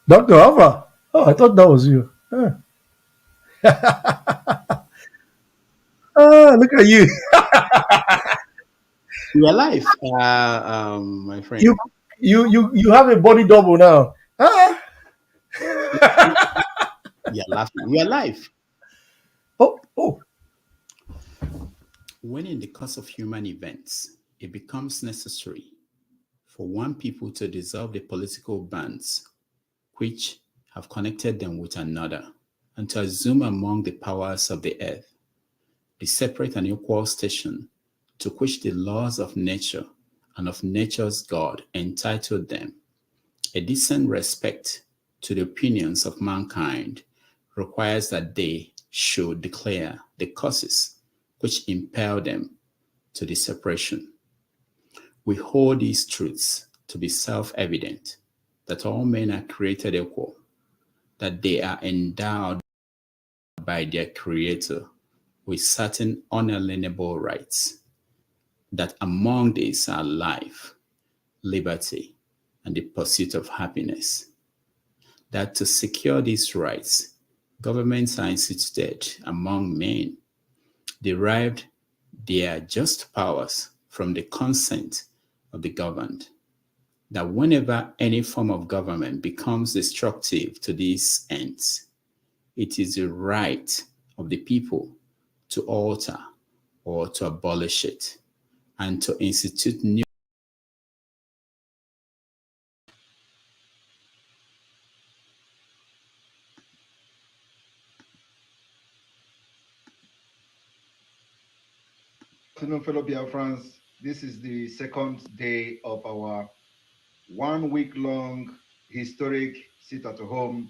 Dr. Alpha. Oh, I thought that was you. Look at you. We are live, my You friend. you have a body double now. You are laughing. We are live. Oh. When in the course of human events, it becomes necessary for one people to dissolve the political bands which have connected them with another, and to assume among the powers of the earth the separate and equal station to which the laws of nature and of nature's God entitled them. A decent respect to the opinions of mankind requires that they should declare the causes which impel them to the separation. We hold these truths to be self-evident, that all men are created equal, that they are endowed by their Creator with certain unalienable rights, that among these are life, liberty, and the pursuit of happiness, that to secure these rights, governments are instituted among men, derived their just powers from the consent of the governed, that whenever any form of government becomes destructive to these ends, it is the right of the people to alter or to abolish it and to institute new. Afternoon, fellow Biafrans. This is the second day of our 1 week long historic sit at home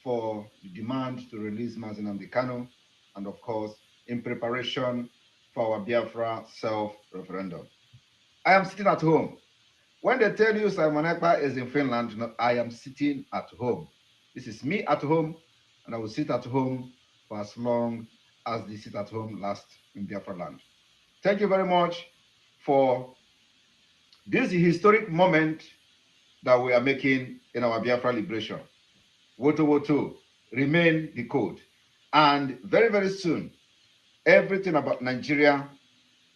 for the demand to release Mazen Kanu, and of course, in preparation for our Biafra self-referendum. I am sitting at home. When they tell you Simon Ekpa is in Finland, no, I am sitting at home. This is me at home, and I will sit at home for as long as the sit at home lasts in Biafra land. Thank you very much for this historic moment that we are making in our Biafra liberation. Woto Woto, remain the code. And very, very soon, everything about Nigeria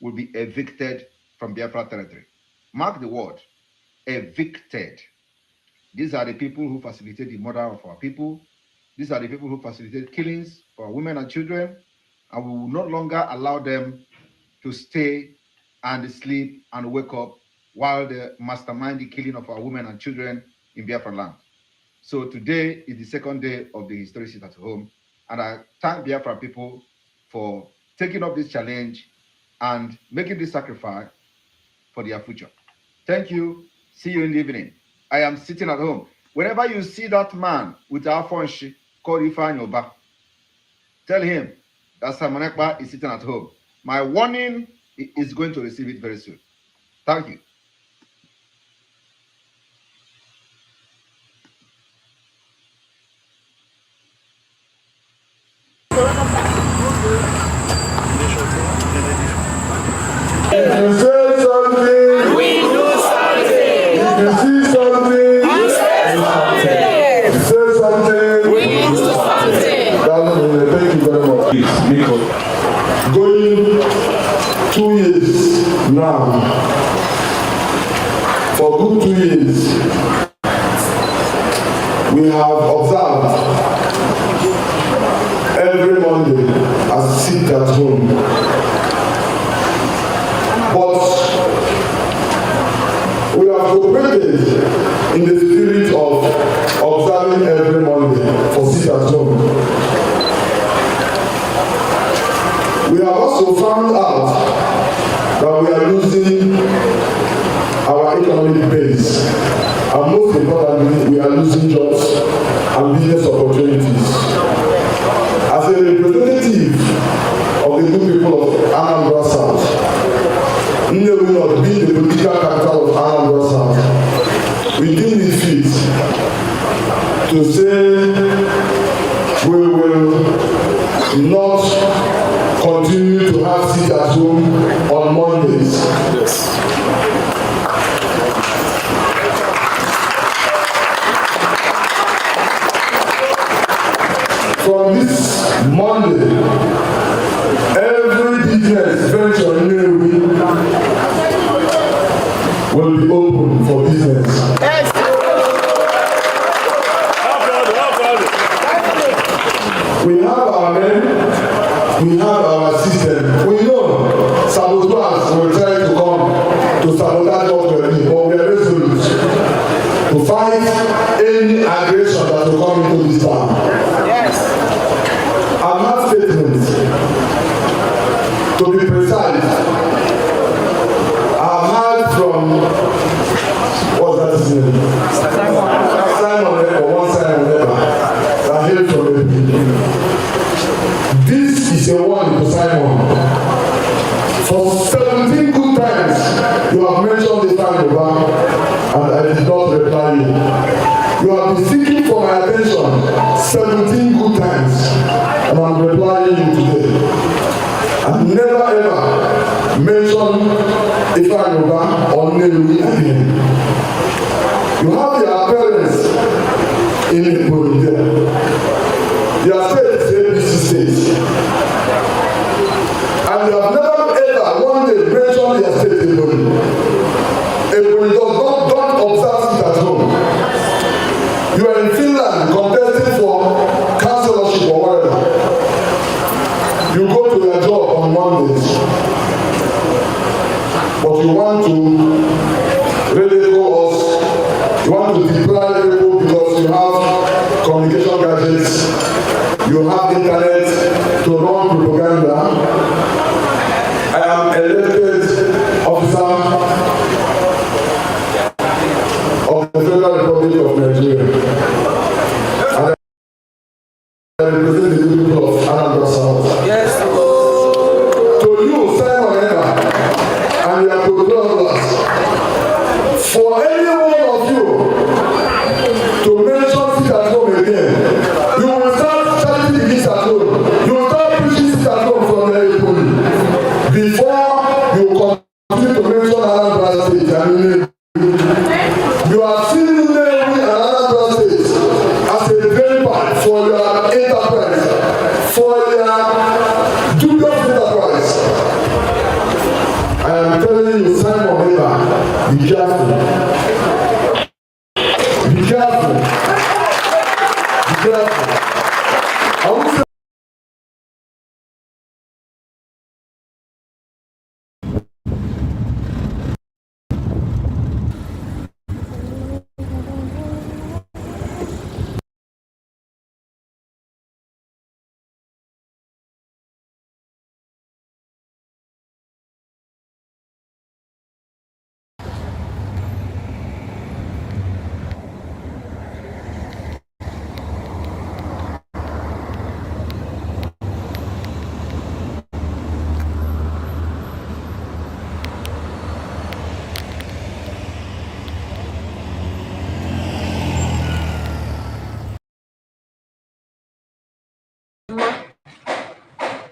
will be evicted from Biafra territory. Mark the word, evicted. These are the people who facilitate the murder of our people. These are the people who facilitate killings for our women and children. And we will no longer allow them to stay and sleep and wake up while they mastermind the killing of our women and children in Biafra land. So today is the second day of the historic sit at home, and I thank Biafra people for taking up this challenge and making this sacrifice for their future. Thank you. See you in the evening. I am sitting at home. Whenever you see that man with our phone called Ifeanyi Ubah, tell him that Simon Ekpa is sitting at home. My warning is going to receive it very soon. Thank you. If you say something, We do something. if you see something, We say something. if you say something, We do something. thank you very much. Because going 2 years now, for good 2 years, we have observed every Monday as sit at home. But we have cooperated in the spirit of observing every Monday for sit at home. We have also found out that we are losing our economic base, and most importantly, we are losing jobs and business opportunities. As a representative of the good people of Anambra South, Nnewi not being the political capital of Anambra South, we deem it fit to say we will not continue to have sit at home on Mondays. from this Monday, every business venture in Nnewi will be open for business. We have our men, we have our system. We know saboteurs will try to come to sabotage what we are doing, but we are resolute to fight any aggression that will come into this town. Yes. I've had statements. To be precise, I've heard from what's that his name? Simon Ekpa, one Simon Ekpa. I heard from him. This is a warning to Simon. For 17 good times, you have mentioned the Ifeanyi Ubah, and I did not reply you. You have been seeking for my attention 17 good times, and I'm replying you today. I've never ever mentioned Ifeanyi Ubah or Nnewi again. You have your parents in Ebonyi there. Their state is ABC state. And they have never ever one day mentioned their state in Ebonyi. Ebonyi don't observe it at home. You are in Finland contesting for councillorship or whatever. You go to your job on Mondays, but you want to really go us, you want to deprive people because you have communication gadgets, you have internet to run propaganda. I am elected officer of the Federal Republic of Nigeria. I represent the people of Anambra South. Yes. To you, Simon Ekpa, and your co-brothers, for any one of you to mention sit at home again, you will start charity begins at home. You will start preaching sit at home from the Ebonyi before you continue to mention Anambra State and you are seeing Nnewi and Anambra State as a drain for your enterprise, for your dubious enterprise. I am telling you, Simon Ekpa, be careful. Be careful. Be careful. I will say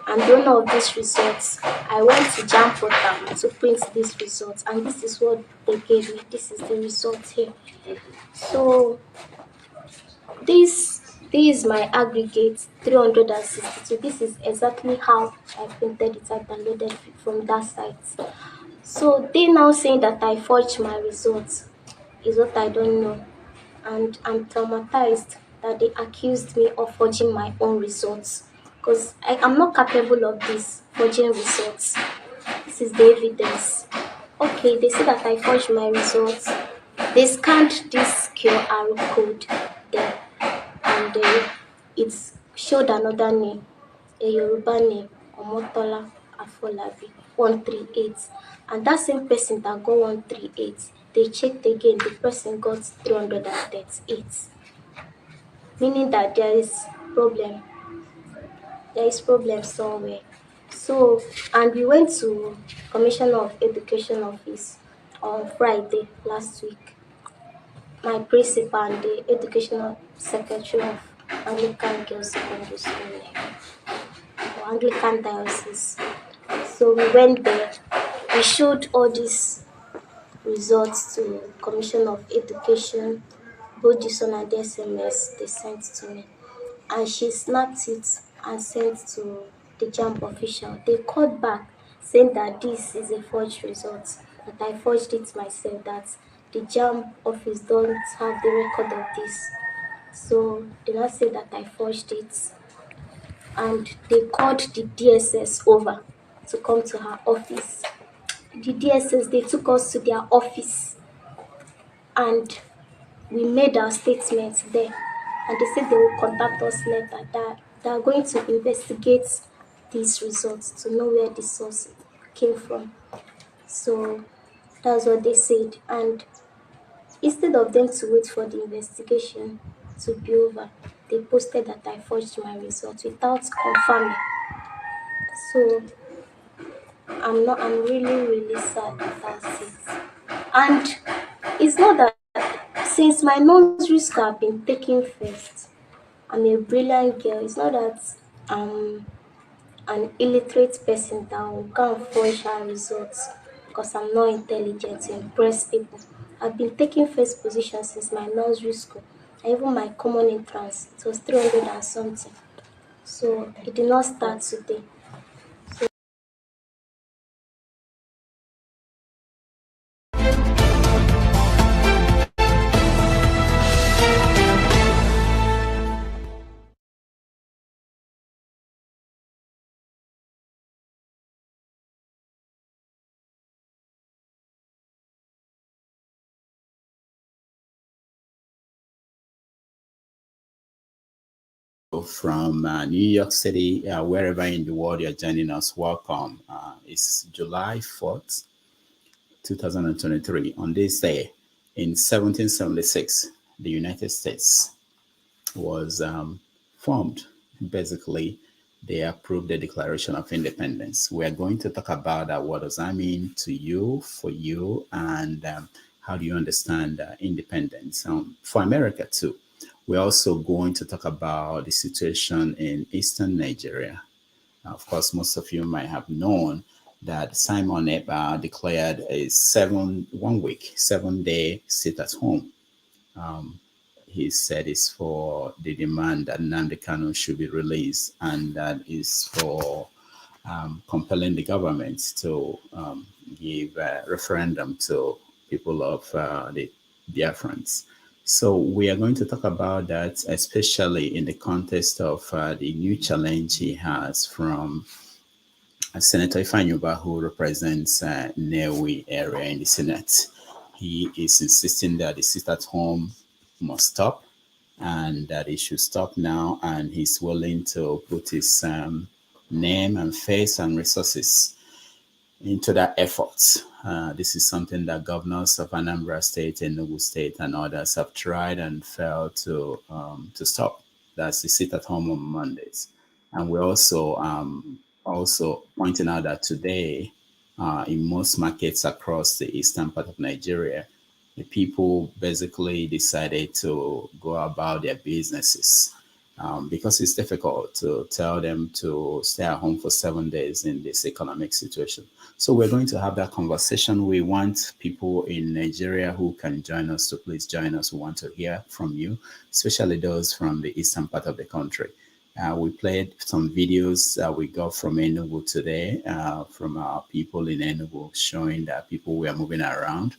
and the owner of these results. I went to Jam Portal to print these results, and this is what they gave me. This is the result here. So this is my aggregate 362. This is exactly how I printed it. I downloaded it from that site. So they now saying that I forged my results is what I don't know, and I'm traumatized that they accused me of forging my own results because I am not capable of this forging results. This is the evidence. Okay, they say that I forged my results. They scanned this QR code there, and it showed another name, a Yoruba name, Omotola Afolabi, 138. And that same person that got 138, they checked again, the person got 338. Meaning that there is problem. There is problem somewhere. So, and we went to Commissioner of Education office on Friday last week. My principal and the educational secretary of Anglican Girls Secondary School, or Anglican Diocese. So we went there. We showed all these results to Commission of Education, both this one and the SMS they sent to me. and she snapped it and sent to the JAMB official. They called back saying that this is a forged result, that I forged it myself, that the JAMB office don't have the record of this. So they now say that I forged it, and they called the DSS over to come to her office. The DSS, they took us to their office, and we made our statements there. And they said they will contact us later, that they are going to investigate these results to know where the source came from. So that's what they said. And instead of them to wait for the investigation to be over, they posted that I forged my results without confirming. So I'm really sad about it. And it's not that since my nursery school have been taken first, I'm a brilliant girl. It's not that I'm an illiterate person that will go and forge her results because I'm not intelligent to impress people. I've been taking first position since my nursery school. And even my common entrance, it was 300 and something. So it did not start today. From New York City, wherever in the world you're joining us, welcome. It's July 4th, 2023. On this day, in 1776, the United States was formed. Basically, they approved the Declaration of Independence. We're going to talk about what does that mean to you, for you, and how do you understand independence for America too. We're also going to talk about the situation in eastern Nigeria. Of course, most of you might have known that Simon Ekpa declared a 7 day sit at home. He said it's for the demand that Nnamdi Kanu should be released, and that is for compelling the government to give a referendum to people of the Biafrans. So we are going to talk about that, especially in the context of the new challenge he has from Senator Ifeanyi Ubah, who represents Nnewi area in the Senate. He is insisting that the sit at home must stop and that it should stop now, and he's willing to put his name and face and resources into that effort. This is something that governors of Anambra State, Enugu State, and others have tried and failed to stop. That's the sit at home on Mondays, and we're also pointing out that today, in most markets across the eastern part of Nigeria, the people basically decided to go about their businesses because it's difficult to tell them to stay at home for 7 days in this economic situation. So we're going to have that conversation. We want people in Nigeria who can join us to please join us. We want to hear from you, especially those from the eastern part of the country. We played some videos that we got from Enugu today, from our people in Enugu, showing that people were moving around.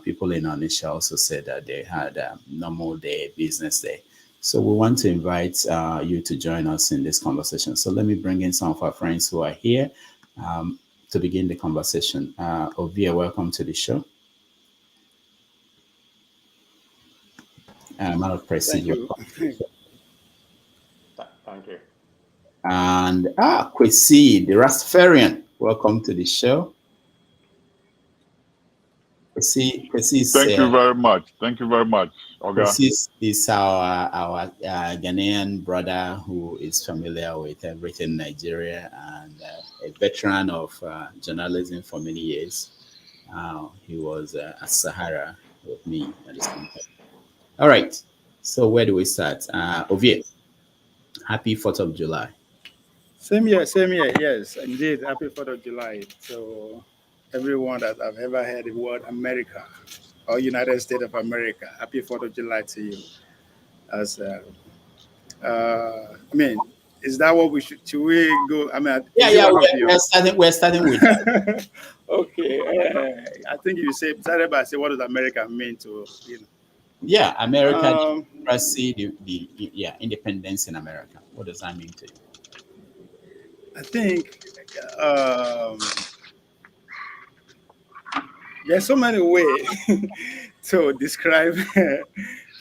People in Onisha also said that they had a normal day, business day. So we want to invite you to join us in this conversation. So let me bring in some of our friends who are here to begin the conversation. Ovia, welcome to the show. Man of Prestige, Thank you. welcome to the show. Thank you. And Kwesi, the Rastafarian, welcome to the show. Kwesi is, Thank you very much. Thank you very much, Oga. Kwesi is our Ghanaian brother who is familiar with everything in Nigeria and a veteran of journalism for many years. He was at Sahara with me at the same time. All right. So where do we start? Ovie, happy 4th of July. Same year, yes, indeed. Happy 4th of July. So everyone that I've ever heard the word America or United States of America, happy 4th of July to you. As I mean, is that what we should we go? I mean, Yeah, is it yeah, one of you? we're starting with that. Okay, I think you started by saying, what does America mean to Yeah, America, Um, democracy, yeah, independence in America. What does that mean to you? I think um, there's so many ways to describe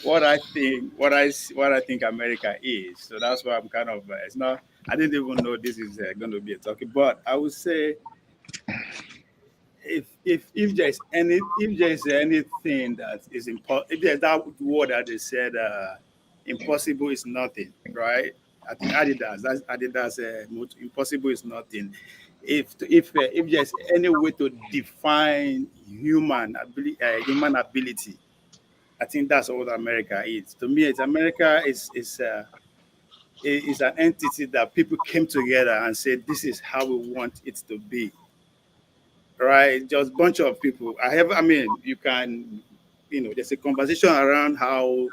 what I think America is. So that's why I'm kind of it's not. I didn't even know this is going to be a topic, but I would say if there's anything that is impossible, if there's that word that they said impossible is nothing, right? I think Adidas motto, impossible is nothing. If there's any way to define human ability, I think that's what America is. To me, it's America is an entity that people came together and said this is how we want it to be, right? Just bunch of people. I mean, you can, there's a conversation around how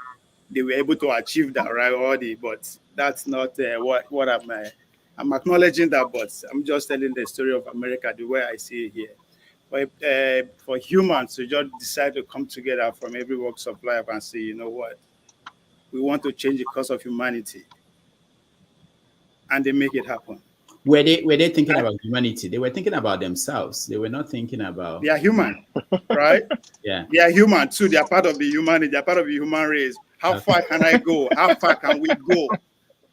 they were able to achieve that, right? Already, but that's not what I'm acknowledging that, but I'm just telling the story of America the way I see it here. But for humans to just decide to come together from every walks of life and say, you know what, we want to change the course of humanity, and they make it happen. Were they thinking about humanity? They were thinking about themselves. They were not thinking about, They are human, right? yeah. They are human too. They are part of the humanity. They are part of the human race. How far can I go? How far can we go?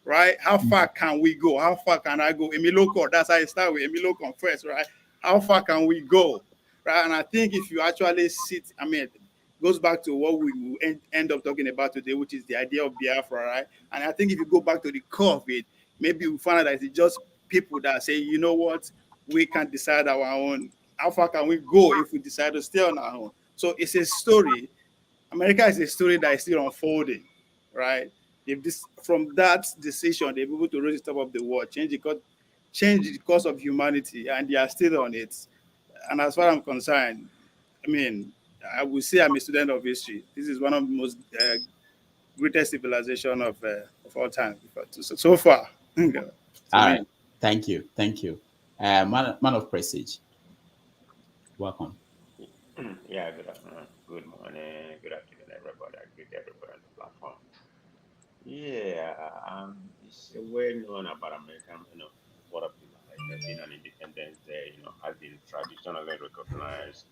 Right? How far can we go? How far can I go? Emiloko, that's how I start with Emiloko first, right? How far can we go? Right? And I think if you actually it goes back to what we will end up talking about today, which is the idea of Biafra, right? And I think if you go back to the core of it, maybe we find out that it's just people that say, you know what, we can decide our own. How far can we go if we decide to stay on our own? So it's a story. America is a story that is still unfolding, right? If this from that decision, they're able to raise the top of the world, change the course of humanity, and they are still on it. And as far as I'm concerned, I mean, I would say I'm a student of history. This is one of the most greatest civilization of all time so far. To All right. me. Thank you. Thank you. Man of Prestige, welcome. Yeah, good afternoon, good morning, good afternoon, everybody. I greet everybody on the platform. Yeah, it's well known about American, what up, being an independence there, has been traditionally recognized.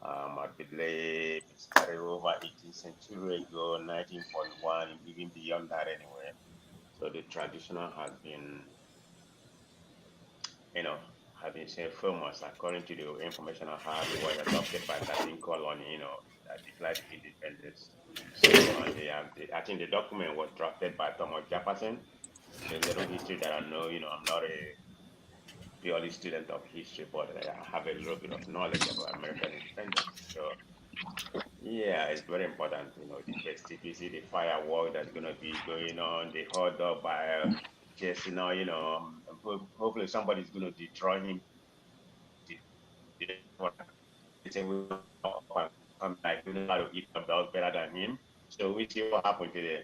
I believe it started over 18th century ago, 1941, even beyond that anyway. So the traditional has been, you know, have been said famous according to the information I have. It was adopted by 13 colony, that declared independence. So, and I think the document was drafted by Thomas Jefferson. The little history that I know, I'm not a purely student of history, but I have a little bit of knowledge about American independence. So, yeah, it's very important, the festivities, the firework that's going to be going on, the hot dog by just, hopefully somebody's going to destroy him. They say we come like we know how to eat the dog better than him. So we see what happened today.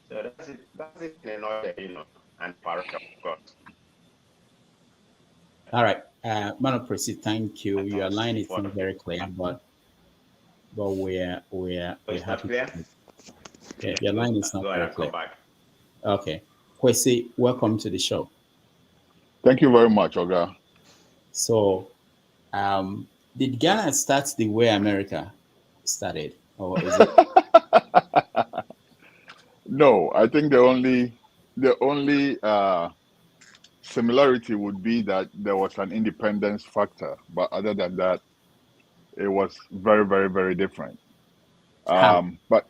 So that's it. That's it in a nutshell, and parrot, of course. All right. Man of Prestige, thank you. I Your thought line if is one not of you very clear, but we're it's not happy. clear, Yeah, your line is not go ahead very and come clear. back. Okay. Kwesi, welcome to the show. Thank you very much, Oga. So, did Ghana start the way America started, or is it? No, I think the only similarity would be that there was an independence factor, but other than that, it was very, very, very different. How? But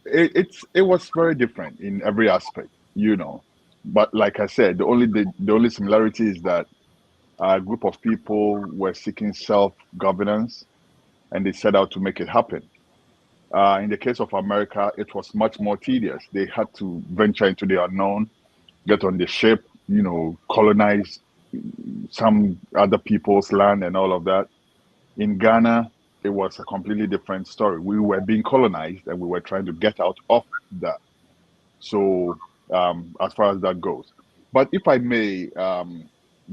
it was very different in every aspect, But like I said, the only similarity is that a group of people were seeking self-governance, and they set out to make it happen. In the case of America, it was much more tedious. They had to venture into the unknown, get on the ship, colonize some other people's land and all of that. In Ghana, it was a completely different story. We were being colonized and we were trying to get out of that. So as far as that goes. But if I may,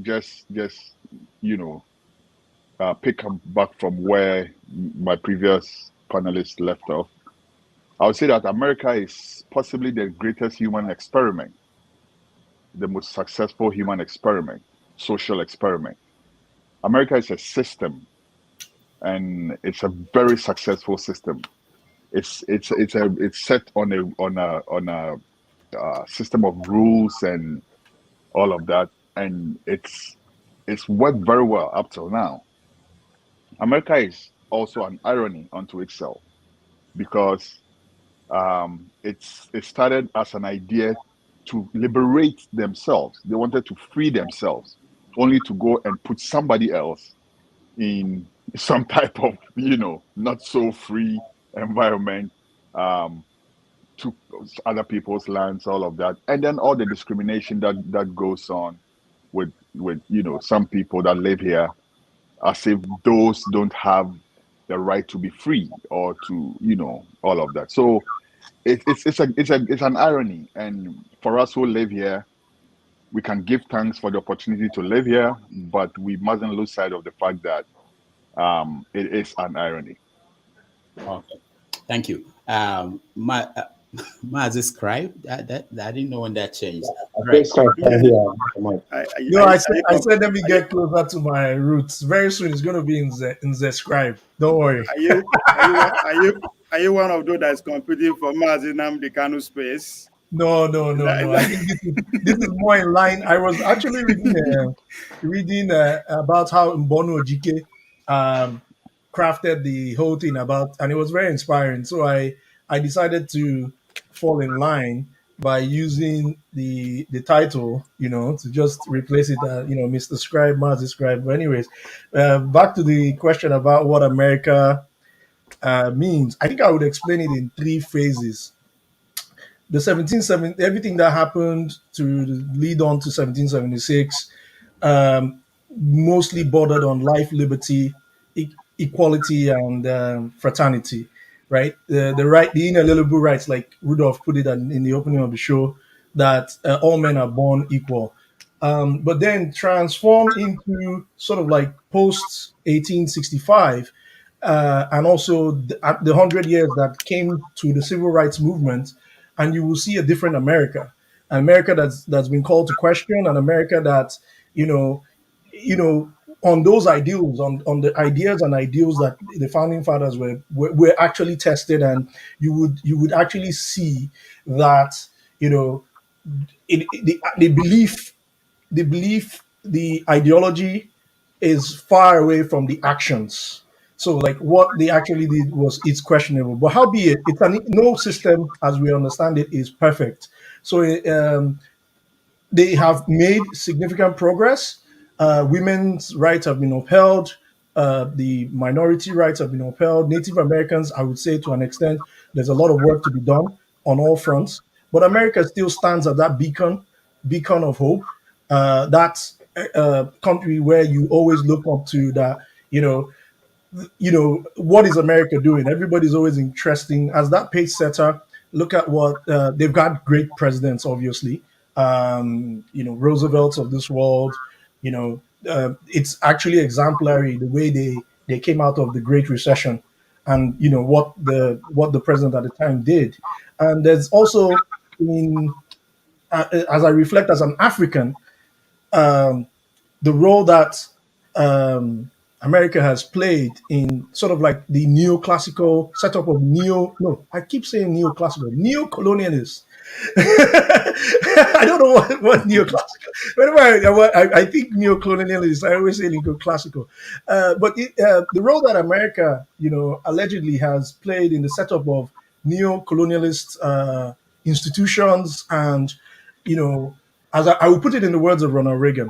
just you know, pick up back from where my previous panelists left off, I would say that America is possibly the greatest human experiment, the most successful human experiment, social experiment. America is a system, and it's a very successful system. It's set on a system of rules and all of that, and it's worked very well up till now. America is also an irony unto itself because it started as an idea to liberate themselves. They wanted to free themselves, only to go and put somebody else in some type of not so free environment, to other people's lands, all of that, and then all the discrimination that goes on with some people that live here, as if those don't have the right to be free or to all of that. So it's an irony, and for us who live here, we can give thanks for the opportunity to live here, but we mustn't lose sight of the fact that it is an irony. Okay, thank you. Mazi scribe, that I didn't know when that changed. Right. No, I said let me get closer to my roots. Very soon it's going to be in the scribe. Don't worry. Are you one of those that's competing for Mazi Nnamdi Kanu space? No. I think this is more in line. I was actually reading about how Mbono Ojike crafted the whole thing about, and it was very inspiring. So I decided to fall in line by using the title, to just replace it, Mr. Scribe, Mazi Scribe. But anyways, back to the question about what America means. I think I would explain it in three phases. The 1770, everything that happened to lead on to 1776, mostly bordered on life, liberty, equality, and fraternity, right? The right, the inalienable rights, like Rudolph put it in the opening of the show, that all men are born equal. But then transform into sort of like post 1865, and also the 100 years that came to the civil rights movement, and you will see a different America, America that's been called to question, an America that you know, on those ideals, on the ideas and ideals that the founding fathers were actually tested, and you would actually see that the belief, the ideology is far away from the actions. So, like what they actually did it's questionable. But how be it, no system as we understand it is perfect. So, they have made significant progress. Women's rights have been upheld. The minority rights have been upheld. Native Americans, I would say, to an extent, there's a lot of work to be done on all fronts. But America still stands as that beacon of hope. That's a country where you always look up to. That what is America doing? Everybody's always interesting as that pace setter. Look at what they've got. Great presidents, obviously. Roosevelt's of this world. It's actually exemplary the way they came out of the Great Recession, and what the president at the time did. And there's also, as I reflect as an African, the role that America has played in sort of like the neoclassical setup of I keep saying neoclassical, neocolonialists. I don't know what neoclassical. Whenever I think neocolonialists, I always say neoclassical. But the role that America, allegedly has played in the setup of neocolonialist institutions, and as I will put it in the words of Ronald Reagan,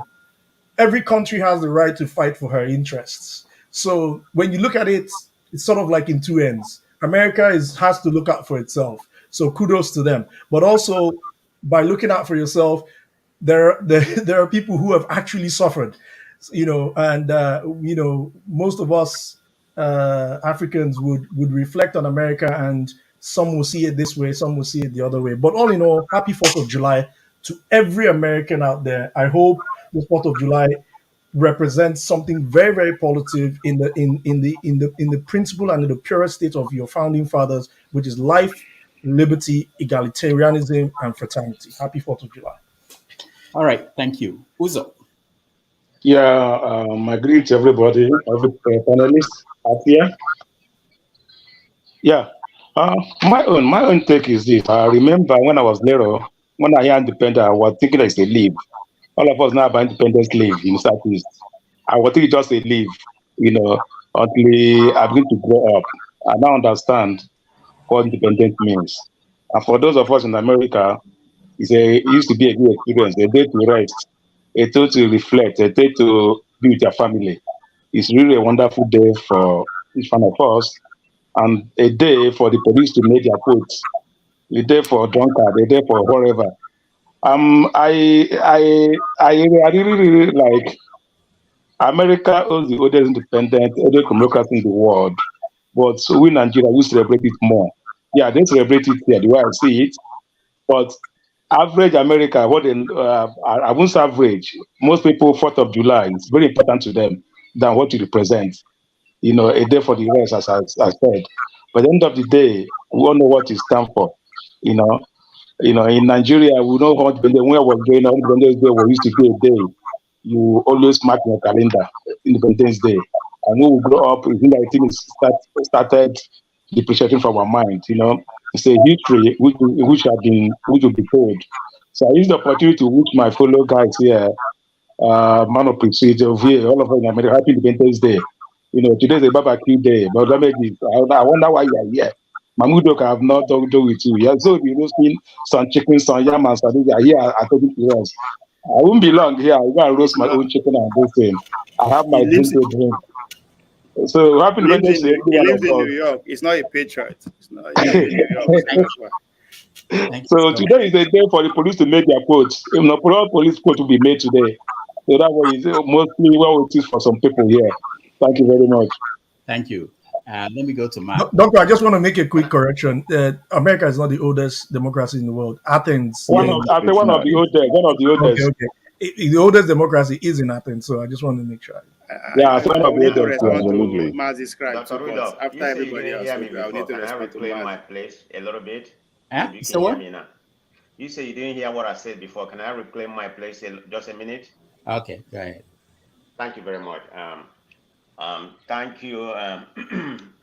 every country has the right to fight for her interests. So when you look at it, it's sort of like in two ends. America has to look out for itself. So kudos to them. But also, by looking out for yourself, there are people who have actually suffered, and most of us Africans would reflect on America and Some will see it this way, some will see it the other way. But all in all, happy 4th of July to every American out there. I hope this 4th of July represents something very, very positive in the principle and in the purest state of your founding fathers, which is life, liberty, egalitarianism, and fraternity. Happy 4th of July. All right, thank you. Uzo. Yeah, I greet everybody, every panelist out here. Yeah, my own take is this. I remember when I was little, when I hear independent, I was thinking it's a leave. All of us now about independence leave in Southeast. I was thinking just a leave, you know, until I begin to grow up. I now understand what independence means. And for those of us in America, it used to be a good experience, a day to rest, a day to reflect, a day to be with your family. It's really a wonderful day for each one of us, and a day for the police to make their quotes, a day for drunkard, a day for whatever. I really, really like America owns the oldest independent, oldest democracy in the world, but we Nigeria, we celebrate it more. Yeah, they celebrate it here, the way I see it, but average America, I won't say average. Most people, 4th of July is very important to them than what you represent. You know, a day for the rest, as I said. But at the end of the day, we all know what it stands for. You know, in Nigeria, we know how when I was growing up, Independence Day was used to be a day you always mark in your calendar, Independence Day. And when we grow up, we think that started depreciating from our mind. You know, it's a history which will be told. So I use the opportunity to wish my fellow guys here, man of prestige over here, all of us in America, happy Independence Day. You know, today's a barbecue day, but I wonder why you are here. Mahmoud have not talked with you. Yeah, so we roasting some chicken, some yam, and some here are talking to us. I won't be long here. I'm going to roast my own chicken and this thing. I have my He lives drink to drink. So happy Independence to every he one lives in of New York. He's not a patriot. He lives in New York. Thank us. you. Thank you So so much. today is a day for the police to make their quotes. If not, all police quote will be made today. So that way is mostly well it is for some people here. Thank you very much. Thank you. Let me go to Matt. Doctor, I just want to make a quick correction. America is not the oldest democracy in the world. Athens is. I say It's one of not. the oldest, one of the Okay, oldest. okay. The oldest democracy is in Athens, so I just want to make sure. Yeah, I say one I of will the need to oldest. Yeah. respond to Absolutely. Maz's crime too, Dr. but Rudolph, after you say you everybody didn't else, hear me I will need before. to Can I respond to reclaim Maz. my place a little bit? Huh? Maybe you So can hear what? me now. You say you didn't hear what I said before. Can I reclaim my place just a minute? Okay, go ahead. Thank you very much. Thank you.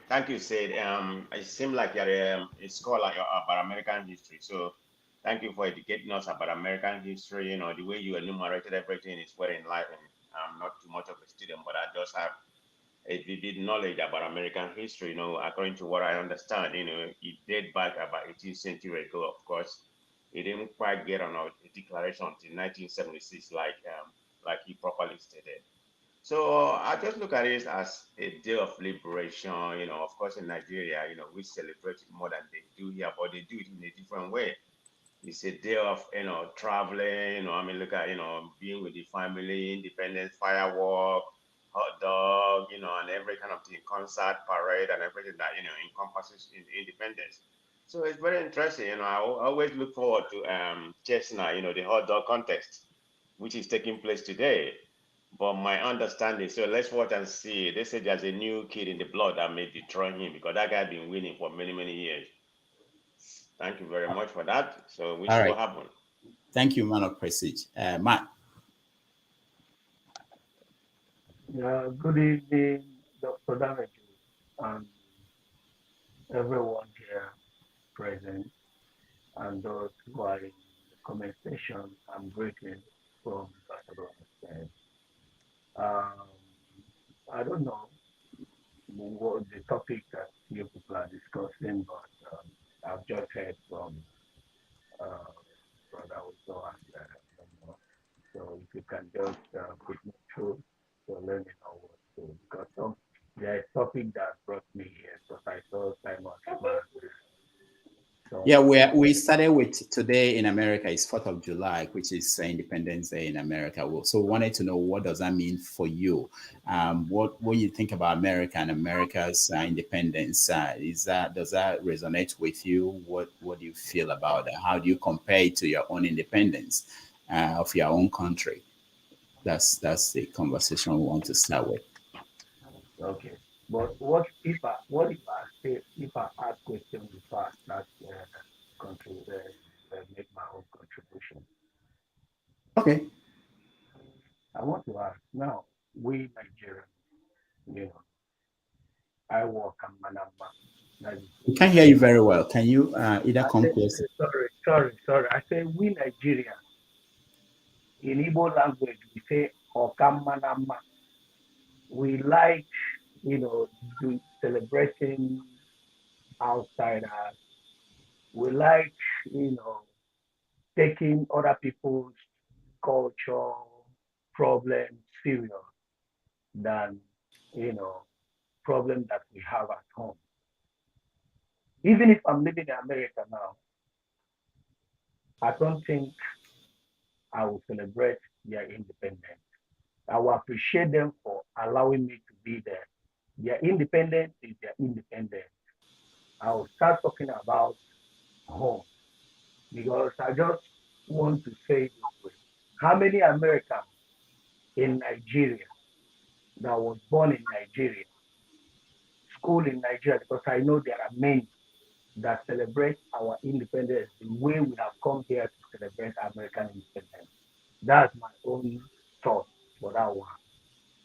Thank you, Sid. It seems like you're a scholar about American history. So thank you for educating us about American history. You know, the way you enumerated everything is very enlightening. I'm not too much of a student, but I just have a vivid knowledge about American history. You know, according to what I understand, you know, it dates back about 18th century ago, of course. It didn't quite get on a declaration until 1976, like he properly stated. So I just look at it as a day of liberation. You know, of course, in Nigeria, you know, we celebrate it more than they do here, but they do it in a different way. It's a day of, you know, traveling. You know, I mean, look at, you know, being with the family, independence, firework, hot dog, you know, and every kind of thing, concert, parade, and everything that, you know, encompasses independence. So it's very interesting. You know, I always look forward to Chestnut, you know, the hot dog contest, which is taking place today. But my understanding, so let's watch and see. They say there's a new kid in the blood that may dethrone him because that guy been winning for many, many years. Thank you very much for that. So we All see right. what happens. Thank you, man of prestige. Matt. Yeah, good evening, Dr. Damage, and everyone here present, and those who are in the comment section. I'm greeting from Barcelona. Um, I don't know what the topic that you people are discussing, but I've just heard from uh, Brother Uzo and so if you can just put me through, so let me know what to, because there's a topic that brought me here, because I saw Simon Ekpa Yeah, we started with today in America is 4th of July, which is Independence Day in America. So we wanted to know, what does that mean for you? What you think about America and America's independence? Does that resonate with you? What do you feel about that? How do you compare it to your own independence of your own country? That's the conversation we want to start with. Okay. But what if I ask questions before I start make my own contribution? Okay. I want to ask now, we Nigerians, you know, I work in Manama. That is We can't hear you very well. Can you either I come said, closer? sorry. I say we Nigerians, in Igbo language, we say Okamanama. We like, do celebrating outsiders. We like, taking other people's culture problems serious than, problems that we have at home. Even if I'm living in America now, I don't think I will celebrate their independence. I will appreciate them for allowing me to be there. Their independence is their independence. I will start talking about home because I just want to say this way. How many Americans in Nigeria that was born in Nigeria, school in Nigeria, because I know there are many that celebrate our independence the way we have come here to celebrate American independence. That's my own thought for that one.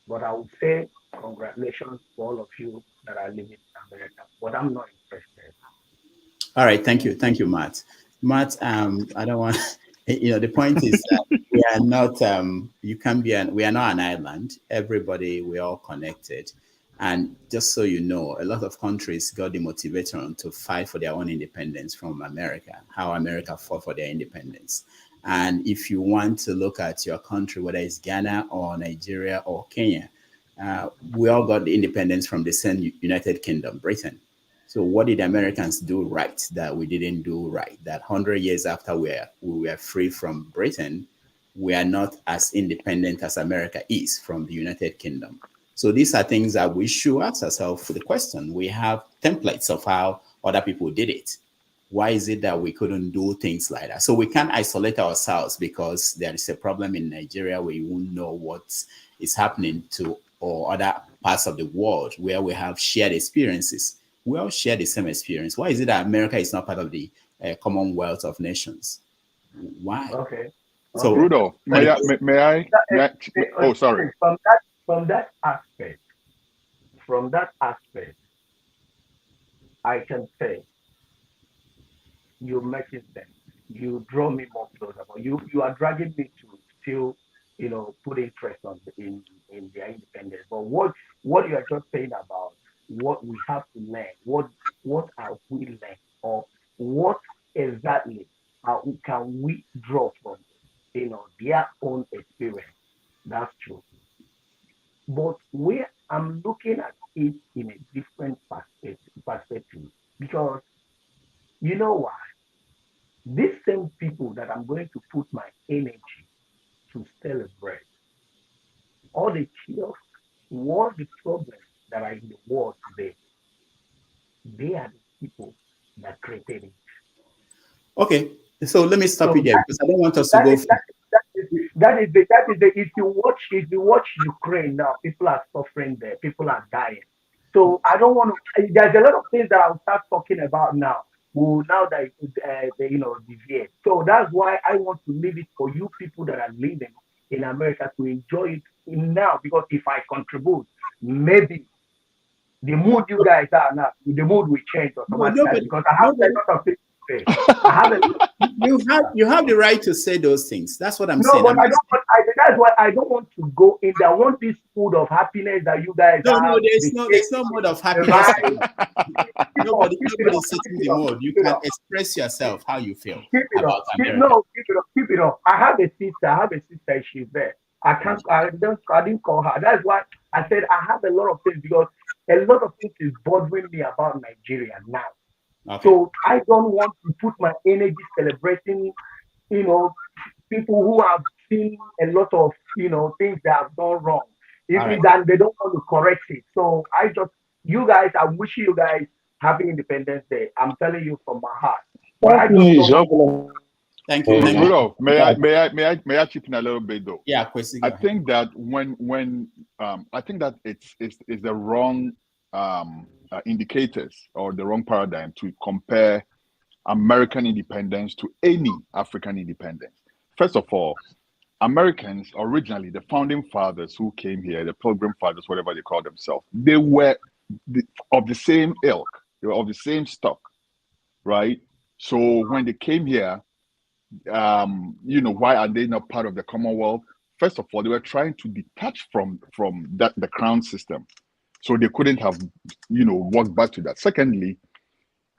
But I would say congratulations to all of you that are living in America. But I'm not interested. All right, thank you, Matt. Matt, I don't want, the point is that we are not, you can be, we are not an island. Everybody, we're all connected. And just so you know, a lot of countries got the motivation to fight for their own independence from America, how America fought for their independence. And if you want to look at your country, whether it's Ghana or Nigeria or Kenya, we all got the independence from the same United Kingdom, Britain. So what did Americans do right that we didn't do right? That 100 years after we were free from Britain, we are not as independent as America is from the United Kingdom. So these are things that we should ask ourselves the question. We have templates of how other people did it. Why is it that we couldn't do things like that? So we can't isolate ourselves because there is a problem in Nigeria where you won't know what is happening to or other parts of the world where we have shared experiences. We all share the same experience. Why is it that America is not part of the Commonwealth of Nations? Why? Okay. So, Rudolph, may I? Oh, sorry. From that aspect, I can say you're making sense. You draw me more closer, but you are dragging me to still, put interest in their independence. But what you are just saying about what we have to learn, what are we learning, or what exactly can we draw from, their own experience? That's true. But where I'm looking at it in a different perspective, because you know why? These same people that I'm going to put my energy to celebrate, all the chaos, all the problems that are in the world today, they are the people that created it. okay. So let me stop So you there because I don't want us to that go. is if you watch Ukraine now, people are suffering there, people are dying. So I don't want to. There's a lot of things that I'll start talking about now. Well, now that deviate. So that's why I want to leave it for you people that are living in America to enjoy it now. Because if I contribute, maybe the mood you guys are now, the mood will change No, automatically. Because I have a lot of things to say. I have a you have the right to say those things. That's what I'm No, saying. but that's why I don't want to go in there. I want this mood of happiness that you guys no, have. there's no mode of happiness. Nobody's setting the mode. You can express yourself how you feel about America. Keep it up. I have a sister. She's there. I didn't call her. That's why I said I have a lot of things because a lot of things is bothering me about Nigeria now. Okay. So I don't want to put my energy celebrating, people who have seen a lot of, things that have gone wrong. If All right. that they don't want to correct it. So you guys, I wish you guys happy Independence Day. I'm telling you from my heart. But I just Finish. don't. Thank you. Thank you. Rudolph, may I chip in a little bit though? Yeah, Kwesi, I go ahead. think that when I think that it's the wrong indicators or the wrong paradigm to compare American independence to any African independence. First of all, Americans originally, the founding fathers who came here, the Pilgrim Fathers, whatever they call themselves, they were of the same ilk, they were of the same stock, right? So when they came here, why are they not part of the Commonwealth? First of all, they were trying to detach from the crown system, so they couldn't have, walked back to that. Secondly,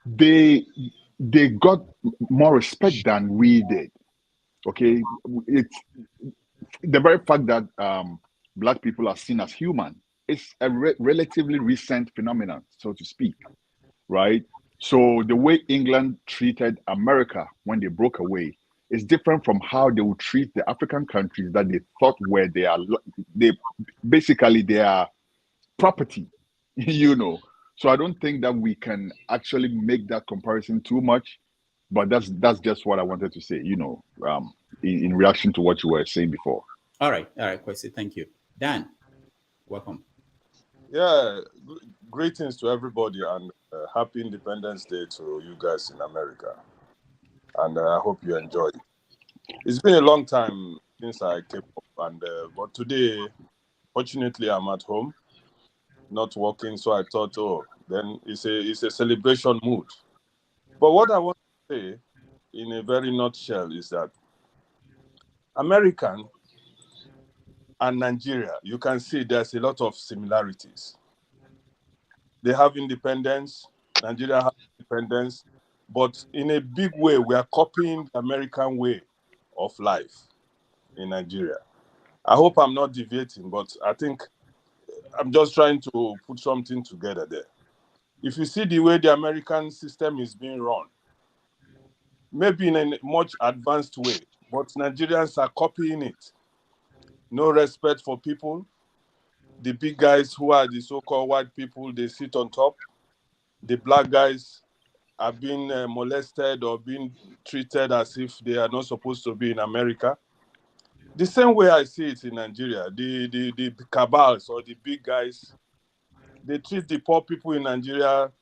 they got more respect than we did. Okay, it's the very fact that Black people are seen as human. It's a relatively recent phenomenon, so to speak, right? So the way England treated America when they broke away is different from how they would treat the African countries that they thought were their property, So I don't think that we can actually make that comparison too much, but that's just what I wanted to say, in reaction to what you were saying before. All right, Kwesi, thank you. Dan, welcome. Yeah, greetings to everybody and happy Independence Day to you guys in America. And I hope you enjoy it. It's been a long time since I came up, but today, fortunately, I'm at home, not working. So I thought, then it's a celebration mood. But what I want to say, in a very nutshell, is that American and Nigeria, you can see there's a lot of similarities. They have independence, Nigeria has independence, but in a big way, we are copying the American way of life in Nigeria. I hope I'm not deviating, but I think I'm just trying to put something together there. If you see the way the American system is being run, maybe in a much advanced way, but Nigerians are copying it. No respect for people. The big guys who are the so-called white people, they sit on top. The black guys are being molested or being treated as if they are not supposed to be in America. The same way I see it in Nigeria, the cabals or the big guys, they treat the poor people in Nigeria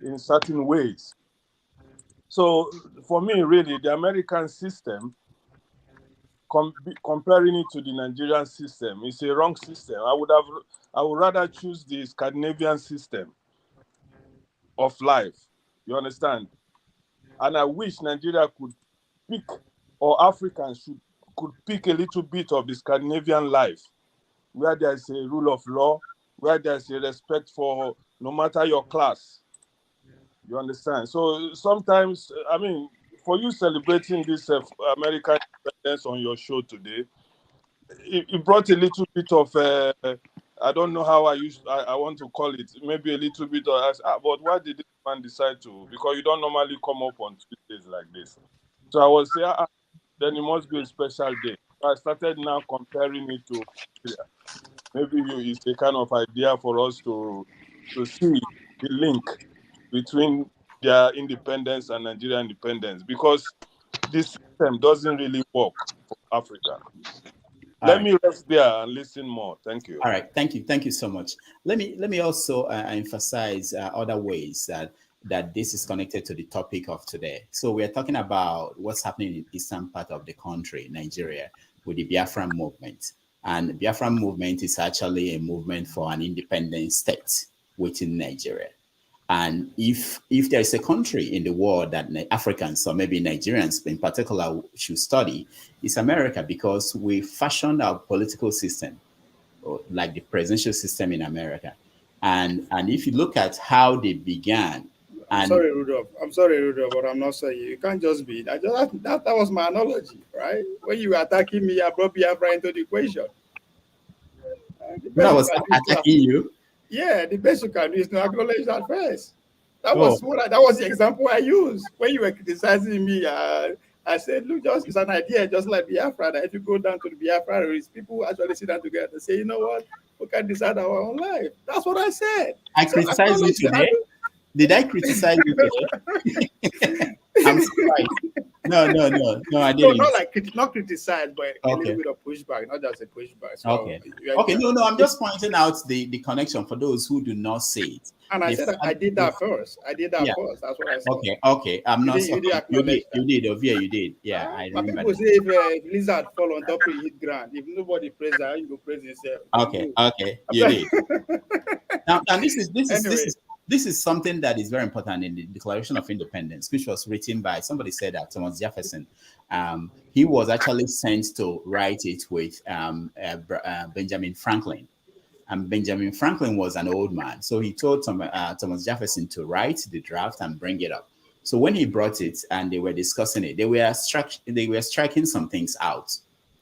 in certain ways. So for me, really, the American system, comparing it to the Nigerian system, is a wrong system. I would rather choose the Scandinavian system of life. You understand? And I wish Nigeria could pick, or Africans could pick a little bit of the Scandinavian life, where there's a rule of law, where there's a respect for no matter your class. You understand? So sometimes, I mean, for you celebrating this American independence on your show today, it brought a little bit of, I don't know how I want to call it, maybe a little bit of, but why did this man decide to? Because you don't normally come up on Tuesdays like this. So I was saying, then it must be a special day. So I started now comparing it to Nigeria. Maybe it's a kind of idea for us to see the link between their independence and Nigerian independence, because this system doesn't really work for Africa. Let me rest there and listen more. Thank you. All right, thank you so much. Let me also emphasize other ways that this is connected to the topic of today. So we are talking about what's happening in the eastern part of the country, Nigeria, with the Biafran movement. And the Biafran movement is actually a movement for an independent state within Nigeria. And if there is a country in the world that Africans or maybe Nigerians in particular should study, it's America, because we fashioned our political system like the presidential system in America. And if you look at how they began. I'm sorry, Rudolph, but I'm not saying you can't just be. That was my analogy, right? When you were attacking me, I brought Biafra into the equation. When I was attacking you? Yeah, the best you can do is to acknowledge that first. That Oh, was that was the example I used when you were criticizing me. I said, look, just it's an idea, just like Biafra. That if you go down to the Biafra, people actually sit down together and say, you know what, we can decide our own life. That's what I said. I So criticized you acknowledge that. today. Did I criticize you today? I'm surprised. No, I No, not didn't. like not criticized, but a little Okay. bit of pushback, not just a pushback. So Okay. Okay. No. I'm just pointing out the connection for those who do not say it. and I The said I fact, did the, that first. I did that yeah. first. That's what I said. Okay. Okay. I'm not. You didn't Okay. You acknowledge did. that. You did. Ovia, you did. Yeah, I My remember people that. say if lizard fall on top of hit ground, if nobody praise that, you go praise yourself. Okay. Okay. You did. Now Anyway, this is something that is very important in the Declaration of Independence, which was written by somebody said that Thomas Jefferson. He was actually sent to write it with Benjamin Franklin. And Benjamin Franklin was an old man, so he told Thomas Jefferson to write the draft and bring it up. So when he brought it and they were discussing it, they were striking some things out.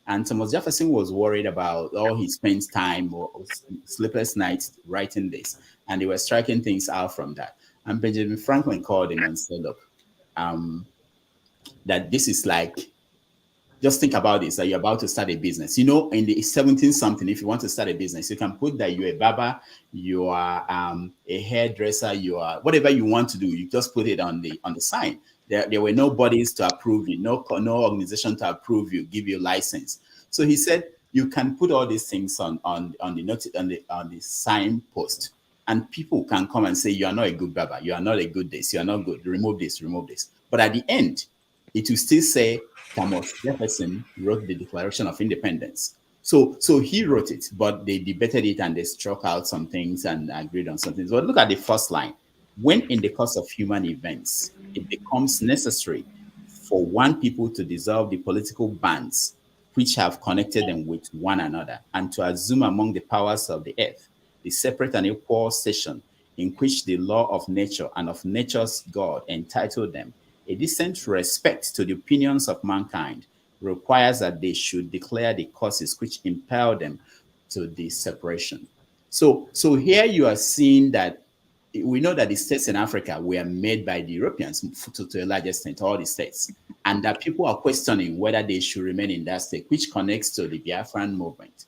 And Thomas Jefferson was worried about, he spends time or sleepless nights writing this. And they were striking things out from that. And Benjamin Franklin called him and said, look, that this is like, just think about this, that you're about to start a business. You know, in the 17 something, if you want to start a business, you can put that you're a barber, you are a hairdresser, you are whatever you want to do. You just put it on the sign. There were no bodies to approve you, no organization to approve you, give you license. So he said you can put all these things on the sign post, and people can come and say you are not a good barber, you are not a good this, you are not good. Remove this, remove this. But at the end, it will still say Thomas Jefferson wrote the Declaration of Independence. So he wrote it, but they debated it and they struck out some things and agreed on some things. But look at the first line. When in the course of human events, it becomes necessary for one people to dissolve the political bands which have connected them with one another and to assume among the powers of the earth the separate and equal station in which the law of nature and of nature's God entitled them. A decent respect to the opinions of mankind requires that they should declare the causes which impel them to the separation. So here you are seeing that we know that the states in Africa were made by the Europeans to a large extent, all the states, and that people are questioning whether they should remain in that state, which connects to the Biafran movement.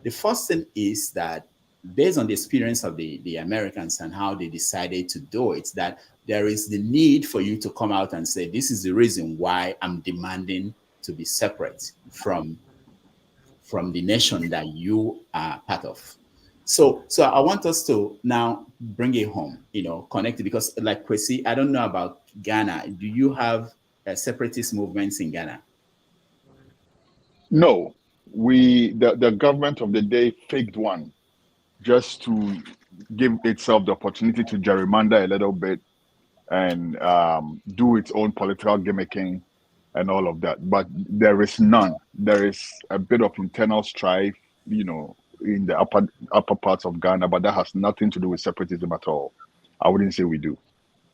The first thing is that based on the experience of the Americans and how they decided to do it, that there is the need for you to come out and say, this is the reason why I'm demanding to be separate from the nation that you are part of. So I want us to now bring it home, connect it, because like Kwesi, I don't know about Ghana. Do you have separatist movements in Ghana? No, the government of the day faked one just to give itself the opportunity to gerrymander a little bit and do its own political gimmicking and all of that. But there is none. There is a bit of internal strife, in the upper parts of Ghana, but that has nothing to do with separatism at all. I wouldn't say we do.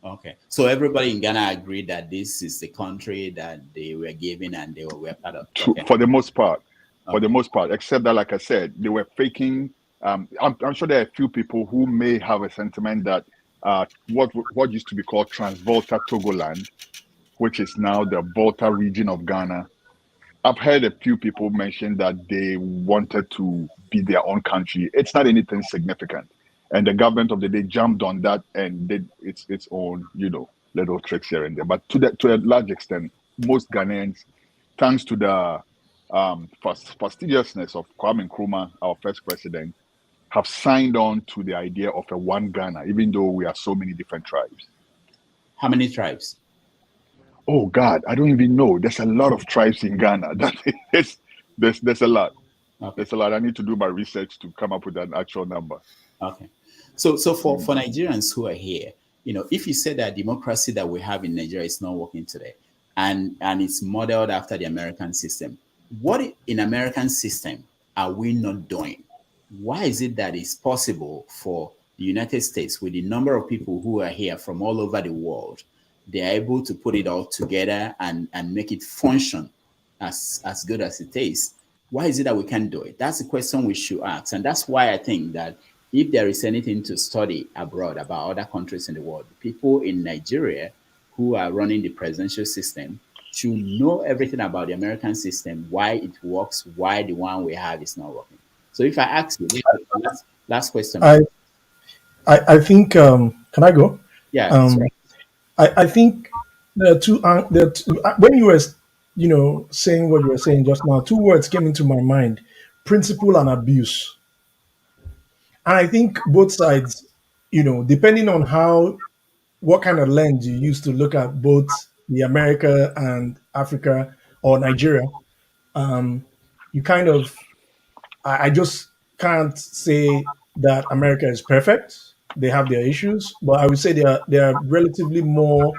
Okay. So everybody in Ghana agreed that this is the country that they were given and they were part of. Okay. For the most part. For the most part, except that, like I said, they were faking. I'm sure there are a few people who may have a sentiment that what used to be called Transvolta Togoland, which is now the Volta region of Ghana. I've heard a few people mention that they wanted to be their own country. It's not anything significant. And the government of the day jumped on that and did its own, little tricks here and there. But to a large extent, most Ghanaians, thanks to the fastidiousness of Kwame Nkrumah, our first president, have signed on to the idea of a one Ghana, even though we are so many different tribes. How many tribes? Oh God, I don't even know. There's a lot of tribes in Ghana. There's a lot. Okay. There's a lot. I need to do my research to come up with an actual number. Okay. So for Nigerians who are here, if you say that democracy that we have in Nigeria is not working today, and it's modeled after the American system, what in American system are we not doing? Why is it that it's possible for the United States, with the number of people who are here from all over the world, they are able to put it all together and make it function as good as it is? Why is it that we can't do it? That's the question we should ask. And that's why I think that if there is anything to study abroad about other countries in the world, people in Nigeria who are running the presidential system should know everything about the American system, why it works, why the one we have is not working. So if I ask you, last question, I please. I think can I go? Yeah, Um, sorry. I think when you were saying what you were saying just now, two words came into my mind: principle and abuse. And I think both sides, depending on how what kind of lens you use to look at both the America and Africa or Nigeria, you kind of I just can't say that America is perfect. They have their issues, but I would say they are relatively more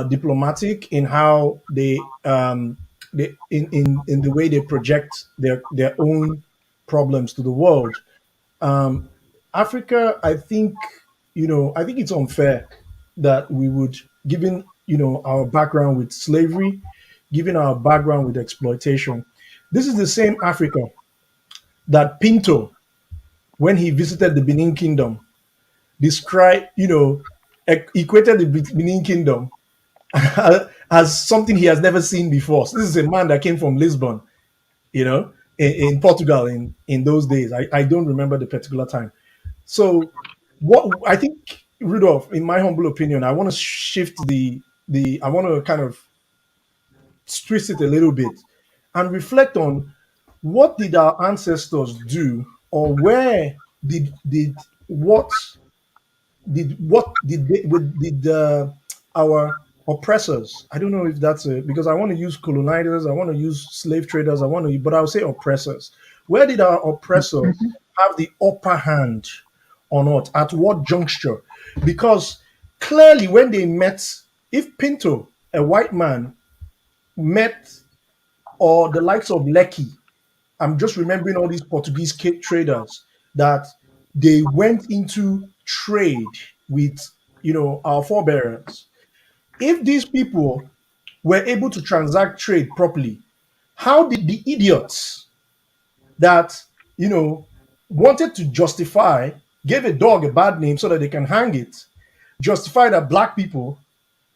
diplomatic in how they in the way they project their own problems to the world. Um, Africa, I think it's unfair that we would, given our background with slavery, given our background with exploitation, this is the same Africa that Pinto, when he visited the Benin Kingdom, described, equated the Benin Kingdom as something he has never seen before. So this is a man that came from Lisbon, in Portugal in those days. I don't remember the particular time. So what I think, Rudolph, in my humble opinion, I want to shift I want to kind of twist it a little bit and reflect on what did our ancestors do, or where what did our oppressors, I don't know if that's because I want to use colonizers, I want to use slave traders, but I'll say oppressors. Where did our oppressors have the upper hand on earth? At what juncture? Because clearly when they met, if Pinto, a white man, met, or the likes of Lecky, I'm just remembering all these Portuguese traders that they went into trade with, our forebears. If these people were able to transact trade properly, how did the idiots that, wanted to justify, gave a dog a bad name so that they can hang it, justify that black people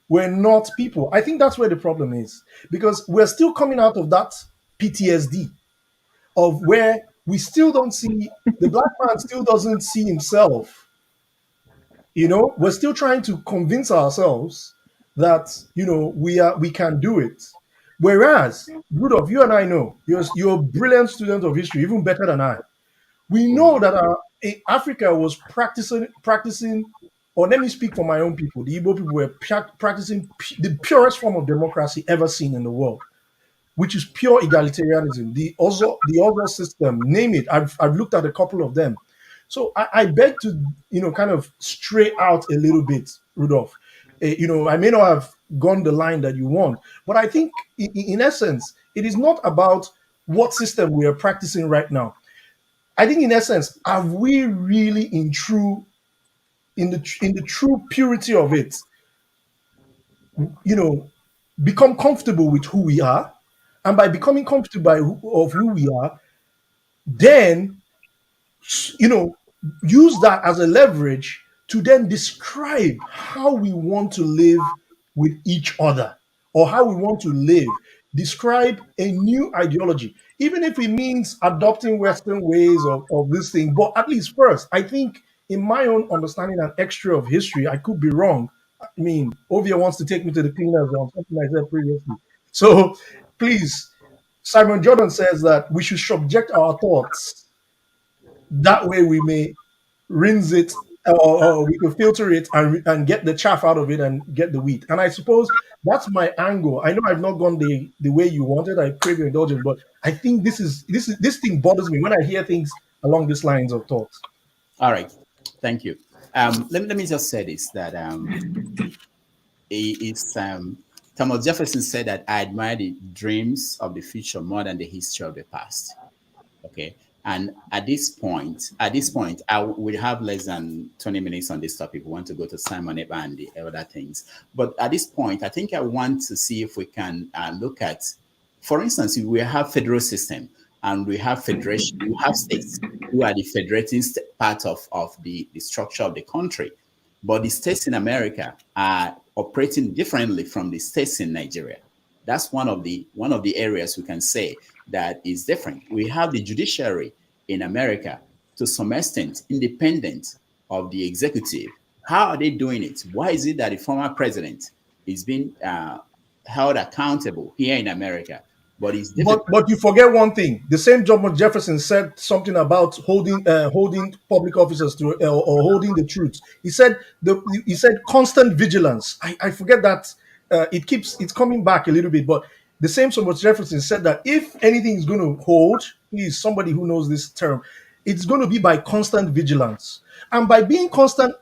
were not people? I think that's where the problem is, because we're still coming out of that PTSD of where we still don't see the black man still doesn't see himself. We're still trying to convince ourselves that we can do it. Whereas, Rudolph, you and I know you're a brilliant student of history, even better than I. We know that Africa was practicing, or let me speak for my own people. The Igbo people were practicing the purest form of democracy ever seen in the world, which is pure egalitarianism. The other system, name it. I've looked at a couple of them. So I beg to kind of stray out a little bit, Rudolph. I may not have gone the line that you want, but I think in essence, it is not about what system we are practicing right now. I think in essence, have we really in the true purity of it, you know, become comfortable with who we are, and by becoming comfortable of who we are, then you know use that as a leverage to then describe how we want to live with each other, or how we want to live, describe a new ideology, even if it means adopting Western ways of this thing. But at least first, I think, in my own understanding and extra of history, I could be wrong. I mean, Ovia wants to take me to the cleaners on something I said previously. So please, Simon Jordan says that we should subject our thoughts. That way we may rinse it, or we could filter it and get the chaff out of it and get the wheat. And I suppose that's my angle. I know I've not gone the way you wanted. I crave your indulgence, but I think this thing bothers me when I hear things along these lines of thoughts. All right. Thank you. Let me just say this, that it's Thomas Jefferson said that I admire the dreams of the future more than the history of the past. Okay. And at this point, I will have less than 20 minutes on this topic. We want to go to Simon Ekpa and the other things. But at this point, I think I want to see if we can look at, for instance, if we have federal system, and we have federation, we have states who are the federating part of the structure of the country. But the states in America are operating differently from the states in Nigeria. That's one of the areas we can say that is different. We have the judiciary in America to some extent independent of the executive. How are they doing it? Why is it that the former president is being held accountable here in America? But it's difficult. But you forget one thing. The same Thomas Jefferson said something about holding public officers to or holding the truth. He said constant vigilance. I forget that it's coming back a little bit, but the same Thomas Jefferson said that if anything is going to hold, please somebody who knows this term, it's going to be by constant vigilance. And by being constant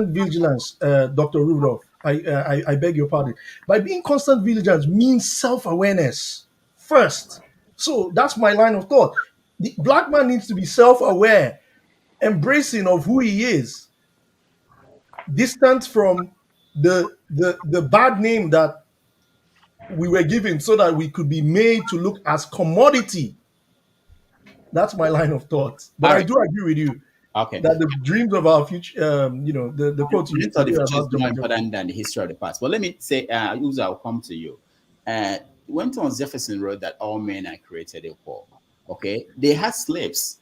vigilance, Dr. Rudolph, I beg your pardon. By being constant vigilance means self-awareness first. So that's my line of thought. The black man needs to be self-aware, embracing of who he is, distant from the bad name that we were given so that we could be made to look as commodity. That's my line of thought. But All I right. do agree with you. Okay. That the dreams of our future, the quote you Dreams of the said future is about more Thomas important than the history of the past. But let me say, Uzo, I'll come to you. When Thomas Jefferson wrote that all men are created equal, okay, they had slaves.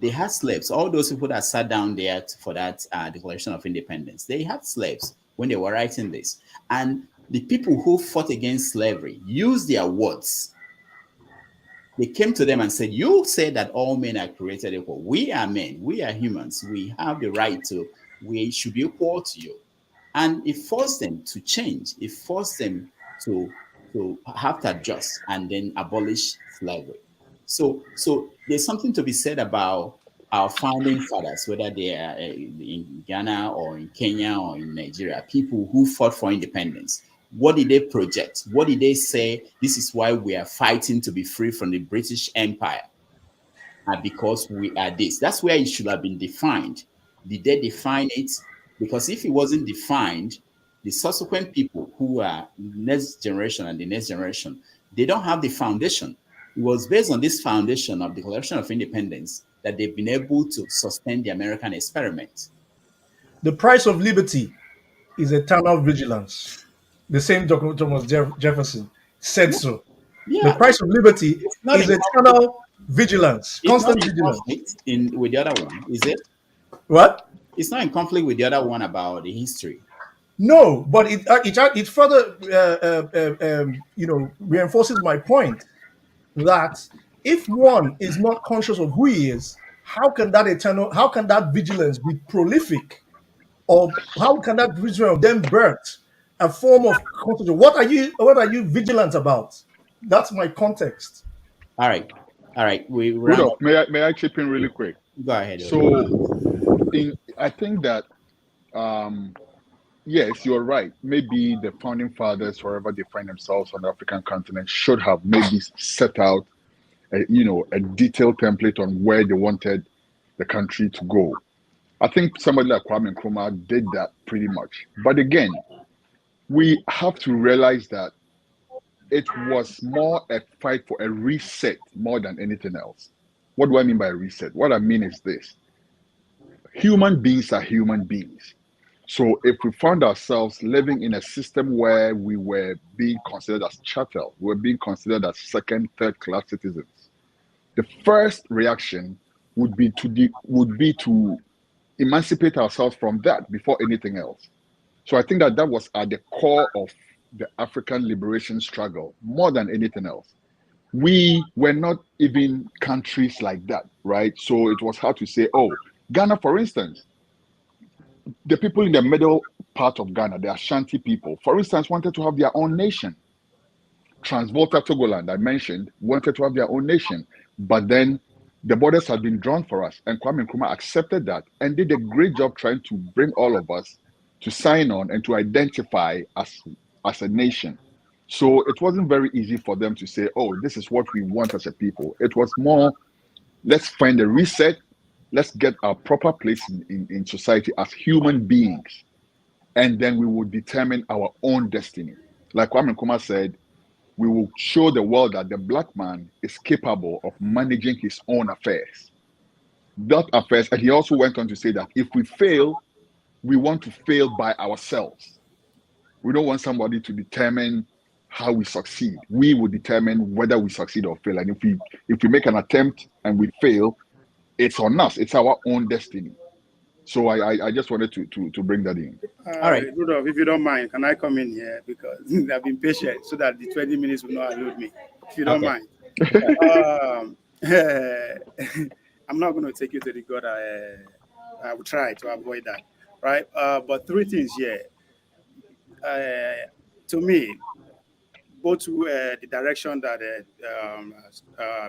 They had slaves. All those people that sat down there for that Declaration of Independence, they had slaves when they were writing this. And the people who fought against slavery used their words. They came to them and said, you say that all men are created equal. We are men. We are humans. We have the right to, we should be equal to you. And it forced them to change. It forced them to have to adjust and then abolish slavery. So there's something to be said about our founding fathers, whether they are in Ghana or in Kenya or in Nigeria, people who fought for independence. What did they project? What did they say? This is why we are fighting to be free from the British Empire. Because we are this. That's where it should have been defined. Did they define it? Because if it wasn't defined, the subsequent people who are next generation and the next generation, they don't have the foundation. It was based on this foundation of the Declaration of Independence that they've been able to sustain the American experiment. The price of liberty is eternal vigilance. The same Dr. Thomas Jefferson said so. The Yeah, price of liberty it's not is in conflict. eternal vigilance, It's not constant in vigilance. conflict with the other one, is it? What? It's not in conflict with the other one about the history. No, but it further reinforces my point that if one is not conscious of who he is, how can that vigilance be prolific, or how can that vigilance then birth a form of consciousness? What are you vigilant about? That's my context. All right. We round Rudolph, up. may I chip in really quick? Go ahead. So, I think that yes, you're right. Maybe the founding fathers, wherever they find themselves on the African continent, should have maybe set out, a detailed template on where they wanted the country to go. I think somebody like Kwame Nkrumah did that pretty much. But again, we have to realize that it was more a fight for a reset more than anything else. What do I mean by a reset? What I mean is this: human beings are human beings. So if we found ourselves living in a system where we were being considered as chattel, we were being considered as second, third class citizens, the first reaction would be to emancipate ourselves from that before anything else. So I think that was at the core of the African liberation struggle more than anything else. We were not even countries like that, right? So it was hard to say, oh, Ghana, for instance, the people in the middle part of Ghana, the Ashanti people, for instance, wanted to have their own nation. Transvolta Togoland, I mentioned, wanted to have their own nation. But then the borders had been drawn for us, and Kwame Nkrumah accepted that and did a great job trying to bring all of us to sign on and to identify as a nation. So it wasn't very easy for them to say, oh, this is what we want as a people. It was more, let's find a reset, let's get our proper place in society as human beings, and then we will determine our own destiny. Like Kwame Nkrumah said, we will show the world that the black man is capable of managing his own affairs. That affairs, and he also went on to say that if we fail, we want to fail by ourselves. We don't want somebody to determine how we succeed. We will determine whether we succeed or fail. And if we make an attempt and we fail, it's on us. It's our own destiny. So I just wanted to bring that in. All right. Rudolph, if you don't mind, can I come in here because I've been patient so that the 20 minutes will not elude me. If you don't Okay. mind. I'm not going to take you to the God. I will try to avoid that, right? But three things here. To me, both the direction that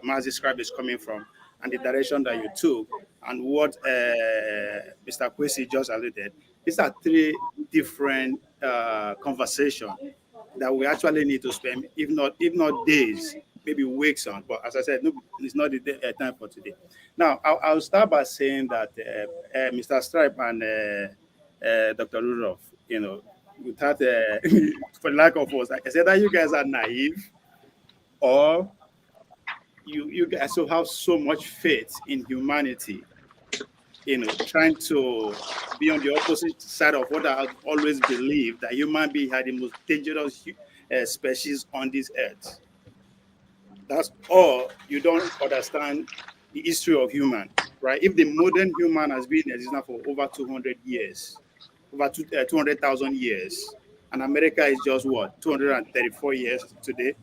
Maz described is coming from and the direction that you took and what Mr. Kwesi just alluded, these are three different conversations that we actually need to spend, if not days, maybe weeks on. But as I said, no, it's not the time for today. Now, I'll start by saying that Mr. Stripe and Dr. Rudolph, without, for lack of words, like I said, that you guys are naive, or you guys so have so much faith in humanity, trying to be on the opposite side of what I always believed, that human being had the most dangerous species on this earth. That's all. You don't understand the history of human, right? If the modern human has been existing for over 200 years, over 200,000 years, and America is just what, 234 years today,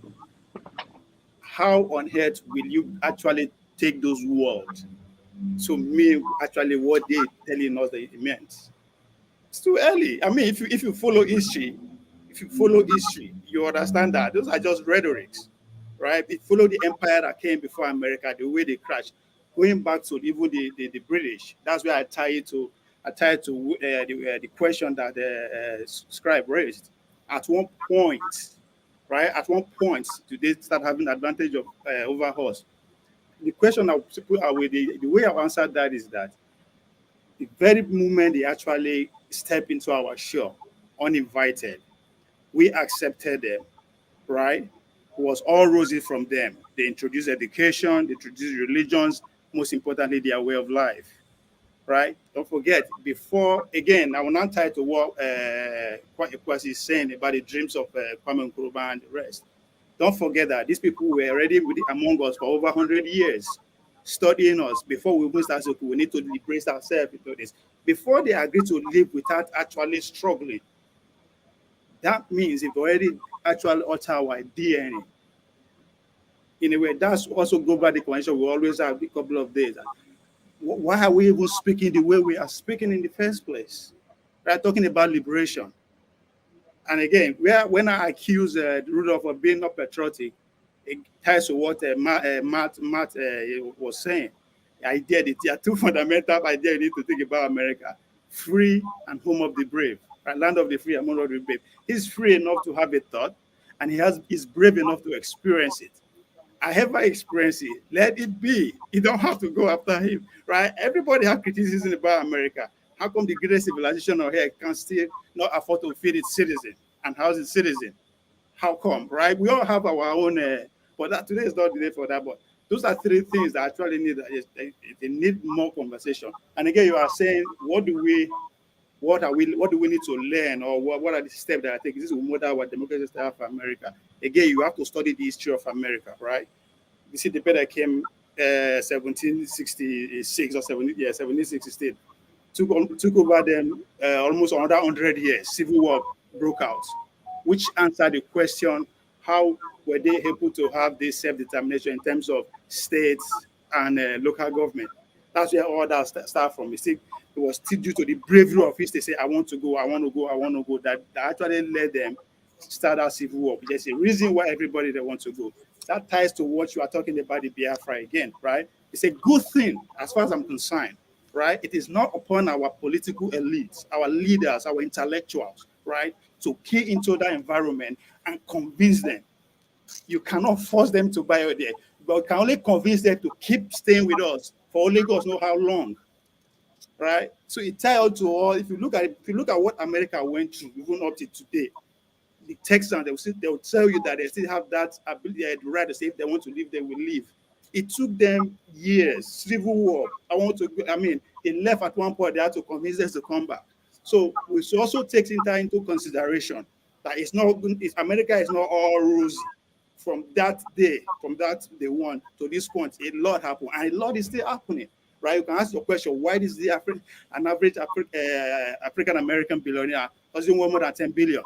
how on earth will you actually take those words to mean actually what they're telling us that it meant? It's too early. I mean, if you follow history, you understand that those are just rhetorics, right? If you follow the empire that came before America, the way they crashed, going back to even the British. That's where I tie it to the question that Scribe raised. At one point, right? At one point, do they start having advantage of over us? The question I put away, the way I've answered that is that the very moment they actually step into our shore uninvited, we accepted them, right? It was all rosy from them. They introduced education, they introduced religions, most importantly, their way of life, right? Don't forget, before, again, I will not tie to what Kwasi is saying about the dreams of Kwame Nkrumah and the rest. Don't forget that these people were already among us for over 100 years, studying us. Before we even start school, we need to liberate ourselves into this. Before they agree to live without actually struggling, that means they've already actually altered our DNA. In a way, that's also global the convention we always have a couple of days. Why are we even speaking the way we are speaking in the first place? We're talking about liberation. And again, when I accuse Rudolph of being not patriotic, it ties to what Matt was saying. There are two fundamental ideas you need to think about America: free and home of the brave, right? Land of the free and home of the brave. He's free enough to have a thought, and he's brave enough to experience it. I ever experienced it, let it be. You don't have to go after him, right? Everybody has criticism about America. How come the greatest civilization on here can still not afford to feed its citizen and house its citizen? How come, right? We all have our own, but that today is not the day for that. But those are three things that actually they need more conversation. And again, you are saying, what do we need to learn, or what are the steps that I take? This will model our democracy style for America. Again, you have to study the history of America, right? You see, the paper that came 1766 or 1766 took over them almost another 100 years. Civil War broke out, which answered the question: how were they able to have this self-determination in terms of states and local government? That's where all that start from. It was still due to the bravery of it. They say, I want to go, I want to go, I want to go. That actually led them start our civil war. There's a reason why everybody they want to go. That ties to what you are talking about, the Biafra again, right? It's a good thing as far as I'm concerned, right? It is not upon our political elites, our leaders, our intellectuals, right, to key into that environment and convince them. You cannot force them to buy it there, but you can only convince them to keep staying with us for only God knows how long, right? So it ties to all. If you look at what America went through, even up to today, the Texans, they will tell you that they still have that ability, the right to say if they want to leave, they will leave. It took them years, civil war. They left at one point, they had to convince us to come back. So we should also take into consideration that America is not all rosy. From that day one to this point, a lot happened, and a lot is still happening. Right? You can ask your question: why is an average African American billionaire doesn't want more than 10 billion?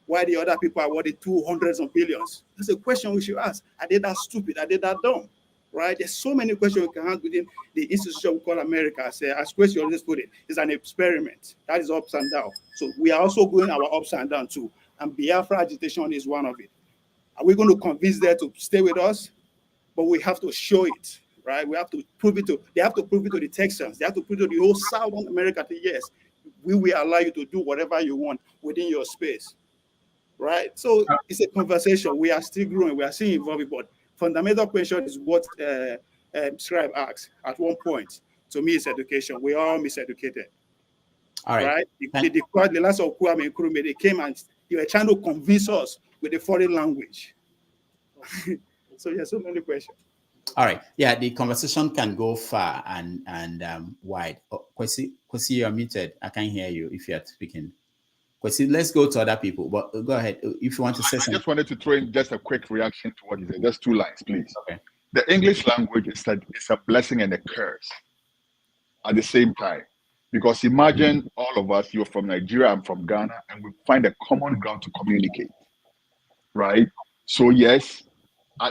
Why the other people are worth 200s of billions? That's a question we should ask. Are they that stupid? Are they that dumb? Right? There's so many questions we can ask within the institution we call America. As question always put it, it's an experiment. That is ups and down. So we are also going our ups and down too. And Biafra agitation is one of it. Are we going to convince them to stay with us? But we have to show it, right? We have to prove it they have to prove it to the Texans. They have to prove it to the whole Southern America that yes, we will allow you to do whatever you want within your space, right? So it's a conversation. We are still growing. We are still evolving. But fundamental question is what Scribe asked at one point. To me, it's education. We are all miseducated. All right. The last of Kwame Nkrumah, they came and they were trying to convince us with a foreign language. So yeah, so many questions. All right. Yeah, the conversation can go far and wide. Kwesi, you're muted. I can't hear you if you're speaking. Kwesi, let's go to other people. But go ahead if you want to say something. I just wanted to throw in just a quick reaction to what you said. Just 2 lines, please. Okay. The English language is a blessing and a curse at the same time. Because imagine all of us, you're from Nigeria, I'm from Ghana, and we find a common ground to communicate, right? So yes,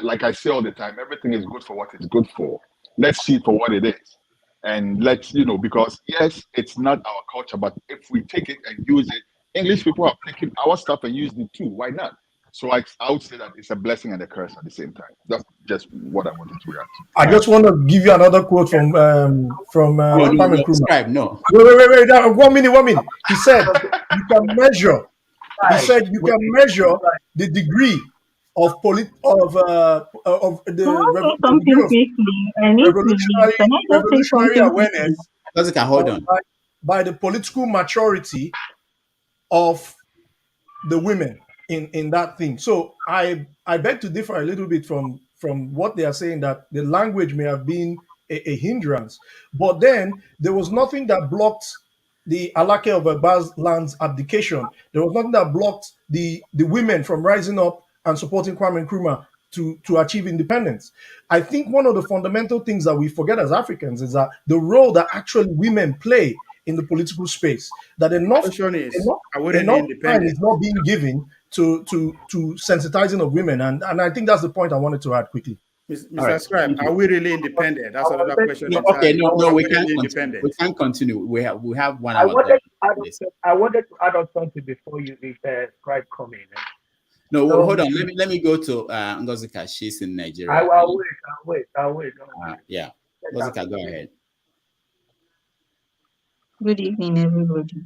like I say all the time, everything is good for what it's good for. Let's see it for what it is. And let's, because yes, it's not our culture, but if we take it and use it, English people are taking our stuff and using it too. Why not? So I would say that it's a blessing and a curse at the same time. That's just what I wanted to react to. I just want to give you another quote from Kwame Nkrumah. No. Wait. 1 minute. He said, you can measure. He said you can measure the degree of the revolutionary awareness. Hold on. By the political maturity of the women in that thing. So I beg to differ a little bit from what they are saying, that the language may have been a hindrance, but then there was nothing that blocked the Alake of Egba's land's abdication. There was nothing that blocked the women from rising up and supporting Kwame Nkrumah to achieve independence. I think one of the fundamental things that we forget as Africans is that the role that actually women play in the political space, that enough time is not being given to sensitizing of women, and I think that's the point I wanted to add quickly. Mr. Scribe, are we really independent? That's another question. No, we can't continue. We can't continue. We have 1 hour. I wanted to add on something before you Scribe come in. No, hold on. Let me go to Ngozika. She's in Nigeria. I'll wait. Yeah, Ngozika, go ahead. Good evening, everybody.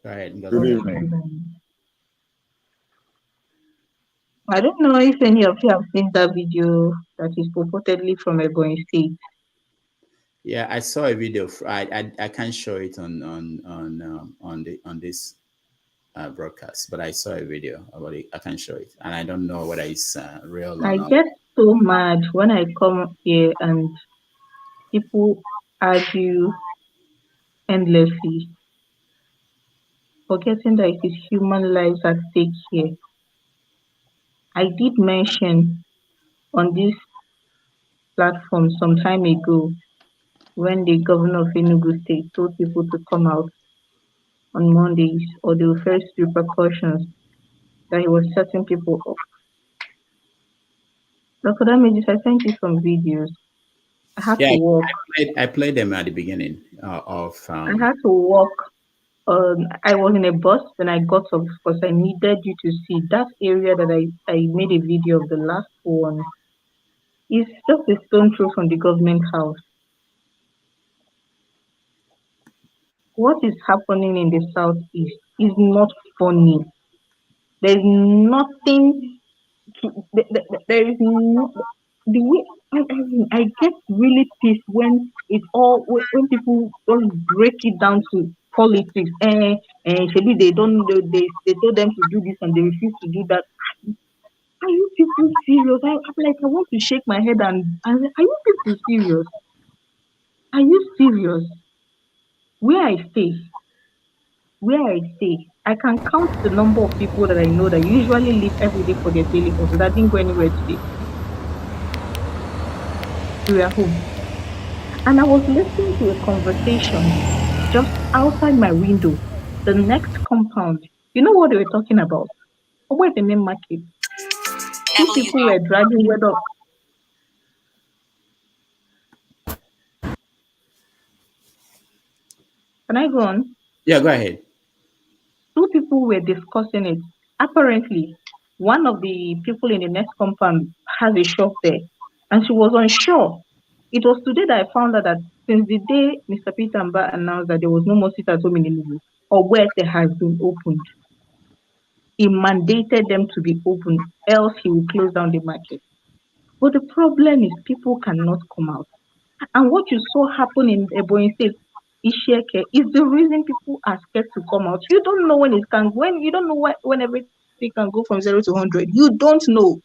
Go ahead. Good evening. I don't know if any of you have seen that video that is purportedly from Ebonyi State. Yeah, I saw a video. I can't show it on this broadcast, but I saw a video about it. I can show it, and I don't know whether it's real or I not. get so mad when I come here and people argue endlessly, forgetting that it is human lives at stake here. I did mention on this platform some time ago when the governor of Enugu State told people to come out on Mondays or they will face repercussions, that he was setting people up. Dr. Damages, I sent you some videos. I had to walk. I played them at the beginning of. I had to walk. I was in a bus when I got off because I needed you to see that area that I made a video of. The last one is just a stone throw from the government house. What is happening in the southeast is not funny. There's nothing. There is no. The way I get really pissed when people don't break it down to politics. Maybe they don't. They told them to do this and they refuse to do that. Are you people serious? I'm like, I want to shake my head and are you people serious? Are you serious? Where I stay, I can count the number of people that I know that usually leave every day for their daily hustle. That didn't go anywhere today. We were home. And I was listening to a conversation just outside my window, the next compound. You know what they were talking about? Where the main market? Two people were dragging whether. Can I go on? Yeah, go ahead. Two people were discussing it. Apparently, one of the people in the next compound has a shop there, and she was unsure. It was today that I found out that since the day Mr. Peter Mba announced that there was no more sit at home in Enugu, or where there has been opened, he mandated them to be open, else he will close down the market. But the problem is people cannot come out. And what you saw happen in Ebonyi State, Isheke, is the reason people are scared to come out. You don't know when it can, when you don't know when everything can go from 0 to 100. You don't know.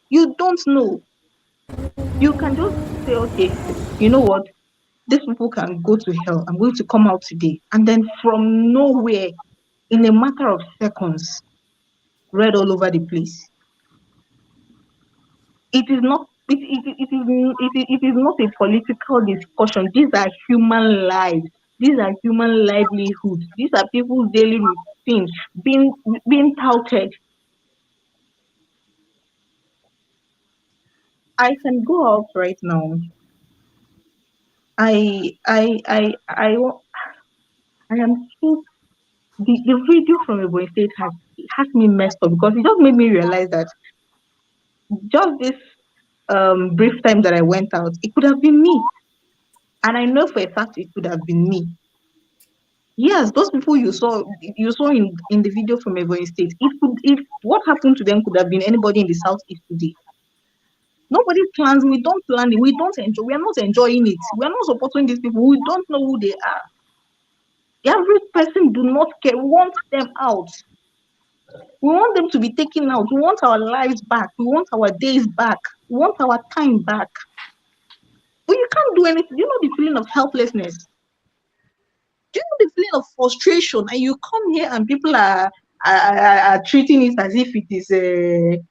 You don't know. You can just say, okay, you know what? These people can go to hell. I'm going to come out today. And then from nowhere, in a matter of seconds, red all over the place. It is not. It is not a political discussion. These are human lives. These are human livelihoods. These are people's daily routines being touted. I can go out right now. I I I I I am so the video from Ebonyi State has me messed up because it just made me realize that just this brief time that I went out, it could have been me. And I know for a fact it could have been me. Yes, those people you saw in the video from Ebonyi State. If what happened to them could have been anybody in the southeast today. Nobody plans, we don't plan it, we don't enjoy, we are not enjoying it, we are not supporting these people, we don't know who they are. Every person do not care, we want them out. We want them to be taken out. We want our lives back. We want our days back. We want our time back. But you can't do anything. You know the feeling of helplessness. Do you know the feeling of frustration? And you come here and people are treating it as if it is a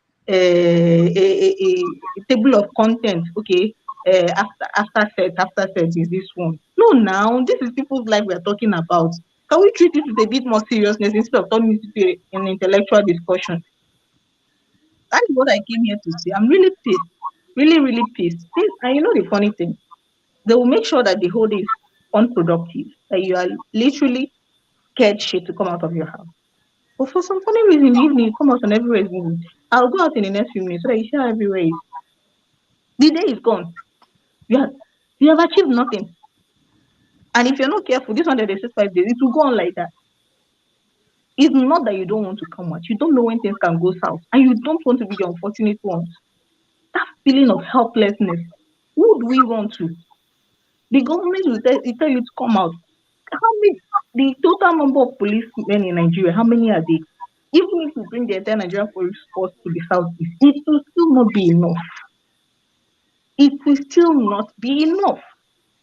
table of content. Okay, after set is this one. No, now this is people's life we are talking about. Can we treat it with a bit more seriousness instead of turning it to an intellectual discussion? That is what I came here to say. I'm really pissed. Really, really pissed. And you know the funny thing? They will make sure that the whole day is unproductive. That you are literally scared shit to come out of your house. But for some funny reason, in the evening, you come out and everywhere is moving. I'll go out in the next few minutes so that you see how everywhere is. The day is gone. You have achieved nothing. And if you're not careful, this one that they said 5 days, it will go on like that. It's not that you don't want to come out. You don't know when things can go south. And you don't want to be the unfortunate ones. That feeling of helplessness. Who do we want to? The government will tell you to come out. How many? The total number of policemen in Nigeria, how many are they? Even if we bring the entire Nigerian police force to the southeast, it will still not be enough. It will still not be enough.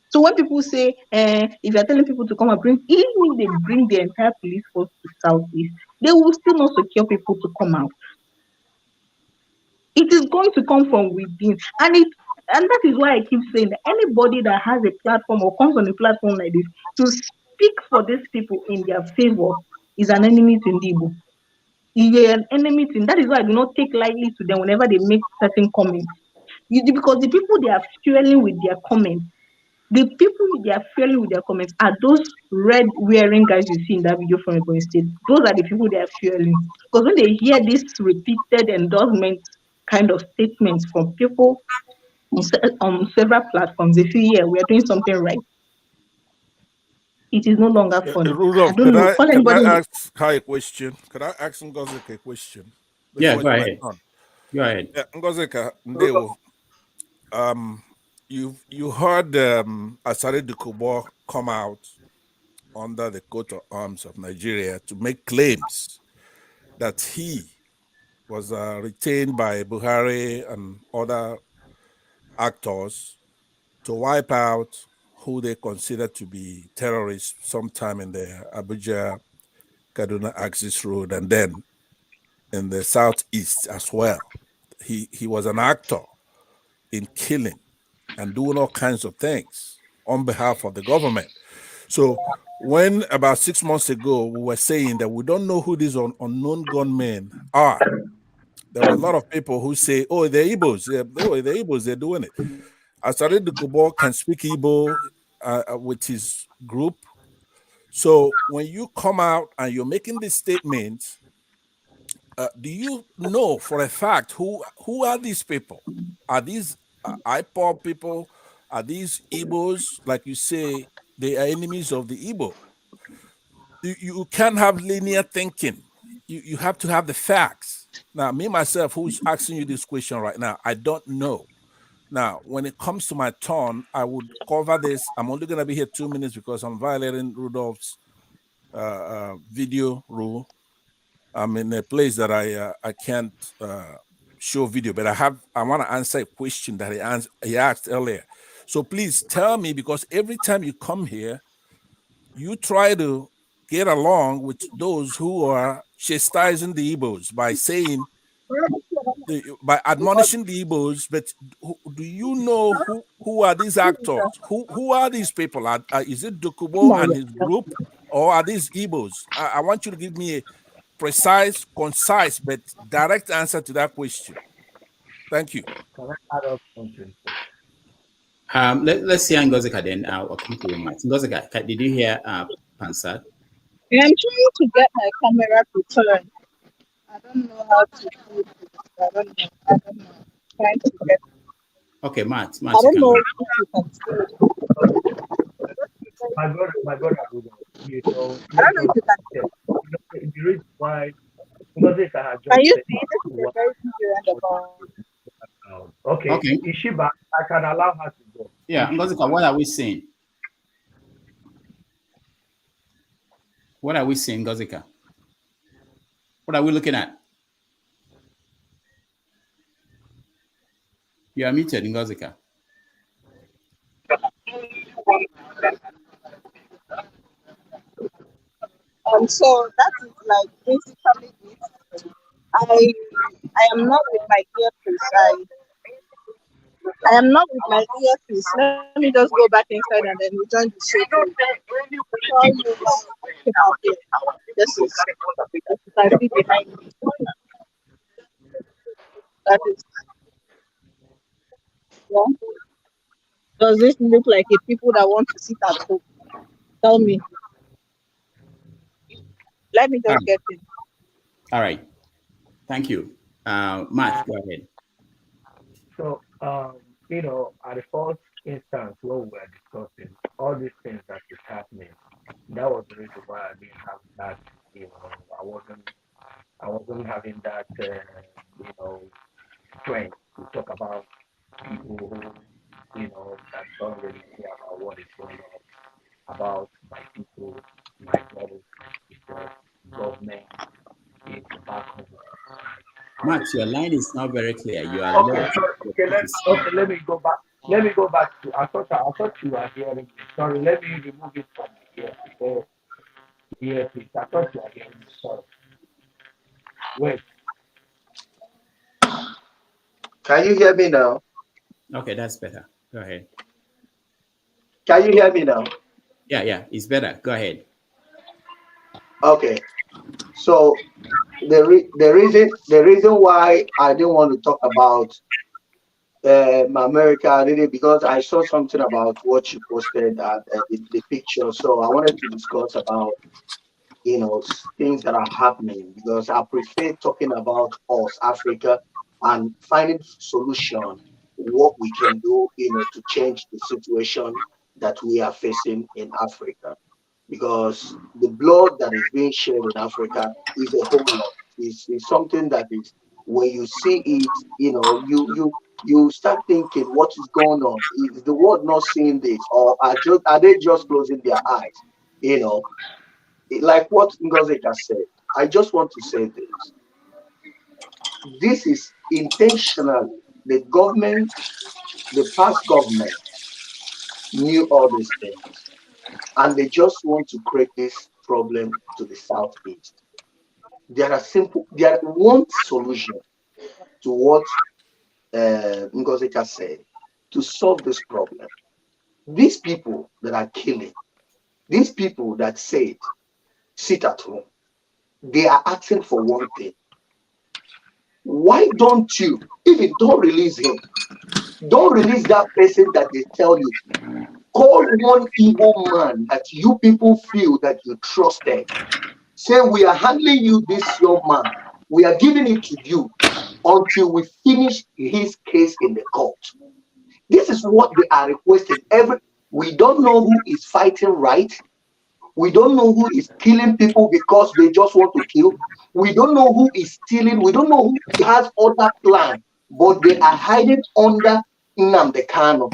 So when people say, if you're telling people to come and bring, even if they bring the entire police force to southeast, they will still not secure people to come out. It is going to come from within. And that is why I keep saying that anybody that has a platform or comes on a platform like this to speak for these people in their favor is an enemy to Igbo. You're an enemy to, that is why I do not take lightly to them whenever they make certain comments. Because the people they are fueling with their comments, the people they are fueling with their comments are those red wearing guys you see in that video from Ebonyi State. Those are the people they are fueling. Because when they hear this repeated endorsement kind of statements from people on several platforms, they feel, yeah, we are doing something right. It is no longer fun. I Rudolph, don't know. Call can I anybody. ask her a question? Can I ask Ngozika a question? Yeah, Before go it's my ahead. turn? Go ahead. Yeah, Ngozika, Ndewo, you heard Asare Dukubo come out under the coat of arms of Nigeria to make claims that he was retained by Buhari and other actors to wipe out who they consider to be terrorists sometime in the Abuja Kaduna Axis Road and then in the southeast as well. He was an actor in killing and doing all kinds of things on behalf of the government. So when about 6 months ago we were saying that we don't know who these unknown gunmen are, there were a lot of people who say, "Oh, they're Igbos. Oh, they're Igbos. They're doing it." Asare Kubo can speak Igbo with his group. So when you come out and you're making these statements, do you know for a fact who are these people? Are these IPOB people? Are these Igbos? Like you say, they are enemies of the Igbo. You can't have linear thinking. You have to have the facts. Now, me myself, who's asking you this question right now, I don't know. Now, when it comes to my turn, I would cover this. I'm only going to be here 2 minutes because I'm violating Rudolph's video rule. I'm in a place that I can't show video, but I want to answer a question that he asked earlier. So please tell me, because every time you come here, you try to get along with those who are chastising the Igbos by saying, by admonishing the Igbos, but do you know who are these actors? Who are these people? Is it Dokubo and his group, or are these Igbos? I want you to give me a precise, concise, but direct answer to that question. Thank you. Can I add up something? Let's see Ngozika then. I'll come to you, Matt. Ngozika, did you hear Pansat? I'm trying to get my camera to turn. I don't know how to do it. I don't know. Trying to get. Okay, Matt, I you don't can know go. if you can see it. My brother, you know, I don't know if you can see it. the reason why, because if I had just Can you said see it? This is a very busy roundabout. okay, Okay. Ishiba, I can allow her to go. Yeah, Ngozika, what are we seeing? What are we seeing, Ngozika? What are we looking at? You are muted, Ngozika. So that is like basically it. I am not with my earpiece. I am not with my earpiece. Let me just go back inside and then rejoin the show. Call you came out here. This is I see behind me. That is yeah. Does this look like a people that want to sit at home? Tell me. Let me just get in. All right. Thank you. Matt, go ahead. So, you know, at the first instance where we were discussing all these things that is happening, that was the reason why I didn't have that. You know, I wasn't having that. You know, strength to talk about people who, you know, that don't really care about what is going on, about my people, my brothers, my sisters, government, is back home. Matt, your line is not very clear. You are Okay, low. sorry. Let me go back. Let me go back to. I thought you were hearing me. Sorry. Let me remove it from here. Here, please. I thought you were hearing me. Sorry. Wait. Can you hear me now? Okay, that's better. Go ahead. Can you hear me now? Yeah, it's better. Go ahead. Okay. So the reason why I didn't want to talk about America really because I saw something about what you posted the picture. So I wanted to discuss about things that are happening because I prefer talking about us, Africa, and finding solution, what we can do, to change the situation that we are facing in Africa. Because the blood that is being shed in Africa is a whole lot. It's something that is when you see it, you start thinking what is going on. Is the world not seeing this, or are they just closing their eyes? You know, like what Ngozi just said, I just want to say this. This is intentionally the government, the past government knew all these things, and they just want to create this problem to the southeast. There are one solution to what Ngozi just said to solve this problem. These people that are killing, these people that said sit at home, they are asking for one thing. Why don't you, even don't release him, don't release that person that they tell you, call one evil man that you people feel that you trusted. Say, we are handling you this young man. We are giving it to you until we finish his case in the court. This is what they are requesting. We don't know who is fighting right. We don't know who is killing people because they just want to kill. We don't know who is stealing. We don't know who has other plan, but they are hiding under Nnamdi Kanu.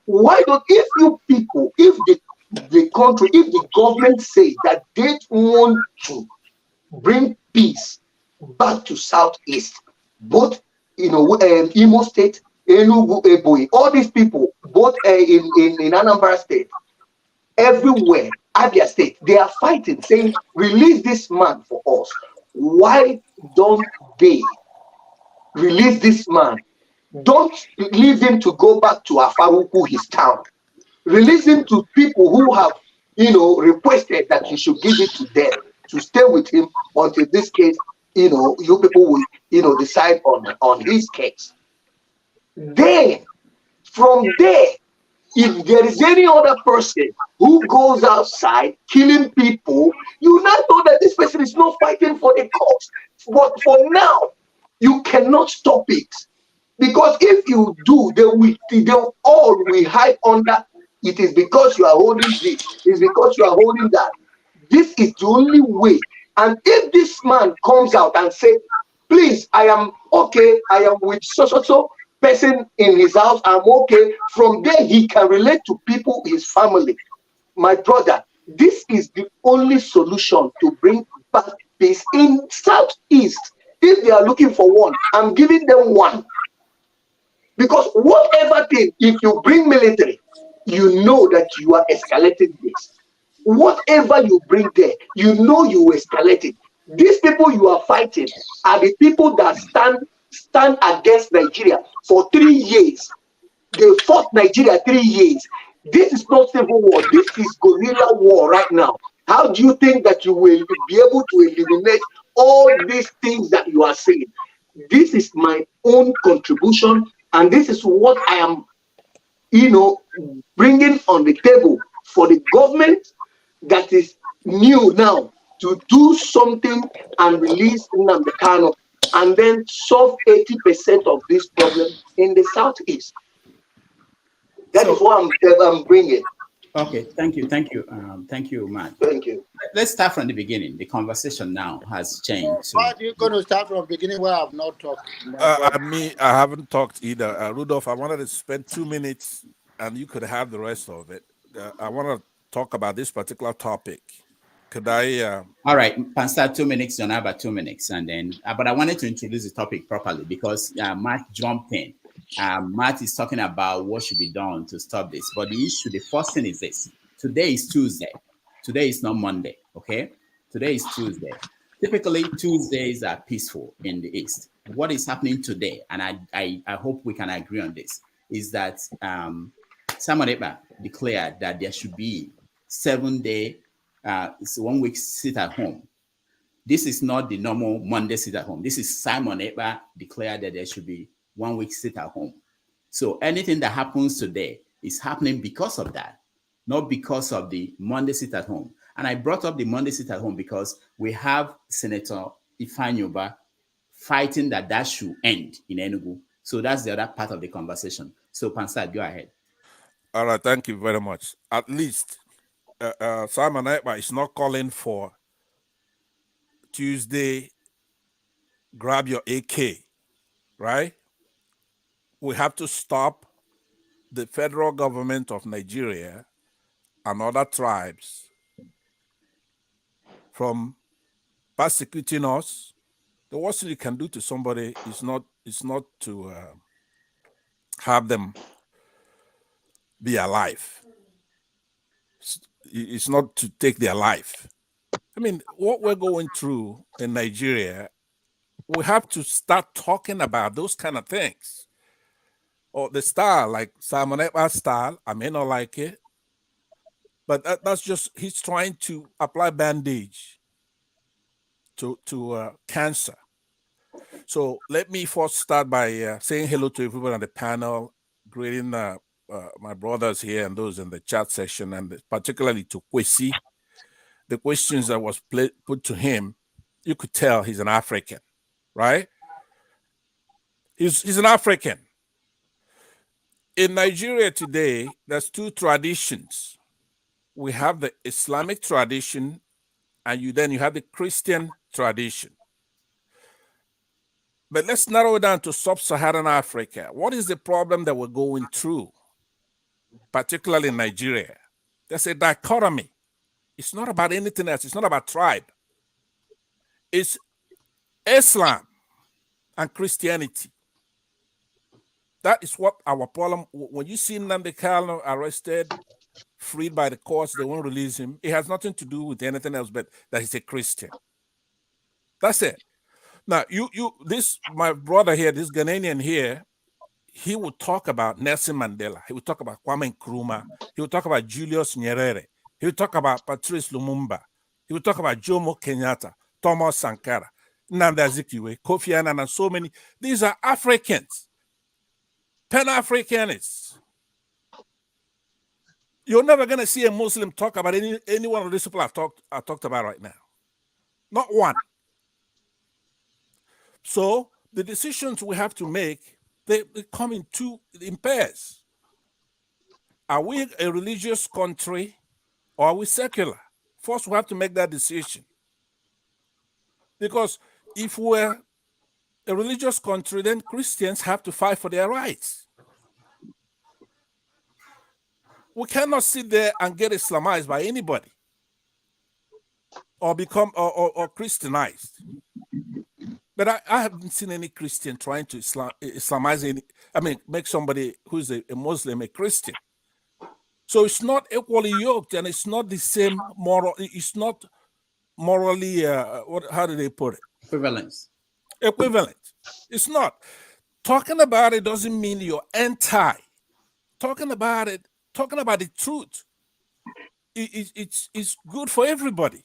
Why don't, if you people, if the country, if the government say that they want to bring peace back to Southeast, both Imo State, Enugu, Ebonyi, all these people, both in Anambra State, everywhere, Abia State, they are fighting, saying, release this man for us. Why don't they release this man? Don't leave him to go back to Afaruku, his town. Release him to people who have, requested that he should give it to them to stay with him until this case, you people will, decide on his case. Then, from there, if there is any other person who goes outside killing people, you now know that this person is not fighting for the cause. But for now, you cannot stop it. Because if you do, they all will hide under it is because you are holding this, it's because you are holding that. This is the only way. And if this man comes out and say, please, I am okay, I am with so person in his house, I'm okay. From there, he can relate to people, his family. My brother, this is the only solution to bring back peace in Southeast. If they are looking for one, I'm giving them one. Because whatever thing, if you bring military, you know that you are escalating this. Whatever you bring there, you know you escalate it. These people you are fighting are the people that stand against Nigeria for 3 years. They fought Nigeria 3 years. This is not civil war. This is guerrilla war right now. How do you think that you will be able to eliminate all these things that you are saying? This is my own contribution, and this is what I am, bringing on the table for the government that is new now to do something and release Nnamdi Kanu and then solve 80% of this problem in the Southeast. That is what I'm bringing. Okay, thank you, Matt. Thank you. Let's start from the beginning. The conversation now has changed. Why are you going to start from the beginning where I've not talked? I haven't talked either. Rudolph, I wanted to spend 2 minutes and you could have the rest of it. I want to talk about this particular topic. Could I? All right, Pastor, 2 minutes, John, about 2 minutes. And then, but I wanted to introduce the topic properly because Matt jumped in. Matt is talking about what should be done to stop this. But the issue, the first thing is this. Today is Tuesday. Today is not Monday, okay? Today is Tuesday. Typically, Tuesdays are peaceful in the East. What is happening today, and I hope we can agree on this, is that Simon Ekpa declared that there should be 7-day, 1 week sit at home. This is not the normal Monday sit at home. This is Simon Ekpa declared that there should be 1 week sit at home. So anything that happens today is happening because of that, not because of the Monday sit at home. And I brought up the Monday sit at home because we have Senator Ifeanyi Ubah fighting that should end in Enugu. So that's the other part of the conversation. So Pansad, go ahead. All right, thank you very much. At least Simon Ekpa is not calling for Tuesday, grab your AK, right? We have to stop the federal government of Nigeria and other tribes from persecuting us. The worst thing you can do to somebody is not to have them be alive. It's not to take their life. I mean, what we're going through in Nigeria, we have to start talking about those kind of things. Or the style, like Simon Ekpa's style, I may not like it, but that's just, he's trying to apply bandage to cancer. So let me first start by saying hello to everybody on the panel, greeting my brothers here and those in the chat section, and particularly to Kwesi. The questions that was put to him, you could tell he's an African, right? He's an African. In Nigeria today, there's two traditions. We have the Islamic tradition, and you have the Christian tradition. But let's narrow it down to sub-Saharan Africa. What is the problem that we're going through, particularly in Nigeria? There's a dichotomy. It's not about anything else. It's not about tribe. It's Islam and Christianity. That is what our problem. When you see Nnamdi Kanu arrested, freed by the courts, they won't release him. It has nothing to do with anything else but that he's a Christian. That's it. Now, my brother here, this Ghanaian here, he would talk about Nelson Mandela. He would talk about Kwame Nkrumah. He would talk about Julius Nyerere. He would talk about Patrice Lumumba. He would talk about Jomo Kenyatta, Thomas Sankara, Nnamdi Azikiwe, Kofi Annan, and so many. These are Africans, Pan-Africanists. You're never going to see a Muslim talk about any one of these people I talked about right now. Not one. So the decisions we have to make, they come in pairs. Are we a religious country or are we secular? First, we have to make that decision. Because if we're a religious country, then Christians have to fight for their rights. We cannot sit there and get Islamized by anybody or become or Christianized. But I haven't seen any Christian trying to Islamize make somebody who's a Muslim a Christian. So it's not equally yoked, and it's not the same moral. It's not morally. How do they put it? Equivalence. It's not. Talking about it doesn't mean you're anti. Talking about the truth. It's good for everybody.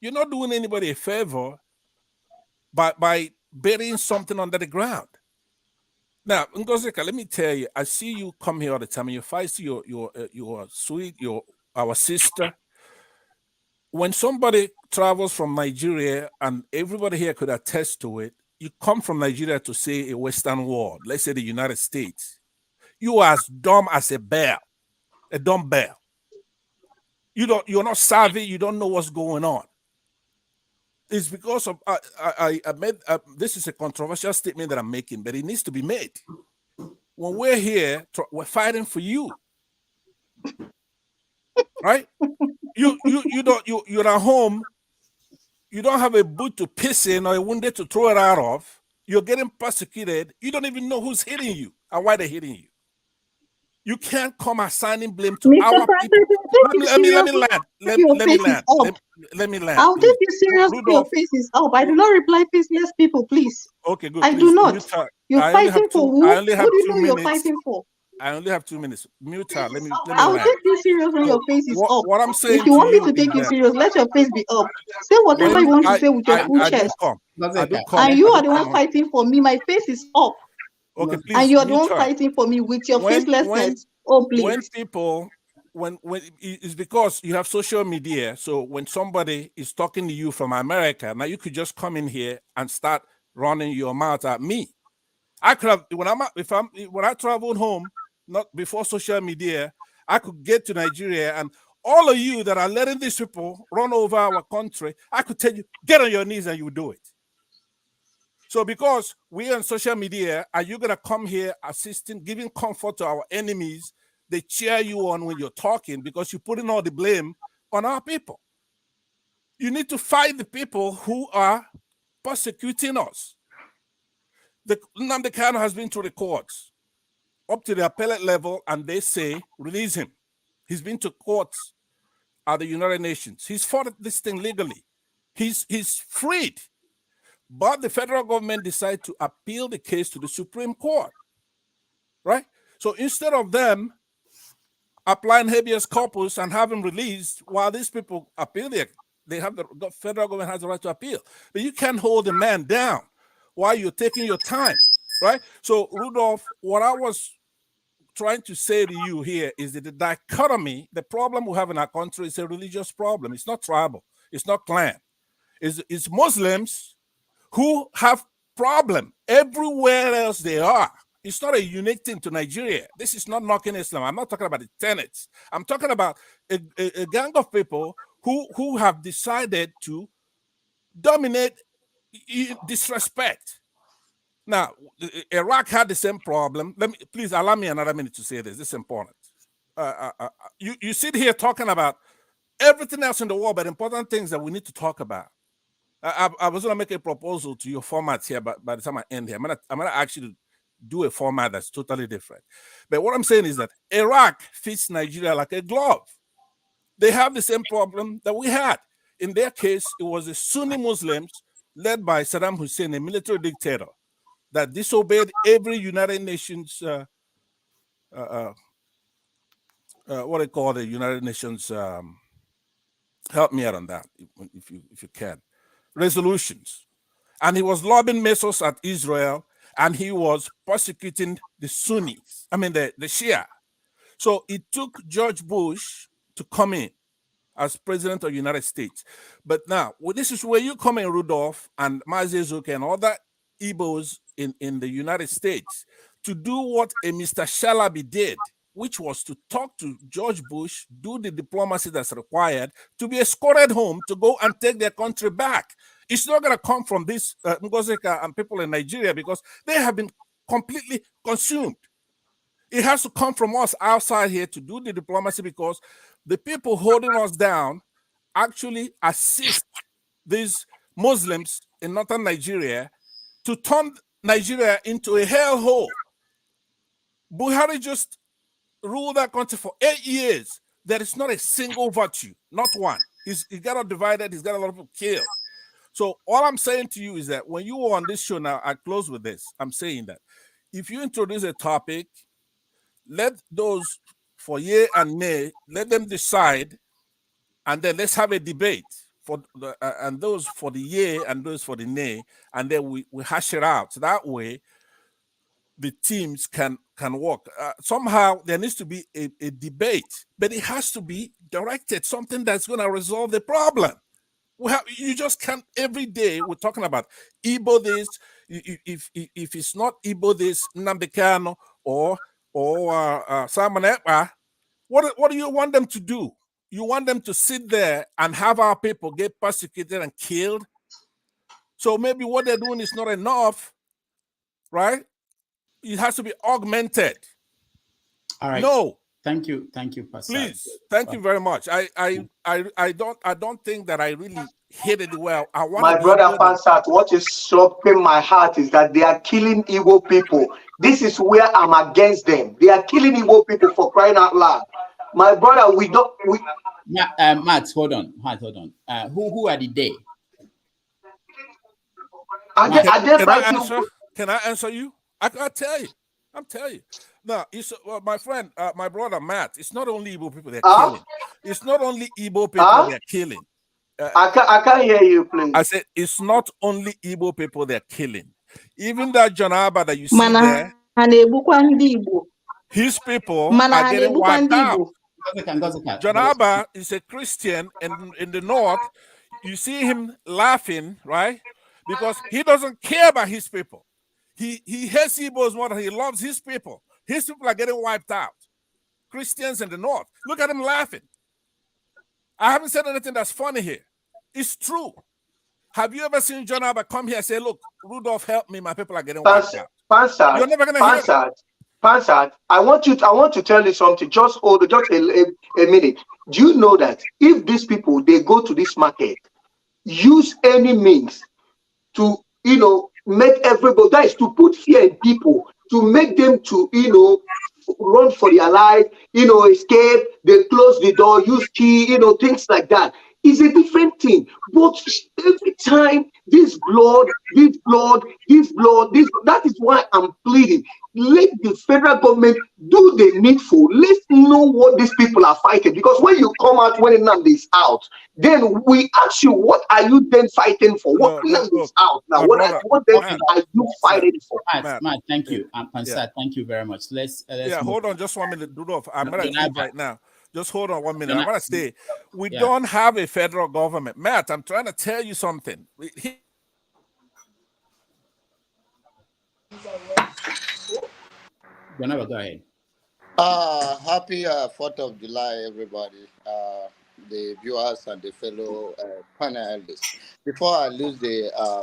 You're not doing anybody a favor by burying something under the ground. Now, Ngozeka, let me tell you, I see you come here all the time, and you're feisty, you're sweet, you're our sister. When somebody travels from Nigeria, and everybody here could attest to it, you come from Nigeria to say a Western world, let's say the United States, you are as dumb as a bear, a dumb bear. You're not savvy, you don't know what's going on. It's because of I made this is a controversial statement that I'm making, but it needs to be made. When we're here, we're fighting for you, right? You're at home. You don't have a boot to piss in or a wounded to throw it out of. You're getting persecuted. You don't even know who's hitting you and why they're hitting you. You can't come assigning blame to Mr. our President, people. Let me land. Let me land. I'll take you serious when your face is up. I do not reply faceless people, please. Okay, good. I please, do not. You're fighting for who? Who do you know you're fighting for? I only have 2 minutes. Mute her. Let me I'll land. take you serious when your face is up. What I'm saying if you want me to take you serious, let your face be up. Say whatever you want to say with your full chest. And you are the one fighting for me. My face is up. Okay, please. And you are the one fighting for me with your facelessness. Oh, please. When people, when it's because you have social media. So when somebody is talking to you from America, now you could just come in here and start running your mouth at me. I could have when I traveled home, not before social media, I could get to Nigeria, and all of you that are letting these people run over our country, I could tell you, get on your knees and you do it. So because we're on social media, are you gonna come here assisting, giving comfort to our enemies? They cheer you on when you're talking because you're putting all the blame on our people. You need to fight the people who are persecuting us. The Nnamdi Kanu has been to the courts, up to the appellate level, and they say, release him. He's been to courts at the United Nations. He's fought this thing legally. He's freed. But the federal government decided to appeal the case to the Supreme Court, right? So instead of them applying habeas corpus and have him released while these people appeal, they have the federal government has the right to appeal. But you can't hold a man down while you're taking your time, right? So Rudolph, what I was trying to say to you here is that the dichotomy, the problem we have in our country is a religious problem. It's not tribal. It's not clan. It's Muslims who have problem everywhere else they are. It's not a unique thing to Nigeria. This is not knocking Islam. I'm not talking about the tenets. I'm talking about a gang of people who have decided to dominate, disrespect. Now, Iraq had the same problem. Please allow me another minute to say this. This is important. You sit here talking about everything else in the world, but important things that we need to talk about. I was going to make a proposal to your format here, but by the time I end here, I'm gonna actually do a format that's totally different. But what I'm saying is that Iraq fits Nigeria like a glove. They have the same problem that we had. In their case, it was the Sunni Muslims led by Saddam Hussein, a military dictator, that disobeyed every United Nations, what they call the United Nations, help me out on that, if you can, resolutions. And he was lobbing missiles at Israel, and he was persecuting the Sunnis, the Shia. So it took George Bush to come in as president of the United States. But now, this is where you come in, Rudolph, and Mazi Zuke and other Igbos in the United States to do what a Mr. Shalaby did, which was to talk to George Bush, do the diplomacy that's required to be escorted home to go and take their country back. It's not going to come from this Ngozeka and people in Nigeria because they have been completely consumed. It has to come from us outside here to do the diplomacy because the people holding us down actually assist these Muslims in northern Nigeria to turn Nigeria into a hellhole. Buhari just ruled that country for 8 years. There is not a single virtue, not one. He's got us divided. He's got a lot of people killed. So all I'm saying to you is that when you were on this show now, I close with this. I'm saying that if you introduce a topic, let those for yea and nay, let them decide, and then let's have a debate for and those for the yea and those for the nay, and then we hash it out. So that way, the teams can work. Somehow there needs to be a debate, but it has to be directed, something that's going to resolve the problem. You just can't, every day we're talking about Igbo this, if it's not Igbo this, Nnamdi Kanu or Simon Ekpa, what do you want them to do? You want them to sit there and have our people get persecuted and killed? So maybe what they're doing is not enough, right? It has to be augmented. All right. No. Thank you, Pastor. Please, thank you very much. I don't think that I really hit it well. I want my brother Pansat, what is shocking my heart is that they are killing Igbo people. This is where I'm against them. They are killing Igbo people for crying out loud. My brother, Matt, hold on. Who are the they? Can I answer you? I tell you. I'm telling you. Now, my friend, my brother Matt, it's not only Igbo people they're killing. It's not only Igbo people they're killing. I can't hear you, please. I said it's not only Igbo people they're killing. Even that John Abba that you see there, his people are getting wiped out. John Abba is a Christian, and in the north, you see him laughing, right? Because he doesn't care about his people. He hates Igbos more than he loves his people. His people are getting wiped out. Christians in the north. Look at him laughing. I haven't said anything that's funny here. It's true. Have you ever seen John Abba come here and say, look, Rudolph, help me, my people are getting wiped out? You're never going to hear it. Pansat, I want to tell you something. Just hold, just a minute. Do you know that if these people, they go to this market, use any means to, make everybody, that is to put fear in people, to make them to, run for their life, escape, they close the door, use key, things like that. Is a different thing. But every time this blood, this blood, this blood, this, that is why I'm pleading. Let the federal government do the needful. Let's know what these people are fighting. Because when you come out, when Nnamdi is out, then we ask you, what are you then fighting for? What Nnamdi is out now? my brother, What then Okay. are you fighting for? Matt, thank you. Pansat, thank you very much. Let's move hold on just 1 minute, Rudolph. I'm gonna Jonah, leave right now. Just hold on 1 minute. Jonah, I'm gonna say we yeah. don't have a federal government. Matt, I'm trying to tell you something. Jonah, go ahead. Happy 4th of July, everybody. The viewers and the fellow panelists. Before I lose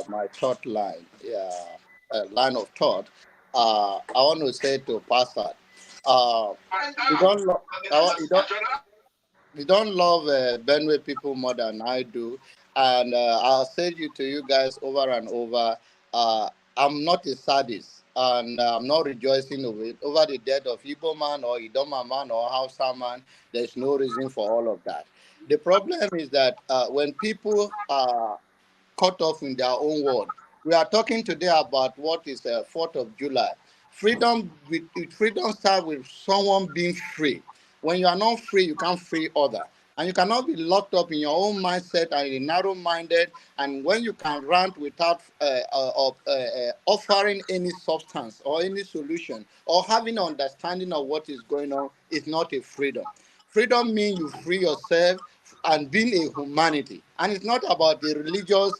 my thought line, line of thought, I want to say to Pastor, you don't, you don't love Benue people more than I do, and I'll say to you guys over and over. I'm not a sadist, and I'm not rejoicing over the death of Igbo man or Idoma man or Hausa man. There's no reason for all of that. The problem is that when people are cut off in their own world, we are talking today about what is 4th of July. Freedom, freedom starts with someone being free. When you are not free, you can't free others. And you cannot be locked up in your own mindset and you're narrow-minded. And when you can rant without offering any substance or any solution or having an understanding of what is going on, it's not a freedom. Freedom means you free yourself and being a humanity. And it's not about the religious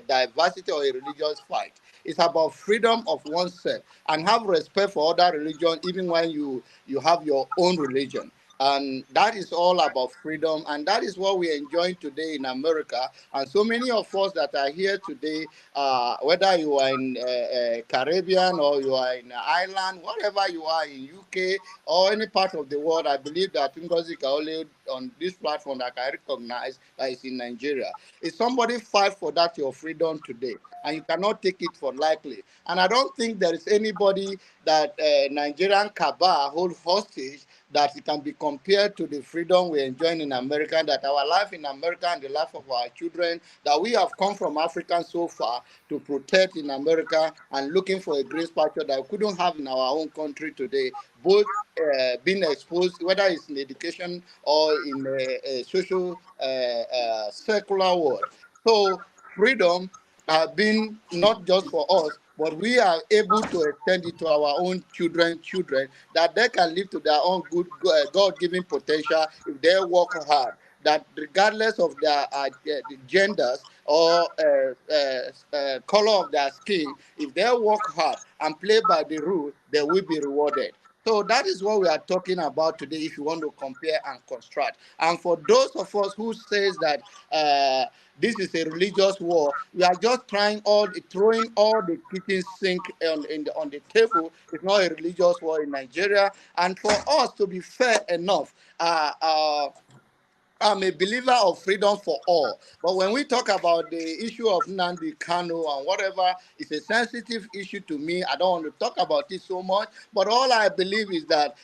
diversity or a religious fight. It's about freedom of oneself and have respect for other religion, even when you have your own religion. And that is all about freedom. And that is what we're enjoying today in America. And so many of us that are here today, whether you are in Caribbean or you are in Ireland, whatever you are in UK or any part of the world, I believe that Ngozi Kaole on this platform that I recognize that is in Nigeria. If somebody fight for that your freedom today, and you cannot take it for likely. And I don't think there is anybody that Nigerian cabal hold hostage that it can be compared to the freedom we're enjoying in America, that our life in America and the life of our children, that we have come from Africa so far to protect in America and looking for a grace pasture that we couldn't have in our own country today, both being exposed, whether it's in education or in a social secular world. So freedom have been not just for us, but we are able to extend it to our own children, that they can live to their own good God-given potential if they work hard. That regardless of their genders or color of their skin, if they work hard and play by the rule, they will be rewarded. So that is what we are talking about today if you want to compare and construct. And for those of us who says that this is a religious war, we are just throwing all the kitchen sink on the table. It's not a religious war in Nigeria. And for us to be fair enough, I'm a believer of freedom for all. But when we talk about the issue of Nnamdi Kanu and whatever, it's a sensitive issue to me. I don't want to talk about it so much. But all I believe is that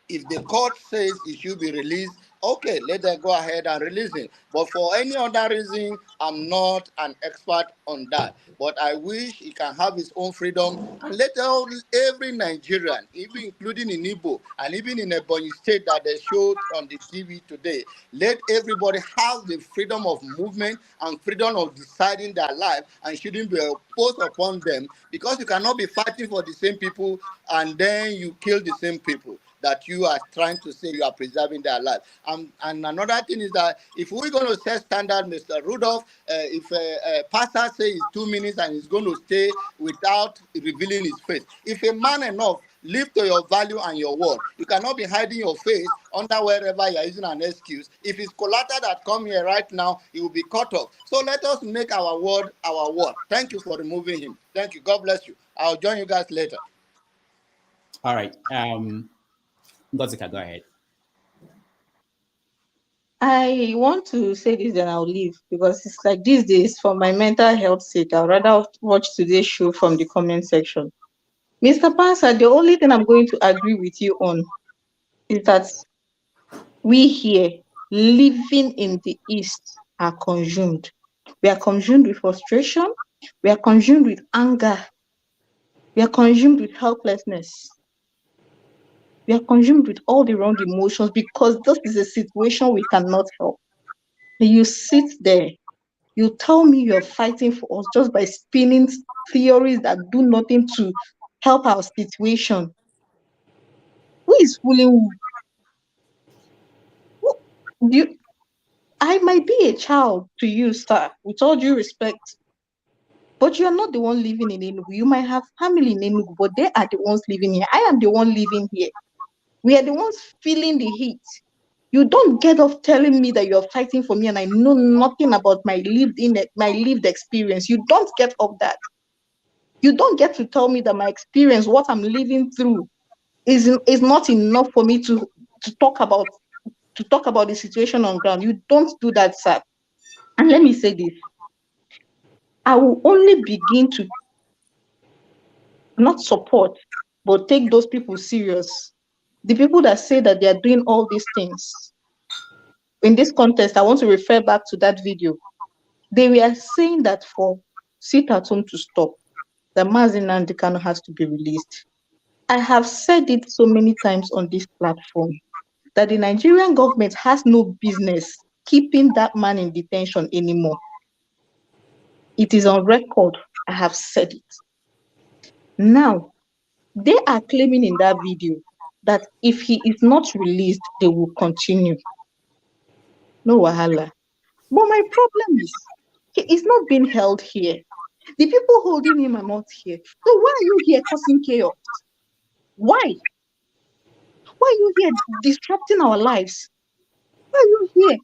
if the court says it should be released, okay, let them go ahead and release it. But for any other reason, I'm not an expert on that. But I wish he can have his own freedom and let every Nigerian, even including in Igbo and even in Ebonyi State that they showed on the TV today, let everybody have the freedom of movement and freedom of deciding their life and shouldn't be imposed upon them, because you cannot be fighting for the same people and then you kill the same people that you are trying to say you are preserving their life. And another thing is that if we're going to set standard, Mr. Rudolph, if a pastor says 2 minutes and he's going to stay without revealing his face, if a man enough live to your value and your word, you cannot be hiding your face under wherever you're using an excuse. If it's collateral that come here right now, he will be cut off. So let us make our word our word. Thank you for removing him. Thank you. God bless you. I'll join you guys later. All right. Ngozika, go ahead. I want to say this, then I'll leave because it's like these days, for my mental health sake, I'd rather watch today's show from the comment section. Mr. Pansa, the only thing I'm going to agree with you on is that we here living in the East are consumed. We are consumed with frustration. We are consumed with anger. We are consumed with helplessness. We are consumed with all the wrong emotions because this is a situation we cannot help. You sit there, you tell me you're fighting for us just by spinning theories that do nothing to help our situation. Who is fooling you? I might be a child to you, sir, with all due respect, but you're not the one living in Enugu. You might have family in Enugu, but they are the ones living here. I am the one living here. We are the ones feeling the heat. You don't get off telling me that you're fighting for me and I know nothing about my lived experience. You don't get off that. You don't get to tell me that my experience, what I'm living through, is not enough for me to talk about the situation on ground. You don't do that, sir. And let me say this. I will only begin to not support, but take those people serious. The people that say that they are doing all these things. In this context, I want to refer back to that video. They were saying that for sit at home to stop, the Mazi Nnamdi Kanu has to be released. I have said it so many times on this platform that the Nigerian government has no business keeping that man in detention anymore. It is on record. I have said it. Now, they are claiming in that video that if he is not released, they will continue. No wahala. But my problem is, he is not being held here. The people holding him are not here. So why are you here causing chaos? Why? Why are you here disrupting our lives? Why are you here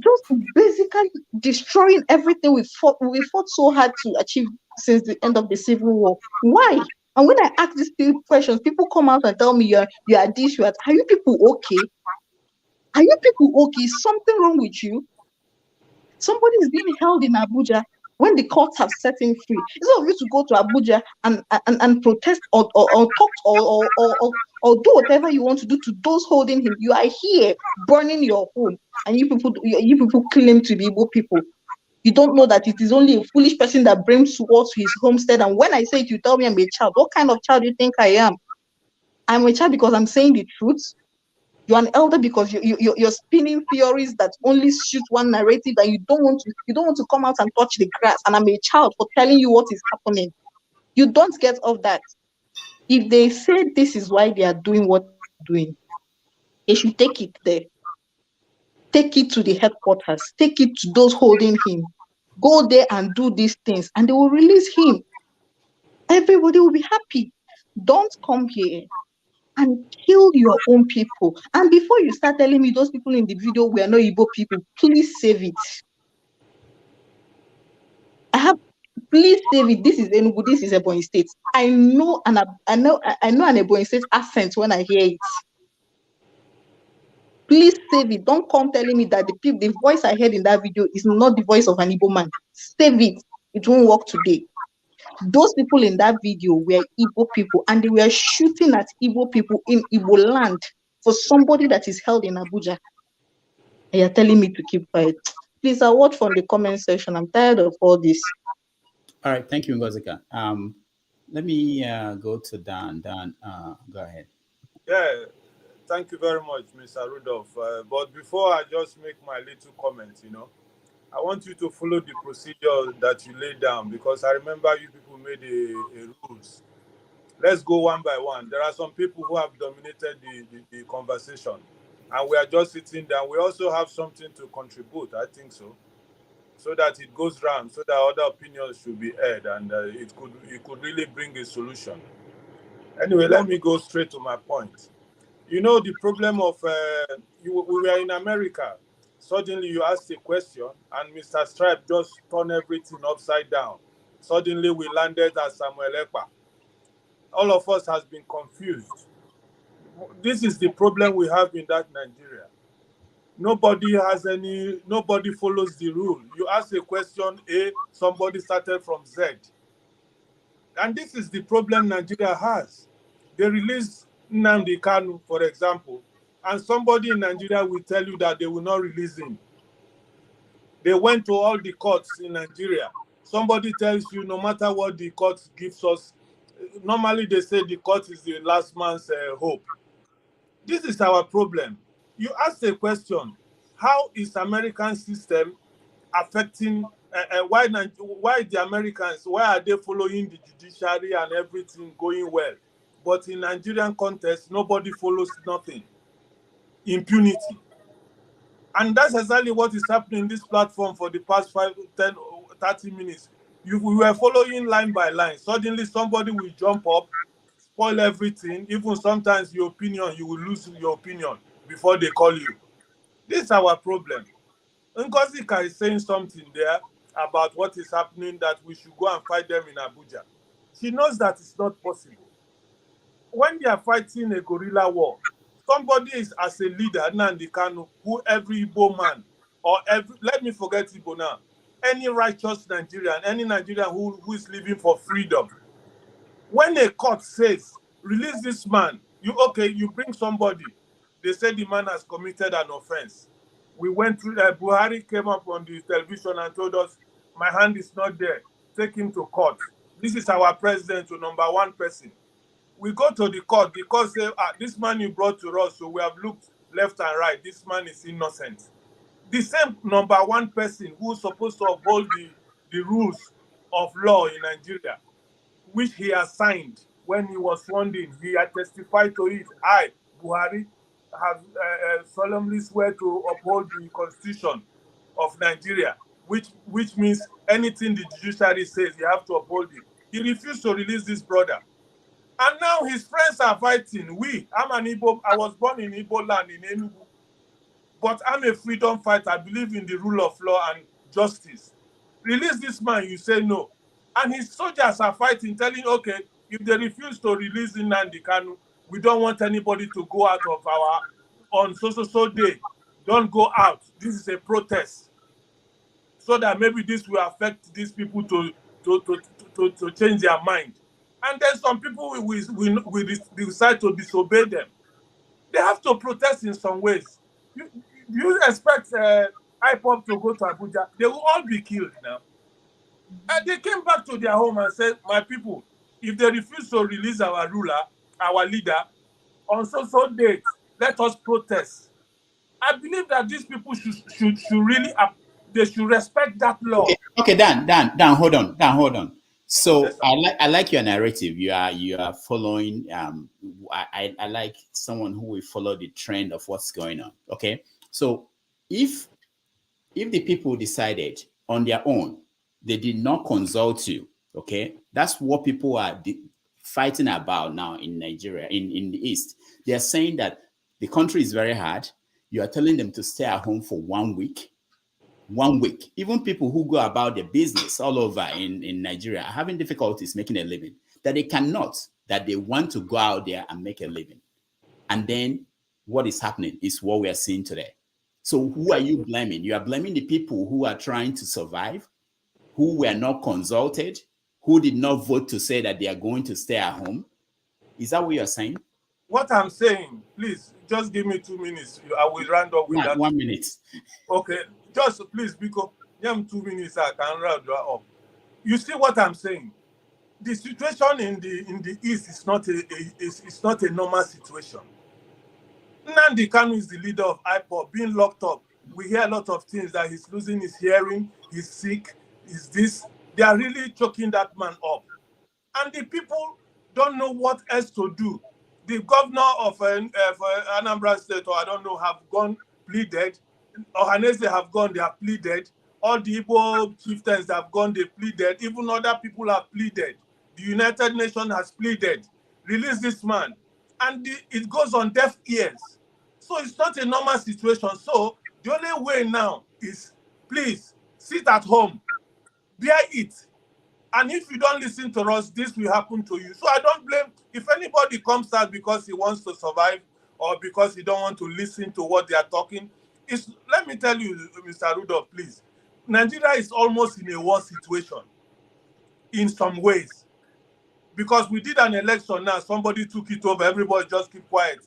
just basically destroying everything we fought so hard to achieve since the end of the Civil War? Why? And when I ask these questions, people come out and tell me you are this, you are. Are you people okay? Are you people okay? Is something wrong with you? Somebody is being held in Abuja when the courts have set him free. Instead of you to go to Abuja and protest or talk or do whatever you want to do to those holding him, you are here burning your home, and you people claim to be Igbo people. You don't know that it is only a foolish person that brings swords to his homestead. And when I say it, you tell me I'm a child. What kind of child do you think I am? I'm a child because I'm saying the truth. You're an elder because you're spinning theories that only suit one narrative, and you don't want to come out and touch the grass. And I'm a child for telling you what is happening. You don't get off that. If they say this is why they are doing what they're doing, they should take it there. Take it to the headquarters. Take it to those holding him. Go there and do these things, and they will release him. Everybody will be happy. Don't come here and kill your own people. And before you start telling me those people in the video were not Igbo people, please save it. Please save it. This is Enugu, this is Ebonyi State. I know an Ebonyi State accent when I hear it. Please save it. Don't come telling me that the voice I heard in that video is not the voice of an Igbo man. Save it. It won't work today. Those people in that video were Igbo people, and they were shooting at Igbo people in Igbo land for somebody that is held in Abuja. And you're telling me to keep quiet. Please, I'll watch from the comment section. I'm tired of all this. All right, thank you, Ngozika. Let me go to Dan. Dan, go ahead. Yeah, thank you very much, Mr. Rudolph. But before I just make my little comment, I want you to follow the procedure that you laid down, because I remember you people made a rules. Let's go one by one. There are some people who have dominated the conversation, and we are just sitting down. We also have something to contribute, I think so that it goes round, so that other opinions should be heard, and it could really bring a solution. Anyway, let me go straight to my point. The problem of we were in America. Suddenly you asked a question, and Mr. Stripe just turned everything upside down. Suddenly we landed at Simon Ekpa. All of us has been confused. This is the problem we have in that Nigeria. nobody follows the rule. You ask a question A, somebody started from Z. And this is the problem Nigeria has. They release Nnamdi Kanu, for example, and somebody in Nigeria will tell you that they will not release him. They went to all the courts in Nigeria. Somebody tells you no matter what the court gives us, normally they say the court is the last man's hope. This is our problem. You ask a question, how is American system affecting, why the Americans, why are they following the judiciary and everything going well? But in Nigerian context, nobody follows nothing. Impunity. And that's exactly what is happening in this platform for the past 5, 10, 30 minutes. We were following line by line. Suddenly somebody will jump up, spoil everything. Even sometimes your opinion, you will lose your opinion before they call you. This is our problem. Ngozika is saying something there about what is happening, that we should go and fight them in Abuja. She knows that it's not possible. When they are fighting a guerrilla war, somebody is as a leader, Nnamdi Kanu, who every Igbo man, or let me forget Igbo now, any righteous Nigerian, any Nigerian who is living for freedom, when a court says, release this man, you bring somebody, they say the man has committed an offense. We went through, Buhari came up on the television and told us, my hand is not there, take him to court. This is our president, to number one person. We go to the court say, this man you brought to us, so we have looked left and right, this man is innocent. The same number one person who is supposed to uphold the rules of law in Nigeria, which he has signed when he was sworn in, he had testified to it. I, Buhari, have solemnly swear to uphold the constitution of Nigeria, which means anything the judiciary says, you have to uphold it. He refused to release this brother. And now his friends are fighting. I'm an Igbo. I was born in Igbo land in Enugu. But I'm a freedom fighter. I believe in the rule of law and justice. Release this man, you say no. And his soldiers are fighting, telling, okay, if they refuse to release Nnamdi Kanu, we don't want anybody to go out of on so day. Don't go out. This is a protest. So that maybe this will affect these people to change their mind. And then some people will decide to disobey them. They have to protest in some ways. Do you expect IPOP to go to Abuja? They will all be killed now. And they came back to their home and said, my people, if they refuse to release our ruler, our leader, on so date, let us protest. I believe that these people should really, they should respect that law. Okay, Dan, hold on. So yes, I like your narrative. You are following. I like someone who will follow the trend of what's going on. Okay, so if the people decided on their own, they did not consult you. Okay, that's what people are fighting about now in Nigeria, in the East. They are saying that the country is very hard. You are telling them to stay at home for 1 week. 1 week. Even people who go about their business all over in Nigeria are having difficulties making a living, that they cannot, that they want to go out there and make a living. And then what is happening is what we are seeing today. So who are you blaming? You are blaming the people who are trying to survive, who were not consulted, who did not vote to say that they are going to stay at home. Is that what you're saying? What I'm saying, please, just give me 2 minutes. I will round up with that. 1 minute. Okay. Just please, because 2 minutes I can round up. You see what I'm saying? The situation in the East is not a normal situation. Nnamdi Kanu is the leader of IPOB, being locked up. We hear a lot of things, that he's losing his hearing, he's sick, is this. They are really choking that man up. And the people don't know what else to do. The governor of Anambra State, or I don't know, have gone, pleaded. Ohanese have gone, they have pleaded. All the Igbo chieftains have gone, they pleaded. Even other people have pleaded. The United Nations has pleaded. Release this man. And it goes on deaf ears. So it's not a normal situation. So the only way now is, please, sit at home. Bear it. And if you don't listen to us, this will happen to you. So I don't blame, if anybody comes out because he wants to survive or because he don't want to listen to what they are talking, Let me tell you, Mr. Rudolph, please. Nigeria is almost in a war situation in some ways. Because we did an election now, somebody took it over, everybody just keep quiet,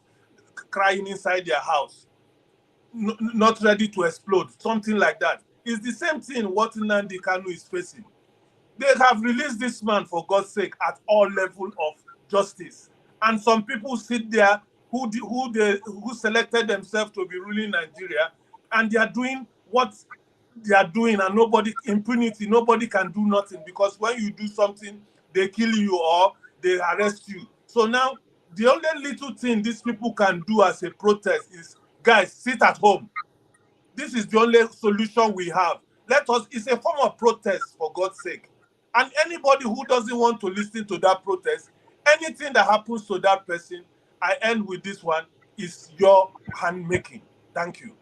crying inside their house, not ready to explode, something like that. It's the same thing what Nnamdi Kanu is facing. They have released this man, for God's sake, at all level of justice. And some people sit there who selected themselves to be ruling Nigeria, and they are doing what they are doing, and impunity, nobody can do nothing, because when you do something, they kill you or they arrest you. So now, the only little thing these people can do as a protest is, guys, sit at home. This is the only solution we have. It's a form of protest, for God's sake. And anybody who doesn't want to listen to that protest, anything that happens to that person, I end with this one, is your handmaking. Thank you.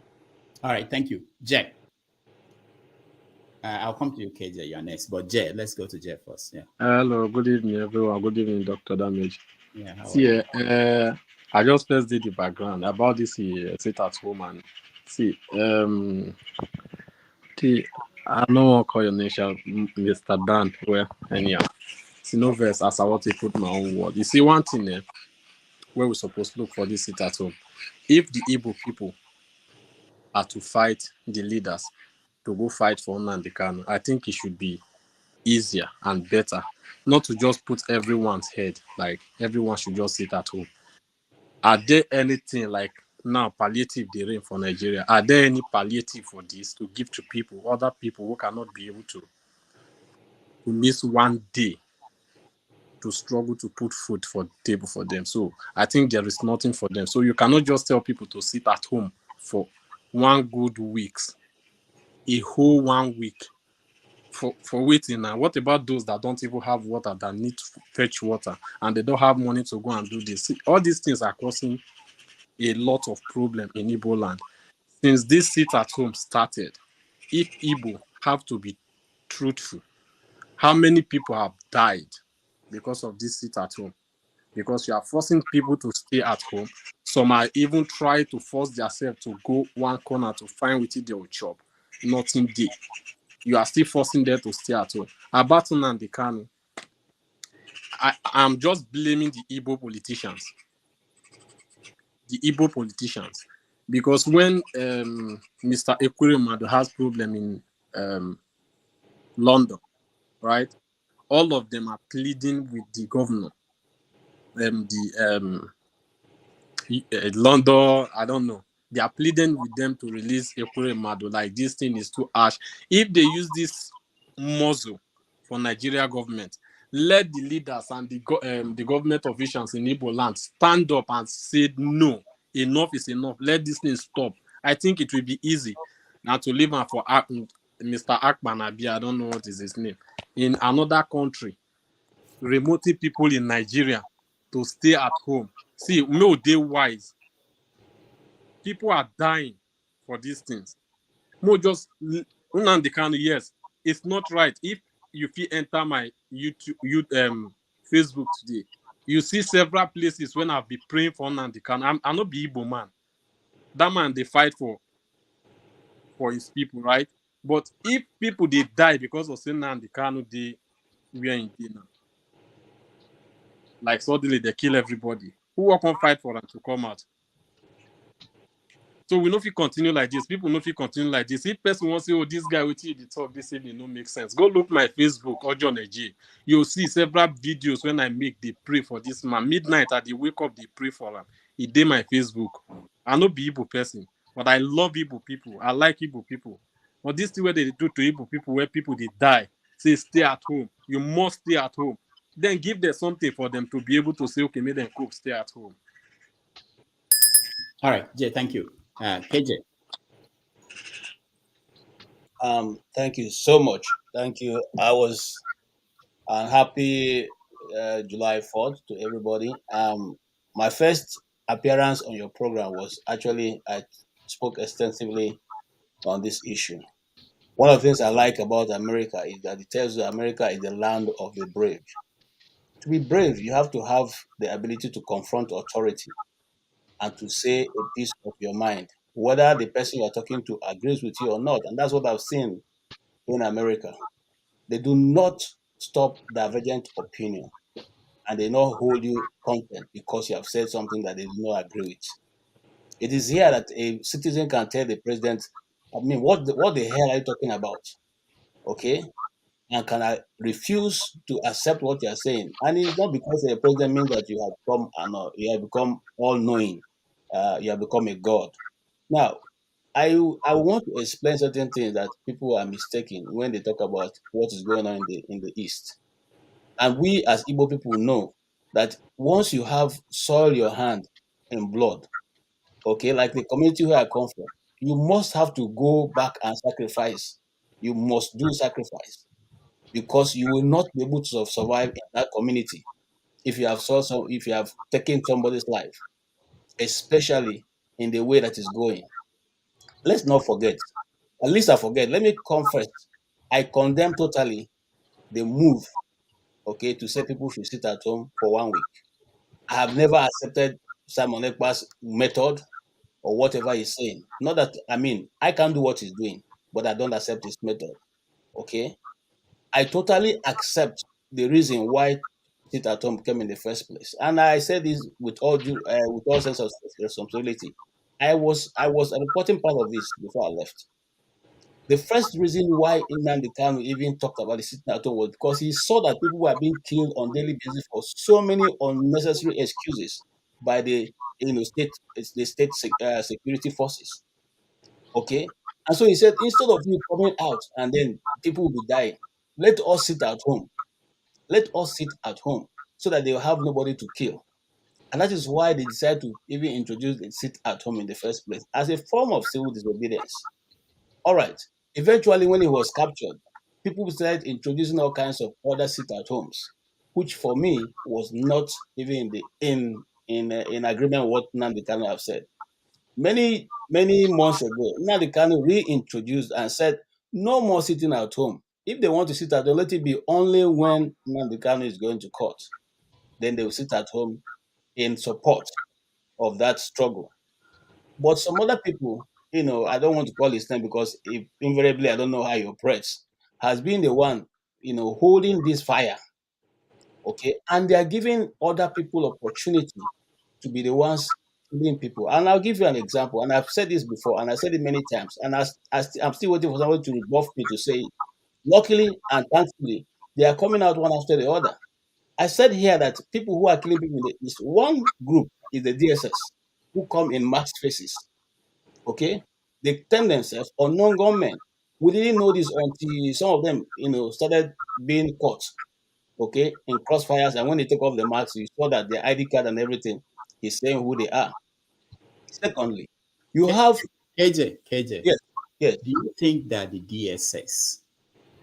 All right, thank you. Jack. I'll come to you, KJ, you're next. But Jay, let's go to Jay first. Yeah. Hello, good evening, everyone. Good evening, Dr. Damage. Yeah, See, I just first did the background about this sit at home and see, I know call your nation Mr. Dan. Well, anyhow, see no verse as I want to put my own word. You see, one thing where we're supposed to look for this sit at home. If the Igbo people are to fight the leaders to go fight for Nnamdi Kanu, I think it should be easier and better, not to just put everyone's head, like everyone should just sit at home. Are there anything like now palliative they reign for Nigeria? Are there any palliative for this to give to people, other people who cannot be able to miss one day to struggle to put food for the table for them? So I think there is nothing for them. So you cannot just tell people to sit at home for one good weeks, a whole 1 week for waiting. Now what about those that don't even have water, that need to fetch water, and they don't have money to go and do this? See, all these things are causing a lot of problem in Igbo land. Since this sit at home started, if Igbo have to be truthful, how many people have died because of this sit at home? Because you are forcing people to stay at home. Some are even trying to force themselves to go one corner to find with it they will chop. Nothing there. You are still forcing them to stay at home. About Nnamdi Kanu, I'm just blaming the Igbo politicians. The Igbo politicians. Because when Mr. Ekweremadu has problem in London, right? All of them are pleading with the governor. London, I don't know. They are pleading with them to release Ekweremadu. Like, this thing is too harsh. If they use this muzzle for Nigeria government, let the leaders and the government officials in Igbo land stand up and say, no, enough is enough. Let this thing stop. I think it will be easy now to leave and for Mr. Akpan Abi, I don't know what is his name, in another country, remoting people in Nigeria to stay at home. See, no, they wise. People are dying for these things. More just Nnamdi Kanu, yes, it's not right. If you enter my Facebook today, you see several places when I've been praying for Nnamdi Kanu. I'm not the Igbo man. That man, they fight for his people, right? But if people they die because of saying Nnamdi Kanu, we are in now. Like suddenly they kill everybody. Who will come fight for them to come out? So we know if you continue like this, people know if you continue like this. If person wants to say, oh, this guy with you, the talk, this evening, no make sense. Go look my Facebook, Ojo Neji. You'll see several videos when I make they pray for this man. Midnight at the wake up, they pray for him. He did my Facebook. I know be Igbo person, but I love Igbo people. I like Igbo people. But this thing where they do to Igbo people, where people they die, say stay at home. You must stay at home. Then give them something for them to be able to say, okay, make them cook, stay at home. All right, Jay, thank you. KJ. Thank you so much. Thank you. I was happy July 4th to everybody. My first appearance on your program was actually, I spoke extensively on this issue. One of the things I like about America is that it tells you America is the land of the brave. To be brave, you have to have the ability to confront authority and to say a piece of your mind. whether the person you're talking to agrees with you or not. And that's what I've seen in America. They do not stop divergent opinion, and they not hold you content because you have said something that they do not agree with. It is here that a citizen can tell the president, I mean, what the hell are you talking about? Okay? And can I refuse to accept what you are saying? And it's not because the president means that you have become all knowing, you have become a god. Now, I want to explain certain things that people are mistaken when they talk about what is going on in the East. And we as Igbo people know that once you have soiled your hand in blood, okay, like the community where I come from, you must have to go back and sacrifice. You must do sacrifice because you will not be able to survive in that community if you have taken somebody's life, especially in the way that is going. Let's not forget. At least I forget. Let me come first. I condemn totally the move, okay, to say people should sit at home for 1 week. I have never accepted Simon Ekpa's method or whatever he's saying. Not that, I mean, I can't do what he's doing, but I don't accept his method. Okay? I totally accept the reason why sit at home came in the first place. And I said this with all sense of responsibility. I was a reporting part of this before I left. The first reason why Nnamdi Kanu even talked about the sitting at home was because he saw that people were being killed on daily basis for so many unnecessary excuses by the state security forces. Okay, and so he said instead of you coming out and then people will be dying, let us sit at home. Let us sit at home so that they will have nobody to kill. And that is why they decided to even introduce the sit at home in the first place as a form of civil disobedience. All right. Eventually, when he was captured, people started introducing all kinds of other sit-at-homes, which for me was not even in agreement with what Nnamdi Kanu have said. Many months ago, Nnamdi Kanu reintroduced and said, no more sitting at home. If they want to sit at home, let it be only when Nnamdi Kanu is going to court. Then they will sit at home in support of that struggle. But some other people, I don't want to call his name because invariably I don't know how he operates, has been the one, holding this fire. Okay. And they are giving other people opportunity to be the ones killing people. And I'll give you an example. And I've said this before, and I said it many times. And I'm still waiting for someone to rebuff me to say it. Luckily and thankfully, they are coming out one after the other. I said here that people who are killing people in the East, one group is the DSS, who come in mass faces. Okay, they term themselves unknown gunmen. We didn't know this until some of them, started being caught, okay, in crossfires. And when they take off the masks, you saw that their ID card and everything is saying who they are. Secondly, you have KJ. Yes, yes. Do you think that the DSS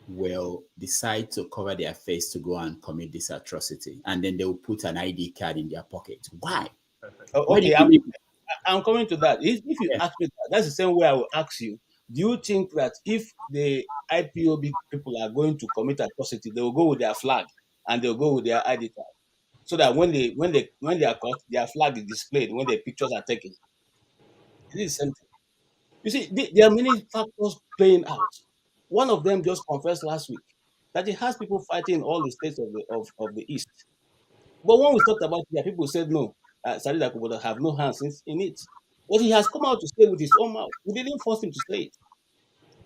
will decide to cover their face to go and commit this atrocity, and then they will put an ID card in their pocket? Why? Why do Okay, you I'm coming to that. If you ask me that, that's the same way I will ask you. Do you think that if the IPOB people are going to commit atrocity, they will go with their flag and they'll go with their ID card, so that when they are caught, their flag is displayed when the pictures are taken? It is the same thing. You see, there are many factors playing out. One of them just confessed last week that he has people fighting in all the states of the East. But when we talked about it, people said no, Sadi Dakuboda have no hands in it. But he has come out to say with his own mouth. We didn't force him to say it.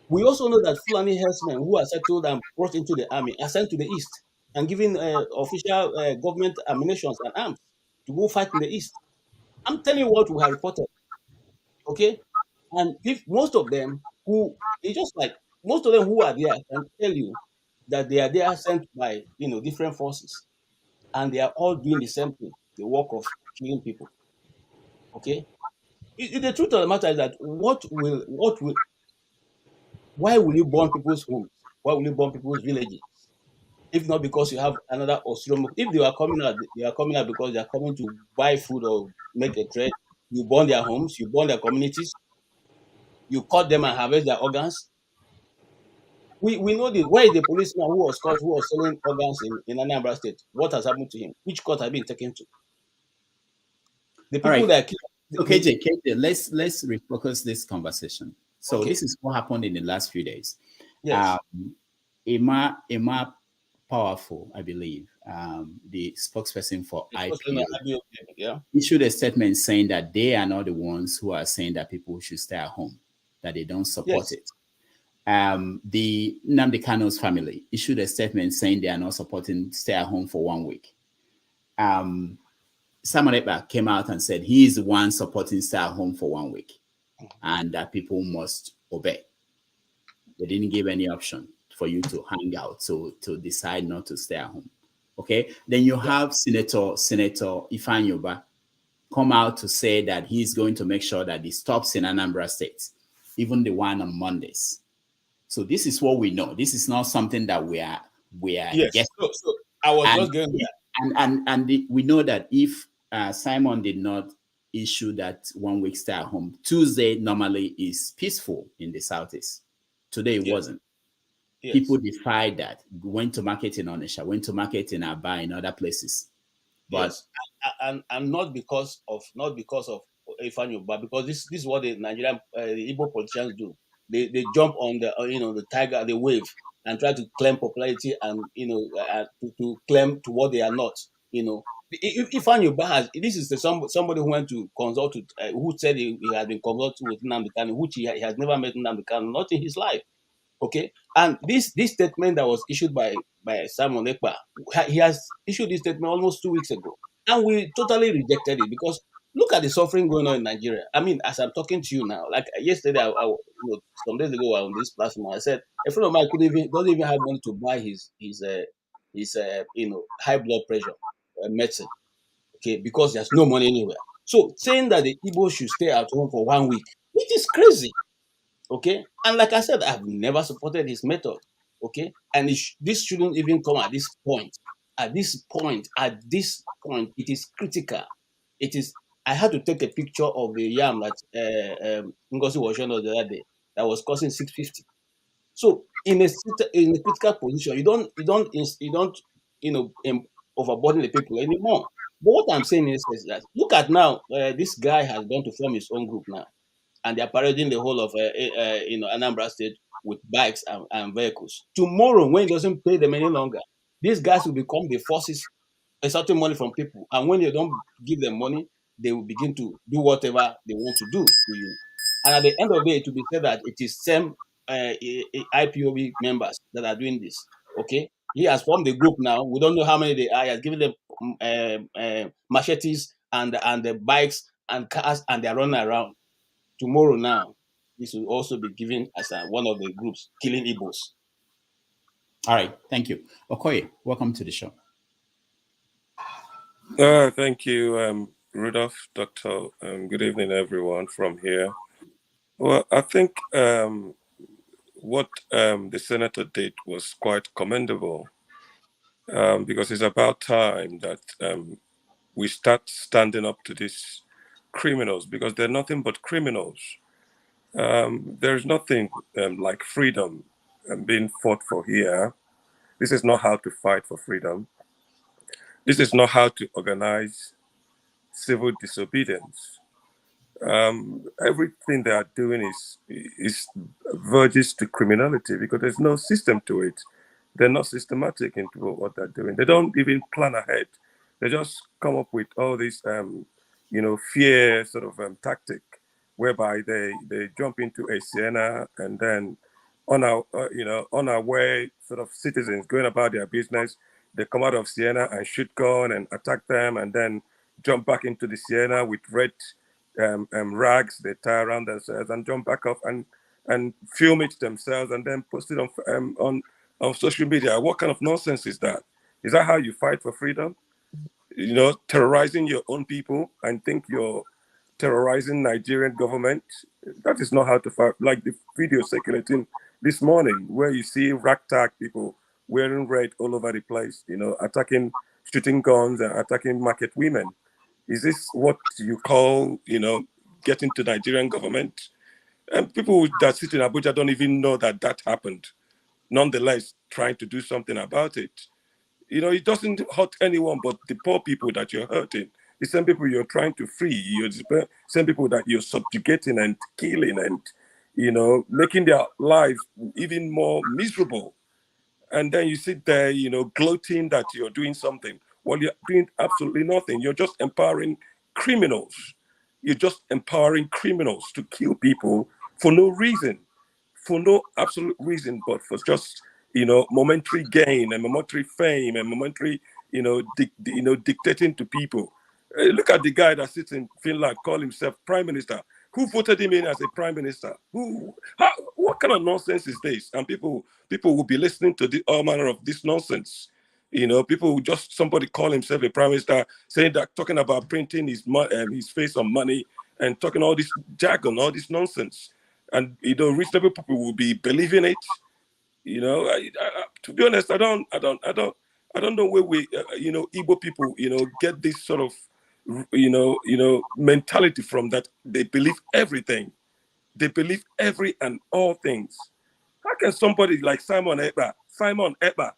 We also know that Fulani herdsmen who are settled and brought into the army are sent to the East and given official government ammunition and arms to go fight in the East. I'm telling you what we have reported. Okay? And if most of them it's just like most of them who are there can tell you that they are there sent by different forces, and they are all doing the same thing, the work of killing people. Okay, the truth of the matter is that why will you burn people's homes? Why will you burn people's villages? If not because you have another Ostromo. If they are coming out because they are coming to buy food or make a trade. You burn their homes, you burn their communities, you cut them and harvest their organs. We know this. Where is the policeman who was caught, who was selling organs in Anambra State? What has happened to him? Which court has been taken to? The All people right. that killed Okay, KJ, let's refocus this conversation. So Okay. this is what happened in the last few days. Yes. Emma Powerful, I believe, the spokesperson for IPO, yeah, issued a statement saying that they are not the ones who are saying that people should stay at home, that they don't support Yes. it. The Nnamdi Kano's family issued a statement saying they are not supporting stay at home for 1 week. Simon Ekpa came out and said he is the one supporting stay at home for 1 week and that people must obey. They didn't give any option for you to hang out, to decide not to stay at home. Okay. Then you have Senator Ifeanyi Ubah come out to say that he's going to make sure that he stops in Anambra State, even the one on Mondays. So this is what we know. This is not something that we are yes. guessing. So I was just going there. We know that if Simon did not issue that 1 week stay at home, Tuesday normally is peaceful in the Southeast. Today it wasn't. Yes. People defied that, went to market in Onisha, went to market in Aba, in other places. But yes, and not because of Ifeanyi, but because this is what the Nigerian the Igbo politicians do. They jump on the the tiger, the wave, and try to claim popularity and to claim to what they are not. Ifeanyi has, this is somebody who went to consult with, who said he had been consulted with Nnamdi Kanu, which he has never met Nnamdi Kanu, not in his life. Okay, and this statement that was issued by Simon Ekpa, he has issued this statement almost 2 weeks ago, and we totally rejected it because look at the suffering going on in Nigeria. I mean, as I'm talking to you now, like yesterday, some days ago on this platform, I said a friend of mine doesn't even have money to buy his high blood pressure medicine. Okay, because there's no money anywhere. So saying that the Igbo should stay at home for 1 week, it is crazy. Okay, and like I said, I've never supported his method. Okay, and this shouldn't even come at this point. At this point, it is critical. It is. I had to take a picture of the yam that Ngozi was showing us the other day that was costing 650. So in a critical position, you don't overburden the people anymore. But what I'm saying is that look at now, this guy has gone to form his own group now, and they are parading the whole of Anambra State with bikes and vehicles. Tomorrow, when he doesn't pay them any longer, these guys will become the forces extorting money from people. And when you don't give them money, they will begin to do whatever they want to do to you. And at the end of the day, it will be said that it is same IPOB members that are doing this. Okay, he has formed the group now. We don't know how many they are. He has given them machetes and the bikes and cars, and they are running around. Tomorrow now, this will also be given as one of the groups killing Igbos. All right, thank you. Okoye, welcome to the show. Thank you, Rudolph, Doctor. Good evening, everyone from here. Well, I think what the senator did was quite commendable because it's about time that we start standing up to these criminals because they're nothing but criminals. There's nothing like freedom being fought for here. This is not how to fight for freedom. This is not how to organize civil disobedience. Everything they are doing is verges to criminality because there's no system to it. They're not systematic into what they're doing. They don't even plan ahead. They just come up with all this, fear sort of tactic, whereby they jump into a Siena and then on our way, sort of citizens going about their business, they come out of Siena and shoot gun and attack them, and then jump back into the Siena with red rags they tie around themselves and jump back up and film it themselves and then post it on social media. What kind of nonsense is that? Is that how you fight for freedom? Terrorizing your own people and think you're terrorizing Nigerian government? That is not how to fight. Like the video circulating this morning where you see ragtag people wearing red all over the place, shooting guns and attacking market women. Is this what you call, getting to Nigerian government? And people that sit in Abuja don't even know that happened. Nonetheless, trying to do something about it. It doesn't hurt anyone but the poor people that you're hurting. the same people you're trying to free. You're the same people that you're subjugating and killing and, making their lives even more miserable. And then you sit there, gloating that you're doing something. Well, you're doing absolutely nothing. You're just empowering criminals. You're just empowering criminals to kill people for no reason, for no absolute reason, but for just, momentary gain and momentary fame and momentary, dictating to people. Look at the guy that sits in Finland, call himself prime minister. Who voted him in as a prime minister? What kind of nonsense is this? And people will be listening to all manner of this nonsense. People just somebody call himself a prime minister, saying that, talking about printing his face on money and talking all this jargon, all this nonsense. And reasonable people will be believing it. To be honest, I don't know where we, Igbo people, get this sort of, mentality from, that they believe everything. They believe every and all things. How can somebody like Simon Ekpa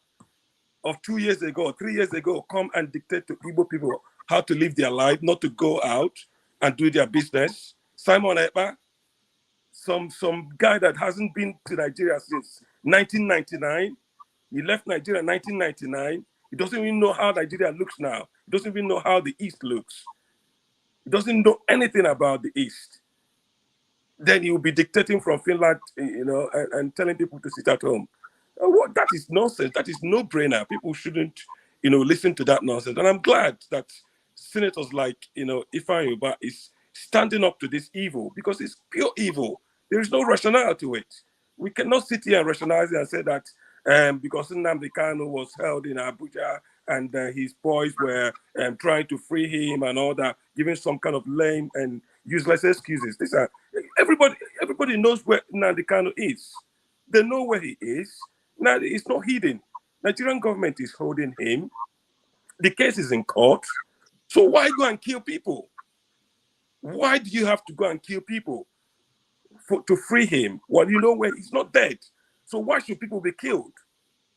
of 2 years ago, 3 years ago, come and dictate to Igbo people how to live their life, not to go out and do their business? Simon Ekpa, some guy that hasn't been to Nigeria since 1999. He left Nigeria in 1999. He doesn't even know how Nigeria looks now. He doesn't even know how the East looks. He doesn't know anything about the East. Then he will be dictating from Finland, and telling people to sit at home. That is nonsense. That is no-brainer. People shouldn't, listen to that nonsense. And I'm glad that senators like, Ifeanyi Ubah is standing up to this evil, because it's pure evil. There is no rationale to it. We cannot sit here and rationalize it and say that because Nnamdi Kanu was held in Abuja and his boys were trying to free him and all that, giving some kind of lame and useless excuses. Everybody knows where Nnamdi Kanu is. They know where he is. Now, it's not hidden. Nigerian government is holding him. The case is in court. So why go and kill people? Why do you have to go and kill people to free him while you know where he's not dead? So why should people be killed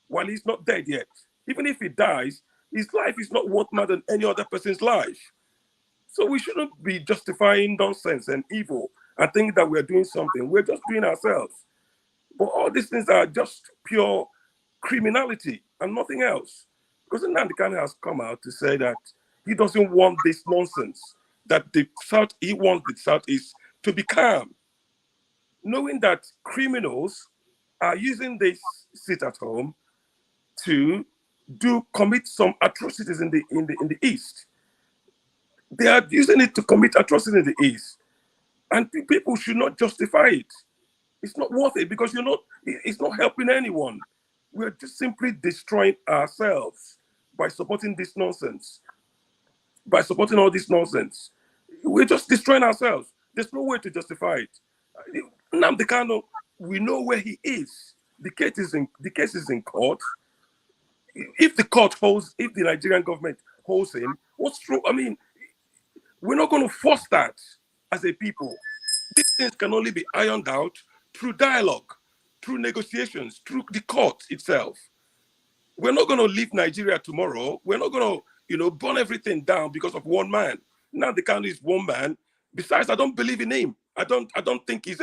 while he's not dead yet? Even if he dies, his life is not worth more than any other person's life. So we shouldn't be justifying nonsense and evil and think that we're doing something. We're just doing ourselves. But all these things are just pure criminality and nothing else. Because Nnamdi Kanu has come out to say that he doesn't want this nonsense, that he wants the Southeast to be calm, knowing that criminals are using this sit at home to commit some atrocities in the East. They are using it to commit atrocities in the East, and people should not justify it. It's not worth it, because it's not helping anyone. We're just simply destroying ourselves by supporting this nonsense. By supporting all this nonsense, we're just destroying ourselves. There's no way to justify it. Nnamdi Kanu, we know where he is. The case is in court. If the Nigerian government holds him, what's true? I mean, we're not going to force that as a people. These things can only be ironed out through dialogue, through negotiations, through the court itself. We're not going to leave Nigeria tomorrow. We're not going to, burn everything down because of one man. Now the country is one man. Besides, I don't believe in him. I don't think he's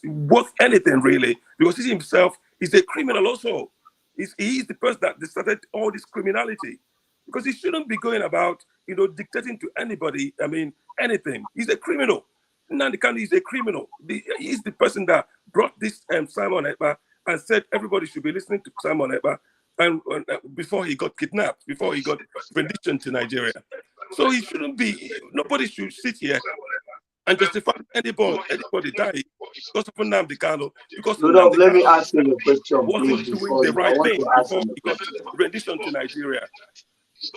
worth anything really, because he himself is a criminal also. He is the person that started all this criminality, because he shouldn't be going about, dictating to anybody. I mean, anything. He's a criminal. Nnamdi Kanu is a criminal. He's the person that brought this Simon Ekpa and said everybody should be listening to Simon Ekpa, and before he got kidnapped, before he got renditioned to Nigeria. So he shouldn't be. Nobody should sit here and justify anybody dying because of Nnamdi Kanu. Because Rudolph, let me ask you a question, wasn't please, doing the right thing before he got renditioned to Nigeria.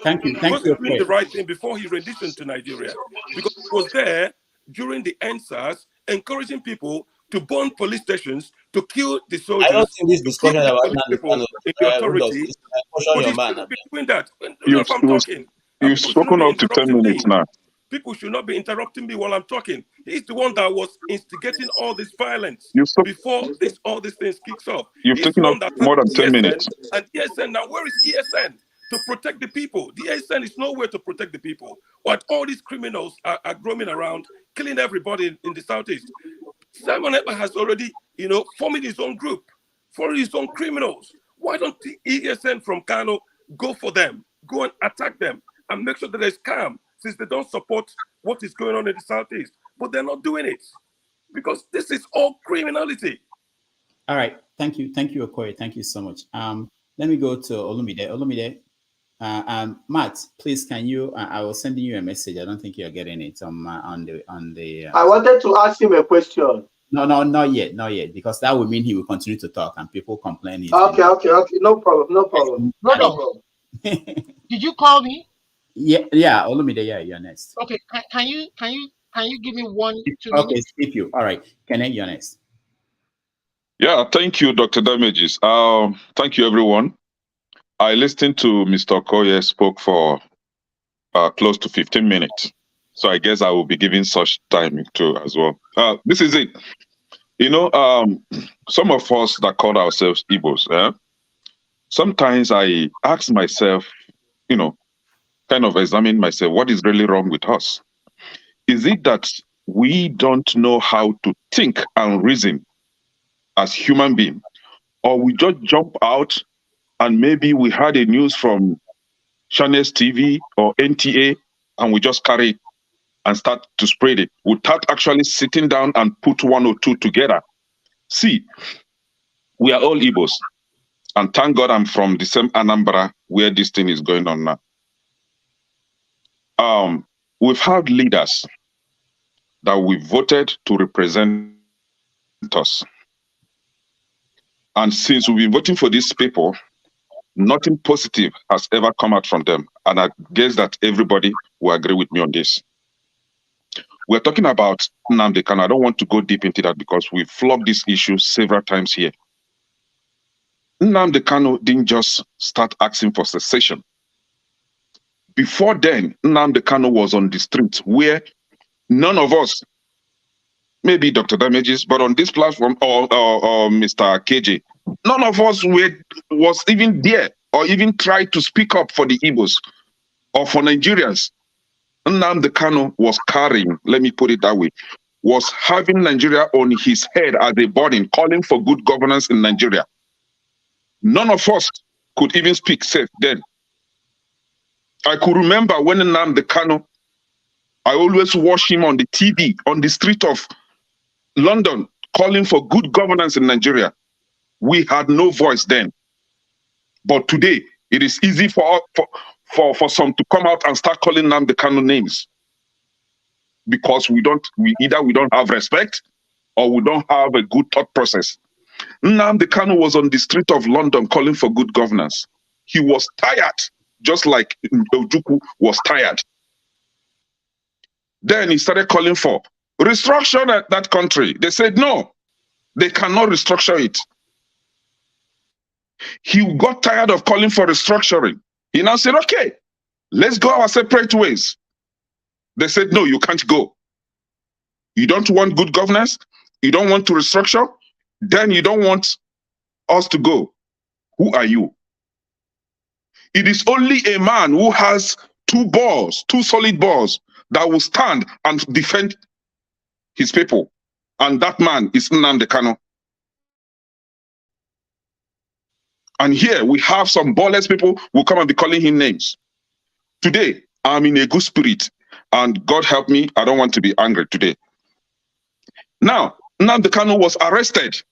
Thank you. He wasn't doing the right thing before he renditioned to Nigeria, because he was there during the NSAS, encouraging people to burn police stations, to kill the soldiers. I don't think this discussion about people in the authority. But he shouldn't be doing that. If I'm talking, you've spoken up to 10 minutes now. People should not be interrupting me while I'm talking. He's the one that was instigating all this violence before all these things kicks off. You've taken up more than 10 minutes. And ESN, now where is ESN? to protect the people. The ASN is nowhere to protect the people. But all these criminals are roaming around, killing everybody in the Southeast. Simon Ekpa has already, formed his own group for his own criminals. Why don't the ESN from Kano go for them, go and attack them, and make sure that there's calm, since they don't support what is going on in the Southeast? But they're not doing it because this is all criminality. All right, thank you, Okoye. Thank you so much. Let me go to Olumide. Olumide, Matt, please, can you? I was sending you a message. I don't think you're getting it on the. I wanted to ask him a question. No, not yet, because that would mean he will continue to talk and people complain. Okay, no problem. Did you call me? Yeah, Olumide, yeah, you're next. Okay, can you give me 1-2 minutes? Okay, skip you. All right, Kenneth, you're next. Yeah, thank you, Dr. Damages. Thank you, everyone. I listened to Mr. Okoye spoke for close to 15 minutes. So I guess I will be giving such time too as well. This is it. Some of us that call ourselves Igbos, sometimes I ask myself, kind of examine myself, what is really wrong with us? Is it that we don't know how to think and reason as human beings, or we just jump out and maybe we had a news from Channels TV or NTA and we just carry it and start to spread it without actually sitting down and put one or two together? See, we are all Igbos, and thank God I'm from the same Anambra where this thing is going on now. We've had leaders that we voted to represent us. And since we've been voting for these people, nothing positive has ever come out from them. And I guess that everybody will agree with me on this. We're talking about Nnamdi Kanu. I don't want to go deep into that because we've flogged this issue several times here. Nnamdi Kanu didn't just start asking for cessation. Before then, Nnamdi Kanu was on the street where none of us, maybe Dr. Damages, but on this platform, or Mr. KJ, none of us was even there or even tried to speak up for the Igbos or for Nigerians. Nnamdi Kanu was carrying, let me put it that way, was having Nigeria on his head as a burden, calling for good governance in Nigeria. None of us could even speak safe then. I could remember when Nnamdi Kanu, I always watch him on the TV, on the street of London, calling for good governance in Nigeria. We had no voice then. But today, it is easy for some to come out and start calling Nnamdi Kanu names. Because we don't have respect or we don't have a good thought process. Nnamdi Kanu was on the street of London calling for good governance. He was tired, just like Ojukwu was tired. Then he started calling for restructure that country. They said no, they cannot restructure it. He got tired of calling for restructuring. He now said, okay, let's go our separate ways. They said, no, you can't go. You don't want good governance. You don't want to restructure. Then you don't want us to go. Who are you? It is only a man who has two solid balls, that will stand and defend his people. And that man is Nnamdi Kanu. And here we have some ballless people who come and be calling him names. Today, I'm in a good spirit. And God help me, I don't want to be angry today. Now, Nnamdi Kanu was arrested.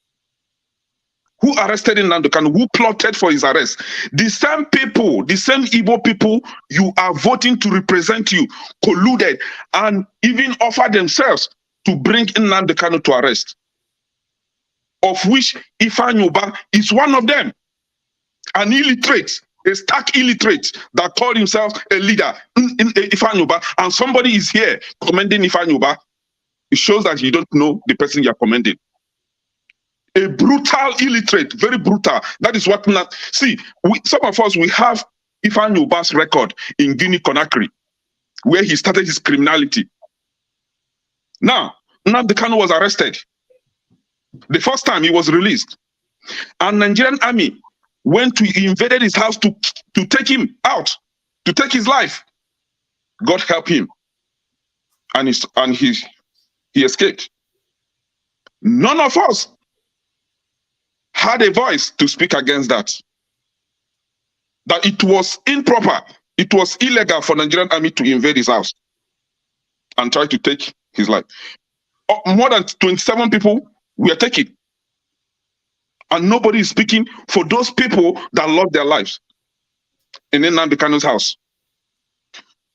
Who arrested Nnamdi Kanu? Who plotted for his arrest? The same people, the same Igbo people you are voting to represent you, colluded and even offered themselves to bring Nnamdi Kanu to arrest. Of which Ifeanyi Ubah is one of them. An illiterate, a stark illiterate that called himself a leader, Ifeanyi Ubah, and somebody is here commending Ifeanyi Ubah. It shows that you don't know the person you're commending. A brutal illiterate, very brutal. That is what not. See, some of us, we have Ifeanyi Ubah's record in Guinea-Conakry, where he started his criminality. Now, Nnamdi Kanu was arrested. The first time he was released. And Nigerian army went to, he invaded his house to take him out, to take his life. God help him. And he escaped. None of us had a voice to speak against that. That it was improper, it was illegal for Nigerian army to invade his house and try to take his life. More than 27 people were taken. And nobody is speaking for those people that lost their lives in Nnamdi Kanu's house.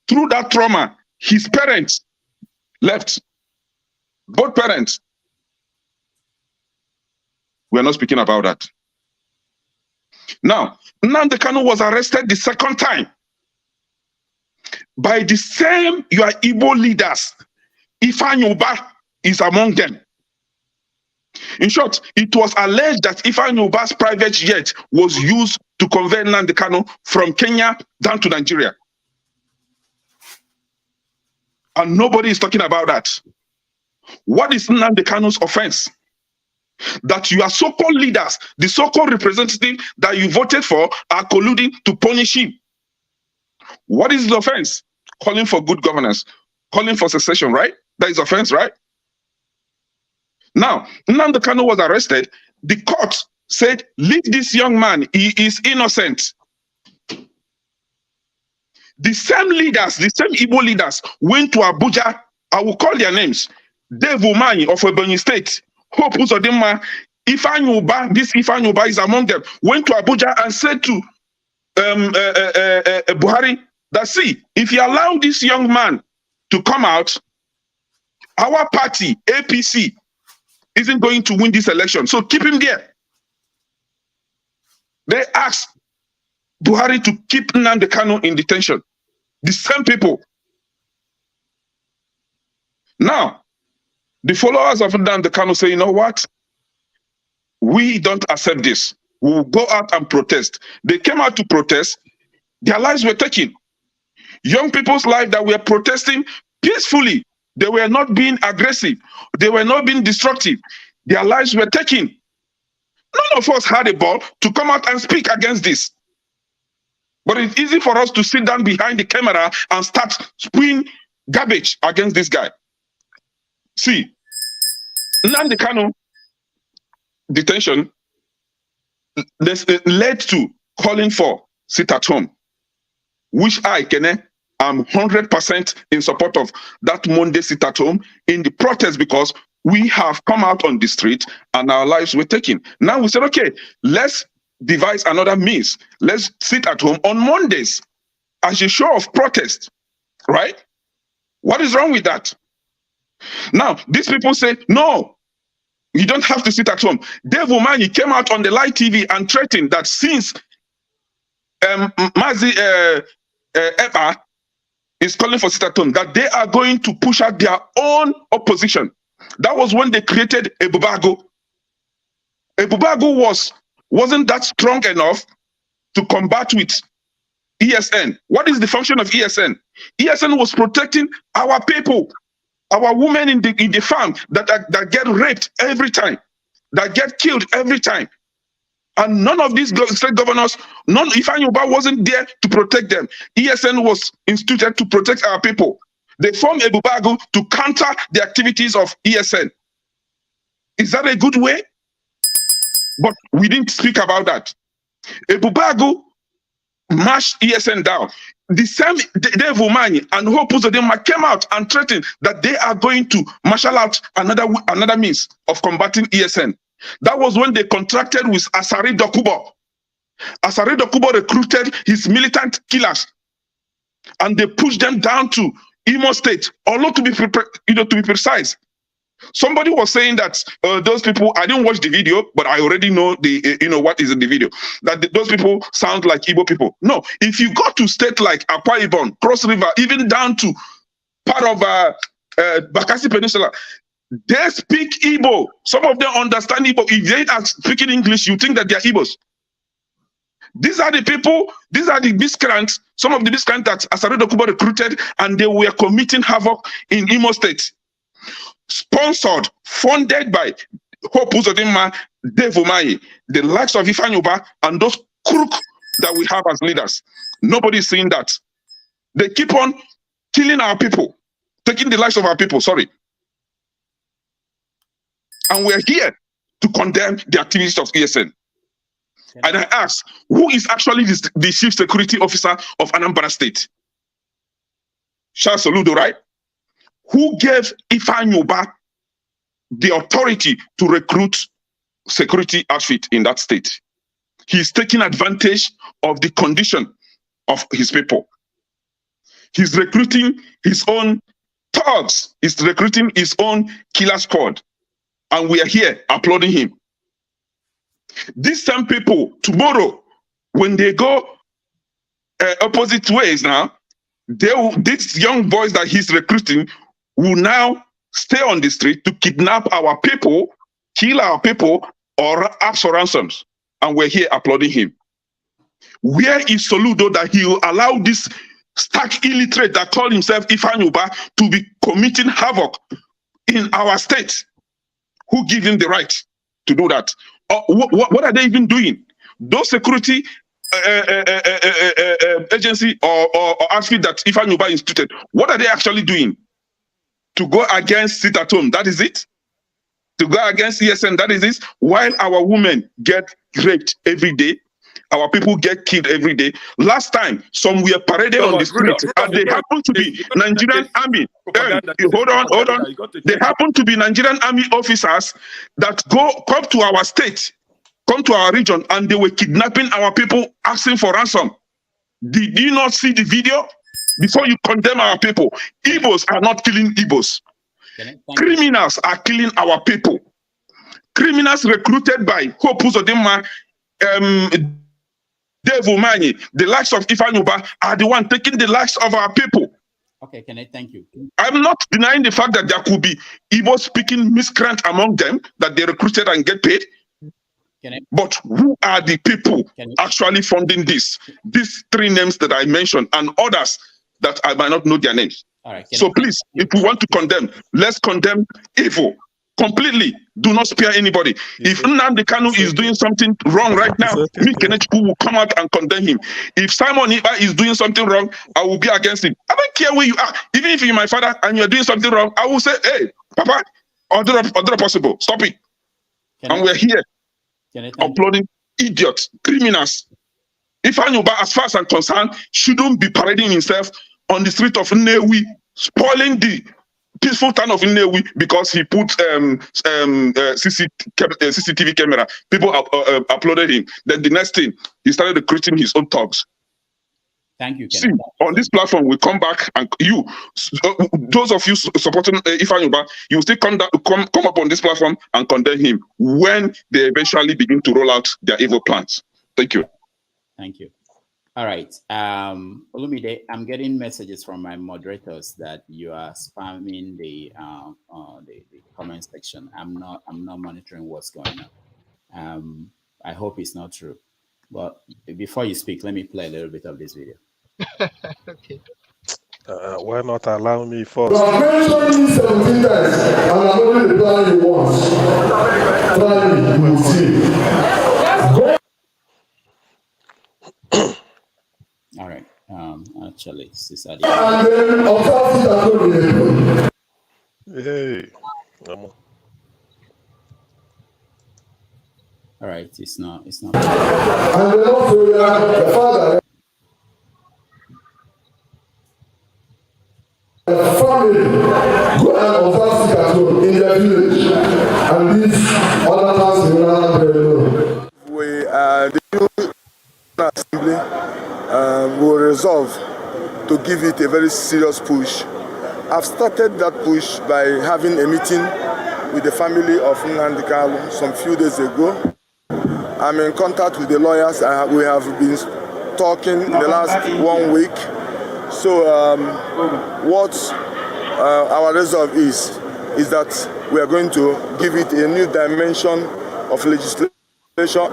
Through that trauma, his parents left. Both parents. We are not speaking about that. Now, Nnamdi Kanu was arrested the second time by the same your Igbo leaders. Ifeanyi Ubah is among them. In short, it was alleged that Ifeanyi Ubah's private jet was used to convey Nnamdi Kanu from Kenya down to Nigeria. And nobody is talking about that. What is Nnamdi Kanu's offense? That your so-called leaders, the so-called representatives that you voted for, are colluding to punish him. What is the offense? Calling for good governance, calling for secession, right? That is offense, right? Now, Nnamdi Kanu was arrested. The court said, leave this young man, he is innocent. The same leaders, the same Igbo leaders went to Abuja. I will call their names. Dave Umahi of Ebonyi State, Hope Uzodinma, Ifeanyi Ubah, this Ifeanyi Ubah is among them, went to Abuja and said to Buhari that, see, if you allow this young man to come out, our party, APC, isn't going to win this election. So keep him there. They asked Buhari to keep Nnamdi Kanu in detention. The same people. Now, the followers of Nnamdi Kanu say, you know what? We don't accept this. We will go out and protest. They came out to protest. Their lives were taken. Young people's lives that were protesting peacefully. They were not being aggressive. They were not being destructive. Their lives were taken. None of us had a ball to come out and speak against this. But it's easy for us to sit down behind the camera and start spewing garbage against this guy. See, Nnamdi Kanu detention led to calling for sit at home, which I, Kene, am 100% in support of that Monday sit at home in the protest, because we have come out on the street and our lives were taken. Now we said, okay, let's devise another means. Let's sit at home on Mondays as a show of protest, right? What is wrong with that? Now, these people say, no, you don't have to sit at home. Dave Umahi came out on the live TV and threatened that since Mazi Ekpa is calling for sit at home, that they are going to push out their own opposition. That was when they created Ebubago. Ebubago wasn't that strong enough to combat with ESN. What is the function of ESN? ESN was protecting our people, our women in the farm that get raped every time, that get killed every time. And none of these state governors, Ifeanyi Ubah wasn't there to protect them. ESN was instituted to protect our people. They formed Ebubago to counter the activities of ESN. Is that a good way? But we didn't speak about that. Ebubago mashed ESN down. The same Dave Umahi and Hope Uzodinma came out and threatened that they are going to marshal out another means of combating ESN. That was when they contracted with Asari Dokubo. Asari Dokubo recruited his militant killers and they pushed them down to Imo State, although to be precise. Somebody was saying that those people, I didn't watch the video, but I already know what is in the video, that those people sound like Igbo people. No, if you go to state like Akwa Ibom, Cross River, even down to part of Bakassi Peninsula, they speak Igbo. Some of them understand Igbo. If they are speaking English, you think that they are Igbos. These are the people, these are the miscreants, some of the miscreants that Asari Dokubo recruited, and they were committing havoc in Imo State. Sponsored, funded by Hope Uzodinma, Dave Umahi, the likes of Ifeanyi Ubah, and those crook that we have as leaders. Nobody's saying that. They keep on killing our people, taking the lives of our people, sorry. And we're here to condemn the activities of ESN. And I ask, who is actually the chief security officer of Anambra State? Charles Soludo, right? Who gave Ifeanyi Ubah the authority to recruit security outfit in that state? He's taking advantage of the condition of his people. He's recruiting his own thugs. He's recruiting his own killer squad. And we are here applauding him. These same people, tomorrow, when they go opposite ways now, these young boys that he's recruiting will now stay on the street to kidnap our people, kill our people, or ask for ransoms. And we're here applauding him. Where is Soludo that he will allow this stark illiterate that call himself Ifeanyi Ubah to be committing havoc in our state? Who give him the right to do that? What are they even doing? Those security agency or outfit that Ifeanyi Ubah instituted, what are they actually doing? To go against sit at home, that is it? To go against ESN, that is it? While our women get raped every day, our people get killed every day. Last time, some were paraded on the street, and they happen to be Nigerian army. Hold on. They happen to be Nigerian army officers that come to our state, come to our region, and they were kidnapping our people, asking for ransom. Did you not see the video? Before you condemn our people, Igbos are not killing Igbos. Criminals are killing our people. Criminals recruited by Hope Uzodinma, Dave Umahi, the likes of Ifeanyi Ubah are the one taking the lives of our people. Okay, thank you. I'm not denying the fact that there could be Igbo-speaking miscreants among them that they recruited and get paid. But who are the people actually funding this? These three names that I mentioned and others that I might not know their names. All right, so please, if we want to condemn, let's condemn evil completely. Do not spare anybody. If Nnamdi Kanu is doing something wrong right now, me Kenechukwu will come out and condemn him. If Simon Ekpa is doing something wrong, I will be against him. I don't care where you are. Even if you're my father and you're doing something wrong, I will say, hey, Papa, order possible. Stop it. And we're here uploading idiots, criminals. Ifeanyi Ubah, as far as I'm concerned, shouldn't be parading himself on the street of Nnewi, spoiling the peaceful town of Nnewi because he put CCTV camera. People uploaded him. Then the next thing, he started recruiting his own thugs. Thank you, See, on this platform, we come back and you, those of you supporting Ifeanyi Ubah, you still come up on this platform and condemn him when they eventually begin to roll out their evil plans. Thank you. Thank you. All right. Olumide, I'm getting messages from my moderators that you are spamming the comment section. I'm not monitoring what's going on. I hope it's not true. But before you speak, let me play a little bit of this video. Okay. Why not allow me first? You have mentioned me 17 times, and I'm only replying you once. Try me, you will see. All right. Actually, Cisadi. And then observe it at home. Hey. All right. It's not. And then also, the father. Family, go and observe it at home in their village, and these other towns in Ghana. We the new assembly will resolve to give it a very serious push. I've started that push by having a meeting with the family of Nnamdi Kanu some few days ago. I'm in contact with the lawyers. We have been talking in the last 1 week. So what our resolve is that we are going to give it a new dimension of legislation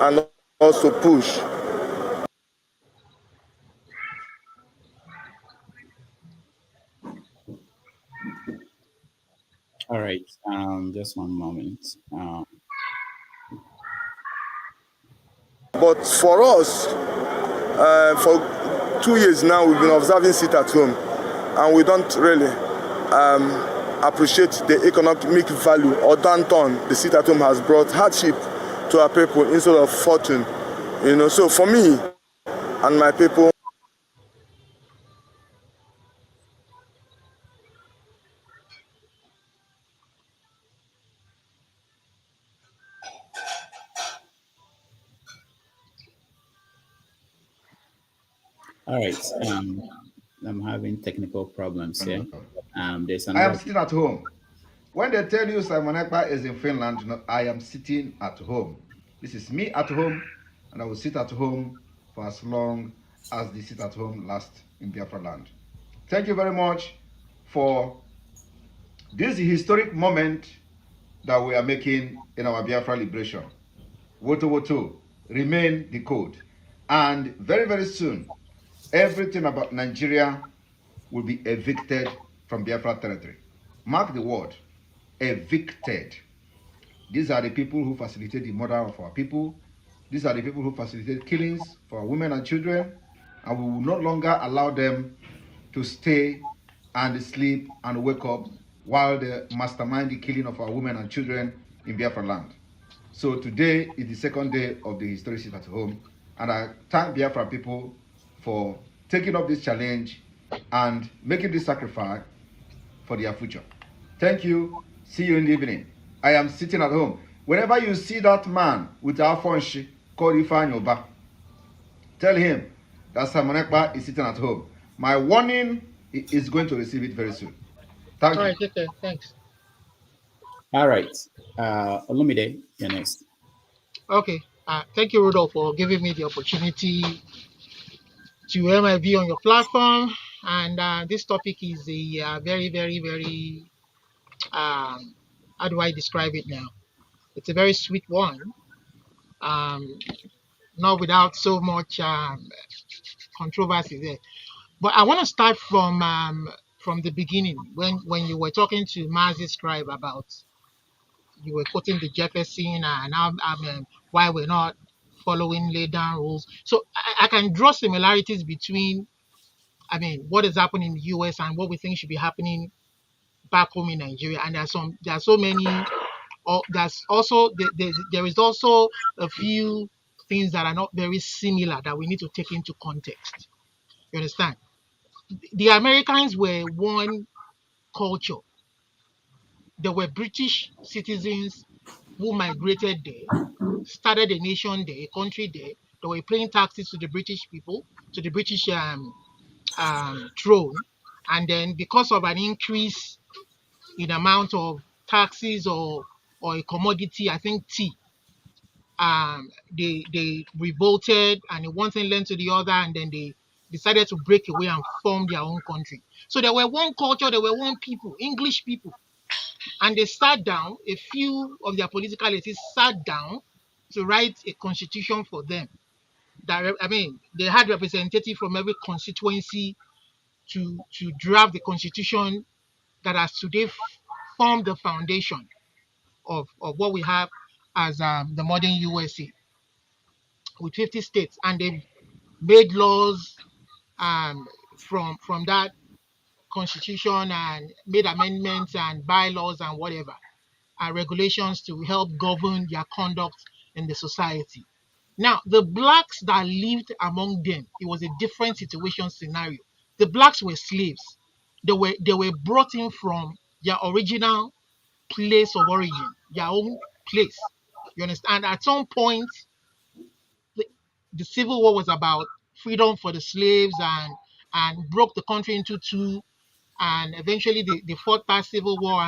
and also push. All right. Just one moment. But for us, for 2 years now, we've been observing sit at home, and we don't really appreciate the economic value or downturn the sit at home has brought hardship to our people instead of fortune. So for me and my people. All right. I'm having technical problems here. There's I am another. sitting at home. When they tell you Simon Ekpa is in Finland, I am sitting at home. This is me at home, and I will sit at home for as long as the sit at home lasts in Biafra land. Thank you very much for this historic moment that we are making in our Biafra liberation. Woto Woto, remain the code. And very, very soon, everything about Nigeria will be evicted from Biafra territory. Mark the word, evicted. These are the people who facilitate the murder of our people. These are the people who facilitate killings for our women and children. And we will no longer allow them to stay and sleep and wake up while they mastermind the killing of our women and children in Biafra land. So today is the second day of the historic sit at home. And I thank Biafra people for taking up this challenge and making this sacrifice for their future. Thank you. See you in the evening. I am sitting at home. Whenever you see that man with our phone called Ifeanyi Ubah, tell him that Simon Ekpa is sitting at home. My warning is going to receive it very soon. Thank you. All right, take care. Thanks. All right. Olumide, you're next. Okay. Thank you, Rudolph, for giving me the opportunity to air my view on your platform. And this topic is a very, very, very, how do I describe it now? It's a very sweet one, not without so much controversy there. But I want to start from the beginning when you were talking to Mazi Scribe about, you were quoting the Jefferson and why we're not following laid down rules. So I can draw similarities between, what is happening in the US and what we think should be happening back home in Nigeria. And there are so many. There is also a few things that are not very similar that we need to take into context. You understand? The Americans were one culture. There were British citizens who migrated there, started a nation there, a country there. They were paying taxes to the British people, to the British throne. And then because of an increase in amount of taxes or a commodity, I think tea, they revolted, and one thing led to the other, and then they decided to break away and form their own country. So they were one culture, they were one people, English people. And they sat down, a few of their political elites sat down to write a constitution for them. They had representatives from every constituency to draft the constitution that has today formed the foundation of what we have as the modern USA with 50 states. And they made laws from that constitution and made amendments and bylaws and whatever, regulations to help govern their conduct in the society. Now, the blacks that lived among them, it was a different situation scenario. The blacks were slaves. They were brought in from their original place of origin, their own place. You understand? At some point, the Civil War was about freedom for the slaves and broke the country into two. And eventually they fought that Civil War,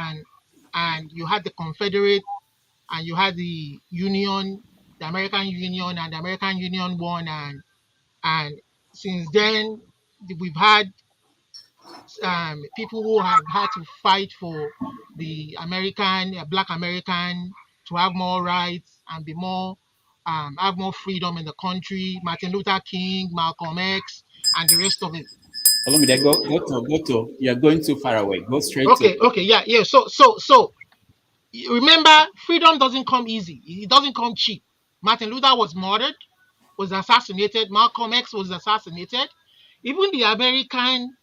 and you had the Confederate and you had the Union, the American Union, and the American Union won. And since then, we've had people who have had to fight for the Black American to have more rights and be more, have more freedom in the country. Martin Luther King, Malcolm X, and the rest of it. Olumide, go to. You're going too far away. Go straight Okay, to. okay, yeah. So remember, freedom doesn't come easy. It doesn't come cheap. Martin Luther was murdered. was assassinated. Malcolm X was assassinated. Even the American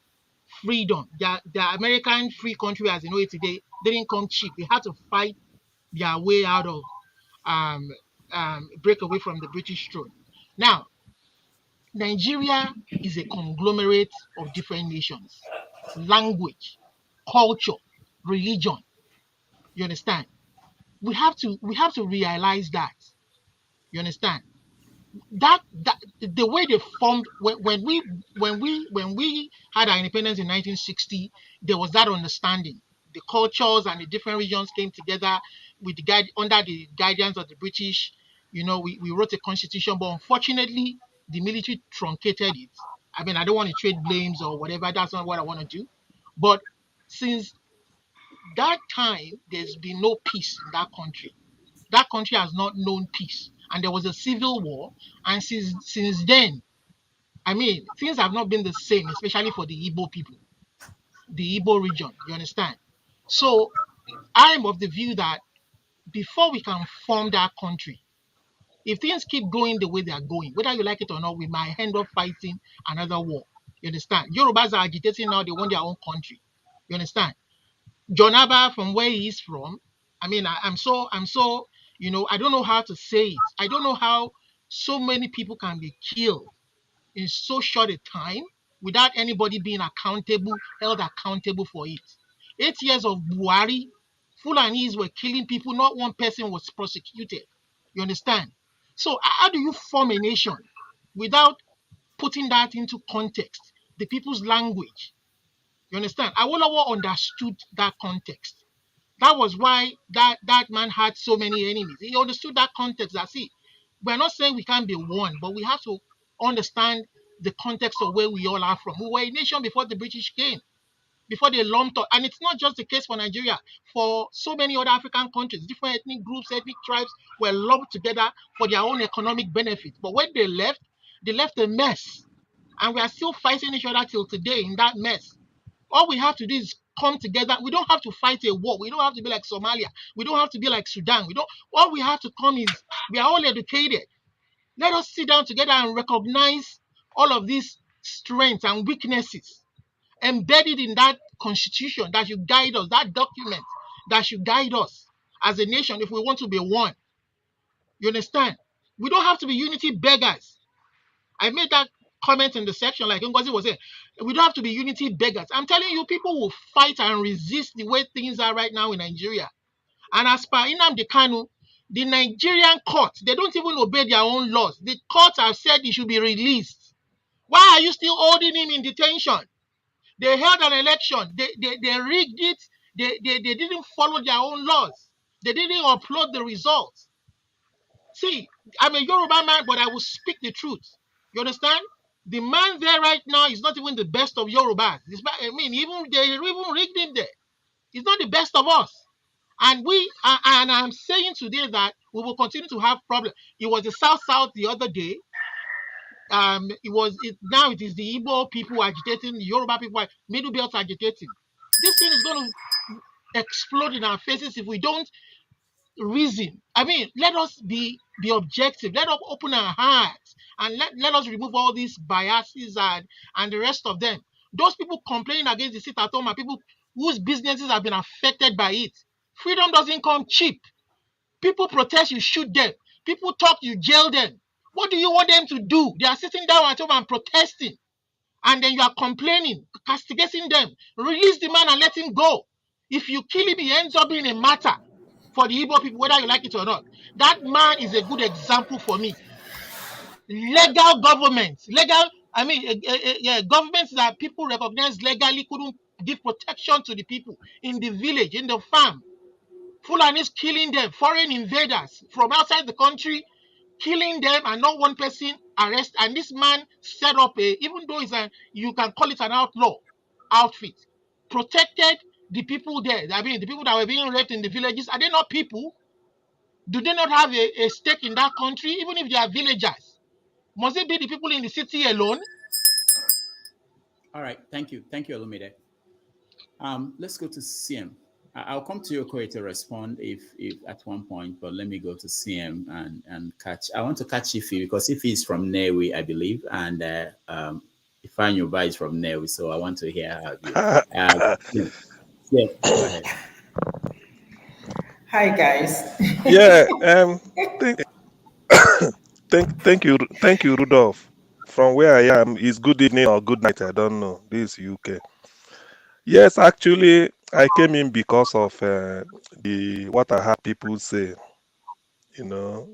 freedom, the American free country as you know it today, didn't come cheap. They had to fight their way out of break away from the British throne. Now, Nigeria is a conglomerate of different nations, language, culture, religion. You understand? We have to realize that. You understand? That the way they formed when we had our independence in 1960, there was that understanding. The cultures and the different regions came together with the guide under the guidance of the British. We wrote a constitution, but unfortunately, the military truncated it. I mean, I don't want to trade blames or whatever. That's not what I want to do. But since that time, there's been no peace in that country. That country has not known peace, and there was a civil war. And since then, I mean, things have not been the same, especially for the Igbo people, the Igbo region. You understand? So I'm of the view that before we can form that country, if things keep going the way they are going, whether you like it or not, we might end up fighting another war. You understand? Yorubas are agitating now; they want their own country. You understand? John Abba, from where he is from, I mean, I'm so, I don't know how to say it. I don't know how so many people can be killed in so short a time without anybody being held accountable for it. 8 years of Buhari, Fulanis were killing people, not one person was prosecuted. You understand? So how do you form a nation without putting that into context, the people's language? You understand? Awolowo understood that context. That was why that man had so many enemies. He understood that context. That see, we're not saying we can't be one, but we have to understand the context of where we all are from. We were a nation before the British came, before they lumped us. And it's not just the case for Nigeria. For so many other African countries, different ethnic groups, ethnic tribes were lumped together for their own economic benefit. But when they left a mess. And we are still fighting each other till today in that mess. All we have to do is come together. We don't have to fight a war. We don't have to be like Somalia. We don't have to be like Sudan. All we have to come is we are all educated. Let us sit down together and recognize all of these strengths and weaknesses embedded in that constitution that should guide us, that document that should guide us as a nation if we want to be one. You understand? We don't have to be unity beggars. I made that comment in the section, like Ngozi was saying. We don't have to be unity beggars. I'm telling you, people will fight and resist the way things are right now in Nigeria. And as per Nnamdi Kanu, the Nigerian court, they don't even obey their own laws. The courts have said he should be released. Why are you still holding him in detention? They held an election. They rigged it. They didn't follow their own laws. They didn't upload the results. See, I'm a Yoruba man, but I will speak the truth. You understand? The man there right now is not even the best of Yorubas. I mean, they even rigged him there. He's not the best of us. And I'm saying today that we will continue to have problems. It was the South the other day. Now it is the Igbo people agitating, the Yoruba people, Middle Belt agitating. This thing is going to explode in our faces if we don't reason. I mean, let us be objective. Let us open our hearts and let us remove all these biases and the rest of them. Those people complaining against the sit at home are people whose businesses have been affected by it. Freedom doesn't come cheap. People protest, you shoot them. People talk, you jail them. What do you want them to do? They are sitting down at home and protesting. And then you are complaining, castigating them. Release the man and let him go. If you kill him, he ends up being a matter for the Igbo people, whether you like it or not. That man is a good example for me. Legal government, governments that people recognize legally couldn't give protection to the people in the village, in the farm. Fulanis killing them, foreign invaders from outside the country, killing them, and not one person arrested. And this man set up even though you can call it an outlaw outfit, protected the people there. I mean, the people that were being raped in the villages, are they not people? Do they not have a stake in that country, even if they are villagers? Must it be the people in the city alone? All right, thank you, Olumide. Let's go to CM. I'll come to you, Koye, to respond if at one point, but let me go to CM and catch. I want to catch Ife because Ife is from Nnewi, I believe, and Ifeanyi Ubah is from Nnewi, so I want to hear her view. Yeah, go ahead. Hi, guys. Yeah, thank you, Rudolph. From where I am, it's good evening or good night. I don't know. This is UK. Yes, actually, I came in because of the what I heard people say. You know,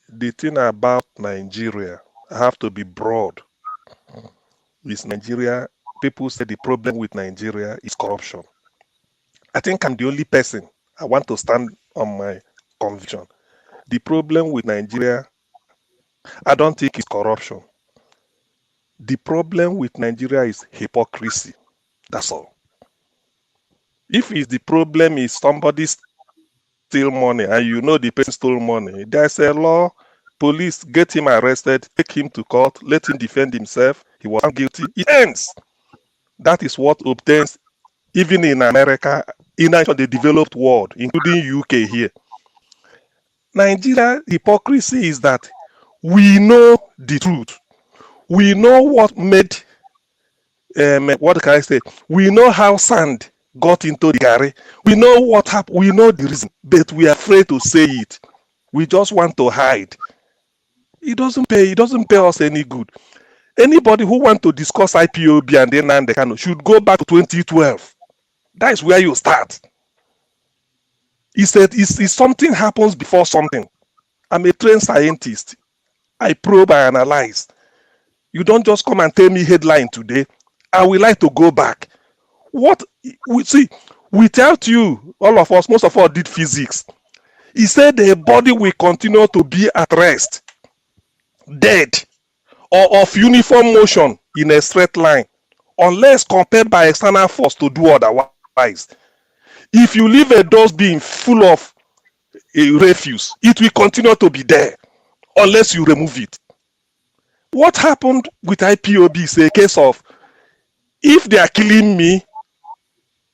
the thing about Nigeria, I have to be broad. Is Nigeria? People say the problem with Nigeria is corruption. I think I'm the only person. I want to stand on my conviction. The problem with Nigeria, I don't think it's corruption. The problem with Nigeria is hypocrisy. That's all. If it's the problem is somebody steal money and you know the person stole money, there's a law. Police get him arrested, take him to court, let him defend himself. He was found guilty. It ends. That is what obtains even in America, in the developed world, including UK here. Nigeria hypocrisy is that we know the truth. We know what made what can I say? We know how sand got into the garri. We know what happened. We know the reason, but we are afraid to say it. We just want to hide. It doesn't pay. It doesn't pay us any good. Anybody who want to discuss IPOB and then Nnamdi Kanu should go back to 2012. That is where you start. He said, "It's something happens before something." I'm a trained scientist. I probe, I analyze. You don't just come and tell me headline today. I would like to go back. What we see without you, all of us, most of us did physics. He said the body will continue to be at rest, dead, or of uniform motion in a straight line, unless compelled by external force to do otherwise. If you leave a dustbin full of refuse, it will continue to be there unless you remove it. What happened with IPOB is a case of if they are killing me,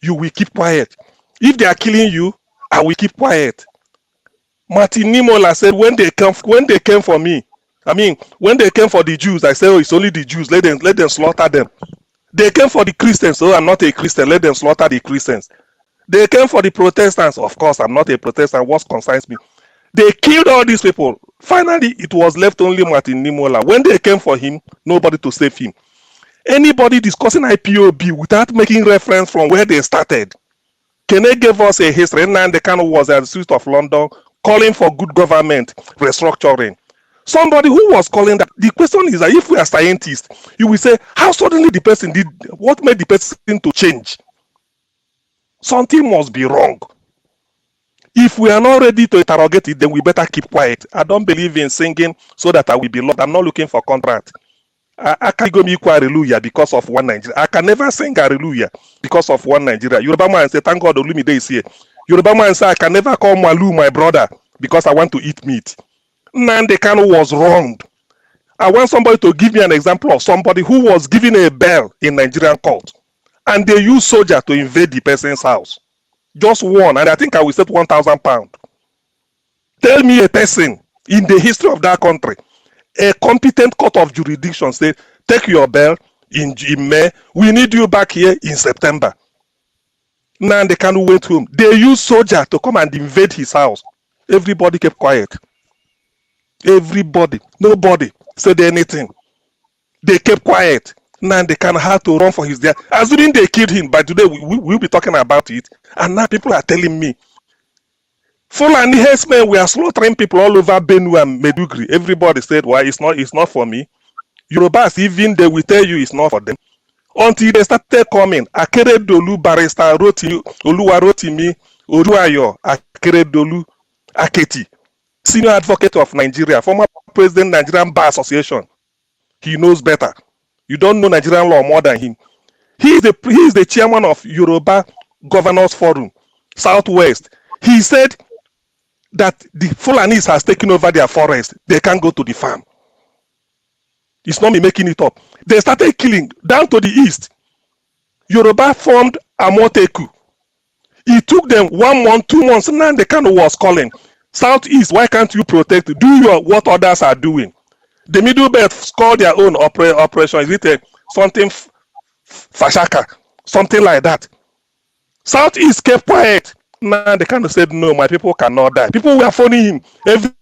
you will keep quiet. If they are killing you, I will keep quiet. Martin Niemöller said when they came for me, when they came for the Jews, I said, oh, it's only the Jews. Let them slaughter them. They came for the Christians. Oh, I'm not a Christian. Let them slaughter the Christians. They came for the Protestants. Of course, I'm not a Protestant. What concerns me? They killed all these people. Finally, it was left only Martin Niemöller. When they came for him, nobody to save him. Anybody discussing IPOB without making reference from where they started, Kene gave us a history. Nnamdi Kanu was at the street of London calling for good government, restructuring. Somebody who was calling that. The question is that if we are scientists, you will say, how suddenly the person did, what made the person to change? Something must be wrong. If we are not ready to interrogate it, then we better keep quiet. I don't believe in singing so that I will be loved. I'm not looking for contract. I can't go me hallelujah because of one Nigeria. I can never sing hallelujah because of one Nigeria. Yoruba man say, thank God Olumide is here. Yoruba man say, I can never call Malu my brother because I want to eat meat. Nnamdi Kanu was wronged. I want somebody to give me an example of somebody who was given a bail in Nigerian court and they used soldier to invade the person's house. Just one, and I think I will set £1,000. Tell me a person in the history of that country, a competent court of jurisdiction said, take your bail in May. We need you back here in September. Nnamdi Kanu went home. They used soldier to come and invade his house. Everybody kept quiet. Everybody. Nobody said anything. They kept quiet. Nnamdi Kanu had to run for his death. Assuming they killed him, but today we'll be talking about it. And now people are telling me, Fulani herdsmen were slaughtering people all over Benue and Medugri. Everybody said, why it's not for me. Yorubas, even they will tell you it's not for them. Until they started coming, Akeredolu barrister Oluwarotimi Oruayo Akeredolu Aketi, senior advocate of Nigeria, former president Nigerian Bar Association. He knows better. You don't know Nigerian law more than him. He is the chairman of Yoruba Governors Forum, Southwest. He said that the Fulanis has taken over their forest. They can't go to the farm. It's not me making it up. They started killing down to the east. Yoruba formed Amoteku. It took them 1 month, 2 months, and then the kind of was calling. Southeast, why can't you protect? Do what others are doing. The Middle Belt score their own operation. Is it something Fashaka? Something like that. Southeast kept quiet. Now they kind of said, no, my people cannot die. People were phoning him every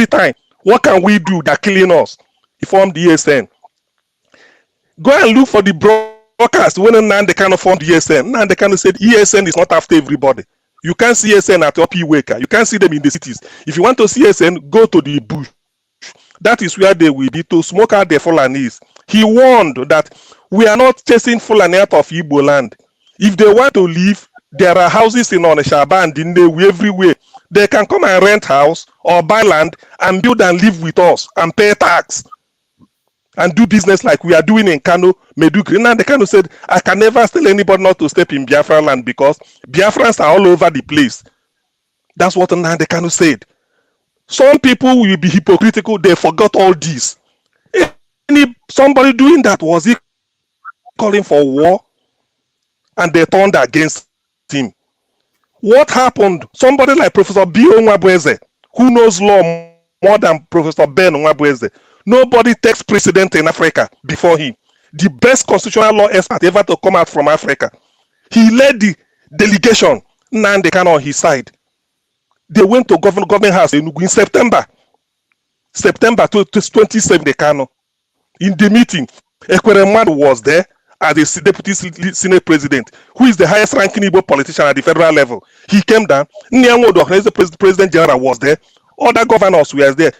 time. What can we do? They're killing us. He formed the ESN. Go and look for the broadcast when now they kind of formed the ESN. Now they kind of said ESN is not after everybody. You can't see ESN at Opi Weka. You can't see them in the cities. If you want to see ESN, go to the bush. That is where they will be to smoke out the Fulanis. He warned that we are not chasing Fulani out of Igbo land. If they want to leave, there are houses in Oneshaba and Nnewi everywhere. They can come and rent house or buy land and build and live with us and pay tax and do business like we are doing in Kano, Medugri. Now the Kano said, I can never tell anybody not to step in Biafran land because Biafrans are all over the place. That's what Nnamdi Kanu said. Some people will be hypocritical. They forgot all this. Somebody doing that, was he calling for war? And they turned against him. What happened? Somebody like Professor B. Onwabweze, who knows law more than Professor Ben Onwabweze. Nobody takes precedent in Africa before him. The best constitutional law expert ever to come out from Africa. He led the delegation, Nnamdi Kanu on his side. They went to government house in September 27, Kanu. In the meeting, Ekweremadu was there as the deputy senate president, who is the highest ranking Igbo politician at the federal level. He came down. Nnewi, the president general, was there. Other governors were there.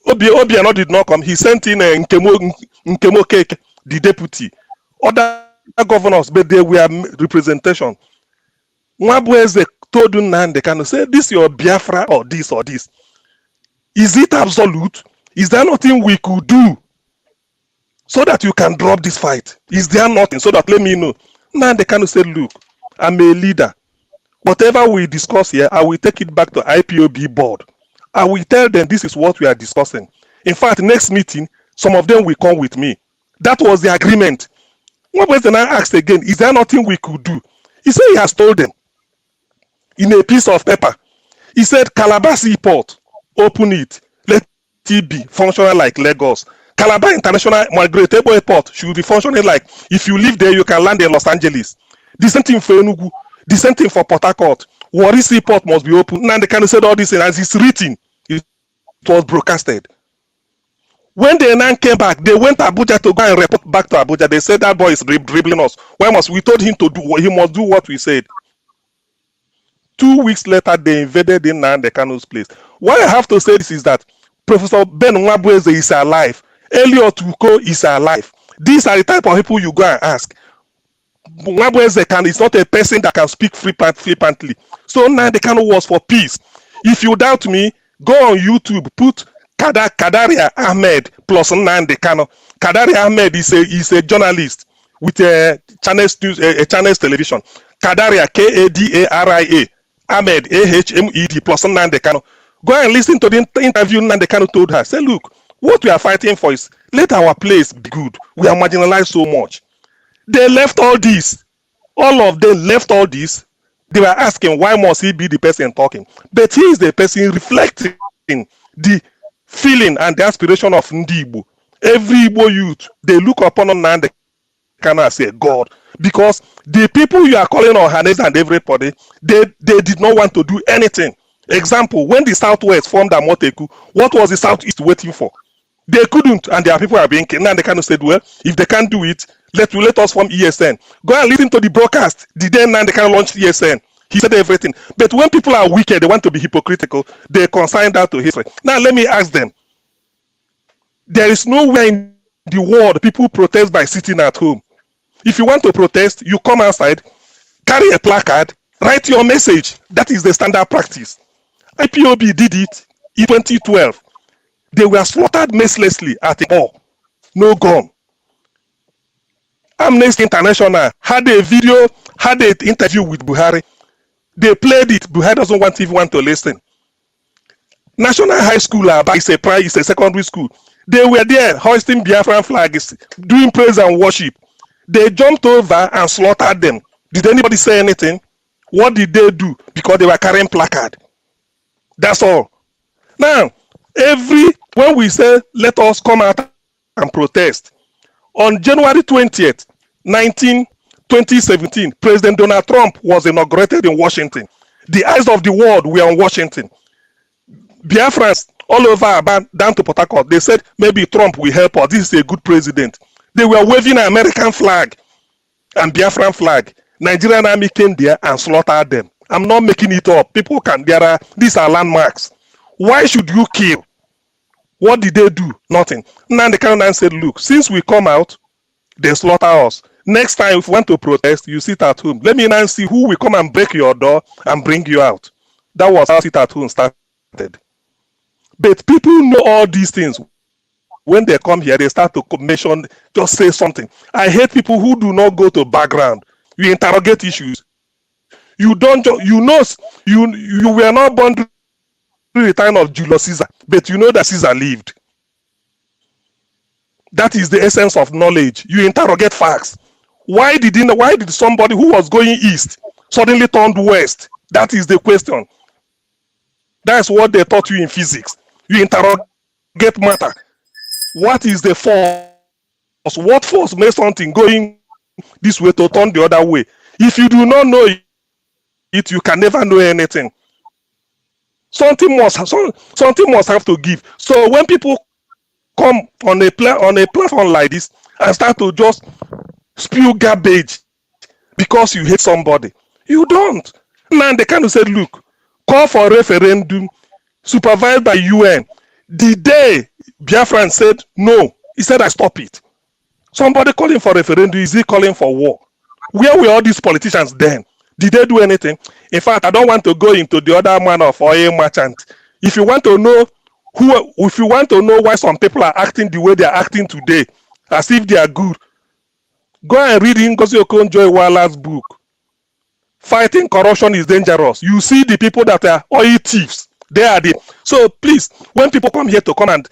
Obiano did not come. He sent in Nkemo Keke, the deputy. Other governors, but they were representation. Nwabweze told Nnamdi Kanu, say, this your Biafra or this or this. Is it absolute? Is there nothing we could do so that you can drop this fight? Is there nothing? So that let me know. Nnamdi Kanu said, look, I'm a leader. Whatever we discuss here, I will take it back to IPOB board. I will tell them this is what we are discussing. In fact, next meeting, some of them will come with me. That was the agreement. When I asked again, is there nothing we could do? He said he has told them in a piece of paper. He said, Calabar Seaport, open it. Let it be functional like Lagos. Calabar International Migratory Airport should be functioning like, if you live there, you can land in Los Angeles. The same thing for Enugu. The same thing for Port Harcourt. Warri Seaport must be open. Now they can say all this, and as it's written, it was broadcasted. When they now came back, they went to Abuja to go and report back to Abuja. They said that boy is dribbling us. Why must we told him to do? He must do what we said. 2 weeks later, they invaded in Nnamdi Kanu's place. Why I have to say this is that Professor Ben Nwabweze is alive. Elliot Uko is alive. These are the type of people you go and ask. Nwabweze is not a person that can speak flippantly. So Nnamdi Kanu was for peace. If you doubt me, go on YouTube, put Kadaria Ahmed plus Nnamdi Kanu. Kadaria Ahmed is a journalist with a Channels News, a Channels Television. Kadaria, Kadaria, Ahmed, Ahmed plus Nnamdi Kanu. Go and listen to the interview Nnamdi Kanu told her. Say, look, what we are fighting for is let our place be good. We are marginalized so much. They left all this. All of them left all this. They were asking, why must he be the person talking? But he is the person reflecting the feeling and the aspiration of Ndi Igbo. Every Igbo youth, they look upon Nnamdi Kanu as a God. Because the people you are calling Ohanes and everybody, they did not want to do anything. Example, when the Southwest formed Amoteku, what was the Southeast waiting for? They couldn't, and their people are being killed. Nnamdi Kanu said, well, if they can't do it, let us form ESN. Go and listen to the broadcast. The day Nnamdi Kanu launched ESN, he said everything. But when people are wicked, they want to be hypocritical, they consign that to history. Now let me ask them. There is nowhere in the world people protest by sitting at home. If you want to protest, you come outside, carry a placard, write your message. That is the standard practice. IPOB did it in 2012. They were slaughtered mercilessly at a war. No gun. Amnesty International had a video, had an interview with Buhari. They played it. Buhari doesn't even want to listen. National High School is a secondary school. They were there hoisting Biafran flags, doing praise and worship. They jumped over and slaughtered them. Did anybody say anything? What did they do? Because they were carrying placard. That's all. Now, when we say let us come out and protest, on January 20th, 2017, President Donald Trump was inaugurated in Washington. The eyes of the world were on Washington. Biafrans all over down to Port Harcourt, they said maybe Trump will help us. This is a good president. They were waving an American flag and Biafran flag. Nigerian army came there and slaughtered them. I'm not making it up. These are landmarks. Why should you kill? What did they do? Nothing. Now the Canadian said, look, since we come out, they slaughter us. Next time, if you want to protest, you sit at home. Let me now see who will come and break your door and bring you out. That was how sit at home started. But people know all these things. When they come here, they start to mention, just say something. I hate people who do not go to background. You interrogate issues. You don't, you were not born during the time of Julius Caesar, but you know that Caesar lived. That is the essence of knowledge. You interrogate facts. Why did somebody who was going east suddenly turned west? That is the question. That's what they taught you in physics. You interrogate matter. What is the force? What force made something going this way to turn the other way? If you do not know it, you can never know anything. Something must have to give. So when people come on a platform like this and start to just spew garbage because you hate somebody, you don't. Now they kind of said, look, call for a referendum supervised by UN. The day Biafran said no, he said I stop it. Somebody calling for referendum, is he calling for war? Where were all these politicians then? Did they do anything? In fact, I don't want to go into the other man of oil merchant. If you want to know why some people are acting the way they are acting today, as if they are good, go and read Ngozi Okonjo-Iweala's book. Fighting corruption is dangerous. You see the people that are oil thieves. They are the. So please, when people come here to come and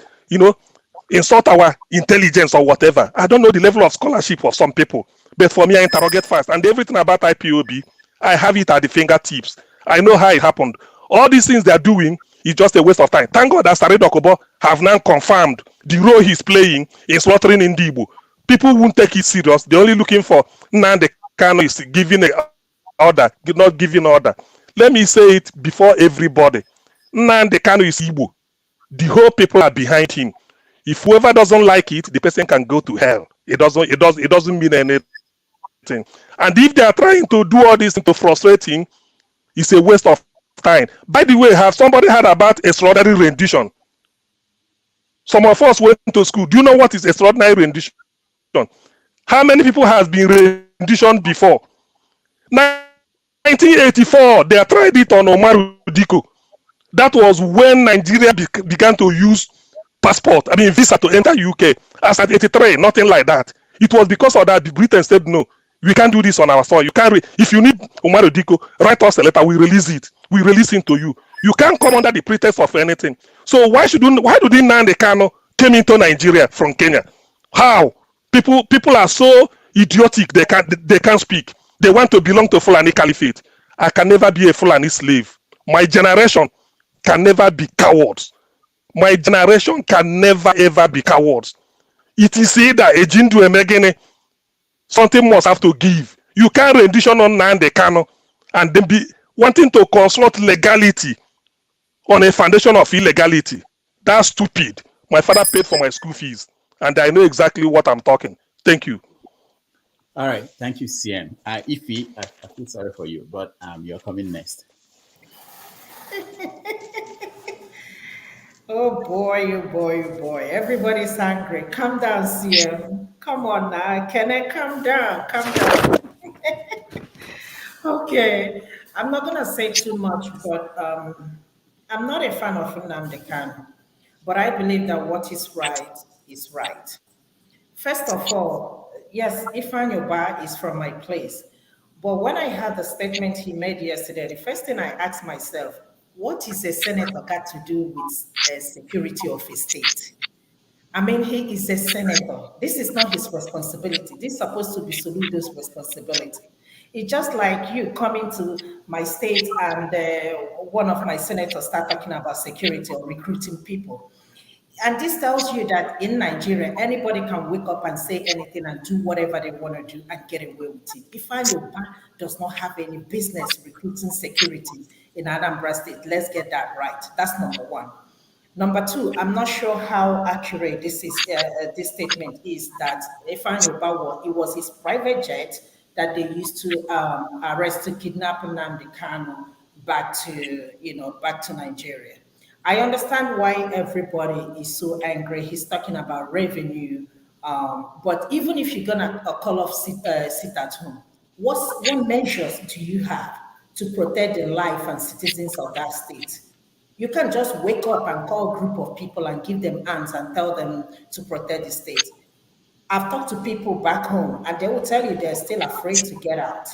insult our intelligence or whatever, I don't know the level of scholarship of some people, but for me, I interrogate fast. And everything about IPOB, I have it at the fingertips. I know how it happened. All these things they are doing is just a waste of time. Thank God that Sarid Okobo have now confirmed the role he's playing in slaughtering Indibu. People won't take it serious. They're only looking for Nnamdi Kanu is giving an order, not giving order. Let me say it before everybody. Nnamdi Kanu is Igbo. The whole people are behind him. If whoever doesn't like it, the person can go to hell. It doesn't mean anything. And if they are trying to do all this to frustrate him, it's a waste of time. By the way, have somebody heard about extraordinary rendition? Some of us went to school. Do you know what is extraordinary rendition? How many people has been renditioned before? 1984, they tried it on Omar Diko. That was when Nigeria began to use visa to enter UK. As at 83, nothing like that. It was because of that Britain said no, we can't do this on our soil. You can't. If you need Omar Diko, write us a letter. We release it. We release it to you. You can't come under the pretext of anything. So why do Nnamdi Kanu came into Nigeria from Kenya? How? People are so idiotic. They can't speak. They want to belong to Fulani Caliphate. I can never be a Fulani slave. My generation can never be cowards. My generation can never ever be cowards. It is either a Jindu Emegene, something must have to give. You can't rendition on Nnamdi Kanu and then be wanting to construct legality on a foundation of illegality. That's stupid. My father paid for my school fees, and I know exactly what I'm talking. Thank you. All right, thank you, CM. Ify, I feel sorry for you, but you're coming next. Oh boy, oh boy, oh boy. Everybody's angry. Calm down, CM. Come on now. Can I calm down? Calm down. Okay. I'm not going to say too much, but I'm not a fan of Nnamdi Kanu. But I believe that what is right is right. First of all, yes, Ifeanyi Ubah is from my place. But when I heard the statement he made yesterday, the first thing I asked myself, what is a senator got to do with the security of a state? I mean, he is a senator. This is not his responsibility. This is supposed to be Soludo's responsibility. It's just like you coming to my state and one of my senators start talking about security or recruiting people. And this tells you that in Nigeria, anybody can wake up and say anything and do whatever they want to do and get away with it. Ifeanyi Ubah does not have any business recruiting security in Anambra State. Let's get that right. That's number one. Number two, I'm not sure how accurate this statement is that Ifeanyi Ubah, it was his private jet that they used to arrest, to kidnap Nnamdi Kanu back to Nigeria. I understand why everybody is so angry. He's talking about revenue, but even if you're gonna call off sit at home, what measures do you have to protect the life and citizens of that state? You can't just wake up and call a group of people and give them arms and tell them to protect the state. I've talked to people back home and they will tell you they're still afraid to get out.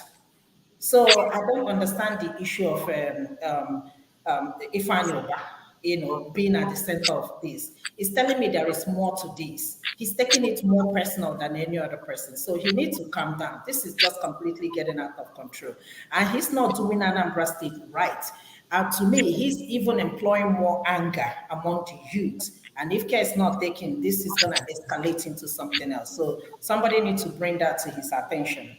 So I don't understand the issue of Ifeanyi Ubah, being at the center of this. He's telling me there is more to this. He's taking it more personal than any other person. So he needs to calm down. This is just completely getting out of control. And he's not doing Anambra State right. To me, he's even employing more anger among the youth. And if care is not taken, this is going to escalate into something else. So somebody needs to bring that to his attention.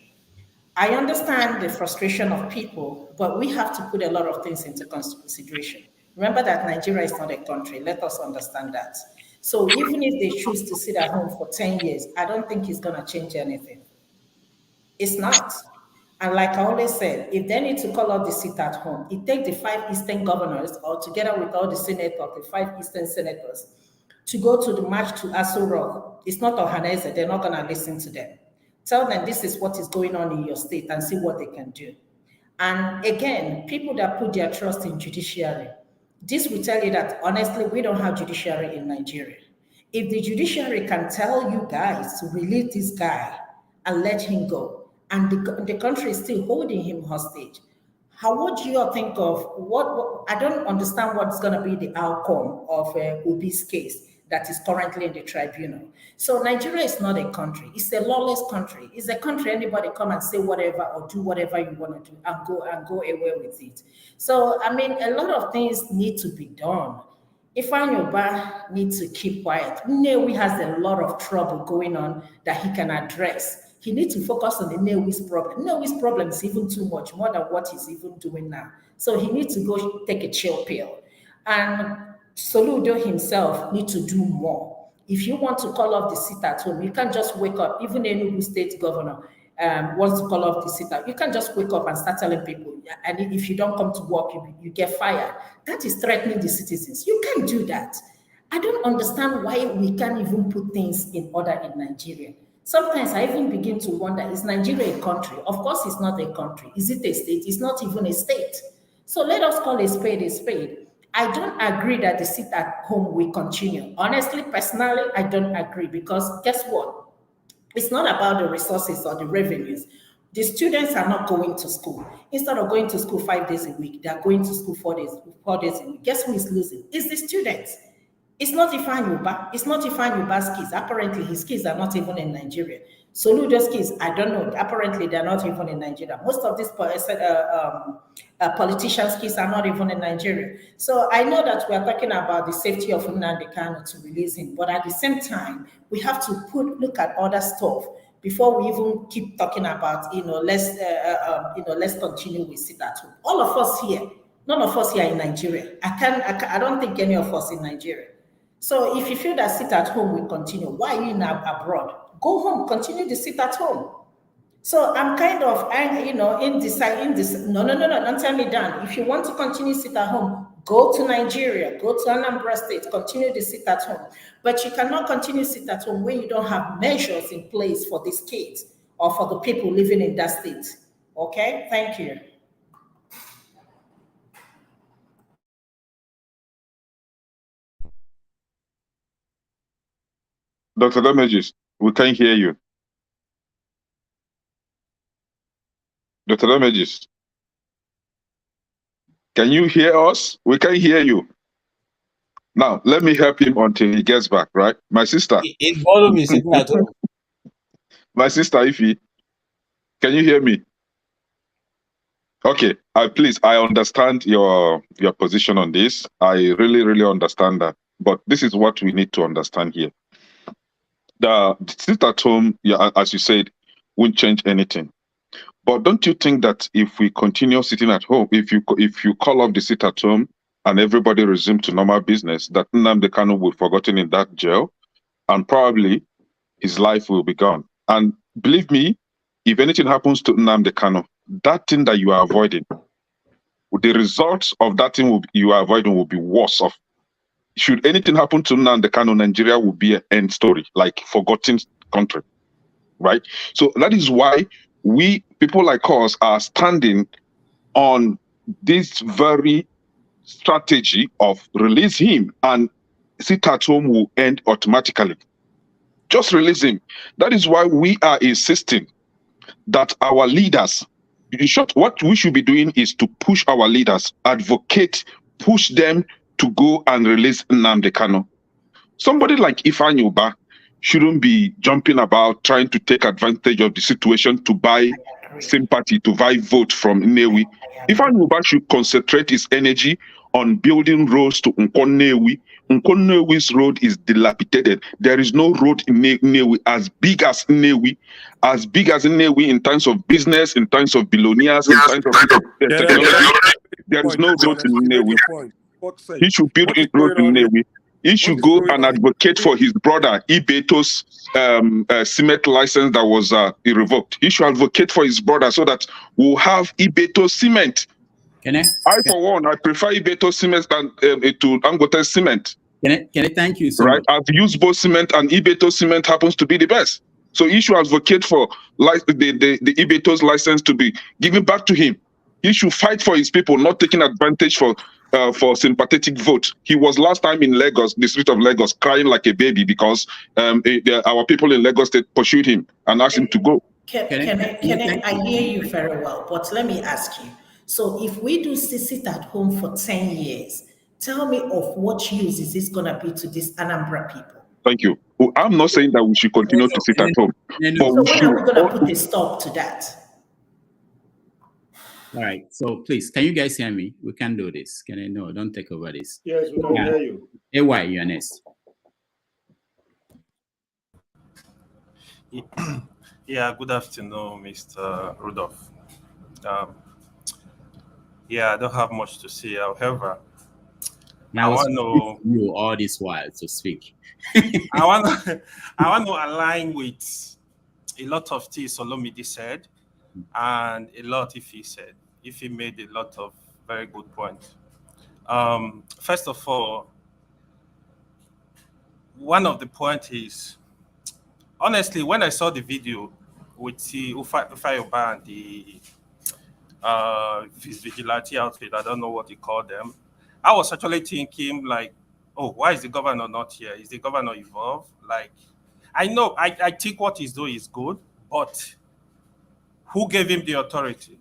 I understand the frustration of people, but we have to put a lot of things into consideration. Remember that Nigeria is not a country. Let us understand that. So even if they choose to sit at home for 10 years, I don't think it's going to change anything. It's not. And like I always said, if they need to call out the sit at home, it takes the 5 Eastern governors, or together with all the senators, the 5 Eastern senators, to go to the march to Aso Rock. It's not Ohanese. They're not going to listen to them. Tell them this is what is going on in your state and see what they can do. And again, people that put their trust in judiciary, this will tell you that honestly, we don't have judiciary in Nigeria. If the judiciary can tell you guys to release this guy and let him go, and the country is still holding him hostage, what do you think of what I don't understand what's going to be the outcome of Obi's case that is currently in the tribunal. So Nigeria is not a country. It's a lawless country. It's a country anybody come and say whatever or do whatever you want to do and go away with it. So, I mean, a lot of things need to be done. Ifeanyi Ubah needs to keep quiet. Nnewi has a lot of trouble going on that he can address. He needs to focus on the Nnewi's problem. Nnewi's problem is even too much, more than what he's even doing now. So he needs to go take a chill pill. And Soludo himself needs to do more. If you want to call off the sit at home, you can't just wake up. Even the Enugu state governor wants to call off the sit at. You can't just wake up and start telling people, and if you don't come to work, you get fired. That is threatening the citizens. You can't do that. I don't understand why we can't even put things in order in Nigeria. Sometimes I even begin to wonder, is Nigeria a country? Of course it's not a country. Is it a state? It's not even a state. So let us call a spade a spade. I don't agree that the sit at home will continue. Honestly, personally, I don't agree because guess what? It's not about the resources or the revenues. The students are not going to school. Instead of going to school 5 days a week, they're going to school 4 days a week. Guess who is losing? It's the students. It's not Ifeanyi Ubah. It's not Ifeanyi Ubah's kids. Apparently, his kids are not even in Nigeria. Soludo's kids, I don't know. Apparently, they're not even in Nigeria. Most of these politicians' kids are not even in Nigeria. So I know that we are talking about the safety of Nnamdi Kanu to release him, but at the same time, we have to look at other stuff before we even keep talking about, let's continue with sit at home. All of us here, none of us here in Nigeria. I don't think any of us in Nigeria. So if you feel that sit at home will continue, why are you now abroad? Go home, continue to sit at home. So I'm kind of, indecisive. No, don't tell me down. If you want to continue to sit at home, go to Nigeria, go to Anambra State, continue to sit at home. But you cannot continue to sit at home when you don't have measures in place for these kids or for the people living in that state. Okay, thank you. Dr. Damages, we can't hear you. Dr. Damages, can you hear us? We can't hear you. Now, let me help him until he gets back, right? My sister. It bothers me sitting at home. My sister, Ify, can you hear me? Okay, please, I understand your position on this. I really understand that. But this is what we need to understand here. The sit at home, yeah, as you said, won't change anything. But don't you think that if we continue sitting at home, if you call off the sit at home and everybody resume to normal business, that Nnamdi Kanu will be forgotten in that jail, and probably his life will be gone. And believe me, if anything happens to Nnamdi Kanu, that thing that you are avoiding, the results of that thing you are avoiding will be worse off. Should anything happen to Nnamdi Kanu, Nigeria will be an end story, like forgotten country, right? So that is why we, people like us, are standing on this very strategy of release him and sit at home will end automatically. Just release him. That is why we are insisting that our leaders, in short, what we should be doing is to push our leaders, advocate, push them to go and release Nnamdi Kanu. Somebody like Ifeanyi Ubah shouldn't be jumping about trying to take advantage of the situation to buy sympathy, to buy vote from Nnewi. Ifeanyi Ubah should concentrate his energy on building roads to Nnewi. Nnewi's road is dilapidated. There is no road in Nnewi as big as Nnewi, in terms of business, in terms of billionaires, in terms of technology. There is no road in Nnewi. He should build a road in Nnewi. He should go and advocate for his brother Ibeto's cement license that was revoked. He should advocate for his brother so that we'll have Ibeto cement. For one, I prefer Ibeto cement than to Dangote cement. Can I thank you so right? much? I've used both cement, and Ibeto cement happens to be the best. So he should advocate for the Ibeto's license to be given back to him. He should fight for his people, not taking advantage for sympathetic vote. He was last time in Lagos, the street of Lagos, crying like a baby because our people in Lagos State pursued him and asked him to go. I hear you very well, but let me ask you. So if we do sit at home for 10 years, tell me of what use is this going to be to these Anambra people? Thank you. Well, I'm not saying that we should continue to sit at home. But so when are we going to put a stop to that? All right. So please, can you guys hear me? We can do this. Can I know? Don't take over this. Yes, we can hear you. AY, you're next. Yeah, good afternoon, Mr. Rudolph. Yeah, I don't have much to say. However, now I want to you all this while to speak. I want to align with a lot of things Olomide said and a lot Ife said. Ife made a lot of very good points. First of all, one of the points is, honestly, when I saw the video with the Ifeanyi Ubah and the his vigilante outfit, I don't know what you call them, I was actually thinking like, oh, why is the governor not here? Is the governor involved? Like, I know, I think what he's doing is good, but who gave him the authority?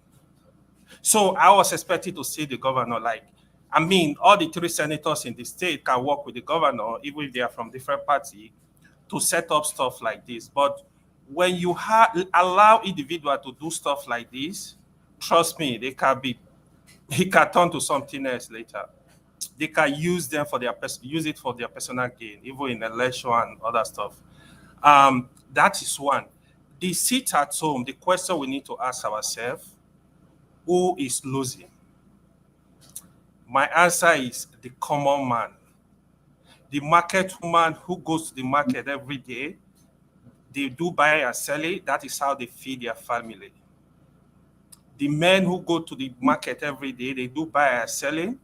So I was expecting to see the governor, like, I mean, all the 3 senators in the state can work with the governor, even if they are from different parties, to set up stuff like this. But when you allow individuals to do stuff like this, trust me, he can turn to something else later. They can use them for use it for their personal gain, even in election and other stuff. That is one. The sit at home, the question we need to ask ourselves, who is losing? My answer is the common man. The market woman who goes to the market every day, they do buy and sell it. That is how they feed their family. The men who go to the market every day, they do buy and selling.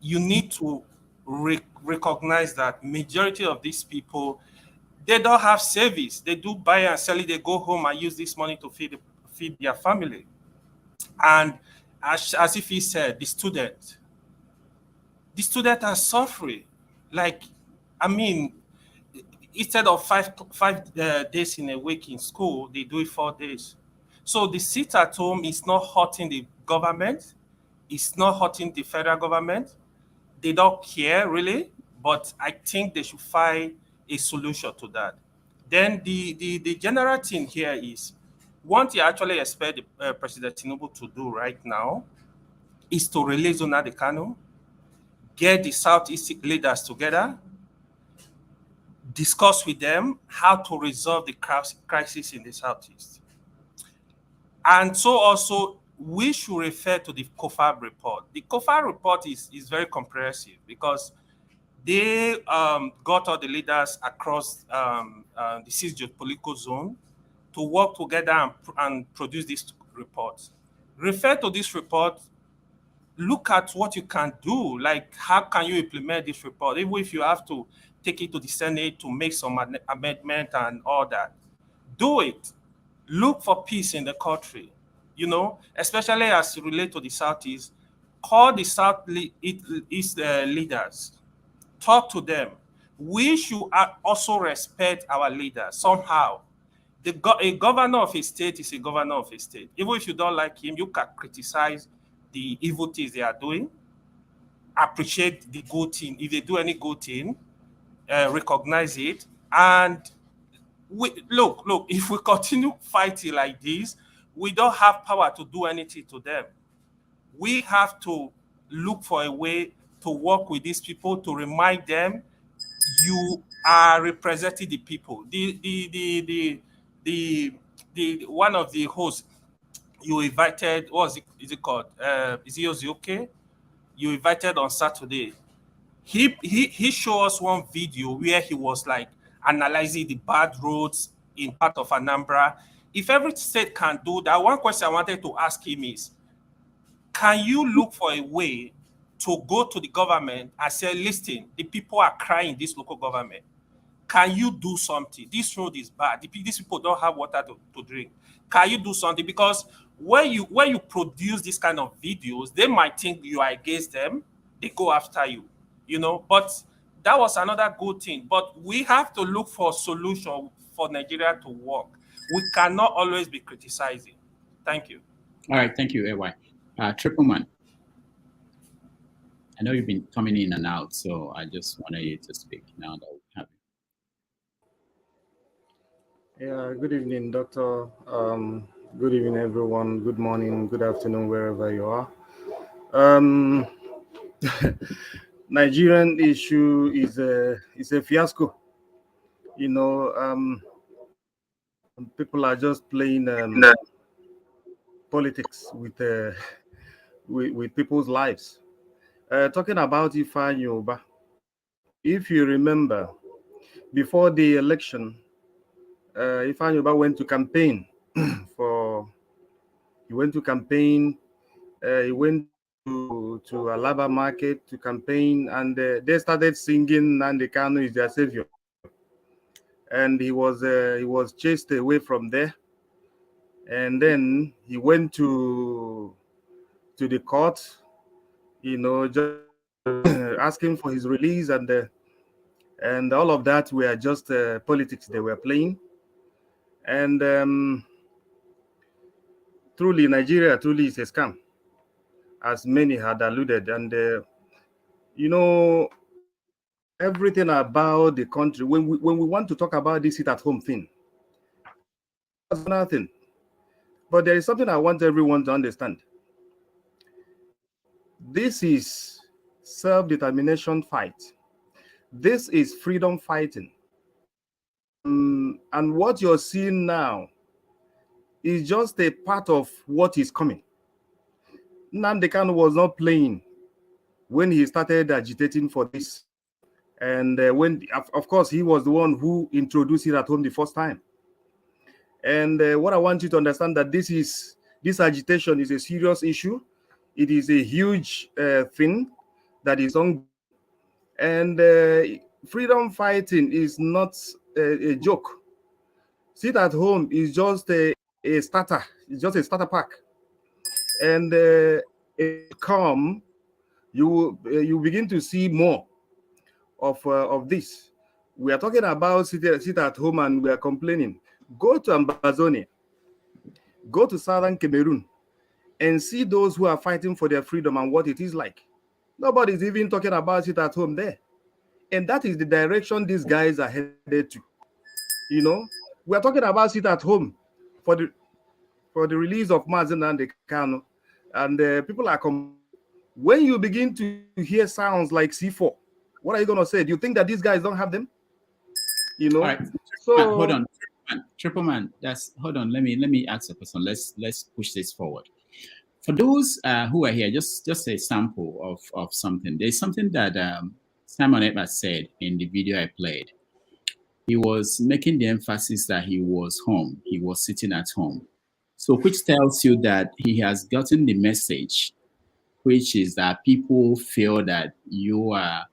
You need to recognize that majority of these people, they don't have service. They do buy and sell it. They go home and use this money to feed their family. And as if he said, the students are suffering. Like, I mean, instead of five days in a week in school, they do it 4 days. So the sit at home is not hurting the government. It's not hurting the federal government. They don't care really, but I think they should find a solution to that. Then the general thing here is, what you actually expect President Tinubu to do right now is to release Nnamdi Kanu, get the Southeast leaders together, discuss with them how to resolve the crisis in the Southeast. And so also, we should refer to the COFAB report. The COFAB report is very comprehensive because they got all the leaders across the six geopolitical zone to work together and produce this report. Refer to this report, look at what you can do, like how can you implement this report, even if you have to take it to the Senate to make some amendment and all that. Do it. Look for peace in the country, especially as it relates to the Southeast. Call the Southeast leaders. Talk to them. We should also respect our leaders somehow. A governor of a state is a governor of a state. Even if you don't like him, you can criticize the evil things they are doing, appreciate the good thing. If they do any good thing, recognize it. And look, if we continue fighting like this, we don't have power to do anything to them. We have to look for a way to work with these people to remind them you are representing the people. The one of the hosts you invited, is it called? Is it Ozioke? You invited on Saturday. He showed us one video where he was like analyzing the bad roads in part of Anambra. If every state can do that, one question I wanted to ask him is, can you look for a way to go to the government and say, listen, the people are crying in this local government. Can you do something? This road is bad. These people don't have water to drink. Can you do something? Because when you produce this kind of videos, they might think you are against them. They go after you, But that was another good thing. But we have to look for a solution for Nigeria to work. We cannot always be criticizing. Thank you. All right, thank you, AY. Triple Man, I know you've been coming in and out, so I just wanted you to speak now that we have you. Yeah, good evening, Doctor. Good evening, everyone. Good morning, good afternoon, wherever you are. Nigerian issue is a fiasco. People are just playing politics with people's lives. Talking about Ifeanyi Ubah, if you remember, before the election, Ifeanyi Ubah went to campaign he went to Alaba Market to campaign, and they started singing Nnamdi Kanu is their savior, and he was chased away from there, and then he went to the court, just asking for his release, and all of that were just politics they were playing. And Nigeria truly is a scam, as many had alluded. And everything about the country, when we want to talk about this sit-at-home thing, that's nothing. But there is something I want everyone to understand. This is self-determination fight. This is freedom fighting. And what you're seeing now is just a part of what is coming. Nnamdi Kanu was not playing when he started agitating for this. And when, of course, he was the one who introduced it at home the first time. And what I want you to understand that this agitation is a serious issue. It is a huge thing that is on. And freedom fighting is not a joke. Sit at home is just a starter. It's just a starter pack. And you begin to see more of this. We are talking about sit at home and we are complaining. Go to Ambazonia, go to southern Cameroon, and see those who are fighting for their freedom and what it is like. Nobody's even talking about sit at home there. And that is the direction these guys are headed to. We are talking about sit at home for for the release of Mazen and the Kano, and people are when you begin to hear sounds like C4, what are you going to say? Do you think that these guys don't have them? You know. All right. So hold on, Triple Man. Hold on. Let me ask a question. Let's push this forward. For those who are here, just a sample of something. There's something that Simon Ekpa said in the video I played. He was making the emphasis that he was home. He was sitting at home. So which tells you that he has gotten the message, which is that people feel that you are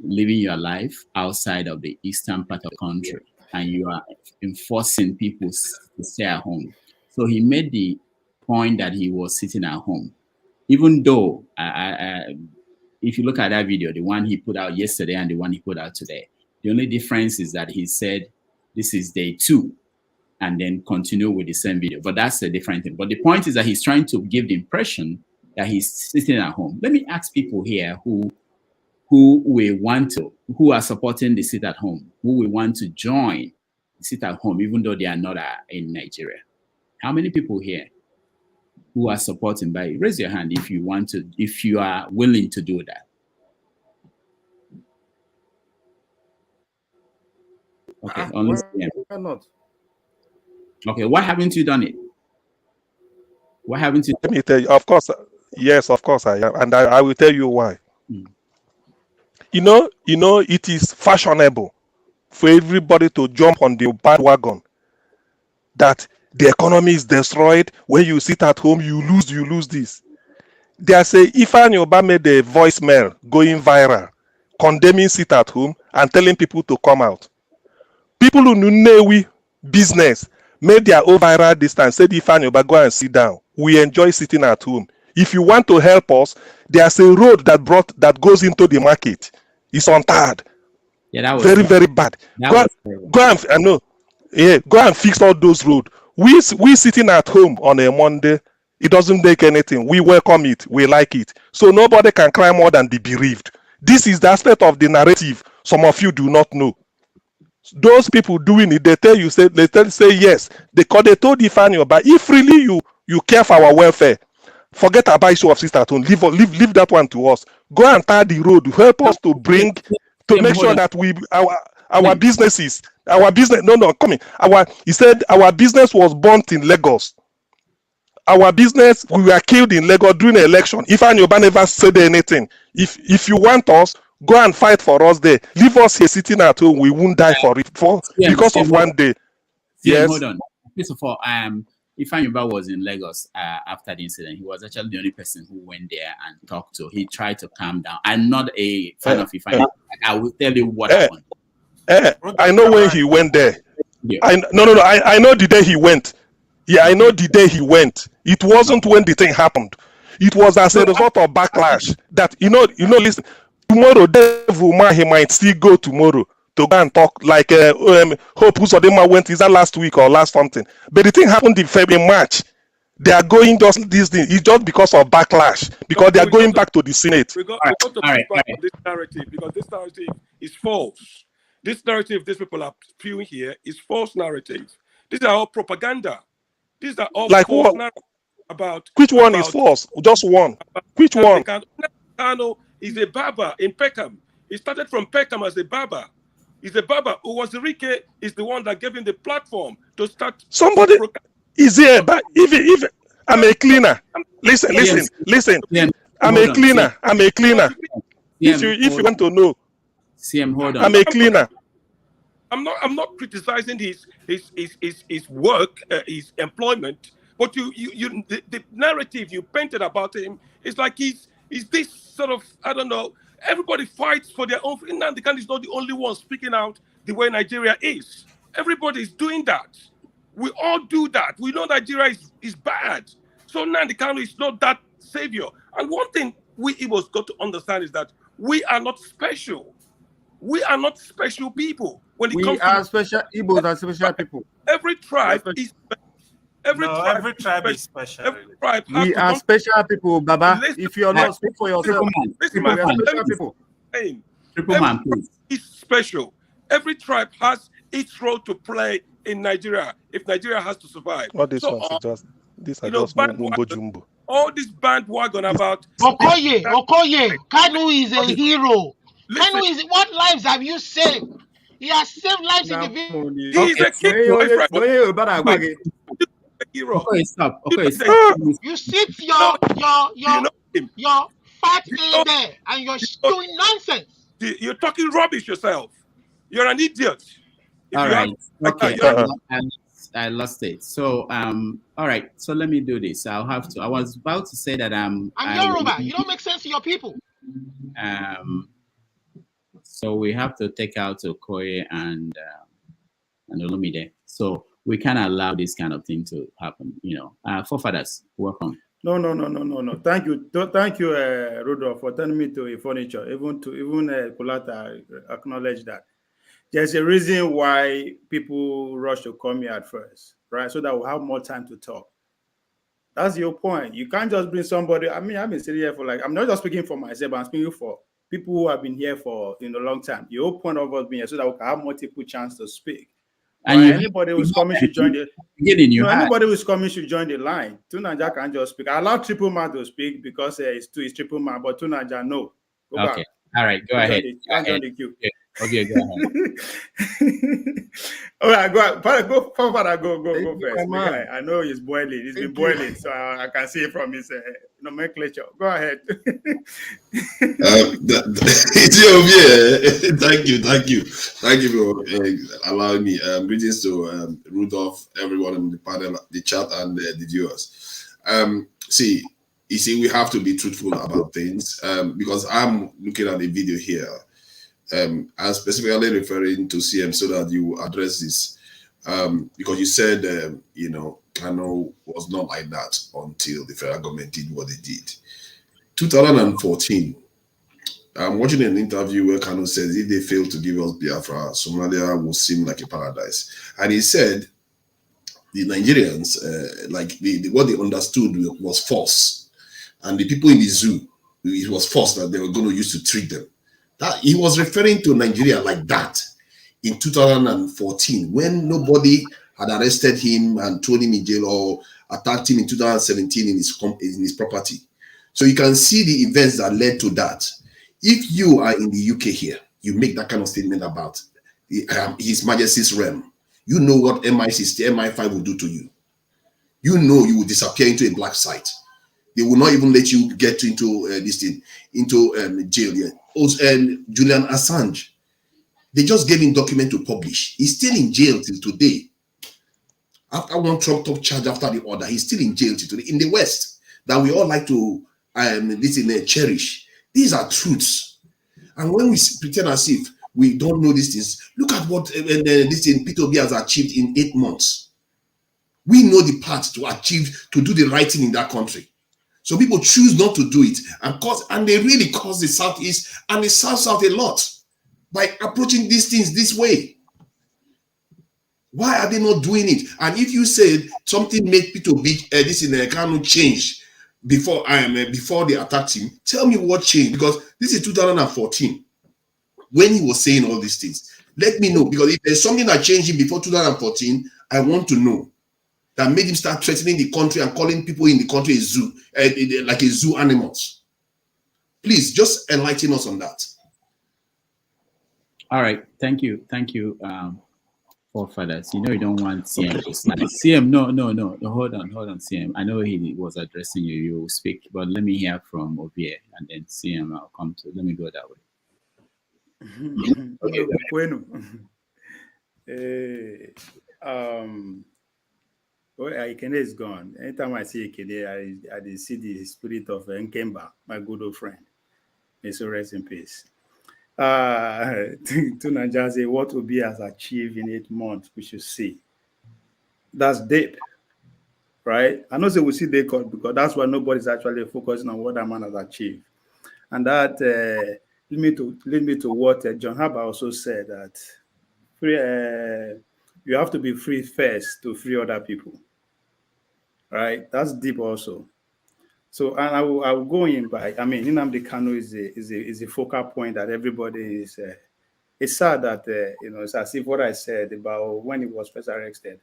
living your life outside of the eastern part of the country and you are enforcing people to stay at home. So he made the point that he was sitting at home. Even though, if you look at that video, the one he put out yesterday and the one he put out today, the only difference is that he said this is day 2 and then continue with the same video. But that's a different thing. But the point is that he's trying to give the impression that he's sitting at home. Let me ask people here who are supporting the sit at home, who will want to join the sit at home, even though they are not in Nigeria. How many people here who are supporting by? Raise your hand if you want to, if you are willing to do that. Okay, only why not? Okay, why haven't you done it? Why haven't you? Let me tell you. Of course, yes, of course I am, and I will tell you why. You know, it is fashionable for everybody to jump on the bandwagon that the economy is destroyed. When you sit at home, you lose this. They say Ifeanyi Ubah made a voicemail going viral, condemning sit at home and telling people to come out. People who knew Nnewi business made their own viral distance, said Ifeanyi Ubah, go and sit down. We enjoy sitting at home. If you want to help us, there's a road that goes into the market. It's untarred. Yeah, that was very bad. Go and fix all those roads. We sitting at home on a Monday. It doesn't make anything. We welcome it. We like it. So nobody can cry more than the bereaved. This is the aspect of the narrative some of you do not know. Those people doing it, they say yes. They told Ifeanyi Ubah, if really you care for our welfare, forget about issue of sister at home. Leave that one to us. Go and tar the road. Help us to make sure that our businesses, he said our business was burnt in Lagos. Our business, we were killed in Lagos during the election. Ifeanyi Ubah never said anything. If you want us, go and fight for us there. Leave us here sitting at home. We won't die for it because of one day. Yes. Hold on. First of all, Ifeanyi Ubah was in Lagos after the incident. He was actually the only person who went there and talked to. He tried to calm down. I'm not a fan of Ifeanyi. I will tell you what happened. I know when he went there. Yeah. I know the day he went. Yeah, I know the day he went. It wasn't when the thing happened. It was as a result of backlash that listen. Tomorrow, Dave Umar, he might still go tomorrow to go and talk like Hope Uzodinma went. Is that last week or last something? But the thing happened in February, March. They are going just this thing. It's just because of backlash. Because they are going back to the Senate. We got to push back on this narrative because this narrative is false. This narrative these people are spewing here is false narrative. These are all propaganda. These are all like false what? narratives about Which one is false? Just one. Which one? Kano is a barber in Peckham. He started from Peckham as a barber. He's a barber. Uwazirike is the one that gave him the platform to start. Somebody is here, but if I'm a cleaner. Listen. I'm a cleaner. If you want to know, CM, hold on. I'm a cleaner. I'm not criticizing his work, his employment, but the narrative you painted about him is like he's this sort of, I don't know. Everybody fights for their own. Nnamdi Kanu is not the only one speaking out the way Nigeria is. Everybody is doing that. We all do that. We know Nigeria is bad. So Nnamdi Kanu is not that savior. And one thing we Igbos got to understand is that we are not special. We are not special people. When it comes to special Igbos are special people. Every tribe is every tribe is special. Every tribe we are special people, Baba. If you're not, speak for yourself. Listen, we are special people. Is special. Every tribe has its role to play in Nigeria if Nigeria has to survive. What this was just These are just mumbo jumbo. All this bandwagon about Okoye, Kanu is a hero. Kanu is what lives have you saved? He has saved lives in the village. He is a king. Okay, stop. Okay, You sit your fat A there and you're doing nonsense. You're talking rubbish yourself. You're an idiot. All right. Okay. I lost it. So all right. So let me do this. I'll have to. I was about to say that I'm Yoruba. You don't make sense to your people. So we have to take out Okoye and Olumide. So we can't allow this kind of thing to happen. Forefathers, welcome. No. Thank you, Rudolph, for turning me to a furniture. Even Kulata acknowledge that. There's a reason why people rush to come here at first, right? So that we'll have more time to talk. That's your point. You can't just bring somebody. I mean, I've been sitting here for I'm not just speaking for myself, I'm speaking for people who have been here for a long time. The whole point of us being here so that we can have multiple chances to speak. And anybody who's coming should join anybody who's coming should join the line. Tunaja can just speak. I allow Triple Man to speak because it's Triple Man, but Tunaja, no. Go back. All right, go ahead. Join the queue. Okay, go ahead. All right, go first. I know he's boiling. He's been boiling, so I can see it from his nomenclature. Go ahead. Thank you for allowing me. Greetings to Rudolph, everyone in the panel, the chat, and the viewers. See, we have to be truthful about things because I'm looking at the video here. I'm specifically referring to CM so that you address this because you said, Kano was not like that until the federal government did what they did. 2014, I'm watching an interview where Kano says if they fail to give us Biafra, Somalia will seem like a paradise. And he said the Nigerians, what they understood was force. And the people in the zoo, it was force that they were going to use to treat them. That he was referring to Nigeria like that in 2014 when nobody had arrested him and thrown him in jail or attacked him in 2017 in his property. So you can see the events that led to that. If you are in the UK here, you make that kind of statement about His Majesty's realm. You know what MI6, MI5 will do to you. You know you will disappear into a black site. They will not even let you get into jail yet. Also, Julian Assange, they just gave him document to publish. He's still in jail till today. After one trumped up charge after the other, he's still in jail till today. In the West, that we all like to cherish. These are truths. And when we pretend as if we don't know these things, look at what Peter Obi has achieved in 8 months. We know the path to achieve, to do the right thing in that country. So people choose not to do it, and they really cause the Southeast and the South a lot by approaching these things this way. Why are they not doing it? And if you said something made Peter Obi Kanu change before they attacked him, tell me what changed, because this is 2014 when he was saying all these things. Let me know, because if there's something that changed him before 2014, I want to know. That made him start threatening the country and calling people in the country a zoo, like a zoo animals. Please, just enlighten us on that. All right, thank you, forefathers. You don't want CM to slide. CM, no, hold on, CM. I know he was addressing you. You will speak, but let me hear from Obie, and then CM. I'll come to. Let me go that way. Well, Ikene is gone. Anytime I see Ikene, I see the spirit of Nkemba, my good old friend. May so rest in peace. To Najazi, what Obi has achieved in 8 months, we should see. That's deep, right? I know we see the court because that's why nobody's actually focusing on what that man has achieved. And that lead me to what John Haber also said, that you have to be free first to free other people. Right, that's deep also. So, and I will go in by. I mean, Nnamdi Kanu is a focal point that everybody is. It's sad that it's as if what I said about when he was first arrested,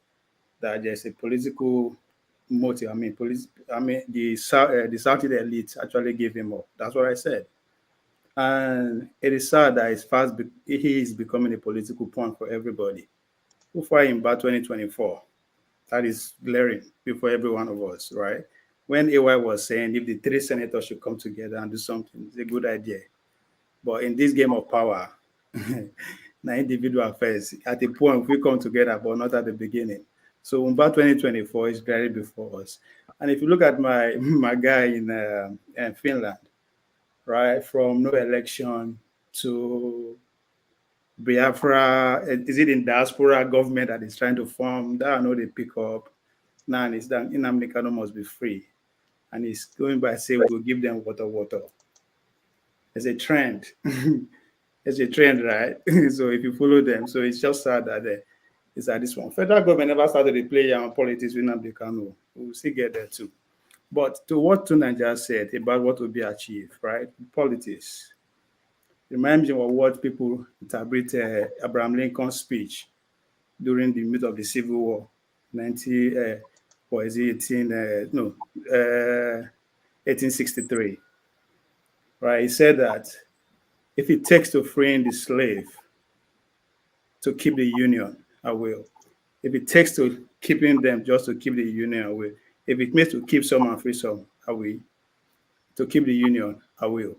that there's a political motive. The South elite actually gave him up. That's what I said. And it is sad that he is becoming a political point for everybody. Who fight in about 2024? That is glaring before every one of us, right? When AY was saying if the three senators should come together and do something, it's a good idea. But in this game of power, now individual affairs, at a point we come together, but not at the beginning. So about 2024 is very before us. And if you look at my my guy in Finland, right, from no election to Biafra, is it in diaspora government that is trying to form? That I know they pick up. Now it's done. Nnamdi Kanu must be free. And he's going by saying we'll give them water. It's a trend. It's a trend, right? So if you follow them, so it's just sad that it's at this one. Federal government never started to play on politics with Nnamdi Kanu. We'll still get there too. But to what Tunanja said about what will be achieved, right? Politics. Reminds me of what people interpret Abraham Lincoln's speech during the midst of the Civil War, 1863. Right? He said that if it takes to freeing the slave to keep the Union, I will. If it takes to keeping them just to keep the Union, I will. If it means to keep some and free some, I will. To keep the Union, I will.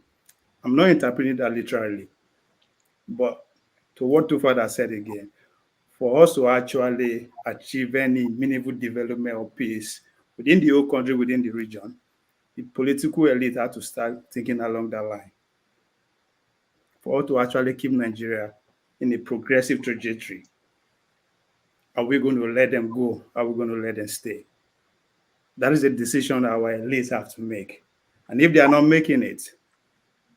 I'm not interpreting that literally, but to what Tufada said again, for us to actually achieve any meaningful development or peace within the whole country, within the region, the political elite had to start thinking along that line. For us to actually keep Nigeria in a progressive trajectory, are we going to let them go? Are we going to let them stay? That is a decision that our elites have to make. And if they are not making it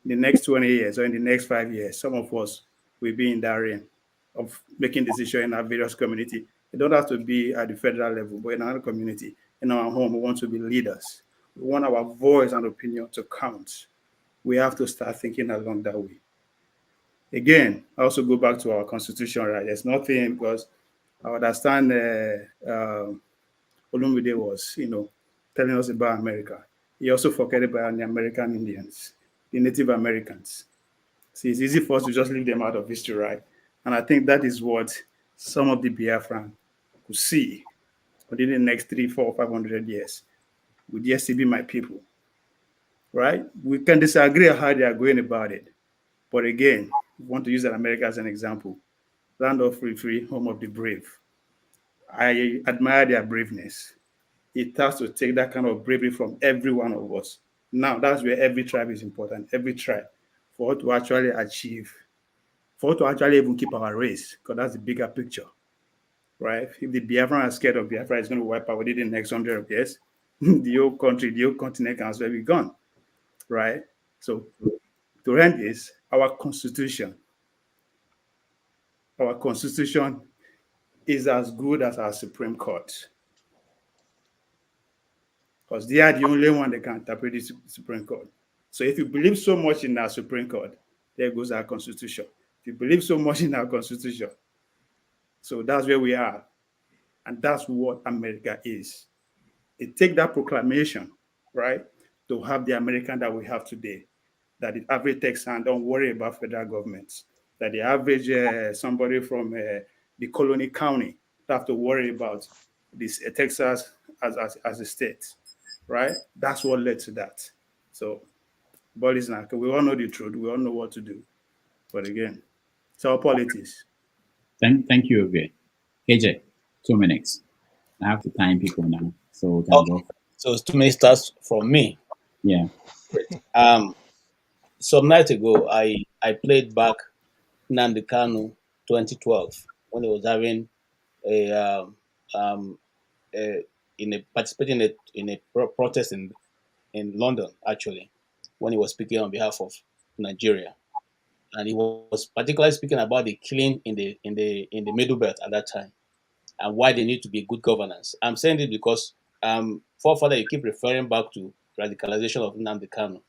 in the next 20 years or in the next 5 years, some of us will be in that realm of making decisions in our various community. It don't have to be at the federal level, but in our community, in our home, we want to be leaders. We want our voice and opinion to count. We have to start thinking along that way. Again, I also go back to our constitution, right? There's nothing, because I understand Olumide was, telling us about America. He also forgot about the American Indians, the Native Americans. See, it's easy for us to just leave them out of history, right? And I think that is what some of the Biafran could see within the next 300, 400, 500 years. Would yes be my people, right? We can disagree on how they are going about it. But again, we want to use America as an example. Land of free, home of the brave. I admire their braveness. It has to take that kind of bravery from every one of us. Now, that's where every tribe is important. Every tribe, for us to actually achieve, for us to actually even keep our race, because that's the bigger picture, right? If the Biafran are scared of Biafra, it's going to wipe out within the next 100 years. The whole country, the whole continent can as well be gone, right? So, to end this, our constitution is as good as our Supreme Court, because they are the only one that can interpret the Supreme Court. So if you believe so much in our Supreme Court, there goes our constitution. If you believe so much in our constitution, so that's where we are. And that's what America is. It takes that proclamation, right, to have the American that we have today, that the average Texan don't worry about federal governments, that the average somebody from the colony county don't have to worry about this Texas as a state, right? That's what led to that. So, but it's not, we all know the truth. We all know what to do. But again, it's our politics. Thank you, Uwe. KJ, 2 minutes. I have to time people now, so we can Okay. go. So it's 2 minutes starts from me. Yeah. Some night ago, I played back Nnamdi Kanu 2012 when he was having participating in a protest in London, actually, when he was speaking on behalf of Nigeria, and he was particularly speaking about the killing in the Middle Belt at that time, and why they need to be good governance. I'm saying it because forefather, you keep referring back to radicalization of Nnamdi Kanu.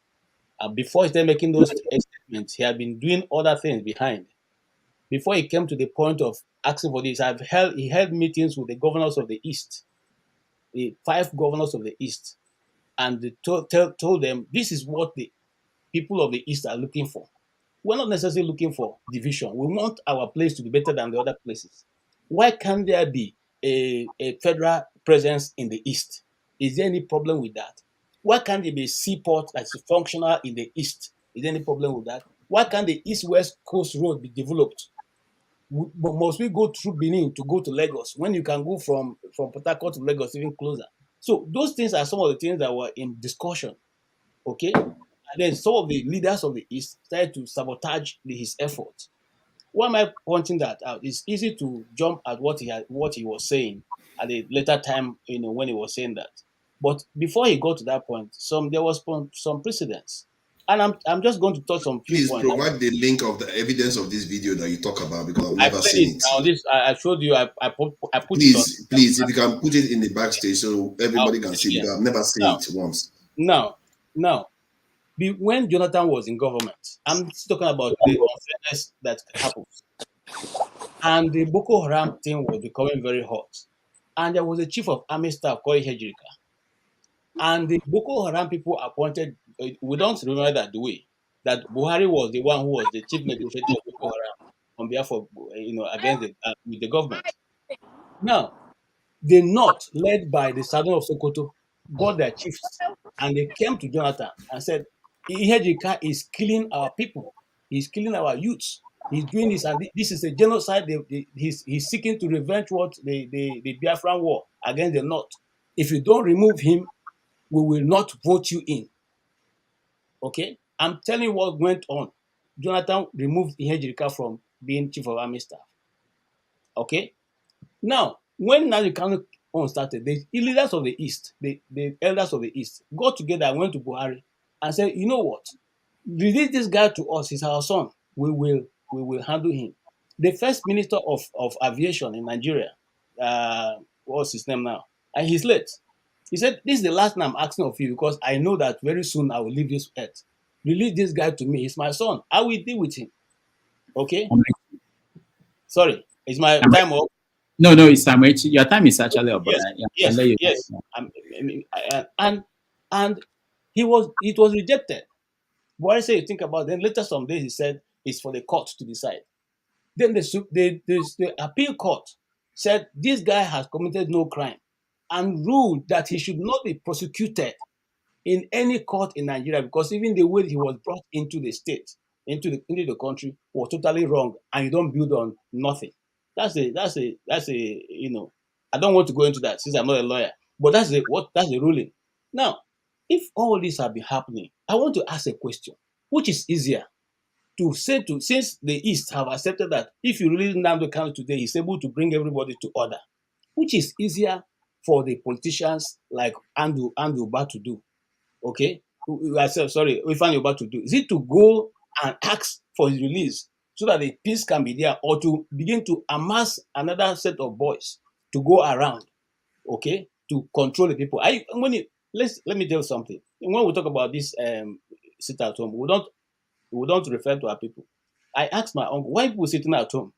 And before he started making those statements, he had been doing other things behind. Before he came to the point of asking for this, he held meetings with the governors of the East the 5 governors of the East, and they told them this is what the people of the East are looking for. We're not necessarily looking for division. We want our place to be better than the other places. Why can't there be a federal presence in the East? Is there any problem with that? Why can't there be a seaport that's functional in the East? Is there any problem with that? Why can't the East-West Coast Road be developed? Must we go through Benin to go to Lagos when you can go from Port Harcourt to Lagos even closer? So those things are some of the things that were in discussion, okay? And then some of the leaders of the East started to sabotage his efforts. Why am I pointing that out? It's easy to jump at what he was saying at a later time, when he was saying that. But before he got to that point, there was some precedents. And I'm just going to touch on few Please points. provide the link of the evidence of this video that you talk about, because I've never played seen it. Now this I showed you. I put please, it on. Please, if you can put it in the backstage so everybody can see, because I've never seen it once. Now, when Jonathan was in government, I'm still talking about the unfairness that happens. And the Boko Haram thing was becoming very hot. And there was a chief of army staff called Hejirika. And the Boko Haram people appointed, we don't remember that, do we? That Buhari was the one who was the chief negotiator of Boko Haram on behalf of, against the government. Now, the North, led by the Southern of Sokoto, got their chiefs, and they came to Jonathan and said, Ihejika is killing our people. He's killing our youths. He's doing this, and this is a genocide. He's seeking to revenge what the Biafran war against the North. If you don't remove him, we will not vote you in. Okay? I'm telling you what went on. Jonathan removed Ihejika from being chief of army staff. Okay? Now, when Nnamdi Kanu started, the leaders of the East, the elders of the East, got together and went to Buhari and said, you know what? Release this guy to us. He's our son. We will handle him. The first minister of aviation in Nigeria, what's his name now? And he's late. He said, this is the last thing I'm asking of you, because I know that very soon I will leave this earth. Release this guy to me. He's my son. I will deal with him. Okay? Sorry. Is my time up? No, it's time. Your time is actually up. Yes. And it was rejected. Buhari said, you think about it. Then later some days he said it's for the court to decide. Then the appeal court said this guy has committed no crime and ruled that he should not be prosecuted in any court in Nigeria, because even the way he was brought into the state, into the country, was totally wrong, and you don't build on nothing. That's a I don't want to go into that since I'm not a lawyer, but that's the ruling. Now, if all this have been happening, I want to ask a question: which is easier to say since the East have accepted that if you release Nnamdi Kanu today, he's able to bring everybody to order? Which is easier for the politicians like Ifeanyi Ubah to do? Okay, sorry, Ifeanyi Ubah to do? Is it to go and ask for his release so that the peace can be there, or to begin to amass another set of boys to go around, okay, to control the people? Let me tell you something. When we talk about this sit at home, we don't refer to our people. I asked my uncle, why people sitting at home,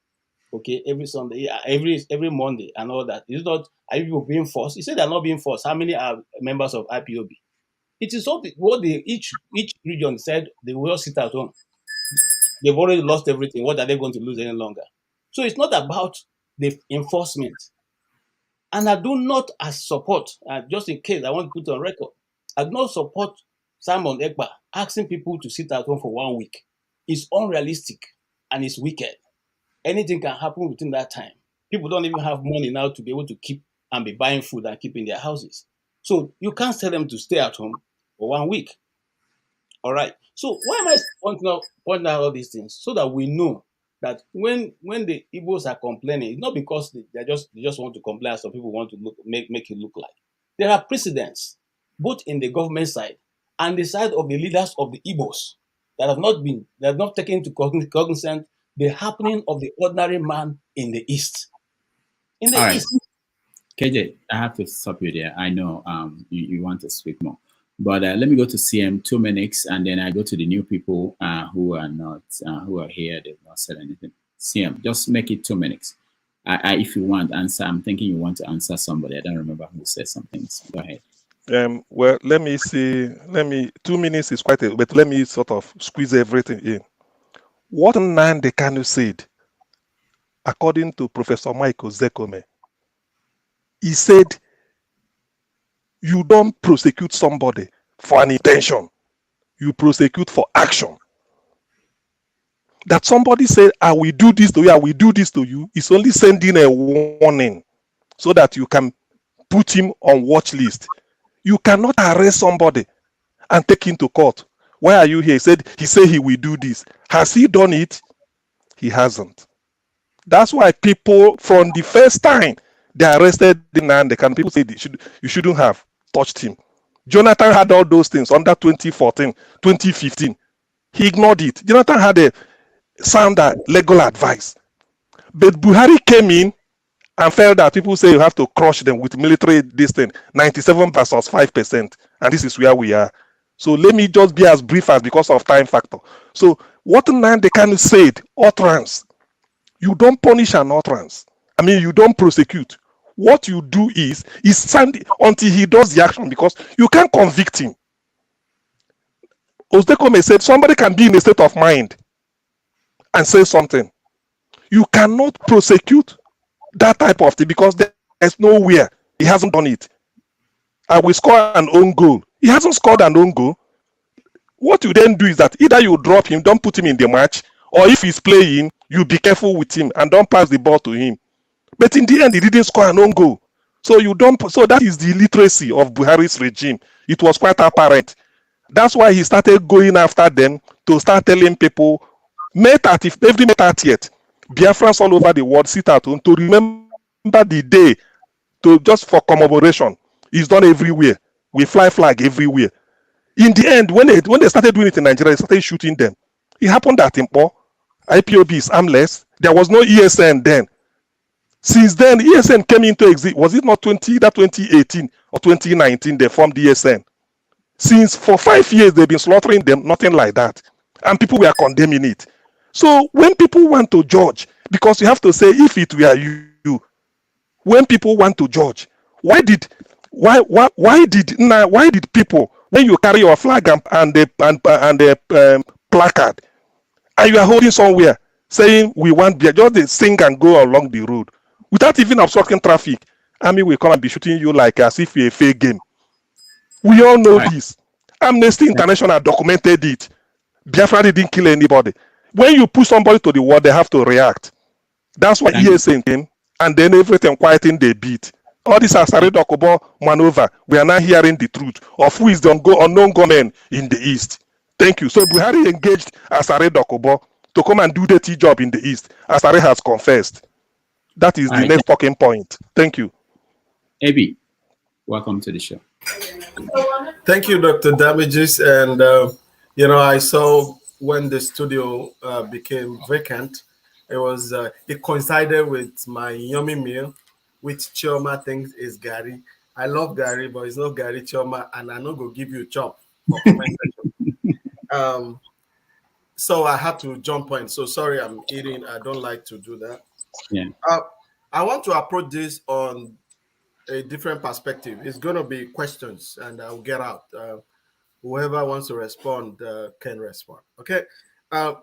okay, every Sunday, every Monday and all that? Is not, are people being forced? He said they're not being forced. How many are members of IPOB? It is what each region said they will sit at home. They've already lost everything. What are they going to lose any longer? So it's not about the enforcement. And I do not support, just in case I want to put on record, I do not support Simon Ekpa asking people to sit at home for 1 week. It's unrealistic and it's wicked. Anything can happen within that time. People don't even have money now to be able to keep and be buying food and keep in their houses. So you can't tell them to stay at home for 1 week. All right. So why am I pointing out all these things? So that we know that when the Igbos are complaining, it's not because they just want to complain, as some people want to make it look like. There are precedents, both in the government side and the side of the leaders of the Igbos, that have not taken into cognizance the happening of the ordinary man in the East. In the East. KJ, I have to stop you there. I know you want to speak more. But let me go to CM 2 minutes, and then I go to the new people who are here. They've not said anything. CM, just make it 2 minutes. If you want answer, I'm thinking you want to answer somebody. I don't remember who said something. Go ahead. Well, let me see. 2 minutes is quite a, but let me sort of squeeze everything in. What Nnamdi Kanu said, according to Professor Michael Zekome, he said, you don't prosecute somebody for an intention. You prosecute for action. That somebody said, I will do this to you, I will do this to you, is only sending a warning so that you can put him on watch list. You cannot arrest somebody and take him to court. Why are you here? He said he will do this. Has he done it? He hasn't. That's why people from the first time they arrested the man, people say you shouldn't have touched him. Jonathan had all those things under 2014, 2015. He ignored it. Jonathan had a sound legal advice. But Buhari came in and felt that people say you have to crush them with military distance, 97 versus 5%. And this is where we are. So let me just be as brief as because of time factor. So what Nnamdi Kanu said, utterance, you don't punish an utterance. I mean, you don't prosecute. What you do is stand until he does the action because you can't convict him. Ozdekome said somebody can be in a state of mind and say something. You cannot prosecute that type of thing because there's nowhere he hasn't done it. I will score an own goal. He hasn't scored an own goal. What you then do is that either you drop him, don't put him in the match, or if he's playing, you be careful with him and don't pass the ball to him. But in the end, he didn't score an own goal. So you don't. So that is the illiteracy of Buhari's regime. It was quite apparent. That's why he started going after them to start telling people, May 30th, every May 30th, Biafrans all over the world sit at home to remember the day, to just for commemoration. It's done everywhere. We fly flag everywhere. In the end, when they started doing it in Nigeria, they started shooting them. It happened at Impo. IPOB is armless. There was no ESN then. Since then, ESN came into exit. Was it not 2018 or 2019 they formed ESN? Since for 5 years they've been slaughtering them, nothing like that. And people were condemning it. So when people want to judge, because you have to say if it were you, when people want to judge, why did people, when you carry your flag and the placard, and you are holding somewhere saying we want beer, just they sing and go along the road without even obstructing traffic, army will come and be shooting you like as if you're a fake game. We all know this. Amnesty International documented it. Biafra didn't kill anybody. When you push somebody to the wall, they have to react. That's why ESN came, and then everything quieting the beat. All this Asare Dokubo maneuver, we are now hearing the truth of who is the unknown gunman in the East. Thank you. So Buhari engaged Asare Dokubo to come and do the T job in the East. Asare has confessed. That is the next talking point. Thank you. Ebi, welcome to the show. Thank you, Dr. Damages. And, I saw when the studio became vacant, it coincided with my yummy meal, which Chioma thinks is Gary. I love Gary, but it's not Gary Chioma, and I know go give you a chop for comment section. So I had to jump on. So sorry, I'm eating. I don't like to do that. Yeah. I want to approach this on a different perspective. It's going to be questions, and I'll get out. Whoever wants to respond can respond. Okay. I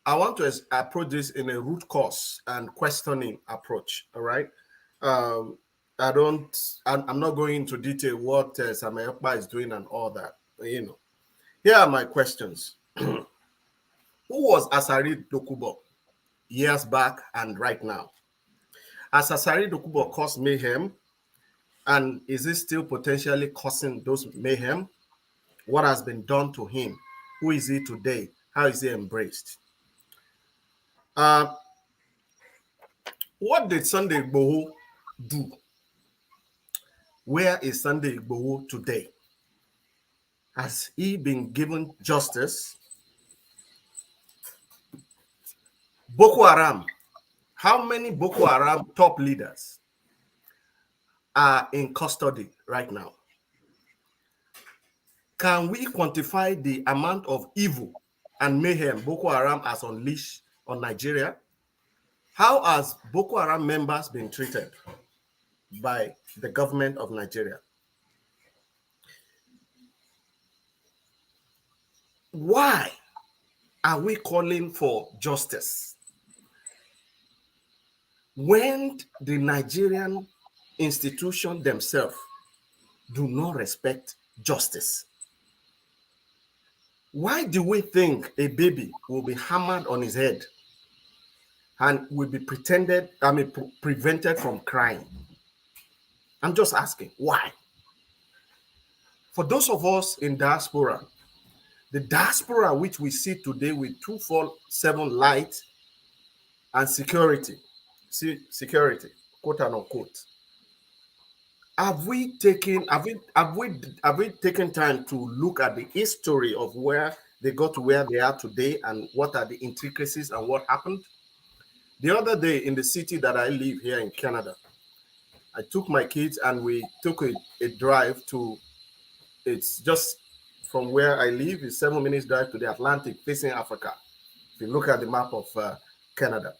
want to approach this in a root cause and questioning approach. All right. I'm not going into detail what Simon Ekpa is doing and all that. Here are my questions. Who was Asari Dokubo years back and right now? Has Asari Dokubo caused mayhem? And is it still potentially causing those mayhem? What has been done to him? Who is he today? How is he embraced? What did Sunday Igboho do? Where is Sunday Igboho today? Has he been given justice? Boko Haram. How many Boko Haram top leaders are in custody right now? Can we quantify the amount of evil and mayhem Boko Haram has unleashed on Nigeria? How has Boko Haram members been treated by the government of Nigeria? Why are we calling for justice when the Nigerian institution themselves do not respect justice? Why do we think a baby will be hammered on his head and will be prevented from crying? I'm just asking, why? For those of us in diaspora, the diaspora which we see today with 247 light and security, quote and unquote, have we taken time to look at the history of where they got to where they are today and what are the intricacies and what happened? The other day in the city that I live here in Canada, I took my kids and we took a drive to, it's just from where I live, it's 7 minutes drive to the Atlantic facing Africa. If you look at the map of Canada,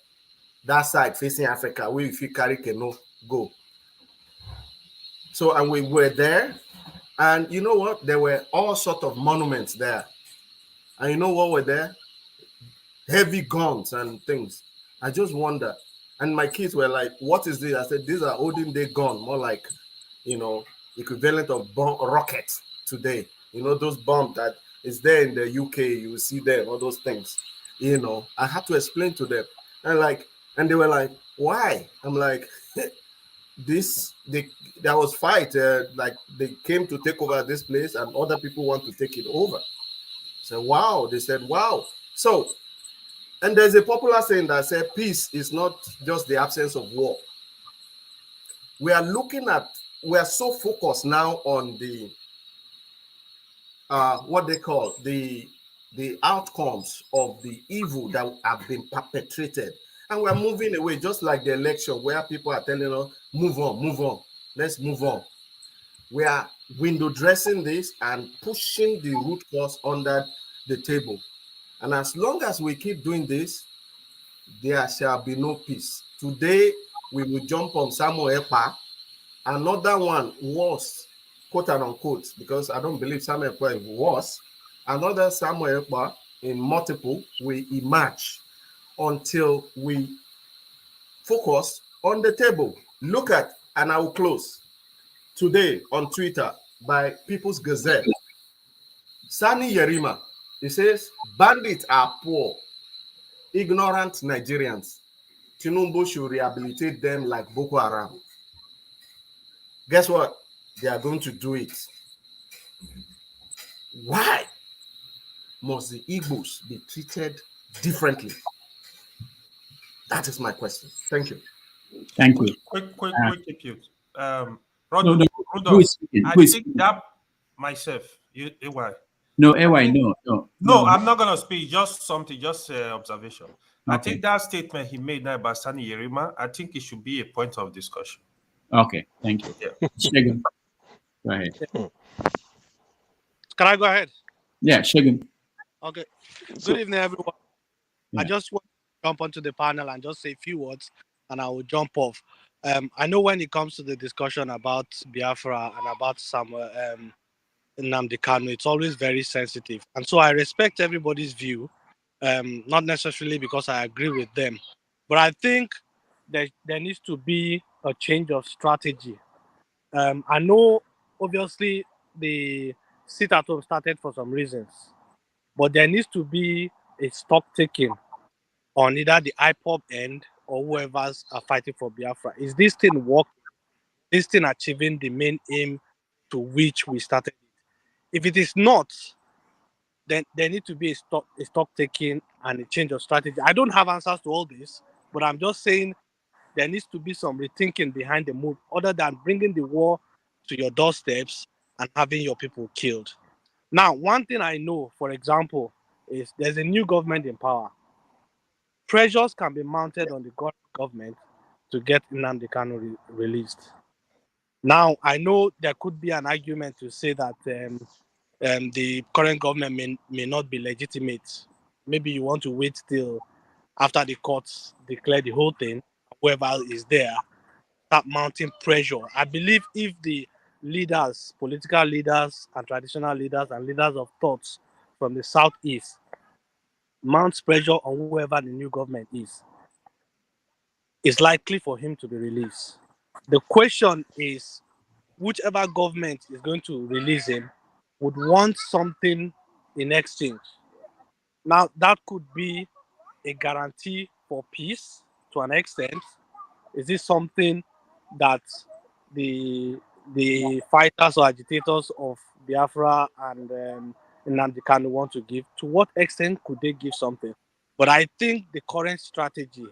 that side facing Africa, where if you carry canoe, go. So, and we were there, and you know what? There were all sorts of monuments there. And you know what were there? Heavy guns and things. I just wonder. And my kids were like, what is this? I said, these are olden day guns, more like, you know, equivalent of rockets today. You know, those bombs that is there in the UK, you will see them, all those things. You know, I had to explain to them. And they were like, why? I'm like, there was fight, like they came to take over this place and other people want to take it over. So wow, they said, wow. So, and there's a popular saying that said, peace is not just the absence of war. We are so focused now on the, what they call the outcomes of the evil that have been perpetrated. And we're moving away, just like the election where people are telling us, move on, let's move on. We are window dressing this and pushing the root cause under the table. And as long as we keep doing this, there shall be no peace. Today, we will jump on Simon Ekpa. Another one was, quote and unquote, because I don't believe Simon Ekpa was, another Simon Ekpa in multiple will emerge until we focus on the table. Look at, and I will close, today on Twitter by People's Gazette, Sani Yerima, he says, bandits are poor, ignorant Nigerians. Tinubu should rehabilitate them like Boko Haram. Guess what? They are going to do it. Why must the Igbos be treated differently? That is my question. Thank you. Thank you. Quick input. No, Rudolph, who is speaking? I Who is think speaking? that myself, AY. No, AY, no. No, I'm not gonna speak. Just something, just observation. I Okay. think that statement he made now about Sani Yerima, I think it should be a point of discussion. Okay, thank you. Yeah. Shagun, go ahead. Can I go ahead? Yeah, Shagun. Okay. Good evening, everyone. Yeah. I just want to jump onto the panel and just say a few words, and I will jump off. I know when it comes to the discussion about Biafra and about Samuel Nnamdi Kanu, it's always very sensitive. And so I respect everybody's view, not necessarily because I agree with them, but I think that there needs to be a change of strategy. I know, obviously, the sit at home started for some reasons, but there needs to be a stock taking on either the IPOB end or whoever's are fighting for Biafra. Is this thing working? This thing achieving the main aim to which we started it? If it is not, then there needs to be a stock taking and a change of strategy. I don't have answers to all this, but I'm just saying there needs to be some rethinking behind the move, other than bringing the war to your doorsteps and having your people killed. Now, one thing I know, for example, is there's a new government in power. Pressures can be mounted on the government to get Nnamdi Kanu released. Now, I know there could be an argument to say that the current government may not be legitimate. Maybe you want to wait till after the courts declare the whole thing, whoever is there, start mounting pressure. I believe if the leaders, political leaders and traditional leaders and leaders of thoughts from the southeast mounts pressure on whoever the new government is, it's likely for him to be released. The question is, whichever government is going to release him would want something in exchange. Now, that could be a guarantee for peace to an extent. Is this something that the fighters or agitators of Biafra and Nnamdi Kanu want to give? To what extent could they give something? But I think the current strategy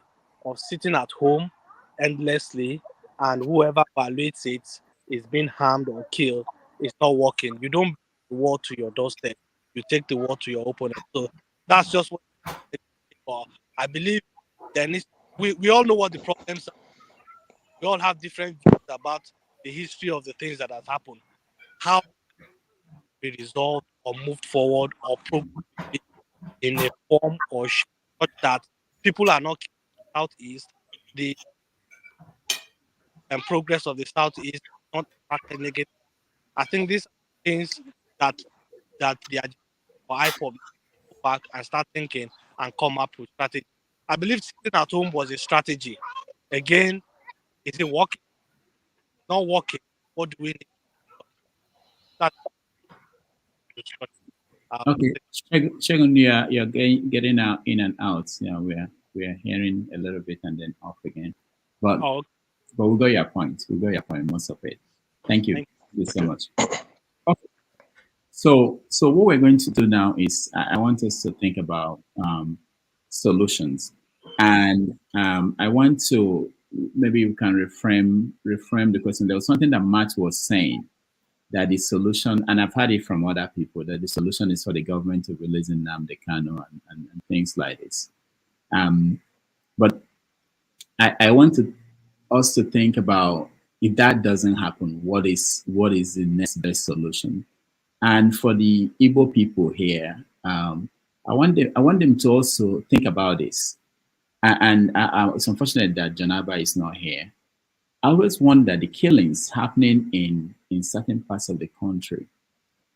of sitting at home endlessly and whoever violates it is being harmed or killed is not working. You don't bring the war to your doorstep. You take the war to your opponent. So that's just what I believe. Then we all know what the problems are. We all have different views about the history of the things that has happened. How be resolved or moved forward or progressed in a form or such that people are not killed in the southeast, the progress of the southeast is not impacted negatively. I think these are things that the IPOB go back and start thinking and come up with strategy. I believe sitting at home was a strategy. Again, is it working? Not working. What do we need? That's Okay, Shagun, you're getting out in and out. You know, we're hearing a little bit and then off again. But we got your point. We got your point, most of it. Thank you. Thank you so much. Okay. So what we're going to do now is I want us to think about solutions, and I want to maybe we can reframe the question. There was something that Matt was saying, that the solution, and I've heard it from other people, that the solution is for the government to release Nnamdi Kanu and things like this. But I want us to think about, if that doesn't happen, what is the next best solution? And for the Igbo people here, I want them to also think about this. And it's unfortunate that Janaba is not here. I always wonder the killings happening in certain parts of the country.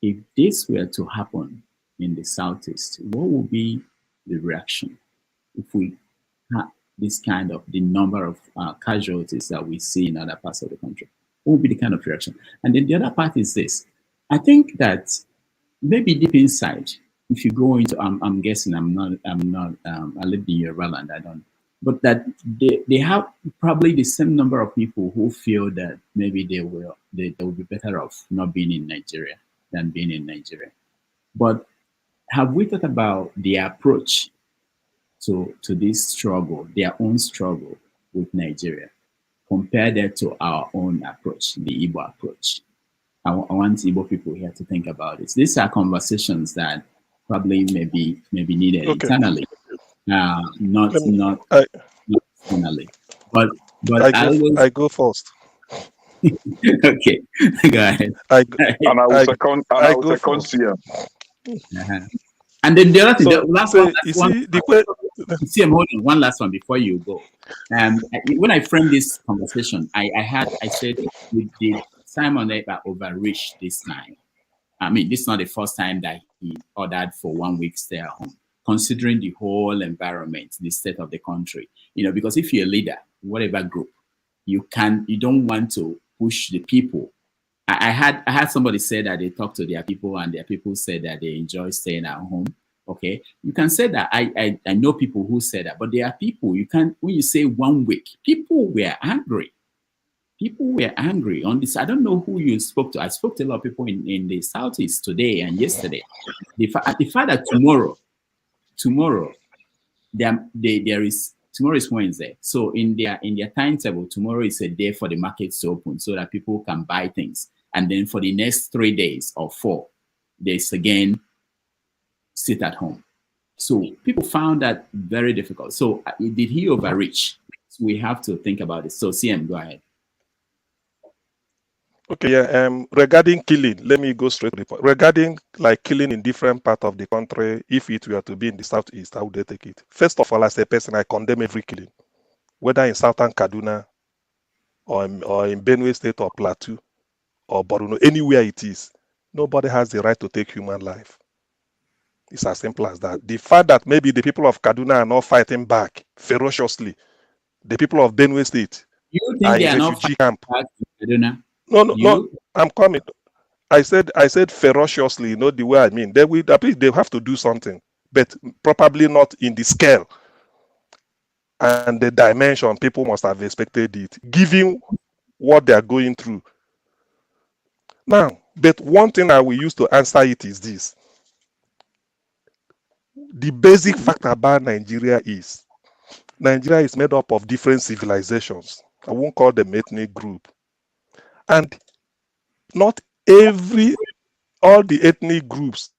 If this were to happen in the southeast, what would be the reaction if we had this kind of the number of casualties that we see in other parts of the country? What would be the kind of reaction? And then the other part is this. I think that maybe deep inside, if you go into, I'm guessing I live in Yoruba land, I don't. But that they have probably the same number of people who feel that maybe they will be better off not being in Nigeria than being in Nigeria. But have we thought about the approach to this struggle, their own struggle with Nigeria, compared that to our own approach, the Igbo approach? I want Igbo people here to think about this. These are conversations that probably maybe needed internally. Not externally, but I go first. Okay, go ahead. And I will second CM. And then the other thing, So, the last one, hold on, one last one before you go. When I framed this conversation, I said we did Simon Ekpa overreach this time. I mean, this is not the first time that he ordered for 1 week stay at home, considering the whole environment, the state of the country. Because if you're a leader, whatever group, you don't want to push the people. I had somebody say that they talk to their people and their people say that they enjoy staying at home. Okay, you can say that. I know people who say that, but there are people when you say 1 week, people were angry. People were angry on this. I don't know who you spoke to. I spoke to a lot of people in the southeast today and yesterday. The fact that tomorrow tomorrow is Wednesday. So in their timetable, tomorrow is a day for the markets to open so that people can buy things. And then for the next 3 days or 4, there's again sit at home. So people found that very difficult. So did he overreach? So we have to think about it. So CM, go ahead. Okay, yeah. Regarding killing, let me go straight to the point. Regarding like killing in different parts of the country, if it were to be in the southeast, how would they take it? First of all, as a person, I condemn every killing, whether in southern Kaduna or in Benue State or Plateau or Borno, anywhere it is. Nobody has the right to take human life. It's as simple as that. The fact that maybe the people of Kaduna are not fighting back ferociously, the people of Benue State You are think they in are not refugee fighting camp. back in Kaduna? No, I'm coming. I said ferociously, you know the way I mean. They have to do something, but probably not in the scale and the dimension people must have expected it, given what they are going through. Now, but one thing I will use to answer it is this. The basic fact about Nigeria is made up of different civilizations. I won't call them ethnic group. And not all the ethnic groups,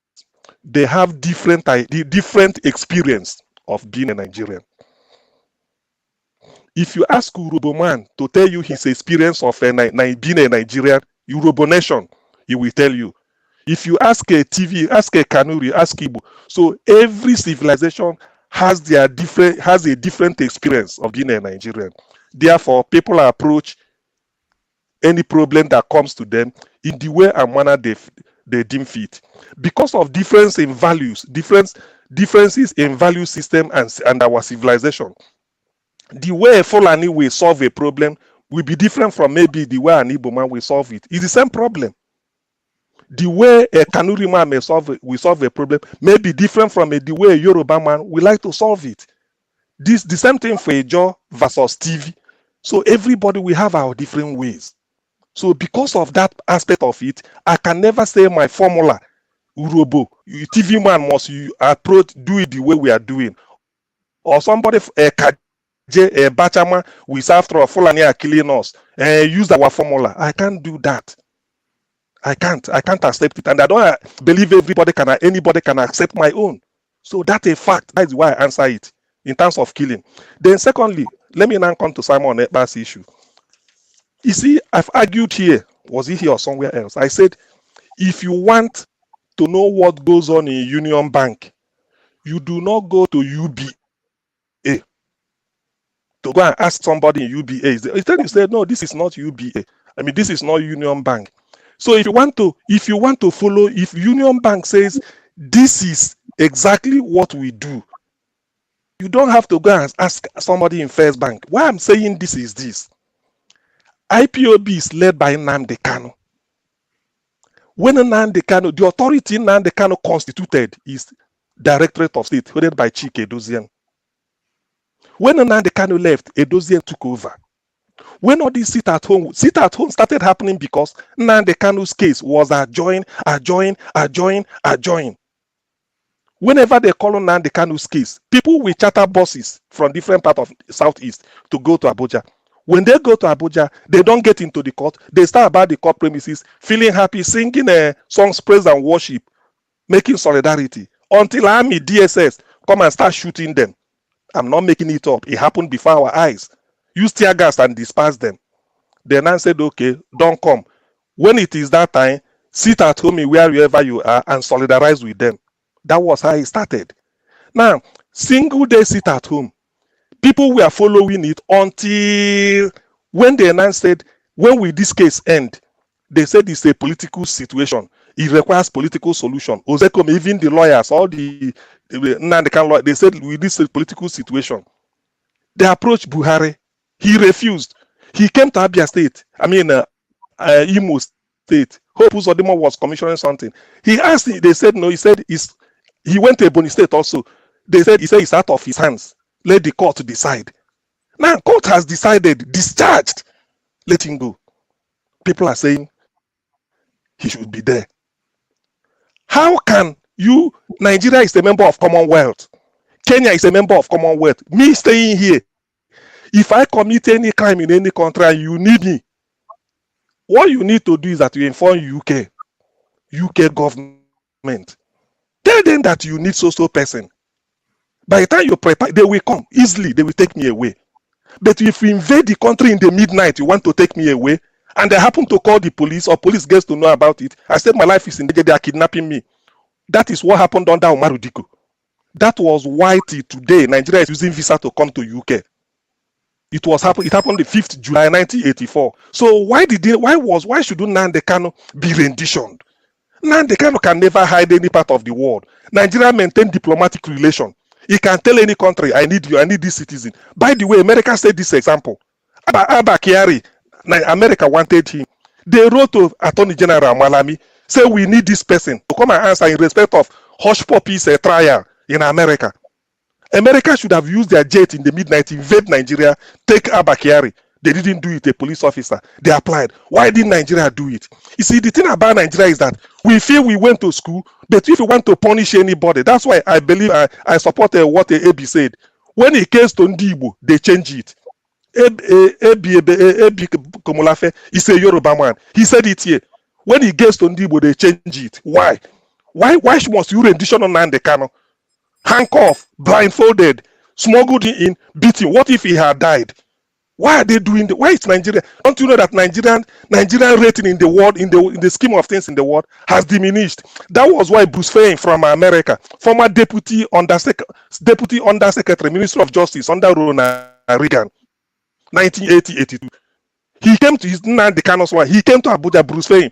they have different experience of being a Nigerian. If you ask Urobo man to tell you his experience of being a Nigerian, Urobo nation, he will tell you. If you ask a TV, ask a Kanuri, ask Igbo. So every civilization has a different experience of being a Nigerian. Therefore, people approach any problem that comes to them in the way and manner they deem fit. Because of difference in values, differences in value system and our civilization, the way a Fulani will solve a problem will be different from maybe the way an Igbo man will solve it. It's the same problem. The way a Kanuri man will solve a problem may be different from the way a Yoruba man will like to solve it. The same thing for Ejo versus TV. So everybody will have our different ways. So because of that aspect of it, I can never say my formula, Urobo, TV man must do it the way we are doing. Or somebody, Bachama, we after all Fulani are killing us, use our formula. I can't do that. I can't accept it. And I don't believe anybody can accept my own. So that's a fact. That's why I answer it in terms of killing. Then secondly, let me now come to Simon Ekpa's issue. You see, I've argued here, was it here or somewhere else? I said, if you want to know what goes on in Union Bank, you do not go to UBA to go and ask somebody in UBA. Instead, you say, no, this is not UBA. I mean, this is not Union Bank. So if you want to follow, if Union Bank says this is exactly what we do, you don't have to go and ask somebody in First Bank. Why I'm saying this is this. IPOB is led by Nnamdi Kanu. When Nnamdi Kanu, the authority Nnamdi Kanu constituted is Directorate of State, headed by Chike Edozian. When Nnamdi Kanu left, Edozian took over. When all this sit at home started happening because Nnamdi Kanu's case was adjoined. Whenever they call on Nnamdi Kanu's case, people will charter buses from different parts of Southeast to go to Abuja. When they go to Abuja, they don't get into the court. They start about the court premises, feeling happy, singing songs, praise and worship, making solidarity. Until Army, DSS come and start shooting them. I'm not making it up. It happened before our eyes. Use tear gas and disperse them. Then I said, okay, don't come. When it is that time, sit at home wherever you are and solidarize with them. That was how it started. Now, single day sit at home. People were following it until when they announced said, when will this case end? They said it's a political situation. It requires political solution. Ozekom, even the lawyers, all the lawyers, they said with this political situation. They approached Buhari. He refused. He came to Abia State. Imo State. Hope Uzodinma was commissioning something. He asked. They said no. He said he went to Ebony State also. He said it's out of his hands. Let the court decide. Now court has decided, discharged. Let him go. People are saying he should be there. How can you? Nigeria is a member of Commonwealth. Kenya is a member of Commonwealth. Me staying here. If I commit any crime in any country and you need me, what you need to do is that you inform UK government. Tell them that you need so person. By the time you prepare, they will come easily. They will take me away. But if you invade the country in the midnight, you want to take me away, and I happen to call the police, or police gets to know about it, I said my life is in danger, they are kidnapping me. That is what happened under Umaru Diko. That was why till today Nigeria is using visa to come to UK. It happened the 5th July 1984. So why should Nnamdi Kanu be renditioned? Nnamdi Kanu can never hide any part of the world. Nigeria maintain diplomatic relation. He can tell any country, I need you, I need this citizen. By the way, America said this example. Abba Kyari, America wanted him. They wrote to Attorney General Malami, say we need this person to come and answer in respect of hush puppies trial in America. America should have used their jet in the mid-90s, invade Nigeria, take Abba Kyari. They didn't do it, a police officer. They applied. Why didn't Nigeria do it? You see, the thing about Nigeria is that we feel we went to school, but if you want to punish anybody, that's why I believe I supported what AB said. When it came to Ndibo, they change it. Ebi Komolafe, he's a Yoruba man. He said it here. When he gets to Ndibo, they change it. Why? Why must you rendition on Nnamdi Kanu? Handcuffed, blindfolded, smuggled in, beaten. What if he had died? Why are they doing why is Nigeria? Don't you know that Nigerian rating in the world, in the scheme of things in the world, has diminished? That was why Bruce Fein from America, former deputy undersecretary, Minister of Justice under Ronald Reagan, 1980-82. He came to his Nnamdi Kanu's wife. He came to Abuja, Bruce Fein.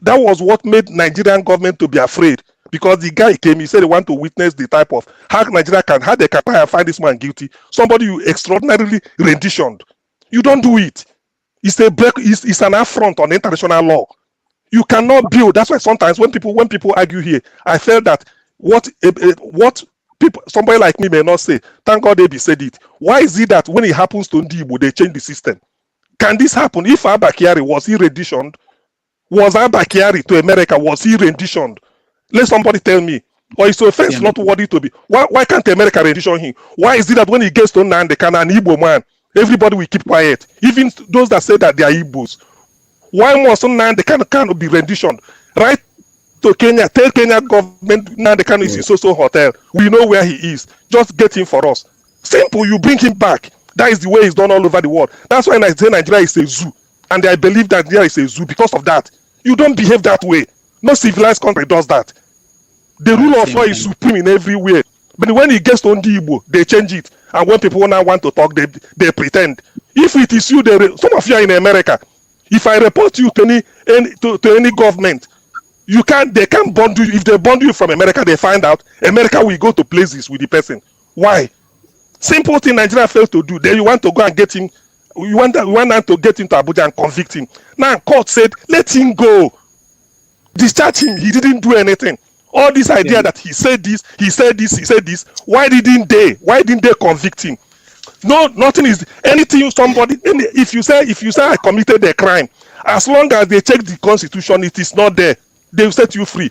That was what made Nigerian government to be afraid. Because the guy came, he said he want to witness the type of how Nigeria how they can try and find this man guilty. Somebody you extraordinarily renditioned. You don't do it. It's it's an affront on international law. You cannot build. That's why sometimes when people argue here, I felt that what people, somebody like me may not say. Thank God Abi said it. Why is it that when it happens to Ndibo, they change the system? Can this happen? If Abba Kyari, was he renditioned? Was Abba Kyari to America, was he renditioned? Let somebody tell me. Or is offense not worthy to be? Why can't America rendition him? Why is it that when he gets to Nnamdi Kanu, an Igbo man, everybody will keep quiet? Even those that say that they are Igbos. Why must Nnamdi Kanu be renditioned? Right to Kenya, tell Kenya government Nnamdi Kanu is in so hotel. We know where he is. Just get him for us. Simple, you bring him back. That is the way it's done all over the world. That's why I say Nigeria is a zoo. And I believe that Nigeria is a zoo because of that. You don't behave that way. No civilized country does that. The rule of law is supreme in everywhere. But when it gets to Igbo, they change it. And when people now want to talk, they pretend. If it is you, some of you are in America. If I report you to any government, they can't bond you. If they bond you from America, they find out. America will go to places with the person. Why? Simple thing Nigeria fails to do. Then you want to go and get him. We want to get him to Abuja and convict him. Now court said, let him go. Discharge him. He didn't do anything. All this idea that he said this. Why didn't they convict him? No, nothing is anything. Somebody, if you say I committed a crime, as long as they check the constitution, it is not there. They will set you free.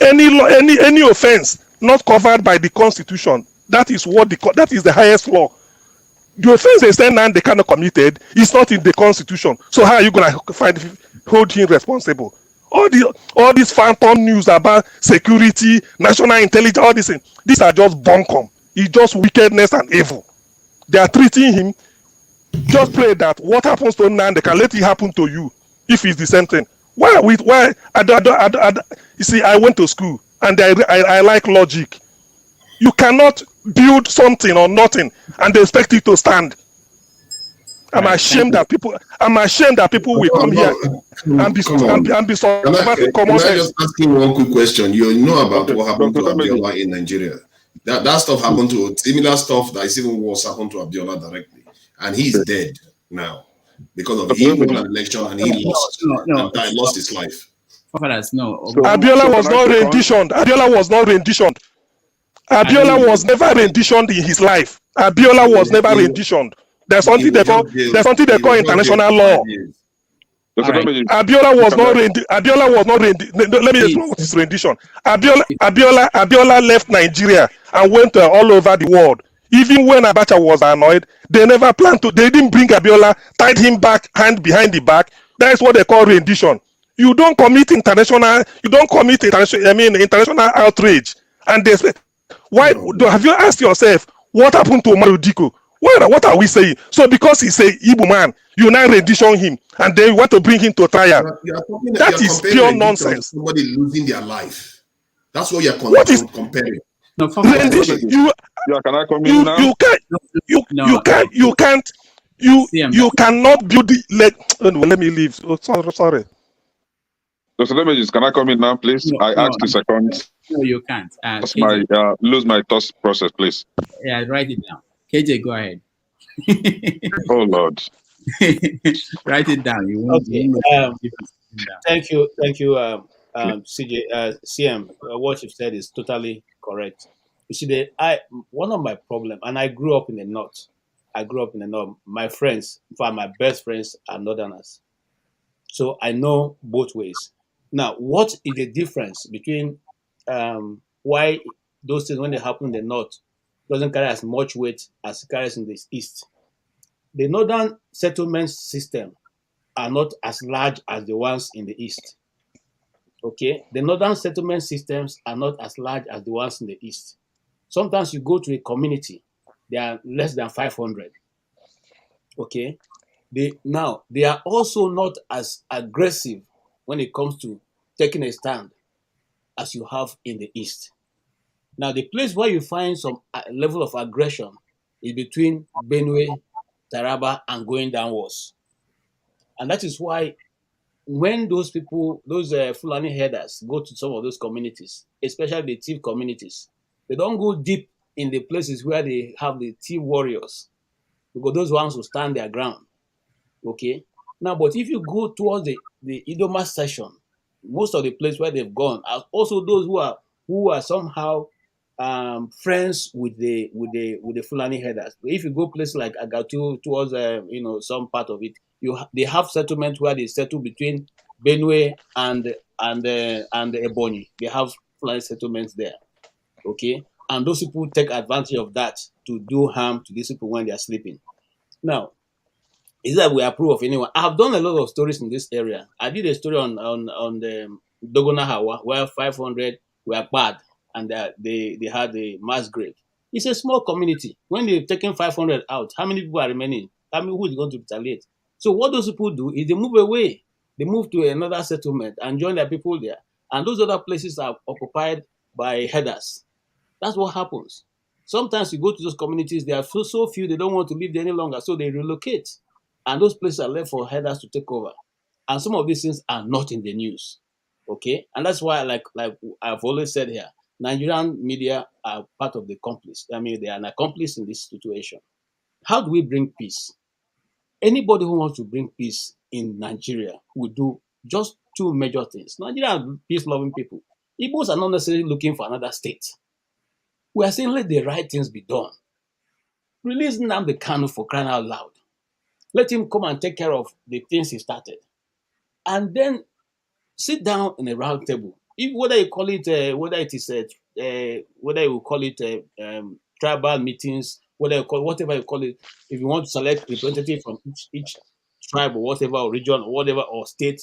Any offense not covered by the constitution, that is the highest law. The offense they say Nnamdi Kanu committed is not in the constitution. So how are you gonna hold him responsible? All these phantom news about security, national intelligence, all these things, these are just bunkum. It's just wickedness and evil. They are treating him. Just pray that what happens to Nnamdi can let it happen to you if it's the same thing. You see, I went to school and I like logic. You cannot build something or nothing and expect it to stand. I'm ashamed that people will come here and be Can I just ask you one quick question? You know about what happened to Abiola in Nigeria. That stuff happened to similar stuff that is even worse happened to Abiola directly. And he's dead now because of he won an election and he lost. And lost his life. Abiola was not renditioned. Abiola was not renditioned. Abiola was never renditioned in his life. Abiola was never renditioned. There's something they call international law. Abiola was not renditioned. Let me explain what is rendition. Abiola left Nigeria and went all over the world. Even when Abacha was annoyed, they never planned to. They didn't bring Abiola, tied him back, hand behind the back. That is what they call rendition. You don't commit international outrage. And they say, why have you asked yourself what happened to Umaru Diko? What are we saying? So because he's a Igbo man, you now rendition him, and then you want to bring him to trial. That is pure nonsense. Somebody losing their life. That's what you're comparing. No, rendition. Can I come in now? You cannot build the let me leave. Oh, sorry. Dr. Damages, can I come in now, please? I asked 2 seconds. No, you can't. That's my lose my thoughts process, please. Yeah, write it down. KJ, go ahead. Oh Lord. Write it down. You won't. Okay. Thank you, CJ, CM. What you've said is totally correct. You see, one of my problems, and I grew up in the north. My friends, in fact, my best friends are northerners, so I know both ways. Now, what is the difference between why those things, when they happen in the north, doesn't carry as much weight as it carries in the east? The northern settlement system are not as large as the ones in the east. Okay, the northern settlement systems are not as large as the ones in the east. Sometimes you go to a community, they are less than 500. Okay, they are also not as aggressive when it comes to taking a stand as you have in the east. Now, the place where you find some level of aggression is between Benue, Taraba, and going downwards. And that is why when those people, those Fulani herders go to some of those communities, especially the thief communities, they don't go deep in the places where they have the thief warriors, because those ones will stand their ground. Okay? Now, but if you go towards the Idoma section, most of the places where they've gone are also those who are somehow friends with the Fulani herders. If you go places like Agatu towards some part of it, they have settlement where they settle between Benue and Ebonyi. They have Fulani settlements there. Okay, and those people take advantage of that to do harm to these people when they are sleeping. Now, is that we approve of anyone? I've done a lot of stories in this area. I did a story on the Dogona Hawa where 500 were bad and they had a mass grave. It's a small community. When they've taken 500 out, how many people are remaining? Who is going to retaliate? So what those people do is they move away. They move to another settlement and join their people there. And those other places are occupied by herders. That's what happens. Sometimes you go to those communities, they are so few, they don't want to live there any longer, so they relocate. And those places are left for herders to take over. And some of these things are not in the news. Okay? And that's why, like I've always said here, Nigerian media are part of the accomplice. I mean, they are an accomplice in this situation. How do we bring peace? Anybody who wants to bring peace in Nigeria will do just two major things. Nigeria are peace-loving people. Igbos are not necessarily looking for another state. We are saying let the right things be done. Release Nnamdi Kanu for crying out loud. Let him come and take care of the things he started. And then sit down in a round table. Whether you call it, whether you call it tribal meetings, whatever you call it, if you want to select representative from each tribe or whatever, or region or whatever, or state,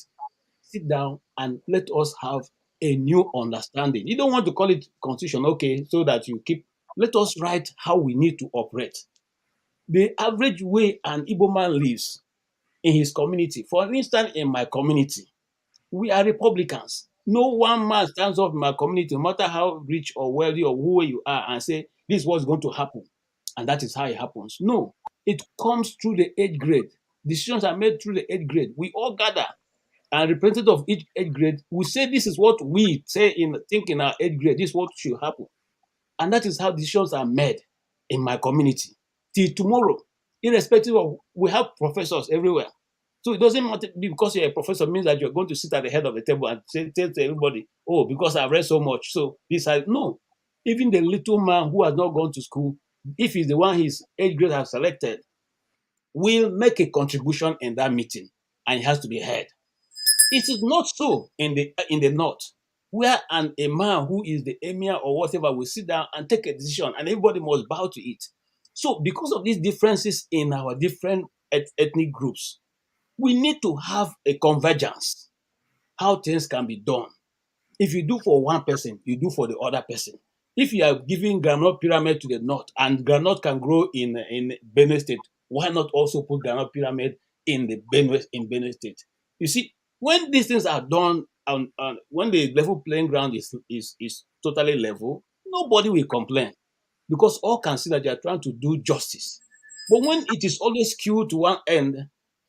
sit down and let us have a new understanding. You don't want to call it constitution, okay, so that you keep, let us write how we need to operate. The average way an Igbo man lives in his community, for instance, in my community, we are Republicans. No one man stands up in my community, no matter how rich or wealthy or who you are, and say, this is what's going to happen. And that is how it happens. No, it comes through the 8th grade. Decisions are made through the 8th grade. We all gather, and representative of each 8th grade, we say this is what we think in our 8th grade, this is what should happen. And that is how decisions are made in my community. Till tomorrow, irrespective of, we have professors everywhere. So it doesn't matter because you're a professor means that you're going to sit at the head of the table and tell to everybody, oh, because I've read so much, so this I no. Even the little man who has not gone to school, if he's the one his 8th grade has selected, will make a contribution in that meeting, and it has to be heard. It is not so in the north, where a man who is the emir or whatever will sit down and take a decision, and everybody must bow to it. So because of these differences in our different ethnic groups, we need to have a convergence, how things can be done. If you do for one person, you do for the other person. If you are giving groundnut pyramid to the north and groundnut can grow in Benue State, why not also put groundnut pyramid in Benue State? You see, when these things are done, when the level playing ground is totally level, nobody will complain because all can see that they are trying to do justice. But when it is always skewed to one end,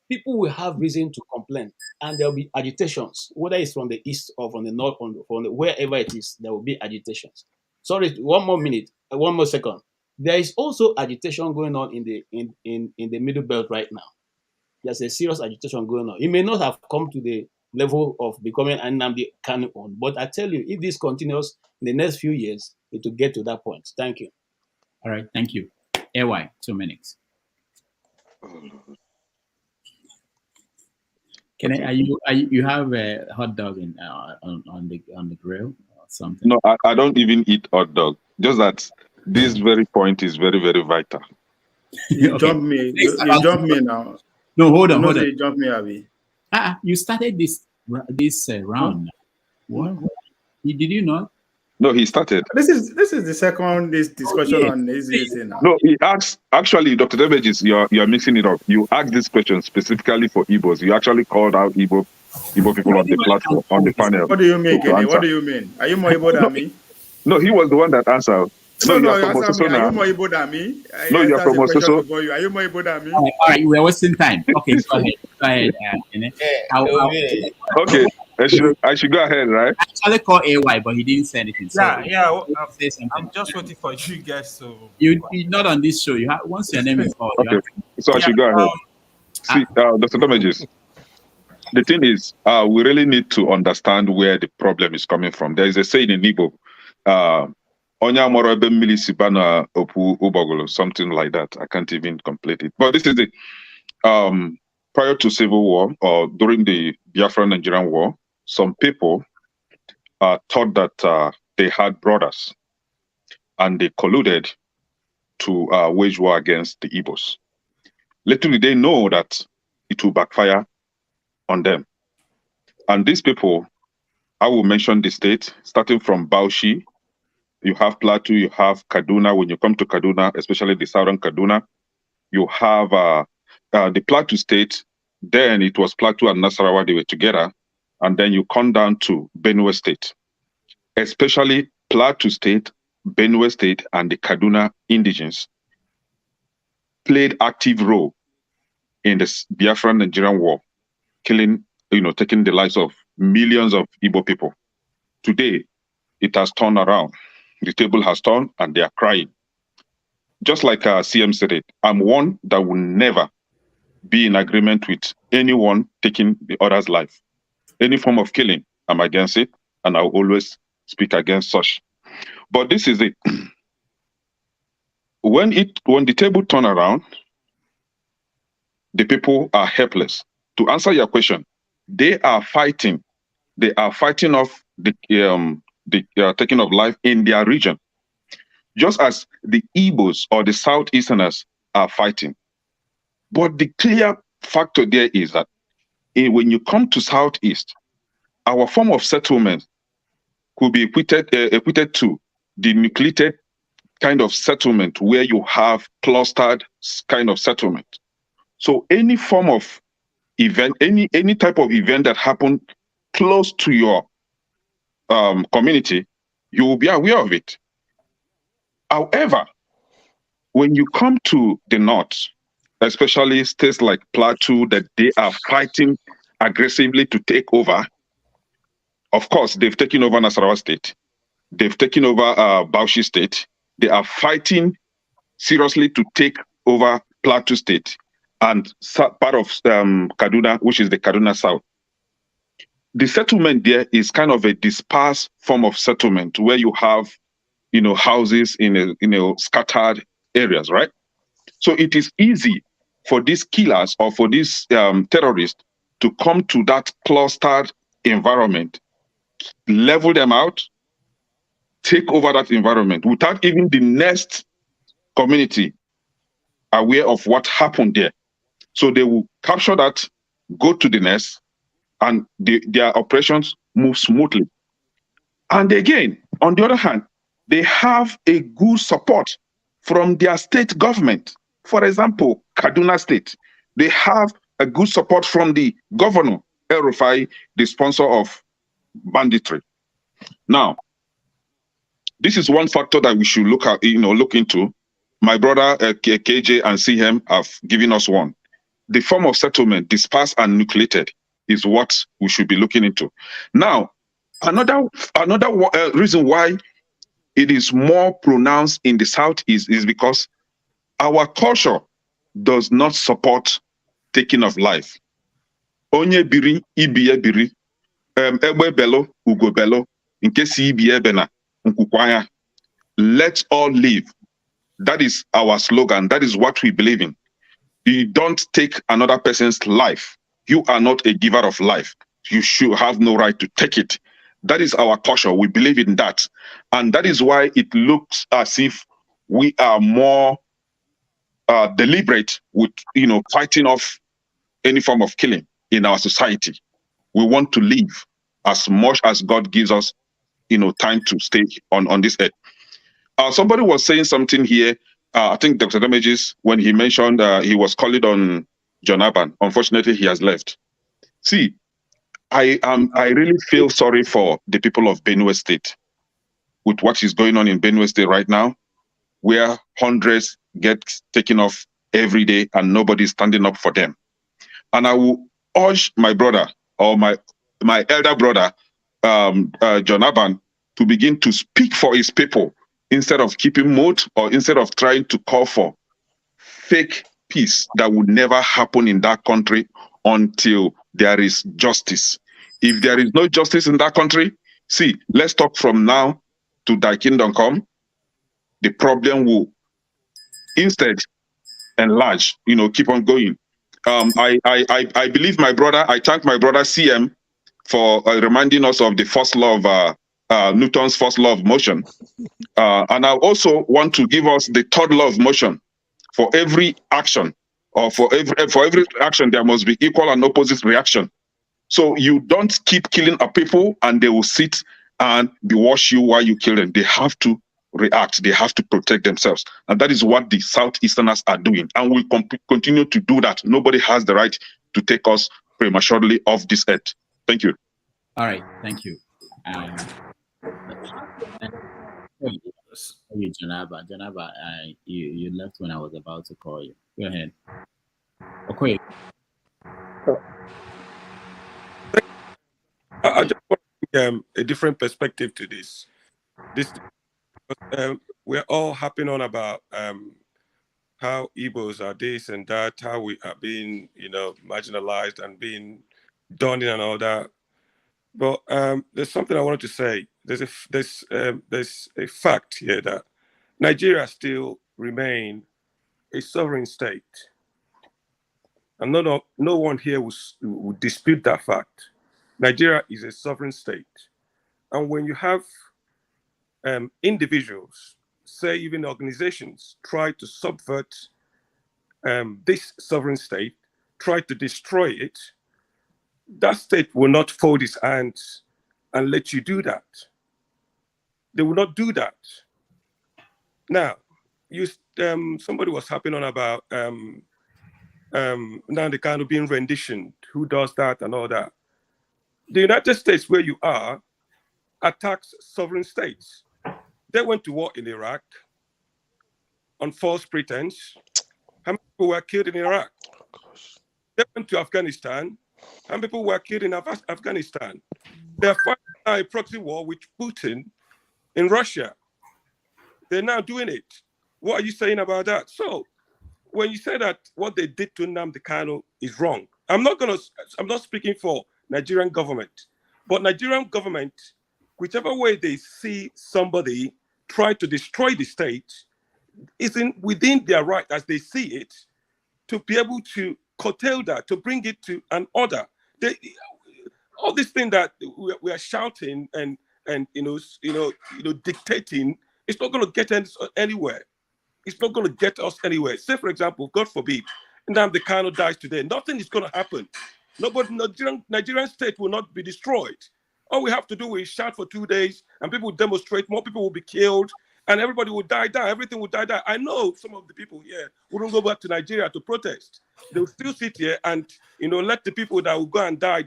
people will have reason to complain, and there will be agitations, whether it's from the east or from the north, wherever it is, there will be agitations. Sorry, one more second. There is also agitation going on in the middle belt right now. There's a serious agitation going on. It may not have come to the level of becoming Nnamdi Kanu on, but I tell you, if this continues in the next few years, it will get to that point. Thank you. All right, thank you. AY, 2 minutes. You have a hot dog on the grill or something? No, I don't even eat hot dog. Just that this very point is very, very vital. You Okay. jump me. You jump me now. No, hold on. You jump me, Abi. You started this round. What? Did you not? No, he started. This is the second discussion on easy now. No, he asked. Actually, Dr. Damages, you are mixing it up. You asked this question specifically for Igbos. You actually called out Igbo people on the platform, on the panel. What do you mean, Kenny? What do you mean? Are you more Igbo than me? No, he was the one that answered. No, you are from Oseso are you now. more Igbo than me? No, you are from Oseso. Are you more Igbo than me? All right, we're wasting time. Okay, go ahead. Okay, I should go ahead, right? I actually called AY, but he didn't say anything. So I'm just waiting for you guys to. You're not on this show. You have once your name is called. Okay, so I should go ahead. See, Dr. Damages, the thing is, we really need to understand where the problem is coming from. There is a saying in Igbo, something like that. I can't even complete it. But this is it. Prior to Civil War or during the Biafran Nigerian War, some people thought that they had brothers and they colluded to wage war against the Igbos. Little did they know that it will backfire on them. And these people, I will mention the state, starting from Bauchi, you have Plateau, you have Kaduna. When you come to Kaduna, especially the southern Kaduna, you have the Plateau state. Then it was Plateau and Nasarawa, they were together. And then you come down to Benue state, especially Plateau state, Benue state, and the Kaduna indigenes played active role in the Biafran Nigerian War, killing, taking the lives of millions of Igbo people. Today, it has turned around. The table has turned and they are crying. Just like CM said it, I'm one that will never be in agreement with anyone taking the other's life. Any form of killing, I'm against it, and I'll always speak against such. But this is it. When the table turn around, the people are helpless. To answer your question, they are fighting. They are fighting off the taking of life in their region, just as the Igbos or the Southeasterners are fighting. But the clear factor there is that when you come to Southeast, our form of settlement could be equated to the nucleated kind of settlement where you have clustered kind of settlement. So any form of event, any type of event that happened close to your community, you will be aware of it. However, when you come to the north, especially states like Plateau, that they are fighting aggressively to take over. Of course, they've taken over Nasarawa State. They've taken over Bauchi State. They are fighting seriously to take over Plateau State and part of Kaduna, which is the Kaduna South. The settlement there is kind of a dispersed form of settlement where you have, houses in scattered areas, right? So it is easy for these killers or for these terrorists to come to that clustered environment, level them out, take over that environment without even the next community aware of what happened there. So they will capture that, go to the next, and their operations move smoothly. And again, on the other hand, they have a good support from their state government. For example, Kaduna State, they have a good support from the governor, El-Rufai, the sponsor of banditry. Now, this is one factor that we should look at, look into. My brother KJ and CM have given us one. The form of settlement, dispersed and nucleated, is what we should be looking into. Now, another reason why it is more pronounced in the South is because our culture does not support taking of life. Onye biri, ibiye biri, egbe belo, ugo belo, nke si ibiye bena, nkukwaya. Let's all live. That is our slogan. That is what we believe in. You don't take another person's life. You are not a giver of life. You should have no right to take it. That is our culture. We believe in that. And that is why it looks as if we are more deliberate with, fighting off any form of killing in our society. We want to live as much as God gives us, time to stay on this earth. Somebody was saying something here. I think Dr. Damages, when he mentioned he was calling on John Aban. Unfortunately, he has left. See, I really feel sorry for the people of Benue State with what is going on in Benue State right now, where hundreds get taken off every day and nobody is standing up for them. And I will urge my brother or my elder brother, John Aban, to begin to speak for his people instead of keeping mute or instead of trying to call for fake peace that would never happen in that country until there is justice. If there is no justice in that country, see, let's talk from now to thy kingdom come. The problem will instead enlarge, keep on going. I believe my brother, I thank my brother CM for reminding us of the first law of Newton's first law of motion. And I also want to give us the third law of motion. For every action, or for every action, there must be equal and opposite reaction. So you don't keep killing a people and they will sit and watch you while you kill them. They have to react. They have to protect themselves. And that is what the Southeasterners are doing. And we continue to do that. Nobody has the right to take us prematurely off this earth. Thank you. All right. Thank you. You, Janaba. Janaba, you left when I was about to call you. Go ahead. Okay. I just want to bring a different perspective to this. We're all harping on about how Igbos are this and that, how we are being, marginalized and being done in and all that. But there's something I wanted to say. There's a fact here that Nigeria still remain a sovereign state, and no one here will dispute that fact. Nigeria is a sovereign state, and when you have individuals, say even organizations, try to subvert this sovereign state, try to destroy it, that state will not fold its hands and let you do that. They will not do that. Now, somebody was harping on about now the kind of being renditioned, who does that and all that. The United States, where you are, attacks sovereign states. They went to war in Iraq on false pretense. How many people were killed in Iraq? They went to Afghanistan. How many people were killed in Afghanistan? They're fighting a proxy war with Putin in Russia. They're now doing it. What are you saying about that? So when you say that what they did to Nnamdi Kanu is wrong, I'm not speaking for Nigerian government, but Nigerian government, whichever way they see somebody try to destroy the state, is within their right, as they see it, to be able to curtail that, to bring it to an order. All this thing that we are shouting and dictating, it's not going to get us anywhere. It's not going to get us anywhere. Say, for example, God forbid, Nnamdi Kanu dies today. Nothing is going to happen. Nobody, Nigerian state will not be destroyed. All we have to do is shout for 2 days, and people will demonstrate. More people will be killed, and everybody will die. Everything will die. I know some of the people here wouldn't go back to Nigeria to protest. They will still sit here and let the people that will go and die.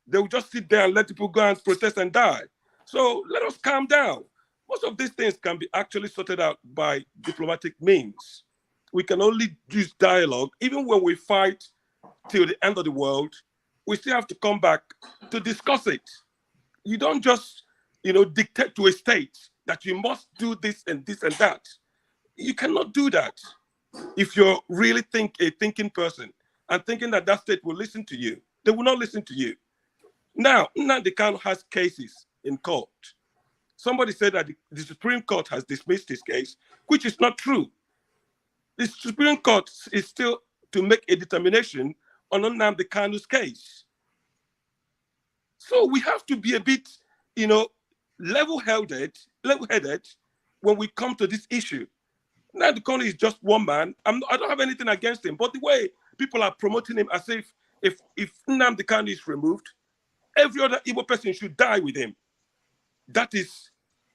They will just sit there and let people go and protest and die. So let us calm down. Most of these things can be actually sorted out by diplomatic means. We can only use dialogue. Even when we fight till the end of the world, we still have to come back to discuss it. You don't just, dictate to a state that you must do this and this and that. You cannot do that. If you're really a thinking person and thinking that that state will listen to you, they will not listen to you. Now, Nnamdi Kanu has cases in court. Somebody said that the Supreme Court has dismissed his case, which is not true. The Supreme Court is still to make a determination on Nnamdi Kanu's case. So we have to be a bit, level-headed when we come to this issue. Nnamdi Kanu is just one man. I don't have anything against him, but the way people are promoting him as if Nnamdi Kanu is removed, every other Igbo person should die with him. That is,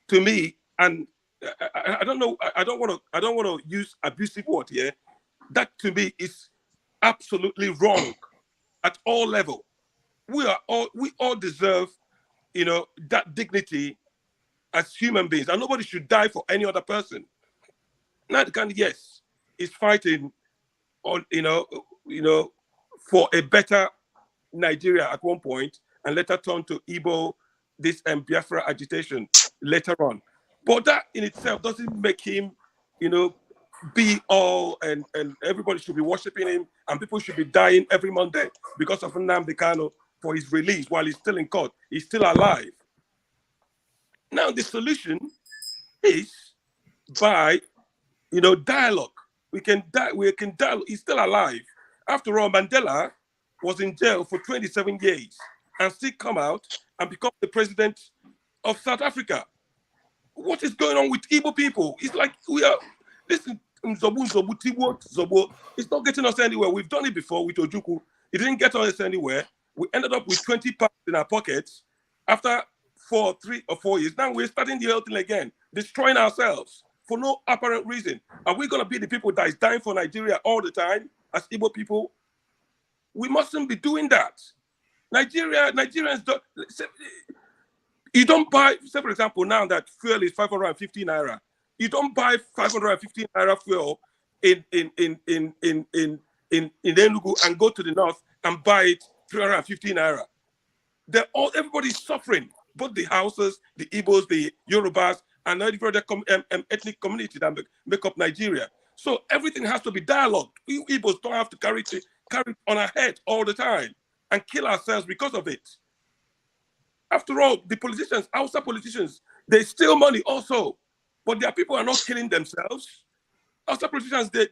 to me, and I don't know. I don't want to use abusive word here. That to me is absolutely wrong at all level. We all deserve, that dignity as human beings, and nobody should die for any other person. Nnamdi Kanu, yes, is fighting on, for a better Nigeria at one point, and later turn to Igbo, this Biafra agitation later on. But that in itself doesn't make him, be all, and everybody should be worshiping him, and people should be dying every Monday because of Nnamdi Kanu for his release while he's still in court. He's still alive. Now the solution is by, dialogue. We can dialogue. He's still alive. After all, Mandela was in jail for 27 years and still come out and become the president of South Africa. What is going on with Igbo people? It's like we are, listen, Zobo, it's not getting us anywhere. We've done it before with Ojukwu. It didn't get us anywhere. We ended up with 20 pounds in our pockets after 3 or 4 years. Now we're starting the whole thing again, destroying ourselves for no apparent reason. Are we going to be the people that is dying for Nigeria all the time as Igbo people? We mustn't be doing that. Nigerians don't. You don't buy, say for example, now that fuel is 550 naira. You don't buy 550 naira fuel in Enugu and go to the north and buy it 350 naira. Everybody's suffering, both the Hausas, the Igbos, the Yorubas, and every other ethnic community that make up Nigeria. So everything has to be dialogued. We Igbos don't have to carry it on our head all the time and kill ourselves because of it. After all, the politicians, Hausa politicians, they steal money also, but their people are not killing themselves. Hausa politicians, they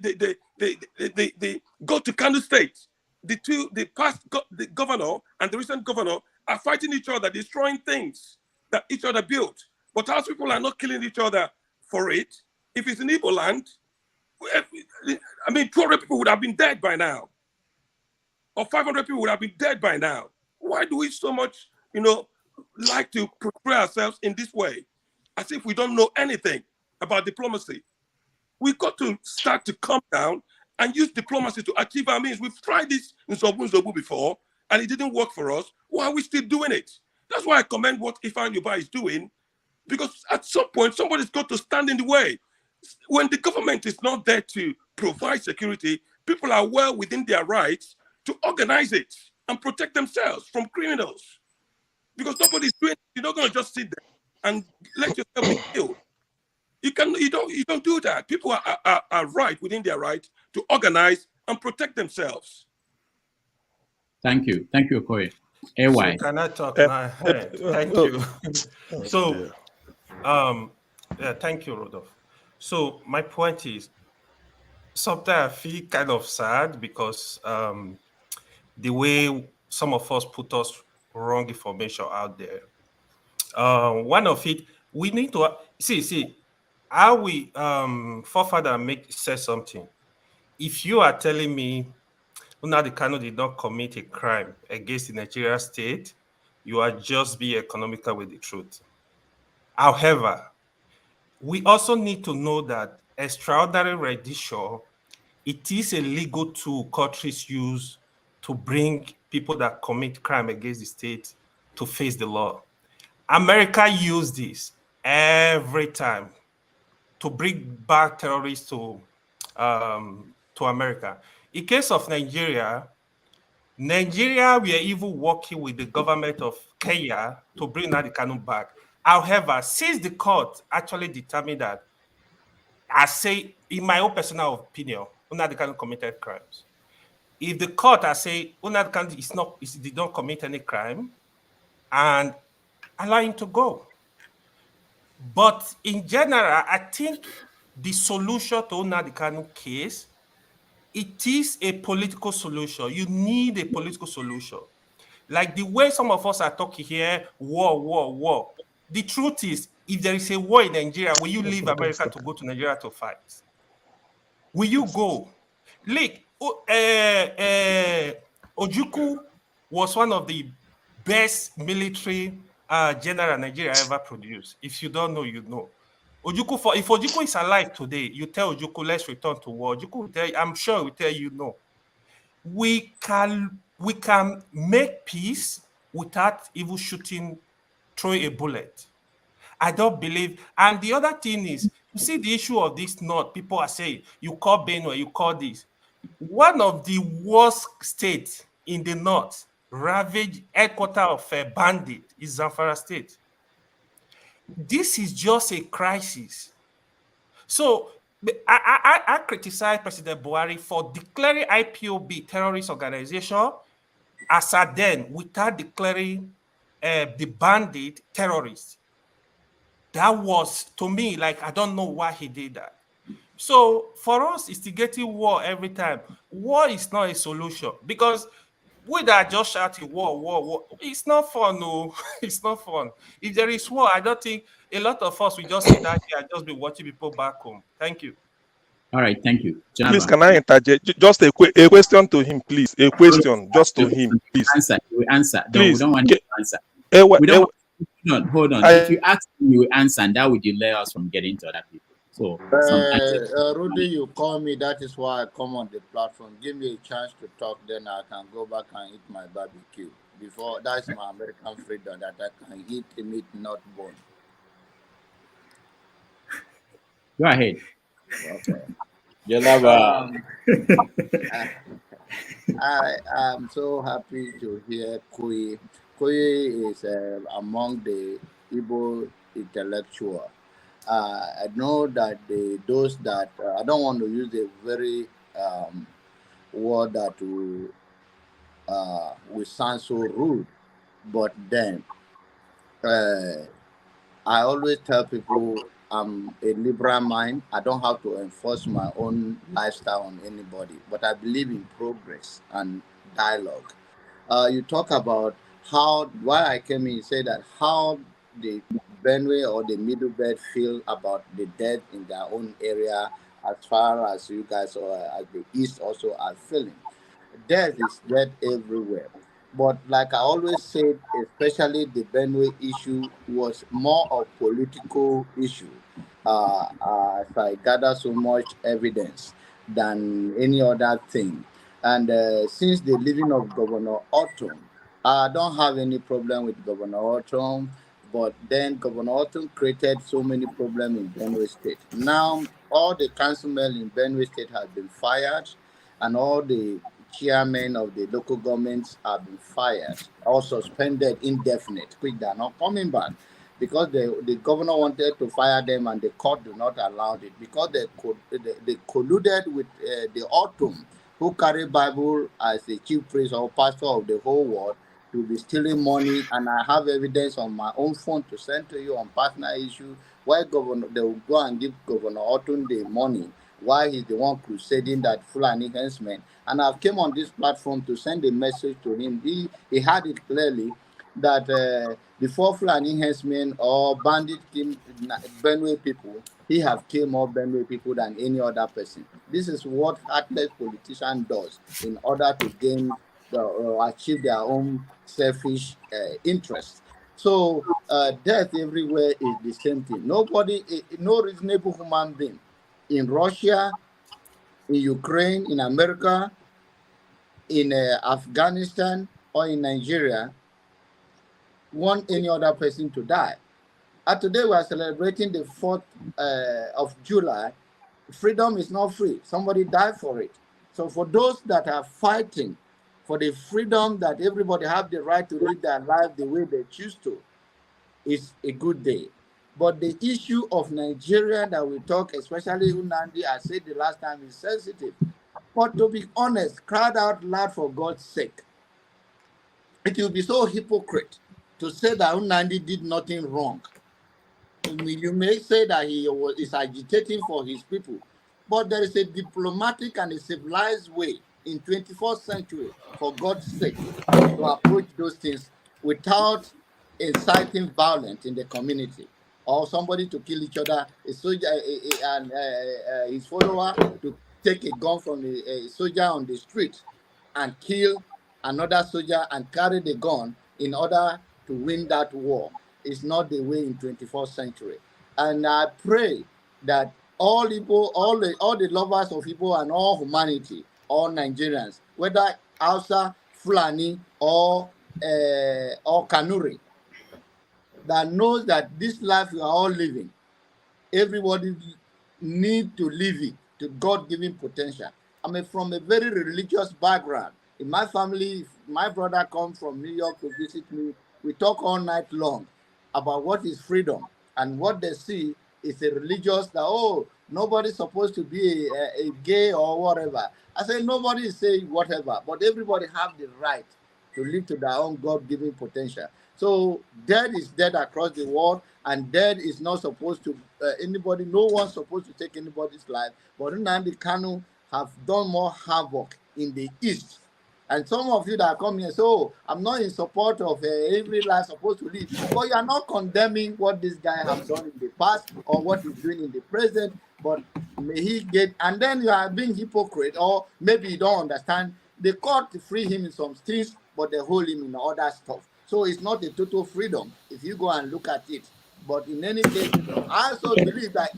go to Kano State. The governor and the recent governor are fighting each other, destroying things that each other built. But Hausa people are not killing each other for it. If it's in Igbo land, 200 people would have been dead by now. Or 500 people would have been dead by now. Why do we so much, like to portray ourselves in this way, as if we don't know anything about diplomacy? We've got to start to calm down and use diplomacy to achieve our means. We've tried this in Zobu before, and it didn't work for us. Why are we still doing it? That's why I commend what Ifeanyi Ubah is doing, because at some point, somebody's got to stand in the way. When the government is not there to provide security, people are well within their rights to organize it and protect themselves from criminals. Because nobody's doing it. You're not going to just sit there and let yourself be killed. You don't do that. People are right within their right to organize and protect themselves. Thank you, Okoye. AY. So can I talk now? Thank you. So, thank you, Rodolphe. So my point is, sometimes I feel kind of sad because the way some of us put us wrong information out there. One of it, we need to see how we forefather say something. If you are telling me Nnamdi Kanu did not commit a crime against the Nigeria state, you are just being economical with the truth. However, we also need to know that extraordinary rendition, it is a legal tool countries use to bring people that commit crime against the state to face the law. America used this every time to bring back terrorists to America. In case of Nigeria, we are even working with the government of Kenya to bring Nnamdi Kanu back. However, since the court actually determined that, I say, in my own personal opinion, Nnamdi Kanu committed crimes. If the court has say Nnamdi Kanu did not commit any crime, and allow him to go. But in general, I think the solution to Nnamdi Kanu case, it is a political solution. You need a political solution. Like the way some of us are talking here, war. The truth is, if there is a war in Nigeria, will you leave America to go to Nigeria to fight? Will you go? Look, Ojukwu was one of the best military general Nigeria ever produced. If you don't know, you know. If Ojukwu is alive today, you tell Ojukwu, let's return to war. Ojukwu will tell you, I'm sure will tell you no. We can make peace without even throwing a bullet. I don't believe. And the other thing is, you see the issue of this North, people are saying, you call Benue, you call this. One of the worst states in the North, ravaged headquarter of a bandit, is Zamfara State. This is just a crisis. So I criticize President Buhari for declaring IPOB terrorist organization as at then, without declaring the bandit terrorists. That was, to me, like, I don't know why he did that. So for us, instigating war every time, war is not a solution, because we that just shouting war, it's not fun. No, it's not fun. If there is war, I don't think a lot of us will just sit down here and just be watching people back home. Thank you. All right, thank you. Please, can I interject? Just a question to him, please. A question just to him, please. We answer. Please. We don't want to answer. Hold on. If you ask me, you answer, and that would delay us from getting to other people. So Rudy, you call me. That is why I come on the platform. Give me a chance to talk, then I can go back and eat my barbecue. Before, that's my American freedom, that I can eat the meat not bone. Go ahead. Okay. I am so happy to hear Kui. Kui is among the Igbo intellectual. I know that those that I don't want to use a very word that will sound so rude, but then I always tell people I'm a liberal mind. I don't have to enforce my own lifestyle on anybody, but I believe in progress and dialogue. You talk about why I came in, you say that how the Benue or the Middle Belt feel about the death in their own area, as far as you guys or as the East also are feeling. Death is death everywhere. But like I always said, especially the Benue issue was more of political issue. As I gather so much evidence than any other thing. And since the leaving of Governor Autumn, I don't have any problem with Governor Autumn, but then Governor Autumn created so many problems in Benue State. Now, all the councilmen in Benue State have been fired, and all the chairmen of the local governments have been fired or suspended indefinite, quick, they're not coming back. Because the governor wanted to fire them and the court do not allow it, because they colluded with the Autumn, who carry Bible as the chief priest or pastor of the whole world, to be stealing money. And I have evidence on my own phone to send to you on personal issue where they will go and give Governor Autumn the money, why he's the one crusading that Fulani henchman. And I've came on this platform to send a message to him. He had it clearly that before Fulani henchmen or bandit Benue people, he have killed more Benue people than any other person. This is what heartless politician does in order to gain achieve their own selfish interests. So death everywhere is the same thing. Nobody, no reasonable human being in Russia, in Ukraine, in America, in Afghanistan, or in Nigeria want any other person to die. And today we are celebrating the 4th of July. Freedom is not free. Somebody died for it. So for those that are fighting for the freedom that everybody have the right to live their life the way they choose to, it's a good day. But the issue of Nigeria that we talk, especially Unandi, I said the last time, is sensitive. But to be honest, cried out loud for God's sake. It will be so hypocrite to say that Unandi did nothing wrong. You may say that he is agitating for his people, but there is a diplomatic and a civilized way in 21st century, for God's sake, to approach those things without inciting violence in the community, or somebody to kill each other, a soldier and his follower to take a gun from a soldier on the street and kill another soldier and carry the gun in order to win that war. Is not the way in 21st century. And I pray that all people, all the lovers of people and all humanity, all Nigerians, whether Hausa, Fulani, or Kanuri, that knows that this life we are all living, everybody need to live it to God-given potential. I'm from a very religious background. In my family, if my brother comes from New York to visit me, we talk all night long about what is freedom, and what they see is a religious that, oh, nobody's supposed to be a gay or whatever. I say nobody is saying whatever, but everybody have the right to live to their own God-given potential. So death is dead across the world, and death is not supposed to anybody. No one's supposed to take anybody's life. But Nnamdi Kanu have done more havoc in the East. And some of you that come here say, oh, I'm not in support of every life supposed to live. But you are not condemning what this guy has done in the past or what he's doing in the present. But may he get, and then you are being hypocrite, or maybe you don't understand. The court free him in some things, but they hold him in other stuff. So it's not a total freedom if you go and look at it. But in any case, I also believe that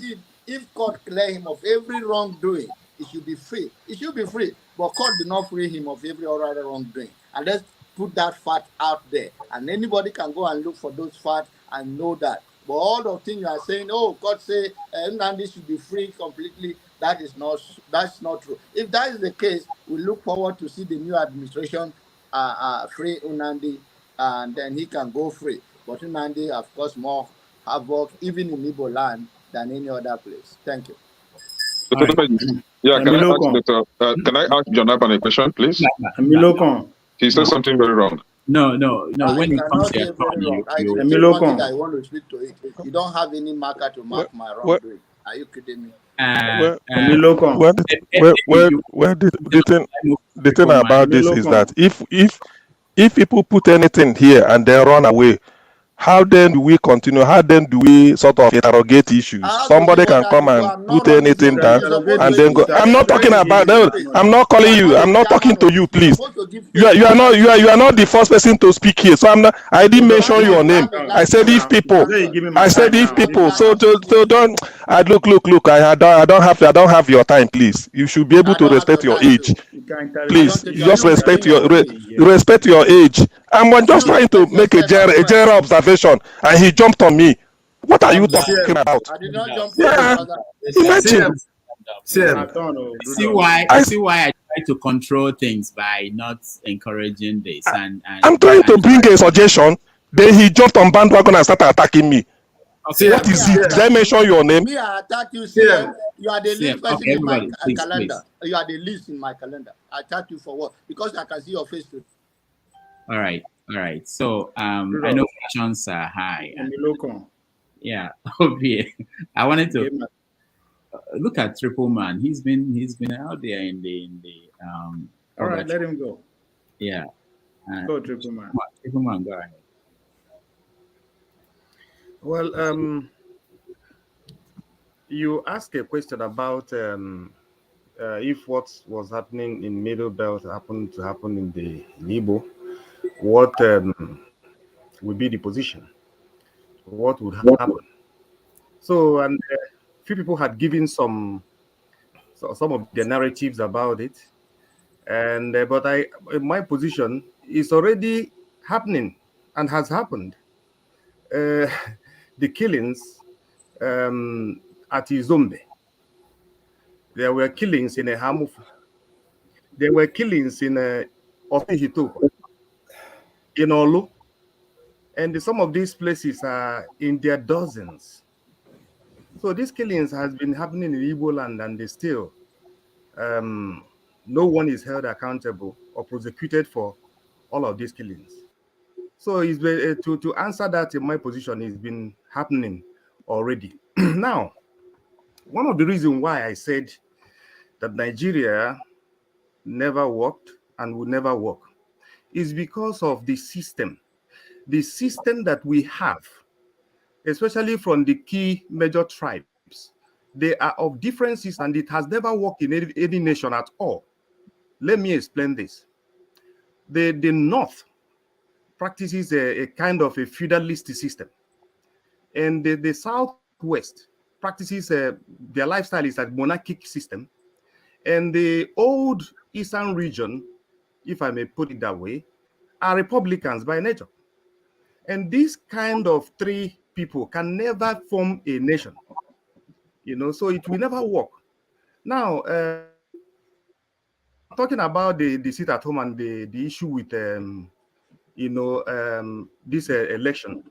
if court clear him of every wrongdoing, it should be free. It should be free. But court did not free him of every other wrongdoing. And let's put that fact out there. And anybody can go and look for those facts and know that. But all the things you are saying, oh, God say Nnamdi should be free completely, that's not true. If that is the case, we look forward to see the new administration free Nnamdi, and then he can go free. But Nnamdi, of course, more havoc even in Igbo land than any other place. Thank you. Yeah, can I ask John Aban a question, please? He said something very wrong. No. When it comes to your turn, I say one thing I want to speak to it. You don't have any marker to mark my wrongdoing. Are you kidding me? The thing about this is that if people put anything here and then run away, how then do we continue? How then do we sort of interrogate issues? Somebody can come and put anything down and then go. I'm not talking about that. I'm not calling you. I'm not talking to you, please. You are not the first person to speak here. So I didn't mention your name. I said if people. So don't. Look. I don't have your time, please. You should be able to respect your age. Please, just respect your age. I'm just trying to make a general observation, and he jumped on me. What are you talking about? I did not jump on you. Imagine. See why I try to control things by not encouraging this. And I'm trying to bring a suggestion. Then he jumped on bandwagon and started attacking me. Okay. What is it? Did I mention your name? Me, I attack you, CM. You are the least person in my calendar. Please. You are the least in my calendar. I attack you for what? Because I can see your face too. All right. So I know questions are high. Yeah. I wanted to look at Triple Man. He's been out there in the all right, let him go. Yeah. Go Triple Man. Triple Man, go ahead. Well, you asked a question about if what was happening in Middle Belt happened to happen in the Igbo, what would be the position? What would happen? So, and few people had given some of the narratives about it, and but my position is already happening and has happened. The killings at Izombe. There were killings in Hamufu. There were killings in Osihitoko, in Olu. And some of these places are in their dozens. So these killings has been happening in Igbo land, and they still, no one is held accountable or prosecuted for all of these killings. So it's been, to answer that in my position, it's been happening already. Now, one of the reasons why I said that Nigeria never worked and will never work is because of the system that we have, especially from the key major tribes. They are of differences, and it has never worked in any nation at all. Let me explain this. The North practices a kind of a feudalist system, and the Southwest practices their lifestyle is a monarchic system, and the old Eastern region, if I may put it that way, are Republicans by nature. And this kind of three people can never form a nation, so it will never work. Now, talking about the sit at home and the issue with, this election,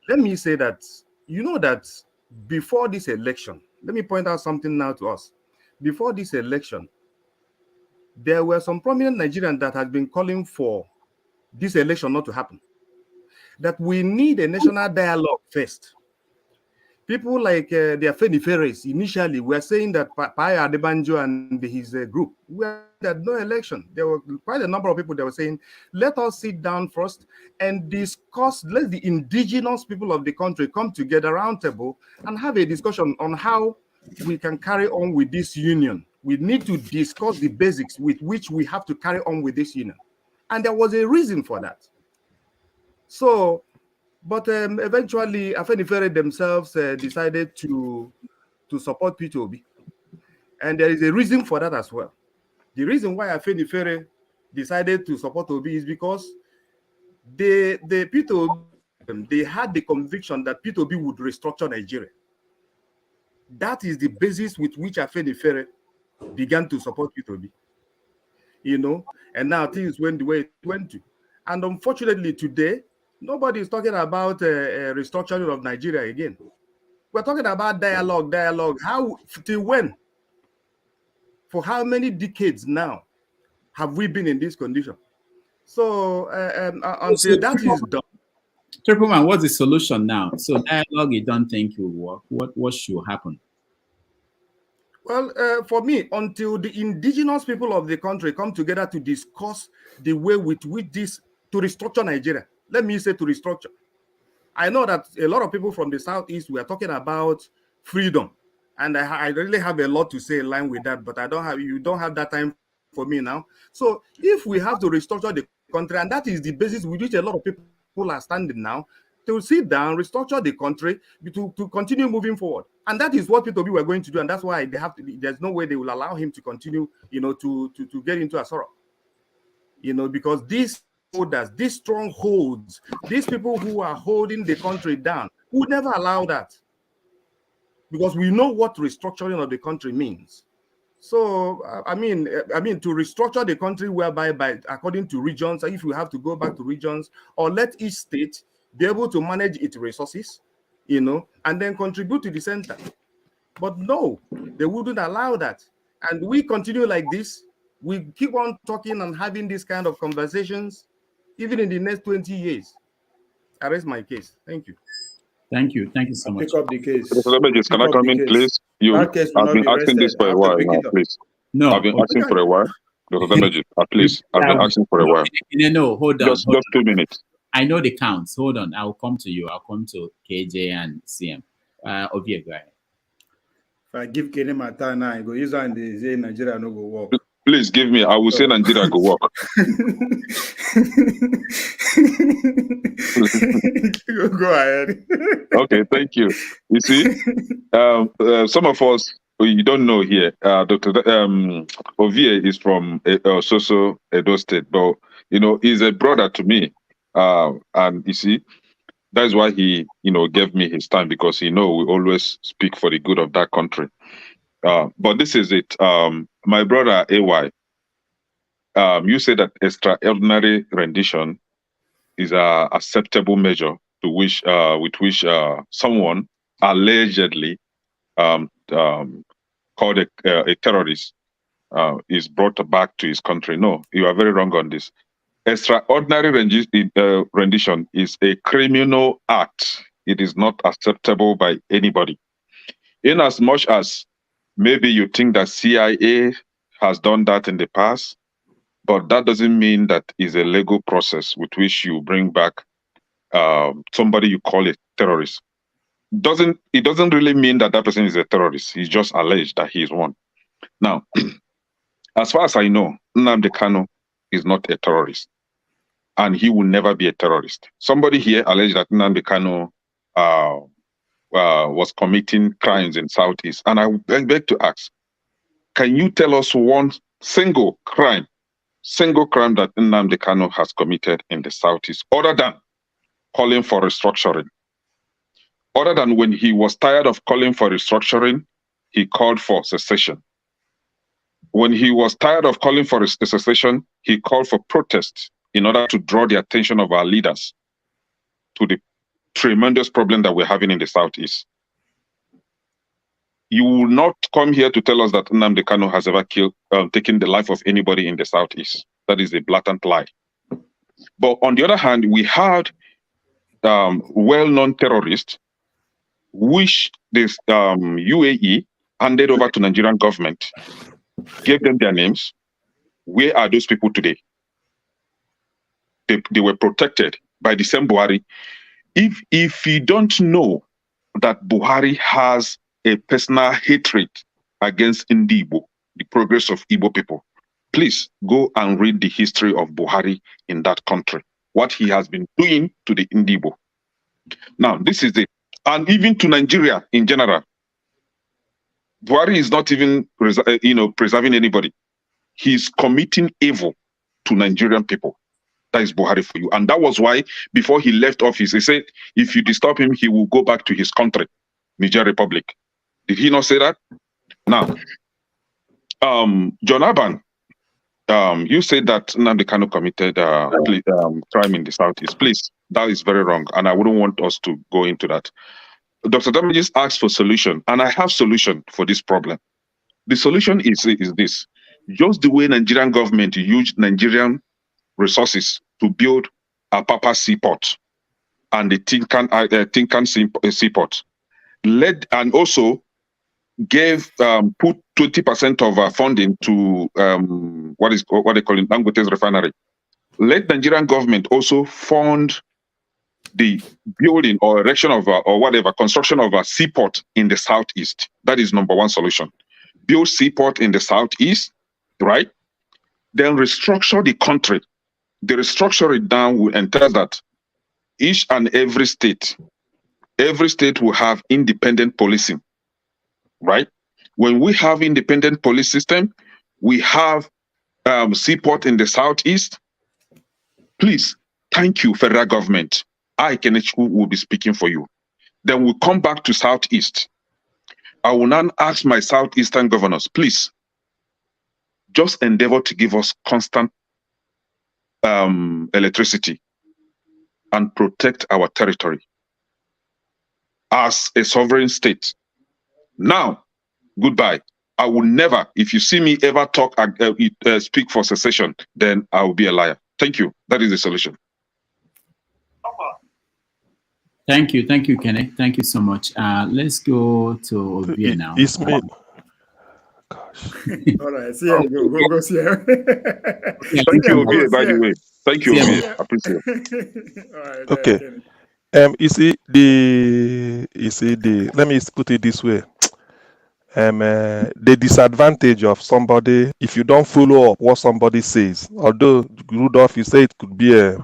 let me say that, that before this election, let me point out something now to us. Before this election, there were some prominent Nigerians that had been calling for this election not to happen. That we need a national dialogue first. People like the Ifeanyi Ubah initially were saying that Paya Adebanjo and his group were that no election. There were quite a number of people that were saying, let us sit down first and discuss, let the indigenous people of the country come together round table and have a discussion on how we can carry on with this union. We need to discuss the basics with which we have to carry on with this union. And there was a reason for that. So, but eventually, Ifeanyi Ubah themselves decided to support P2B. And there is a reason for that as well. The reason why Ifeanyi Ubah decided to support Obi is because the P2B, they had the conviction that P2B would restructure Nigeria. That is the basis with which Ifeanyi Ubah began to support P2B. And now things went the way it went to. And unfortunately today, nobody is talking about a restructuring of Nigeria again. We're talking about dialogue. How, till when? For how many decades now have we been in this condition? So until that is done. Triple Man, what's the solution now? So dialogue, you don't think will work? What should happen? Well, for me, until the indigenous people of the country come together to discuss the way with which to restructure Nigeria. Let me say to restructure. I know that a lot of people from the Southeast were talking about freedom. And I really have a lot to say in line with that, but you don't have that time for me now. So if we have to restructure the country, and that is the basis with which a lot of people are standing now, to sit down, restructure the country, to continue moving forward. And that is what P2B were going to do. And that's why there's no way they will allow him to continue, to get into a sorrow. Because these strongholds, these people who are holding the country down, would never allow that. Because we know what restructuring of the country means. So, I mean, to restructure the country whereby according to regions, if we have to go back to regions, or let each state be able to manage its resources, and then contribute to the center. But no, they wouldn't allow that. And we continue like this. We keep on talking and having these kind of conversations, even in the next 20 years. I rest my case. Thank you. Thank you. Thank you so much. Pick up the case. Can I come in, please? I've been asking this for a while now, please. No. I've been asking for a while. Please, I've been asking for a while. No, hold on. Just 2 minutes. I know the counts. Hold on. I'll come to you. I'll come to KJ and CM. Ovia, go ahead. If I give Kenny my time now, I go use and they say Nigeria no go work. Please give me. I will say Nigeria go work. Go ahead. Okay, thank you. You see, some of us you don't know here. Dr. Ovie is from Soso, Edo State, but he's a brother to me. And you see, that's why he gave me his time, because we always speak for the good of that country. But this is it. My brother AY, you say that extraordinary rendition is a acceptable measure to which with which someone allegedly called a terrorist is brought back to his country. No, you are very wrong on this. Extraordinary rendition is a criminal act. It is not acceptable by anybody. In as much as maybe you think that CIA has done that in the past, but that doesn't mean that is a legal process with which you bring back somebody you call a terrorist. It doesn't really mean that that person is a terrorist. He's just alleged that he is one. Now, as far as I know, Nnamdi Kanu is not a terrorist, and he will never be a terrorist. Somebody here alleged that Nnamdi Kanu was committing crimes in Southeast, and I beg to ask, can you tell us one single crime that Nnamdi Kanu has committed in the Southeast, other than calling for restructuring? Other than when he was tired of calling for restructuring, he called for secession. When he was tired of calling for secession, he called for protest in order to draw the attention of our leaders to the tremendous problem that we're having in the Southeast. You will not come here to tell us that Nnamdi Kanu has ever taken the life of anybody in the Southeast. That is a blatant lie. But on the other hand, we had well-known terrorists which this UAE handed over to Nigerian government, gave them their names. Where are those people today? They were protected by the same Buhari. If you don't know that Buhari has a personal hatred against Igbo, the progress of Igbo people, please go and read the history of Buhari in that country, what he has been doing to the Igbo. Now, this is it. And even to Nigeria in general, Buhari is not even preserving anybody. He's committing evil to Nigerian people. That is Buhari for you. And that was why, before he left office, he said, if you disturb him, he will go back to his country, Niger Republic. Did he not say that? Now, John Aban, you said that Nnamdi Kanu committed crime in the Southeast. Please, that is very wrong, and I wouldn't want us to go into that. Dr. Damages asked for solution, and I have solution for this problem. The solution is this. Just the way Nigerian government used Nigerian resources to build a Papa seaport and the Tinkan seaport, and also gave put 20% of funding to what they call it, Dangote's refinery. Let Nigerian government also fund the building or erection of construction of a seaport in the Southeast. That is number one solution. Build seaport in the Southeast, right? Then restructure the country. The restructure it down will entail that each and every state will have independent policing, right? When we have independent police system, we have seaport in the Southeast. Please, thank you, federal government. I, Kenechku, will be speaking for you. Then we'll come back to Southeast. I will now ask my Southeastern governors, please, just endeavor to give us constant electricity and protect our territory as a sovereign state. Now, goodbye. I will never, if you see me ever talk, speak for secession, then I will be a liar. Thank you. That is the solution. Thank you, Kenneth. Thank you so much. Let's go to Ovie now. Ismail. All right, see you. Go see him. Thank you, Ovie, by the way. Thank you, Ovie. Appreciate it. All right, Okay. You see the. Let me put it this way. the disadvantage of somebody if you don't follow up what somebody says. Although Rudolph, you say it could be a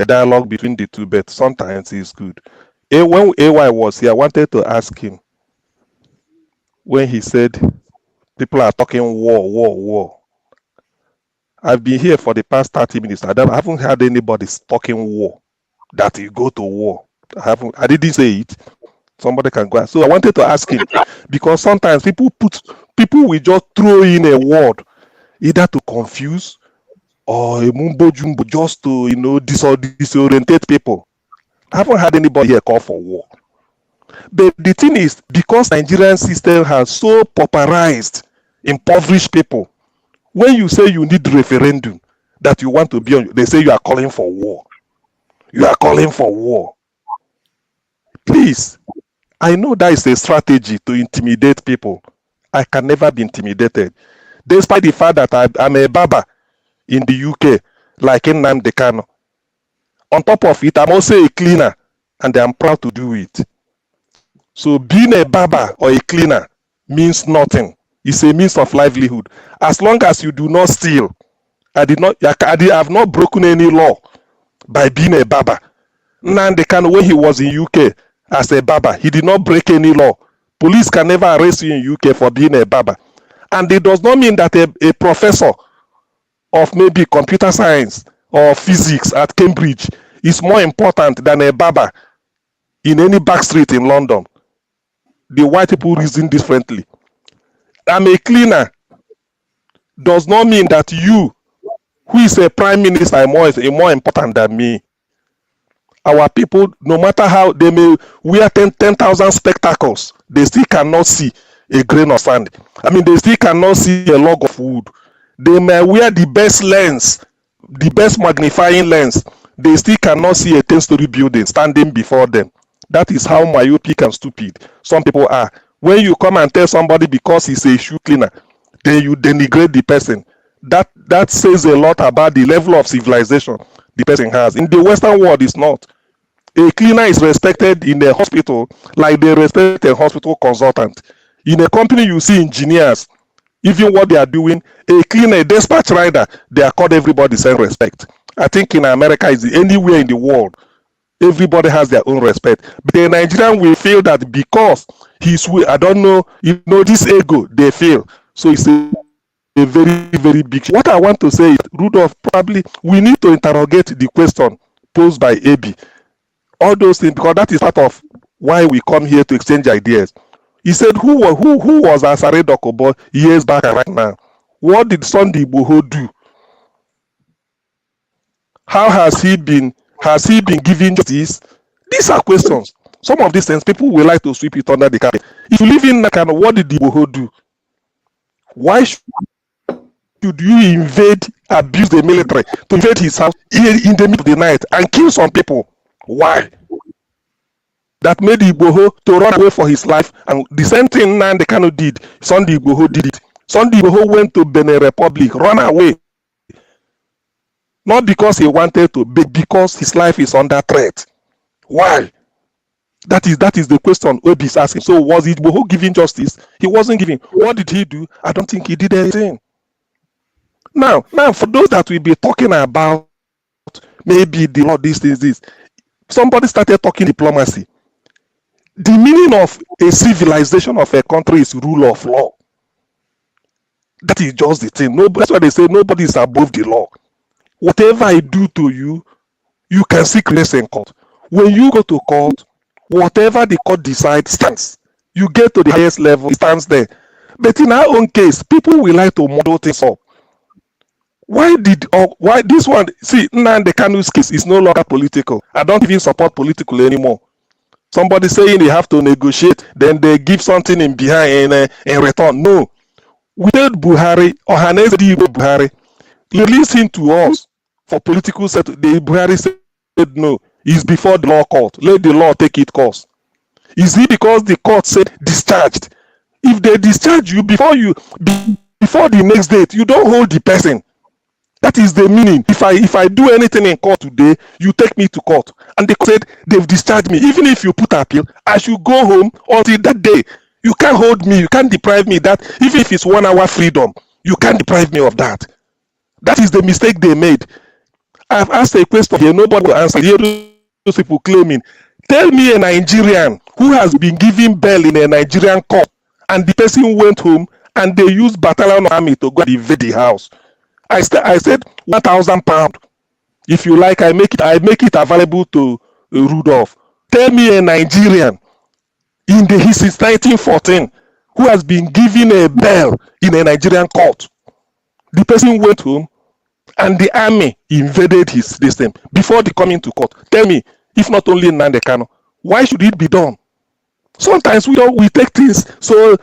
dialogue between the two, but sometimes it's good. When AY was here, I wanted to ask him when he said people are talking war. I've been here for the past 30 minutes. I haven't heard anybody talking war, that you go to war. I didn't say it. Somebody can go. So I wanted to ask him, because sometimes people will just throw in a word either to confuse or a mumbo jumbo just to disorientate people. I haven't had anybody here call for war. But the thing is, because Nigerian system has so pauperized, impoverished people, when you say you need referendum, that you want to be on, they say you are calling for war. You are calling for war. Please, I know that is a strategy to intimidate people. I can never be intimidated. Despite the fact that I'm a barber in the UK, like in Nnamdi Kanu. On top of it, I'm also a cleaner, and I'm proud to do it. So being a barber or a cleaner means nothing. It's a means of livelihood. As long as you do not steal, I have not broken any law by being a barber. Nnamdi Kanu, when he was in UK as a barber, he did not break any law. Police can never arrest you in UK for being a barber. And it does not mean that a professor of maybe computer science or physics at Cambridge is more important than a barber in any back street in London. The white people reason differently. I'm a cleaner does not mean that you, who is a prime minister, is more important than me. Our people, no matter how they may wear 10,000 spectacles, they still cannot see a grain of sand. I mean, they still cannot see a log of wood. They may wear the best lens, the best magnifying lens. They still cannot see a 10-story building standing before them. That is how myopic and stupid some people are. When you come and tell somebody because he's a shoe cleaner, then you denigrate the person. That says a lot about the level of civilization the person has. In the Western world, it's not. A cleaner is respected in a hospital like they respect a hospital consultant. In a company, you see engineers, even what they are doing, a cleaner, a dispatch rider, they are called everybody same respect. I think in America, anywhere in the world, everybody has their own respect. But in Nigeria, we feel that because I don't know, this ego, they feel. So it's a very, very big. What I want to say is, Rudolph, probably we need to interrogate the question posed by AB. All those things, because that is part of why we come here to exchange ideas. He said, who was Asare Dokubo years back and right now? What did Sunday Igboho do? How has he been given justice? These are questions. Some of these things, people will like to sweep it under the carpet. If you live in Nakano, what did Igboho do? Why should you abuse the military, to invade his house in the middle of the night and kill some people? Why? That made Igboho to run away for his life, and the same thing Nnamdi Kanu did. Sunday Igboho did it. Sunday Igboho went to Benin Republic, run away. Not because he wanted to, but because his life is under threat. Why? That is the question Obi is asking. So was Igboho giving justice? He wasn't giving. What did he do? I don't think he did anything. Now, for those that will be talking about maybe the law, this. Somebody started talking diplomacy. The meaning of a civilization of a country is rule of law. That is just the thing. That's why they say nobody is above the law. Whatever I do to you, you can seek redress in court. When you go to court, whatever the court decides stands. You get to the highest level, it stands there. But in our own case, people will like to model things up. Why this one? See, Nnamdi Kanu's case is no longer political. I don't even support political anymore. Somebody saying they have to negotiate, then they give something in behind in return. No. We told Buhari, Ohaneze Buhari, release him to us for political settlement. The Buhari said no. It's before the law court. Let the law take its course. Is it because the court said discharged? If they discharge you before the next date, you don't hold the person. That is the meaning. If I do anything in court today, you take me to court. And they said they've discharged me. Even if you put appeal, I should go home until that day. You can't hold me. You can't deprive me that. Even if it's 1 hour freedom, you can't deprive me of that. That is the mistake they made. I've asked a question here. Nobody will answer. Here, those people claiming. Tell me a Nigerian who has been given bail in a Nigerian court and the person went home and they used battalion army to go and invade the house. I said £1,000. If you like, I make it available to Rudolph. Tell me a Nigerian since 1914 who has been given a bail in a Nigerian court. The person went home and the army invaded his system before the coming to court. Tell me, if not only Nnamdi Kanu, why should it be done? Sometimes we take things so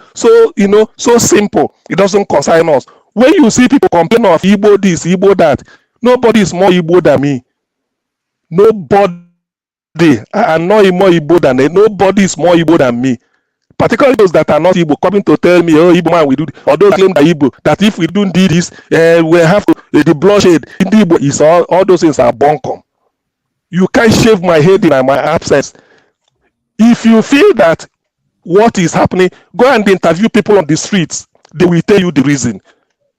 simple. It doesn't concern us. When you see people complain of Igbo this, Igbo that, nobody is more Igbo than me. Nobody. I'm not more Igbo than them. Nobody is more Igbo than me. Particularly those that are not Igbo coming to tell me, oh, Igbo man, we do this. Or those claim that Igbo, that if we don't do this, we have to, the bloodshed in the Igbo is all those things are bunkum. You can't shave my head in my absence. If you feel that what is happening, go and interview people on the streets. They will tell you the reason.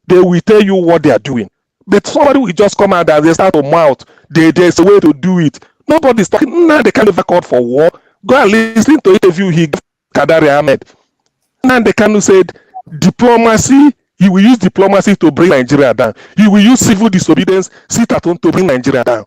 They will tell you what they are doing. But somebody will just come out and they start to mouth. There's a way to do it. Nobody's talking. Now they can't ever call for war. Go and listen to interview he gave Kadari Ahmed. Now they can said diplomacy. He will use diplomacy to bring Nigeria down. He will use civil disobedience, sit at home to bring Nigeria down.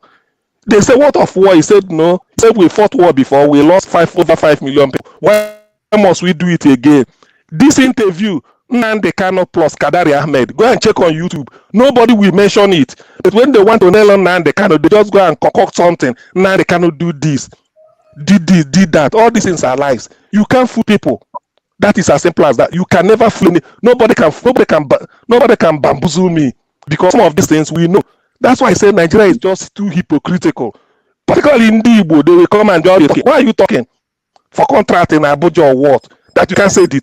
They say, what of war? He said, no. He said, we fought war before. We lost over 5 million people. Why must we do it again? This interview, Nnamdi Kanu plus Kadari Ahmed, go and check on YouTube. Nobody will mention it. But when they want to nail on Nnamdi Kanu, they just go and concoct something. Nnamdi Kanu do this, did this, did that. All these things are lies. You can't fool people. That is as simple as that. You can never fool me. Nobody can bamboozle me because some of these things we know. That's why I say Nigeria is just too hypocritical. Particularly in the Igbo, they will come and just why are you talking? For contract in Abuja or what? That you can't say the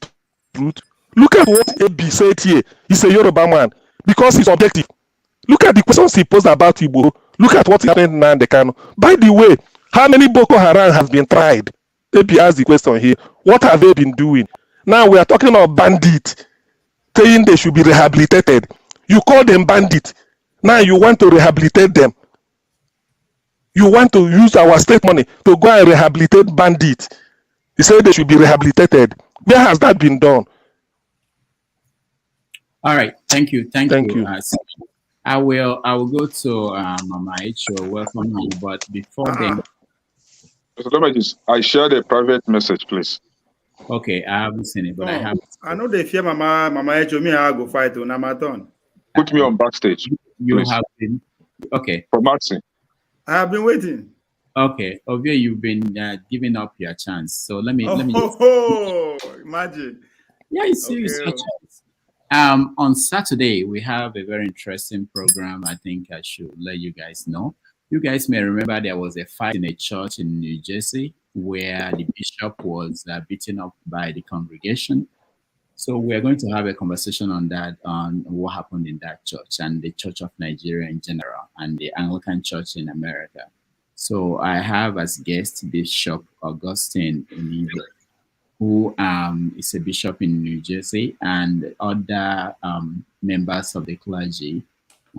truth. Look at what AB said here. He's a Yoruba man because he's objective. Look at the questions he posed about Igbo. Look at what happened in Nnamdi Kanu. By the way, how many Boko Haram has been tried? AB asked the question here. What have they been doing? Now we are talking about bandits, saying they should be rehabilitated. You call them bandits. Now you want to rehabilitate them. You want to use our state money to go and rehabilitate bandits. You say they should be rehabilitated. Where has that been done? All right. Thank you. Thank you. I will go to Mama Icho. Welcome you. But before then, I shared a private message, please. Okay, I haven't seen it, but I have. I know they fear Mama Icho. Me, I go fight on Amaton. Put me on backstage. You please. have been okay. For Maxi. I have been waiting. Okay, Ovia, you've been giving up your chance. So let me imagine. Yeah, it's serious. Okay. On Saturday we have a very interesting program. I think I should let you guys know. You guys may remember there was a fight in a church in New Jersey where the bishop was beaten up by the congregation. So we're going to have a conversation on that, on what happened in that church and the Church of Nigeria in general and the Anglican Church in America. So I have as guest Bishop Augustine Nnewi, who is a bishop in New Jersey, and other members of the clergy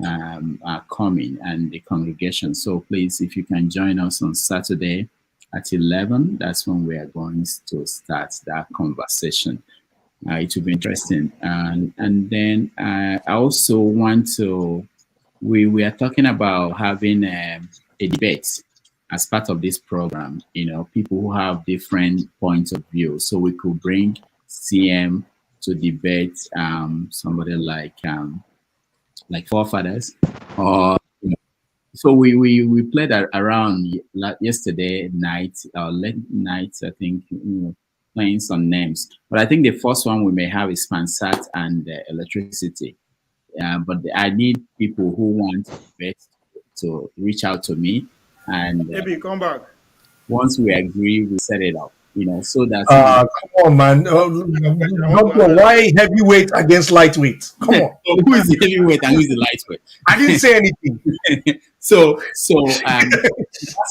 are coming and the congregation. So please, if you can join us on Saturday at 11, that's when we are going to start that conversation. It will be interesting. And then I also want to, we are talking about having a debate as part of this program, you know, people who have different points of view. So we could bring CM to debate somebody like forefathers, or you know. So we played around yesterday night or late night, I think, you know, playing some names. But I think the first one we may have is Pansat and electricity. But I need people who want to debate to reach out to me. And maybe come back. Once we agree, we set it up, you know, so that come on, man. Why heavyweight against lightweight? Come on. Who is the heavyweight and who is the lightweight? I didn't say anything. so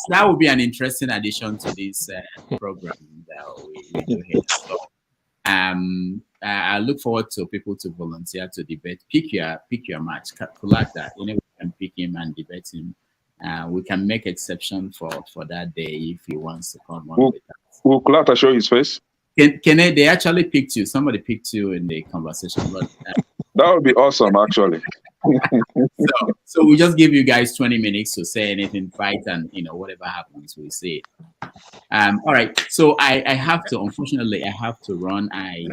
that would be an interesting addition to this program that we do here. So I look forward to people to volunteer to debate. Pick your match. Kulata, we can pick him and debate him. We can make exception for that day if he wants to come on with us. Will Kulata show his face? Can they actually picked you? Somebody picked you in the conversation. But, that would be awesome, actually. so we just give you guys 20 minutes to say anything, fight, and whatever happens, we see it. All right. So I have to, unfortunately, I have to run. I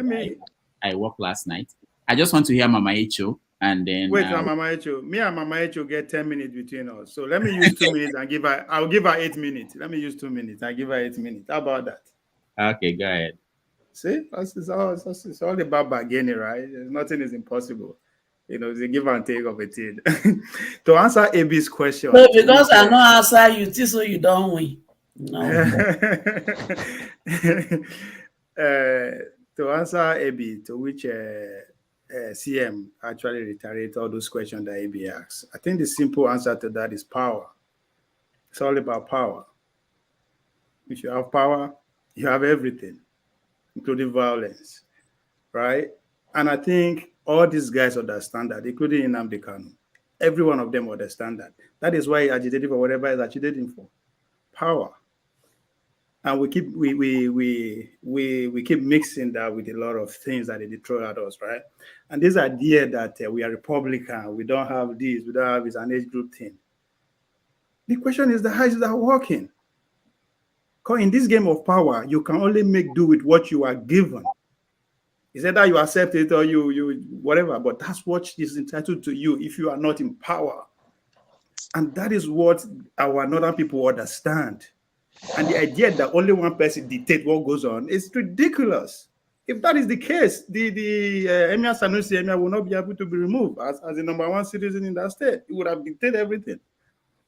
worked last night. I just want to hear Mama Icho, and then wait, Mama Icho. Me and Mama Icho get 10 minutes between us. So let me use 2 minutes and give her. I'll give her 8 minutes. Let me use 2 minutes. I give her 8 minutes. How about that? Okay, go ahead. See, it's all about bargaining, right? Nothing is impossible. It's a give and take of a thing. To answer AB's question. No, because I know answer you, so you don't win. No. To answer AB, to which CM actually reiterate all those questions that AB asks, I think the simple answer to that is power. It's all about power. If you have power, you have everything, including violence, right? And I think all these guys understand that, including Nnamdi Kanu. Every one of them understand that. That is why he agitated for whatever he's agitating for. Power. And we keep mixing that with a lot of things that they throw at us, right? And this idea that we are Republican, we don't have this, we don't have this, an age group thing. The question is, how is that working? Because in this game of power, you can only make do with what you are given. Is either you accept it or you whatever, but that's what is entitled to you if you are not in power. And that is what our northern people understand. And the idea that only one person dictates what goes on is ridiculous. If that is the case, the Emir Sanusi Emir will not be able to be removed as the #1 citizen in that state. He would have dictated everything.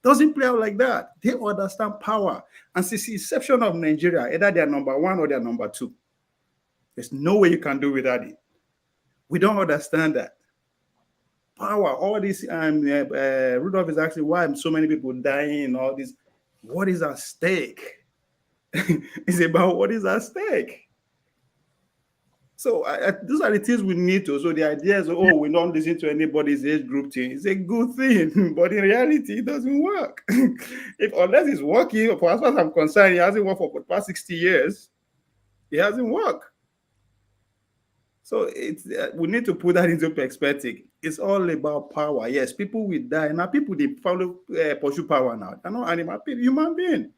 Doesn't play out like that. They understand power. And since the inception of Nigeria, either they are #1 or they are #2. There's no way you can do without it. We don't understand that. Power, all this, Rudolph is asking why so many people dying, all this. What is at stake? It's about what is at stake. So those are the things we need to. So the idea is, we don't listen to anybody's age group thing. It's a good thing, but in reality, it doesn't work. Unless it's working, for as far as I'm concerned, it hasn't worked for the past 60 years. It hasn't worked. So we need to put that into perspective. It's all about power. Yes, people will die. Now people, they pursue power now. They're not animal people, human being.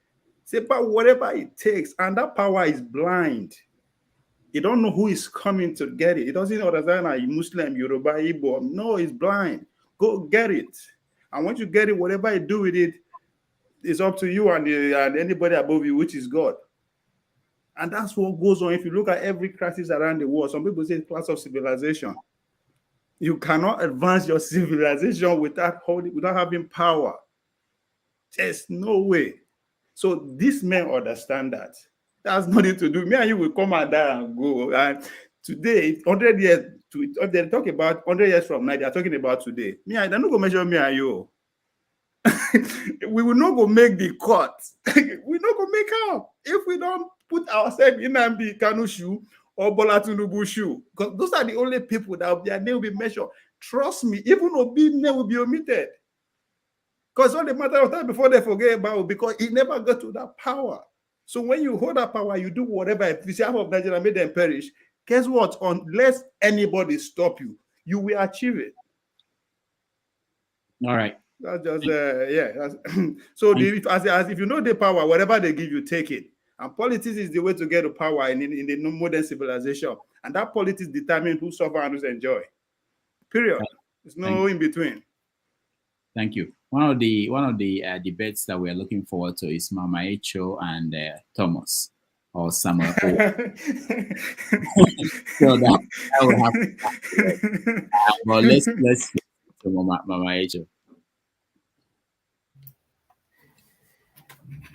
It's about whatever it takes. And that power is blind. You don't know who is coming to get it. It doesn't understand a Muslim, Yoruba, Igbo. No, it's blind. Go get it. And once you get it, whatever you do with it, it's up to you and anybody above you, which is God. And that's what goes on. If you look at every crisis around the world, some people say it's class of civilization. You cannot advance your civilization without having power. There's no way. So these men understand that. That's nothing to do. Me and you will come and die and go. And today, 100 years, they talk about 100 years from now, they're talking about today. They're not going to measure me and you. We will not go make the cut. We're not going to make out if we don't put ourselves in Nnamdi Kanu shoe or Bola Tinubu shoe. Because those are the only people that their name will be measured. Trust me, even Obi's name will be omitted. Because all the matter of time before they forget about it, because he never got to that power. So when you hold that power, you do whatever. If you say half of Nigeria made them perish, guess what? Unless anybody stop you, you will achieve it. All right. That's just so if you know the power, whatever they give you, take it. And politics is the way to get to power in the modern civilization. And that politics determines who suffer and who enjoy. Period. There's no in between. Thank you. One of the debates that we're looking forward to is Mama Echo and Thomas or Samuel. So that will happen. But let's to Mama Echo.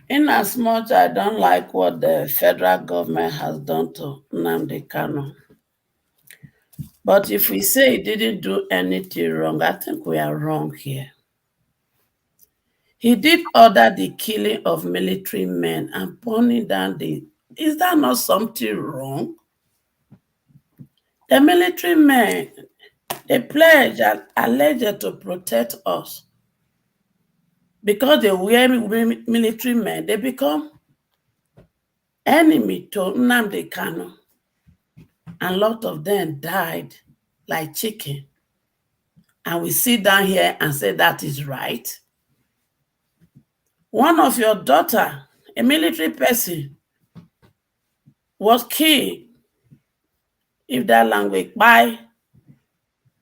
In as much I don't like what the federal government has done to Nnamdi Kanu. But if we say he didn't do anything wrong, I think we are wrong here. He did order the killing of military men and burning down is that not something wrong? The military men, they pledge and alleged to protect us. Because they were military men, they become enemy to Nnamdi Kanu. And a lot of them died like chicken. And we sit down here and say that is right. One of your daughter, a military person, was killed, if that language, by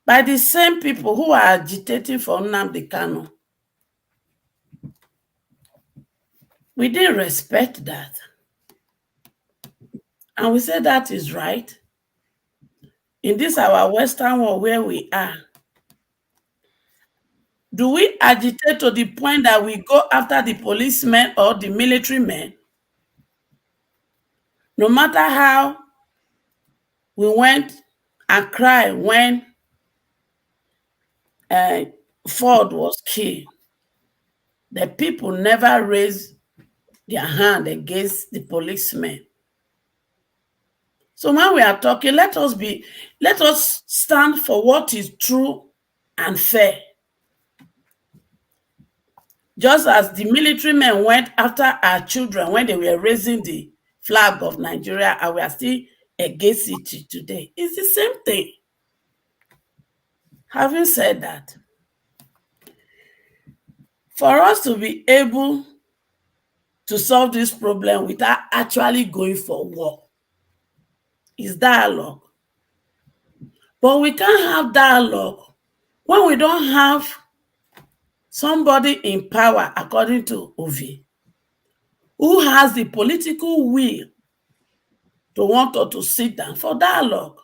the same people who are agitating for Nnamdi Kanu. We didn't respect that. And we say that is right. In this our Western world where we are, do we agitate to the point that we go after the policemen or the military men? No matter how we went and cried when Ford was killed, the people never raised their hand against the policemen. So when we are talking, let us stand for what is true and fair. Just as the military men went after our children when they were raising the flag of Nigeria, and we are still against it today. It's the same thing. Having said that, for us to be able to solve this problem without actually going for war is dialogue. But we can't have dialogue when we don't have somebody in power, according to Ovi, who has the political will to want us to sit down for dialogue.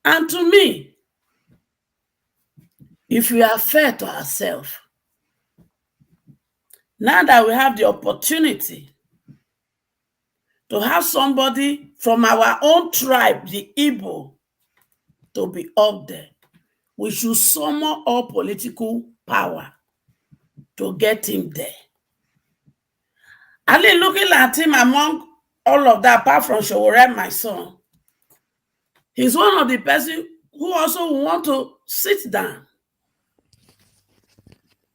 And to me, if we are fair to ourselves, now that we have the opportunity to have somebody from our own tribe, the Igbo, to be up there, we should summon all political power to get him there. And then looking at him among all of that, apart from Showore, my son, he's one of the person who also want to sit down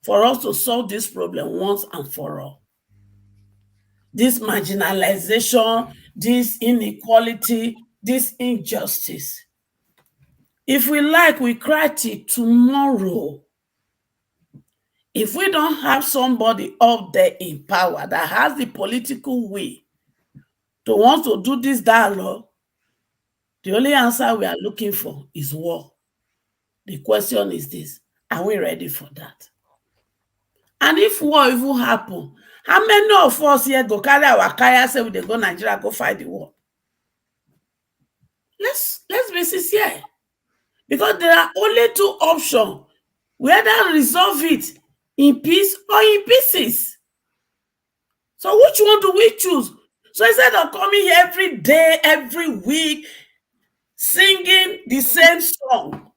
for us to solve this problem once and for all. This marginalization, this inequality, this injustice. If we like, we cry till tomorrow. If we don't have somebody up there in power that has the political will to want to do this dialogue, the only answer we are looking for is war. The question is this: are we ready for that? And if war even happen, how many of us here go carry our kaya, say we dey go Nigeria, go fight the war? Let's be sincere. Because there are only two options. We either resolve it in peace or in pieces. So which one do we choose? So instead of coming here every day, every week, singing the same song,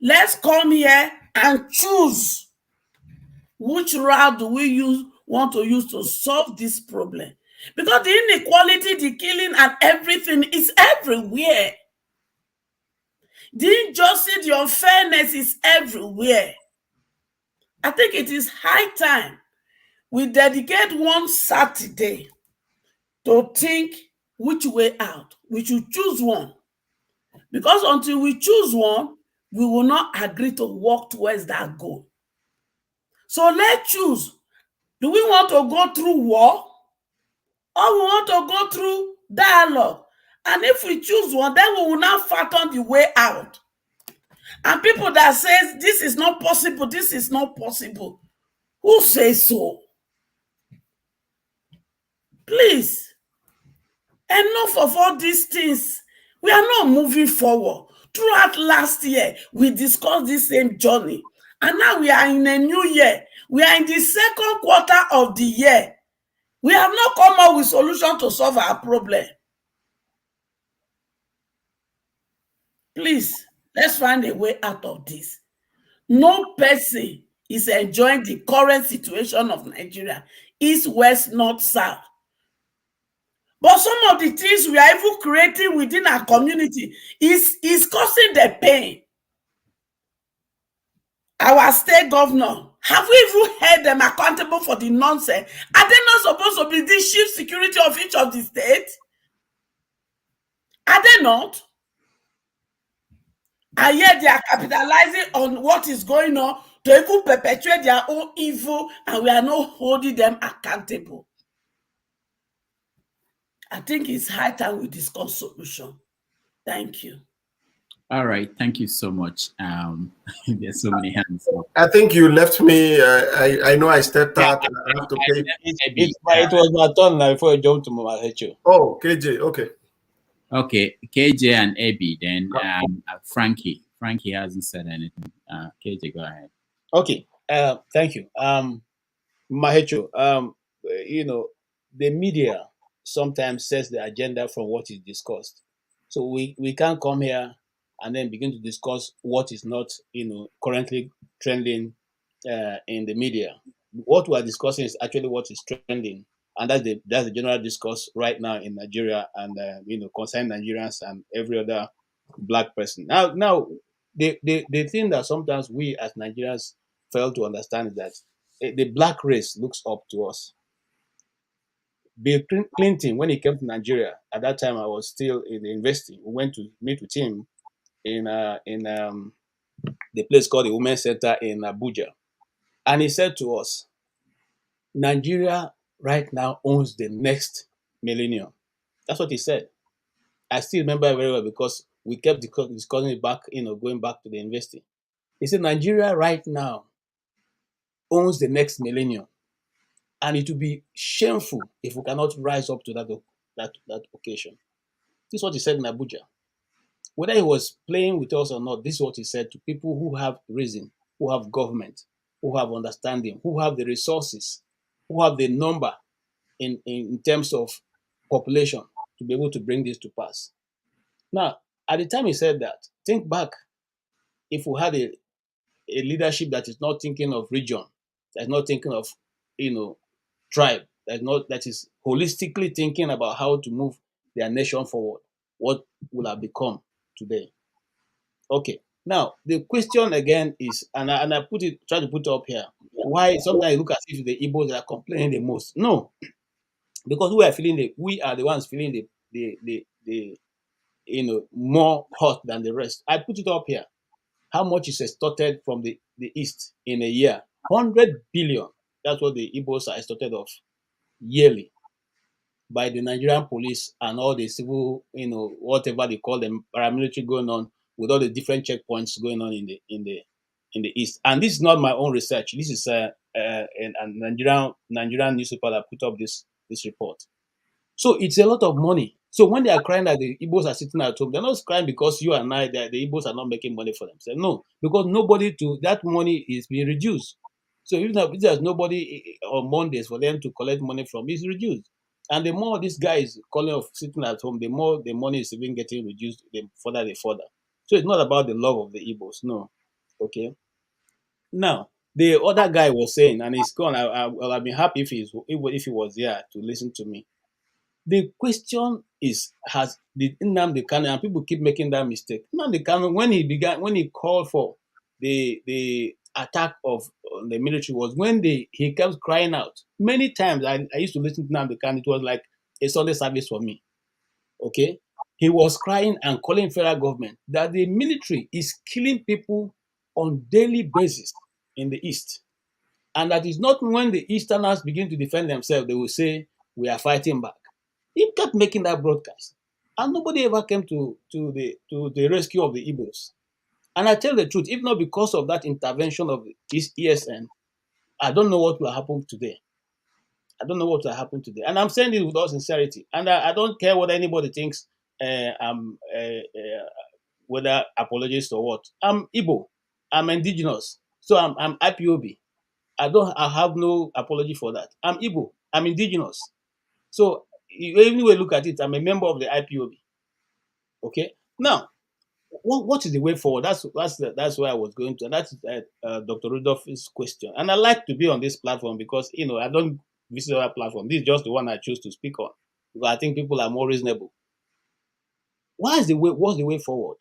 let's come here and choose which route do we want to use to solve this problem. Because the inequality, the killing, and everything is everywhere. The injustice, the unfairness is everywhere. I think it is high time we dedicate one Saturday to think which way out. We should choose one. Because until we choose one, we will not agree to work towards that goal. So let's choose. Do we want to go through war? Or we want to go through dialogue? And if we choose one, then we will not fathom the way out. And people that says this is not possible, this is not possible, who says so? Please, enough of all these things. We are not moving forward. Throughout last year, we discussed this same journey. And now we are in a new year. We are in the second quarter of the year. We have not come up with solution to solve our problem. Please, let's find a way out of this. No person is enjoying the current situation of Nigeria, east, west, north, south. But some of the things we are even creating within our community is causing the pain. Our state governor, have we even held them accountable for the nonsense? Are they not supposed to be the chief security of each of the states? Are they not? And yet they are capitalizing on what is going on to even perpetuate their own evil, and we are not holding them accountable. I think it's high time we discuss solution. Thank you. All right, thank you so much. There's so many hands up. I think you left me. I know I stepped out. And I have to pay. It was my turn now before I jumped to Mama Hecho. Oh, KJ. Okay. Okay, KJ and Abby. Then Frankie. Frankie hasn't said anything. KJ, go ahead. Okay. Thank you. Mahecho, you know, the media sometimes sets the agenda from what is discussed. So we can't come here and then begin to discuss what is not, currently trending in the media. What we are discussing is actually what is trending, and that's the general discourse right now in Nigeria, and concerning Nigerians and every other black person. Now, the thing that sometimes we as Nigerians fail to understand is that the black race looks up to us. Bill Clinton, when he came to Nigeria, at that time I was still in the university. We went to meet with him in the place called the Women's Center in Abuja. And he said to us, Nigeria right now owns the next millennium. That's what he said. I still remember very well because we kept discussing it back, going back to the university. He said, Nigeria right now owns the next millennium. And it will be shameful if we cannot rise up to that occasion. This is what he said in Abuja. Whether he was playing with us or not, this is what he said to people who have reason, who have government, who have understanding, who have the resources, who have the number in terms of population to be able to bring this to pass. Now, at the time he said that, think back, if we had a leadership that is not thinking of region, that is not thinking of, tribe, that is holistically thinking about how to move their nation forward, what will have become today? Okay. Now the question again is, and I try to put it up here. Why sometimes you look as if the Igbos are complaining the most? No, because we are the ones feeling the more hot than the rest. I put it up here. How much is extorted from the East in a year? 100 billion. That's what the Igbos are extorted of yearly by the Nigerian police and all the civil, whatever they call them, paramilitary going on with all the different checkpoints going on in the East. And this is not my own research. This is a Nigerian newspaper that put up this report. So it's a lot of money. So when they are crying that the Igbos are sitting at home, they're not crying because you and I, the Igbos are not making money for themselves. No, because that money is being reduced. So if there's nobody on Mondays for them to collect money from, it's reduced. And the more this guy is calling of sitting at home, the more the money is even getting reduced, the further they further. So it's not about the love of the Igbos, no. Okay. Now, the other guy was saying, and he's gone, I'll be happy if he was here to listen to me. The question is, did Nnamdi Kanu, and people keep making that mistake. Nnamdi Kanu, when he called for the attack of the military, was when he kept crying out. Many times I used to listen to Nnamdi Kanu, it was like a Sunday service for me. Okay? He was crying and calling federal government that the military is killing people on daily basis in the East. And that is not when the Easterners begin to defend themselves, they will say, we are fighting back. He kept making that broadcast. And nobody ever came to the rescue of the Igbos. And I tell the truth, if not because of that intervention of this ESN, I don't know what will happen today. I don't know what will happen today. And I'm saying this with all sincerity. And I don't care what anybody thinks, whether apologist or what. I'm Igbo. I'm indigenous. So I'm IPOB. I have no apology for that. I'm Igbo. I'm indigenous. So even when you look at it, I'm a member of the IPOB. Okay. Now, what is the way forward? That's where I was going to. And that's Dr. Rudolph's question. And I like to be on this platform because I don't visit other platform. This is just the one I choose to speak on. because I think people are more reasonable. What's the way forward?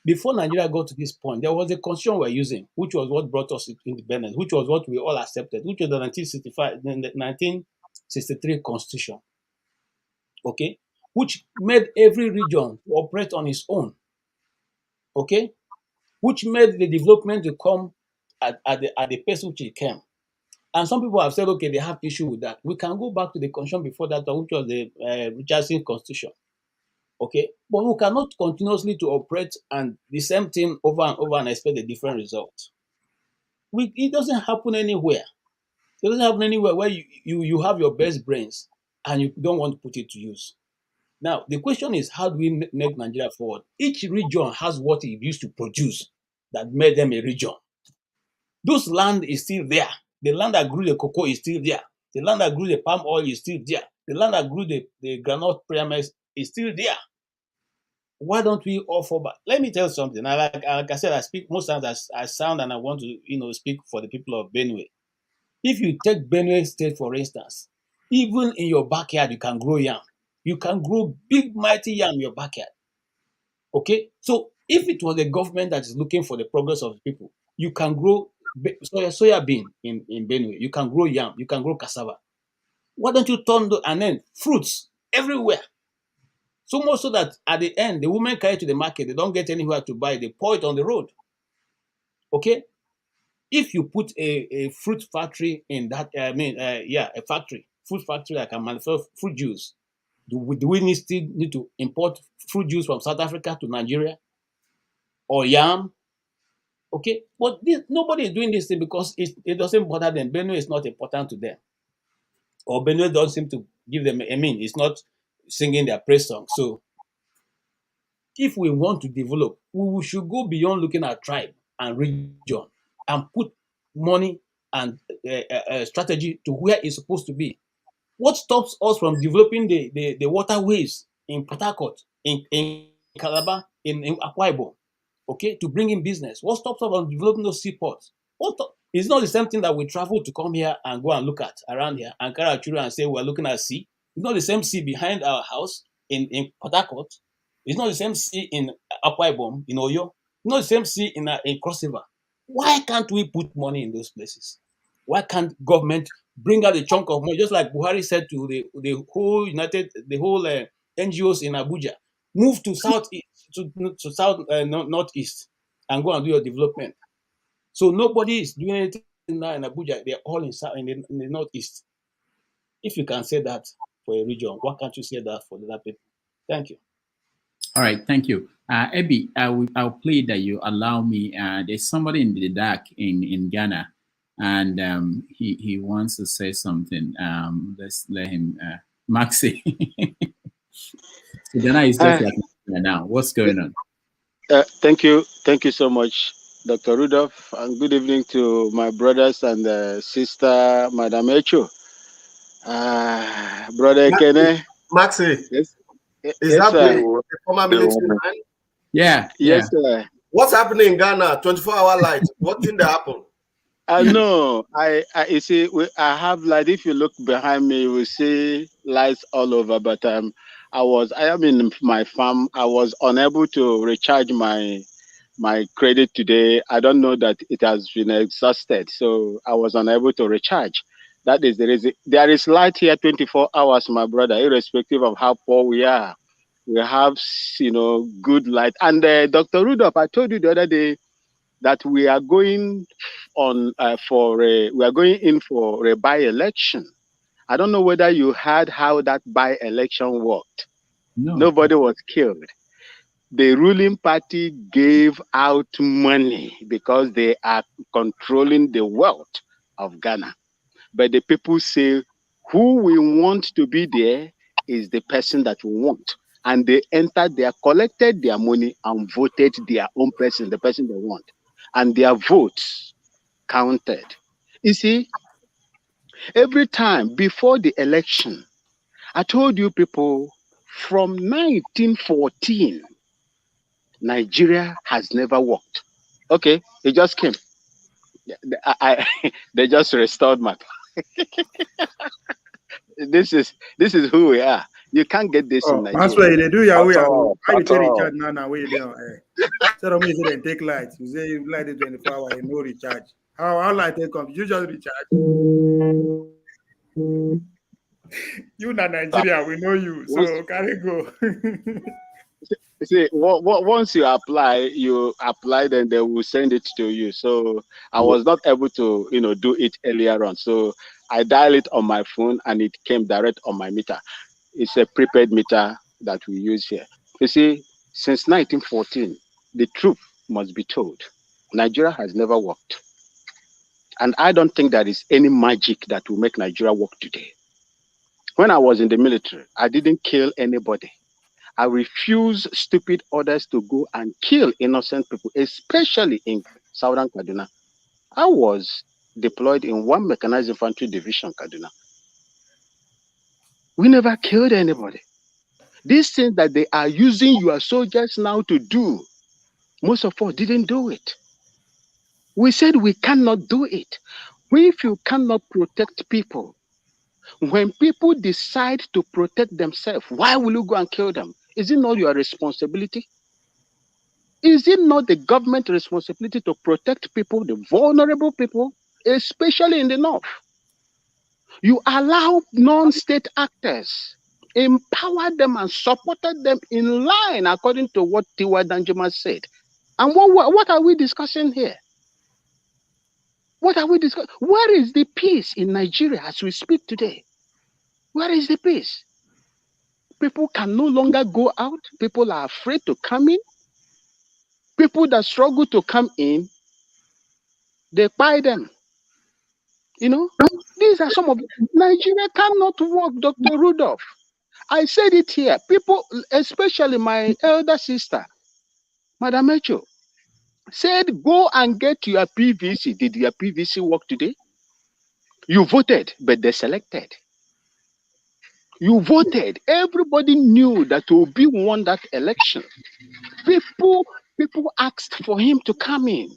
Before Nigeria got to this point, there was a constitution we're using, which was what brought us independence, which was what we all accepted, which was the 1963 constitution, okay, which made every region operate on its own, okay, which made the development to come at the pace which it came. And some people have said, okay, they have issue with that. We can go back to the constitution before that, which was the Richardson constitution. Okay, but we cannot continuously to operate and the same thing over and over and expect a different result. It doesn't happen anywhere. It doesn't happen anywhere where you have your best brains and you don't want to put it to use. Now, the question is, how do we make Nigeria forward? Each region has what it used to produce that made them a region. Those land is still there. The land that grew the cocoa is still there. The land that grew the palm oil is still there. The land that grew the granite premix is still there. Why don't we all fall back? Let me tell you something. Like I said, I speak most times as I sound, and I want to speak for the people of Benue. If you take Benue State, for instance, even in your backyard, you can grow yam. You can grow big, mighty yam in your backyard. Okay? So if it was the government that is looking for the progress of the people, you can grow soya bean in Benue. You can grow yam. You can grow cassava. Why don't you turn and then fruits everywhere? So much so that at the end, the women carry it to the market. They don't get anywhere to buy. They pour it on the road. Okay? If you put a fruit factory in that, a factory, fruit factory that can manufacture fruit juice, do we still need to import fruit juice from South Africa to Nigeria? Or yam? Okay? But nobody is doing this thing because it doesn't bother them. Benue is not important to them. Or Benue doesn't seem to give them, it's not singing their praise song. So, if we want to develop, we should go beyond looking at tribe and region and put money and strategy to where it's supposed to be. What stops us from developing the waterways in Port Harcourt, in Calabar, in Akwa Ibom, okay, to bring in business? What stops us from developing those seaports? It's not the same thing that we travel to come here and go and look at around here and carry our children and say we're looking at sea. It's not the same sea behind our house in Port Harcourt. It's not the same sea in Akwa Ibom, in Oyo. It's not the same sea in Cross River. Why can't we put money in those places? Why can't government bring out a chunk of money, just like Buhari said to the whole NGOs in Abuja, move to northeast and go and do your development. So nobody is doing anything now in Abuja. They're all in the northeast. If you can say that for a region, why can't you say that for the other people? Thank you. All right, thank you. Ebi, I'll plead that you allow me. There's somebody in the dark in Ghana, and he wants to say something. Let's let him. Maxi. So Ghana is just like now. What's going on? Thank you so much, Dr. Rudolph, and good evening to my brothers and sister, Madam Echo. Brother Kene. Maxi. Yes. Is that the former military man? Yeah. Yes, sir. What's happening in Ghana? 24-hour light. What thing that happened? No, you see, I have light. If you look behind me, you will see lights all over. But I am in my farm. I was unable to recharge my credit today. I don't know that it has been exhausted, so I was unable to recharge. That is the reason. There is light here 24 hours, my brother, irrespective of how poor we are. We have, good light. And Dr. Rudolph, I told you the other day that we are going in for a by-election. I don't know whether you heard how that by-election worked. No. Nobody was killed. The ruling party gave out money because they are controlling the wealth of Ghana. But the people say, who we want to be there is the person that we want. And they collected their money and voted their own person, the person they want. And their votes counted. You see, every time before the election, I told you people, from 1914, Nigeria has never worked. Okay, it just came. They just restored my. This is who we are. You can't get this in Oh, Nigeria. Maxwell, they do your way. At all, How you at take all. recharge now? Where you down? So don't mean they take light. You say you light it 24 hours, no recharge. How light they come? You just recharge. You not Nigeria, we know you. So carry go. See, once you apply, then they will send it to you. So I was not able to, do it earlier on. So I dial it on my phone and it came direct on my meter. It's a prepaid meter that we use here. You see, since 1914, the truth must be told. Nigeria has never worked. And I don't think there is any magic that will make Nigeria work today. When I was in the military, I didn't kill anybody. I refuse stupid orders to go and kill innocent people, especially in Southern Kaduna. I was deployed in 1 Mechanized Infantry Division, Kaduna. We never killed anybody. These things that they are using your soldiers now to do, most of us didn't do it. We said we cannot do it. If you cannot protect people, when people decide to protect themselves, why will you go and kill them? Is it not your responsibility? Is it not the government's responsibility to protect people, the vulnerable people, especially in the north? You allow non-state actors, empower them and supported them in line according to what Tiwa Danjuma said. And what are we discussing here? What are we discussing? Where is the peace in Nigeria as we speak today? Where is the peace? People can no longer go out. People are afraid to come in. People that struggle to come in, they buy them. These are some of Nigeria cannot work, Dr. Rudolph. I said it here. People, especially my elder sister, Madam Echo, said, go and get your PVC. Did your PVC work today? You voted, but they selected. You voted. Everybody knew that Obi won that election. People asked for him to come in.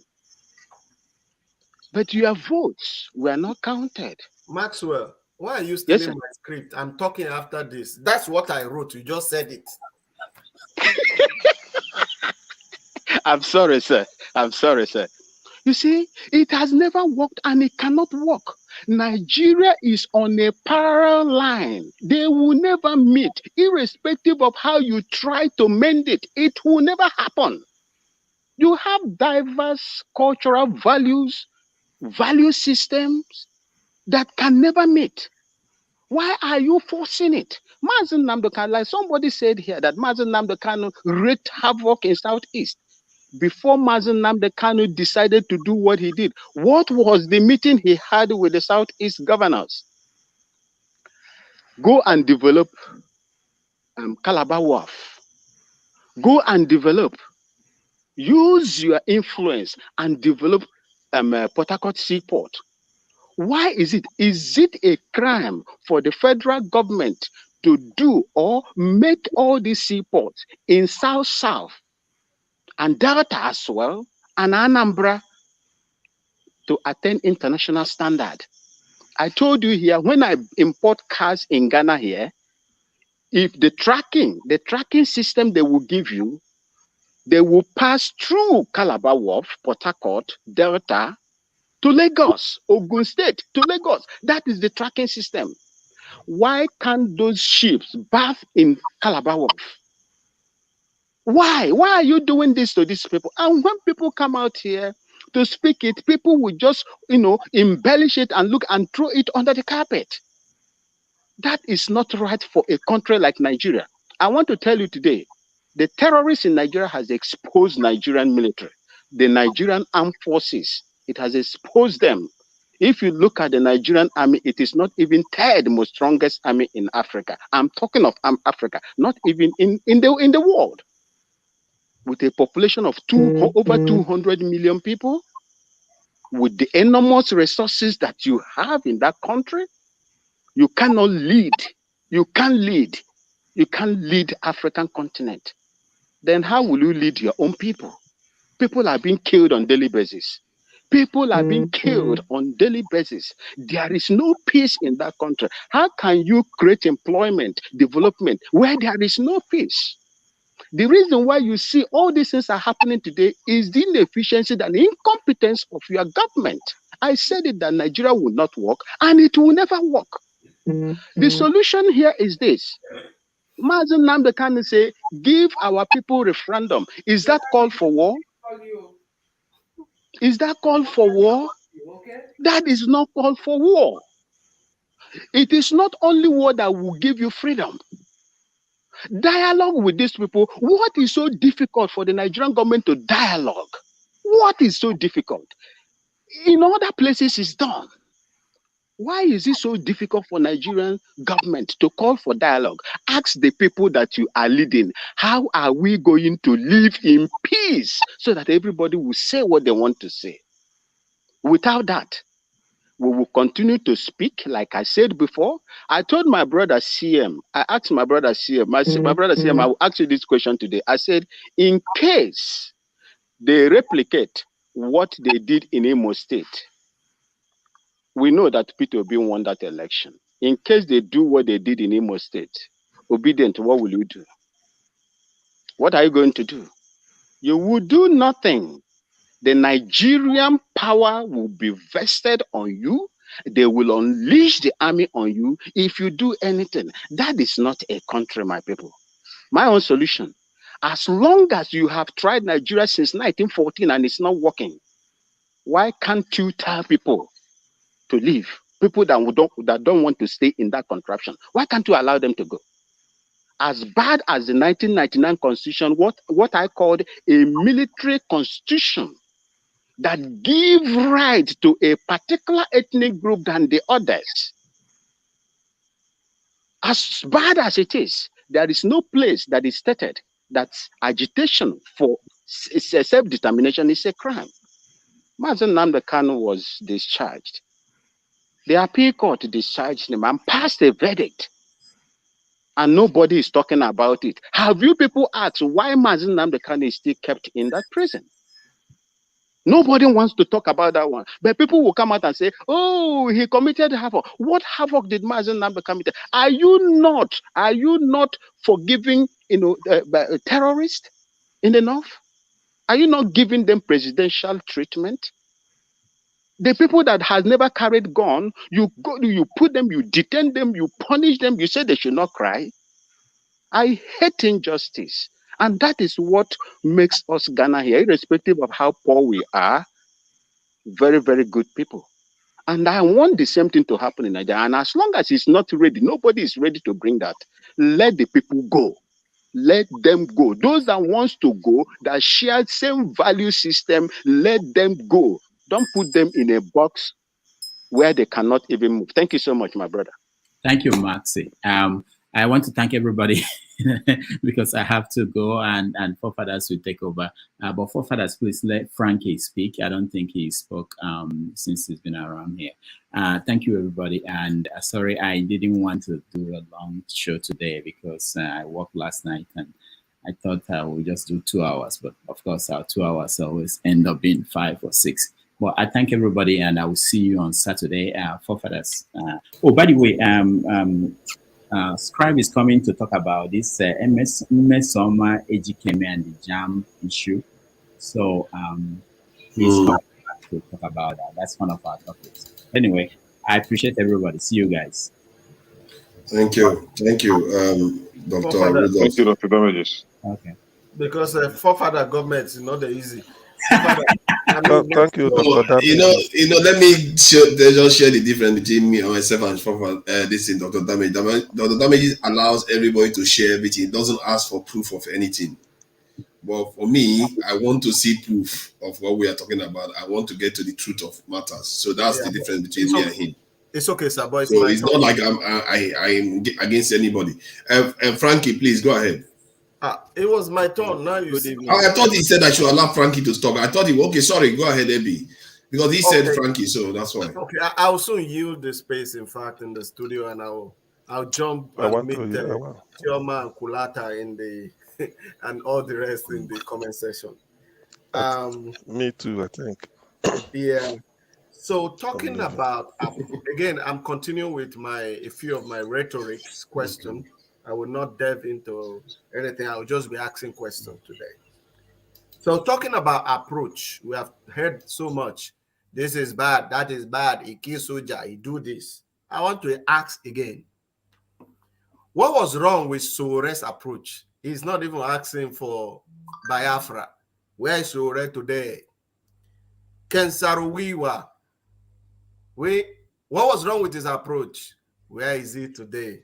But your votes were not counted. Maxwell, why are you stealing my script? I'm talking after this. That's what I wrote. You just said it. I'm sorry, sir. You see, it has never worked and it cannot work. Nigeria is on a parallel line. They will never meet, irrespective of how you try to mend it. It will never happen. You have diverse cultural values, value systems that can never meet. Why are you forcing it? Mazen Nnamdi Kanu, like somebody said here, that Mazen Nnamdi Kanu wreaked havoc in Southeast. Before Mazen Nnamdi Kanu decided to do what he did, what was the meeting he had with the Southeast governors? Go and develop Calabar Wharf. Go and develop. Use your influence and develop Port Harcourt Seaport. Why is it? Is it a crime for the federal government to do or make all these seaports in South and Delta as well, and Anambra to attain international standard? I told you here, when I import cars in Ghana here, if the tracking system they will give you, they will pass through Calabar Wharf, Port Harcourt, Delta, to Lagos, Ogun State, to Lagos. That is the tracking system. Why can't those ships bath in Calabar Wharf? Why? Why are you doing this to these people? And when people come out here to speak it, people will just, embellish it and look and throw it under the carpet. That is not right for a country like Nigeria. I want to tell you today, the terrorists in Nigeria has exposed Nigerian military, the Nigerian armed forces. It has exposed them. If you look at the Nigerian army, it is not even third most strongest army in Africa. I'm talking of Africa, not even in the world. With a population of over 200 million people, with the enormous resources that you have in that country, you cannot lead. You can't lead. You can't lead African continent. Then how will you lead your own people? People are being killed on daily basis. People are being killed on daily basis. There is no peace in that country. How can you create employment, development, where there is no peace? The reason why you see all these things are happening today is the inefficiency and incompetence of your government. I said it that Nigeria will not work, and it will never work. The solution here is this. Mazen Namdekan say, give our people referendum. Is that call for war? Is that call for war? That is not call for war. It is not only war that will give you freedom. Dialogue with these people. What is so difficult for the Nigerian government to dialogue? What is so difficult? In other places, it's done. Why is it so difficult for Nigerian government to call for dialogue? Ask the people that you are leading, how are we going to live in peace so that everybody will say what they want to say? Without that, we will continue to speak, like I said before. I told my brother CM, I asked my brother CM, my brother CM, I will ask you this question today. I said, in case they replicate what they did in Imo State, we know that Peter Obi won that election. In case they do what they did in Imo State, obedient, what will you do? What are you going to do? You will do nothing. The Nigerian power will be vested on you. They will unleash the army on you if you do anything. That is not a country, my people. My own solution, as long as you have tried Nigeria since 1914 and it's not working, why can't you tell people to leave? People that don't want to stay in that contraption. Why can't you allow them to go? As bad as the 1999 constitution, what I called a military constitution that give right to a particular ethnic group than the others. As bad as it is, there is no place that is stated that agitation for self-determination is a crime. Mazen Nnamdi Kanu was discharged. The appeal court discharged him and passed a verdict. And nobody is talking about it. Have you people asked why Mazen Nnamdi Kanu is still kept in that prison? Nobody wants to talk about that one. But people will come out and say, oh, he committed havoc. What havoc did Mazen Nnamdi commit? Are you not forgiving, terrorists in the north? Are you not giving them presidential treatment? The people that has never carried gun, you put them, you detain them, you punish them, you say they should not cry. I hate injustice. And that is what makes us Ghana here, irrespective of how poor we are. Very, very good people. And I want the same thing to happen in Nigeria. And as long as it's not ready, nobody is ready to bring that. Let the people go. Let them go. Those that wants to go, that share same value system, let them go. Don't put them in a box where they cannot even move. Thank you so much, my brother. Thank you, Maxi. I want to thank everybody because I have to go and forefathers will take over. But forefathers, please let Frankie speak. I don't think he spoke since he's been around here. Thank you, everybody. And sorry, I didn't want to do a long show today because I worked last night and I thought I would just do 2 hours. But of course, our 2 hours always end up being 5 or 6. Well, I thank everybody, and I will see you on Saturday. Forefathers. Oh, by the way, Scribe is coming to talk about this Mesoma Ejikeme and the JAM issue. So he's coming back to talk about that. That's one of our topics. Anyway, I appreciate everybody. See you guys. Thank you. Thank you, Dr. Rudolph. Thank you, Dr. Damages. Okay. Because forefather government is not easy. Thank you, Dr. Damages. Let me just share the difference between me and myself and this in Dr. Damage. Dr. Damage allows everybody to share everything. It doesn't ask for proof of anything. But for me, I want to see proof of what we are talking about. I want to get to the truth of matters. So that's the difference between me and him. It's okay, sir. But it's not like I'm against anybody. Frankie, please go ahead. It was my turn. Now you see. I thought he said I should allow Frankie to talk. I thought okay, sorry, go ahead, Ebi. Because he said Frankie, so that's why. Okay, I'll soon yield the space, in fact, in the studio, and I'll jump and meet Chioma and Kulata in the and all the rest in the comment section. Me too, I think. Yeah. So talking about again, I'm continuing with a few of my rhetorics question. I will not delve into anything. I will just be asking questions today. So talking about approach, we have heard so much. This is bad. That is bad. He kills soldier. He do this. I want to ask again. What was wrong with Sore's approach? He's not even asking for Biafra. Where is Sore today? Ken Saruwiwa. What was wrong with his approach? Where is he today?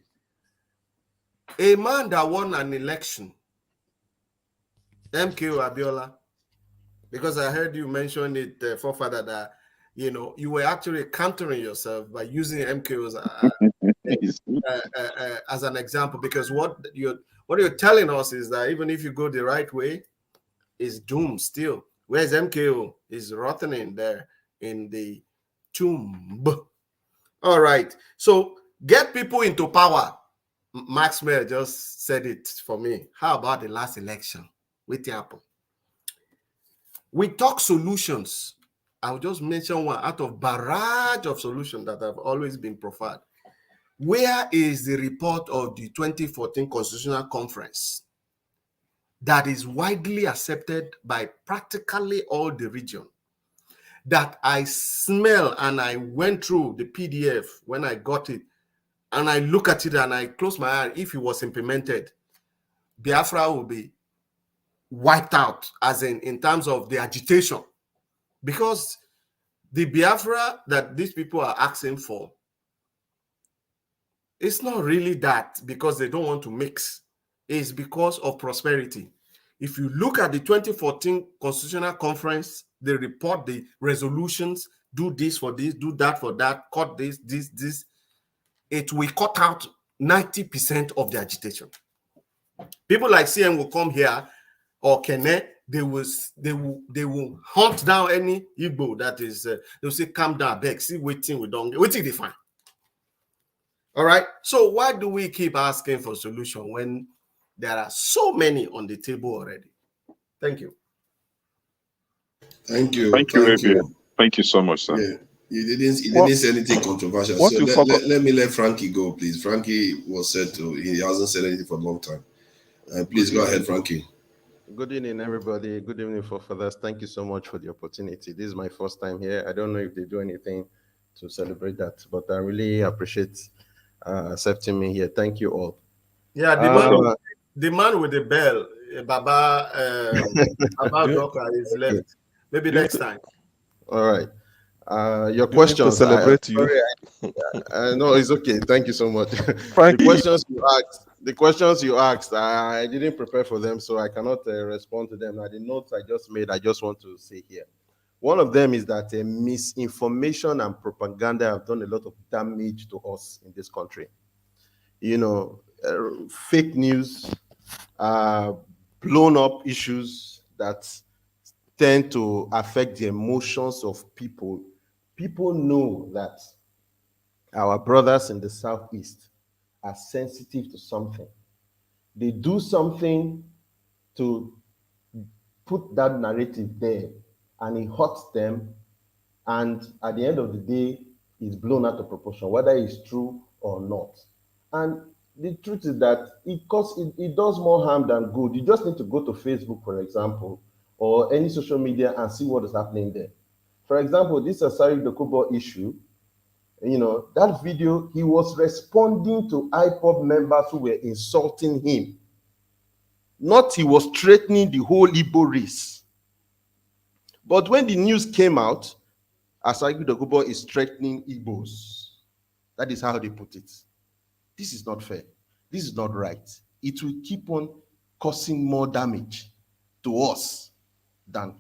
A man that won an election, MKO Abiola, because I heard you mention it, forefather, that you were actually countering yourself by using MKOs as an example, because what you're telling us is that even if you go the right way, it's doomed still. Whereas MKO is rotting there in the tomb. All right. So get people into power. Maxwell just said it for me. How about the last election? With Apple. We talk solutions. I'll just mention one out of barrage of solutions that have always been proffered. Where is the report of the 2014 Constitutional Conference that is widely accepted by practically all the region, that I smell, and I went through the PDF when I got it, and I look at it and I close my eye? If it was implemented, Biafra will be wiped out, as in terms of the agitation, because the Biafra that these people are asking for, it's not really that because they don't want to mix. It's because of prosperity. If you look at the 2014 Constitutional Conference, they report the resolutions, do this for this, do that for that, cut this. It will cut out 90% of the agitation. People like CM will come here, or Kene, they will hunt down any Igbo that is, they'll say, calm down, beg, see, waiting, we don't, waiting, they find. All right. So why do we keep asking for solution when there are so many on the table already? Thank you. Thank you. Thank you, Abia. Thank you so much, sir. Yeah. You didn't say anything controversial. So let me let Frankie go, please. Frankie he hasn't said anything for a long time. Please go ahead, Frankie. Good evening, everybody. Good evening, forefathers. Thank you so much for the opportunity. This is my first time here. I don't know if they do anything to celebrate that, but I really appreciate accepting me here. Thank you all. Yeah, the man with the bell, Baba Doka is left. Maybe next time. All right. Your questions. To celebrate you. No, it's okay. Thank you so much. The questions you asked, I didn't prepare for them, so I cannot respond to them. Now, the notes I just made, I just want to say here. One of them is that misinformation and propaganda have done a lot of damage to us in this country. Fake news, blown up issues that tend to affect the emotions of people. People know that our brothers in the Southeast are sensitive to something. They do something to put that narrative there, and it hurts them, and at the end of the day, it's blown out of proportion, whether it's true or not. And the truth is that it does more harm than good. You just need to go to Facebook, for example, or any social media and see what is happening there. For example, this Asari Dokubo issue, that video, he was responding to IPOB members who were insulting him. Not he was threatening the whole Igbo race. But when the news came out, Asari Dokubo is threatening Igbos. That is how they put it. This is not fair. This is not right. It will keep on causing more damage to us than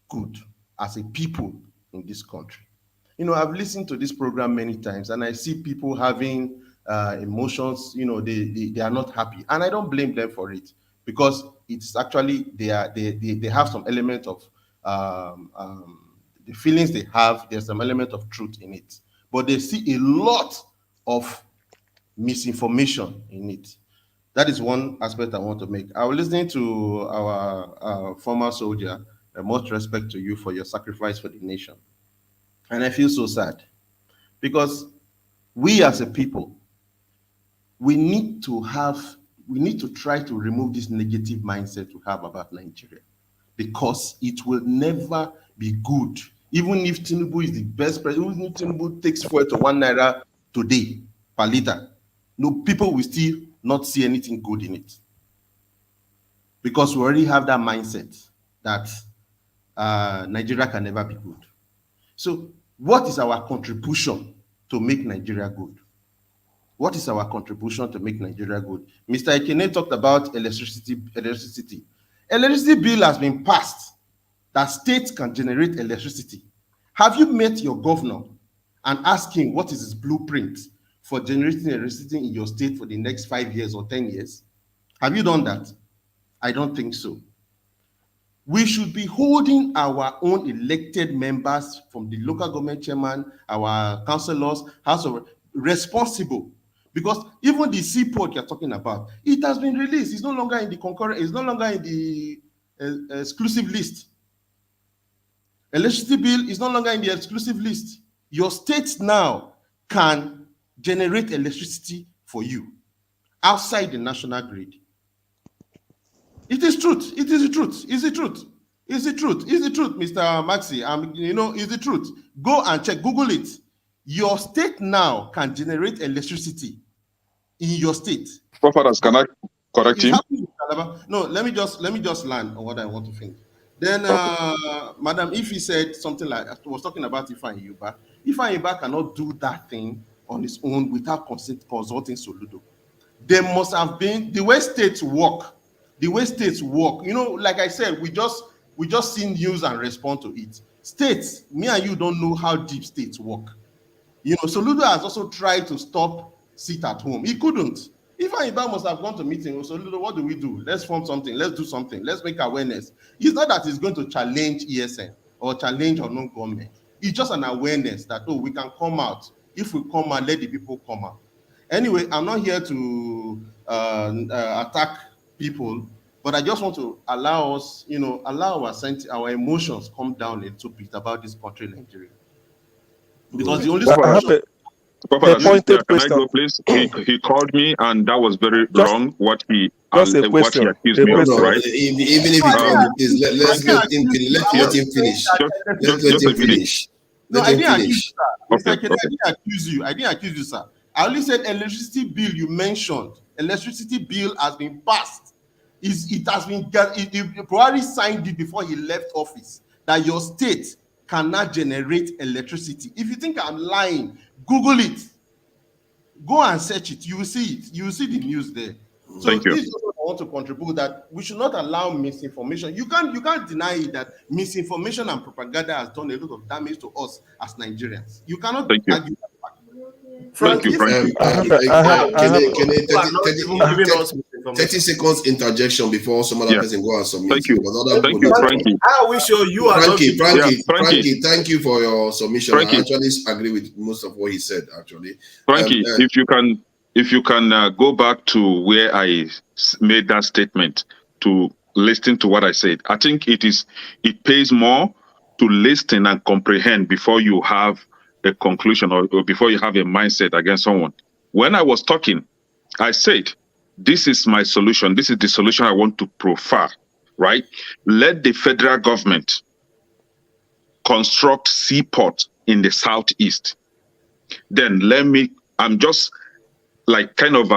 good as a people in this country. I've listened to this program many times, and I see people having emotions. They are not happy, and I don't blame them for it, because it's actually they have some element of the feelings they have. There's some element of truth in it, but they see a lot of misinformation in it. That is one aspect I want to make. I was listening to our former soldier, much respect to you for your sacrifice for the nation. And I feel so sad because we as a people, we need to try to remove this negative mindset we have about Nigeria, because it will never be good. Even if Tinubu is the best president, even if Tinubu takes fuel to 1 naira today per liter, no, people will still not see anything good in it. Because we already have that mindset that Nigeria can never be good. So what is our contribution to make Nigeria good? What is our contribution to make Nigeria good? Mr. Ekene talked about electricity. Electricity bill has been passed that states can generate electricity. Have you met your governor and asked him what is his blueprint for generating electricity in your state for the next 5 years or 10 years? Have you done that? I don't think so. We should be holding our own elected members from the local government chairman, our councillors, house of responsible. Because even the seaport you're talking about, it has been released. It's no longer in the concurrent, it's no longer in the exclusive list. Electricity bill is no longer in the exclusive list. Your states now can generate electricity for you outside the national grid. It is truth. It is the truth. It's the truth. It's the truth. It's the truth, Mr. Maxi. It's the truth. Go and check. Google it. Your state now can generate electricity in your state. Profathers, can I correct him? No, let me just land on what I want to finish. Then, Madam Ife said something like, I was talking about Ifeanyi Ubah. Ifeanyi Ubah cannot do that thing on his own without consulting Soludo. There must have been the way states work. The way states work, like I said, we just see news and respond to it. States, me and you don't know how deep states work. Soludo has also tried to stop sit at home. He couldn't. Ifeanyi Ubah must have gone to meeting. Soludo, what do we do? Let's form something. Let's do something. Let's make awareness. It's not that he's going to challenge ESN or challenge unknown government. It's just an awareness that, we can come out. If we come out, let the people come out. Anyway, I'm not here to attack people, but I just want to allow us, allow our emotions come down a little bit about this country, Nigeria. Because the only solution. Can I go, please? He called me, and that was very wrong. What he accused me of, right? Even if let him finish. Let him finish. No, I didn't accuse you, sir. I didn't accuse you. I didn't accuse you, sir. I only said electricity bill you mentioned. Electricity bill has been passed. It has been Buhari signed it before he left office that your state cannot generate electricity. If you think I'm lying, Google it. Go and search it. You will see it. You will see the news there. So this is what I want to contribute, that we should not allow misinformation. You can't deny that misinformation and propaganda has done a lot of damage to us as Nigerians. You cannot argue that fact. Thank you. 30 seconds interjection before some other person go and submit. Thank you, Frankie. I wish you are Frankie, thank you for your submission. Frankie. I actually agree with most of what he said, actually. Frankie, if you can go back to where I made that statement to listen to what I said. I think it pays more to listen and comprehend before you have a conclusion or before you have a mindset against someone. When I was talking, I said, this is my solution. This is the solution I want to prefer, right? Let the federal government construct seaport in the southeast. Then I'm just like kind of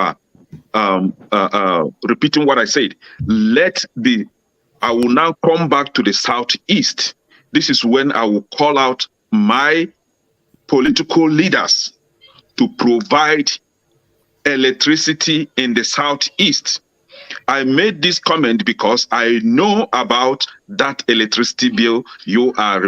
repeating what I said. I will now come back to the southeast. This is when I will call out my political leaders to provide electricity in the southeast. I made this comment because I know about that electricity bill you are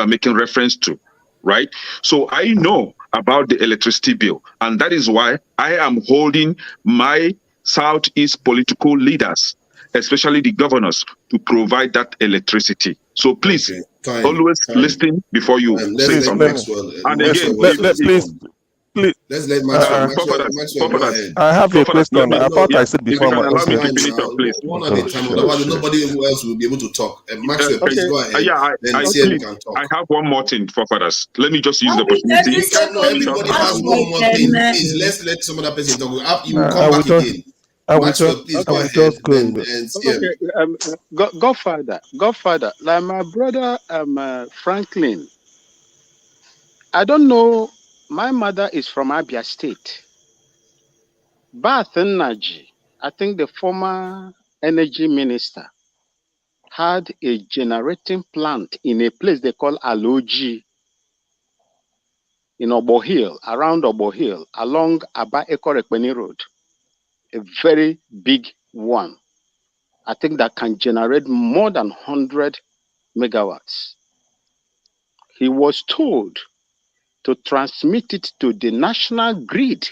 making reference to, right? So I know about the electricity bill, and that is why I am holding my southeast political leaders, especially the governors, to provide that electricity. So please, always listen before you say something. And again, let's Let's let Maxwell go ahead. I have a question. I thought I said before. Allow me to finish up, please. One at a time. Otherwise, nobody else will be able to talk. Maxwell, please go ahead. Then CM can talk. I have one more thing for fathers. Let me just use the opportunity. Everybody has one more thing. Please, let's let some other person talk. You will come back again. Maxwell, please go ahead. Godfather, like my brother Franklin. I don't know. My mother is from Abia State. Bath Energy, I think the former energy minister, had a generating plant in a place they call Aloji in Obo Hill, around Obo Hill, along Aba Ekorekpeni Road. A very big one. I think that can generate more than 100 megawatts. He was told to transmit it to the national grid.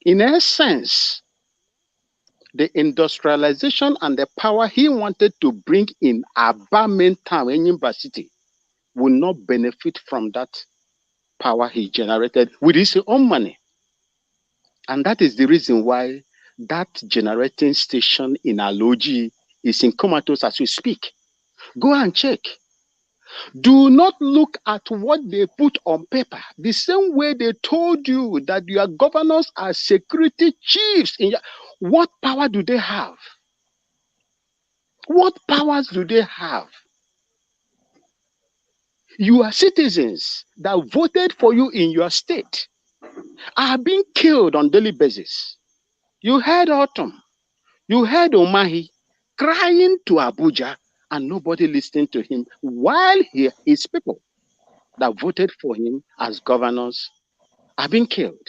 In essence, the industrialization and the power he wanted to bring in Aba main town, Enyimba City, will not benefit from that power he generated with his own money. And that is the reason why that generating station in Aloji is in comatose as we speak. Go and check. Do not look at what they put on paper. The same way they told you that your governors are security chiefs. What power do they have? What powers do they have? Your citizens that voted for you in your state are being killed on a daily basis. You heard Autumn. You heard Omahi crying to Abuja and nobody listening to him while his people that voted for him as governors are being killed.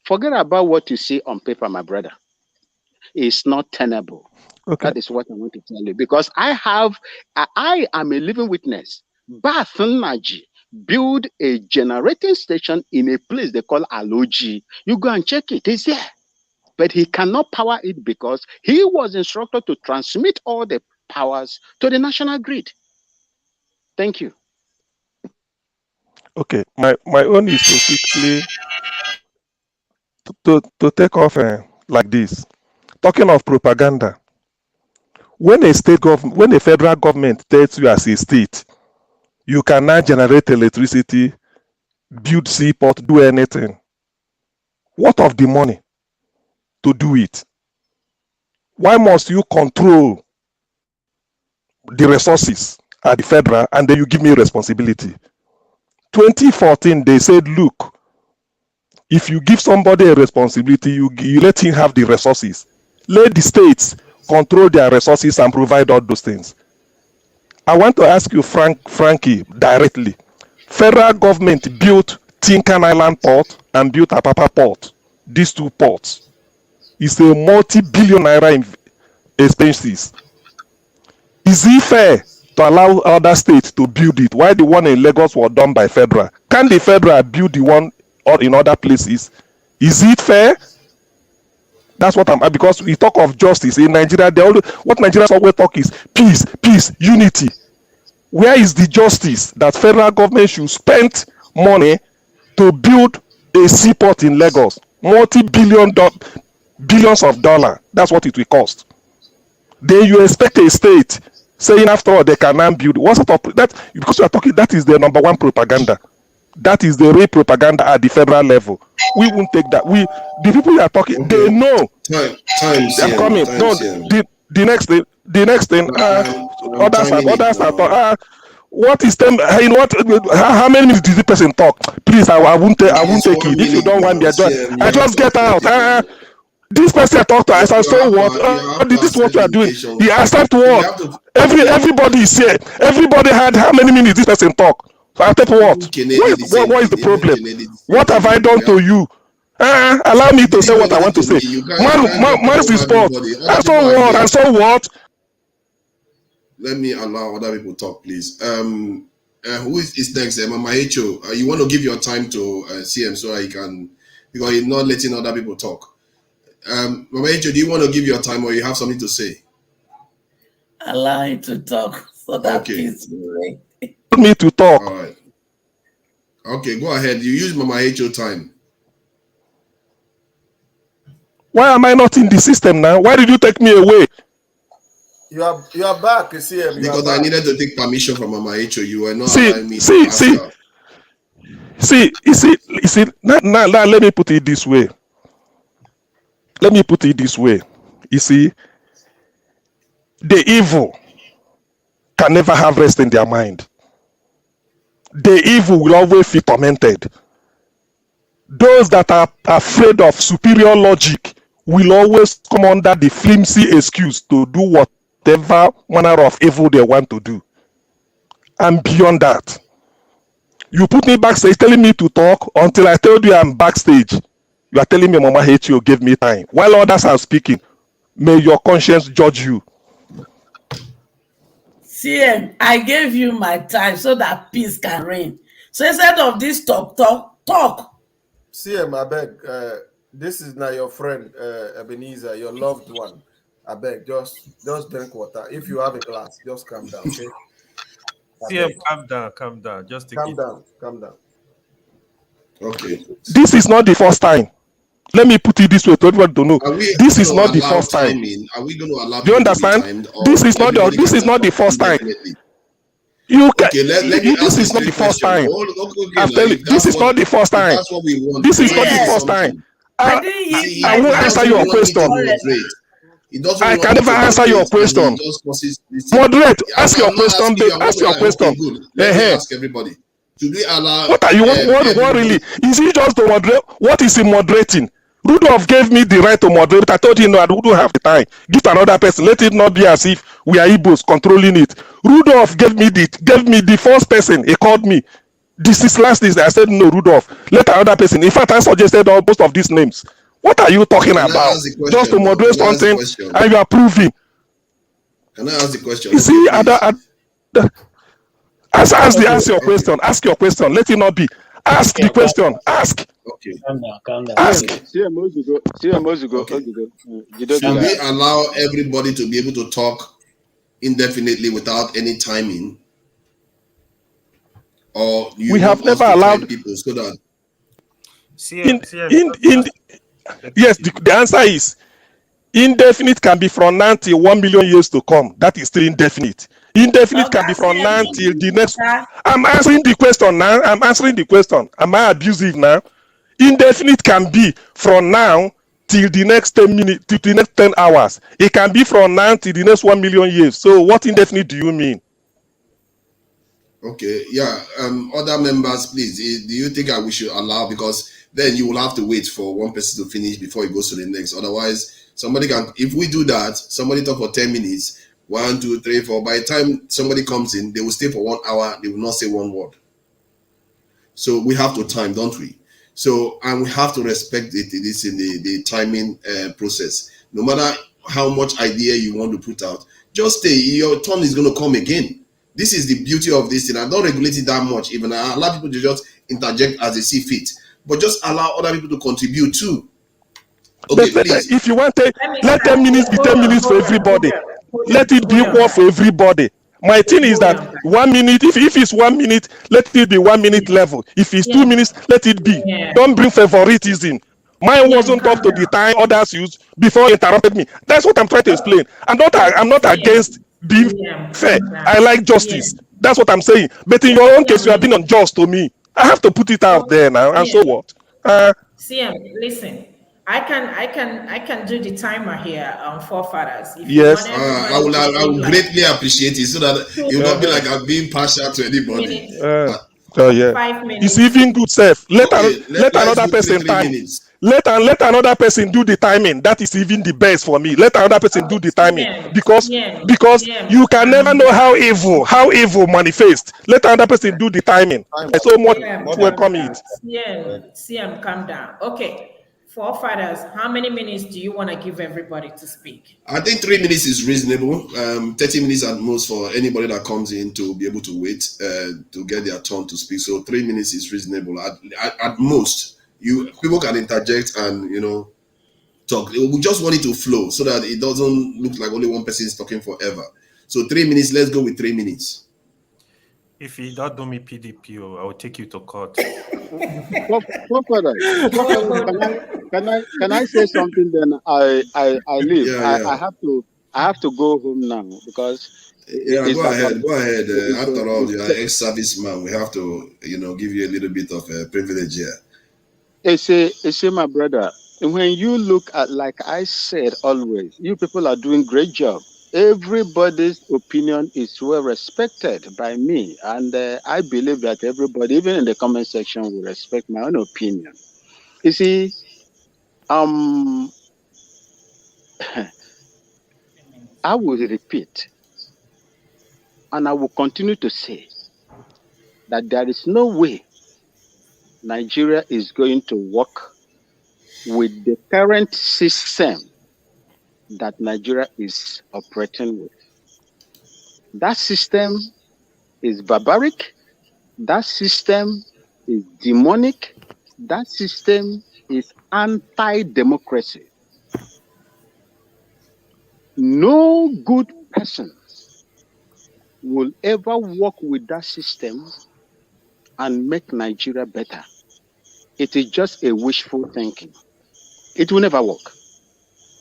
Forget about what you see on paper, my brother. It's not tenable. Okay. That is what I want to tell you because I am a living witness. Bath Energy built a generating station in a place they call Aloji. You go and check it. It's there. But he cannot power it because he was instructed to transmit all the powers to the national grid. Thank you. Okay, my own is to quickly to take off like this. Talking of propaganda, when a federal government tells you as a state, you cannot generate electricity, build seaport, do anything. What of the money to do it? Why must you control the resources at the federal and then you give me responsibility? 2014, they said, look, if you give somebody a responsibility, you let him have the resources. Let the states control their resources and provide all those things. I want to ask you, Frankie, directly. Federal government built Tinkan Island Port and built Apapa Port. These two ports. It's a multi-billion naira expenses. Is it fair to allow other states to build it while the one in Lagos was done by federal? Can the federal build the one in other places? Is it fair? That's what I'm, because we talk of justice in Nigeria. What Nigerians always talk is peace, peace, unity. Where is the justice that federal government should spend money to build a seaport in Lagos? Billions of dollars. That's what it will cost. Then you expect a state saying after all they cannot build. What sort of that? Because you are talking, that is the number one propaganda. That is the real propaganda at the federal level. We won't take that. The people you are talking, okay. They know. They're coming. No, the next thing. Others are talking. What is them? How many minutes did the person talk? Please, I won't take it. If you don't want me, I just get out. This person I talked to, I said, so what? This is what you are doing. He accept what? Everybody is here. Everybody had how many minutes this person talk? So I take what? What is the problem? What have I done to you? Allow me to say what I want to say. Man's sport. And so what? Let me allow other people talk, please. Who is next? Mama Echo, you want to give your time to CM so I can, because he's not letting other people talk. Mama Echo, do you want to give your time or you have something to say? Allow him to talk so that okay. peace will reign. Me to talk. All right. Okay, go ahead. You use Mama HO time. Why am I not in the system now? Why did you take me away? You are back, CM. Because I needed to take permission from Mama HO. You were not See, allowing me to ask her. Now, let me put it this way. Let me put it this way. You see, the evil can never have rest in their mind. The evil will always feel tormented. Those that are afraid of superior logic will always come under the flimsy excuse to do whatever manner of evil they want to do. And beyond that, you put me backstage telling me to talk until I told you I'm backstage. You are telling me Mama hates you, gave me time. While others are speaking, may your conscience judge you. CM, I gave you my time so that peace can reign. So instead of this talk. CM, I beg. This is not your friend, Ebenezer, your loved one. I beg, just drink water. If you have a glass, just calm down, okay? CM, calm down. Just take it. Calm down. Okay. This is not the first time. Let me put it this way to everyone to know. This is not the first time. Are we going to allow? Do you understand? This is not the first time. You can. Okay, let me this is not the first time. I'm telling you, this is not the first time. That's what we want. This is not the first time. I won't answer your question. I can never answer your question. Moderate. Ask your question, babe. Ask your question. Let me ask everybody. Should we allow? What are you? What really? Is he just to moderate? What is he moderating? Rudolph gave me the right to moderate. I told him no, I wouldn't have the time. Give to another person. Let it not be as if we are Igbos controlling it. Rudolph gave me the first person. He called me. This is last day. I said no, Rudolph. Let another person. In fact, I suggested most of these names. What are you talking about? Just to moderate something, and you are proving. Can I ask the question? You see, ask your question. Ask your question. Let it not be. Ask the question. Ask. Okay. Calm down. Ask. Should we allow everybody to be able to talk indefinitely without any timing? Or you we have never allowed people so that yes, the answer is indefinite can be from now till 1 million years to come. That is still indefinite. Indefinite can be from now till the next. I'm answering the question now. I'm answering the question. Am I abusive now? Indefinite can be from now till the next 10 minutes, till the next 10 hours. It can be from now till the next 1 million years. So what indefinite do you mean? Okay, yeah. Other members, please. Do you think we should allow? Because then you will have to wait for one person to finish before it goes to the next. Otherwise, somebody can. If we do that, somebody talk for 10 minutes. 1, 2, 3, 4. By the time somebody comes in, they will stay for 1 hour. They will not say one word. So we have to time, don't we? So, and we have to respect this in the timing process. No matter how much idea you want to put out, just stay. Your turn is going to come again. This is the beauty of this thing. I don't regulate it that much. Even I allow people to just interject as they see fit, but just allow other people to contribute too. Okay, but if you want to, let 10 minutes be 10 minutes for everybody. Let it be equal for everybody. My thing is that 1 minute, if it's 1 minute, let it be 1 minute level. If it's 2 minutes, let it be. Don't bring favoritism. Mine wasn't up to the time others used before you interrupted me. That's what I'm trying to explain. I'm not against being fair. I like justice. That's what I'm saying. But in your own case, you have been unjust to me. I have to put it out there now. And so what? CM, listen. I can do the timer here on Forefathers. Yes. I will greatly appreciate it so that it will not be like I'm being partial to anybody. Yeah. 5 minutes. It's even good self. Let another person time. Let another person do the timing. That is even the best for me. Let another person do the timing because you can never know how evil manifests. Let another person do the timing. I so much welcome it. CM, calm down. Okay. Forefathers, how many minutes do you want to give everybody to speak? I think 3 minutes is reasonable. 30 minutes at most for anybody that comes in to be able to wait to get their turn to speak. So 3 minutes is reasonable. At most, people can interject and talk. We just want it to flow so that it doesn't look like only one person is talking forever. So 3 minutes. Let's go with 3 minutes. If you don't do me PDP, I will take you to court. Can I say something? Then I leave. Yeah. I have to go home now because Yeah, it's go about ahead. Go ahead. After all, you are it's ex-serviceman. We have to, give you a little bit of privilege here. my brother. When you look at, like I said always, you people are doing great job. Everybody's opinion is well respected by me, and I believe that everybody, even in the comment section, will respect my own opinion. You see, I will repeat, and I will continue to say that there is no way Nigeria is going to work with the current system that Nigeria is operating with. That system is barbaric. That system is demonic. That system is anti-democracy. No good person will ever work with that system and make Nigeria better. It is just a wishful thinking. It will never work.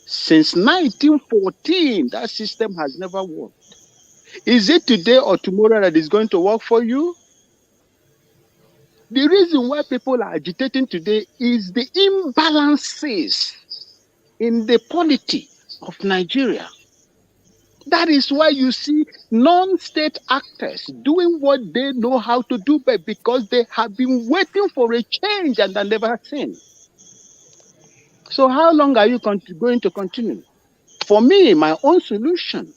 Since 1914, that system has never worked. Is it today or tomorrow that is going to work for you? The reason why people are agitating today is the imbalances in the polity of Nigeria. That is why you see non-state actors doing what they know how to do, but because they have been waiting for a change and are never seen. So how long are you going to continue? For me, my own solution,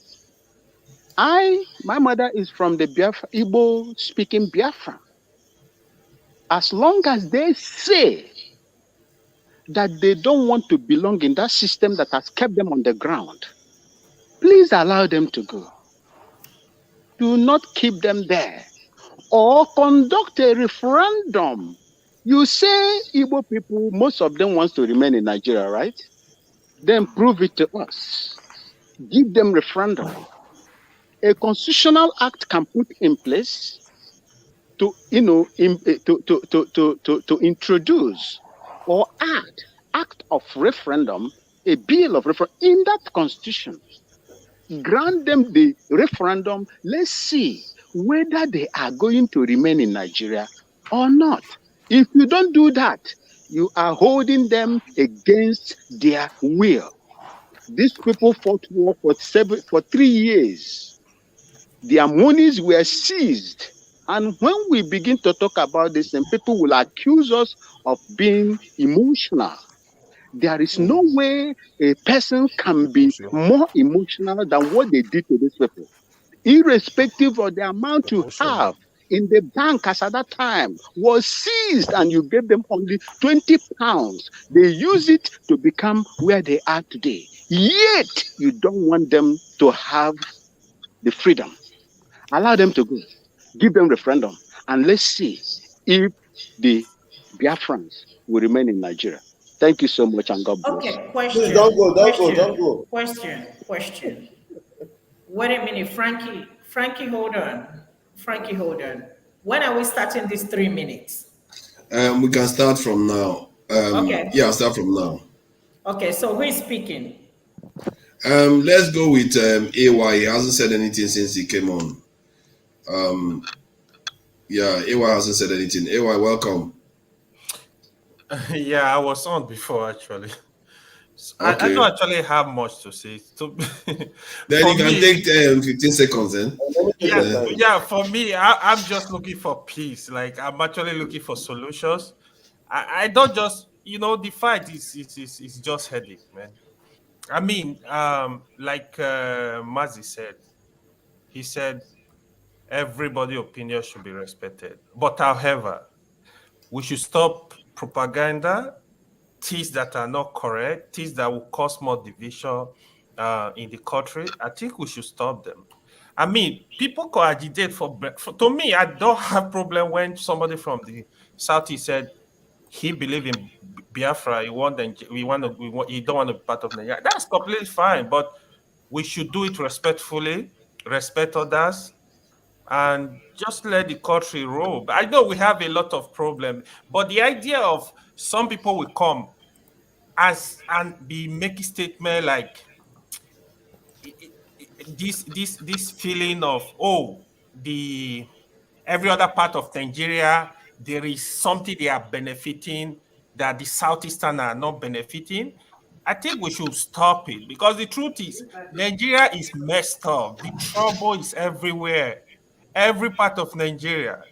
my mother is from the Igbo-speaking Biafra. As long as they say that they don't want to belong in that system that has kept them on the ground, please allow them to go. Do not keep them there. Or conduct a referendum. You say Igbo people, most of them wants to remain in Nigeria, right? Then prove it to us. Give them referendum. A constitutional act can put in place to introduce or add act of referendum, a bill of referendum in that constitution. Grant them the referendum. Let's see whether they are going to remain in Nigeria or not. If you don't do that, you are holding them against their will. These people fought war for 3 years. Their monies were seized. And when we begin to talk about this, and people will accuse us of being emotional. There is no way a person can be more emotional than what they did to these people, irrespective of the amount you have in the bank as at that time was seized and you gave them only 20 pounds. They use it to become where they are today. Yet you don't want them to have the freedom. Allow them to go. Give them referendum. And let's see if the Biafrans will remain in Nigeria. Thank you so much and God bless. Okay, question. Please don't go. Question. Wait a minute, Frankie, hold on. When are we starting these 3 minutes? We can start from now. Okay. Yeah, start from now. Okay, so who is speaking? Let's go with AY. He hasn't said anything since he came on. Yeah, AY hasn't said anything. AY, welcome. Yeah, I was on before actually. So Okay. I don't actually have much to say. Then you can take 15 seconds then. Yeah, for me, I'm just looking for peace. Like I'm actually looking for solutions. I don't just, the fight is just headache, man. I mean, like Mazi said, he said everybody's opinion should be respected. But however, we should stop propaganda, things that are not correct, things that will cause more division in the country. I think we should stop them. I mean, people can agitate for to me, I don't have problem when somebody from the Southeast said he believe in Biafra, he don't want to be part of Nigeria. That's completely fine, but we should do it respectfully, respect others, and just let the country roll. I know we have a lot of problems, but the idea of some people will come as and be making statement like this feeling of, oh, the every other part of Nigeria there is something they are benefiting that the southeastern are not benefiting. I think we should stop it, because the truth is Nigeria is messed up. The trouble is everywhere, every part of Nigeria.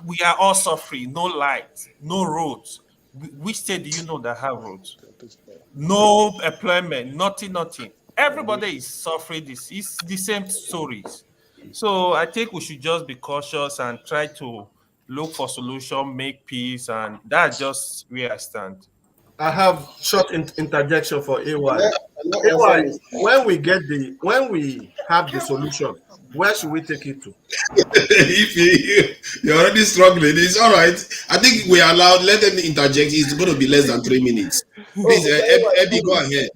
We are all suffering. No lights, no roads. Which state do you know that have roads? No employment, nothing. Everybody is suffering this. It's the same stories. So I think we should just be cautious and try to look for solution, make peace, and that's just where I stand. I have short interjection for AY. answer AY, me. when we have the solution, where should we take it to? If you're already struggling, it's all right. I think we are allowed. Let them interject. It's going to be less than 3 minutes. Please, Ebby, go ahead.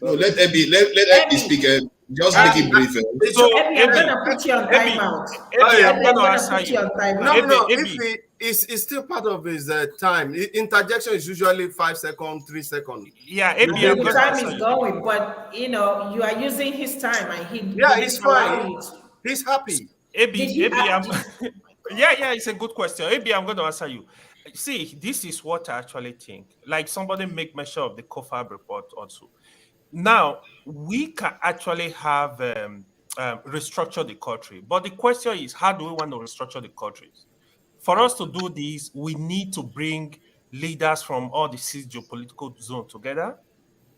No, let Ebby speak. Just make it brief. So, Abby, I'm gonna put you on timeout. Abby, I'm going to gonna answer put you you. on timeout. No, no. Ebby. If it's still part of his time. Interjection is usually 5 seconds, 3 seconds. Yeah, Abby, I'm The going to time answer is you. going, but you are using his time, and he Yeah, he he's allowing fine. it. He's happy. Did he Abby, ask? yeah, it's a good question. Abby, I'm going to answer you. See, this is what I actually think. Like somebody make mention of the COFAB report also. Now, we can actually have restructure the country. But the question is, how do we want to restructure the countries? For us to do this, we need to bring leaders from all the six geopolitical zones together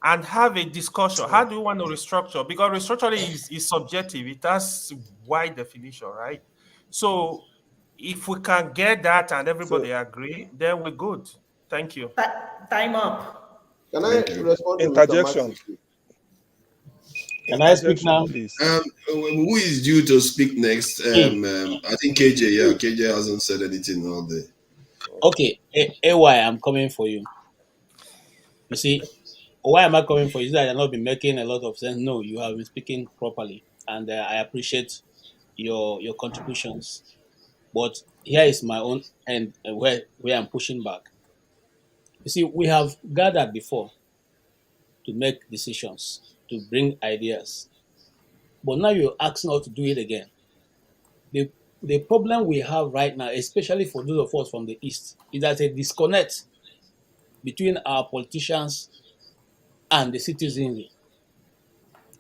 and have a discussion. How do we want to restructure? Because restructuring is subjective. It has wide definition, right? So if we can get that and everybody agree, then we're good. Thank you. Time up. Can I respond to Mr. Interjection. Maxi? Can I speak now? Please. Who is due to speak next? I think KJ. Yeah, KJ hasn't said anything all day. Okay, AY, I'm coming for you. You see, why am I coming for you? Is that I've not been making a lot of sense? No, you have been speaking properly, and I appreciate your contributions. But here is my own end where I'm pushing back. You see, we have gathered before to make decisions, to bring ideas, but now you're asking us to do it again. The problem we have right now, especially for those of us from the East, is that a disconnect between our politicians and the citizenry.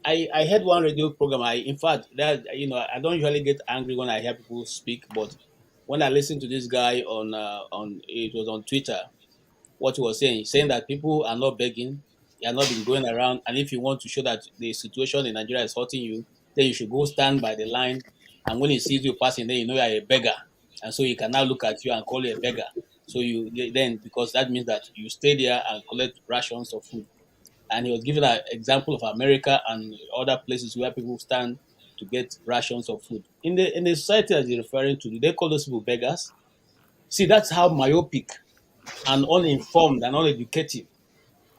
I heard one radio program. In fact, that I don't usually get angry when I hear people speak, but when I listened to this guy on it was on Twitter, what he was saying that people are not begging, they are not been going around, and if you want to show that the situation in Nigeria is hurting you, then you should go stand by the line, and when he sees you passing, then you know you're a beggar, and so he can now look at you and call you a beggar. So you then, because that means that you stay there and collect rations of food. And he was giving an example of America and other places where people stand to get rations of food. In the society that he's referring to, do they call those people beggars? See, that's how myopic and uninformed and uneducated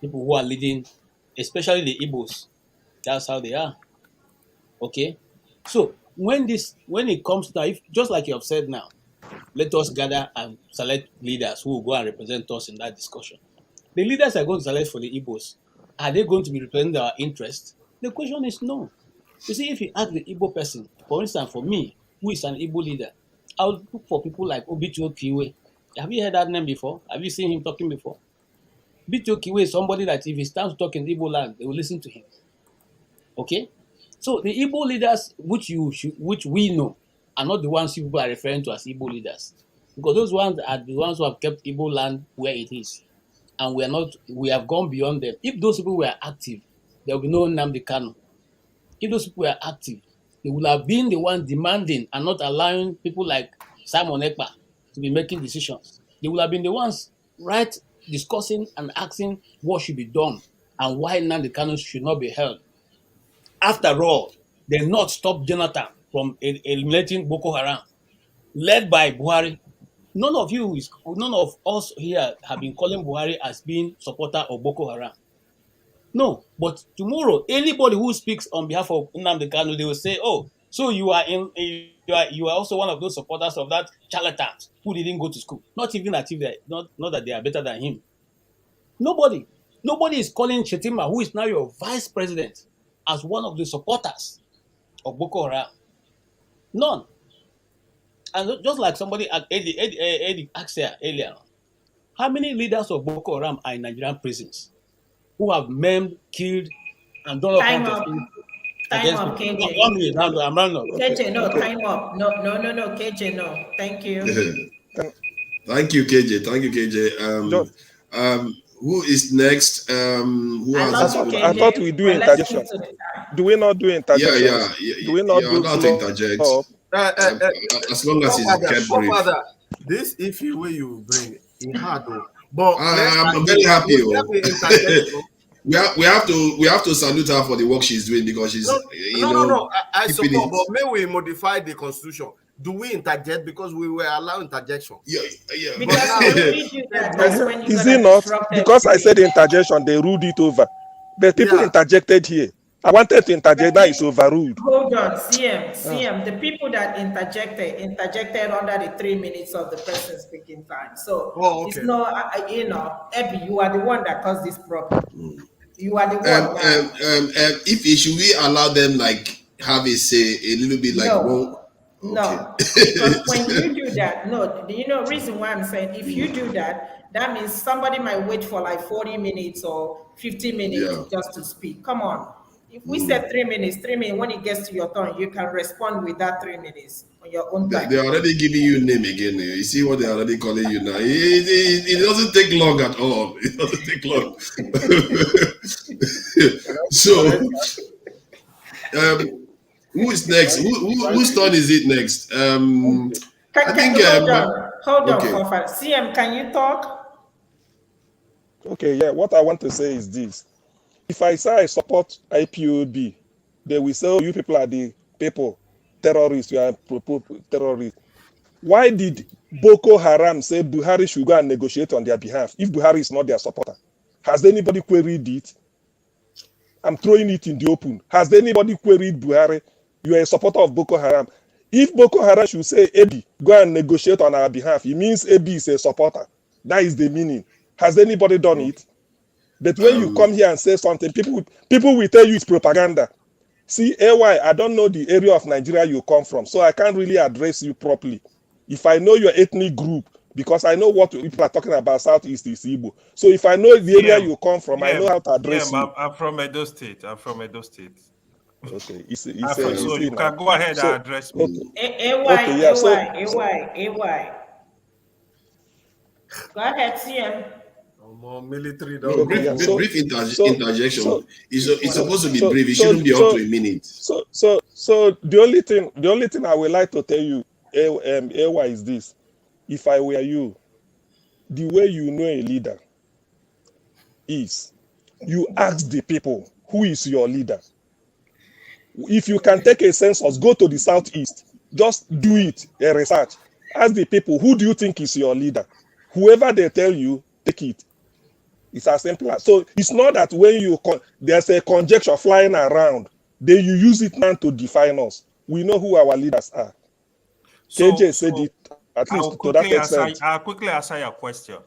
people who are leading, especially the Igbos, that's how they are. Okay? So when it comes to, if just like you have said now, let us gather and select leaders who will go and represent us in that discussion. The leaders are going to select for the Igbos. Are they going to be representing our interests? The question is no. You see, if you ask the Igbo person, for instance, for me, who is an Igbo leader, I would look for people like Obito Kiwe. Have you heard that name before? Have you seen him talking before? Obito Kiwe is somebody that if he stands talking Igbo land, they will listen to him. Okay? So the Igbo leaders, which we know, are not the ones people are referring to as Igbo leaders. Because those ones are the ones who have kept Igbo land where it is. And we have gone beyond them. If those people were active, there will be no Nnamdi Kanu. If those people were active, they would have been the ones demanding and not allowing people like Simon Ekpa to be making decisions. They would have been the ones discussing and asking what should be done and why Nnamdi Kanu should not be held. After all, they not stopped Jonathan from eliminating Boko Haram, led by Buhari. None of us here have been calling Buhari as being supporter of Boko Haram. No, but tomorrow, anybody who speaks on behalf of Nnamdi Kanu, they will say, oh, So you are you are also one of those supporters of that charlatans who didn't go to school, not even achieve that, not that they are better than him. Nobody is calling Shetima, who is now your vice president, as one of the supporters of Boko Haram. None. And just like somebody Eddie asked earlier, how many leaders of Boko Haram are in Nigerian prisons who have maimed, killed, and done all Time kinds of up. things Time against up, people? KJ. 1 minute, I'm rounding up. KJ, no, Okay. time up. No, KJ, no. Thank you. Thank you, KJ. Thank you, KJ. Who is next? Who I has love you, I thought KJ, we do but let's keep interjection. to the time. Do we not do interjections? Do we not do allowed to blow interject. up? As long as it's kept brief. This issue where you bring in hard though. But I'm very happy. We have to salute her for the work she's doing, because she's no. I keeping support, it. but may we modify the constitution? Do we interject because we were allowed interjection? Yeah. Because when you do that, that's when you're Is gonna it not? disrupt Because I everything. said interjection, they ruled it over. The people interjected here. I wanted to interject, that is overruled. Hold on, CM. The people that interjected under the 3 minutes of the person speaking time. So it's not, Abby, you are the one that caused this problem. You are the one. Should we allow them have a say a little bit No, because when you do that, reason why I'm saying if you do that, that means somebody might wait for like 40 minutes or 50 minutes just to speak. Come on. If we said 3 minutes, when it gets to your turn, you can respond with that 3 minutes on your own time. They're already giving you a name again. You see what they're already calling you now. It doesn't take long at all. It doesn't take long. So, who is next? Whose turn is it next? Hold on, Fofa. CM, can you talk? Okay, yeah. What I want to say is this. If I say I support IPOB, they will say, oh, you people are the people, terrorists, you are terrorists. Why did Boko Haram say Buhari should go and negotiate on their behalf if Buhari is not their supporter? Has anybody queried it? I'm throwing it in the open. Has anybody queried Buhari? You are a supporter of Boko Haram. If Boko Haram should say, Ebi, go and negotiate on our behalf, it means Ebi is a supporter. That is the meaning. Has anybody done it? But when you come here and say something, people will tell you it's propaganda. See, AY, I don't know the area of Nigeria you come from, so I can't really address you properly. If I know your ethnic group, because I know what people are talking about, Southeast is Igbo. So if I know the area you come from, I know how to address you. I'm from Edo State. Okay, so you can go ahead and address me. AY. Go ahead, CM. More military. Brief interjection. It's supposed to be brief. It shouldn't be up to a minute. So the only thing I would like to tell you, AY, is this: if I were you, the way you know a leader is you ask the people who is your leader. If you can take a census, go to the Southeast. Just do it, a research. Ask the people, who do you think is your leader? Whoever they tell you, take it. It's as simple as. So it's not that when there's a conjecture flying around, then you use it now to define us. We know who our leaders are. KJ said it, at least to that extent. I'll quickly answer your question.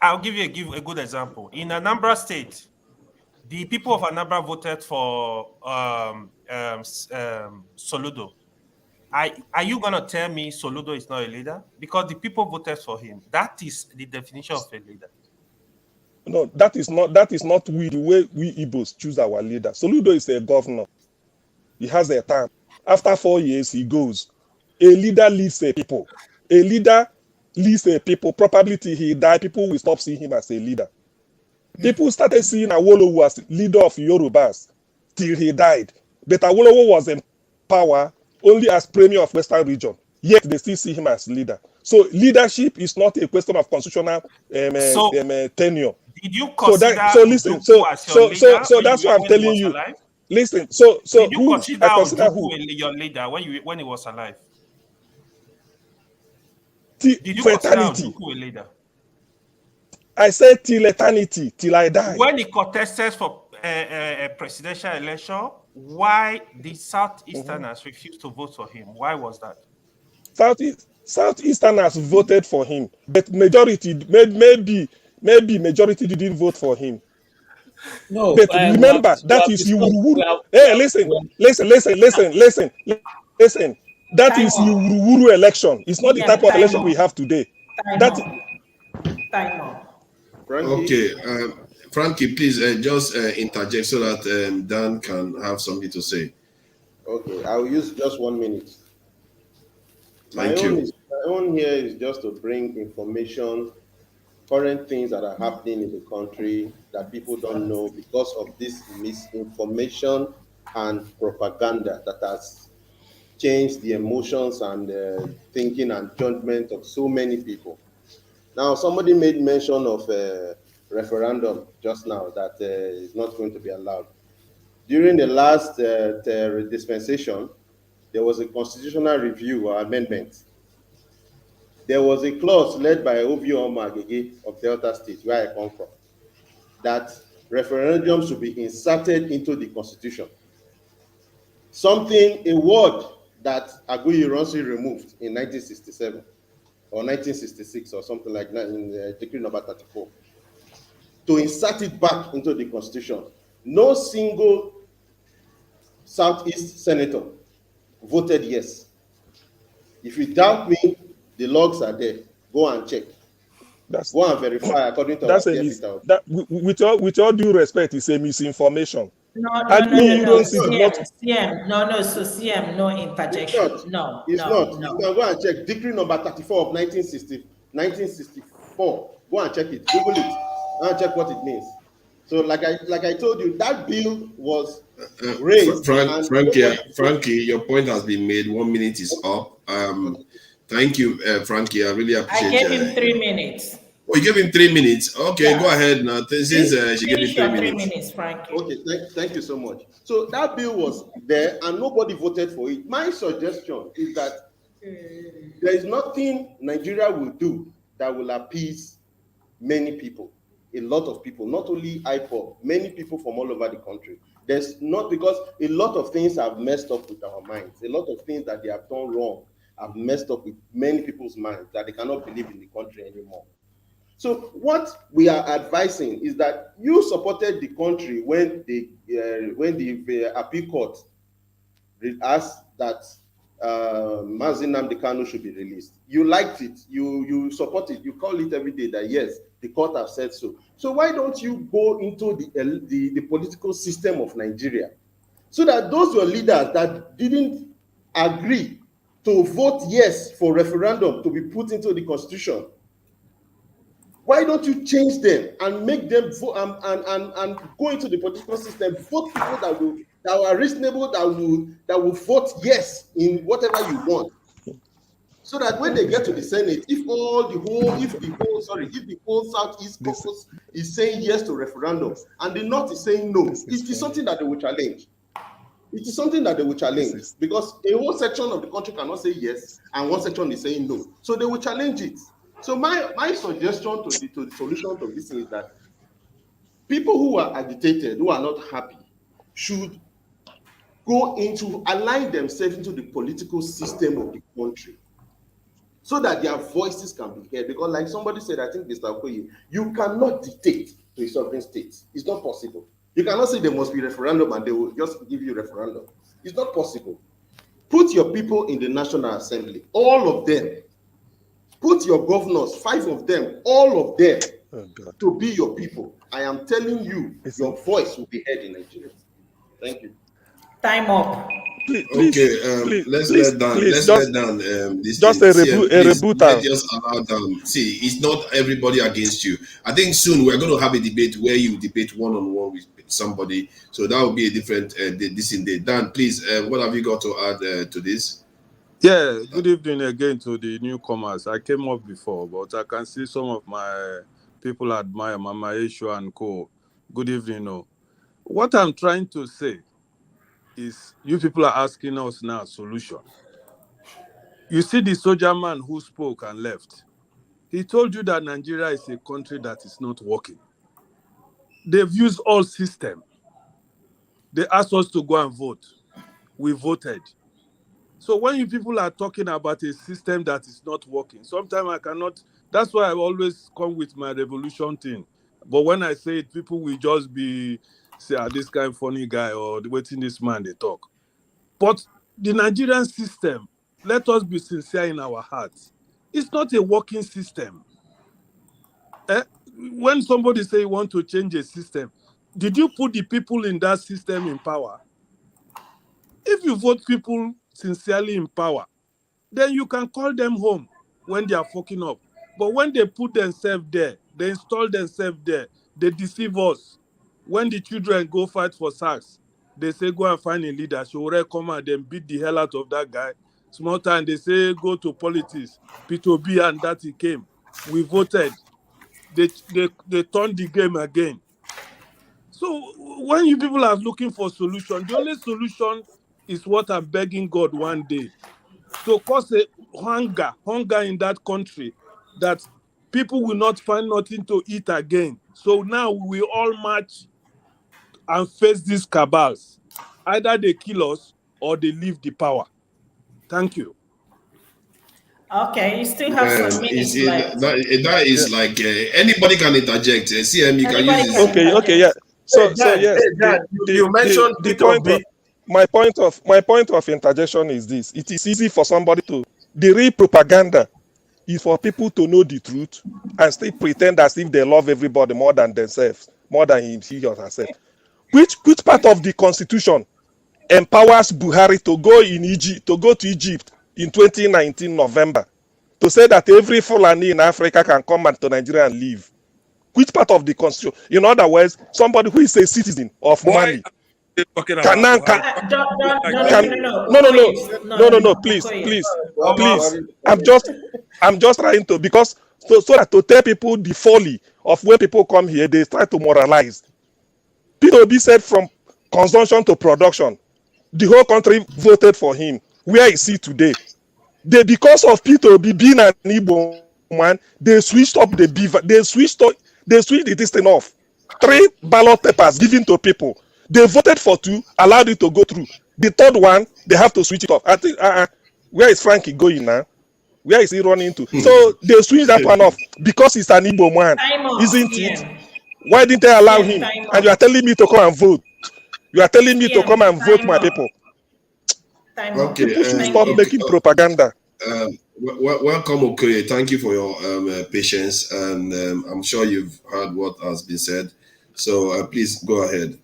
I'll give you a good example. In Anambra State, the people of Anambra voted for Soludo. Are you going to tell me Soludo is not a leader? Because the people voted for him. That is the definition of a leader. No, that is not the way we Igbos choose our leader. Soludo is a governor. He has a term. After 4 years, he goes. A leader leads a people. A leader leads a people. Probably till he died, people will stop seeing him as a leader. People started seeing Awolowo as leader of Yorubas till he died. But Awolowo was in power only as premier of Western region. Yet they still see him as leader. So leadership is not a question of constitutional tenure. Did you consider listen? So that's what I'm telling you. Alive? Listen. Did you consider who your leader when he was alive? Did you consider Ojukwu a leader? I said till eternity, till I die. When he contested for a presidential election, why the Southeasterners refused to vote for him. Why was that? Southeasterners voted for him, but majority, maybe majority didn't vote for him. No, But we remember, that is Iwuruwuru. Hey, listen. That is Iwuruwuru election. It's not the type of election we have today. Time up. Okay, Frankie, please just interject so that Dan can have something to say. Okay, I will use just 1 minute. Thank you. My own here is just to bring information, current things that are happening in the country that people don't know because of this misinformation and propaganda that has changed the emotions and thinking and judgment of so many people. Now, somebody made mention of a referendum just now that is not going to be allowed. During the last dispensation, there was a constitutional review or amendment. There was a clause led by Ovio Omagege of Delta State, where I come from, that referendums should be inserted into the constitution. A word that Aguiyi Ironsi removed in 1967 or 1966 or something like that in decree number 34, to insert it back into the constitution. No single Southeast senator voted yes. If you doubt me, the logs are there. Go and check. Go and verify according to with all due respect, it's a misinformation. No. CM, so CM, no interjection. No. You can go and check decree number 34 of 1964. Go and check it. Google it. And check what it means. So, like I told you, that bill was raised. Frankie, your point has been made. 1 minute is up. Thank you, Frankie. I really appreciate it. I gave him 3 minutes. Oh, you gave him 3 minutes. Okay, yeah. Go ahead now. Since she gave me 3 minutes. 3 minutes, Frankie. Okay, thank you so much. So that bill was there and nobody voted for it. My suggestion is that there is nothing Nigeria will do that will appease many people, a lot of people, not only IPOB, many people from all over the country. There's not, because a lot of things have messed up with our minds. A lot of things that they have done wrong have messed up with many people's minds that they cannot believe in the country anymore. So what we are advising is that you supported the country when the appeal court asked that Mazi Nnamdi Kanu should be released. You liked it. You support it. You call it every day that yes, the court have said so. So why don't you go into the political system of Nigeria, so that those were leaders that didn't agree to vote yes for referendum to be put into the constitution? Why don't you change them and make them vote and go into the political system, vote people that are reasonable, that will vote yes in whatever you want, so that when they get to the Senate, if the whole Southeast caucus is saying yes to referendum and the North is saying no, it is something that they will challenge. It is something that they will challenge, because a whole section of the country cannot say yes and one section is saying no, so they will challenge it. So my suggestion to the solution to this is that people who are agitated, who are not happy, should go into align themselves into the political system of the country, so that their voices can be heard. Because like somebody said, I think Mr. Okoye, you cannot dictate to a sovereign state. It's not possible. You cannot say there must be referendum and they will just give you referendum. It's not possible. Put your people in the National Assembly, all of them. Put your governors, 5 of them, all of them, to be your people. I am telling you, your voice will be heard in Nigeria. Thank you. Time up. Let's let down. Let's let down. Just a reboot. Let's just allow down. See, it's not everybody against you. I think soon we're going to have a debate where you debate one-on-one with somebody. So that will be a different this in day. Dan, please, what have you got to add to this? Yeah, good evening again to the newcomers. I came up before, but I can see some of my people admire Mama Eshu and co. Good evening. No. What I'm trying to say is, you people are asking us now a solution. You see the soldier man who spoke and left. He told you that Nigeria is a country that is not working. They've used all systems. They asked us to go and vote. We voted. So when you people are talking about a system that is not working, sometimes I cannot. That's why I always come with my revolution thing. But when I say it, people will just be say, this kind of funny guy or waiting this man they talk. But the Nigerian system, let us be sincere in our hearts. It's not a working system. When somebody say you want to change a system, did you put the people in that system in power? If you vote people sincerely in power, then you can call them home when they are fucking up. But when they put themselves there, they install themselves there, they deceive us. When the children go fight for SACS, they say go and find a leader. She will come and then beat the hell out of that guy. Small time, they say go to politics. P2B and that he came. We voted. They turned the game again. So when you people are looking for solution, the only solution is what I'm begging God one day, to cause a hunger in that country, that people will not find nothing to eat again. So now we all march and face these cabals. Either they kill us or they leave the power. Thank you. Okay, you still have some minutes left. That is like anybody can interject. CM, you can Anybody use can this. Okay, yeah. So Dad, yes, Dad, you mentioned my point of interjection is this: it is easy for somebody to, the real propaganda is for people to know the truth and still pretend as if they love everybody more than themselves, more than he or herself. Which part of the constitution empowers Buhari to go to Egypt in 2019 November to say that every Fulani in Africa can come to Nigeria and live? Which part of the constitution? In other words, somebody who is a citizen of Mali can now please. I'm just trying to, because so that to tell people the folly of when people come here, they try to moralize. P2B said from consumption to production, the whole country voted for him. Where is he today? Because of P2B being an Igbo man, they switched up the beaver. They switched this thing off. 3 ballot papers given to people. They voted for 2, allowed it to go through. The third one, they have to switch it off. I think, where is Frankie going now? Where is he running to? So they switched that one off because he's an Igbo man, isn't it? Why didn't they allow him? And you are telling me to come and vote. You are telling me to come and vote, my people. Okay, People should stop making propaganda. Welcome, Okoye. Thank you for your patience, and I'm sure you've heard what has been said. So please go ahead.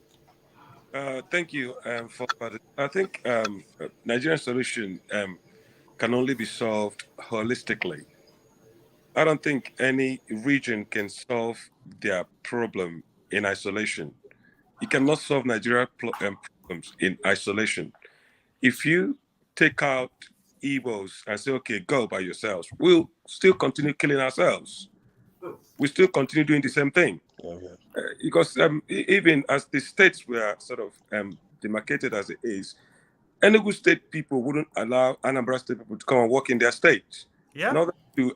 Thank you for that. I think Nigerian solution can only be solved holistically. I don't think any region can solve their problem in isolation. You cannot solve Nigeria problems in isolation. If you take out Igbos and say, okay, go by yourselves, we'll still continue killing ourselves. We still continue doing the same thing. Because even as the states were sort of demarcated as it is, Enugu state people wouldn't allow Anambra state people to come and work in their state. Yeah. In order to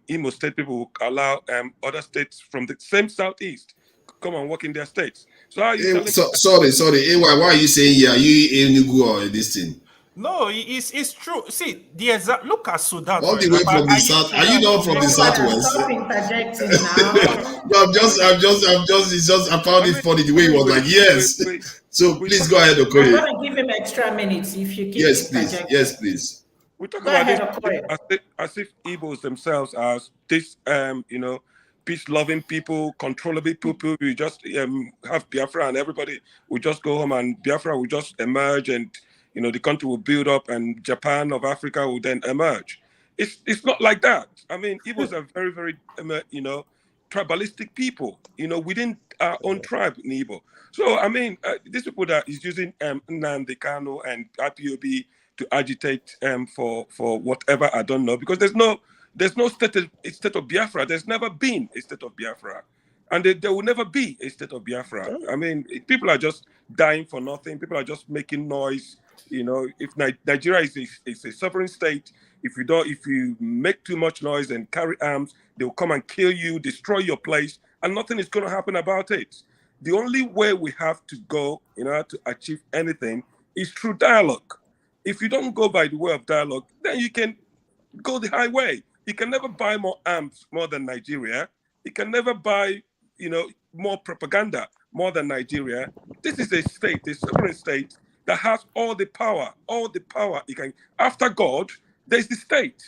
Imo state people would allow other states from the same southeast come and work in their states. So how are you sorry. Why are you saying are you Enugu or this thing? No, it's true. See, the exact look at Sudan. All the way from the south. Are you not from the southwest? Stop interjecting now. No, I found it funny the way he was like, yes. So please go ahead, I'm Okoye. gonna give him extra minutes if you keep interjecting. Yes, please. We talk Go about ahead, this as if Igbos themselves are this, peace-loving people, controllable people. We just have Biafra and everybody will just go home and Biafra will just emerge and, the country will build up and Japan of Africa will then emerge. It's not like that. I mean, Igbos are very, very, tribalistic people, within our own tribe in Igbo. So, I mean, these people that is using Nnamdi Kanu and IPOB to agitate for whatever, I don't know, because there's no state of Biafra. There's never been a state of Biafra. And there will never be a state of Biafra. I mean, people are just dying for nothing. People are just making noise. If Nigeria is a sovereign state, if you make too much noise and carry arms, they'll come and kill you, destroy your place, and nothing is going to happen about it. the only way we have to go in order to achieve anything is through dialogue. If you don't go by the way of dialogue, then you can go the highway. You can never buy more arms more than Nigeria. You can never buy, more propaganda more than Nigeria. This is a state, a sovereign state that has all the power you can. After God, there's the state.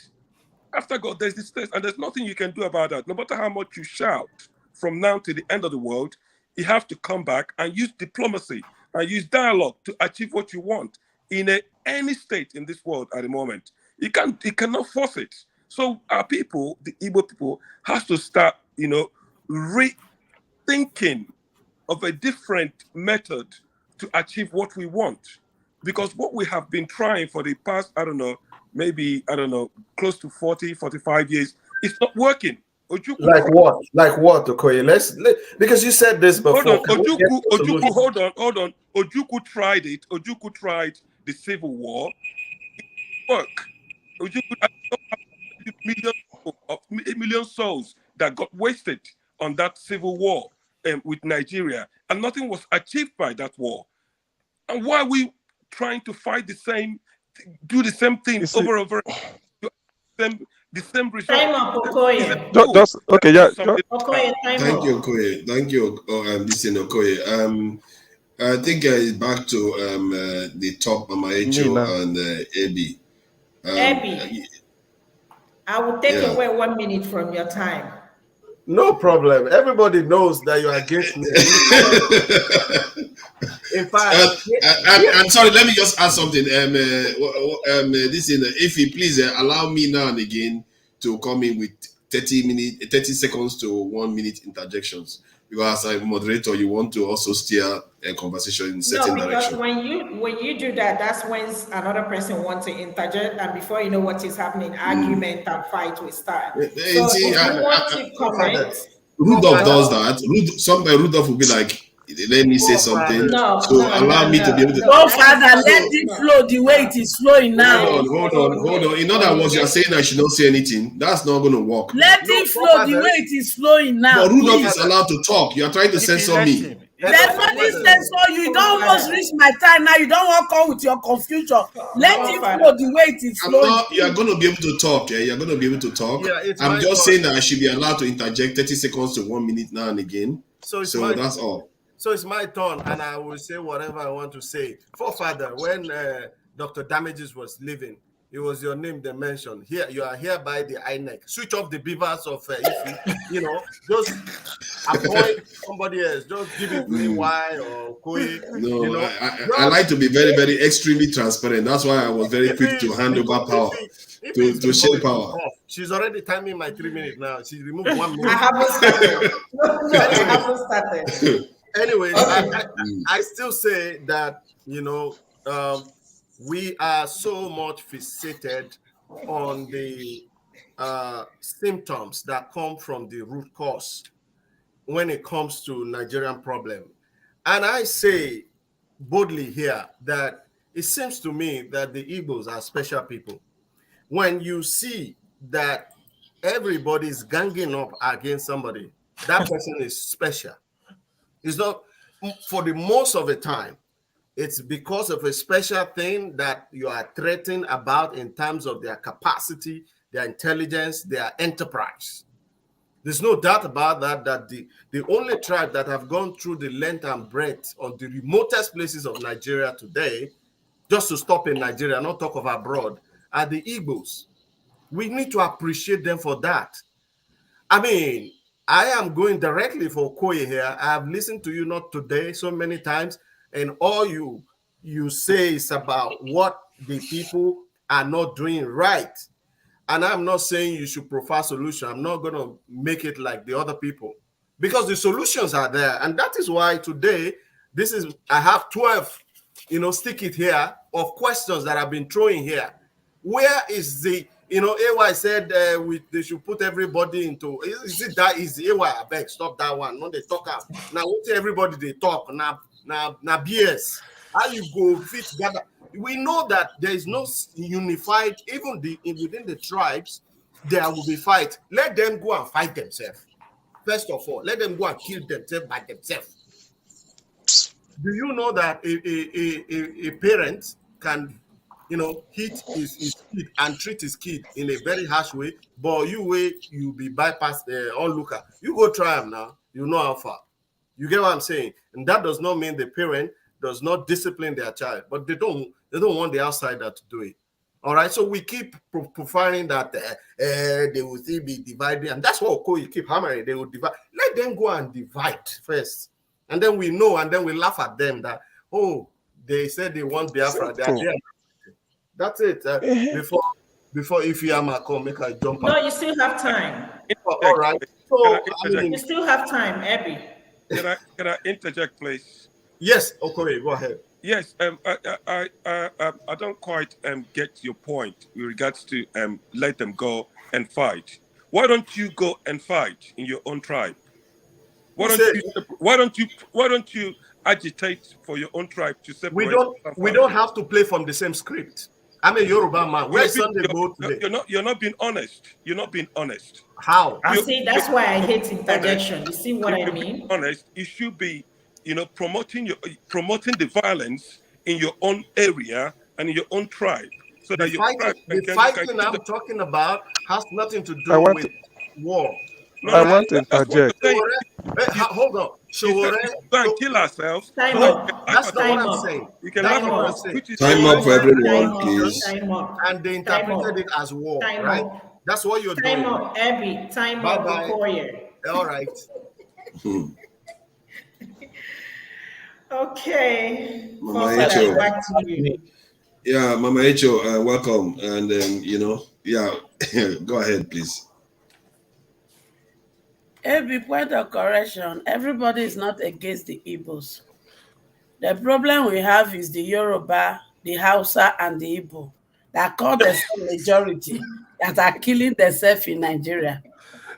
After God, there's the state, and there's nothing you can do about that. No matter how much you shout from now to the end of the world, you have to come back and use diplomacy and use dialogue to achieve what you want in any state in this world at the moment. You cannot force it. So our people, the Igbo people, has to start, rethinking of a different method to achieve what we want. Because what we have been trying for the past, close to 40, 45 years, it's not working. Like what? Like what, Okoye? Because you said this before. Hold on, hold on. Ojukwu tried it. Ojukwu tried the civil war. It worked. Ojukwu had million souls that got wasted on that civil war with Nigeria, and nothing was achieved by that war. And why are we trying to fight do the same thing over and over? The same result. Time up, Okoye. Okay, yeah. Okoye, time Thank up. you, Okoye. Thank you, listen, Okoye. I think back to the top, Mama Echo and Ebi. Ebi, I will take away 1 minute from your time. No problem. Everybody knows that you're against me. In fact, I'm sorry. Let me just add something. If you please allow me now and again to come in with 30 seconds to 1 minute interjections, because as a moderator, you want to also steer a conversation in certain direction. When you do that, that's when another person wants to interject, and before you know what is happening, argument and fight will start. So if you want to comment, Rudolph does that. Rudolph will be like, let me say something. Allow me to be able to. No, Father, let it flow the way it is flowing now. Hold on. In other words, you are saying I should not say anything. That's not going to work. Let it flow the way it is flowing now. But Rudolph is allowed to talk. You are trying to censor me. There's nothing censor you. You don't almost reach my time now. You don't want to come with your confusion. Let it flow the way it is flowing. You are going to be able to talk. Yeah, you're going to be able to talk. I'm just saying that I should be allowed to interject 30 seconds to 1 minute now and again. So that's all. So it's my turn, and I will say whatever I want to say. Forefather, when Dr. Damages was living, it was your name they mentioned. Here, you are hereby the INEC. Switch off the beavers of, just appoint somebody else. Just give it to EY or Koi. No, I like to be very, very extremely transparent. That's why I was very quick to hand over power, to share power. She's already timing my 3 minutes now. She removed 1 minute. I haven't started. Anyways, I still say that, we are so much fixated on the symptoms that come from the root cause when it comes to Nigerian problem. And I say boldly here that it seems to me that the Igbos are special people. When you see that everybody is ganging up against somebody, that person is special. It's not, for the most of the time, it's because of a special thing that you are threatened about in terms of their capacity, their intelligence, their enterprise. There's no doubt about that, that the only tribe that have gone through the length and breadth of the remotest places of Nigeria today, just to stop in Nigeria, not talk of abroad, are the Igbos. We need to appreciate them for that. I mean, I am going directly for Okoye here. I have listened to you not today so many times, and all you say is about what the people are not doing right. And I'm not saying you should profile solution. I'm not going to make it like the other people, because the solutions are there. And that is why today, I have 12, stick it here, of questions that I've been throwing here. Where is the, AY said they should put everybody into, is it that easy? AY, I beg, stop that one. No, they talk out. Now, what everybody they talk, now BS. How you go fit together? We know that there is no unified, even within the tribes, there will be fight. Let them go and fight themselves. First of all, let them go and kill themselves by themselves. Do you know that a parent can, hit his kid and treat his kid in a very harsh way, but you be bypass the onlooker. You go try him now. You know how far. You get what I'm saying? And that does not mean the parent does not discipline their child, but they don't want the outsider to do it. All right, so we keep profiling that they will still be divided, and that's what you keep hammering. They will divide. Let them go and divide first, and then we know, and then we laugh at them that, oh, they said they want Biafra. They are there. That's it. Before Ifeanyi come, make a jump. No, you still have time. All right. So you still have time, Abby. Can I interject, please? Yes. Okay, go ahead. Yes, I don't quite get your point with regards to let them go and fight. Why don't you go and fight in your own tribe? Why don't you agitate for your own tribe to separate? We don't have to play from the same script. I'm a Yoruba man. Where's Sunday Go today? You're not being honest. You're not being honest. How? See, that's why I hate interjection. You see what I mean? Honest. You should be, promoting the violence in your own area and in your own tribe, so that the fighting I'm talking about has nothing to do with war. I want to interject. Hold on. Go and kill ourselves. That's not what I'm saying. We can laugh about it. Time up for everyone, please. And they interpreted it as war, right? That's what you're doing. Time up, Abby. Time up, Okoye. All right. Okay. Mama Echo. Back to you. Yeah, Mama Echo, welcome. And go ahead, please. Every point of correction, everybody is not against the Igbos. The problem we have is the Yoruba, the Hausa, and the Igbo that call themselves majority that are killing themselves in Nigeria.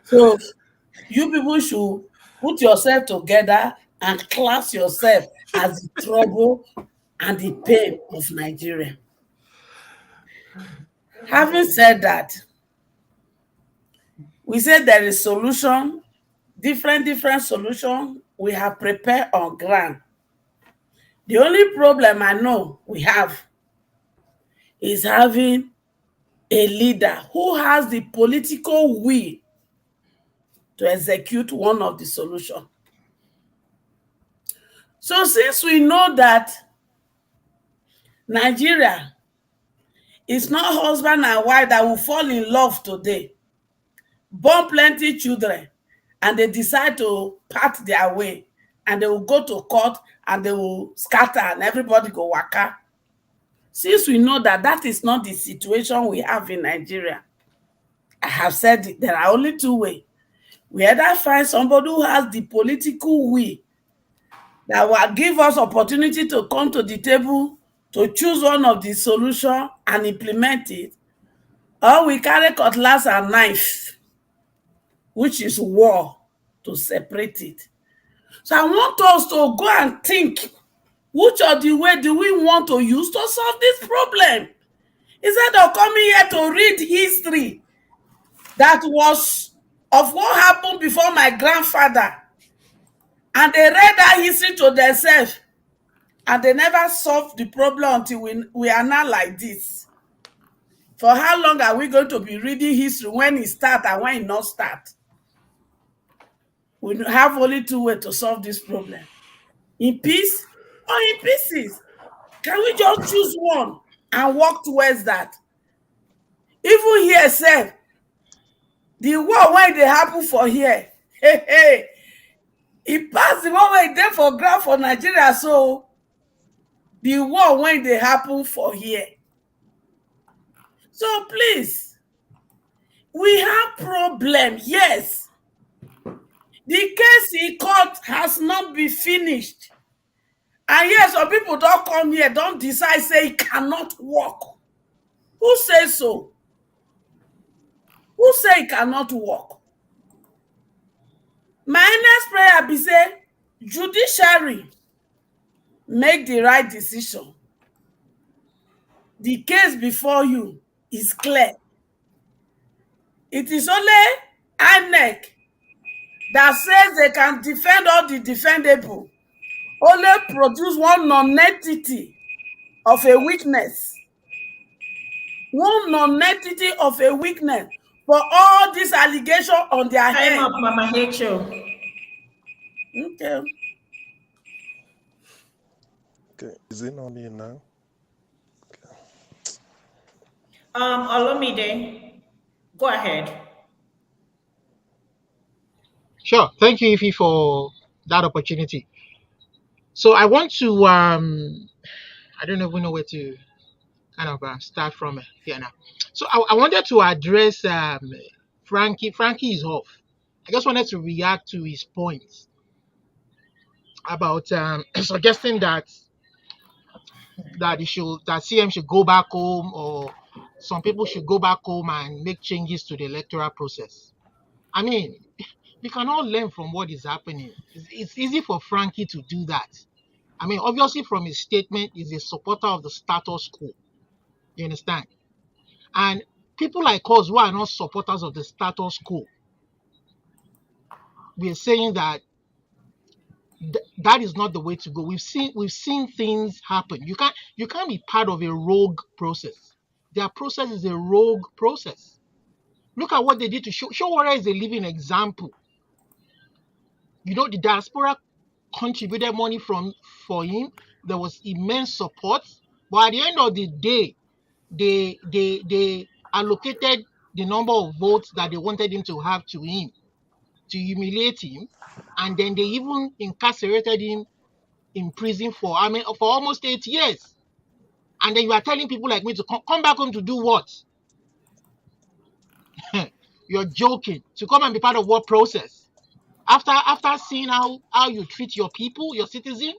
So you people should put yourself together and class yourself as the trouble and the pain of Nigeria. Having said that, we said there is solution, different solution we have prepared on ground. The only problem I know we have is having a leader who has the political will to execute one of the solutions. So since we know that Nigeria is not husband and wife that will fall in love today, born plenty children, and they decide to part their way, and they will go to court, and they will scatter, and everybody go waka. Since we know that that is not the situation we have in Nigeria, I have said it, there are only two ways. We either find somebody who has the political will that will give us opportunity to come to the table to choose one of the solutions and implement it, or we carry cutlass and knife, which is war, to separate it. So I want us to go and think, which of the way do we want to use to solve this problem? Instead of coming here to read history that was of what happened before my grandfather, and they read that history to themselves, and they never solved the problem until we are now like this. For how long are we going to be reading history when it starts and when it not start? We have only two ways to solve this problem. In peace or in pieces. Can we just choose one and work towards that? Even here, sir, the war when they happen for here, it passed the one way there for ground for Nigeria, so the war when they happen for here. So please, we have problem, yes. The case in court has not been finished. And yes, some people don't come here, don't decide, say it cannot work. Who says so? Who say it cannot work? My next prayer be say, judiciary, make the right decision. The case before you is clear. It is only INEC that says they can defend all the defendable. only produce one non-entity of a weakness. One non-entity of a weakness for all these allegations on their head. Time up, Mama H.O. Okay. Okay, is it on me now? Olomide, go ahead. Sure. Thank you, Ify, for that opportunity. So I want to I don't even know where to kind of start from here now. So I wanted to address Frankie. Frankie is off. I just wanted to react to his points about suggesting that CM should go back home, or some people should go back home and make changes to the electoral process. I mean, we can all learn from what is happening. It's easy for Frankie to do that. I mean, obviously, from his statement, he's a supporter of the status quo. You understand? And people like us who are not supporters of the status quo, we are saying that that is not the way to go. We've seen things happen. You can't be part of a rogue process. Their process is a rogue process. Look at what they did to Showore is a living example. You know, the diaspora contributed money for him. There was immense support, but at the end of the day, they allocated the number of votes that they wanted him to have to him, to humiliate him, and then they even incarcerated him in prison for almost 8 years. And then you are telling people like me to come back home to do what? You're joking. To come and be part of what process? After seeing how you treat your people, your citizens,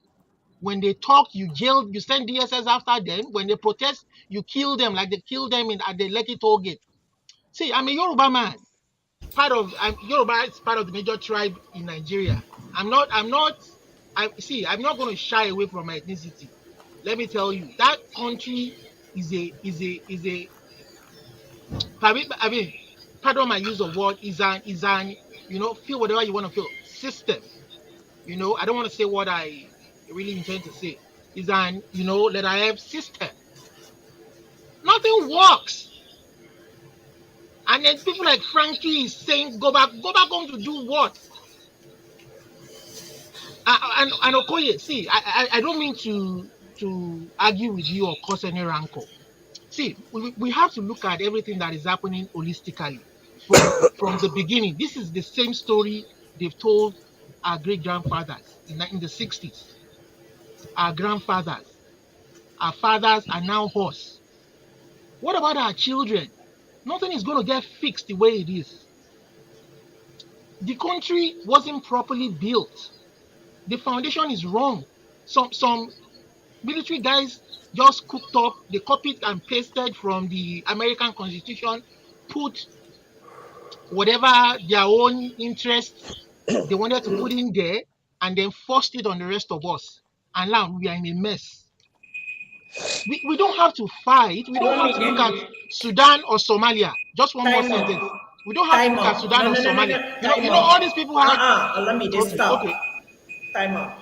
when they talk, you jail, you send DSS after them. When they protest, you kill them like they killed them at the Lekki toll gate. See, I'm a Yoruba man. Yoruba is part of the major tribe in Nigeria. I'm not going to shy away from my ethnicity. Let me tell you, that country is a I mean, pardon my use of word, is an feel whatever you want to feel system. I don't want to say what I really intend to say. Is an that I have system. Nothing works. And then people like Frankie is saying, go back home to do what? And Okoye, see, I don't mean to argue with you or cause any rancor. See, we have to look at everything that is happening holistically from the beginning. This is the same story they've told our great grandfathers in the 60s. Our grandfathers, our fathers are now us. What about our children? Nothing is going to get fixed the way it is. The country wasn't properly built. The foundation is wrong. Some military guys just cooked up, they copied and pasted from the American Constitution, put whatever their own interests they wanted to put in there, and then forced it on the rest of us. And now we are in a mess. We don't have to fight. We don't have to look at Sudan or Somalia. Just one more sentence. We don't have to look at Sudan or Somalia. You know, all these people have. Let me just stop. Okay. Time up.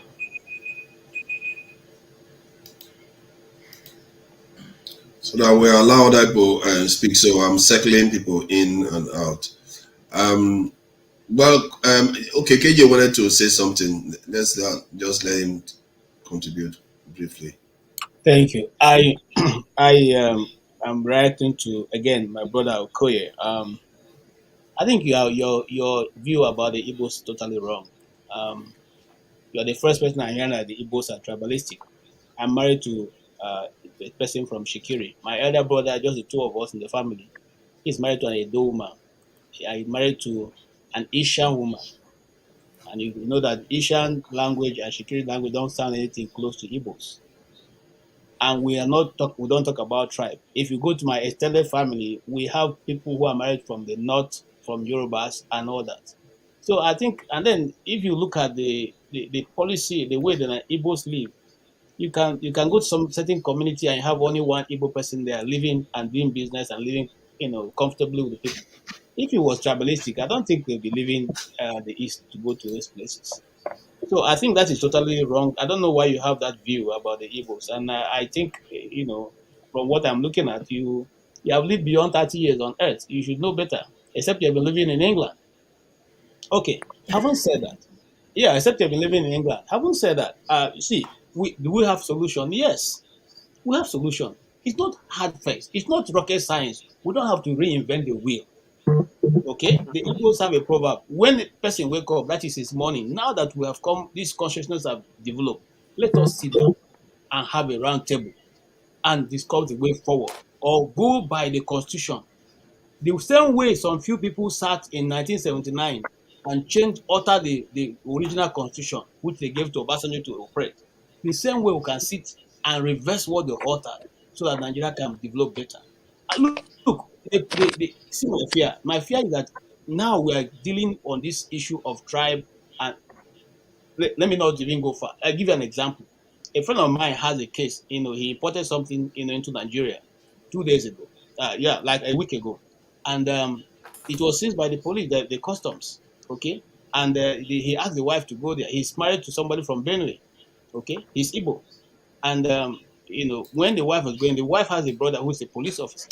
So that we allow that people speak. So I'm circling people in and out. Okay, KJ wanted to say something. Let's just let him contribute briefly. Thank you. I am reacting to again my brother Okoye. I think your view about the Igbos is totally wrong. You are the first person I hear that the Igbos are tribalistic. I'm married to a person from Shikiri. My elder brother, just the two of us in the family, he's married to an Edo woman. I'm married to an Ishan woman. And you know that Ishan language and Shikiri language don't sound anything close to Igbos. And we don't talk about tribe. If you go to my extended family, we have people who are married from the north, from Yorubas and all that. So I think, and then if you look at the policy, the way that Igbos live, you can go to some certain community and have only one Igbo person there living and doing business and living, comfortably with the people. If it was tribalistic, I don't think they'll be leaving the east to go to those places. So I think that is totally wrong. I don't know why you have that view about the Igbos. And I think, from what I'm looking at, you have lived beyond 30 years on earth. You should know better, except you have been living in England. Okay, having said that, yeah, except you have been living in England. Having said that, see, do we have solution? Yes, we have solution. It's not hard facts. It's not rocket science. We don't have to reinvent the wheel. Okay, the Igbos have a proverb: when a person wake up, that is his morning. Now that we have come, this consciousness have developed. Let us sit down and have a round table and discuss the way forward, or go by the constitution. The same way some few people sat in 1979 and altered the original constitution, which they gave to Obasanjo to operate. The same way we can sit and reverse what they altered so that Nigeria can develop better. And look, see my fear. My fear is that now we are dealing on this issue of tribe. And let me not even go far. I'll give you an example. A friend of mine has a case. He imported something into Nigeria 2 days ago. Yeah, like a week ago, and it was seized by the police, the customs. Okay, and he asked the wife to go there. He's married to somebody from Benue. Okay, he's Igbo, and when the wife was going, the wife has a brother who is a police officer.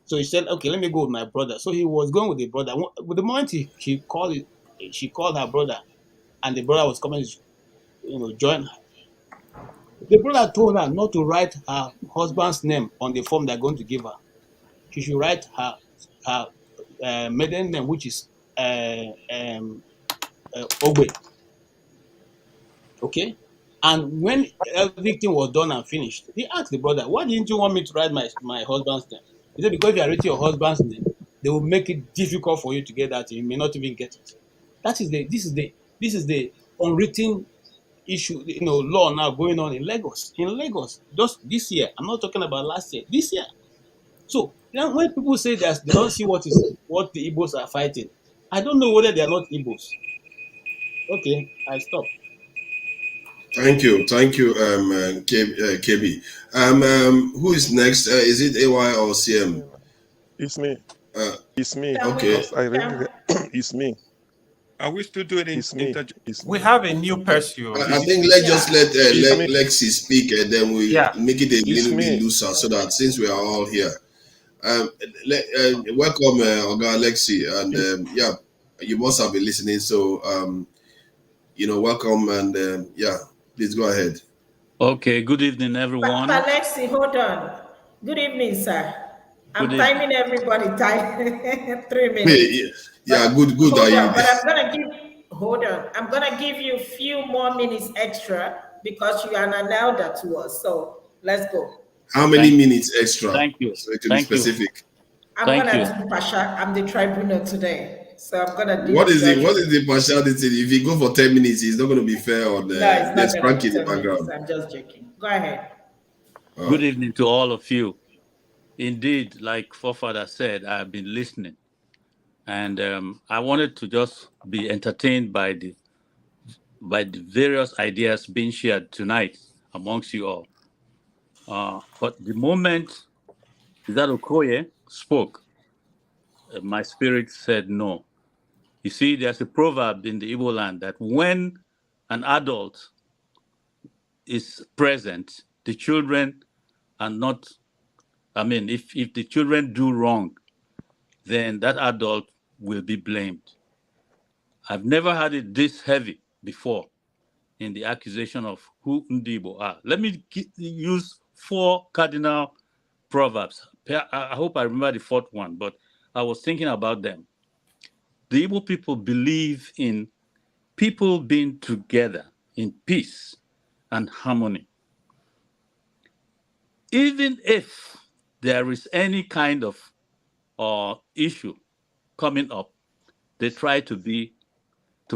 So he said, "Okay, let me go with my brother." So he was going with the brother. With the moment she called her brother, and the brother was coming to join her. The brother told her not to write her husband's name on the form they're going to give her. She should write her maiden name, which is Ogbe. Okay? And when everything was done and finished, he asked the brother, "Why didn't you want me to write my husband's name?" He said, "Because if you are writing your husband's name, they will make it difficult for you to get that. You may not even get it." This is the unwritten issue, law now going on in Lagos. In Lagos, just this year. I'm not talking about last year. This year. So when people say that they don't see what the Igbos are fighting, I don't know whether they are not Igbos. Okay, I stop. Thank you, KB. Who is next? Is it AY or CM? It's me. It's me. Okay. Because I really, it's me. Are we still doing It's me. We have a new person. I think let's just let Lexi speak, and then we make it a little bit looser, so that since we are all here, welcome, Oga Lexi, and you must have been listening. So, welcome, and please go ahead. Okay. Good evening, everyone. Alexi, hold on. Good evening, sir. I'm timing everybody time 3 minutes. Yeah, good. Hold on, but I'm gonna give you a few more minutes extra because you are an elder to us. So let's go. How many minutes extra? Thank you. So to be specific. I'm gonna do Pasha. I'm the tribunal today, so I'm gonna do. What is the partiality? If you go for 10 minutes, it's not going to be fair on the there's Frank in the background. I'm just joking. Go ahead. Good evening to all of you. Indeed, like Forefather said, I've been listening, and I wanted to just be entertained by the various ideas being shared tonight amongst you all. But the moment that Okoye spoke, my spirit said no. You see, there's a proverb in the Igbo land that when an adult is present, the children are not, if the children do wrong, then that adult will be blamed. I've never had it this heavy before in the accusation of who Ndibo are. Let me use 4 cardinal proverbs. I hope I remember the 4th one, but I was thinking about them. The Igbo people believe in people being together in peace and harmony. Even if there is any kind of issue coming up, they try to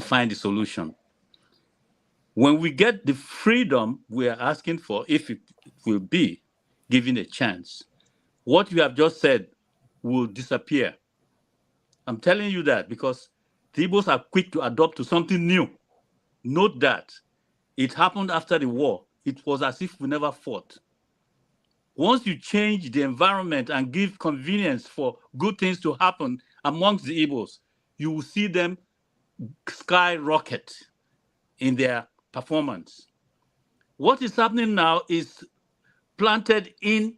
find the solution. When we get the freedom we are asking for, if it will be given a chance, what you have just said will disappear. I'm telling you that because the Igbos are quick to adopt to something new. Note that it happened after the war. It was as if we never fought. Once you change the environment and give convenience for good things to happen amongst the Igbos, you will see them skyrocket. in their performance. What is happening now is planted in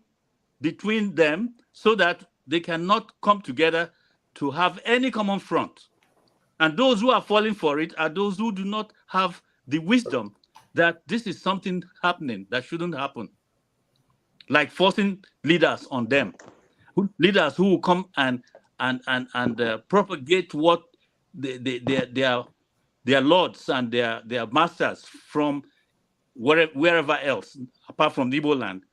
between them so that they cannot come together to have any common front. And those who are falling for it are those who do not have the wisdom that this is something happening that shouldn't happen. Like forcing leaders on them, leaders who will come and propagate what their lords and their masters from wherever else, apart from the Igbo land,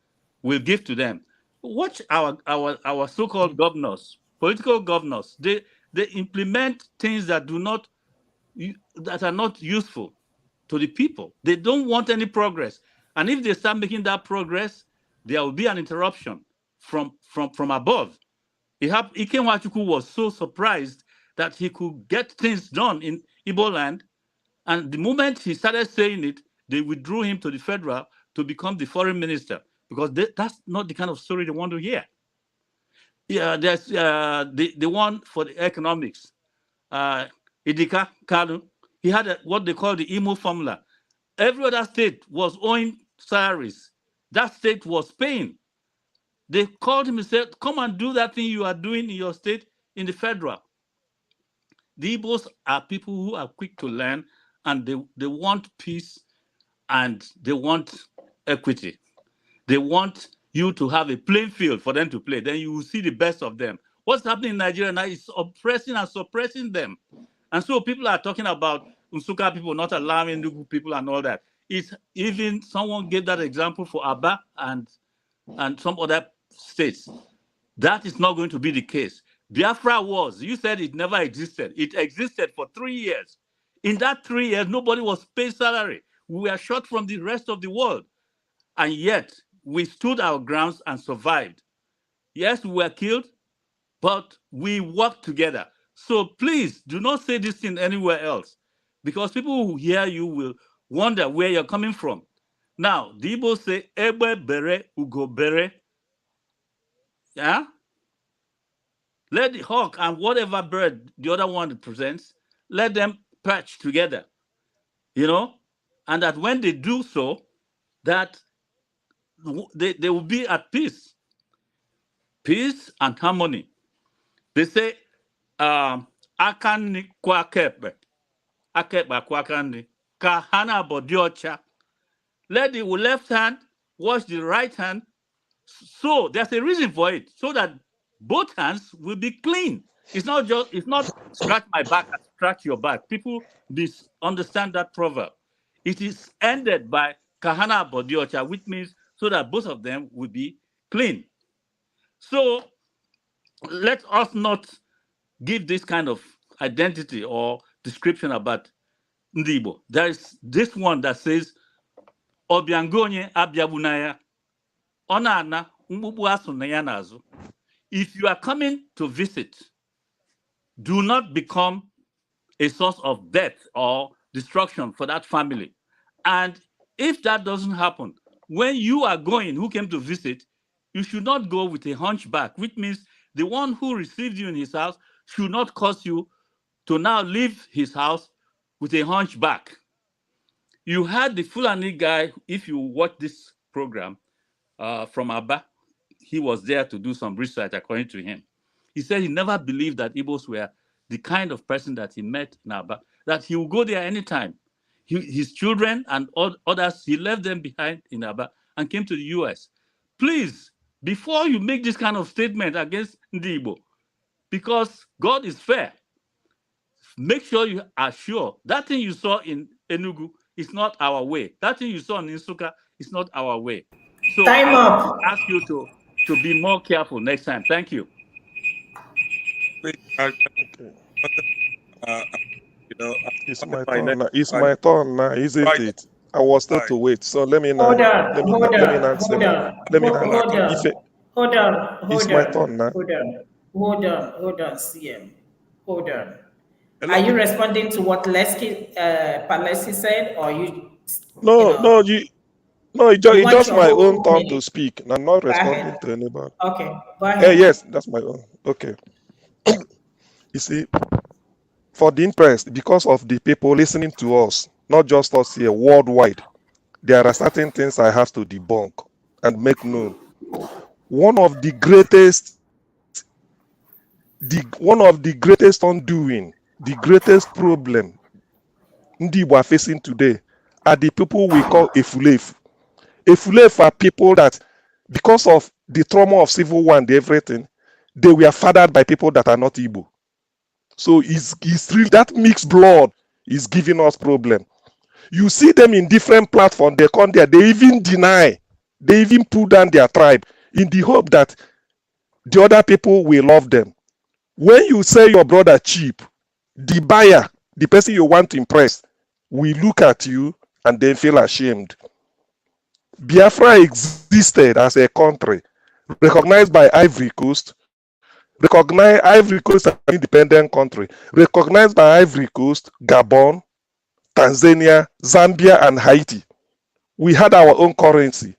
will give to them. Watch our so-called governors, political governors. They implement things that are not useful to the people. They don't want any progress, and if they start making that progress, there will be an interruption from above. Ike Nwachukwu was so surprised that he could get things done in Igbo land, and the moment he started saying it, they withdrew him to the federal to become the foreign minister, because that's not the kind of story they want to hear. Yeah, there's the one for the economics. Idika Kanu, he had what they call the IMO formula. Every other state was owing salaries. That state was paying. They called him and said, come and do that thing you are doing in your state in the federal. The Igbos are people who are quick to learn, and they want peace and they want equity. They want you to have a playing field for them to play. Then you will see the best of them. What's happening in Nigeria now is oppressing and suppressing them. And so people are talking about Nsukka people not allowing Nugu people and all that. It's even someone gave that example for Aba and some other states. That is not going to be the case. Biafra was, you said it never existed. It existed for 3 years. In that 3 years, nobody was paid salary. We were shut from the rest of the world. And yet, we stood our grounds and survived. Yes, we were killed, but we worked together. So please, do not say this thing anywhere else, because people who hear you will wonder where you're coming from. Now, the Igbo say, Ebe bere, ugo bere. Yeah? Let the hawk and whatever bird the other one represents, let them perch together, you know? And that when they do so, that they will be at peace. Peace and harmony. They say, akani kwa kepe, akepa kwa kani, kahana bodiocha. Let the left hand wash the right hand. So there's a reason for it, so that both hands will be clean. It's not scratch my back and scratch your back. People misunderstand that proverb. It is ended by kahana bodiocha, which means so that both of them will be clean. So let us not give this kind of identity or description about Ndibo. There is this one that says, Obiangonye abiabunaya, onana mbubu asunaya nazu. If you are coming to visit, do not become a source of death or destruction for that family. And if that doesn't happen, when you are going, who came to visit, you should not go with a hunchback, which means the one who received you in his house should not cause you to now leave his house with a hunchback. You had the Fulani guy, if you watch this program from Abba, he was there to do some research according to him. He said he never believed that Igbos were the kind of person that he met in Abba, that he would go there anytime. His children and others, he left them behind in Abba and came to the US. Please, before you make this kind of statement against Ndi Igbo, because God is fair, make sure you are sure that thing you saw in Enugu is not our way. That thing you saw in Nsukka is not our way. So Time I up. ask you to be more careful next time. Thank you. It's my turn now. It's my turn now, isn't it? I was told to wait. So let me now. Hold on, Let me hold now. Let me on, now. hold on, Let me now. hold on, If it, hold on, it's hold my on, turn now. hold on, CM. Hold on. Are you responding to what Palesi said, or No, it's you want just your my whole own 2 turn to minutes? speak. I'm not Go responding ahead. to anybody. Okay, go ahead. Yes, that's my own. Okay. You see, for the interest, because of the people listening to us, not just us here, worldwide, there are certain things I have to debunk and make known. One of the greatest undoing, the greatest problem we are facing today are the people we call Efulefu. Efulefu are people that, because of the trauma of civil war and everything, they were fathered by people that are not Igbo. So it's really that mixed blood is giving us problem. You see them in different platforms, they come there, they even deny, they even pull down their tribe in the hope that the other people will love them. When you say your brother cheap, the buyer, the person you want to impress, will look at you and then feel ashamed. Biafra existed as a country recognized by Ivory Coast, recognized Ivory Coast as an independent country, recognized by Ivory Coast, Gabon, Tanzania, Zambia, and Haiti. We had our own currency.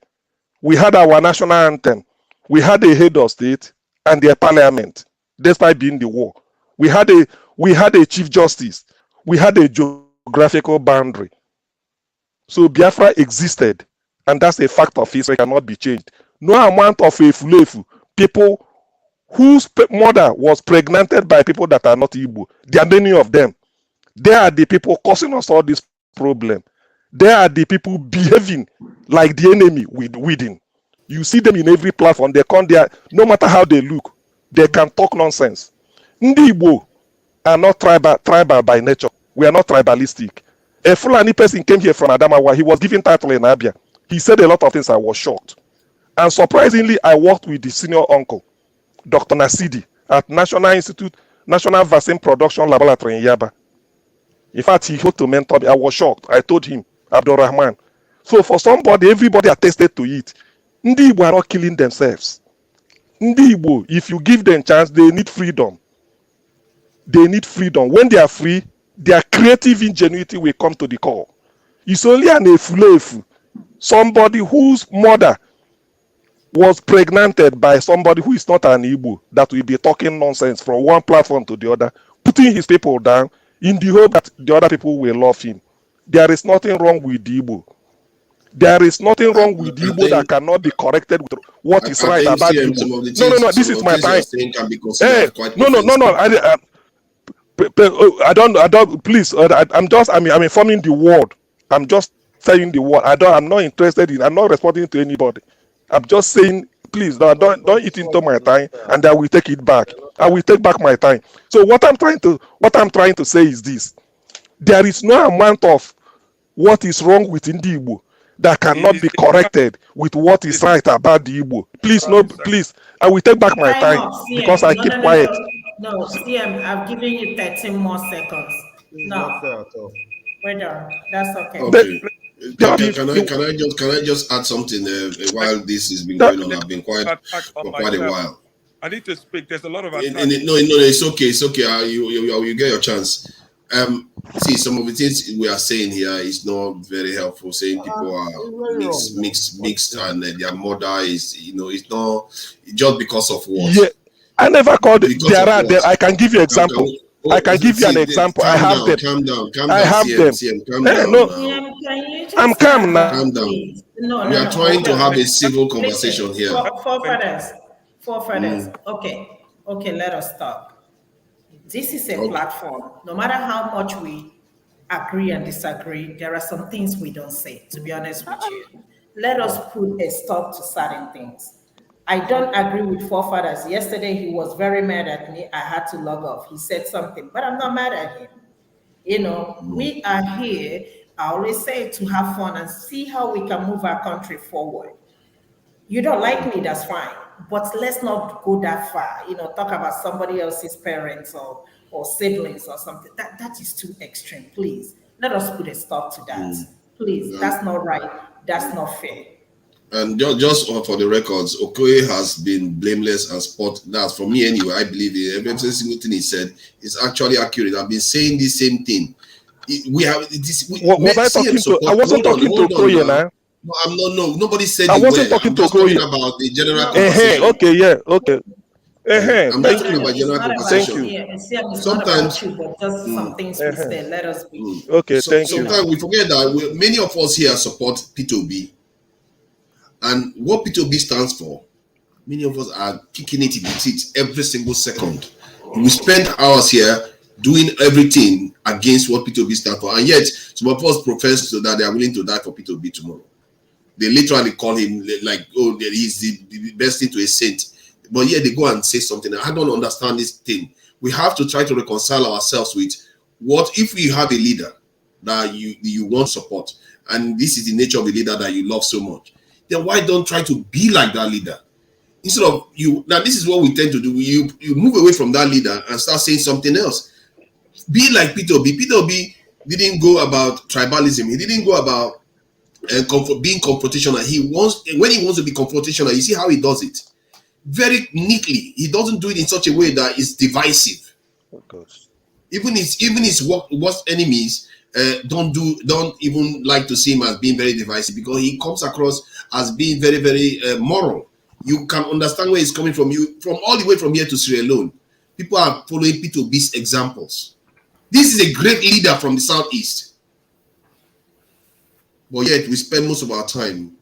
We had our national anthem. We had a head of state and their parliament, despite being the war. We had a chief justice. We had a geographical boundary. So Biafra existed, and that's a fact of history, cannot be changed. No amount of Efulefu, people whose mother was pregnanted by people that are not Igbo, there are many of them. They are the people causing us all this problem. They are the people behaving like the enemy within. You see them in every platform. They come there, no matter how they look, they can talk nonsense. Ndi Igbo are not tribal by nature. We are not tribalistic. A Fulani person came here from Adamawa. He was given title in Abia. He said a lot of things. I was shocked. And surprisingly, I worked with the senior uncle, Dr. Nasidi, at National Vaccine Production Laboratory in Yaba. In fact, he had to mentor me. I was shocked. I told him, Abdul Rahman. So for somebody, everybody attested to it. Ndi Igbo are not killing themselves. Ndi Igbo, if you give them chance, they need freedom. They need freedom. When they are free, their creative ingenuity will come to the core. It's only an Efulefu, somebody whose mother was pregnanted by somebody who is not an Igbo, that will be talking nonsense from one platform to the other, putting his people down in the hope that the other people will love him. There is nothing wrong with the Igbo. There is nothing wrong with the Igbo that cannot be corrected with what is right about the Igbo. No, this is my time. I don't, please, I'm informing the world. I'm just saying the word. I'm not interested in, I'm not responding to anybody. I'm just saying, please, don't eat into my time, and I will take it back. I will take back my time. So what I'm trying to say is this: there is no amount of what is wrong with the Igbo that cannot be corrected with what is right about the Igbo. Please, no, please, I will take back my time because I keep quiet. No, CM, I've given you 13 more seconds. No, we're done. That's okay. Can I just add something while this has been going on? I've been quiet for quite a while. I need to speak. There's a lot of attack. No, it's okay. It's okay. You get your chance. See, some of the things we are saying here is not very helpful. Saying people are mixed, and their mother is, it's not just because of what. Yeah, I never called it. I can give you an example. I can give you an example. I have them. Calm down. I have them. I'm calm now. Calm down. We are trying to have a civil conversation here. Forefathers. Okay, let us stop. This is a platform. No matter how much we agree and disagree, there are some things we don't say, to be honest with you. Let us put a stop to certain things. I don't agree with forefathers. Yesterday, he was very mad at me. I had to log off. He said something, but I'm not mad at him. We are here, I always say, to have fun and see how we can move our country forward. You don't like me, that's fine. But let's not go that far. Talk about somebody else's parents or siblings or something. That is too extreme. Please, let us put a stop to that. Please, that's not right. That's not fair. And just for the records, Okoye has been blameless and spot. That's for me anyway. I believe every single thing he said is actually accurate. I've been saying the same thing. We have this. I wasn't talking to Okoye now. No, nobody said I wasn't talking to Okoye about the general conversation. Okay. I'm not Thank talking you. about general Thank conversation. you. It's not Sometimes, about you, but just some things we say. Let us be. Okay, thank you. Sometimes we forget that many of us here support P2B. And what P2B stands for, many of us are kicking it in the teeth every single second. We spend hours here doing everything against what P2B stands for. And yet, some of us profess that they are willing to die for P2B tomorrow. They literally call him like, oh, he's the best thing to a saint. But yet they go and say something. I don't understand this thing. We have to try to reconcile ourselves with what if we have a leader that you want support, and this is the nature of the leader that you love so much, then why don't try to be like that leader? Instead of you, now this is what we tend to do. You move away from that leader and start saying something else. Be like P2B. P2B didn't go about tribalism. He didn't go about being confrontational. When he wants to be confrontational, you see how he does it very neatly. He doesn't do it in such a way that is divisive. Of course. Even his worst enemies don't even like to see him as being very divisive, because he comes across as being very, very moral. You can understand where he's coming from. From all the way from here to Sierra Leone, people are following P2B's examples. This is a great leader from the southeast, but yet we spend most of our time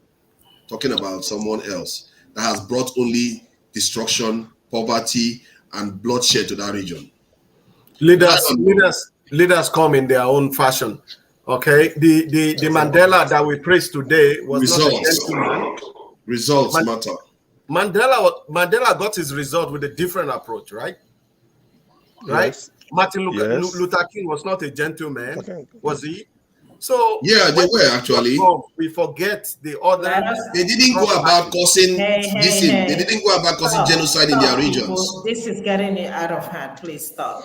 talking about someone else that has brought only destruction, poverty, and bloodshed to that region. Leaders come in their own fashion. Okay, the Mandela that we praised today was results. not a gentleman. Results matter. Mandela got his result with a different approach, right? Right. Yes. Martin Luther King was not a gentleman, was he? So yeah, they were actually. We forget the other. They didn't go about causing this. They didn't go about causing genocide in their regions. People. This is getting it out of hand. Please stop.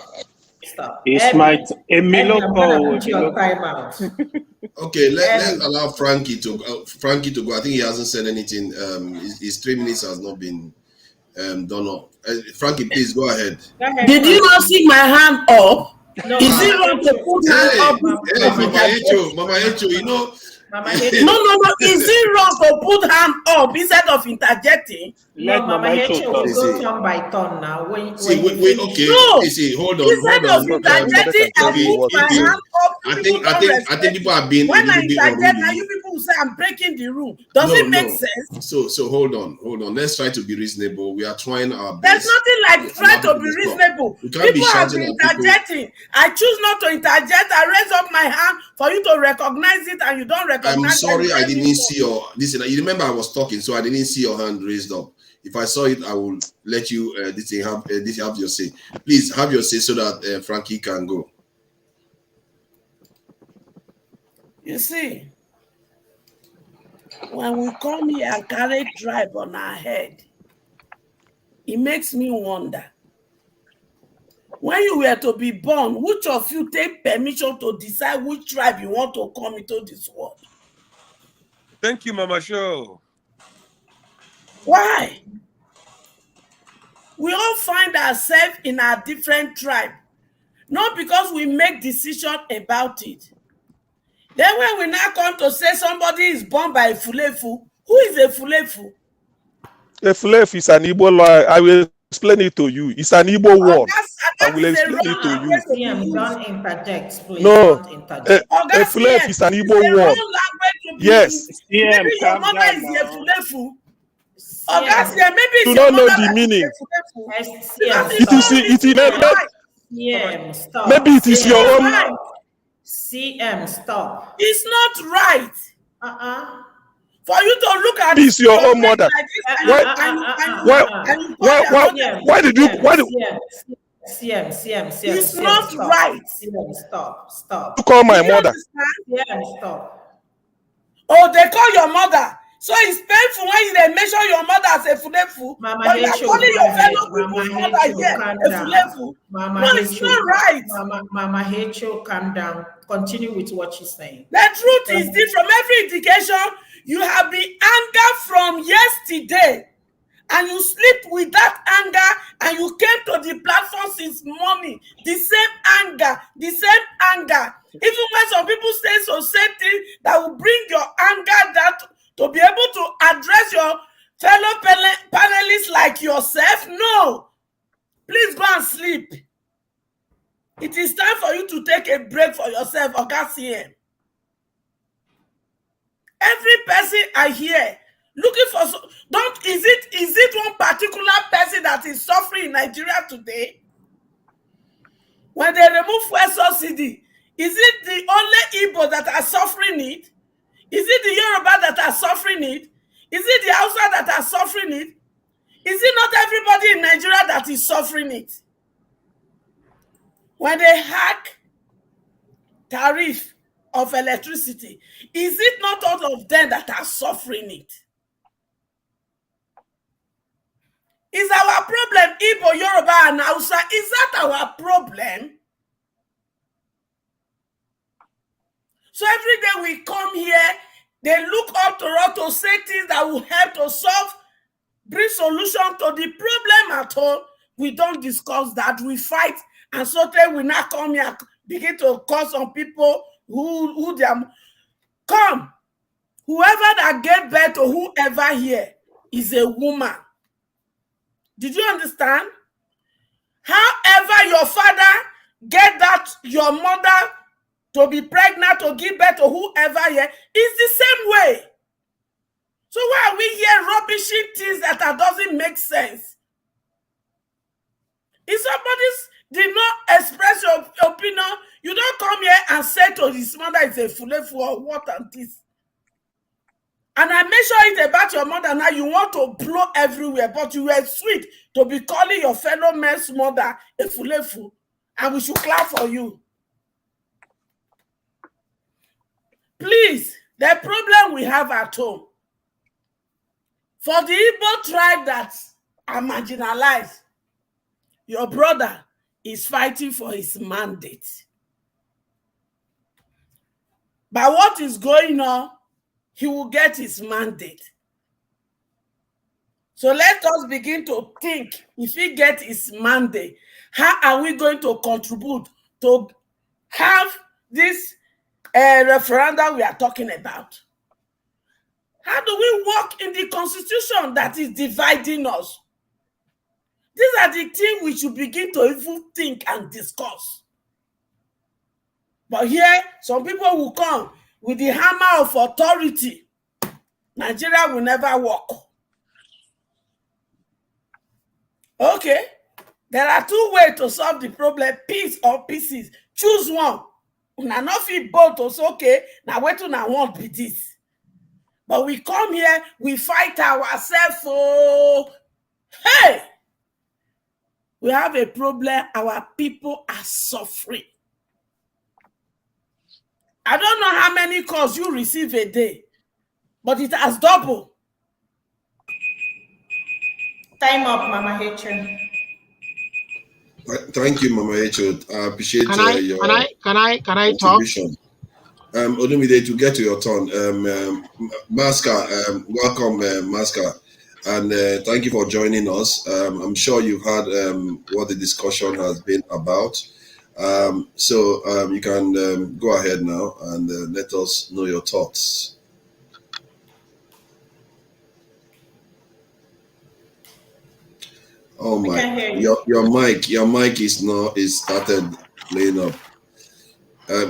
It's my Emilio put your time out. Okay, let's allow Frankie to go. I think he hasn't said anything. His 3 minutes has not been done up. Frankie, please go ahead. Did you not see my hand up? No, is it wrong to put hand up? Mama Echo, you know. No. Is it wrong to put hand up instead of interjecting? No, Mama Echo will go turn by turn now. Okay. See, hold on. Instead of interjecting, I put my hand up. I think people have been. When I interject, now you people say I'm breaking the rule. Does it make sense? So hold on. Let's try to be reasonable. We are trying our best. There's nothing like trying to be reasonable. People have been interjecting. I choose not to interject. I raise up my hand for you to recognize it, and you don't recognize. I'm sorry, I didn't see your. Listen, you remember I was talking, so I didn't see your hand raised up. If I saw it, I will let you. Have your say. Please have your say so that Frankie can go. You see, when we come here and carry tribe on our head, it makes me wonder. When you were to be born, which of you take permission to decide which tribe you want to come into this world? Thank you, Mama Show. Why? We all find ourselves in a different tribe, not because we make decisions about it. Then when we now come to say somebody is born by a Fulefu, who is a Fulefu? A Fulefu is an Igbo law. I will explain it to you. It's an Igbo word. I will explain it to you. Don't interject, please. No, don't interject. A Fulefu is an Igbo word. Yes. Maybe your mother is a Fulefu. Maybe you don't know the meaning. Maybe it is your own. CM, stop. It's not right. For you to look at it's your own mother. Why did you? CM. It's not right. CM, stop. You call my mother. CM, stop. Oh, they call your mother. So it's painful when they mention your mother as a Fulefu. But you're calling your fellow people's mother here a Fulefu. No, it's not right. Mama Hecho, calm down. Continue with what you're saying. The truth is this: from every indication, you have been angered from yesterday. And you sleep with that anger, and you came to the platform since morning. The same anger. Even when some people say something that will bring your anger down to be able to address your fellow panelists like yourself, no. Please go and sleep. It is time for you to take a break for yourself, Oga. Every person I hear looking for is it one particular person that is suffering in Nigeria today? When they remove fuel subsidy, is it the only Igbo that are suffering it? Is it the Yoruba that are suffering it? Is it the Hausa that are suffering it? Is it not everybody in Nigeria that is suffering it? When they hack tariff of electricity, is it not all of them that are suffering it? Is our problem Igbo, Yoruba, and Hausa? Is that our problem? So every day we come here, they look up to us to say things that will help to solve, bring solution to the problem at all. We don't discuss that. We fight, and so then we now come here, begin to call some people who they are. Come, whoever that gave birth to whoever here is a woman. Did you understand? However, your father get that your mother to be pregnant to give birth to whoever here is the same way. So why are we here rubbishing things that doesn't make sense? If somebody did not express your opinion, you don't come here and say to his mother it's a fulefu or what and this. And I mention it about your mother now, you want to blow everywhere, but you were sweet to be calling your fellow man's mother a fulefu, and we should clap for you. Please, the problem we have at home, for the Igbo tribe that are marginalized, your brother is fighting for his mandate. By what is going on, he will get his mandate. So let us begin to think, if he gets his mandate, how are we going to contribute to have this referendum we are talking about? How do we work in the constitution that is dividing us? These are the things we should begin to even think and discuss. But here, some people will come with the hammer of authority. Nigeria will never work. Okay, there are two ways to solve the problem, peace or pieces. Choose one. Una not feel both also, okay, now wait till I want be this. But we come here, we fight ourselves. Oh, hey, we have a problem. Our people are suffering. I don't know how many calls you receive a day, but it has doubled. Time up, Mama H. Thank you, Mama H. I appreciate your Can I talk? contribution. Olumide, to get to your turn, Maska, welcome, Maska, and thank you for joining us. I'm sure you've heard what the discussion has been about. So you can go ahead now and let us know your thoughts. Oh my! Your mic is started playing up.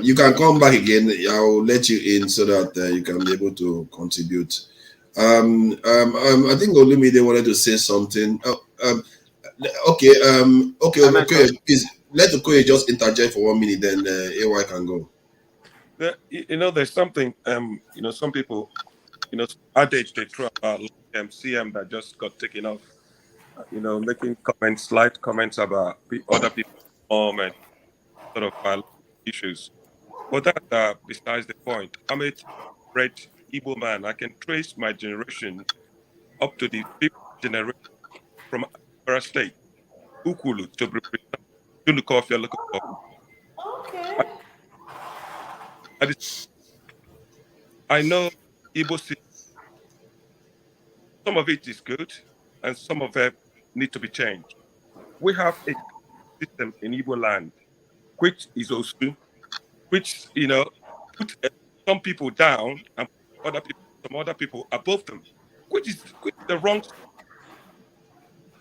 You can come back again. I'll let you in so that you can be able to contribute. I think Olumide wanted to say something. Okay. Please let Okoye just interject for 1 minute, then AY can go. There's something. Some people, adage they throw about CM that just got taken off. Making slight comments about other people's and sort of violent issues. But that's besides the point. I'm a red Igbo man. I can trace my generation up to the 5th generation from Anambra State, Ukulu, to Dunukofia, local. Okay. I know Igbo system. Some of it is good, and some of it need to be changed. We have a system in Igbo land, which is Osu, which put some people down and some other people above them, which is the wrong.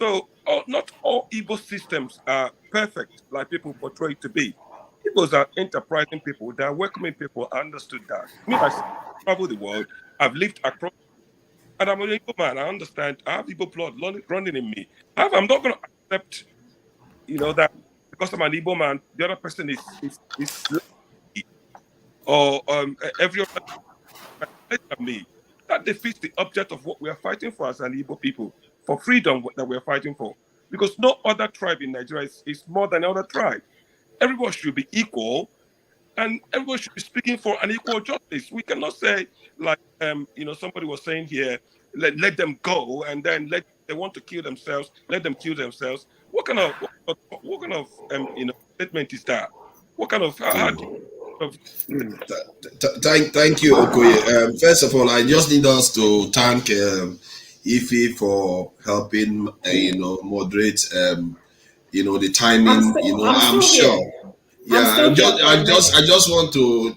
So not all Igbo systems are perfect, like people portray it to be. Igbos are enterprising people. They are welcoming people. I understood that. Me, myself, travel the world. I've lived across, and I'm an Igbo man. I understand. I have Igbo blood running in me. However, I'm not going to accept, that because I'm an Igbo man, the other person is lucky, or every other less than me. That defeats the object of what we are fighting for as an Igbo people, for freedom that we are fighting for. Because no other tribe in Nigeria is more than another tribe. Everyone should be equal, and everyone should be speaking for an equal justice. We cannot say, like somebody was saying here, let them go, and then they want to kill themselves, let them kill themselves. What kind of statement is that? What kind of how do you, Thank you, Okoye. First of all, I just need us to thank Ife for helping, moderate, the timing. I'm sure. Yeah, I just want to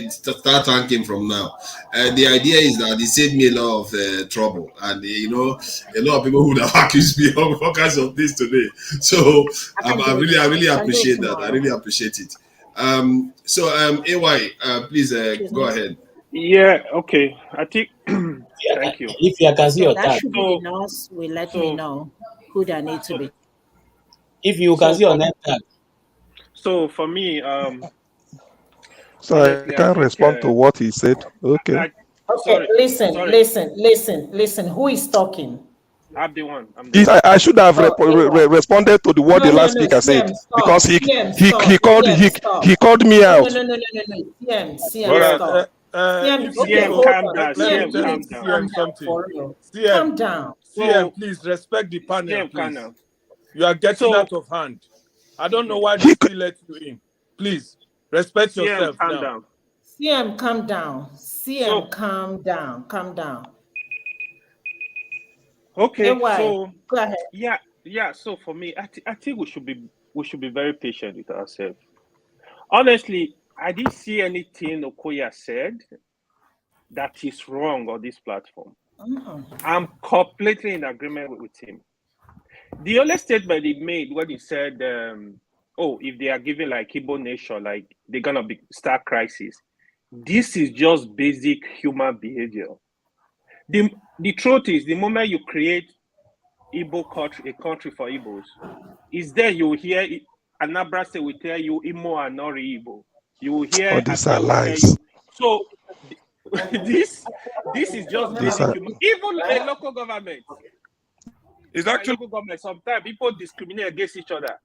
start thanking from now. The idea is that it saved me a lot of trouble, and a lot of people would have accused me of all kinds of things today. So I really appreciate that. I really appreciate it. AY, please go ahead. Yeah, okay. I think thank you. If you can see your That tag, should be the nurse will let me know who that need to be. if you can see your name tag. So for me, so honestly, I can't respond to what he said. Okay. Okay, listen. Who is talking? I'm the one. I should have responded to what the last speaker said, because he called me out. No. CM, stop. Calm down. CM, please respect the panel, please. You are getting out of hand. I don't know why they still let you in. Please respect yourself now. CM, calm down. Calm down. Okay, so go ahead. Yeah. So for me, I think we should be very patient with ourselves. Honestly, I didn't see anything Okoya said that is wrong on this platform. I'm completely in agreement with him. The only statement he made when he said, if they are giving like Igbo nation, like they're gonna start crisis. This is just basic human behavior. The truth is, the moment you create Igbo country, a country for Igbos, is there you will hear Anambra State will tell you Imo are not Igbo. You will hear these are lies. So this is just basic human. Even a local government. It's actually local government. Sometimes people discriminate against each other.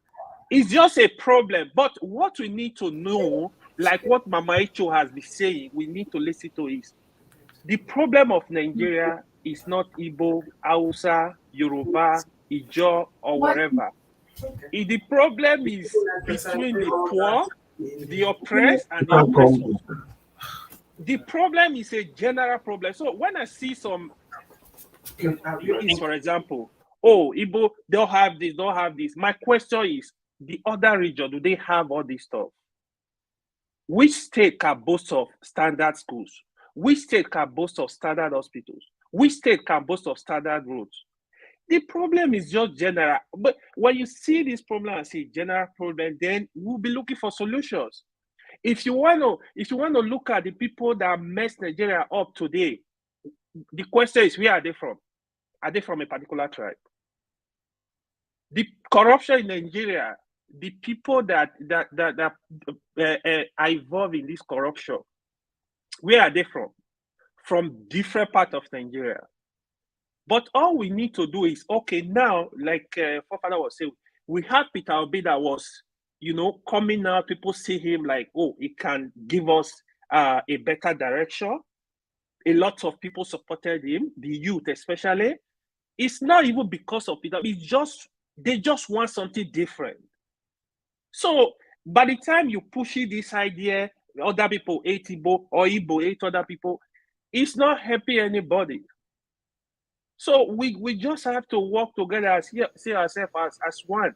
It's just a problem. But what we need to know, like what Mama Echo has been saying, we need to listen to is the problem of Nigeria is not Igbo, Hausa, Yoruba, Ijaw, or whatever. The problem is between the poor, the oppressed, and the oppressors. The problem is a general problem. So when I see some, for example, Igbo don't have this. My question is, the other region, do they have all this stuff? Which state can boast of standard schools? Which state can boast of standard hospitals? Which state can boast of standard roads? The problem is just general. But when you see this problem and see general problem, then we'll be looking for solutions. If you want to look at the people that mess Nigeria up today, the question is, where are they from? Are they from a particular tribe? The corruption in Nigeria, the people that are involved in this corruption, where are they from? From different parts of Nigeria. But all we need to do is, okay, now, like Fofana was saying, we have Peter Obi that was, coming out. People see him like, he can give us a better direction. A lot of people supported him, the youth especially. It's not even because of Peter. They just want something different. So by the time you push this idea, other people hate Igbo or Igbo hate other people, it's not helping anybody. So we just have to work together and see ourselves as one.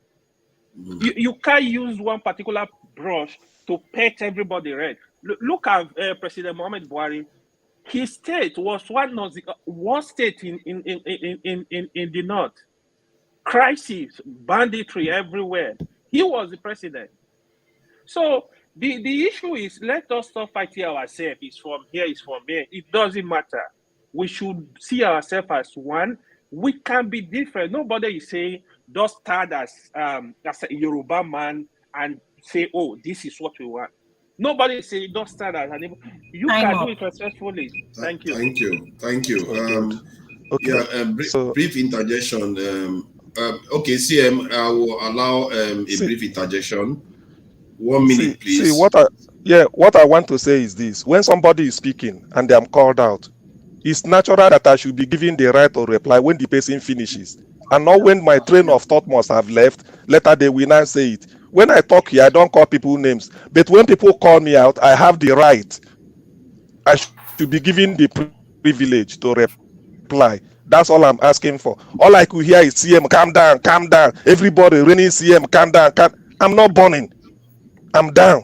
You can't use one particular brush to paint everybody red. Look at President Muhammad Buhari. His state was one state in the north. crisis, banditry everywhere. He was the president. So the issue is, let us stop fighting ourselves. It's from here, it's from here. It doesn't matter. We should see ourselves as one. We can be different. Nobody is saying just start as a Yoruba man and say, oh, this is what we want. Nobody is saying don't start as an. You can do it successfully. Thank you. Thank you. Okay. Yeah, brief interjection. Okay, CM, I will allow a brief interjection. 1 minute, please. See what I want to say is this: when somebody is speaking and I'm called out, it's natural that I should be given the right to reply when the person finishes, and not when my train of thought must have left. Later they will not say it. When I talk here, I don't call people names, but when people call me out, I have the right. I should be given the privilege to reply. That's all I'm asking for. All I could hear is CM, calm down, calm down. Everybody raining CM, calm down, calm. I'm not burning. I'm down.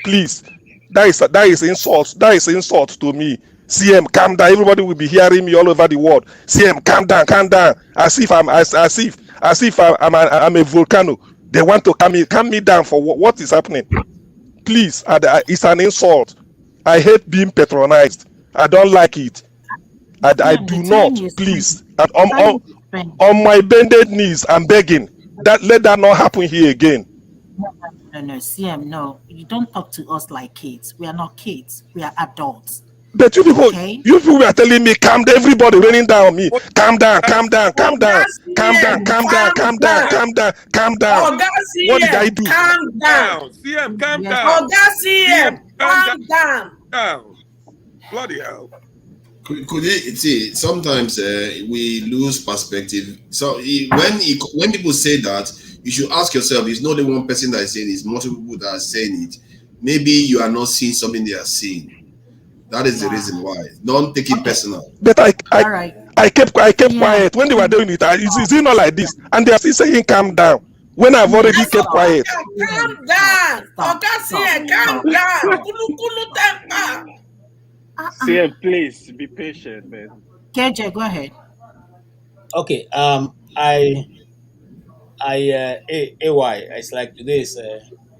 Please. That is insult. That is insult to me. CM, calm down. Everybody will be hearing me all over the world. CM, calm down, calm down. As if I'm a volcano. They want to calm me down for what is happening. Please, it's an insult. I hate being patronized. I don't like it. I do not. Please. And on my bended knees, I'm begging that let that not happen here again. No, CM, no. You don't talk to us like kids. We are not kids. We are adults. But you people were telling me, calm down, everybody raining down on me. Calm down, calm down, calm down, calm down, calm down, calm down, calm down, calm down. What did I do? Calm down. CM, calm down. Oh, that's CM. Calm down. Bloody hell. Could you see? Sometimes we lose perspective. So when people say that, you should ask yourself: it's not only one person that is saying it; it's multiple people that are saying it. Maybe you are not seeing something they are seeing. That is the reason why. Don't take it personal. But I kept quiet when they were doing it. Is it not like this? And they are still saying calm down when I've already kept quiet. Calm down. CM, calm down. Kulu temper. CM, please be patient, man. KJ, go ahead. Okay. AY. It's like today is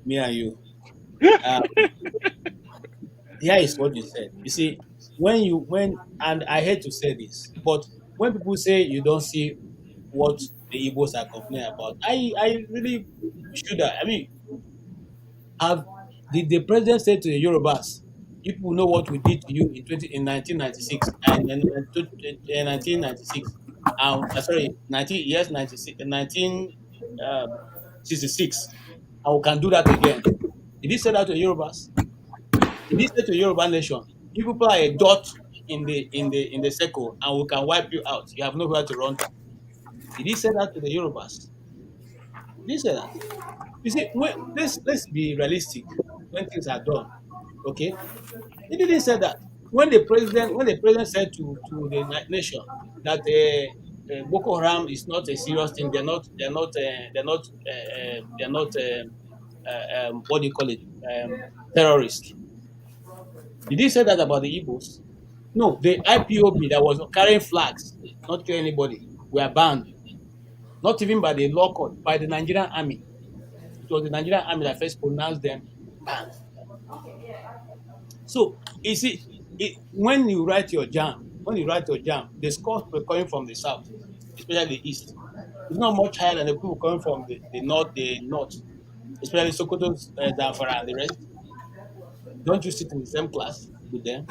me and you. Here is what you said. You see, and I hate to say this, but when people say you don't see what the Igbos are complaining about, I really should. Did the president say to the Yorubas, "You people know what we did to you in 1996 and 1996, sorry, 1966, and we can do that again"? Did he say that to the Yorubas? Did he say to the Yoruba nation, "You people are a dot in the circle, and we can wipe you out. You have nowhere to run to"? Did he say that to the Yorubas? Did he say that? You see, let's be realistic when things are done. Okay, he didn't say that. When the president said to the nation that Boko Haram is not a serious thing, they're not what do you call it, terrorists. Did he say that about the Igbos? No, the IPOB that was carrying flags, not killing anybody, were banned. Not even by the law court, by the Nigerian army. It was the Nigerian army that first pronounced them banned. So you see, when you write your jam, the scores were coming from the south, especially the east. It's not much higher than the people coming from the north, especially Sokoto, Zamfara, and the rest. Don't you sit in the same class with them?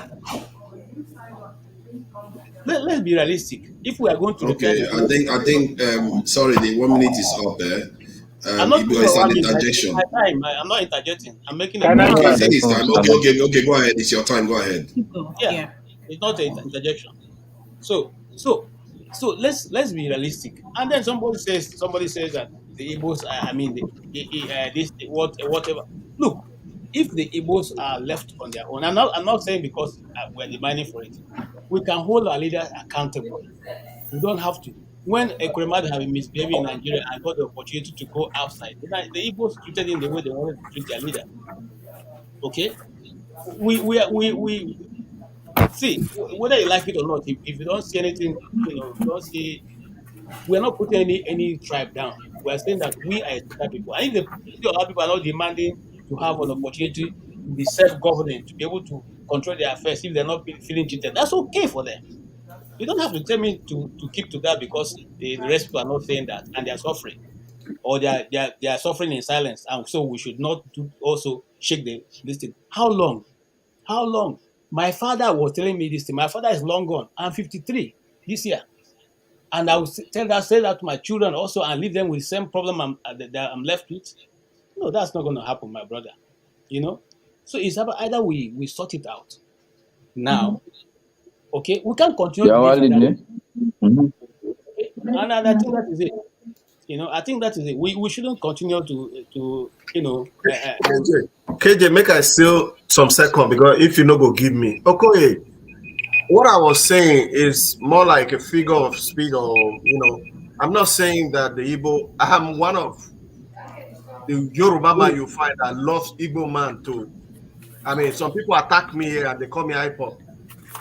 Let's be realistic. If we are going to okay, I think sorry, the 1 minute is up there. I'm not it's an interjection. I'm not interjecting. I'm making a point. Okay, go ahead. It's your time. Go ahead. Yeah. It's not an interjection. So let's be realistic. And then somebody says that the Igbos, whatever. Look, if the Igbos are left on their own, I'm not saying because we're demanding for it. We can hold our leaders accountable. We don't have to. When Ekuremadu have been misbehaving in Nigeria and got the opportunity to go outside, the Igbos treated him the way they wanted to treat their leader. Okay, we see, whether you like it or not. If you don't see anything, you don't see We are not putting any tribe down. We are saying that we are a special people. And if the other people are not demanding to have an opportunity to be self-governing, to be able to control their affairs, if they're not feeling cheated, that's okay for them. You don't have to tell me to keep to that because the rest people are not saying that and they are suffering, or they are suffering in silence, and so we should not also shake this thing. How long? How long? My father was telling me this thing. My father is long gone. I'm 53 this year. And I will say that to my children also and leave them with the same problem that I'm left with. No, that's not going to happen, my brother. You know? So it's about either we sort it out now. Okay? We can't continue to live in that. Okay? And I think that is it. You know, I think that is it. We shouldn't continue to KJ, make I steal some second because if you no go give me. Okay. What I was saying is more like a figure of speech, or I'm not saying that the Igbo. I'm one of the Yoruba man you find that loves Igbo man too. I mean, some people attack me here and they call me hypo.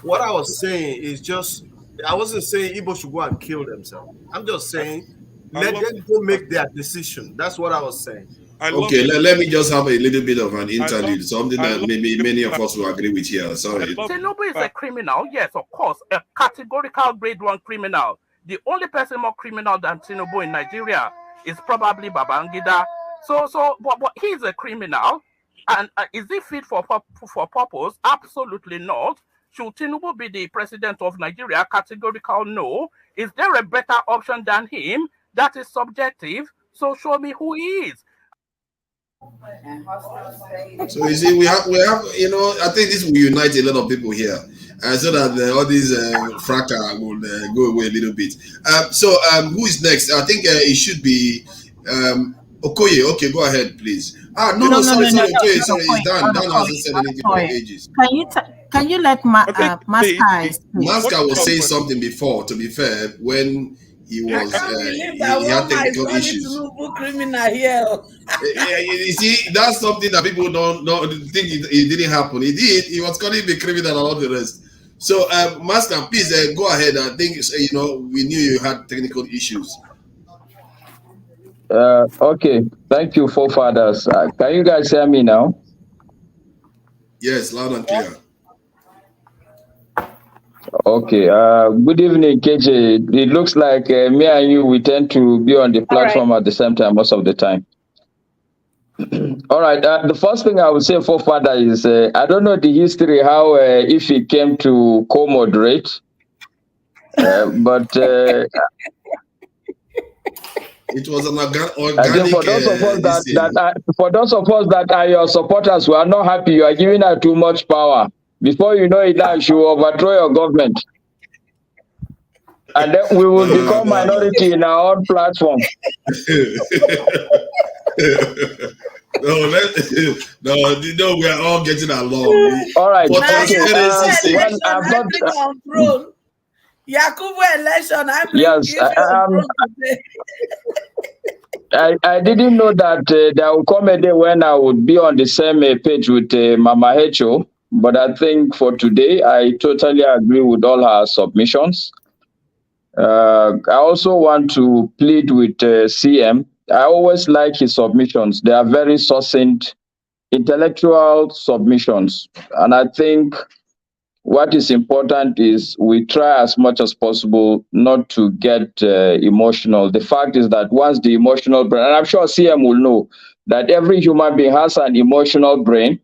What I was saying is just, I wasn't saying Igbo should go and kill themselves. I'm just saying let them go make their decision. That's what I was saying. Okay, let me just have a little bit of an interlude, something that maybe many of us will agree with here. Sorry. Tinubu is a criminal, yes, of course, a categorical grade 1 criminal. The only person more criminal than Tinubu in Nigeria is probably Babangida. But he's a criminal, and is he fit for purpose? Absolutely not. Should Tinubu be the president of Nigeria? Categorical no. Is there a better option than him? That is subjective. So show me who he is. So you see, we have, I think this will unite a lot of people here, so that all these fracas will go away a little bit. Who is next? I think it should be Okoye. Okay, go ahead, please. Sorry, Dan hasn't said anything for ages. Can you let Maska Maska was saying something before, to be fair, when he was he had technical issues. Criminal here. You see, that's something that people don't think it didn't happen. He did. He was calling me criminal and all the rest. So, Master, please go ahead. I think we knew you had technical issues. Okay. Thank you, forefathers. Can you guys hear me now? Yes, loud and clear. Okay. Good evening, KJ. It looks like me and you, we tend to be on the platform at the same time most of the time. All right. The first thing I would say, forefather, is I don't know the history how if he came to co-moderate, but it was an organic. I think for those of us that are your supporters who are not happy, you are giving her too much power. Before you know it, now she will overthrow your government, and then we will become minority in our own platform. No, we are all getting along. All right. Yakubu election. I didn't know that there will come a day when I would be on the same page with Mama Hecho, but I think for today, I totally agree with all her submissions. I also want to plead with CM. I always like his submissions. They are very succinct, intellectual submissions. And I think what is important is we try as much as possible not to get emotional. The fact is that once the emotional brain, and I'm sure CM will know that every human being has an emotional brain,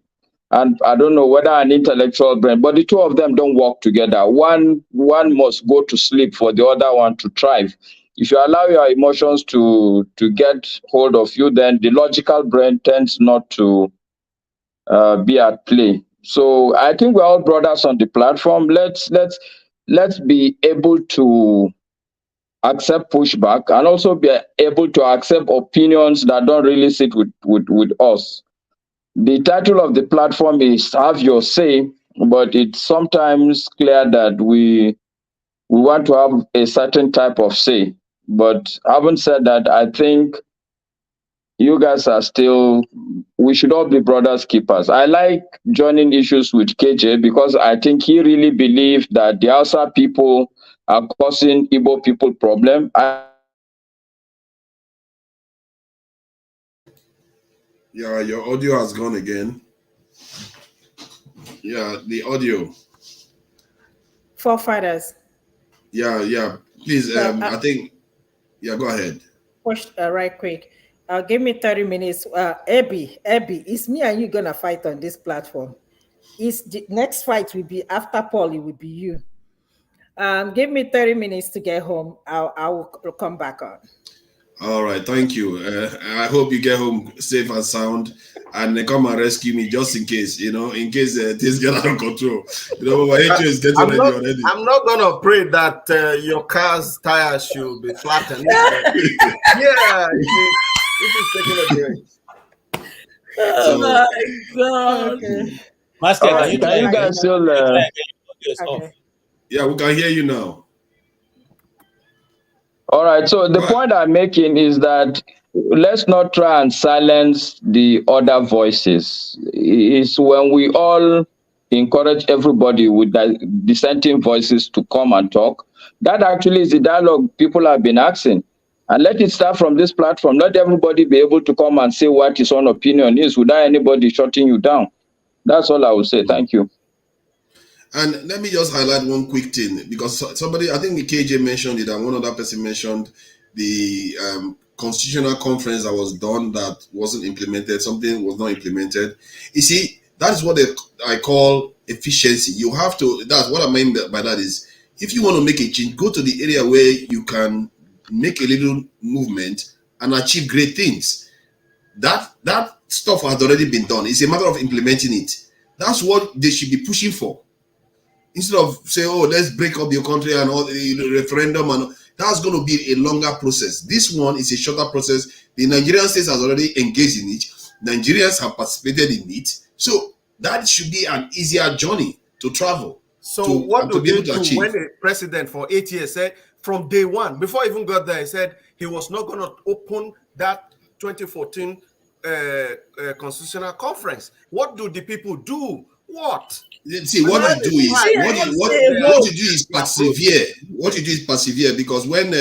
and I don't know whether an intellectual brain, but the two of them don't work together. One must go to sleep for the other one to thrive. If you allow your emotions to get hold of you, then the logical brain tends not to be at play. So I think we're all brothers on the platform. Let's be able to accept pushback and also be able to accept opinions that don't really sit with us. The title of the platform is Have Your Say, but it's sometimes clear that we want to have a certain type of say. But having said that, I think you guys are still, we should all be brothers keepers. I like joining issues with KJ because I think he really believes that the Hausa people are causing Igbo people problem. I Yeah, your audio has gone again. Yeah, the audio. Forefathers. Yeah. Please, Well, I think, yeah, go ahead. push right quick. Give me 30 minutes. Abby, it's me and you gonna fight on this platform. Is the next fight will be after Paul, it will be you. Give me 30 minutes to get home. I will come back on. All right, thank you. I hope you get home safe and sound, and come and rescue me just in case, in case things get out of control. My HO is getting ready already. I'm not gonna pray that your car's tires should be flattened. Yeah, it is taking a break. Oh my God. Okay. Master, can you guys still? Okay. Yeah, we can hear you now. All right. So the point I'm making is that let's not try and silence the other voices. It's when we all encourage everybody with the dissenting voices to come and talk. That actually is the dialogue people have been asking. And let it start from this platform. Let everybody be able to come and say what his own opinion is without anybody shutting you down. That's all I would say. Thank you. And let me just highlight one quick thing, because somebody, I think the KJ mentioned it, and one other person mentioned the constitutional conference that was done that wasn't implemented, something was not implemented. You see, that is what I call efficiency. You have to, that's what I mean by that is, if you want to make a change, go to the area where you can make a little movement and achieve great things. That stuff has already been done. It's a matter of implementing it. That's what they should be pushing for. Instead of say, oh, let's break up the country and all the referendum, and that's going to be a longer process. This one is a shorter process. The Nigerian state has already engaged in it. Nigerians have participated in it. So that should be an easier journey to travel. So what do they do when the president for 8 years said from day one, before he even got there, he said he was not going to open that 2014 constitutional conference? What do the people do? What? See, what you do is persevere. What you do is persevere, because when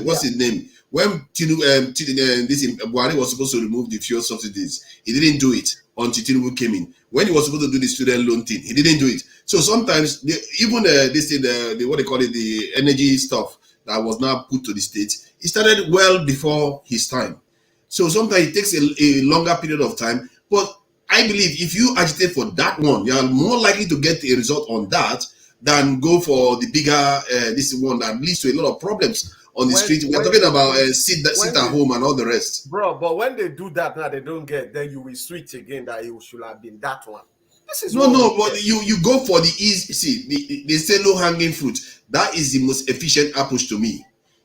what's his name? When Buhari was supposed to remove the fuel subsidies, he didn't do it until Tinubu came in. When he was supposed to do the student loan thing, he didn't do it. So sometimes even this thing, the what they call it, the energy stuff that was now put to the states, it started well before his time. So sometimes it takes a longer period of time, but I believe if you agitate for that one, you are more likely to get a result on that than go for the bigger this one that leads to a lot of problems on the street. We're talking about sit at home and all the rest. Bro, but when they do that now, they don't get, then you will switch again that it should have been that one. This is but you go for the easy. See, they say low hanging fruit. That is the most efficient approach to me.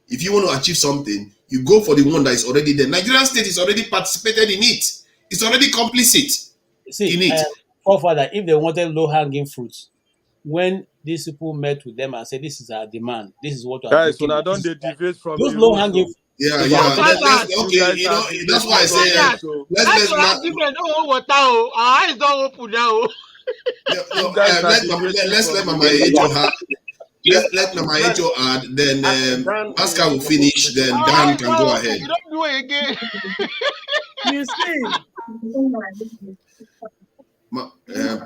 If you want to achieve something, you go for the one that is already there. Nigerian state is already participated in it. It's already complicit. See, forefather, if they wanted low-hanging fruits, when these people met with them and said, "This is our demand. This is what we are Guys, looking when I at." don't deviate from Those the low-hanging rules. Yeah. Okay, that's why I say let's not. Our eyes don't open now. Let's let Mama Ejo have. Let Mama Ejo add. Then Pascal will finish. Then Dan can go ahead. You don't do it again. You see,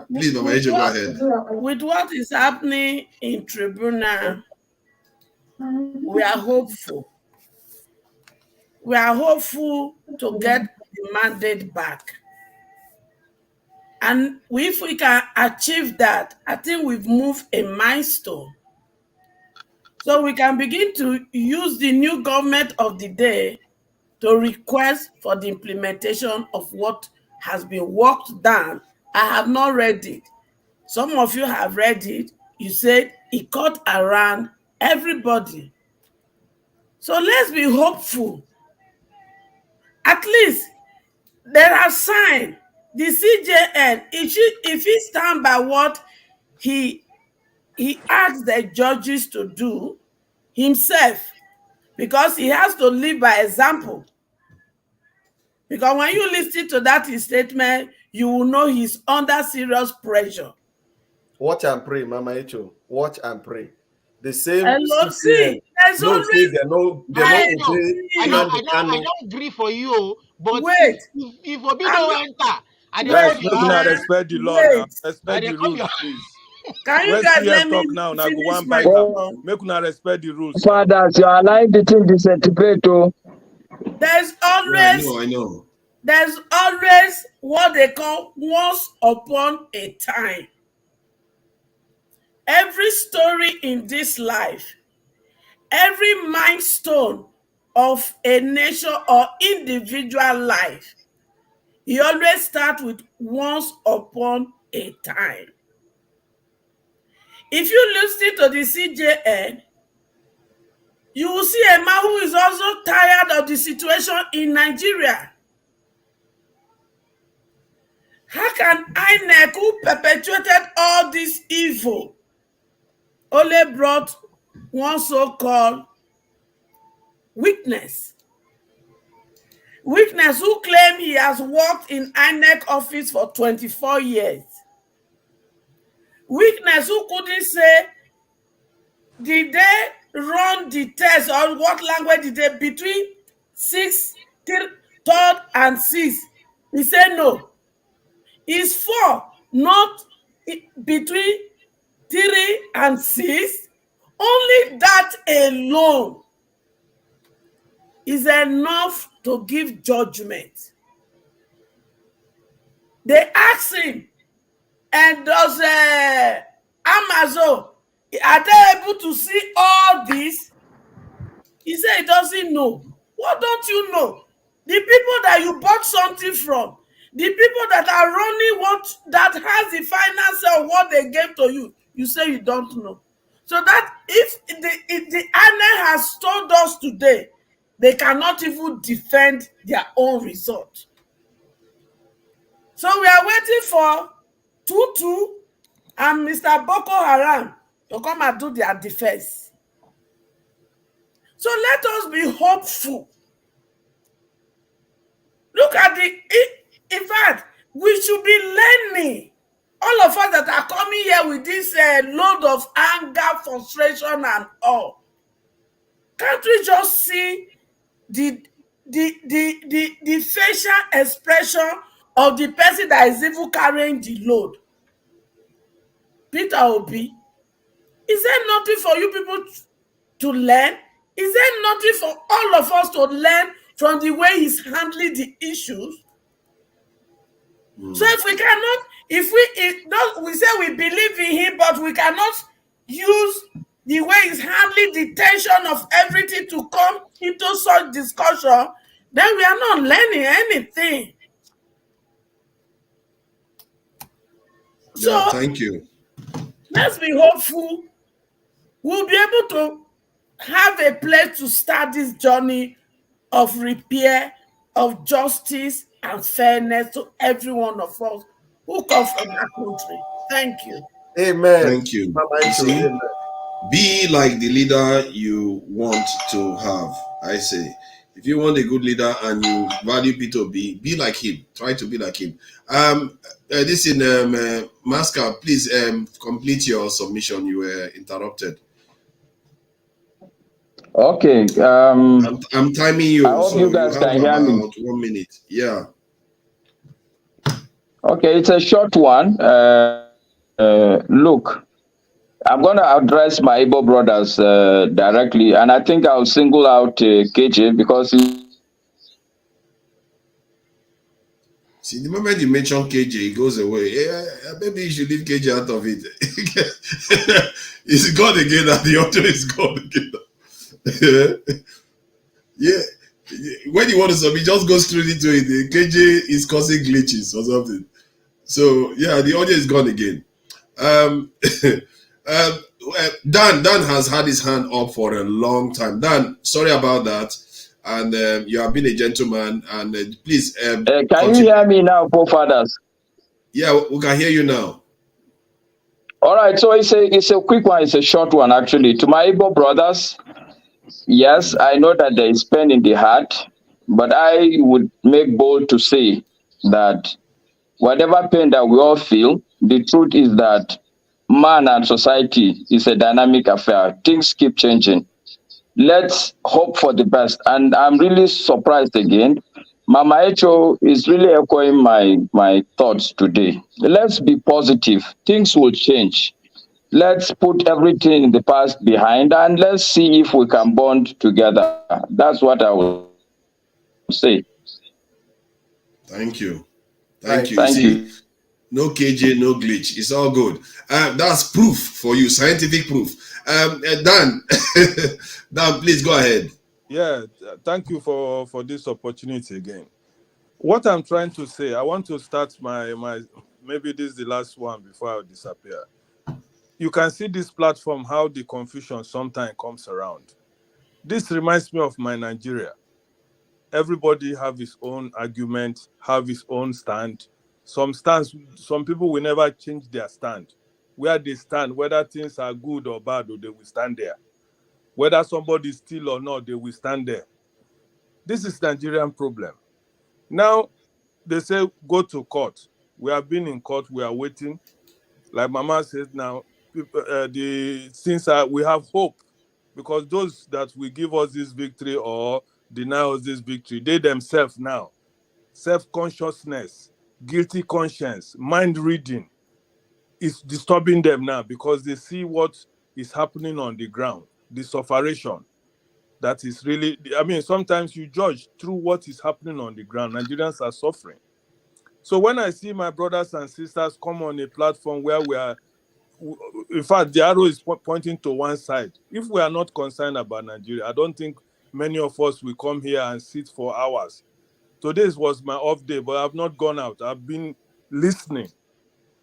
Please, Mama Ejo, go ahead. with what is happening in tribunal, we are hopeful. We are hopeful to get the mandate back. And if we can achieve that, I think we've moved a milestone. So we can begin to use the new government of the day to request for the implementation of what has been worked down. I have not read it. Some of you have read it. You said it cut around everybody. So let's be hopeful. At least there are signs. The CJN, if he stand by what he asked the judges to do himself, because he has to live by example. Because when you listen to that statement, you will know he's under serious pressure. Watch and pray, Mama Echo. Watch and pray. The same Hello, CCN. see, there's No, always say they no I obey Nnamdi I Kanu. don't agree for you, but wait. if Obi I'm don't not, enter, I dey Guys, come wait, your make una house. respect the law now. wait. I Respect dey the come rules, your please. Can you When guys let CF me talk now, now go finish one my bite am. point? Make una respect the rules now. Fathers, you are allowing the thing disintegrate. Oh. There's Yeah, I always know, I know. there's always what they call once upon a time. Every story in this life, every milestone of a nation or individual life, you always start with once upon a time. If you listen to the CJN, you will see a man who is also tired of the situation in Nigeria. How can INEC, who perpetuated all this evil, only brought one so-called witness? Witness who claimed he has worked in INEC office for 24 years. Witness who couldn't say, did they run the test or what language did they between 6, 3rd and 6th? He said no. It's 4, not between 3 and 6. Only that alone is enough to give judgment. They asked him, and does Amazon, are they able to see all this? He said he doesn't know. What don't you know? The people that you bought something from, the people that are running what that has the finance of what they gave to you, you say you don't know. So that if the INEC has told us today, they cannot even defend their own result. So we are waiting for Tutu and Mr. Boko Haram to come and do their defense. So let us be hopeful. Look at in fact, we should be learning. All of us that are coming here with this load of anger, frustration, and all. Can't we just see the facial expression of the person that is even carrying the load? Peter Obi, is there nothing for you people to learn? Is there nothing for all of us to learn from the way he's handling the issues? So if we cannot, we say we believe in him, but we cannot use the way he's handling the tension of everything to come into such discussion, then we are not learning anything. Yeah, So thank you. let's be hopeful. We'll be able to have a place to start this journey of repair, of justice and fairness to every one of us who come from that country. Thank you. Amen. Thank you. Mama You Icho, see, amen. be like the leader you want to have. I say, if you want a good leader and you value P2B, be like him. Try to be like him. This in Masca, please complete your submission. You were interrupted. Okay. I'm timing you, I hope so you you guys have can hear me. about 1 minute. Yeah. Okay, it's a short one. Look, I'm going to address my Igbo brothers directly, and I think I'll single out KJ because See, the moment you mention KJ, it goes away. Yeah, maybe you should leave KJ out of it. It's God again, and the author is God again. Yeah. When you want to submit, just go straight into it. KJ is causing glitches or something. So yeah, the audio is gone again. Dan has had his hand up for a long time. Dan, sorry about that. And you have been a gentleman. And please, can continue. you hear me now, forefathers? Yeah, we can hear you now. All right, so it's a quick one. It's a short one, actually. To my Igbo brothers, yes, I know that there is pain in the heart, but I would make bold to say that whatever pain that we all feel, the truth is that man and society is a dynamic affair. Things keep changing. Let's hope for the best. And I'm really surprised again. Mama Echo is really echoing my thoughts today. Let's be positive. Things will change. Let's put everything in the past behind and let's see if we can bond together. That's what I would say. Thank you. Right. You Thank see, you. no KJ, no glitch. It's all good. That's proof for you, scientific proof. Dan, Dan, please go ahead. Yeah, thank you for this opportunity again. What I'm trying to say, I want to start my maybe this is the last one before I disappear. You can see this platform, how the confusion sometimes comes around. This reminds me of my Nigeria. Everybody have his own argument, have his own stand. Some people will never change their stand. Where they stand, whether things are good or bad, or they will stand there. Whether somebody steal or not, they will stand there. This is Nigerian problem. Now, they say go to court. We have been in court. We are waiting. Like Mama says now, we have hope because those that will give us this victory or deny us this victory, they themselves now, self-consciousness, guilty conscience, mind reading is disturbing them now because they see what is happening on the ground, the sufferation. That is really, I mean, sometimes you judge through what is happening on the ground. Nigerians are suffering. So when I see my brothers and sisters come on a platform where we are, in fact, the arrow is pointing to one side. If we are not concerned about Nigeria, I don't think many of us will come here and sit for hours. Today was my off day, but I've not gone out. I've been listening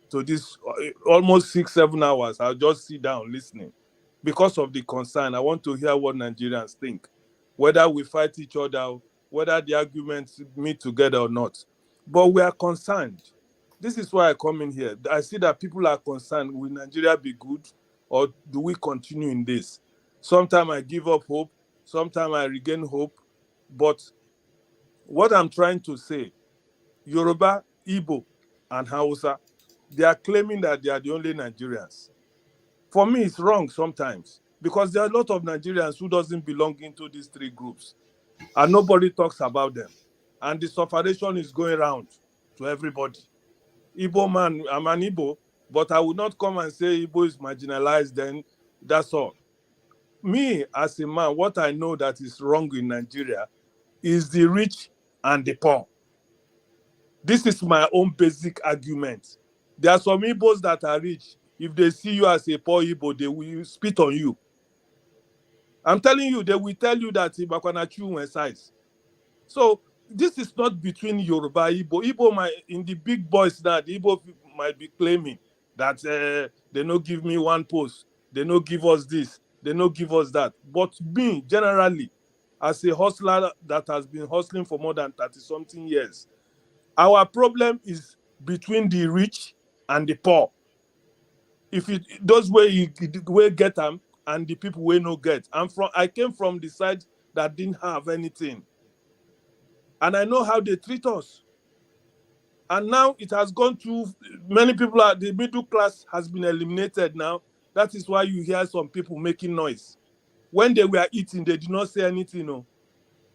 to this almost 6-7 hours. I'll just sit down listening because of the concern. I want to hear what Nigerians think, whether we fight each other, whether the arguments meet together or not. But we are concerned. This is why I come in here. I see that people are concerned. Will Nigeria be good or do we continue in this? Sometimes I give up hope. Sometimes I regain hope. But what I'm trying to say, Yoruba, Igbo, and Hausa, they are claiming that they are the only Nigerians. For me, it's wrong sometimes because there are a lot of Nigerians who doesn't belong into these three groups and nobody talks about them. And the sufferation is going around to everybody. Igbo man, I'm an Igbo, but I would not come and say Igbo is marginalized, then that's all. Me, as a man, what I know that is wrong in Nigeria is the rich and the poor. This is my own basic argument. There are some Igbos that are rich. If they see you as a poor Igbo, they will spit on you. I'm telling you, they will tell you that Ibakanachu size. So this is not between Yoruba, Igbo. Igbo might, in the big boys now, the Igbo might be claiming that they don't give me one post. They don't give us this. They don't give us that. But me, generally, as a hustler that has been hustling for more than 30-something years, our problem is between the rich and the poor. If it those way you get them and the people will no get. I came from the side that didn't have anything. And I know how they treat us. And now it has gone to many people. The middle class has been eliminated now. That is why you hear some people making noise. When they were eating, they did not say anything. No.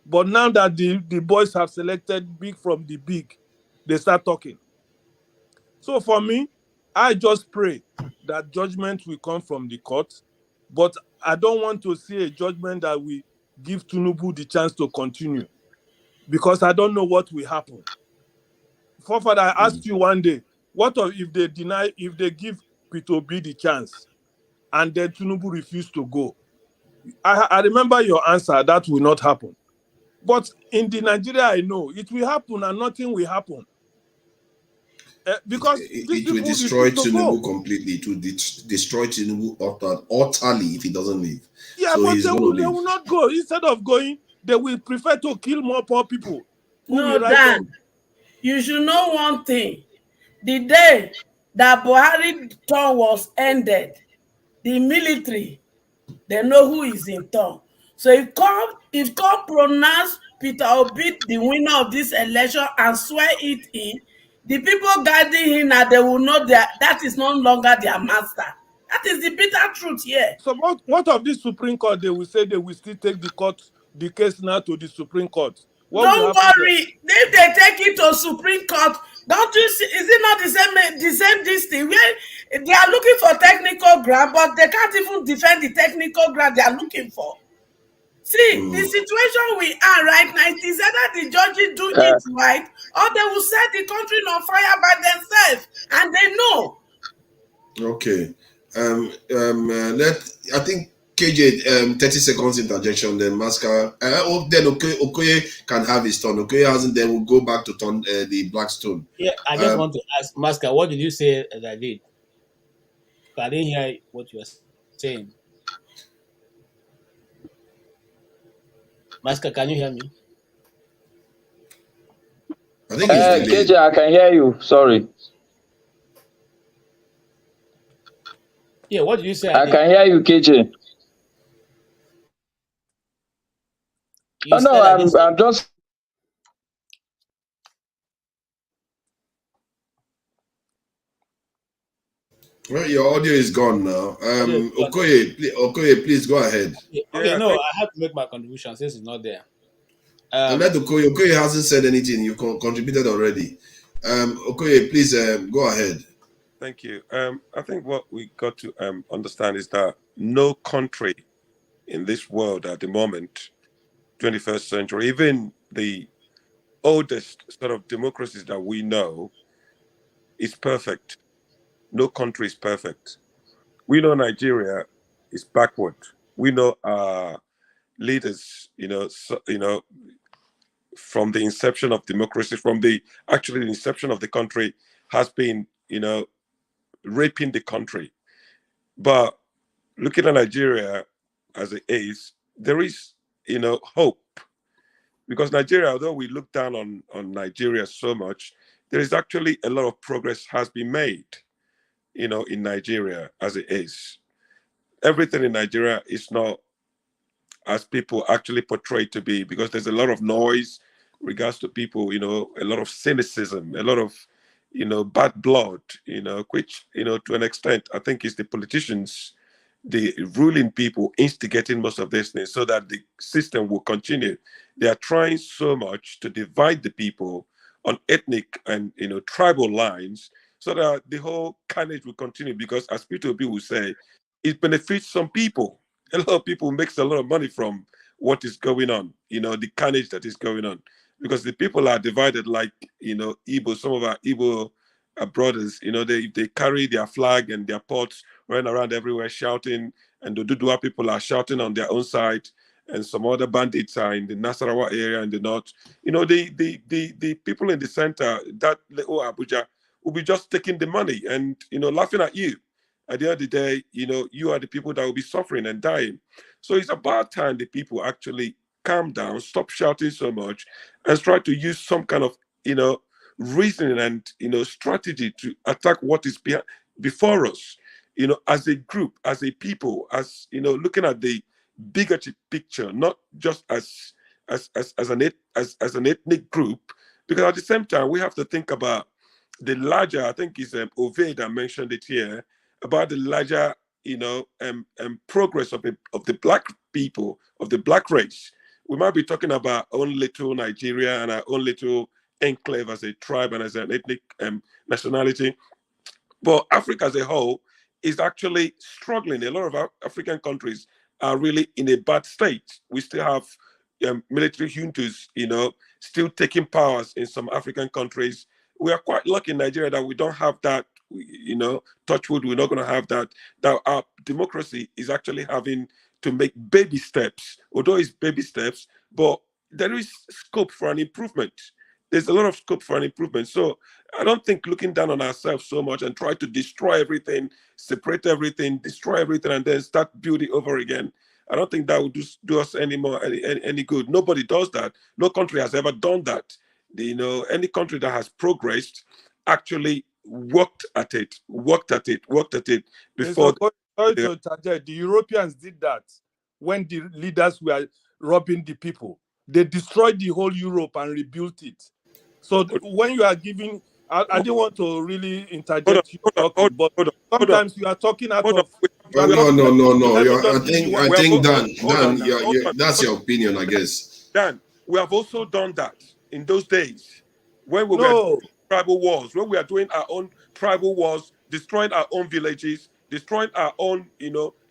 But now that the boys have selected big from the big, they start talking. So for me, I just pray that judgment will come from the court. But I don't want to see a judgment that will give Tinubu the chance to continue. Because I don't know what will happen. Forefather, I asked you one day, what if they give Peter Obi the chance and then Tinubu refused to go? I remember your answer, that will not happen. But in the Nigeria I know, it will happen and nothing will happen. Because it will destroy Tinubu completely. It will destroy Tinubu utterly if he doesn't leave. Yeah, so but they will not go. Instead of going, they will prefer to kill more poor people. No, Dan, you should know one thing. The day that Buhari term was ended, the military, they know who is in turn. So if God pronounce Peter Obi the winner of this election and swear it in, the people guiding him now, they will know that is no longer their master. That is the bitter truth here. So what of this Supreme Court? They will say they will still take the case now to the Supreme Court. What will Don't happen worry. If they take it to Supreme Court, don't you see? Is it not the same this thing? Where they are looking for technical ground, but they can't even defend the technical ground they are looking for. See, the situation we are right now, it is either the judges do it right, or they will set the country on fire by themselves, and they know. Okay. I think KJ 30 seconds interjection, then Masca. Then Okoye can have his turn. Okoye hasn't, then we'll go back to turn the Blackstone. Yeah, I just want to ask Masca, what did you say as I did? I didn't hear what you were saying. Masca, can you hear me? I think it's delayed. KJ, I can hear you. Sorry. Yeah, what did you say? I can hear you, KJ. Oh, no, I'm just. Well, your audio is gone now. Okoye, please go ahead. Okay, no, I have to make my contribution since it's not there. And let Okoye hasn't said anything. You contributed already. Okoye, please go ahead. Thank you. I think what we got to understand is that no country in this world at the moment, 21st century, even the oldest sort of democracies that we know, is perfect. No country is perfect. We know Nigeria is backward. We know our leaders, from the inception of democracy, from the inception of the country, has been, raping the country. But looking at Nigeria as it is, there is, hope. Because Nigeria, although we look down on Nigeria so much, there is actually a lot of progress has been made, in Nigeria as it is. Everything in Nigeria is not as people actually portray it to be, because there's a lot of noise in regards to people, a lot of cynicism, a lot of, bad blood, which, to an extent, I think is the politicians, the ruling people instigating most of these things so that the system will continue. They are trying so much to divide the people on ethnic and, tribal lines so that the whole carnage will continue, because as Peter Obi will say, it benefits some people. A lot of people makes a lot of money from what is going on, the carnage that is going on, because the people are divided like, Igbo, some of our Igbo brothers, they carry their flag and their pots running around everywhere shouting, and the Dudua people are shouting on their own side, and some other bandits are in the Nasarawa area in the north. The people in the center, that little Abuja, will be just taking the money and, laughing at you. At the end of the day, you are the people that will be suffering and dying. So it's about time the people actually calm down, stop shouting so much, and try to use some kind of, reasoning and, strategy to attack what is before us, as a group, as a people, as, looking at the bigger picture, not just as an ethnic group, because at the same time, we have to think about the larger, I think it's Ovey that mentioned it here, about the larger, progress of the black people, of the black race. We might be talking about our own little Nigeria and our own little enclave as a tribe and as an ethnic nationality. But Africa as a whole is actually struggling. A lot of African countries are really in a bad state. We still have military juntas, still taking powers in some African countries. We are quite lucky in Nigeria that we don't have that, touch wood, we're not going to have that our democracy is actually having to make baby steps, although it's baby steps, but there is scope for an improvement. There's a lot of scope for an improvement. So I don't think looking down on ourselves so much and try to destroy everything, separate everything, destroy everything, and then start building over again, I don't think that would do us any good. Nobody does that. No country has ever done that. Any country that has progressed actually worked at it before. The Europeans did that when the leaders were robbing the people. They destroyed the whole Europe and rebuilt it. So when you are giving I didn't want to really interject you talking, but sometimes you are talking out of. No. Let me I just give you think one. Dan, that's your opinion, I guess. Dan, we have also done that in those days when we were No. doing tribal wars, when we are doing our own tribal wars, destroying our own villages, destroying our own,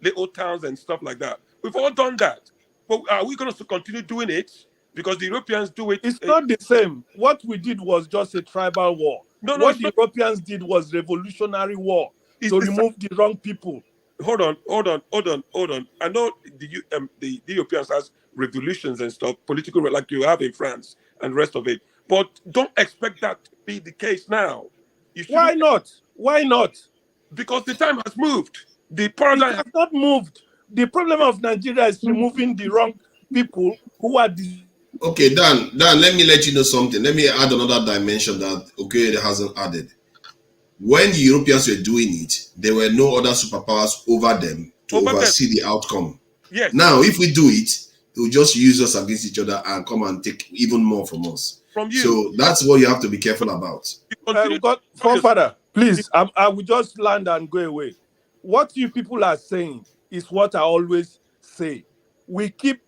little towns and stuff like that. We've all done that. But are we going to continue doing it? Because the Europeans do it. It's not the same. What we did was just a tribal war. What the Europeans did was revolutionary war to remove the wrong people. Hold on. I know the Europeans has revolutions and stuff, political like you have in France and rest of it. But don't expect that to be the case now. Why not? Why not? Because the time has moved. The paradigm has not moved. The problem of Nigeria is removing the wrong people who are. Okay, Dan, let me let you know something. Let me add another dimension that Okoye hasn't added. When the Europeans were doing it, there were no other superpowers over them to oversee the outcome. Yes. Now, if we do it, they'll just use us against each other and come and take even more from us. From you. So that's what you have to be careful about. Father, please, I will just land and go away. What you people are saying is what I always say. We keep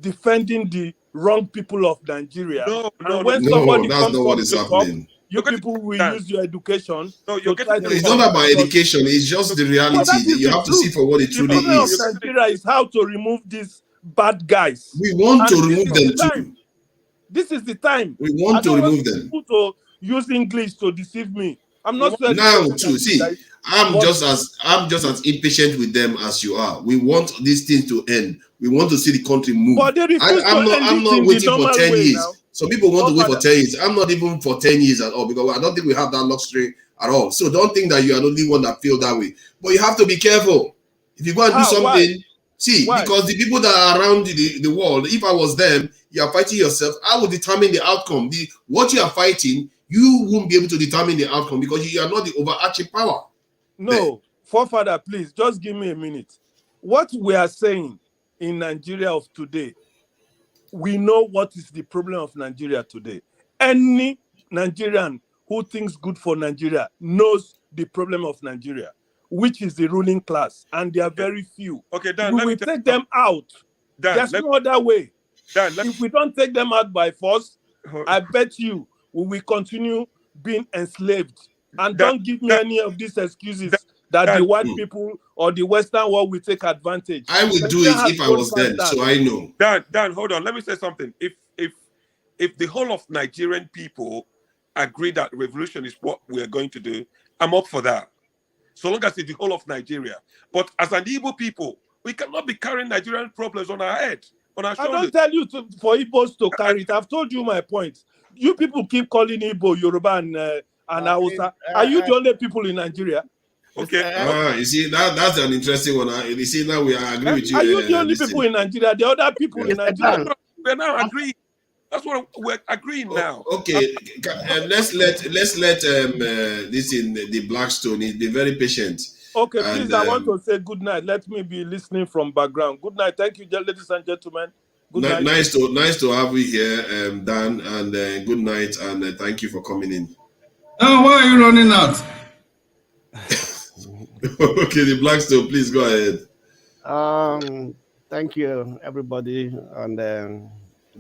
defending the wrong people of Nigeria. When somebody that's comes not what from is the top, happening. you people will use your education. It's not about education, it's just the reality. You have to see for what it truly is. The problem is. of Nigeria is how to remove these bad guys. We want to remove them too. This is the time. We want to remove them. People to use English to deceive me. I'm not saying now too. See, I'm just as impatient with them as you are. We want these things to end. We want to see the country move. But they refuse I'm not waiting for 10 years. Now. Some people want to wait for 10 years. I'm not even for 10 years at all because I don't think we have that luxury at all. So don't think that you are the only one that feel that way. But you have to be careful. If you go and do something, because the people that are around the world, if I was them, you are fighting yourself. I will determine the outcome. What you are fighting, you won't be able to determine the outcome because you are not the overarching power. No, forefather, please just give me a minute. What we are saying in Nigeria of today, we know what is the problem of Nigeria today. Any Nigerian who thinks good for Nigeria knows the problem of Nigeria, which is the ruling class, and they are very few. Okay, Dan, we will take them out. There's no other way. If we don't take them out by force, I bet you we will continue being enslaved. And don't give me any of these excuses that the white people or the Western world will take advantage. I would do it if I was them, so I know. Dan, hold on. Let me say something. If the whole of Nigerian people agree that revolution is what we are going to do, I'm up for that. So long as it's the whole of Nigeria. But as an Igbo people, we cannot be carrying Nigerian problems on our head, on our shoulders. I don't tell you for Igbos to carry it. I've told you my point. You people keep calling Igbo, Yoruba, and Hausa. Are you the only people in Nigeria? Okay. You see, that's an interesting one. You see, now we agree with you. Are you the only people in Nigeria? The other people in Nigeria? We're now agreeing. That's what we're agreeing now. Okay, let's let this in the Blackstone. He's been very patient. Okay, please, I want to say good night. Let me be listening from background. Good night. Thank you, ladies and gentlemen. Good night. Nice to have you here, Dan, and good night, and thank you for coming in. Oh, why are you running out? Okay, the Blackstone, please go ahead. Thank you, everybody, and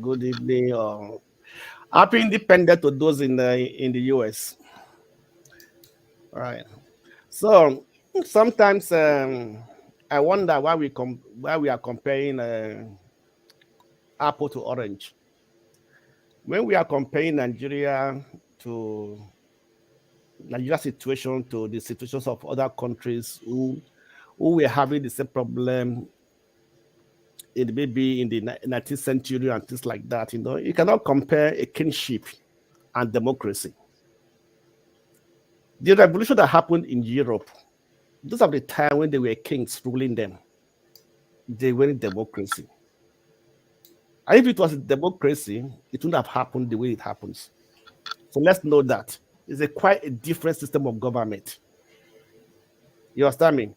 good evening. Happy Independence to those in the US. All right. So sometimes I wonder why we are comparing apple to orange. When we are comparing Nigeria situation to the situations of other countries who were having the same problem maybe in the 19th century and things like that, you cannot compare a kingship and democracy. The revolution that happened in Europe, those are the time when they were kings ruling them. They were in democracy. And if it was a democracy, it wouldn't have happened the way it happens. So let's know that it's quite a different system of government. You understand me?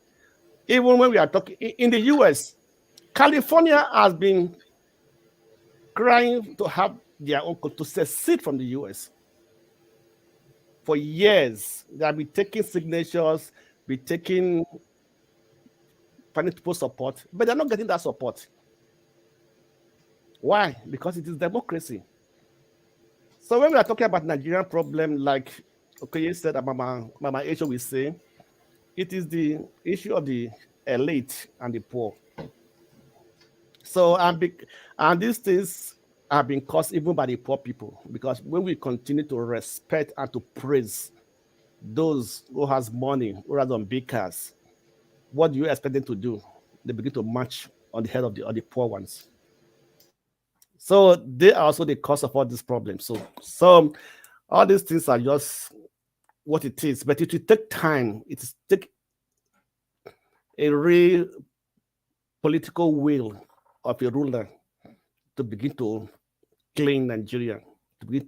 Even when we are talking in the US, California has been crying to have their own, to secede from the US. for years. They have been taking signatures, be taking finding people support, but they're not getting that support. Why? Because it is democracy. So when we are talking about Nigerian problem, like you said, Mama H will say, it is the issue of the elite and the poor. So and these things have been caused even by the poor people, because when we continue to respect and to praise those who has money, who has on big cars, what do you expect them to do? They begin to march on the head of the poor ones. So they are also the cause of all these problems. So all these things are just what it is, but it will take time. It will take a real political will of a ruler to begin to clean Nigeria, to begin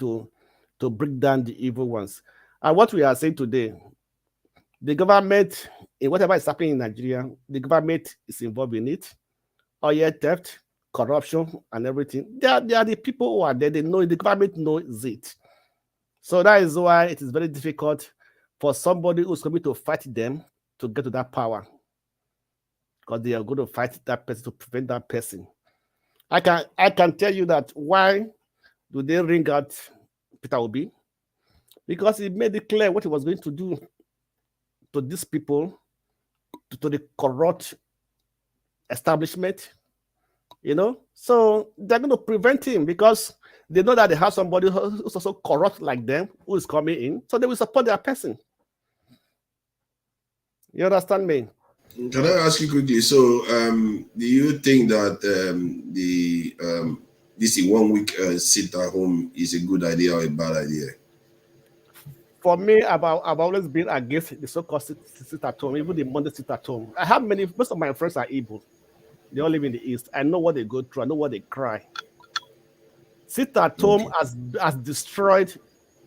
to break down the evil ones. And what we are saying today, the government, in whatever is happening in Nigeria, the government is involved in it. Oil theft, corruption, and everything. They are the people who are there. They know it. The government knows it. So that is why it is very difficult for somebody who's coming to fight them to get to that power, because they are going to fight that person to prevent that person. I can tell you that why do they ring out Peter Obi? Because he made it clear what he was going to do to these people, to the corrupt establishment, So they're going to prevent him because they know that they have somebody who's also corrupt like them who is coming in, so they will support their person. You understand me? Can I ask you quickly? So, do you think that this 1 week sit at home is a good idea or a bad idea? For me, I've always been against the so-called sit at home, even the Monday sit at home. I have most of my friends are Igbo. They all live in the East. I know what they go through. I know what they cry. Sit at home has destroyed,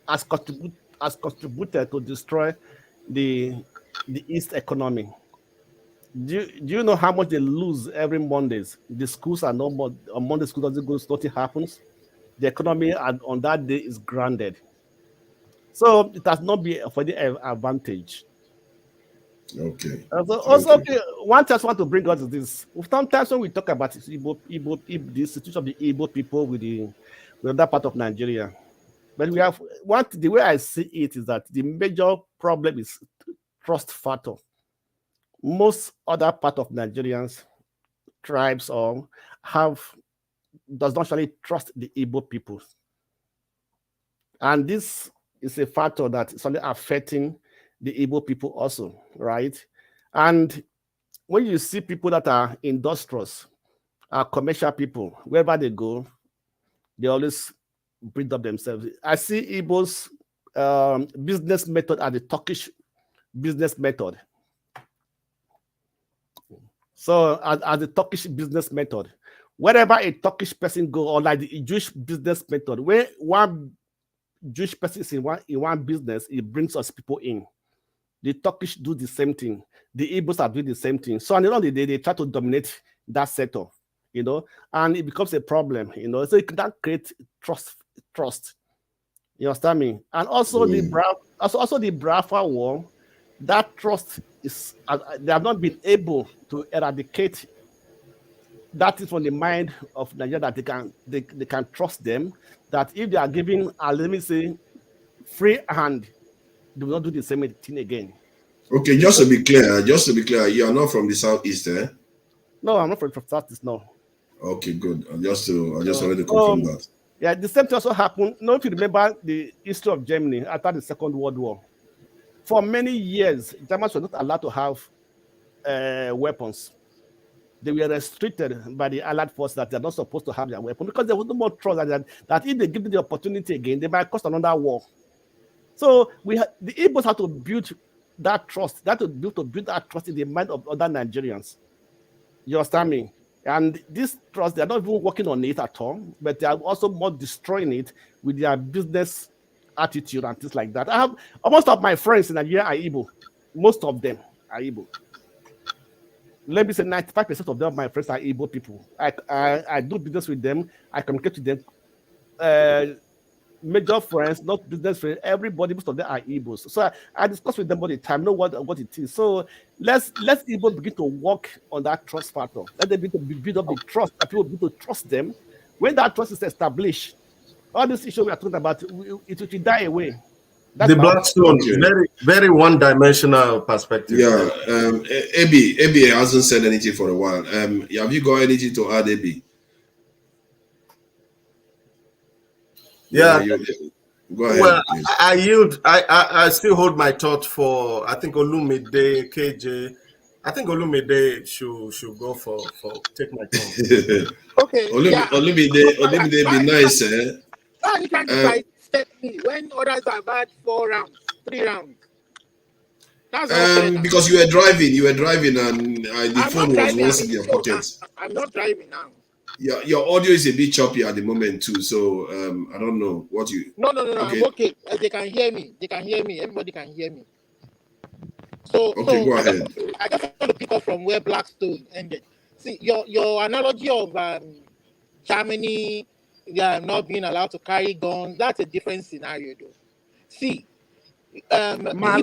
has contributed to destroy the East economy. Do you know how much they lose every Mondays? The schools are no more. On Monday, school doesn't go, nothing happens. The economy on that day is grounded. So it has not been for the advantage. Okay. Okay, one thing I want to bring out is this. Sometimes when we talk about the situation of the Igbo people with that part of Nigeria, but we have the way I see it is that the major problem is trust factor. Most other part of Nigerians, tribes does not actually trust the Igbo people, and this is a factor that is only affecting the Igbo people also, right? And when you see people that are industrious, commercial people, wherever they go, they always build up themselves. I see Igbo's business method as the Turkish business method. So as the Turkish business method, wherever a Turkish person go, or like the Jewish business method, where one Jewish person is in one business, it brings us people in. The Turkish do the same thing. The Igbos are doing the same thing. So at the end of the day, they try to dominate that sector, and it becomes a problem, So it can create trust. You understand me? And also the Biafra war, that trust is they have not been able to eradicate that is from the mind of Nigeria, that they can trust them, that if they are giving let me say free hand, they will not do the same thing again. Okay, just to be clear, you are not from the Southeast, eh? No, I'm not from the Southeast, no. Okay, good. I just wanted to confirm that. Yeah, the same thing also happened. If you remember the history of Germany after the Second World War, for many years, Germans were not allowed to have weapons. They were restricted by the Allied force that they're not supposed to have their weapon, because there was no more trust that if they give them the opportunity again, they might cause another war. So the Igbos have to build that trust, to build that trust in the mind of other Nigerians. You understand me? And this trust, they're not even working on it at all, but they are also more destroying it with their business attitude and things like that. I have most of my friends in Nigeria are Igbo. Most of them are Igbo. Let me say 95% of them, my friends, are Igbo people. I do business with them. I communicate with them major friends, not business friends. Everybody, most of them are Igbos. So I discuss with them all the time, know what it is. So let's Igbo begin to work on that trust factor. Let them begin to build up the trust, that people begin to trust them. When that trust is established, all these issues we are talking about, it will die away. That's the Blackstone, very, very one-dimensional perspective. Yeah, Abi hasn't said anything for a while. Have you got anything to add, Abi? Yeah. Go ahead. Well, please. I yield. I still hold my thought for, I think Olumide, KJ. I think Olumide should go for take my turn. Okay. Olumide be nice, eh? Why are you trying to step me when others have had 4 rounds, 3 rounds? That's not fair now. Because you were driving, and the phone was once in your pocket. I'm not driving now. Your audio is a bit choppy at the moment too, so I don't know what you. No. Okay. I'm okay. They can hear me. Everybody can hear me. So go ahead. I just want to pick up from where Blackstone ended. See, your analogy of Germany, they are not being allowed to carry guns. That's a different scenario, though. See, my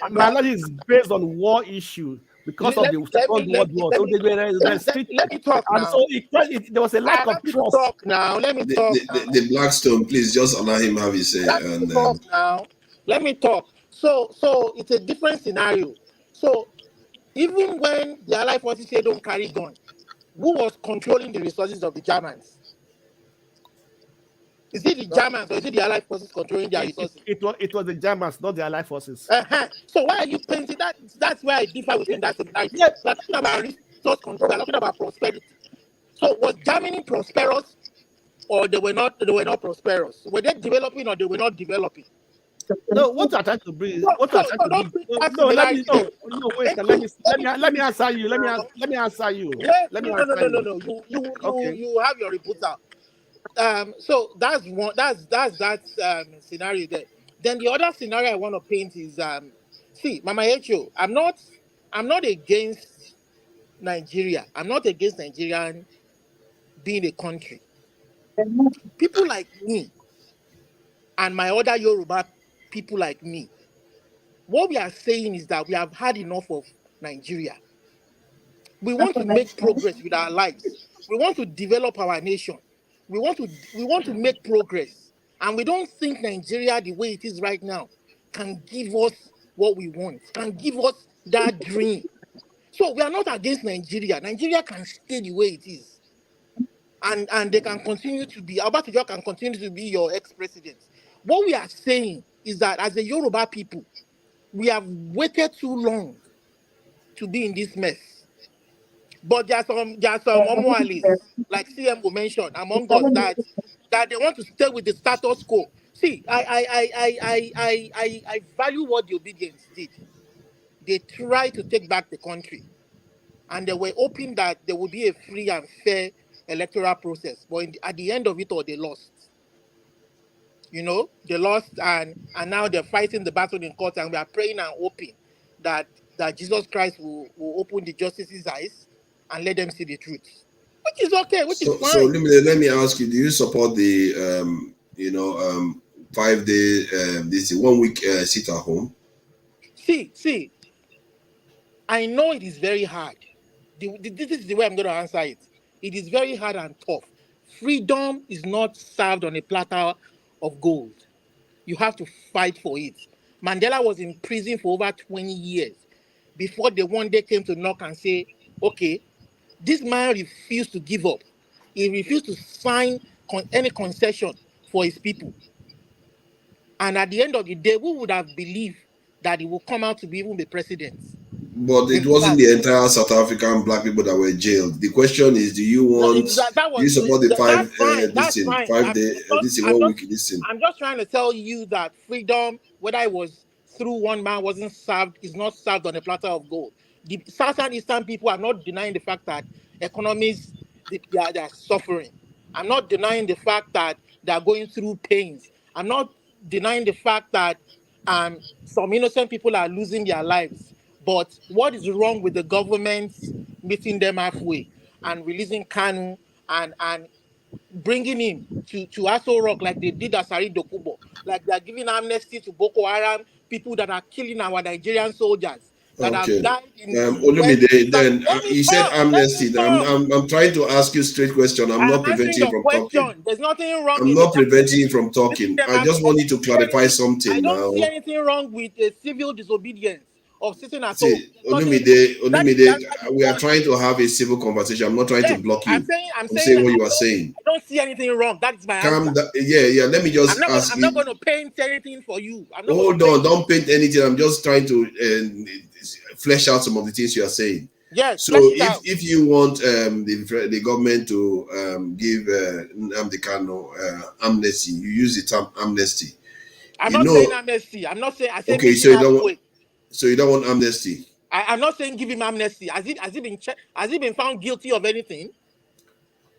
analogy is based on war issue because of the Second World War. So they were restricted. Let me talk and now. so there was a lack of trust. Talk now. Let me talk. The Blackstone, please just allow him have his say. Let me talk. So it's a different scenario. So even when the Allied forces say don't carry guns, who was controlling the resources of the Germans? Is it the Germans or is it the Allied forces controlling their resources? It was the Germans, not the Allied forces. So why are you painting that? That's where I differ within that scenario. Yes, we're talking about resource control. We're talking about prosperity. So was Germany prosperous, or they were not prosperous? Were they developing or they were not developing? No, what I'm trying to bring. Wait. Let me answer you. Let me answer you. No. You have your report out. So that's one. That's that scenario there. Then the other scenario I want to paint is see, Mama Echo, I'm not against Nigeria. I'm not against Nigerian being a country. People like me and my other Yoruba people like me, what we are saying is that we have had enough of Nigeria. We want to make progress with our lives. We want to develop our nation. We want to make progress. And we don't think Nigeria, the way it is right now, can give us what we want, can give us that dream. So we are not against Nigeria. Nigeria can stay the way it is. And they can continue to be, Obasanjo can continue to be your ex-president. What we are saying is that as a Yoruba people, we have waited too long to be in this mess. But there are some Omoalis, like CMO mentioned, among us that they want to stay with the status quo. See, I value what the Obedience did. They tried to take back the country, and they were hoping that there would be a free and fair electoral process. But at the end of it all, they lost. You know, they lost, and now they're fighting the battle in court, and we are praying and hoping that Jesus Christ will open the justices' eyes and let them see the truth, which is okay, which is fine. So let me ask you: do you support the 5-day this 1 week sit at home? See, I know it is very hard. This is the way I'm going to answer it. It is very hard and tough. Freedom is not served on a platter of gold. You have to fight for it. Mandela was in prison for over 20 years before they one day came to knock and say, okay, this man refused to give up. He refused to sign any concession for his people. And at the end of the day, we would have believed that he would come out to be even the president. But it wasn't the entire South African black people that were jailed. The question is, do you want? Do you support the 5 day, this 1 week, this thing? I'm just trying to tell you that freedom, whether it was through one man, wasn't served, is not served on a platter of gold. The Southern Eastern people are not denying the fact that economies they are suffering. I'm not denying the fact that they are going through pains. I'm not denying the fact that some innocent people are losing their lives. But what is wrong with the government meeting them halfway and releasing Kanu and bringing him to Aso Rock like they did Asari Dokubo, like they are giving amnesty to Boko Haram, people that are killing our Nigerian soldiers that have Okay. died in West. Olumide, then Let me you said talk. Let me amnesty. talk. I'm trying to ask you straight question. I'm not I'm answering preventing you your from talking. question. There's nothing wrong I'm in it. not preventing you from Listen, talking. I just want you to clarify I something don't now. see anything wrong with civil disobedience of sitting at home. See, There's nothing wrong. That is the Olumide, answer you we are want. trying to have a civil conversation. I'm not trying to Yes, block I'm you. saying I'm saying what you are saying. I don't see anything wrong. That is my Calm answer. down. Yeah. Let me just ask I'm not you. gonna paint anything for you. I'm not gonna Hold paint. on, don't paint anything. I'm just trying to flesh out some of the things you are saying. Yes, So flesh it out. if you want the government to give Nnamdi Kanu amnesty, you use the term amnesty. I'm You not know, saying amnesty. I'm not saying. I say okay. meet him halfway. So you don't want amnesty. I'm not saying give him amnesty. Has he been found guilty of anything?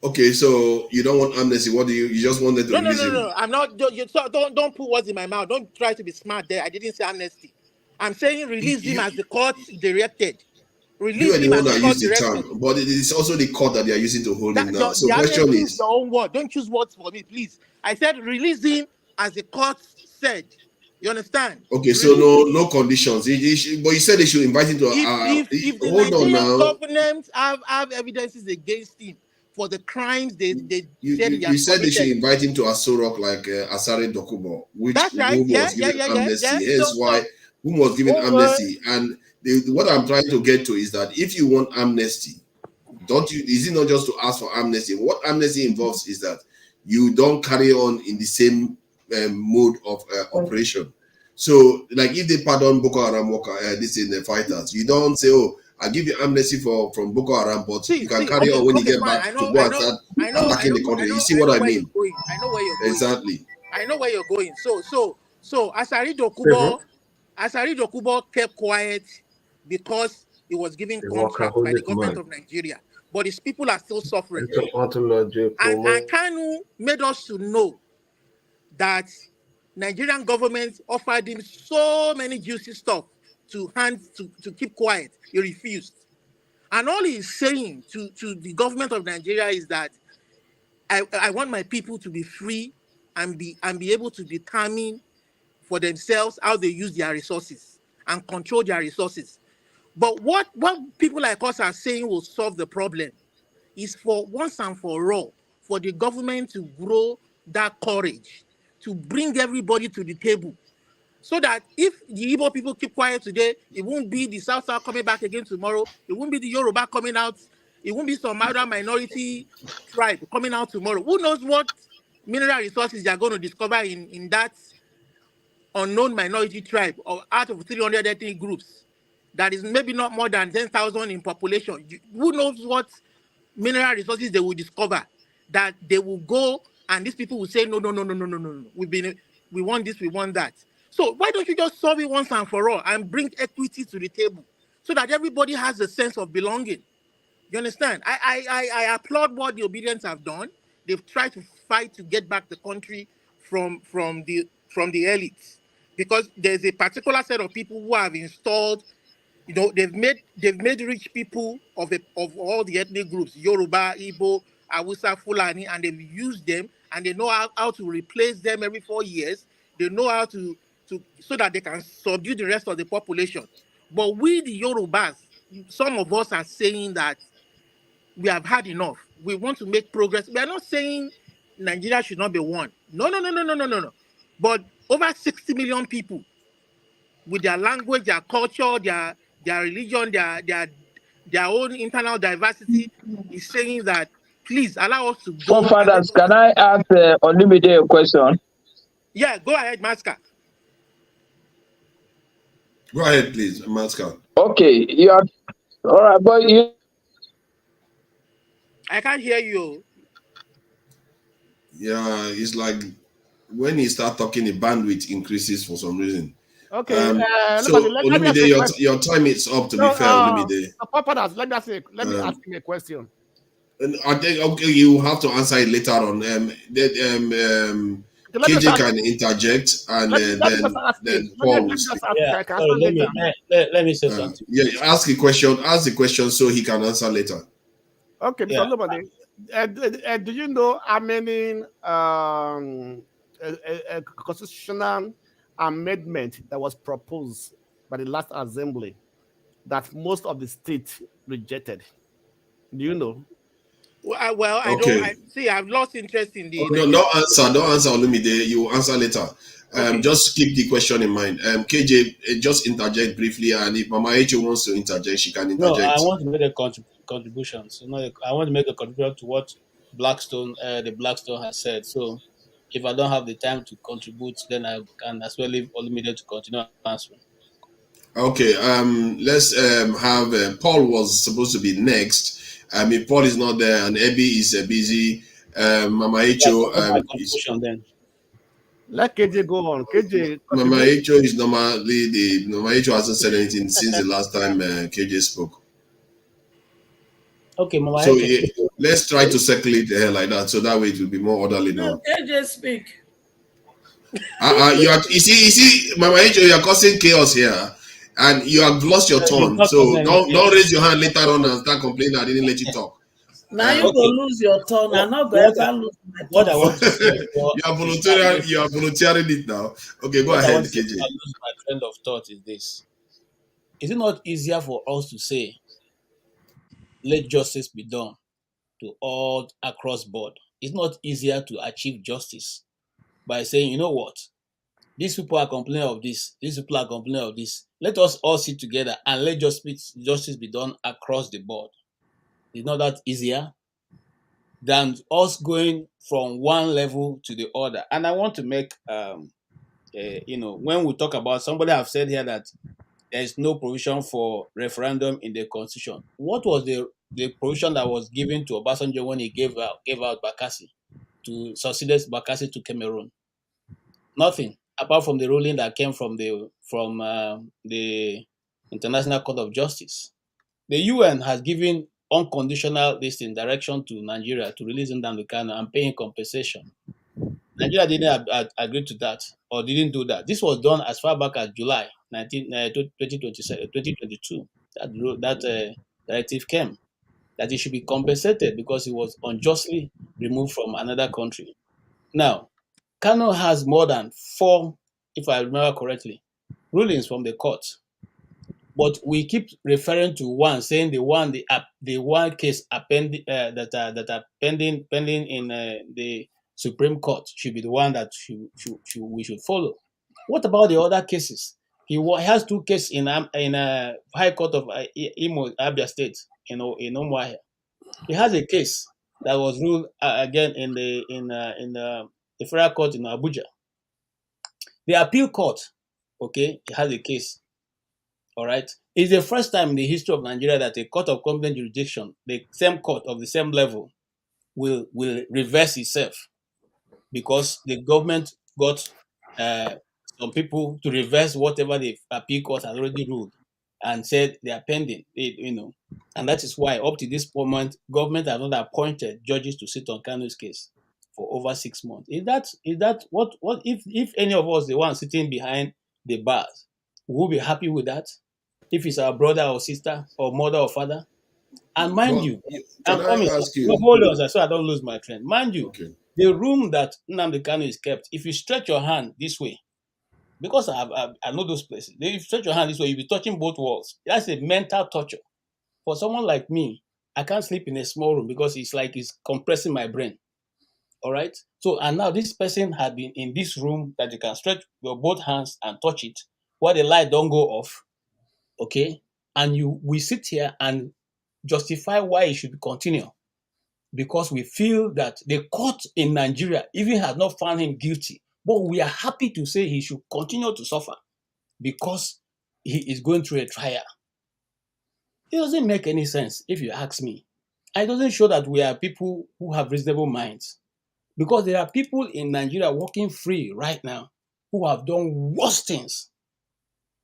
Okay, so you don't want amnesty. What do you just wanted to release him? No. I'm not. Don't put words in my mouth. Don't try to be smart there. I didn't say amnesty. I'm saying release him as the court directed. You Release are the him one as the that court used the directed. term, but it is also the court that they are using to hold him now. So The question amnesty is is, your own word. Don't choose words for me, please. I said release him as the court said. You understand? okay, so no conditions. But you said they should invite him to. If the Hold on Nigerian now. government have evidences against him for the crimes they said he You has said they should committed. invite him to Aso Rock like Asare Dokubo, That's right. whom was given amnesty. Hence So, whom was given amnesty. And what I'm trying to get to is that if you want amnesty, is it not just to ask for amnesty? What amnesty involves is that you don't carry on in the same mode of operation. So, like if they pardon Boko Haram this in the fighters, you don't say, "Oh, I give you amnesty from Boko Haram," but you can carry on when you get back to go and start attacking the country. You see what I mean? I know where you're going. Exactly. I know where you're going. So Asari Dokubo kept quiet because he was given contract by the government of Nigeria, but his people are still suffering. And Kanu made us to know that Nigerian government offered him so many juicy stuff to keep quiet. He refused. And all he's saying to the government of Nigeria is that I want my people to be free and be able to determine for themselves how they use their resources and control their resources. But what people like us are saying will solve the problem is for once and for all, for the government to grow that courage to bring everybody to the table. So that if the Igbo people keep quiet today, it won't be the South coming back again tomorrow. It won't be the Yoruba coming out. It won't be some other minority tribe coming out tomorrow. Who knows what mineral resources they are going to discover in that unknown minority tribe or out of 300 ethnic groups that is maybe not more than 10,000 in population. Who knows what mineral resources they will discover that they will go and these people will say, no. We want this, we want that. So why don't you just solve it once and for all and bring equity to the table so that everybody has a sense of belonging? You understand? I applaud what the Obedience have done. They've tried to fight to get back the country from the elites, because there's a particular set of people who have installed. They've made rich people of all the ethnic groups, Yoruba, Igbo, Hausa, Fulani, and they've used them, and they know how to replace them every 4 years. They know how to so that they can subdue the rest of the population. But we, the Yorubas, some of us are saying that we have had enough. We want to make progress. We are not saying Nigeria should not be one. No. But over 60 million people with their language, their culture, their religion, their own internal diversity is saying that please allow us to go. Forefathers, can I ask Unlimited a question? Yeah, go ahead, Maska. Go ahead, please, Maska. Okay, you are all right, but you. I can't hear you. Yeah, it's like when you start talking, the bandwidth increases for some reason. Okay. So Olumide, your time is up. To be fair, Olumide. Let me ask him a question. And I think you have to answer it later on. KJ can interject, and then Paul will speak. Let me say something. Yeah, ask the question. Ask the question so he can answer later. Okay, yeah. Do you know how many constitutional amendment that was proposed by the last assembly that most of the states rejected? Do you know? Well, I don't. Okay. I see. I've lost interest in Oh, the no, no answer. Don't answer, Olumide. You will answer later. Okay. Just keep the question in mind. KJ, just interject briefly, and if Mama Echo wants to interject, she can No, I interject. want to make a contribution. So I want to make a contribution to what the Blackstone has said. So if I don't have the time to contribute, then I can as well leave Olumide to continue answering. Okay. Let's have Paul was supposed to be next. If Paul is not there and Abby is busy, Mama Echo My is contribution then. Let KJ go on. KJ, Mama contribute. Echo is normally the Mama Echo hasn't said anything since the last time KJ spoke. Okay, Mama So Echo. let's try to circle it like that, so that way it will be more orderly now. No, KJ speak. You see, Mama Echo, you are causing chaos here, and you have lost your turn. So don't raise your hand later on and start complaining I didn't let you talk. Now you go lose your turn. I'm not going to ever lose my turn. What I want to say you are volunteering it now. Okay, go ahead, KJ. I lose my train of thought is this. Is it not easier for us to say, let justice be done to all across board? It's not easier to achieve justice by saying, you know what? These people are complaining of this. These people are complaining of this. Let us all sit together and let justice be done across the board. It's not that easier than us going from one level to the other. And I want to make, when we talk about, somebody have said here that there is no provision for referendum in the constitution. What was the provision that was given to Obasanjo when he gave out Bakassi to succeed Bakassi to Cameroon? Nothing, apart from the ruling that came from the International Court of Justice. The UN has given unconditional direction to Nigeria to release Nnamdi Kanu and pay him compensation. Nigeria didn't agree to that or didn't do that. This was done as far back as July 2022. That directive came that he should be compensated because he was unjustly removed from another country. Now, Kanu has more than 4, if I remember correctly, rulings from the court. But we keep referring to one, saying the one case that are pending in the Supreme Court should be the one that we should follow. What about the other cases? He has 2 cases in High Court of Imo, Abia State, in Umuahia. He has a case that was ruled again in the Federal Court in Abuja. The appeal court, okay, it has a case. All right. It's the first time in the history of Nigeria that a court of competent jurisdiction, the same court of the same level, will reverse itself because the government got some people to reverse whatever the appeal court has already ruled and said they are pending. And that is why up to this moment, government has not appointed judges to sit on Kanu's case for over 6 months. Is that what if any of us, the one sitting behind the bars, will be happy with that? If it's our brother or sister or mother or father? And mind you, I'm coming. Hold on, so I don't lose my train. Mind you, the room that Nnamdi Kanu is kept, if you stretch your hand this way, because I know those places, if you stretch your hand this way, you'll be touching both walls. That's a mental torture. For someone like me, I can't sleep in a small room because it's like it's compressing my brain. All right? So, and now this person had been in this room that you can stretch your both hands and touch it, where the light don't go off, okay? And we sit here and justify why it should continue because we feel that the court in Nigeria even has not found him guilty, but we are happy to say he should continue to suffer because he is going through a trial. It doesn't make any sense if you ask me. It doesn't show that we are people who have reasonable minds because there are people in Nigeria walking free right now who have done worse things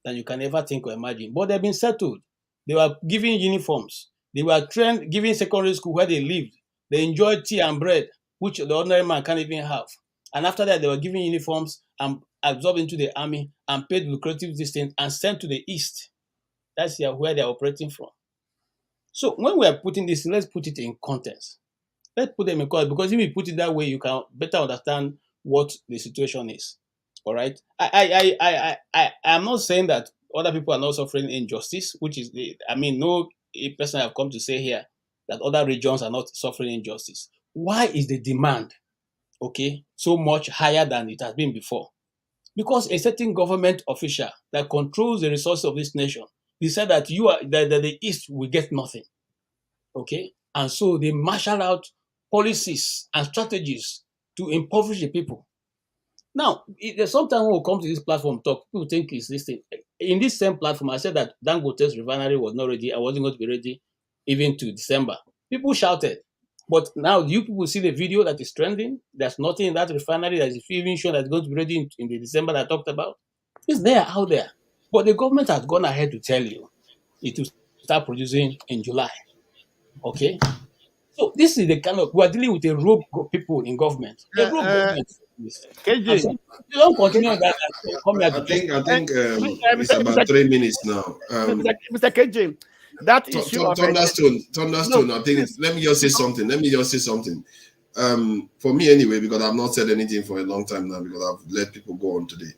than you can ever think or imagine, but they've been settled. They were given uniforms. They were trained, given secondary school where they lived. They enjoyed tea and bread, which the ordinary man can't even have. And after that, they were given uniforms and absorbed into the army and paid lucrative distance and sent to the east. That's where they're operating from. So when we are putting this, let's put it in context. Let's put them in court, because if you put it that way, you can better understand what the situation is. All right. I'm not saying that other people are not suffering injustice, which is no person have come to say here that other regions are not suffering injustice. Why is the demand, so much higher than it has been before? Because a certain government official that controls the resources of this nation decided that the East will get nothing. Okay? And so they marshal out policies and strategies to impoverish the people. Now, there's sometimes when we come to this platform talk, people think it's this thing. In this same platform, I said that Dangote's refinery was not ready. I wasn't going to be ready even to December. People shouted. But now you people see the video that is trending. There's nothing in that refinery that is even sure that's going to be ready in the December that I talked about. It's there, out there. But the government has gone ahead to tell you it will start producing in July. Okay? So this is the kind of, we are dealing with a rogue people in government. A rogue government. KJ, so you don't continue on that. I think it's about 3 minutes now. Mr. KJ, that issue of Thunderstone. I think let me just say something. For me anyway, because I've not said anything for a long time now, because I've let people go on today.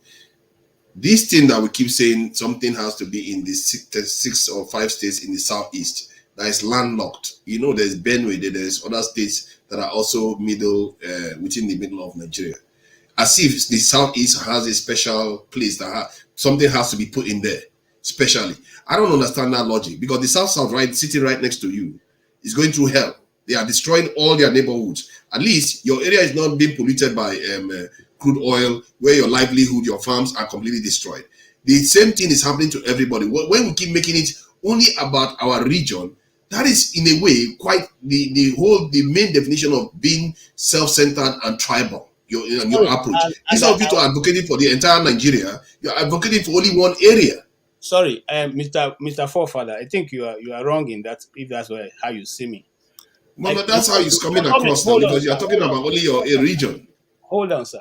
This thing that we keep saying, something has to be in the 6 or 5 states in the southeast that is landlocked. There's Benue, there's other states that are also within the middle of Nigeria. As if the southeast has a special place that something has to be put in there, specially. I don't understand that logic, because the south city right next to you is going through hell. They are destroying all their neighborhoods. At least your area is not being polluted by crude oil, where your livelihood, your farms are completely destroyed. The same thing is happening to everybody. When we keep making it only about our region, that is in a way quite the main definition of being self-centered and tribal. Your approach. Instead of you to advocating for the entire Nigeria, you're advocating for only one area. Sorry, Mr. Forefather, I think you are wrong in that, if that's how you see me. Well, that's how it's coming across now, because you're talking about only your region. Hold on, sir.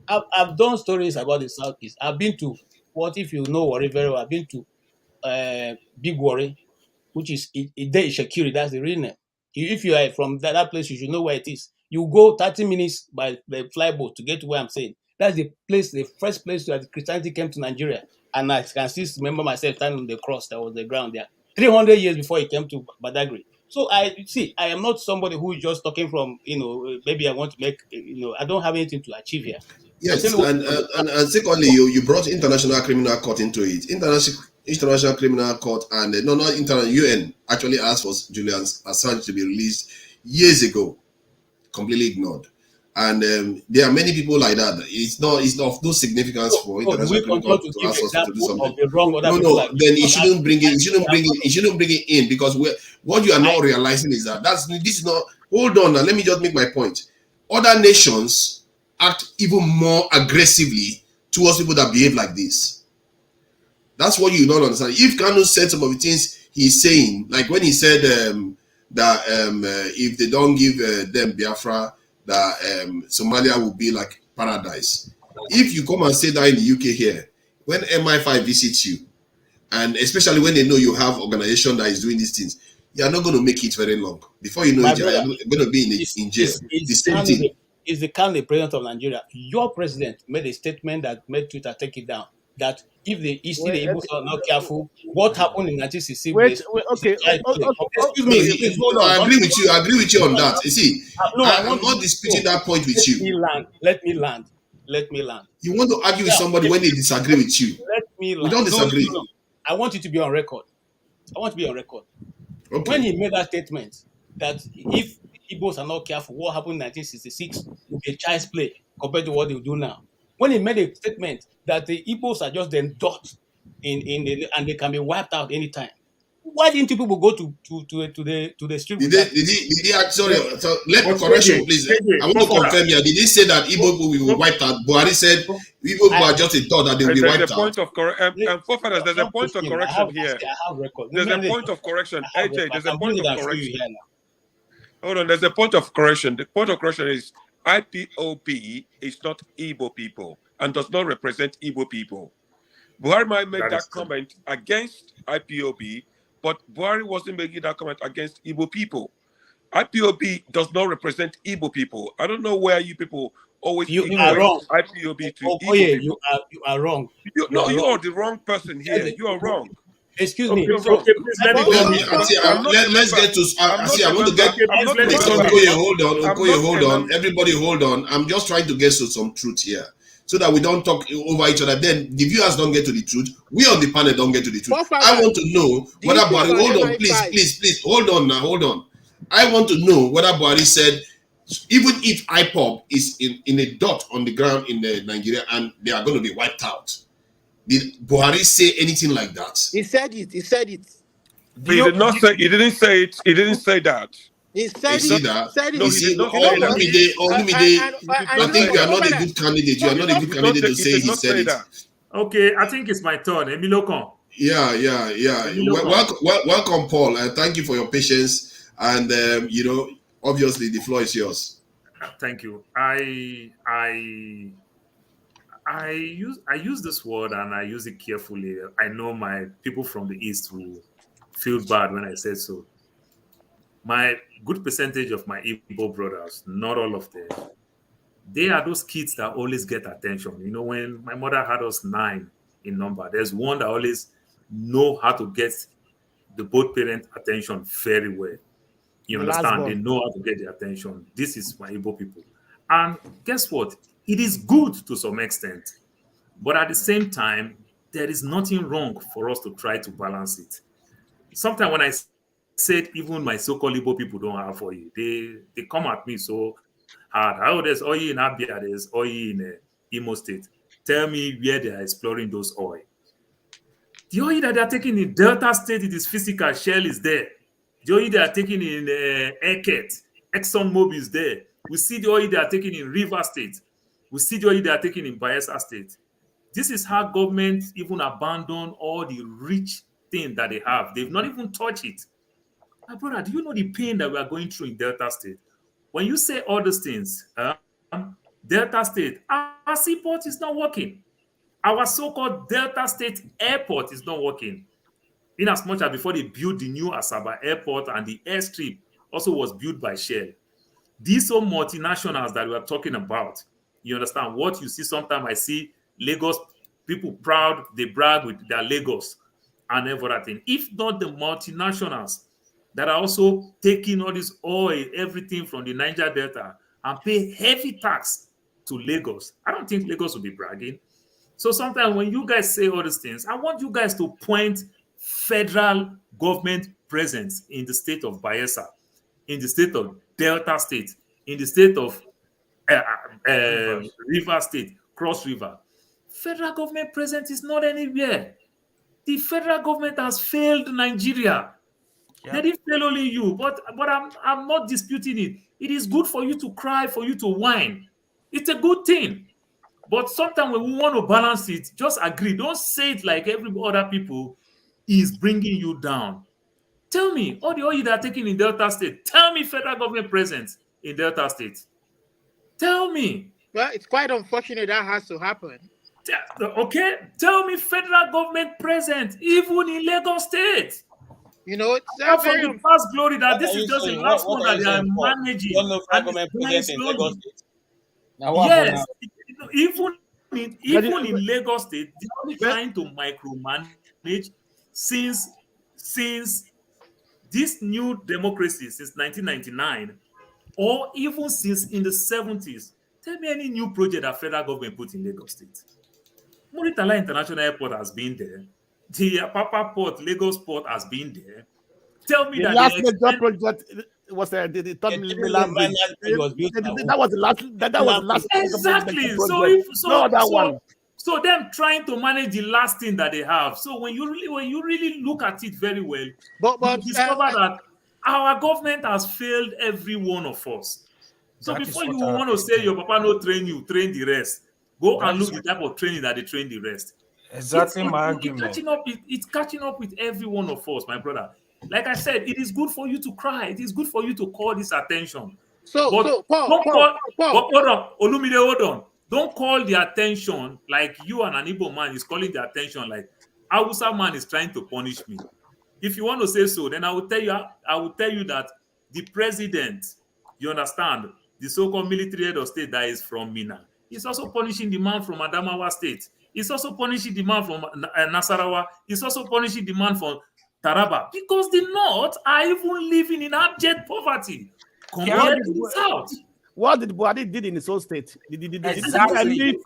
I've done stories about the Southeast. I've been to, what if you know Warri very well, I've been to Big Warri, which is Ide Shakiri, that's the real name. If you are from that place, you should know where it is. You go 30 minutes by the flyboat to get to where I'm saying. That's the first place that Christianity came to Nigeria. And I can still remember myself standing on the cross that was the ground there. 300 years before it came to Badagry. So I am not somebody who is just talking from, maybe I want to make, I don't have anything to achieve here. Yes, and secondly, you brought International Criminal Court into it. International Criminal Court and UN actually asked for Julian Assange to be released years ago, completely ignored. And there are many people like that. It's not of no significance for International Criminal Court to ask us to do something. Then it shouldn't bring it. It shouldn't bring it in, because what you are not realizing is that this is not. Hold on, now let me just make my point. Other nations act even more aggressively towards people that behave like this. That's what you don't understand. If Kanu said some of the things he's saying, like when he said that if they don't give them Biafra, that Somalia will be like paradise. If you come and say that in the UK here, when MI5 visits you, and especially when they know you have organization that is doing these things, you are not going to make it very long. Before you know it, you are going to be in jail. The same thing. Is the current president of Nigeria. Your president made a statement that made Twitter take it down. That if the Igbos are not careful, what happened in 1960? Excuse me. I agree with you. I agree with you on that. You see, I'm not disputing that point with you. Let me land. You want to argue with somebody when they disagree with you? Let me land. We don't disagree. No. I want you to be on record. Okay. When he made that statement that if Igbos are not careful, what happened in 1966 will be a child's play compared to what they do now. When he made a statement that the Igbos are just then dot and they can be wiped out anytime, why didn't you people go to the street? Did he sorry, let me correction, please. I want to confirm here. Did he say that Igbo will be wiped out? Buhari said Igbo were just a thought that they will be wiped out. There's a point of correction here. There's a point of correction. AJ, there's a point of correction. Hold on, there's a point of correction. The point of correction is IPOB is not Igbo people and does not represent Igbo people. Buhari might make that comment against IPOB, but Buhari wasn't making that comment against Igbo people. IPOB does not represent Igbo people. I don't know where you people always You equate are wrong. IPOB to Igbo Okoye, people. you are wrong. No, you are the wrong person here. You are wrong. Excuse Okay, me. You're So, wrong. okay, please let me Let come me, in. let's get to. I want to get. I'm not a Please, member. Okoye, hold on. I'm Okoye, not hold a on. member. Everybody, hold on. I'm just trying to get to some truth here, so that we don't talk over each other. Then the viewers don't get to the truth. We on the panel don't get to the truth. I want to know whether Buhari. Hold on, please. Hold on now. Hold on. I want to know whether Buhari said, even if IPOB is in a dot on the ground in Nigeria and they are going to be wiped out, did Buhari say anything like that? He said it. He did not say. He didn't say it. He didn't say that. He said You see it. that? Said it. No, he did not Oh, say that. Olumide, I think you are not a good candidate. You are not a good He candidate to say did he not said say it. that. Okay, I think it's my turn. Emilokon. Yeah. Welcome, Paul. Thank you for your patience. And obviously the floor is yours. Thank you. I use this word and I use it carefully. I know my people from the East will feel bad when I say so. My good percentage of my Igbo brothers, not all of them, they are those kids that always get attention. You know, when my mother had us 9 in number, there's one that always know how to get the both parent attention very well. You The last understand? born. They know how to get the attention. This is my Igbo people. And guess what? It is good to some extent. But at the same time, there is nothing wrong for us to try to balance it. Sometimes when I said even my so-called Igbo people don't have oil, they come at me so hard. Oh, there's oil in Abia, there's oil in Imo State. Tell me where they are exploring those oil. The oil that they are taking in Delta State, it is physical. Shell is there. The oil they are taking in Eket, ExxonMobil is there. We see the oil they are taking in River State. We see the oil they are taking in Bayelsa State. This is how government even abandon all the rich thing that they have. They've not even touched it. My brother, do you know the pain that we are going through in Delta State? When you say all these things, Delta State, our seaport is not working. Our so-called Delta State airport is not working. In as much as before they built the new Asaba airport and the airstrip also was built by Shell. These are multinationals that we are talking about. You understand? What you see sometimes, I see Lagos people proud, they brag with their Lagos and everything. If not the multinationals that are also taking all this oil, everything from the Niger Delta and pay heavy tax to Lagos, I don't think Lagos will be bragging. So sometimes when you guys say all these things, I want you guys to point federal government presence in the state of Bayelsa, in the state of Delta State, in the state of River State, Cross River. Federal government presence is not anywhere. The federal government has failed Nigeria. Yeah. They didn't fail only you, but I'm not disputing it. It is good for you to cry, for you to whine. It's a good thing. But sometimes when we want to balance it, just agree. Don't say it like every other people is bringing you down. Tell me, all the oil that are taking in Delta State, tell me federal government presence in Delta State. Tell me. Well, it's quite unfortunate that has to happen. Okay, tell me federal government present even in Lagos State. You know, it's from the past glory that this is just the last one that they are managing. You don't know federal government present in Lagos State? Now, yes, even in Lagos State, they're only trying to micromanage since this new democracy since 1999, or even since in the 70s. Tell me any new project that federal government put in Lagos State. Muritala International Airport has been there. The Apapa Port, Lagos Port has been there. Tell me the that last major project was the third mainland bridge. That was the last. That was the last. Exactly. So them trying to manage the last thing that they have. So when you really look at it very well, you discover that our government has failed every one of us. So before you want to say your papa no train you, train the rest. Go and look the type of training that they train the rest. Exactly my argument. It's catching up with every one of us, my brother. Like I said, it is good for you to cry. It is good for you to call this attention. Paul, hold on. Olumide, hold on. Don't call the attention like you and an Igbo man is calling the attention like Hausa man is trying to punish me. If you want to say so, then I will tell you that the president, you understand, the so-called military head of state that is from Mina, he's also punishing the man from Adamawa State. He's also punishing the man from Nasarawa. He's also punishing the man from Taraba, because the North are even living in abject poverty compared to the South. What did Buhari did in his own state? Exactly.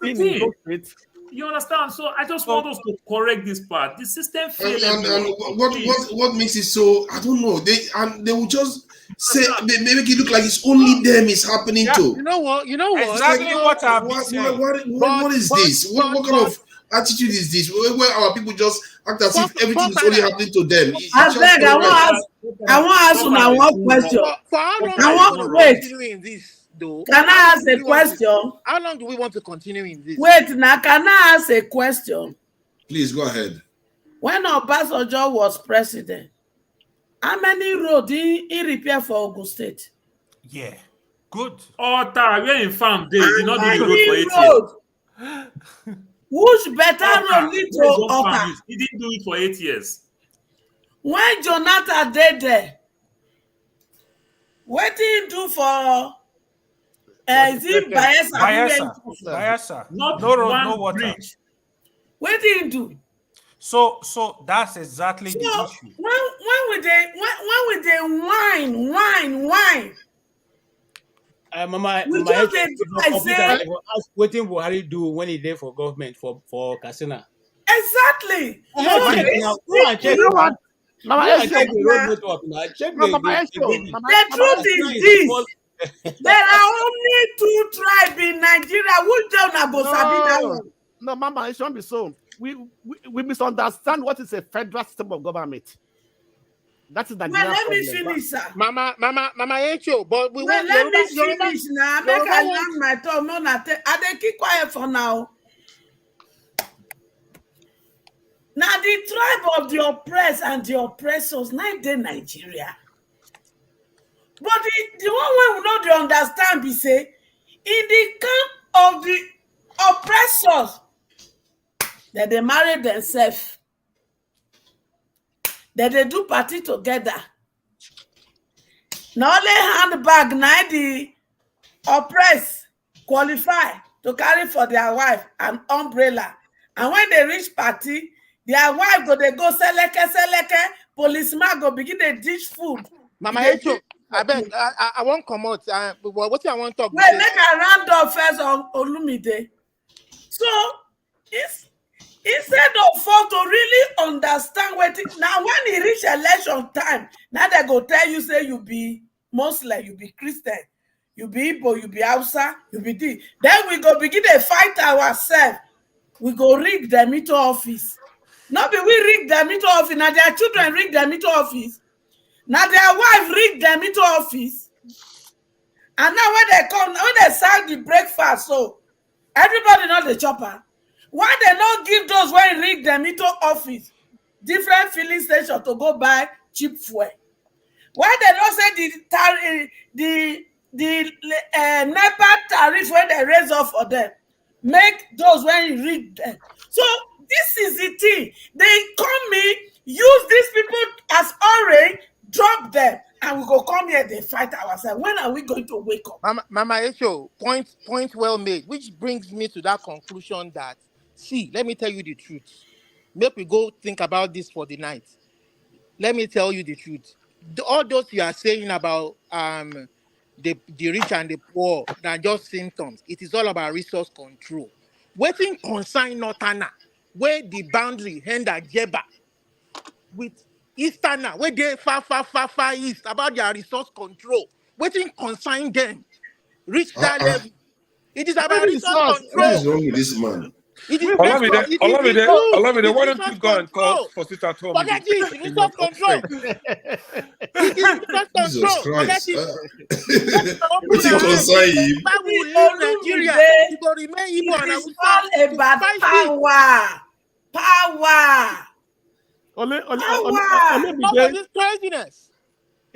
You understand? So I just want us to correct this part. The system failed. And what makes it so? I don't know. They will just say they make it look like it's only them it's happening to. You know what? Exactly what I've been saying. What is this? What kind of attitude is this? Where our people just act as if everything is only happening to them. I want to ask you now one question. For how long I want to continue in this? Though, can I ask a question? How long do we want to continue in this? Wait, now can I ask a question? Please go ahead. When Obasanjo was president, how many roads he repair for Ogun State? Yeah, good. Ota, we're in farm day. You not do the road for 8 years. Which better road lead to Ota? He didn't do it for 8 years. When Jonathan did there, what did he do for? Is it Bayelsa. Not no road, one no water. bridge. What did he do? So that's exactly the issue. When would they whine? Mama, waiting Buhari do when he there for government for Kasina. Exactly. The truth is this. There are only 2 tribes in Nigeria. Which don't go sabi that one? No, Mama, it shouldn't be so. We misunderstand what is a federal system of government. That is the let me finish, sir. Mama Echo, but we want let me finish now. Make I land my tongue. No, I dey keep quiet for now. Now the tribe of the oppressed and the oppressors, not in Nigeria. But the one we not understand be say, in the camp of the oppressors, that they marry themselves, that they do party together. Not only handbag, now the oppressed qualify to carry for their wife an umbrella. And when they reach party, their wife they go seleke, policeman go begin to dish food. Mama Echo, I won't come out. What I want to talk about? Wait, make a round up first on Olumide. So, instead of for to really understand what it, now when it reach election time, now they go tell you, say you be Muslim, you be Christian, you be Igbo, you be Hausa, you be this. Then we go begin to fight ourselves. We go rig them into office. Not be we rig them into office. Now their children rig them into office. Now their wife rig them into office. And now when they come, when they serve the breakfast, so everybody know the chopper. Why they not give those when rig them into office different filling station to go buy cheap fuel? Why they not say the NEPA tariff when they raise up for them? Make those when rig them. So this is the thing. They come me, use these people as orange, drop them, and we go come here, they fight ourselves. When are we going to wake up? Mama Echo, point well made, which brings me to that conclusion that, see, let me tell you the truth. Make we go think about this for the night. Let me tell you the truth. All those you are saying about the rich and the poor, they're just symptoms. It is all about resource control. Waiting consign Northerner, where the boundary end at Jeba with Easterner, where they far east about their resource control. Waiting consign them, reach that level. It is about resource control. What is wrong with this man? Olamide, why don't you go and call for sit at home? Forget this, resource control. It is resource control. Forget it. Why we leave Nigeria? You go remain Igbo and I will all about power. This craziness.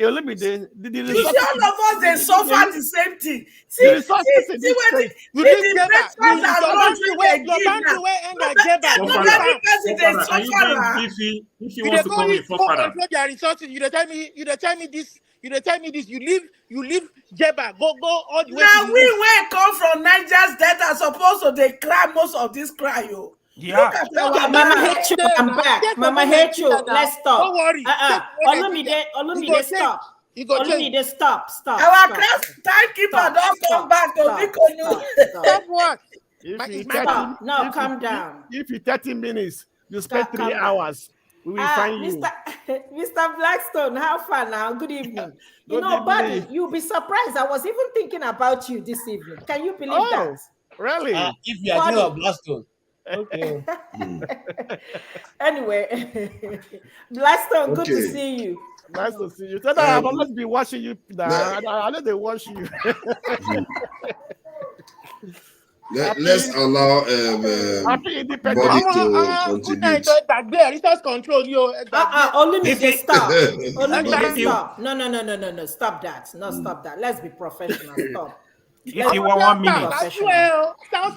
the You see, all of us they suffer the same thing. See, the resources in see this what state. You see leave the Jeba. breakfast and Your lunch boundary wey they your give boundary now. where end No, at Jeba. You not leave Forefather, every am. person they Forefather, can you suffer. bring Ah. if he You wants dey to go come in, east, go Forefather? control their resources. You dey tell me this. You dey tell me this. You leave Jeba. Go all the way to Now the we east. wey come from Niger's Delta supposed to dey cry most of this cry, yo. Look at That's our your Mama business. map. Hecho, Stay I'm now. back. Stay for Mama one Nigeria Hecho, now. let's stop. Don't worry. Stay for one Nigeria. Olumide, stop. You go change. Olumide, stop. Our class timekeeper don't come back to Bikonu. Stop what? If It's you my 30, turn. No, if calm you, down. if you 30 minutes, you spend 3 Calm down. hours, we will find you. Mr. Blackstone, how far now? Good evening. Good Buddy, evening. you'll be surprised. I was even thinking about you this evening. Can you believe that? Really? If you are thinking of Blackstone. Okay. Anyway, Blackstone, good to Okay. see you. Nice to see you. I've always been watching you. I know they watch you. Let's allow Happy Independence. Bobby to Good night. contribute. Resource control. Olumide, stop. Olumide, you- stop. No. Stop that. No, stop that. Let's be professional. Stop. If you want 1 minute.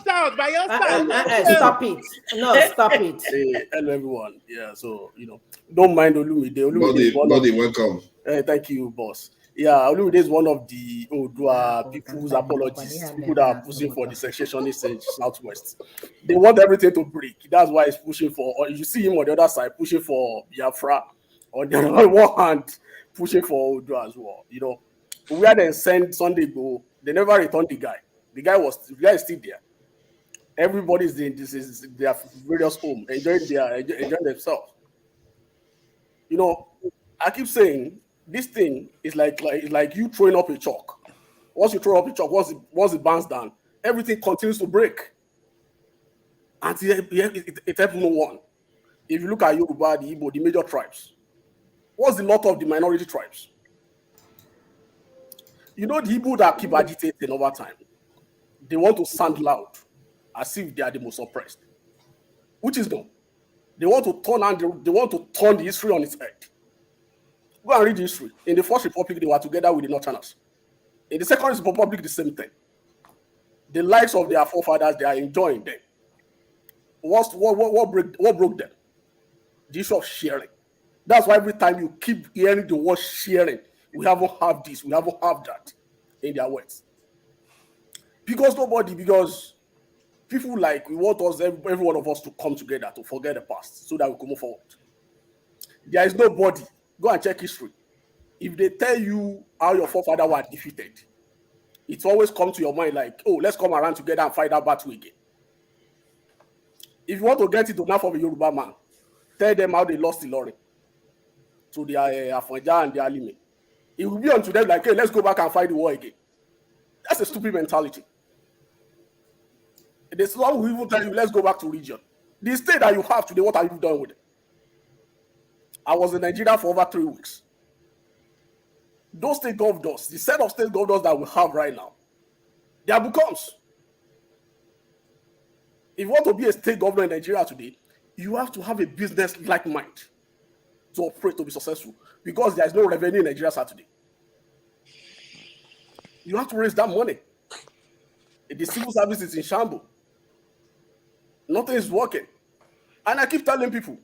South, by your side. Stop it. No, stop it. Hey, hello everyone. Yeah, so don't mind Olumide. Body, welcome. Thank you, boss. Yeah, Olumide is one of the Odua people's apologists, people that are pushing for the secessionist in Southwest. They want everything to break. That's why he's pushing for. Or you see him on the other side pushing for Biafra. On the other one hand, pushing for Odua as well. Where they send Sunday go, they never returned the guy. The guy is still there. Everybody's in their various home, enjoying themselves. I keep saying this thing is like you throwing up a chalk. Once you throw up a chalk, once it bounces down, everything continues to break. Until it helps no one. If you look at Yoruba, the Igbo, the major tribes, what's the lot of the minority tribes? The Igbo that keep agitating over time, they want to sound loud as if they are the most oppressed, which is no. They want to turn the history on its head. Go and read the history. In the First Republic, they were together with the Northerners. In the Second Republic, the same thing. The lives of their forefathers, they are enjoying them. What broke them? The issue of sharing. That's why every time you keep hearing the word sharing, we haven't have this, we haven't have that in their words. Because people we want us, every one of us to come together to forget the past so that we can move forward. There is nobody. Go and check history. If they tell you how your forefathers were defeated, it's always come to your mind like, oh, let's come around together and fight that battle again. If you want to get into enough of a Yoruba man, tell them how they lost the Ilorin to their Afanja and their Alime. It will be unto them like, hey, let's go back and fight the war again. That's a stupid mentality. The Islam will even tell you, let's go back to region. The state that you have today, what have you done with it? I was in Nigeria for over 3 weeks. Those state governors, the set of state governors that we have right now, they are becomes. If you want to be a state governor in Nigeria today, you have to have a business-like mind to operate, to be successful, because there is no revenue in Nigeria today. You have to raise that money. The civil service is in shambles. Nothing is working. And I keep telling people,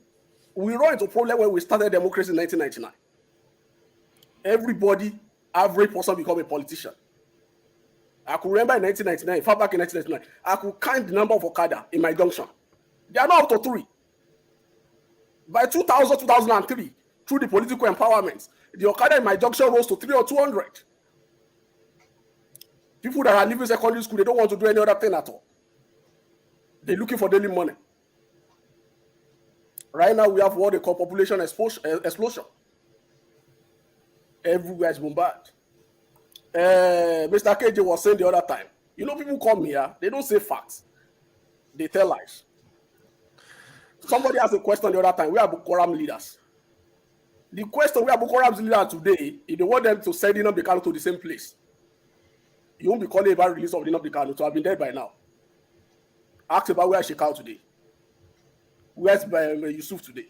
we run into a problem when we started democracy in 1999. Everybody, every person become a politician. I could remember in 1999, far back in 1999, I could count the number of Okada in my junction. They are now up to 3. By 2000, 2003, through the political empowerment, the Okada in my junction rose to 300 or 200. People that are leaving secondary school, they don't want to do any other thing at all. They're looking for daily money. Right now, we have what they call population explosion. Everywhere is bombarded. Mr. KJ was saying the other time, people come here, they don't say facts. They tell lies. Somebody asked a question the other time, where are Boko Haram leaders? The question, where are Boko Haram's leaders today, if they want them to send Nnamdi Kanu to the same place, you won't be calling about release of Nnamdi Kanu to have been dead by now. Ask about where Shekau today. Where's Yusuf today?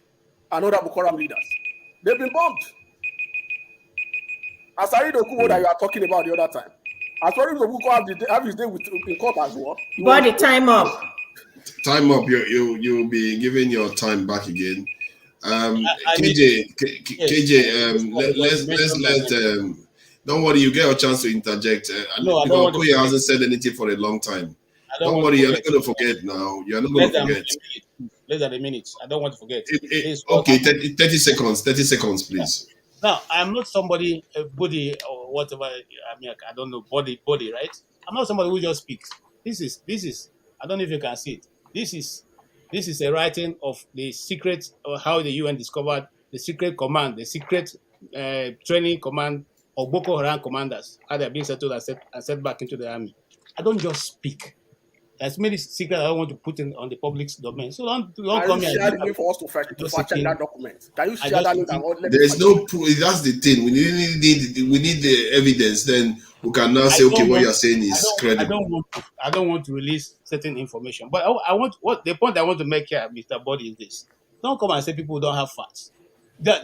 And other Boko Haram leaders. They've been bombed. Asari Dokubo that you are talking about the other time. Asari Dokubo have his day in court as well. Body time up. Time up. You'll be giving your time back again. KJ, let's don't worry, you get a chance to interject. No, I don't want to Koya hasn't said anything for a long time. Don't worry, you're not going to forget now. You're not going to forget. Less than a minute. I don't want to forget. Okay, 30 seconds. 30 seconds, please. Now, I'm not somebody, body or whatever. I mean, I don't know, body, right? I'm not somebody who just speaks. This is. I don't know if you can see it. This is a writing of the secret of how the UN discovered the secret command, the secret training command of Boko Haram commanders, how they're being settled and sent back into the army. I don't just speak. There's many secrets I don't want to put in on the public's domain. So don't come here. Can you share the link for us to fact check that document? Can you share that link? There is no proof. That's the thing. We need the evidence. Then we can now say, okay, what you're saying is credible. I don't want to release certain information. But I want the point I want to make here, Mr. Body, is this. Don't come and say people don't have facts.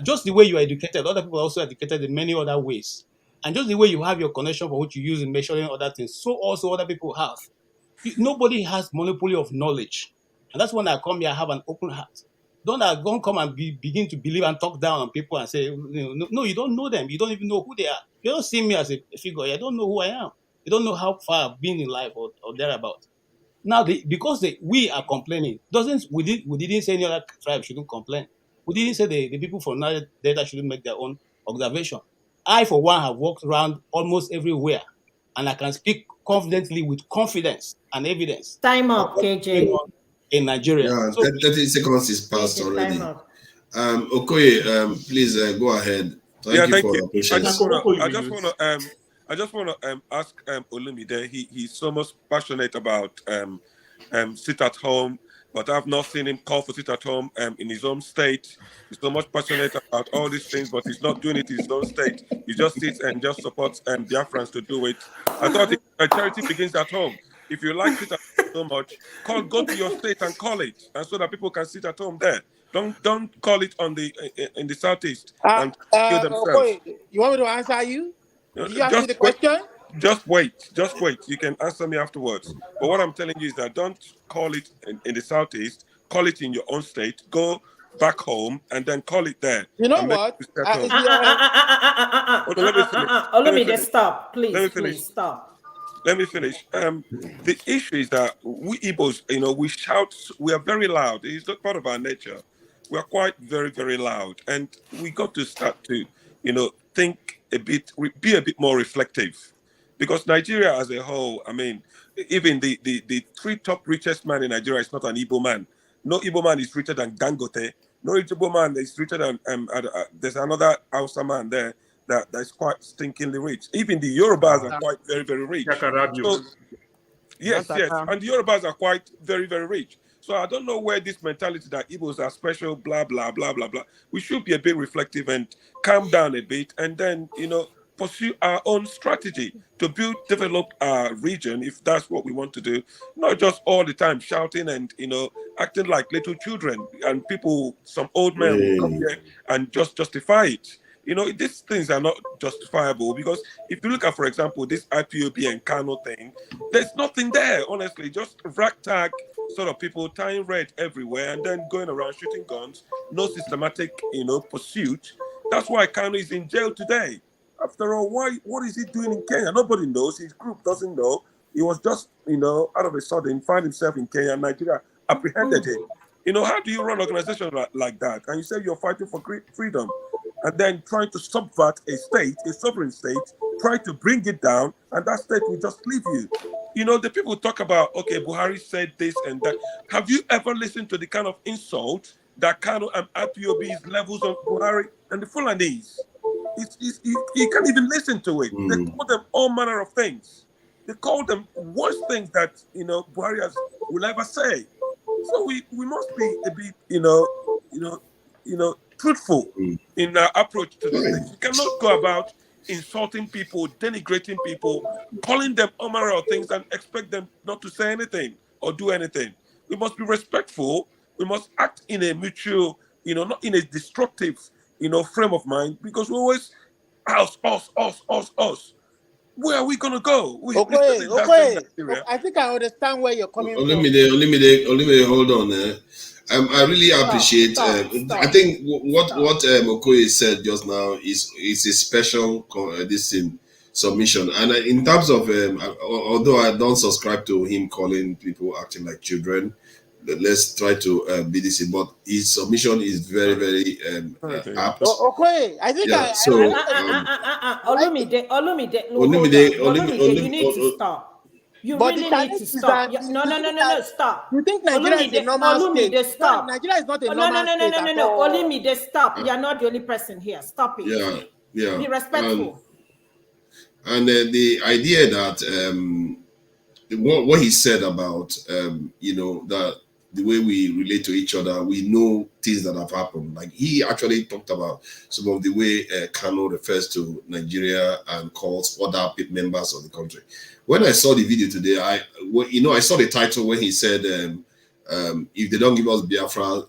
Just the way you are educated, other people are also educated in many other ways. And just the way you have your connection for which you use in measuring other things, so also other people have. Nobody has monopoly of knowledge. And that's when I come here, I have an open heart. Don't come and begin to believe and talk down on people and say, no, you don't know them. You don't even know who they are. You don't see me as a figure. You don't know who I am. You don't know how far I've been in life or thereabout. Now, because we are complaining, we didn't say any other tribe shouldn't complain. We didn't say the people from Niger Delta shouldn't make their own observation. I, for one, have walked around almost everywhere, and I can speak confidently with confidence and evidence. Time up, KJ. In Nigeria. Yeah, 30 seconds is passed already. Okoye, please go ahead. Thank you for your patience. I just want to ask Olumide. He's so much passionate about sit at home, but I've not seen him call for sit at home in his own state. He's so much passionate about all these things, but he's not doing it in his own state. He just sits and just supports Biafrans to do it. I thought charity begins at home. If you like sit at home so much, go to your state and call it, and so that people can sit at home there. Don't call it in the southeast and kill themselves. You want me to answer you? Did you ask me the question? Just wait. You can answer me afterwards. But what I'm telling you is that don't call it in the southeast. Call it in your own state. Go back home and then call it there. You know what? Let me stop. Please stop. Let me finish. The issue is that we Igbos, we shout. We are very loud. It's not part of our nature. We are quite very, very loud, and we got to start to, think a bit, be a bit more reflective, because Nigeria as a whole. I mean, even the three top richest man in Nigeria is not an Igbo man. No Igbo man is richer than Dangote. No Igbo man is richer than there's another Hausa man there that's quite stinkingly rich. Even the Yorubas are quite very, very rich. So, yes, and the Yorubas are quite very, very rich. So I don't know where this mentality that Igbos are special, blah, blah, blah, blah, blah. We should be a bit reflective and calm down a bit, and then, pursue our own strategy to develop our region, if that's what we want to do. Not just all the time shouting and, acting like little children, and some old men will come here and just justify it. These things are not justifiable, because if you look at, for example, this IPOB and Kano thing, there's nothing there, honestly. Just ragtag sort of people tying red everywhere and then going around shooting guns, no systematic, pursuit. That's why Kano is in jail today. After all, what is he doing in Kenya? Nobody knows. His group doesn't know. He was just, out of a sudden, find himself in Kenya, and Nigeria apprehended him. How do you run an organization like that? And you say you're fighting for freedom, and then trying to subvert a sovereign state, try to bring it down, and that state will just leave you. The people talk about, okay, Buhari said this and that. Have you ever listened to the kind of insult that Kano and IPOB's levels on Buhari and the Fulanese? You can't even listen to it. They call them all manner of things. They call them worst things that, Buhari will ever say. So we must be a bit, truthful in our approach to these things. You cannot go about insulting people, denigrating people, calling them all manner of things and expect them not to say anything or do anything. We must be respectful. We must act in a mutual, not in a destructive, frame of mind, because we always us. Where are we gonna go? Okay. I think I understand where you're coming from. Olumide, hold on. I really appreciate. I think what Okoye said just now is a special submission, and in terms of although I don't subscribe to him calling people acting like children, let's try to be this. But his submission is very, very apt. Okay, I think Olumide, you need to stop. You really need to stop. No, stop. You think Nigeria is a normal state? Stop. Nigeria is not a normal state. No. Olumide, stop. You're not the only person here. Stop it. Yeah. Be respectful. And the idea that what he said about that the way we relate to each other, we know things that have happened. Like he actually talked about some of the way Kano refers to Nigeria and calls other members of the country. When I saw the video today, I saw the title when he said, if they don't give us Biafra,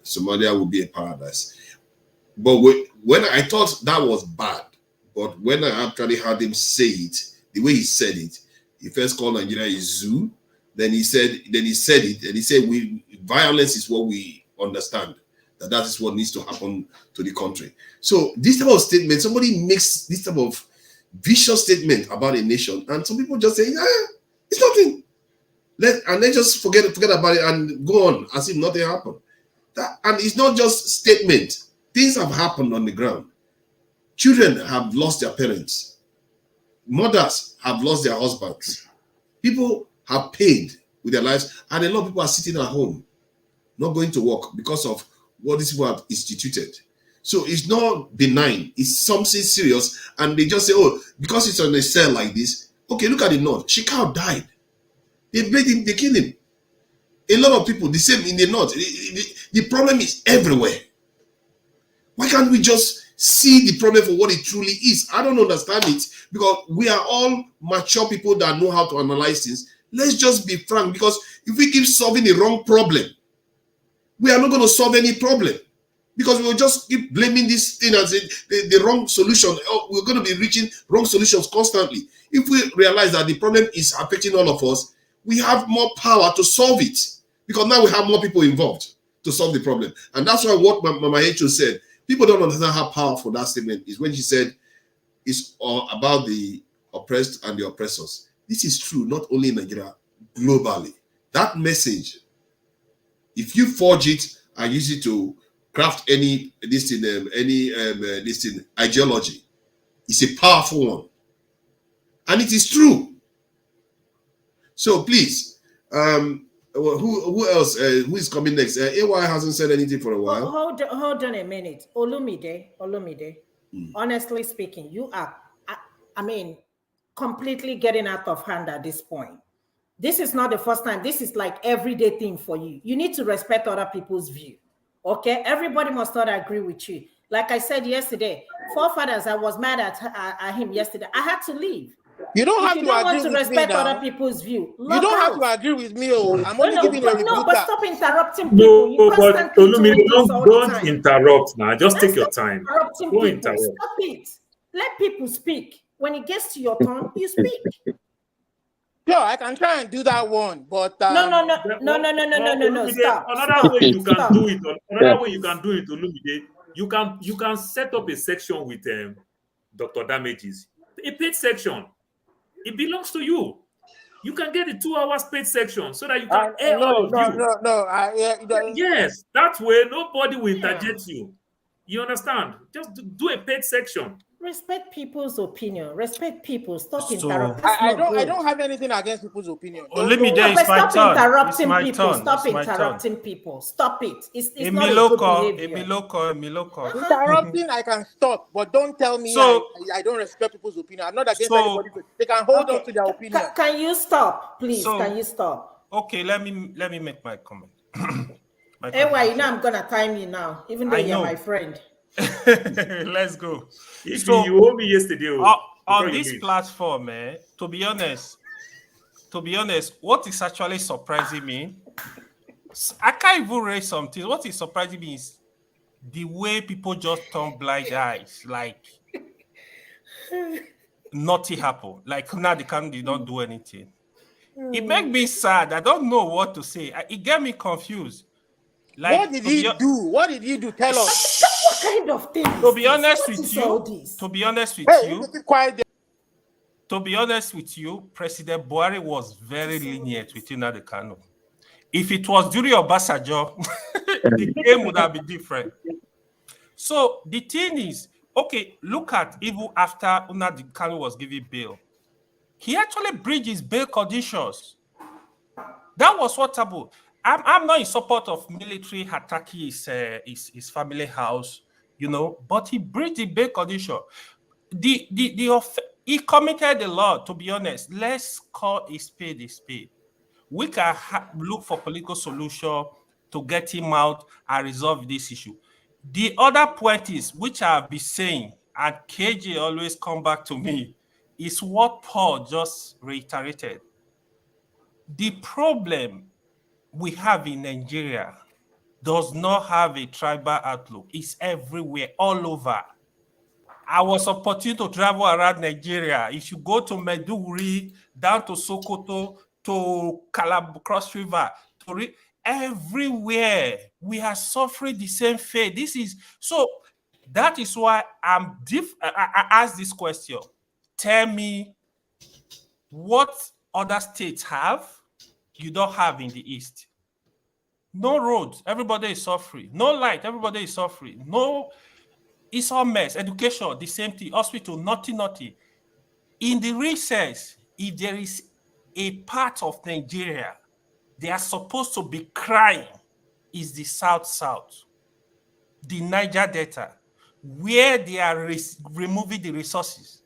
Somalia will be a paradise. But when I thought that was bad, but when I actually heard him say it, the way he said it, he first called Nigeria a zoo. Then he said it, and he said, violence is what we understand. That is what needs to happen to the country. So this type of statement, somebody makes this type of vicious statement about a nation, and some people just say, it's nothing. And they just forget about it and go on as if nothing happened. And it's not just statement. Things have happened on the ground. Children have lost their parents. Mothers have lost their husbands. People have paid with their lives, and a lot of people are sitting at home, not going to work because of what these people have instituted. So it's not benign, it's something serious, and they just say, oh, because it's on a cell like this, okay, look at the north. Shekau died. They made him, they killed him. A lot of people, the same in the north. The problem is everywhere. Why can't we just see the problem for what it truly is? I don't understand it, because we are all mature people that know how to analyze things. Let's just be frank, because if we keep solving the wrong problem, we are not going to solve any problem, because we will just keep blaming this thing as the wrong solution. We're going to be reaching wrong solutions constantly. If we realize that the problem is affecting all of us, we have more power to solve it, because now we have more people involved to solve the problem. And that's why what Mama Echo said, people don't understand how powerful that statement is when she said it's all about the oppressed and the oppressors. This is true, not only in Nigeria, globally. That message, if you forge it and use it to craft any ideology, it's a powerful one. And it is true. So please, who else? Who is coming next? AY hasn't said anything for a while. Hold on a minute. Olumide. Honestly speaking, you are, completely getting out of hand at this point. This is not the first time. This is like everyday thing for you. You need to respect other people's view. Okay? Everybody must not agree with you. Like I said yesterday, forefathers, I was mad at him yesterday. I had to leave. You don't have to want to respect other people's view. You don't have to agree with me. I'm only giving a rebuttal. But stop interrupting people. No, but Olumide, don't interrupt now. Just take your time. Don't interrupt. Stop it. Let people speak. When it gets to your turn, you speak. Yeah, I can try and do that one, but no. Stop. Another way you can do it, Olumide, you can set up a section with Dr. Damages, a paid section. It belongs to you. You can get a 2 hours paid section so that you can air all of you. Yes, that way nobody will interject you. You understand? Just do a paid section. Respect people's opinion. Respect people. Stop interrupting. I don't have anything against people's opinion. Stop interrupting people. Stop interrupting people. Stop it. It's not a good behavior. Interrupting, I can stop, but don't tell me I don't respect people's opinion. I'm not against anybody. They can hold on to their opinion. Can you stop, please? Can you stop? Okay, let me make my comment. Anyway, I'm gonna time you now, even though you're my friend. Let's go. So, you owe me yesterday. On this platform, to be honest, what is actually surprising me, I can't even raise something. What is surprising me is the way people just turn blind eyes. Like nothing happened. Like Nnamdi Kanu did not do anything. It made me sad. I don't know what to say. It got me confused. Like, what did he do? What did he do? Tell us. What kind of thing? To be honest with you, to be honest with you, President Buhari was very lenient with Nnamdi Kanu. If it was during Obasanjo, the game would have been different. So the thing is, okay, look at even after Nnamdi Kanu was given bail, he actually breached his bail conditions. That was what happened. I'm not in support of military attacking his family house, you know, but he breached the bail condition. He committed a lot, to be honest. Let's call a spade a spade. We can look for political solution to get him out and resolve this issue. The other point is, which I've been saying, and KJ always come back to me, is what Paul just reiterated. The problem we have in Nigeria does not have a tribal outlook. It's everywhere, all over. I was opportune to travel around Nigeria. If you go to Maiduguri, down to Sokoto, to Cross River, everywhere we are suffering the same fate. That is why I asked this question. Tell me what other states have you don't have in the East. No roads, everybody is suffering. No light, everybody is suffering. No, it's all mess. Education, the same thing. Hospital, nothing. In the recess, if there is a part of Nigeria they are supposed to be crying, is the South, the Niger Delta, where they are removing the resources.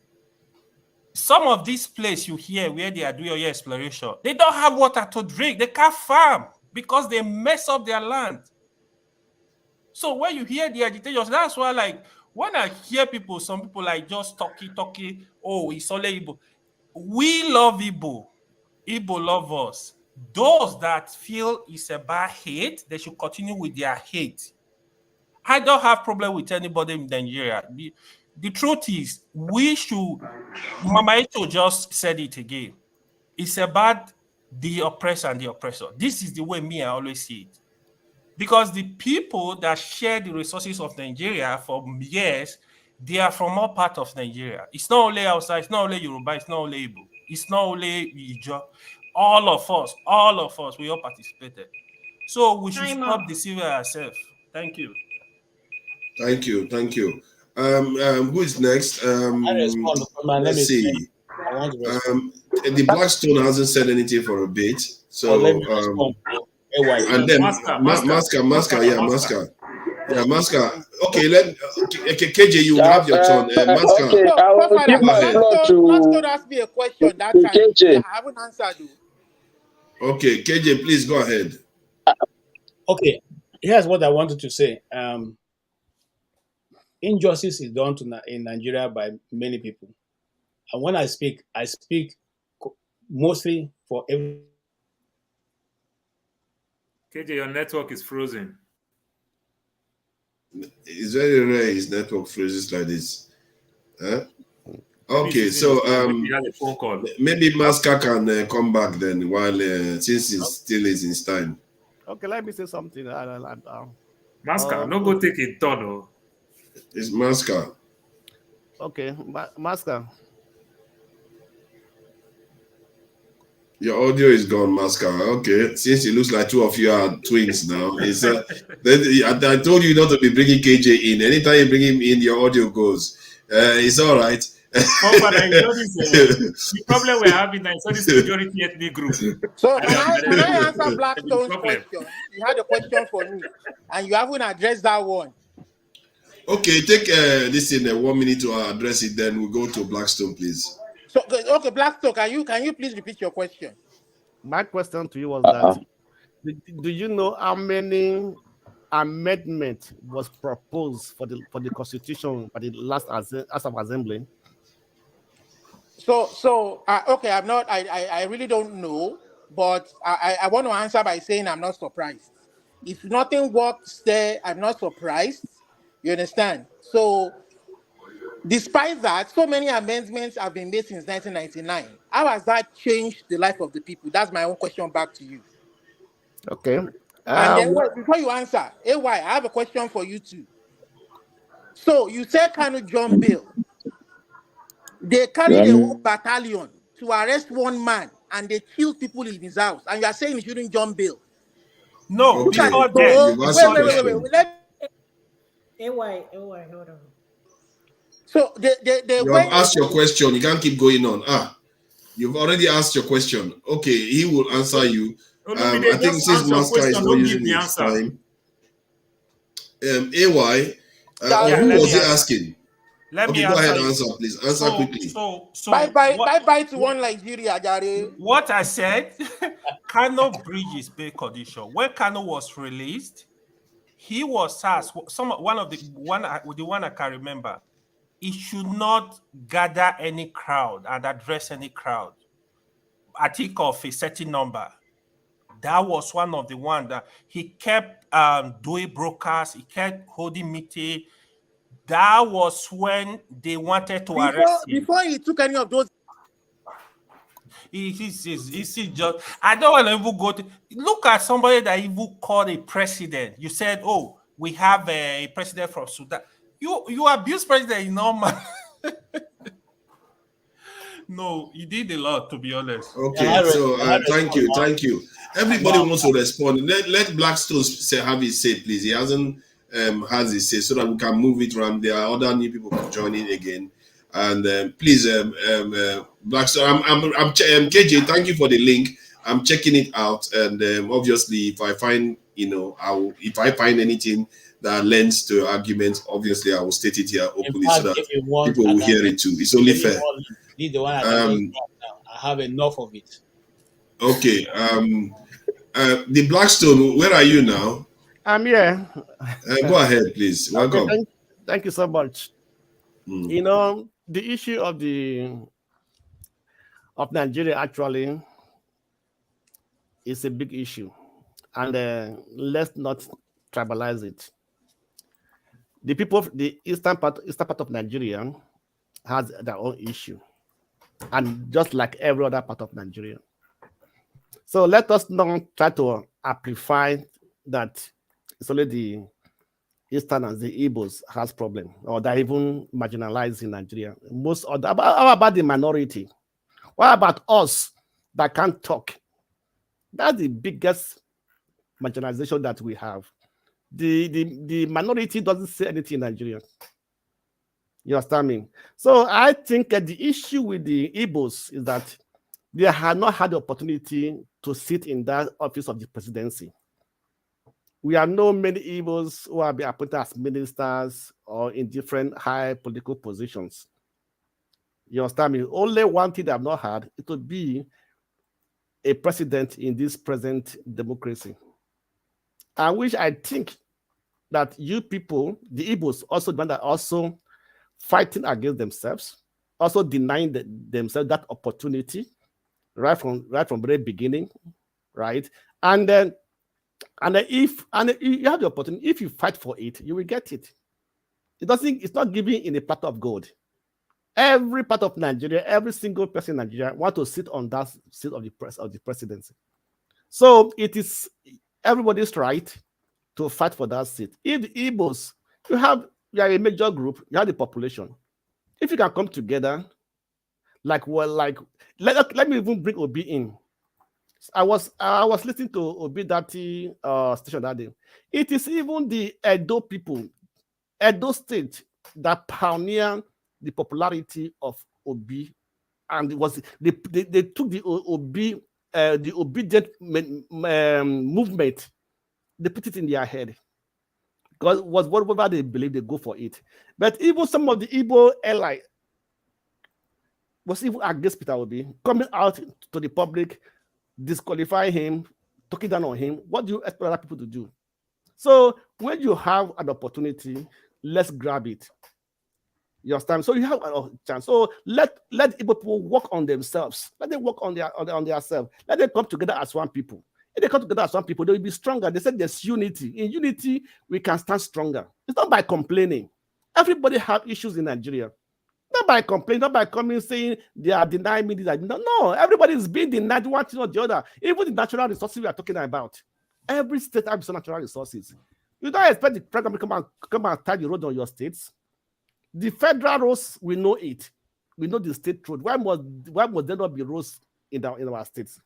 Some of these places you hear where they are doing oil exploration, they don't have water to drink. They can't farm because they mess up their land. So when you hear the agitation, that's why, like, when I hear people, some people like just talking, oh, it's only Igbo. We love Igbo. Igbo love us. Those that feel it's about hate, they should continue with their hate. I don't have problem with anybody in Nigeria. The truth is, we should, Mama Eto just said it again. It's about the oppressor and the oppressor. This is the way I always see it. Because the people that share the resources of Nigeria for years, they are from all parts of Nigeria. It's not only outside, it's not only Yoruba, it's not only Igbo, it's not only Ijo. All of us, we all participated. So we should stop deceiving ourselves. Thank you. Thank you. Who is next? Let's see. The Blackstone hasn't said anything for a bit. So and then Masker. Yeah, Masker. Okay, KJ, you have your turn. Masker. Okay, I will give my floor to Masker asked me a question that time. KJ. I haven't answered. Okay, KJ, please go ahead. Okay, here's what I wanted to say. Injustice is done in Nigeria by many people. And when I speak mostly for every. KJ, your network is frozen. It's very rare his network freezes like this. Okay, so maybe Masker can come back then while since he still is in Stein. Okay, let me say something. Masker, no go take a turn. It's Masker. Okay, Masker. Your audio is gone, Masker. Okay, since it looks like two of you are twins now, I told you not to be bringing KJ in. Anytime you bring him in, your audio goes. It's all right. The problem we're having now is this majority ethnic group. So can I answer Blackstone's question? You had a question for me, and you haven't addressed that one. Okay, take this in 1 minute to address it. Then we'll go to Blackstone, please. So okay, Blackstone, can you please repeat your question? My question to you was that do you know how many amendment was proposed for the Constitution by the last House of Assembly? So okay, I'm not. I really don't know, but I want to answer by saying I'm not surprised. If nothing works there, I'm not surprised. You understand? So Despite that, so many amendments have been made since 1999. How has that changed the life of the people? That's my own question back to you. Okay. And then before you answer, AY, I have a question for you too. So you said Kanu John Bill. They carried a whole battalion to arrest one man and they killed people in his house. And you are saying he shouldn't jump bail. No, Okay, before then. you've asked your question. AY, hold on. So they You have asked your question. You can't keep going on. You've already asked your question. Okay, he will answer you. Olumide, I think just since answer your Master is question, not don't using give the his answer. time. AY, who was he asking? Let me Okay, go ahead, answer you. answer, please. Answer quickly. Bye to one Nigeria, Jare. What I said, Kano Bridge is bail condition. When Kano was released, he was asked, the one I can remember, he should not gather any crowd and address any crowd. I think of a certain number. That was one of the one that he kept doing broadcasts, he kept holding meeting. That was when they wanted to arrest him. Before he took any of those. He's just, I don't want to even go to look at somebody that even called a president. You said, oh, we have a president from Sudan. You abuse president in normal. No, he did a lot, to be honest. Okay, so thank you. Everybody wants to respond. Let Blackstone have his say, please. He hasn't has his say, so that we can move it around. There are other new people joining again, and please, Blackstone. I'm KJ. Thank you for the link. I'm checking it out, and obviously, if I find if I find anything that lends to arguments, obviously I will state it here openly so that people will hear it too. It's only fair. Leave the one I can now. I have enough of it. Okay. The Blackstone, where are you now? I'm here. Go ahead, please. Welcome. Okay, thank you so much. You know, the issue of Nigeria actually is a big issue, and let's not tribalize it. The people of the eastern part of Nigeria has their own issue, and just like every other part of Nigeria. So let us not try to amplify that it's only the Eastern and the Igbos has problem, or they're even marginalized in Nigeria. How about the minority? What about us that can't talk? That's the biggest marginalization that we have. The minority doesn't say anything in Nigeria. You understand me? So I think that the issue with the Igbos is that they have not had the opportunity to sit in that office of the presidency. We have known many Igbos who have been appointed as ministers or in different high political positions. You understand me? Only one thing they have not had, it would be a president in this present democracy. And which I think that you people, the Igbos, also fighting against themselves, also denying themselves that opportunity right from the very beginning, right? And then if you have the opportunity, if you fight for it, you will get it. It's not given in a platter of gold. Every part of Nigeria, every single person in Nigeria want to sit on that seat of the presidency. So it is everybody's right to fight for that seat. If the Igbos, you are a major group, you have the population. If you can come together, let me even bring Obi in. I was listening to Obi Dati station that day. It is even the Edo people, Edo State, that pioneered the popularity of Obi, and it was they took the Obi the obedient movement, they put it in their head. Because whatever they believe, they go for it. But even some of the Igbo ally was even against Peter Obi, coming out to the public, disqualifying him, talking down on him. What do you expect other people to do? So when you have an opportunity, let's grab it. You understand? So you have a chance. So let Igbo people work on themselves. Let them work on their self. Let them come together as one people. If they come together as one people, they will be stronger. They said there's unity. In unity, we can stand stronger. It's not by complaining. Everybody have issues in Nigeria. Not by complaining, not by coming saying they are denying me this. No, everybody is being denied one thing or the other. Even the natural resources we are talking about. Every state has some natural resources. You don't expect the federal government to come and tie the road on your states. The federal roads, we know it. We know the state road. Why must there not be roads in our states?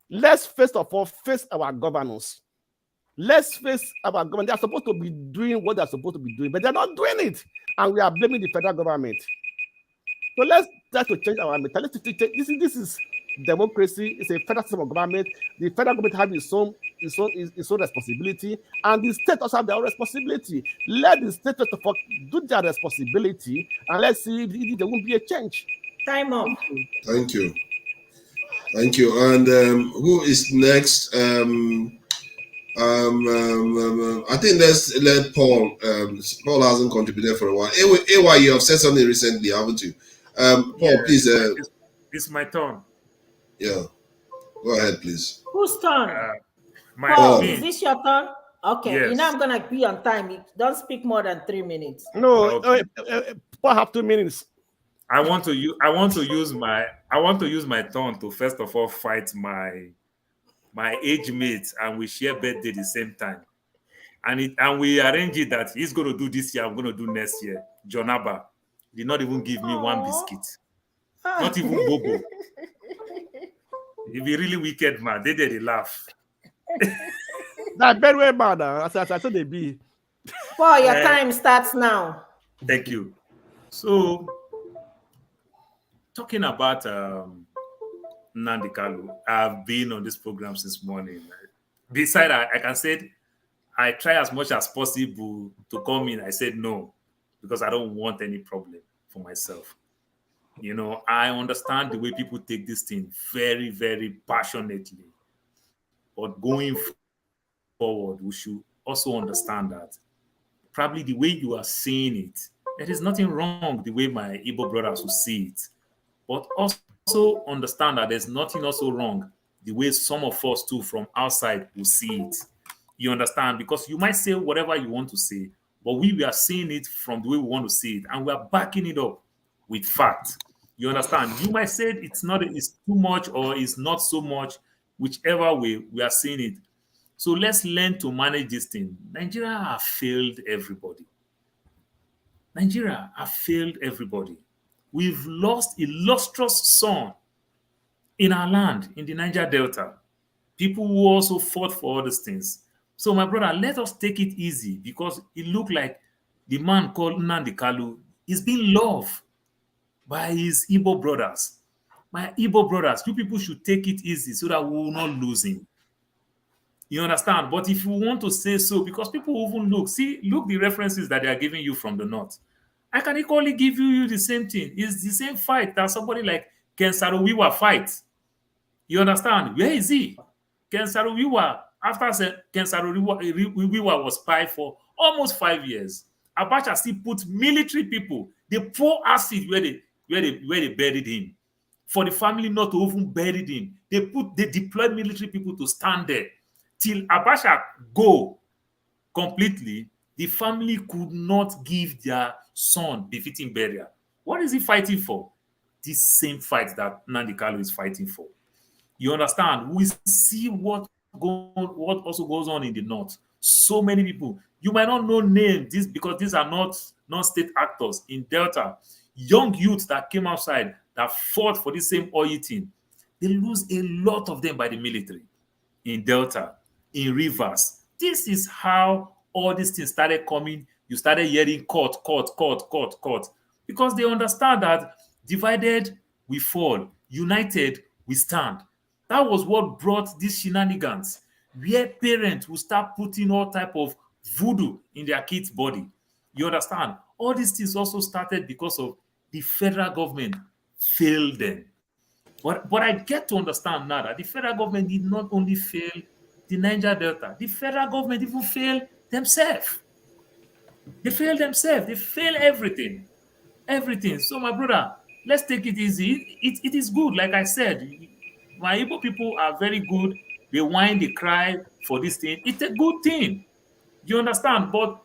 Let's first of all face our governors. Let's face our government. They are supposed to be doing what they're supposed to be doing, but they're not doing it. And we are blaming the federal government. So let's try to change our mentality. This is democracy. It's a federal system of government. The federal government has its own responsibility, and the state also have their own responsibility. Let the state do their responsibility, and let's see if there won't be a change. Time up. Thank you. Thank you. And who is next? I think let's let Paul. Paul hasn't contributed for a while. AY, you have said something recently, haven't you? Paul, Yeah, please. It's my turn. Yeah. Go ahead, please. Whose turn? Paul. Is this your turn? Okay. Yes. You know I'm gonna be on time. You don't speak more than 3 minutes. No, Paul have 2 minutes. I want to use my turn to first of all fight my age mates, and we share birthday the same time. And we arrange it that he's going to do this year, I'm going to do next year. John Abba did not even give me one biscuit. Not even Bobo. He be really wicked, man. They laugh. That very way, man. I said they be. Paul, your time starts now. Thank you. So, talking about Nnamdi Kanu, I've been on this program since morning. Beside, I can say I try as much as possible to come in. I said no, because I don't want any problem for myself. You know, I understand the way people take this thing very, very passionately. But going forward, we should also understand that probably the way you are seeing it, there is nothing wrong the way my Igbo brothers will see it. But also understand that there's nothing also wrong the way some of us too from outside will see it. You understand? Because you might say whatever you want to say, but we are seeing it from the way we want to see it, and we are backing it up with fact. You understand? You might say it's too much or it's not so much, whichever way we are seeing it. So let's learn to manage this thing. Nigeria have failed everybody. Nigeria have failed everybody. We've lost illustrious son in our land, in the Niger Delta. People who also fought for all these things. So my brother, let us take it easy, because it looked like the man called Nnamdi Kanu is being loved by his Igbo brothers. My Igbo brothers, you people should take it easy so that we will not lose him. You understand? But if you want to say so, because people even look the references that they are giving you from the north. I can equally give you the same thing. It's the same fight that somebody like Ken Saro-Wiwa fight. You understand? Where is he? Ken Saro-Wiwa, after Ken Saro-Wiwa was spied for almost 5 years, Abacha still put military people. They pour acid where they buried him. For the family not to even bury him, they deployed military people to stand there till Abacha go completely. The family could not give their son befitting burial. What is he fighting for? This same fight that Nnamdi Kanu is fighting for. You understand? We see what also goes on in the north. So many people. You might not know names because these are not non-state actors in Delta. Young youths that came outside that fought for the same oil thing. They lose a lot of them by the military in Delta, in Rivers. This is how all these things started coming. You started hearing court. Because they understand that divided we fall, united we stand. That was what brought these shenanigans, where parents will start putting all type of voodoo in their kids' body. You understand? All these things also started because of the federal government failed them. But I get to understand now that the federal government did not only fail the Niger Delta, the federal government even failed themselves. They failed themselves. They fail everything. Everything. So my brother, let's take it easy. It is good. Like I said, my Igbo people are very good. They whine, they cry for this thing. It's a good thing. You understand? But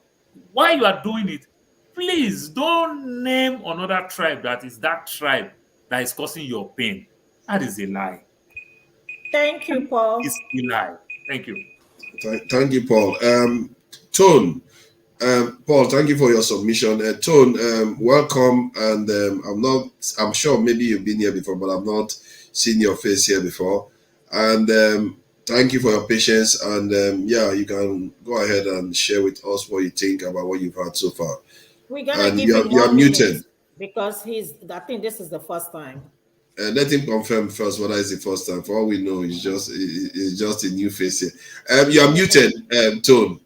why you are doing it, Please don't name another tribe that is that tribe that is causing your pain. That is a lie. Thank you, Paul. It's a lie. Thank you. Thank you, Paul. Tone, Paul, thank you for your submission. Tone, welcome. And I'm sure maybe you've been here before, but I've not seen your face here before. And thank you for your patience. And yeah, you can go ahead and share with us what you think about what you've heard so far. We're gonna And give you him are more muted. minutes because I think this is the first time. Let him confirm first whether it's the first time. For all we know, it's just a new face here. You are muted, Tone.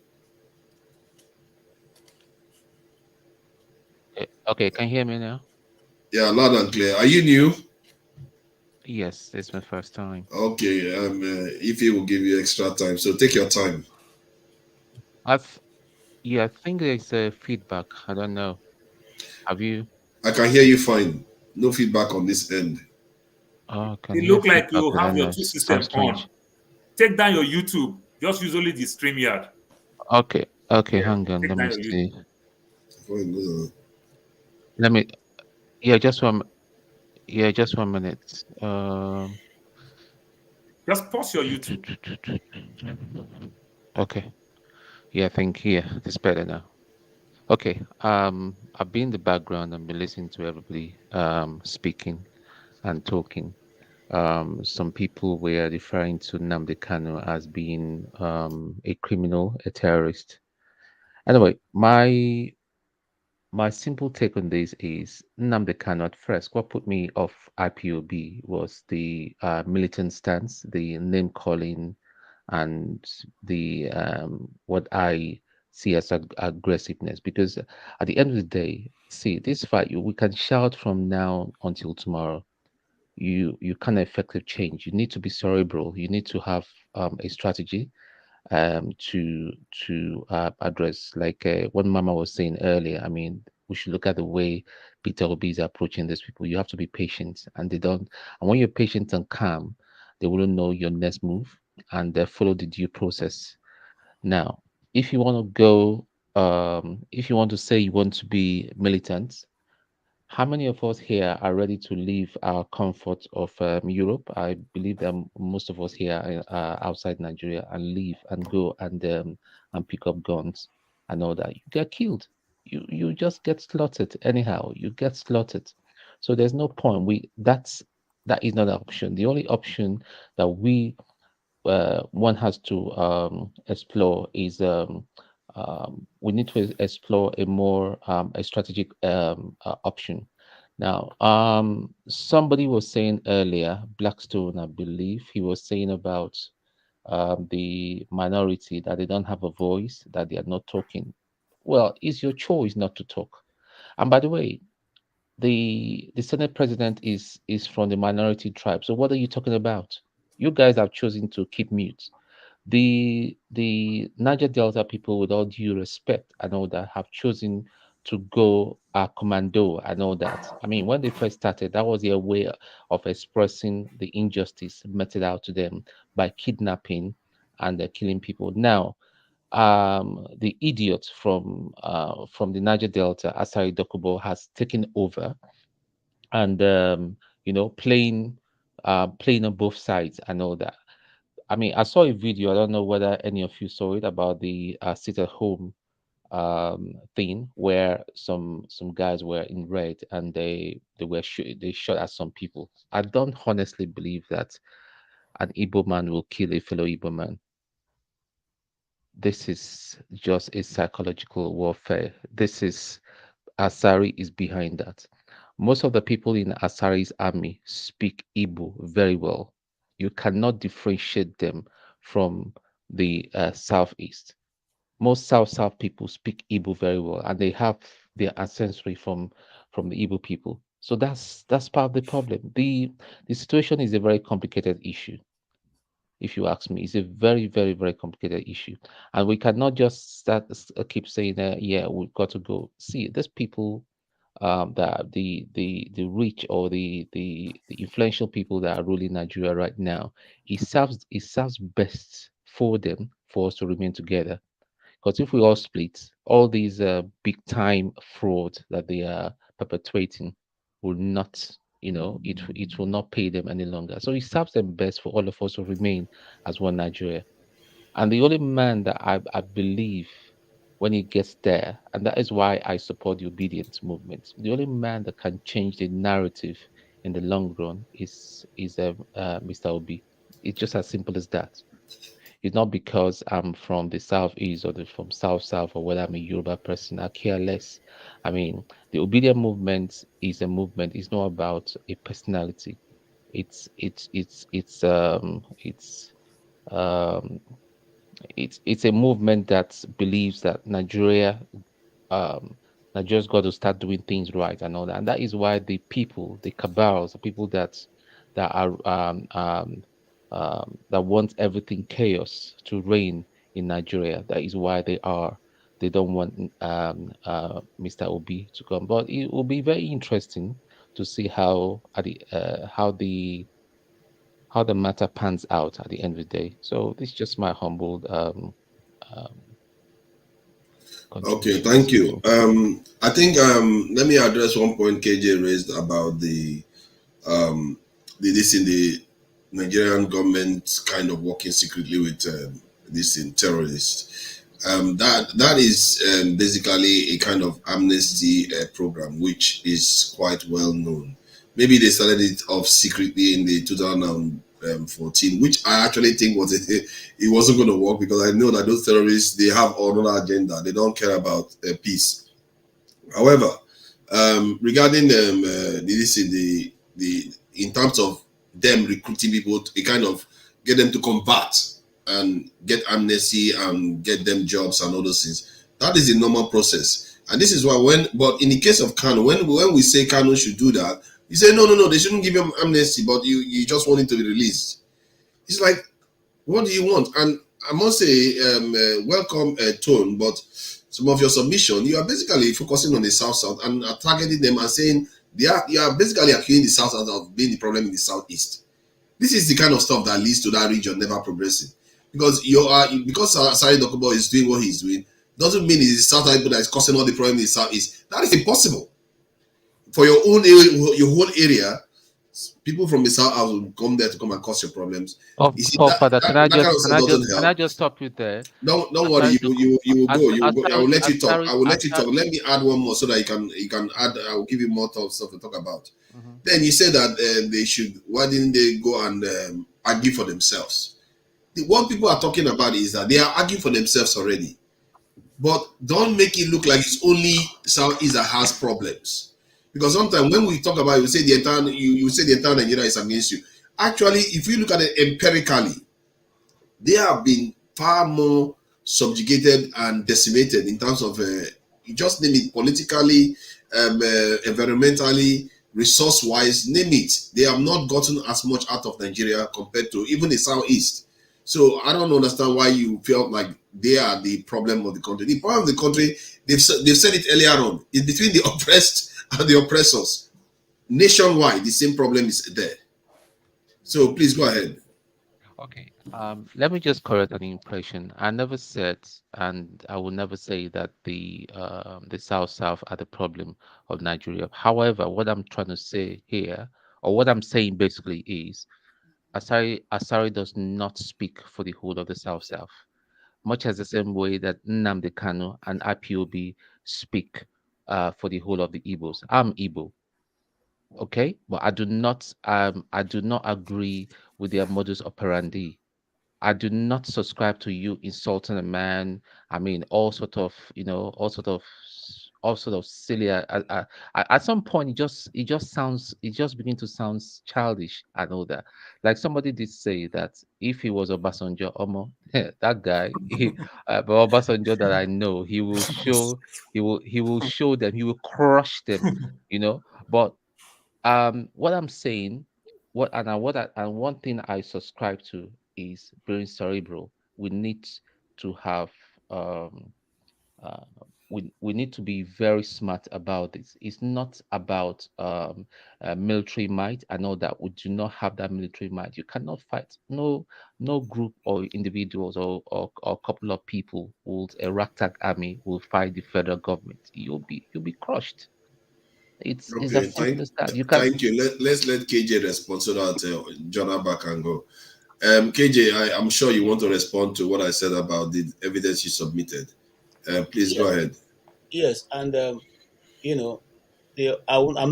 Okay, can you hear me now? Yeah, loud and clear. Are you new? Yes, it's my first time. Okay, if he will give you extra time, so take your time. I think there's a feedback. I don't know. Have you? I can hear you fine. No feedback on this end. Oh, It look like you have your two systems on. Take down your YouTube. Just use only the StreamYard. Okay, hang on. Let me see. Let me. Yeah, just one. Yeah, just 1 minute. Just pause your YouTube. Okay. Yeah, I think this is better now. Okay. I've been in the background and been listening to everybody speaking and talking. Some people were referring to Nnamdi Kanu as being a criminal, a terrorist. Anyway, my simple take on this is Nnamdi Kanu at first. What put me off IPOB was the militant stance, the name calling, and the what I see as aggressiveness. Because at the end of the day, see this fight, we can shout from now until tomorrow. You can't effective change. You need to be cerebral. You need to have a strategy to address, like what Mama was saying earlier. I mean, we should look at the way Peter Obi is approaching these people. You have to be patient, and they don't. And when you're patient and calm, they wouldn't know your next move, and they follow the due process. Now, if you want to go, if you want to say you want to be militant, how many of us here are ready to leave our comfort of Europe? I believe that most of us here are outside Nigeria and leave and go and pick up guns and all that. You get killed. You just get slaughtered anyhow. You get slaughtered. So there's no point. That is not an option. The only option that one has to explore is we need to explore a more a strategic option. Now, somebody was saying earlier, Blackstone, I believe, he was saying about the minority, that they don't have a voice, that they are not talking. Well, it's your choice not to talk. And by the way, the Senate president is from the minority tribe. So what are you talking about? You guys have chosen to keep mute. The Niger Delta people, with all due respect and all that, have chosen to go commando and all that. I mean, when they first started, that was their way of expressing the injustice meted out to them by kidnapping and killing people. Now, the idiot from the Niger Delta, Asari Dokubo, has taken over and playing on both sides and all that. I mean, I saw a video. I don't know whether any of you saw it, about the sit at home thing, where some guys were in red and they shot at some people. I don't honestly believe that an Igbo man will kill a fellow Igbo man. This is just a psychological warfare. Asari is behind that. Most of the people in Asari's army speak Igbo very well. You cannot differentiate them from the southeast. Most south people speak Igbo very well, and they have their ancestry from the Igbo people. So that's part of the problem. The situation is a very complicated issue. If you ask me, it's a very, very, very complicated issue, and we cannot just keep saying that. Yeah, we've got to go. See, these people, that the rich or the influential people that are ruling Nigeria right now, it serves best for them for us to remain together, Because if we all split, all these big time fraud that they are perpetrating will not, it will not pay them any longer. So it serves them best for all of us to remain as one Nigeria. And the only man that I believe when he gets there, and that is why I support the obedience movement, the only man that can change the narrative in the long run is Mr. Obi. It's just as simple as that. It's not because I'm from the southeast or from south or whether I'm a Yoruba person. I care less. I mean, the obedient movement is a movement. It's not about a personality. Um it's a movement that believes that um, Nigeria's got to start doing things right and all that. And that is why the people, the cabals, the people that are that want everything chaos to reign in Nigeria. That is why they don't want Mr. Obi to come. But it will be very interesting to see how the matter pans out at the end of the day. So this is just my humble Okay, contribution. thank you. I think let me address one point KJ raised about this in the Nigerian government kind of working secretly with this in terrorists. That is basically a kind of amnesty program which is quite well known. Maybe they started it off secretly in the 2014, which I actually think it wasn't going to work, because I know that those terrorists, they have another agenda. They don't care about peace. However, regarding this in the in terms of them recruiting people to kind of get them to convert and get amnesty and get them jobs and all those things, that is the normal process. And this is why but in the case of Kanu, when we say Kanu should do that, you say no, they shouldn't give him amnesty, but you just want him to be released. It's like, what do you want? And I must say, welcome tone, but some of your submission, you are basically focusing on the South and are targeting them and saying you are basically accusing the South of being the problem in the Southeast. This is the kind of stuff that leads to that region never progressing. Because Sari Dokubo is doing what he's doing, doesn't mean it's the South people that is causing all the problem in the Southeast. That is impossible. For your own area, your whole area, people from the South will come there to come and cause your problems. You see, Father, that kind of stuff doesn't help. can I just stop you there? Don't worry, you will go. I will let you talk. I will let you talk. Let me add one more so that you can add. I will give you more stuff to talk about. Then you said that they should. Why didn't they go and argue for themselves? What people are talking about is that they are arguing for themselves already, but don't make it look like it's only Southeast that has problems. Because sometimes when we talk about it, you say the entire Nigeria is against you. Actually, if you look at it empirically, they have been far more subjugated and decimated in terms of you just name it, politically, environmentally, resource-wise, name it. They have not gotten as much out of Nigeria compared to even the Southeast. So I don't understand why you feel like they are the problem of the country. The problem of the country, they've said it earlier on, is between the oppressed and the oppressors. Nationwide, the same problem is there. So please go ahead. Okay. Let me just correct an impression. I never said, and I will never say that the South are the problem of Nigeria. However, what I'm trying to say here, or what I'm saying basically is, Asari does not speak for the whole of the South, much as the same way that Nnamdi Kanu and IPOB speak for the whole of the Igbos. I'm Igbo, okay, but I do not agree with their modus operandi. I do not subscribe to you insulting a man. I mean, all sort of silly. At some point, it just begins to sound childish. I know that. Like somebody did say that if he was Obasanjo, Omo, that guy, but Obasanjo that I know, he will show them, he will crush them, But what I'm saying, and one thing I subscribe to is being cerebral. We need to have we need to be very smart about this. It's not about military might. I know that we do not have that military might. You cannot fight. No group or individuals or couple of people will a ragtag army will fight the federal government. You'll be crushed. It's Okay, as simple as that. You can. thank you. Let's let KJ respond so that John Abba can go. KJ, I'm sure you want to respond to what I said about the evidence you submitted. Please go ahead. Yes, and I'm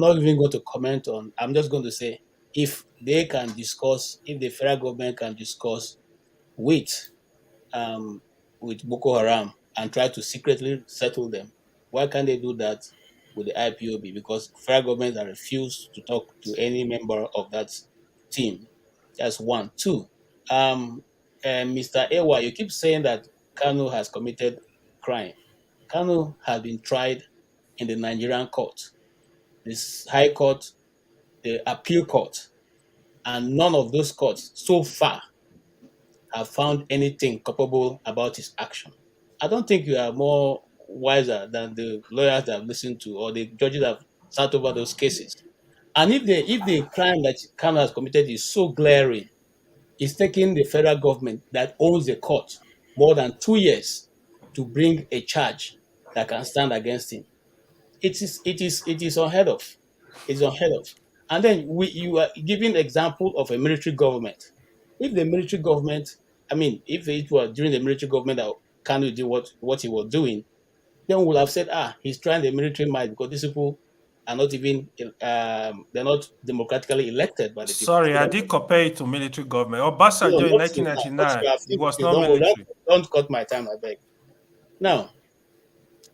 not even going to comment on. I'm just going to say if they can discuss, if the federal government can discuss with Boko Haram and try to secretly settle them, why can't they do that with the IPOB? Because federal government has refused to talk to any member of that team. That's one. Two, Mr. Ewa, you keep saying that Kanu has committed crime. Kanu has been tried in the Nigerian court, this High Court, the Appeal Court, and none of those courts so far have found anything culpable about his action. I don't think you are more wiser than the lawyers that have listened to or the judges that have sat over those cases. And if the crime that Kanu has committed is so glaring, it's taking the federal government that owns the court more than 2 years to bring a charge that can stand against him. It is unheard of. It's unheard of. And then you are giving example of a military government. If the military government, if it were during the military government that Kanu did what he was doing, then we would have said, he's trying the military might because these people are not even they're not democratically elected by the people. Sorry, I did compare it to military government. Obasanjo in 1999, it was not military. Don't cut my time, I beg. Now,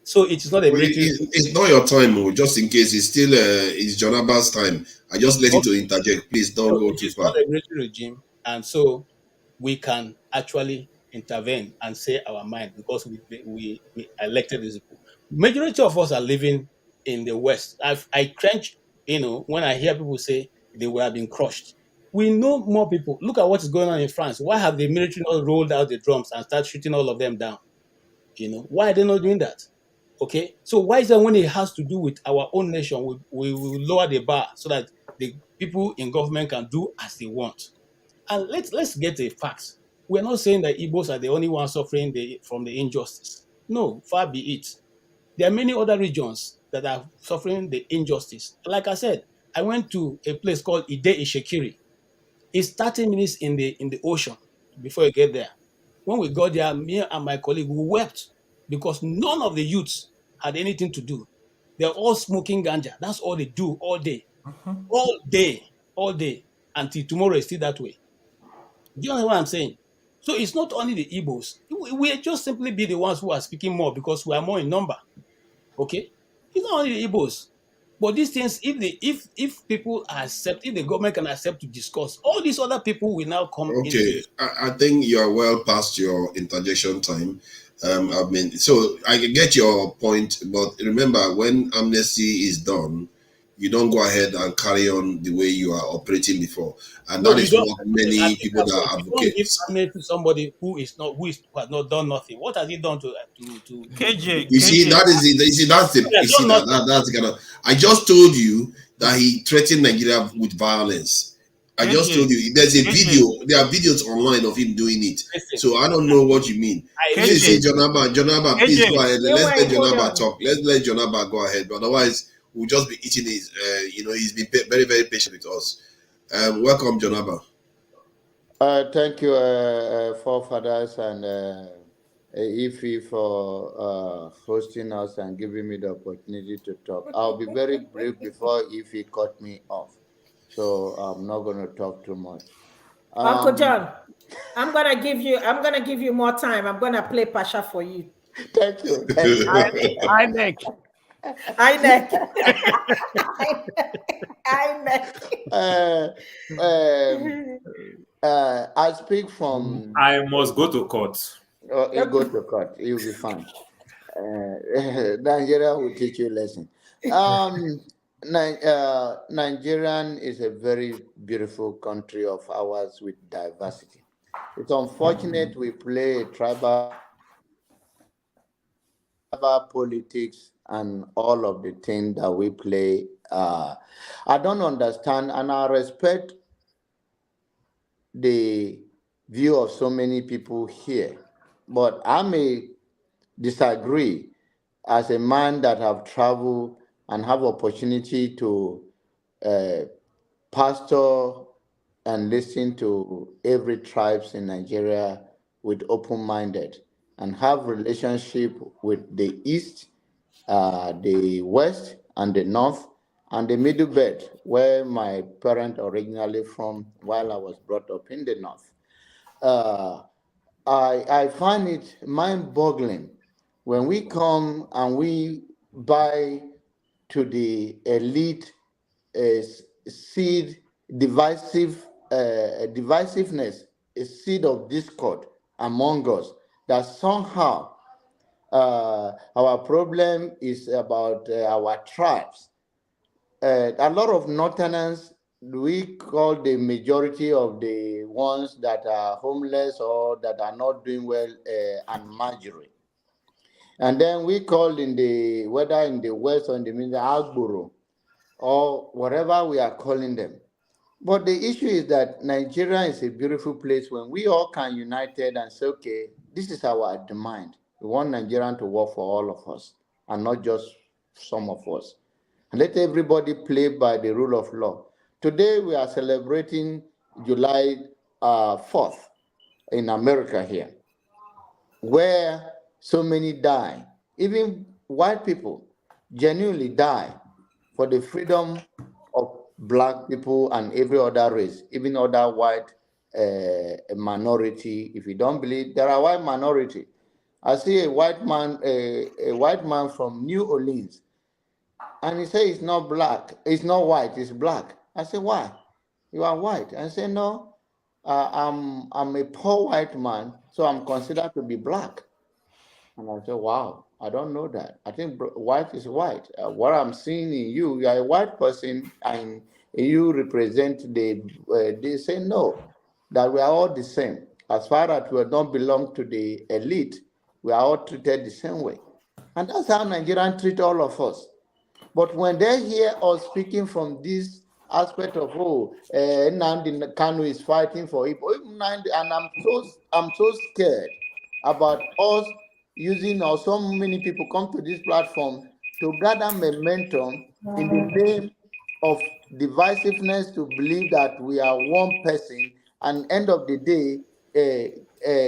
so it is not a military. It's not your time, just in case it's still it's John Abba's time. I just let you to interject. Please don't go too far. It's not a military regime, and so we can actually intervene and say our mind because we elected these people. Majority of us are living in the West. I cringe, when I hear people say they were being crushed. We know more people. Look at what is going on in France. Why have the military not rolled out the drums and start shooting all of them down? Why are they not doing that? Okay, so why is that when it has to do with our own nation, we will lower the bar so that the people in government can do as they want? And let's get the facts. We're not saying that Igbos are the only ones suffering from the injustice. No, far be it. There are many other regions that are suffering the injustice. Like I said, I went to a place called Ide Ishekiri. It's 30 minutes in the ocean before you get there. When we got there, me and my colleague, we wept because none of the youths had anything to do. They're all smoking ganja. That's all they do all day. All day, until tomorrow is still that way. Do you know what I'm saying? So it's not only the Igbos. We just simply be the ones who are speaking more because we are more in number. Okay? It's not only the Igbos. But these things, if people accept, if the government can accept to discuss, all these other people will now come into Okay, I think you are well past your interjection time. So I can get your point, but remember, when amnesty is done, you don't go ahead and carry on the way you are operating before, and that is what many people that advocate. Give amnesty to somebody who has not done nothing. What has he done to KJ? You see, that's the kind of. I just told you that he threatened Nigeria with violence. I just told you there's a video. There are videos online of him doing it. So I don't know what you mean. Please say John Abba, please go ahead. Let's let John Abba talk. Let's let John Abba go ahead. But otherwise, we'll just be eating his. He's been very, very patient with us. Welcome, John Abba. Thank you, forefathers and Ify for hosting us and giving me the opportunity to talk. I'll be very brief before Ify cut me off. So I'm not going to talk too much. Uncle John, I'm gonna give you more time. I'm gonna play Pasha for you. Thank you. INEC. I speak from. I must go to court. Oh, you go to court. You'll be fine. Nigeria will teach you a lesson. Nigerian is a very beautiful country of ours with diversity. It's unfortunate we play a tribal politics and all of the things that we play. I don't understand, and I respect the view of so many people here, but I may disagree as a man that have traveled and have opportunity to pastor and listen to every tribes in Nigeria with open-minded and have relationship with the East, the West, and the North, and the Middle Belt, where my parents originally from while I was brought up in the North. I find it mind-boggling when we come and we buy to the elite seed divisiveness, a seed of discord among us, that somehow our problem is about our tribes. A lot of Northerners, we call the majority of the ones that are homeless or that are not doing well and marginal. And then we call in the, whether in the West or in the Middle, Agboro, or whatever we are calling them. But the issue is that Nigeria is a beautiful place when we all can unite and say, okay, this is our demand. We want Nigerian to work for all of us and not just some of us. And let everybody play by the rule of law. Today we are celebrating July 4th in America here, where so many die. Even white people genuinely die for the freedom of black people and every other race, even other white minority. If you don't believe, there are white minority. I see a white man from New Orleans, and he says it's not black, it's not white, it's black. I say, why? You are white. I say, no, I'm a poor white man, so I'm considered to be black. And I say, wow, I don't know that. I think white is white. What I'm seeing in you, you are a white person, and you represent they say no, that we are all the same. As far as we don't belong to the elite, we are all treated the same way. And that's how Nigerians treat all of us. But when they hear us speaking from this aspect of, Nnamdi Kanu is fighting for it, and I'm so scared about us using, or so many people come to this platform to gather momentum in the name of divisiveness, to believe that we are one person, and end of the day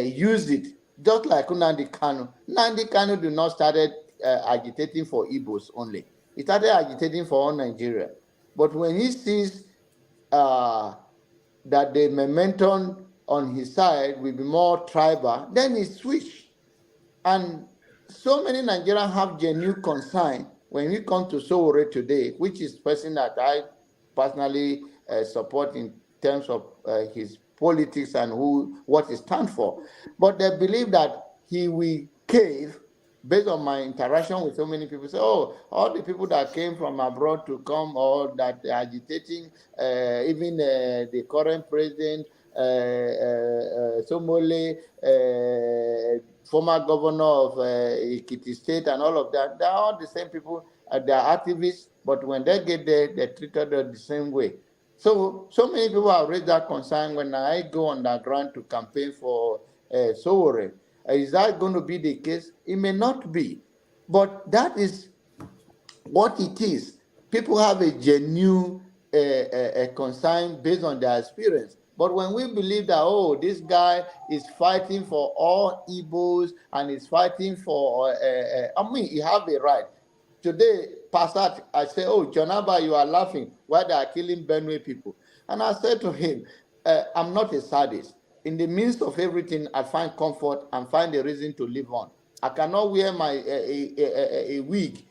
use it just like Nnamdi Kanu. Nnamdi Kanu did not started agitating for Igbos only. He started agitating for all Nigeria. But when he sees that the momentum on his side will be more tribal, then he switched. And so many Nigerians have genuine concern when we come to Sowore today, which is person that I personally support in terms of his politics and what he stands for. But they believe that he will cave. Based on my interaction with so many people, say, oh, all the people that came from abroad to come, or that are agitating, even the current president, Somole, former governor of Ekiti State, and all of that, they're all the same people. They're activists, but when they get there, they're treated the same way. So many people have raised that concern when I go on the ground to campaign for Sowore. Is that going to be the case? It may not be, but that is what it is. People have a genuine concern based on their experience. But when we believe that, oh, this guy is fighting for all Igbos and is fighting for, he have a right. Today, Pastor, I say, oh, Jonaba, you are laughing. Why they are killing Benue people? And I said to him, I'm not a sadist. In the midst of everything, I find comfort and find a reason to live on. I cannot wear my a wig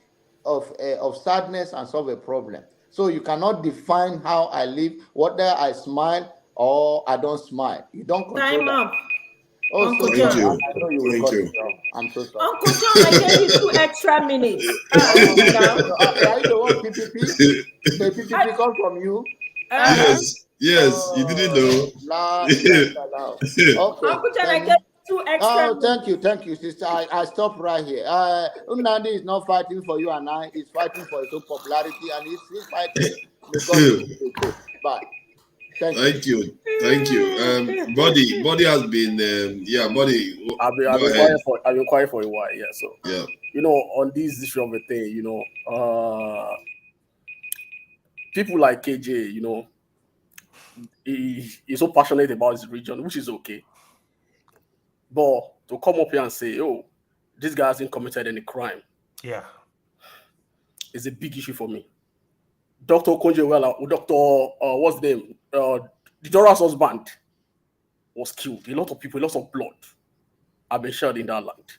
of sadness and solve a problem. So you cannot define how I live, whether I smile or I don't smile. You don't control Time that. up. Oh, Uncle so John. I know you will cut me off. I'm so sorry. Uncle John, I gave you 2 extra minutes. Now. Are you the one PPP? The PPP come from you? Yes, you didn't know. Okay. Uncle John, I gave you Oh, thank you, sister. I stop right here. Nnamdi is not fighting for you and I. He's fighting for his own popularity, and he's fighting. May God give him the Bye. Thank you. Body has been Body. I've been quiet for a while. Yeah, so on this issue of a thing, people like KJ, he's so passionate about his region, which is okay. But to come up here and say, "Oh, this guy hasn't committed any crime," is a big issue for me. Dr. Okonjo-Iweala, what's the name? The Dora's husband was killed. A lot of people, a lot of blood have been shed in that land.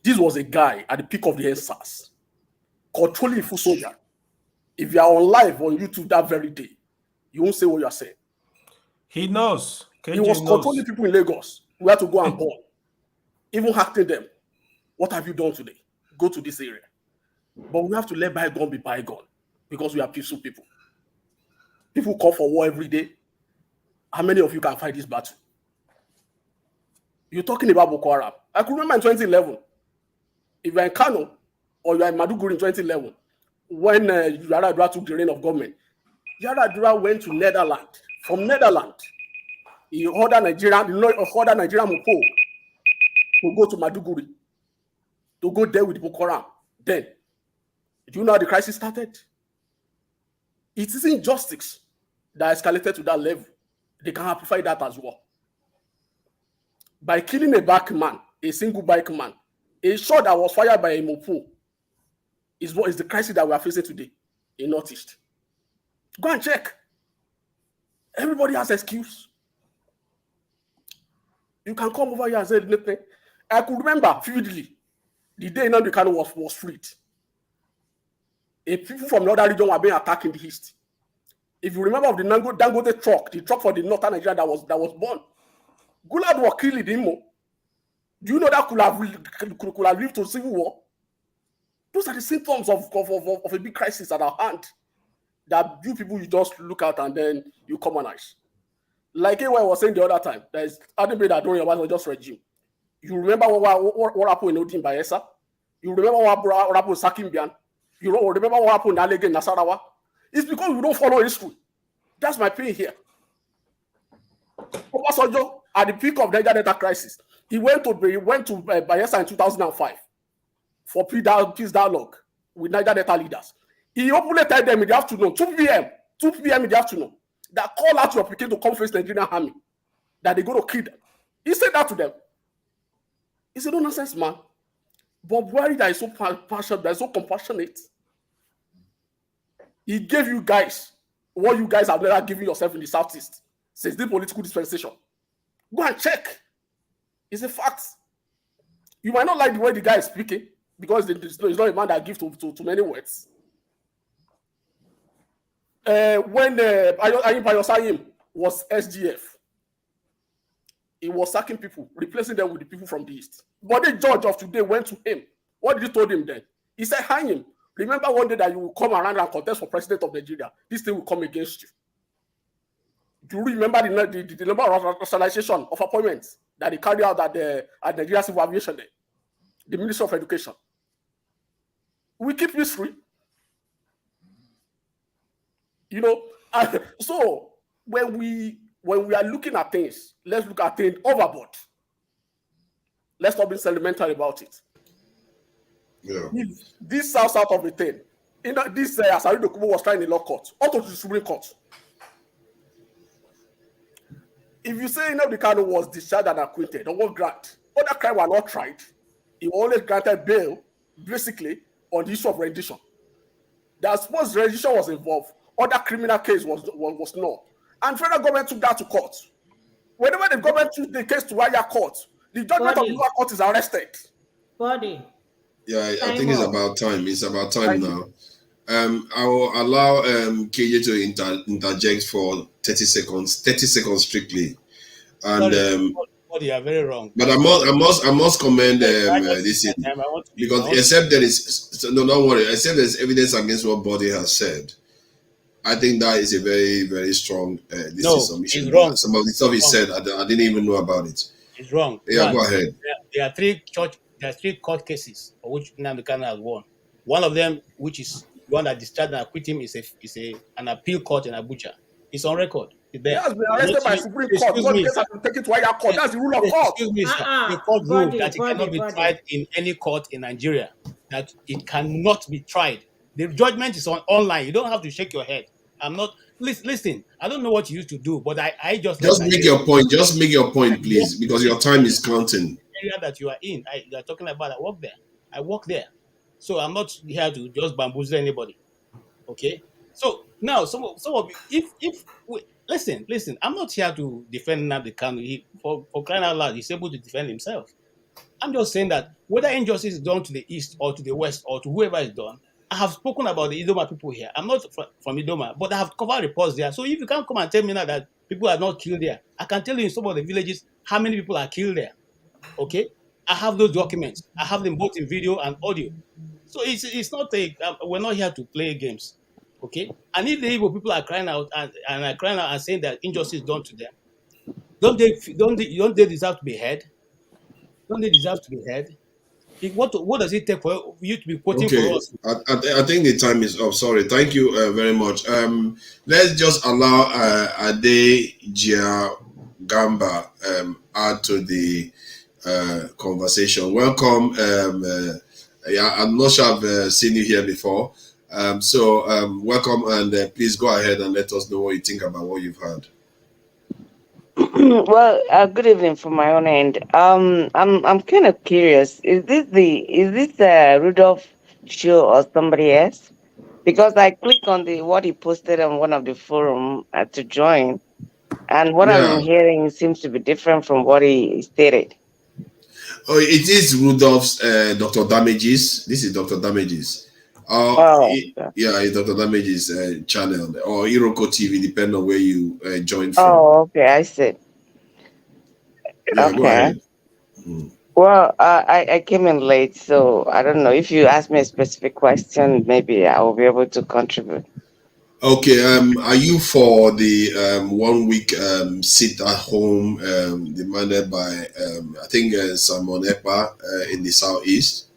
This was a guy at the peak of the NSAS, controlling full soldier. If you are on live on YouTube that very day, you won't say what you are saying. He knows. He was controlling people in Lagos. We had to go and burn. Even hacking them. What have you done today? Go to this area. But we have to let bygone be bygone because we are peaceful people. People call for war every day. How many of you can fight this battle? You're talking about Boko Haram. I could remember in 2011, if you're in Kano or you're in Maduguri in 2011, when Yar'Adua took the reign of government, Yar'Adua went to Netherlands. From Netherlands, he ordered Nigerian Mopo to go to Maduguri, to go there with Boko Haram. Then, do you know how the crisis started? It is injustice that escalated to that level. They can amplify that as well. By killing a bike man, a single bike man, a shot that was fired by a Mopo is what is the crisis that we are facing today in Northeast. Go and check. Everybody has excuse. You can come over here and say nothing. I could remember vividly the day Nnamdi Kanu was freed. People from the other region were being attacked in the east. If you remember of the Dangote truck, the truck for the northern Nigeria that was born, Gulad was killed in Imo. Do you know that could have led to civil war? Those are the symptoms of a big crisis at our hand. That you people, you just look at and then you commonize. Like I was saying the other time, there is anybody that don't realize just regime. You remember what happened in Odin Bayelsa? You remember what happened in Sakimbian? You remember what happened in Alege in Nasarawa? It's because we don't follow history. That's my pain here. Obasanjo, at the peak of the Niger Delta crisis, he went to Bayelsa in 2005 for peace dialogue with Niger Delta leaders. He openly told them in the afternoon, 2 p.m. in the afternoon, that call out your Peking to come face the Nigerian army, that they're going to kill them. He said that to them. He said, no nonsense, man. But Buhari that is so passionate, that is so compassionate, he gave you guys what you guys have never given yourself in the Southeast since the political dispensation. Go and check. It's a fact. You might not like the way the guy is speaking because he's not a man that gives to many words. When Ayim Payosayim was SGF, he was sacking people, replacing them with the people from the East. But the judge of today went to him. What did he told him then? He said, Hayim, remember one day that you will come around and contest for president of Nigeria. This thing will come against you. Do you remember the number of rationalization of appointments that they carry out at Nigeria Civil Aviation Day? The Ministry of Education. We keep history. So when we are looking at things, let's look at things overboard. Let's not be sentimental about it. Yeah. This sounds out of the thing. This Asari Dokubo was trying in law court, out of the Supreme Court. If you say Nnamdi Kanu was discharged and acquitted, or what grant, other crimes were not tried. He always granted bail, basically, on the issue of rendition. That suppose rendition was involved, other criminal case was not. And federal government took that to court. Whenever the government took the case to higher court, the judgment of the lower court is arrested. Yeah, I think it's about time. It's about time now. I will allow KJ to interject for 30 seconds. 30 seconds strictly. And you are very wrong. But I must commend this because except there is no, don't worry. Except there's evidence against what Body has said. I think that is a very, very strong submission. Wrong. Some of the stuff he said, I didn't even know about it. It's wrong. Yeah, One, go ahead. there are three court cases for which Nnamdi Kanu has won. One of them, which is the one that discharged and acquitted him, is an appeal court in Abuja. It's on record. It's He there. has been arrested by Supreme Court Excuse because the me, case sir. has been taken to higher court. That's the rule of court. Excuse me, sir. The court ruled that it cannot be tried in any court in Nigeria. That it cannot be tried. The judgment is online. You don't have to shake your head. I'm not. Listen. I don't know what you used to do, but I just Just make your point. Just make your point, please, because your time is counting. Area that you are in, you are talking about. I work there. I work there, so I'm not here to just bamboozle anybody. Okay. So now, some of you, listen, I'm not here to defend Nnamdi Kanu. For crying out loud, he's able to defend himself. I'm just saying that whether injustice is done to the east or to the west or to whoever is done, I have spoken about the Idoma people here. I'm not from Idoma, but I have covered reports there. So if you can't come and tell me now that people are not killed there, I can tell you in some of the villages how many people are killed there. Okay, I have those documents. I have them both in video and audio. So it's not we're not here to play games. Okay, and if the Igbo people are crying out and saying that injustice done to them, don't they deserve to be heard? Don't they deserve to be heard? What does it take for you to be quoting Okay, for us? I think the time is up. Sorry. Thank you very much. Let's just allow Ade Gia Gamba add to the conversation. Welcome. I'm not sure I've seen you here before. Welcome, and please go ahead and let us know what you think about what you've heard. Well, good evening from my own end. I'm kind of curious. Is this Rudolph show or somebody else? Because I click on what he posted on one of the forum to join, and what I'm hearing seems to be different from what he stated. Oh, it is Rudolph's Dr. Damages. This is Dr. Damages. It's Dr. Damages channel or Iroko TV, depending on where you join from. Oh, okay, I see. Yeah, okay. Go ahead. Well, I came in late, so I don't know. If you ask me a specific question, maybe I will be able to contribute. Okay, are you for the 1 week sit at home demanded by I think Simon Ekpa in the southeast?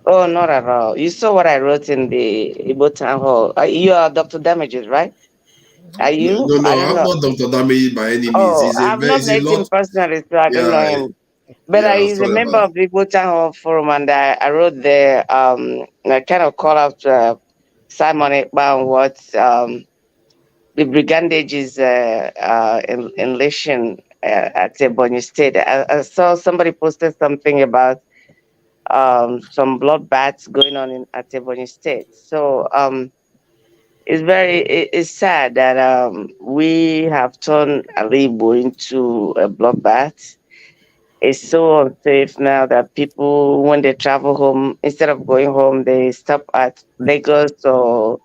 Oh, not at all. You saw what I wrote in the Igbo Town Hall. You are Dr. Damages, right? Are you? No, I don't I'm know. not Dr. Damages by any means. Oh, He's I've not met him personally, so I don't know him. But he's a member of the Igbo Town Hall Forum, and I wrote there. I kind of call out Simon Ekpa on what the brigandage is enlishing at Ebonyi State. I saw somebody posted something about some bloodbaths going on at Ebonyi State. So it's sad that we have turned Alibo into a bloodbath. It's so unsafe now that people, when they travel home, instead of going home, they stop at Lagos or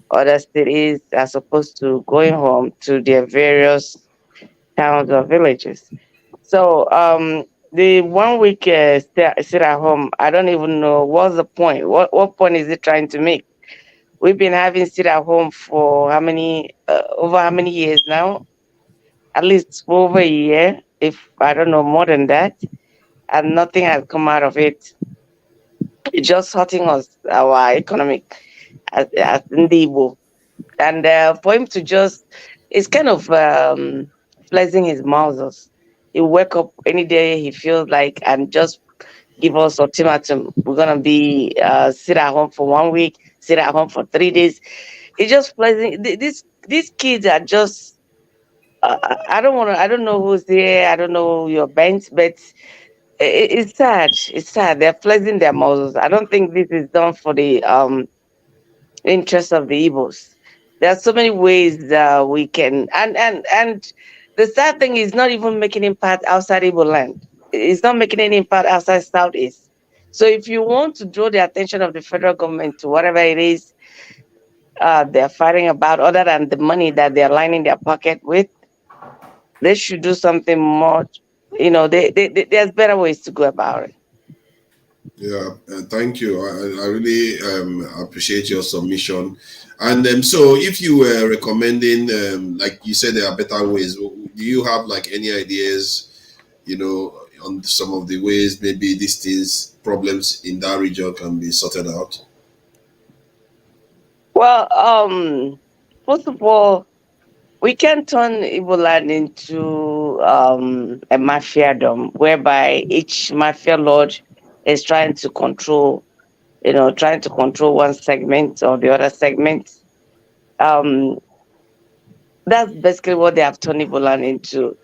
other cities as opposed to going home to their various towns or villages. So the 1 week sit at home, I don't even know what's the point. What point is it trying to make? We've been having sit at home for over how many years now? At least for over a year, if I don't know, more than that. And nothing has come out of it. It's just hurting us, our economic as Ndibo. And for him to it's kind of flexing his muscles. He wake up any day he feels like and just give us ultimatum. We're gonna be sit at home for 1 week, sit at home for 3 days. It's just flexing. These kids are just. I don't know who's there. I don't know your banks, but it's sad. It's sad. They're flexing their muscles. I don't think this is done for the interest of the Igbos. There are so many ways we can, and the sad thing is not even making impact outside Igbo land. It's not making any impact outside Southeast. So if you want to draw the attention of the federal government to whatever it is they're fighting about, other than the money that they're lining their pocket with, they should do something more. There's better ways to go about it. Yeah, thank you. I really appreciate your submission. And so, if you were recommending, like you said, there are better ways. Do you have like any ideas you know, on some of the ways maybe these things, problems in that region can be sorted out? Well, first of all, we can turn Igbo land into a mafiadom, whereby each mafia lord is trying to control, trying to control one segment or the other segment. That's basically what they have turned Igbo land into.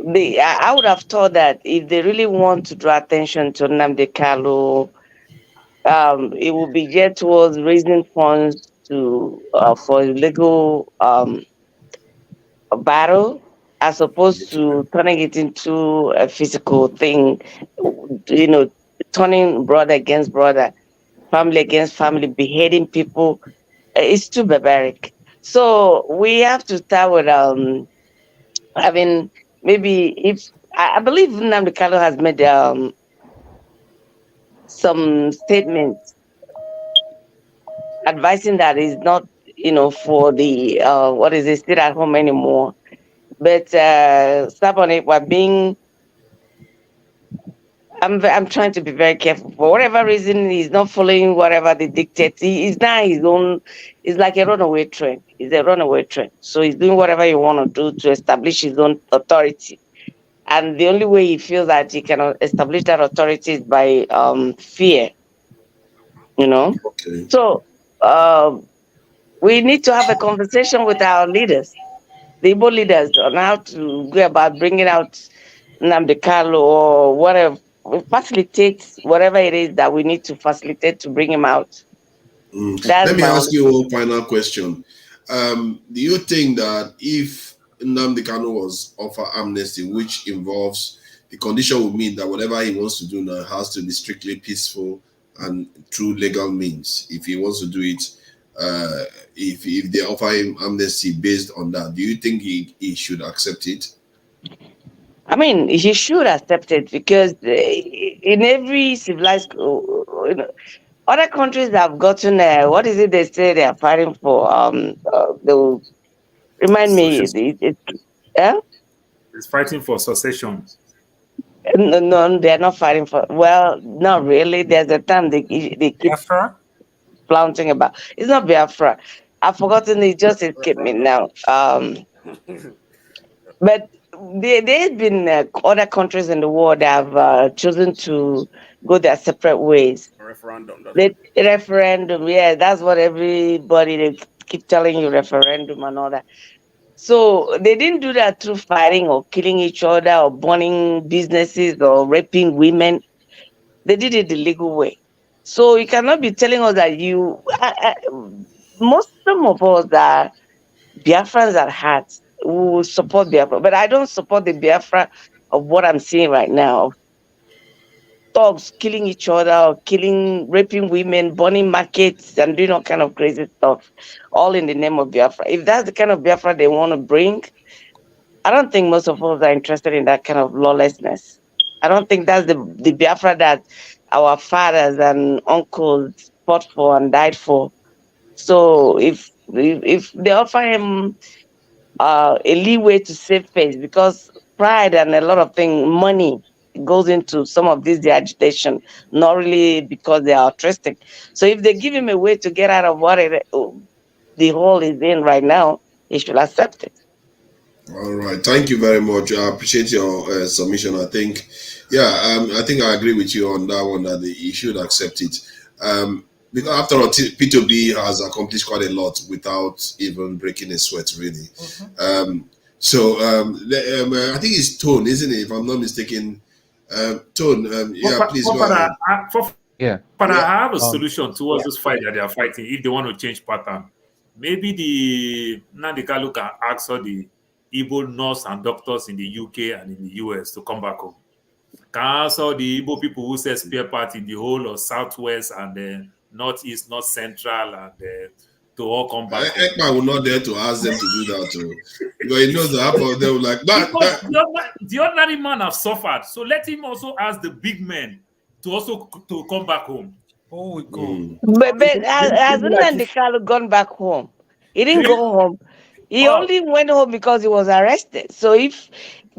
I would have thought that if they really want to draw attention to Nnamdi Kanu, it will be geared towards raising funds for legal a battle, as opposed to turning it into a physical thing, turning brother against brother, family against family, beheading people. It's too barbaric. So we have to start with having, maybe, if I believe Nnamdi Kanu has made some statements advising that it's not, for the what is it, stay at home anymore. But Simon Ekpa being, I'm trying to be very careful. For whatever reason, he's not following whatever they dictate. He's now his own. He's like a runaway train. He's a runaway train. So he's doing whatever he want to do to establish his own authority. And the only way he feels that he can establish that authority is by fear. Okay. So we need to have a conversation with our leaders, the Igbo leaders, on how to go about bringing out Nnamdi Kanu or whatever, facilitate whatever it is that we need to facilitate to bring him out. Let me ask you one final question. Do you think that if Nnamdi Kanu was offered amnesty, which involves the condition would mean that whatever he wants to do now has to be strictly peaceful and through legal means, if he wants to do it, if they offer him amnesty based on that, do you think he should accept it? I mean, he should accept it, because in every civilized, other countries have gotten, what is it they say they are fighting for? They will remind me. Yeah? It's fighting for succession. No, they're not fighting for. Well, not really. There's a time they keep Biafra? flaunting about. It's not Biafra. I've forgotten. It just escaped me now. But there's been other countries in the world that have chosen to go their separate ways. Referendum. Referendum, yeah, that's what everybody, they keep telling you, referendum and all that. So they didn't do that through fighting or killing each other or burning businesses or raping women. They did it the legal way. So you cannot be telling us that some of us that Biafrans at heart who will support Biafra, but I don't support the Biafra of what I'm seeing right now. Thugs killing each other, or raping women, burning markets, and doing all kind of crazy stuff, all in the name of Biafra. If that's the kind of Biafra they want to bring, I don't think most of us are interested in that kind of lawlessness. I don't think that's the Biafra that our fathers and uncles fought for and died for. So if they offer him a leeway to save face, because pride and a lot of things, money goes into some of this, the agitation, not really because they are altruistic. So if they give him a way to get out of what the hole is in right now, he should accept it. All right, thank you very much. I appreciate your submission. I think, I think I agree with you on that one, that he should accept it. Because after all, P2B has accomplished quite a lot without even breaking a sweat, really. I think it's Tone, isn't it? If I'm not mistaken. Tone, please go ahead. But I have a solution towards this fight that they are fighting. If they want to change pattern, maybe the Nnamdi Kanu can ask all the Igbo nurse and doctors in the UK and in the US to come back home. Can ask all the Igbo people who sell spare parts in the whole of Southwest and Northeast, North Central, and to all come back home. Ekpa will not dare to ask them to do that too, because he knows that half of them will like that. The ordinary man have suffered, so let him also ask the big men to come back home. Oh, we go. But has Nnamdi Kanu gone back home? He didn't go home. He only went home because he was arrested. So if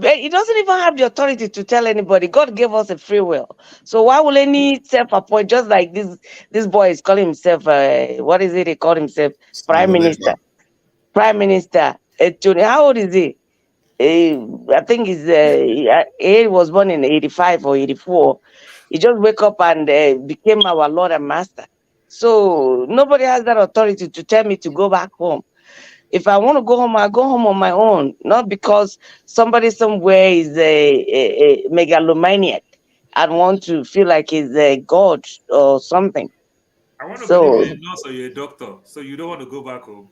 he doesn't even have the authority to tell anybody, God gave us a free will. So why will any self-appoint, just like this boy is calling himself, what is it he called himself? Prime Simon Minister. Ekpa. Prime Minister. How old is he? I think he was born in 85 or 84. He just wake up and became our Lord and Master. So nobody has that authority to tell me to go back home. If I want to go home, I'll go home on my own, not because somebody somewhere is a megalomaniac and want to feel like he's a god or something. I want to So believe you're a nurse or you're a doctor, so you don't want to go back home.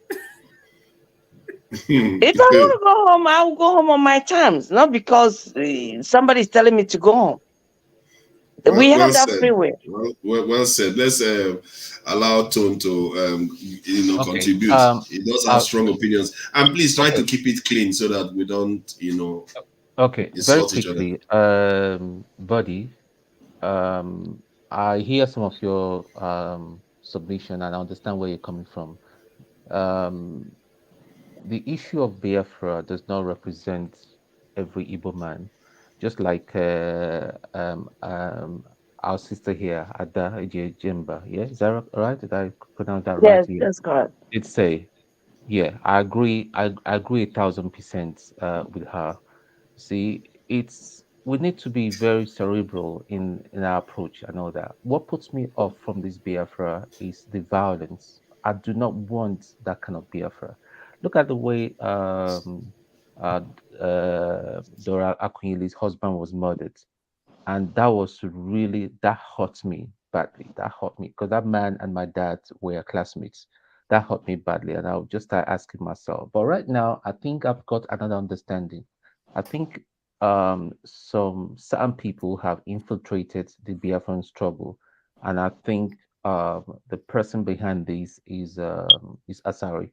if I want to go home, I'll go home on my terms, not because somebody's telling me to go home. We Well have that said. free will. Well said. Let's allow Tone to Okay. contribute. He does have strong opinions, and please try to keep it clean so that we don't Okay, very insult each other. quickly, Buddy, I hear some of your submission and I understand where you're coming from. The issue of Biafra does not represent every Igbo man, just like our sister here, Ada Jemba. Yeah, is that right? Did I pronounce that right? Yes, that's correct. It's say, yeah, I agree. I agree 1,000% with her. See, we need to be very cerebral in our approach and all that. What puts me off from this Biafra is the violence. I do not want that kind of Biafra. Look at the way Dora Akunyili's husband was murdered, and that hurt me badly. That hurt me because that man and my dad were classmates. That hurt me badly, and I'll just start asking myself. But right now, I think I've got another understanding. I think some certain people have infiltrated the Biafran struggle, and I think the person behind this is Asari.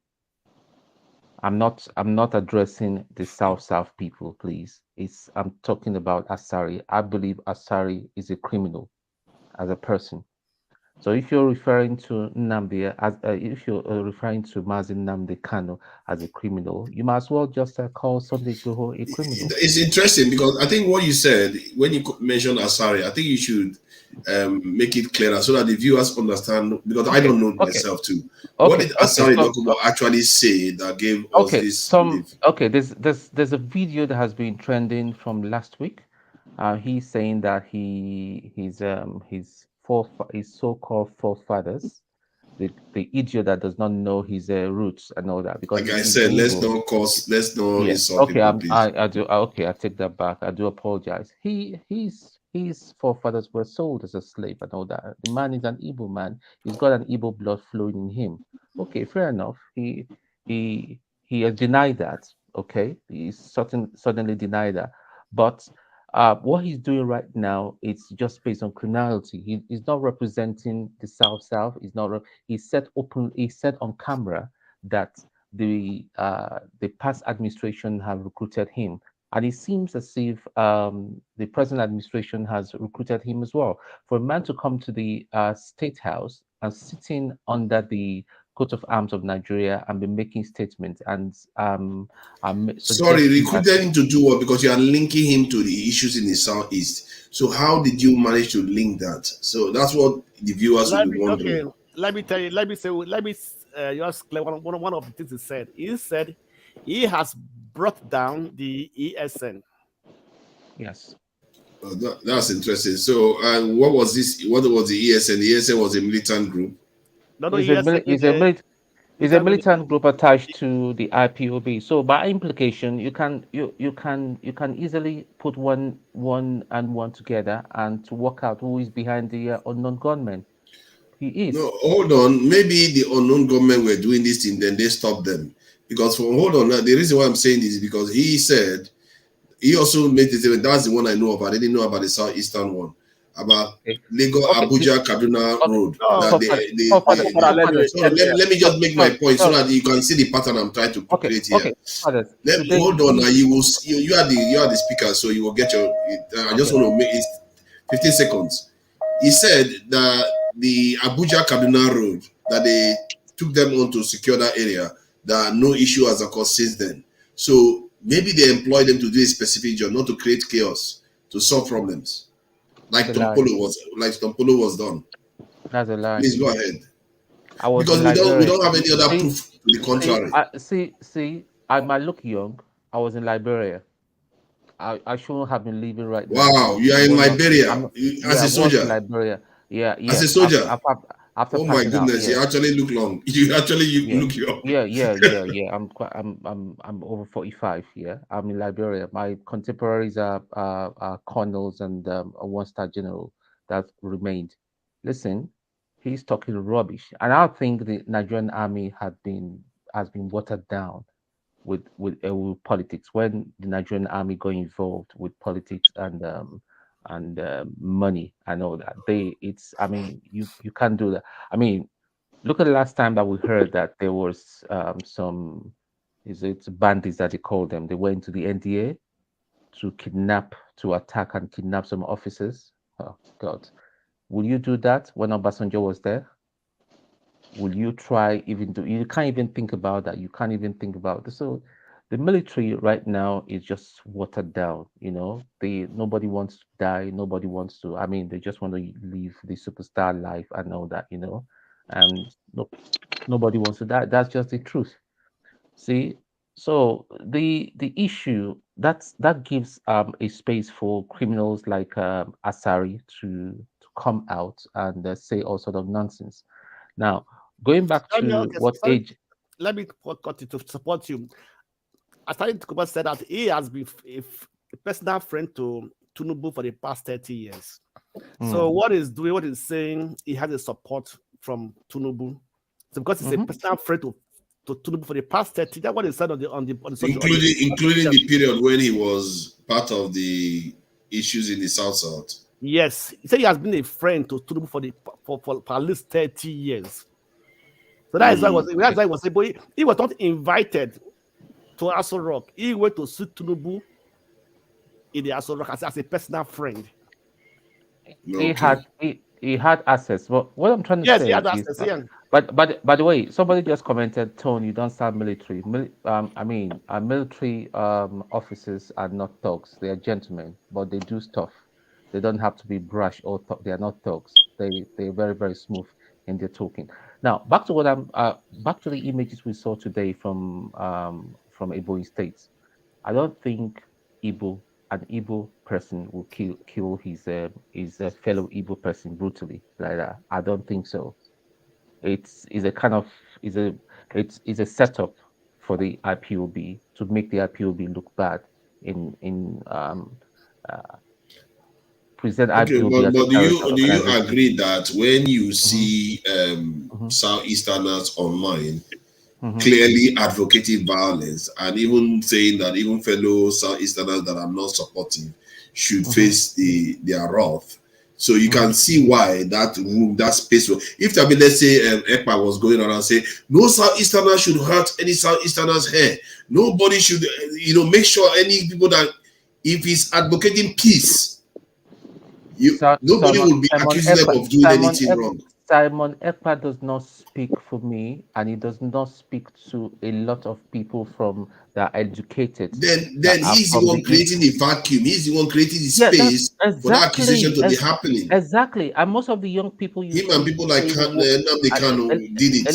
I'm not addressing the South people, please. I'm talking about Asari. I believe Asari is a criminal as a person. So if you're referring to Nnamdi if you're referring to Mazin Nnamdi Kanu as a criminal, you might as well just call Sunday Igboho a criminal. It's interesting because I think what you said when you mentioned Asari, I think you should make it clearer so that the viewers understand, because I don't know myself too. What did Asari Dokubo actually say that gave us this belief? There's a video that has been trending from last week. He's saying that his so-called forefathers, the idiot that does not know his roots and all that, because like I said, let's not insult people, please. I take that back. I do apologize. His forefathers were sold as a slave and all that. The man is an Igbo man. He's got an Igbo blood flowing in him. Okay, fair enough. He has denied that. Okay, he's suddenly denied that. But what he's doing right now, it's just based on criminality. He's not representing the South. He's not. He said on camera that the past administration have recruited him, and it seems as if the present administration has recruited him as well. For a man to come to the State House and sitting under the coat of arms of Nigeria and be making statements and sorry, recruited him to do what? Because you are linking him to the issues in the Southeast. So how did you manage to link that? So that's what the viewers will be wondering. Okay, let me tell you. Let me just clear one of the things he said. He said he has brought down the ESN. Yes. That's interesting. So, what was this? What was the ESN? The ESN was a militant group. It's a militant group attached to the IPOB. So by implication, you can easily put one and one together and to work out who is behind the unknown gunmen. He is. No, hold on. Maybe the unknown government were doing this thing, then they stopped them. Because hold on, the reason why I'm saying this is because he said he also made the statement. That's the one I know about. I didn't know about the southeastern one. About Lagos, Abuja, Kaduna Road. Let me just make my point so that you can see the pattern I'm trying to create here. Hold on. You are the speaker, so you will get your. I just want to make it 15 seconds. He said that the Abuja Kaduna Road that they took them on to secure that area. that no issue has occurred since then. So maybe they employ them to do a specific job, not to create chaos, to solve problems, like Tompolo was done. That's a lie. Please go ahead. I was Because in we Liberia. don't have any other proof to the contrary. I might look young. I was in Liberia. I shouldn't have been living right now. Wow, you are in Liberia as a soldier. Liberia. Yeah. As a soldier. After oh my goodness, out, yeah. You actually look long. You actually look young. Yeah. I'm over 45. Yeah, I'm in Liberia. My contemporaries are colonels and a one-star general that remained. Listen, he's talking rubbish, and I think the Nigerian army has been watered down with politics. When the Nigerian army got involved with politics and money and all that, I mean, you can't do that. I mean, look at the last time that we heard that there was some, is it bandits that they call them? They went to the NDA to attack and kidnap some officers. Oh God, will you do that when Obasanjo was there? Will you try even do? You can't even think about that. You can't even think about this. So the military right now is just watered down. You know, nobody wants to die. Nobody wants to. I mean, they just want to live the superstar life and all that. You know, and nobody wants to die. That's just the truth. See, so the issue that gives a space for criminals like Asari to come out and say all sort of nonsense. Now, going back to what age? Let me cut it to support you. I started to say that he has been a personal friend to Tinubu for the past 30 years. So what he's doing, what he's saying, he has a support from Tinubu. So because he's a personal friend to Tinubu for the past 30, that's what he said on the including the period when he was part of the issues in the South. Yes, he said he has been a friend to Tinubu for at least 30 years. So that is why he was able. He was not invited to Aso Rock. He went to see Tinubu in the Aso Rock as a personal friend. He had access. But what I'm trying to say he had is, access, yeah. But by the way, somebody just commented, Tone, you don't sound military. I mean, military officers are not thugs. They are gentlemen, but they do stuff. They don't have to be brash or they are not thugs. They're very, very smooth in their talking. Now, back to back to the images we saw today from Ebonyi State. I don't think an Igbo person will kill his fellow Igbo person brutally like that. I don't think so. It's a setup for the IPOB to make the IPOB look bad present IPOB as but a terrorist do you organization. agree that when you see Southeasterners online clearly advocating violence and even saying that even fellow Southeasterners that are not supportive should face their wrath? So you can see why that space. If let's say Ekpa was going around and say no Southeasterner should hurt any Southeasterner's hair. Nobody should, make sure any people that if he's advocating peace, nobody will be accusing them of doing anything wrong. Simon Ekpa does not speak for me, and he does not speak to a lot of people that are educated. Then he's the one creating the vacuum. He's the one creating the space for that accusation to be happening. Exactly, and most of the young people and people like Nnamdi Kanu did it. A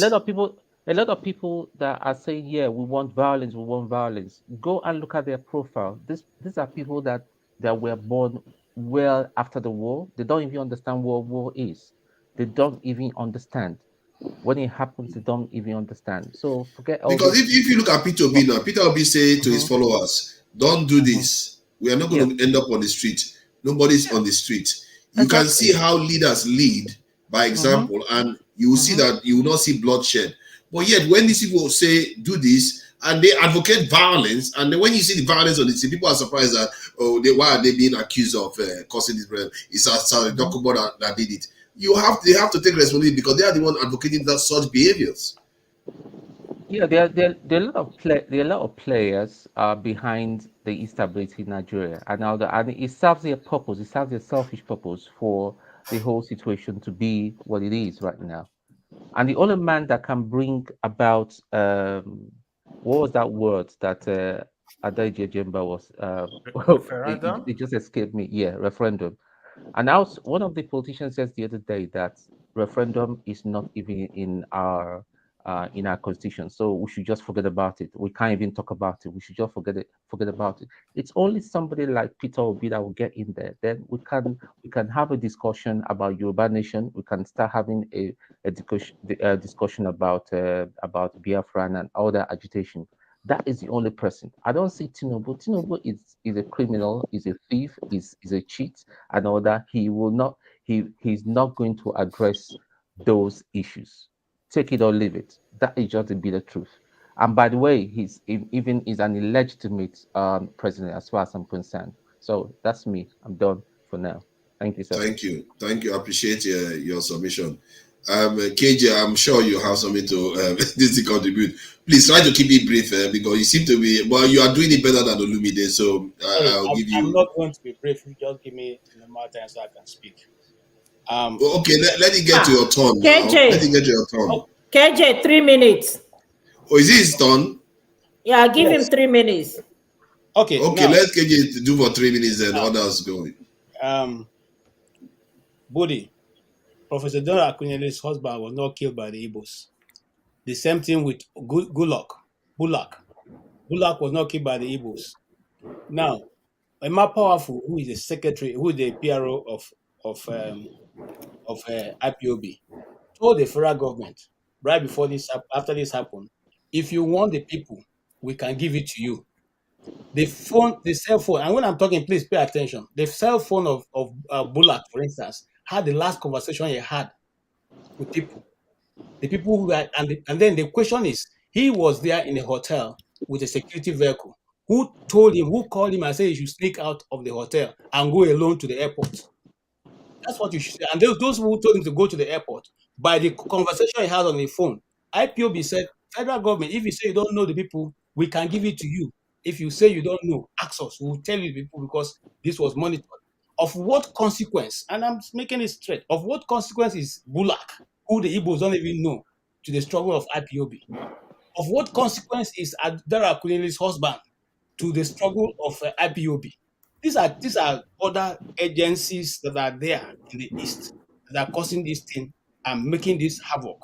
lot of people that are saying, "Yeah, we want violence. We want violence." Go and look at their profile. These are people that were born well after the war. They don't even understand what war is. They don't even understand. When it happens, they don't even understand. So forget all because if you look at Peter Obi now, Peter Obi say to his followers, "Don't do this. We are not going to end up on the street. Nobody's on the street." You can see how leaders lead by example, and you will see that you will not see bloodshed. But yet, when these people say do this and they advocate violence, and then when you see the violence on the street, people are surprised that why are they being accused of causing this problem? It's Sally Dokubo that did it. They have to take responsibility because they are the one advocating such behaviors. Yeah, there are a lot of players behind the instability in Nigeria, and it serves their purpose. It serves their selfish purpose for the whole situation to be what it is right now. And the only man that can bring about what was that word that Adaiji Jemba was Referendum? it just escaped me. Yeah, referendum. And now one of the politicians says the other day that referendum is not even in our constitution, so we should just forget about it. We can't even talk about it. We should just forget about it. It's only somebody like Peter Obi that will get in there. Then we can have a discussion about Yoruba nation. We can start having a discussion about Biafran and all that agitation. That is the only person. I don't see Tinubu. Tinubu is a criminal, is a thief, is a cheat, and all that. He will not. He's not going to address those issues. Take it or leave it. That is just the bitter truth. And by the way, even is an illegitimate president as far as I'm concerned. So that's me. I'm done for now. Thank you, sir. Thank you. I appreciate your submission. KJ, I'm sure you have something to this to contribute. Please try to keep it brief because you seem to be, well, you are doing it better than Olumide, so I'll give you. I'm not going to be brief. You just give me normal time so I can speak. Okay, let it get to your turn now. KJ. Let it get to your turn. KJ, 3 minutes. Oh, is it his turn? Yeah, give him 3 minutes. Okay, now, let KJ do for 3 minutes and others go. Bodi, Professor Dora Akunyele's husband was not killed by the Igbos. The same thing with Bullock. Bullock was not killed by the Igbos. Now, Emma Powerful, who is the secretary, who is the PRO of IPOB, told the federal government right before after this happened, if you want the people, we can give it to you. The cell phone, and when I'm talking, please pay attention. The cell phone of Bullock, for instance, had the last conversation he had with people. The people who had, and then the question is, he was there in a hotel with a security vehicle. Who called him and said he should sneak out of the hotel and go alone to the airport? That's what you should say. And those who told him to go to the airport, by the conversation he had on the phone, IPOB said, federal government, if you say you don't know the people, we can give it to you. If you say you don't know, ask us. We'll tell you the people because this was monitored. Of what consequence, and I'm making it straight, of what consequence is Bullock, who the Igbos don't even know, to the struggle of IPOB? Of what consequence is Dara Kunili's husband to the struggle of IPOB? These are other agencies that are there in the East that are causing this thing and making this havoc.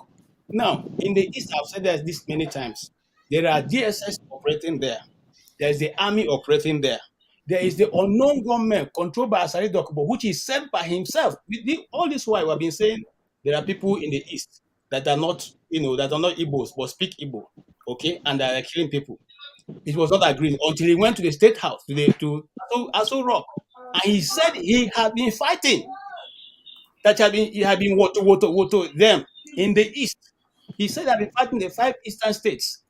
Now, in the East, I've said this many times, there are DSS operating there. There is the army operating there. There is the unknown government controlled by Asari Dokubo, which is sent by himself. All this while we've been saying there are people in the East that are not, that are not Igbos, but speak Igbo, okay, and that are killing people. It was not agreed until he went to the State House, to Aso Rock, and he said he had been fighting. That he had been woto them in the East. He said I've been fighting the 5 Eastern states.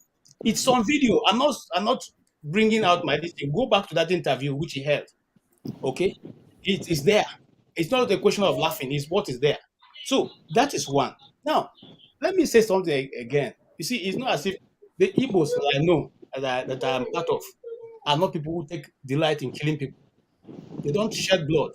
It's on video. I'm not bringing out my listing. Go back to that interview which he held. Okay, it is there. It's not a question of laughing. It's what is there. So that is one. Now, let me say something again. You see, it's not as if the Igbos that I know that I'm part of are not people who take delight in killing people. They don't shed blood.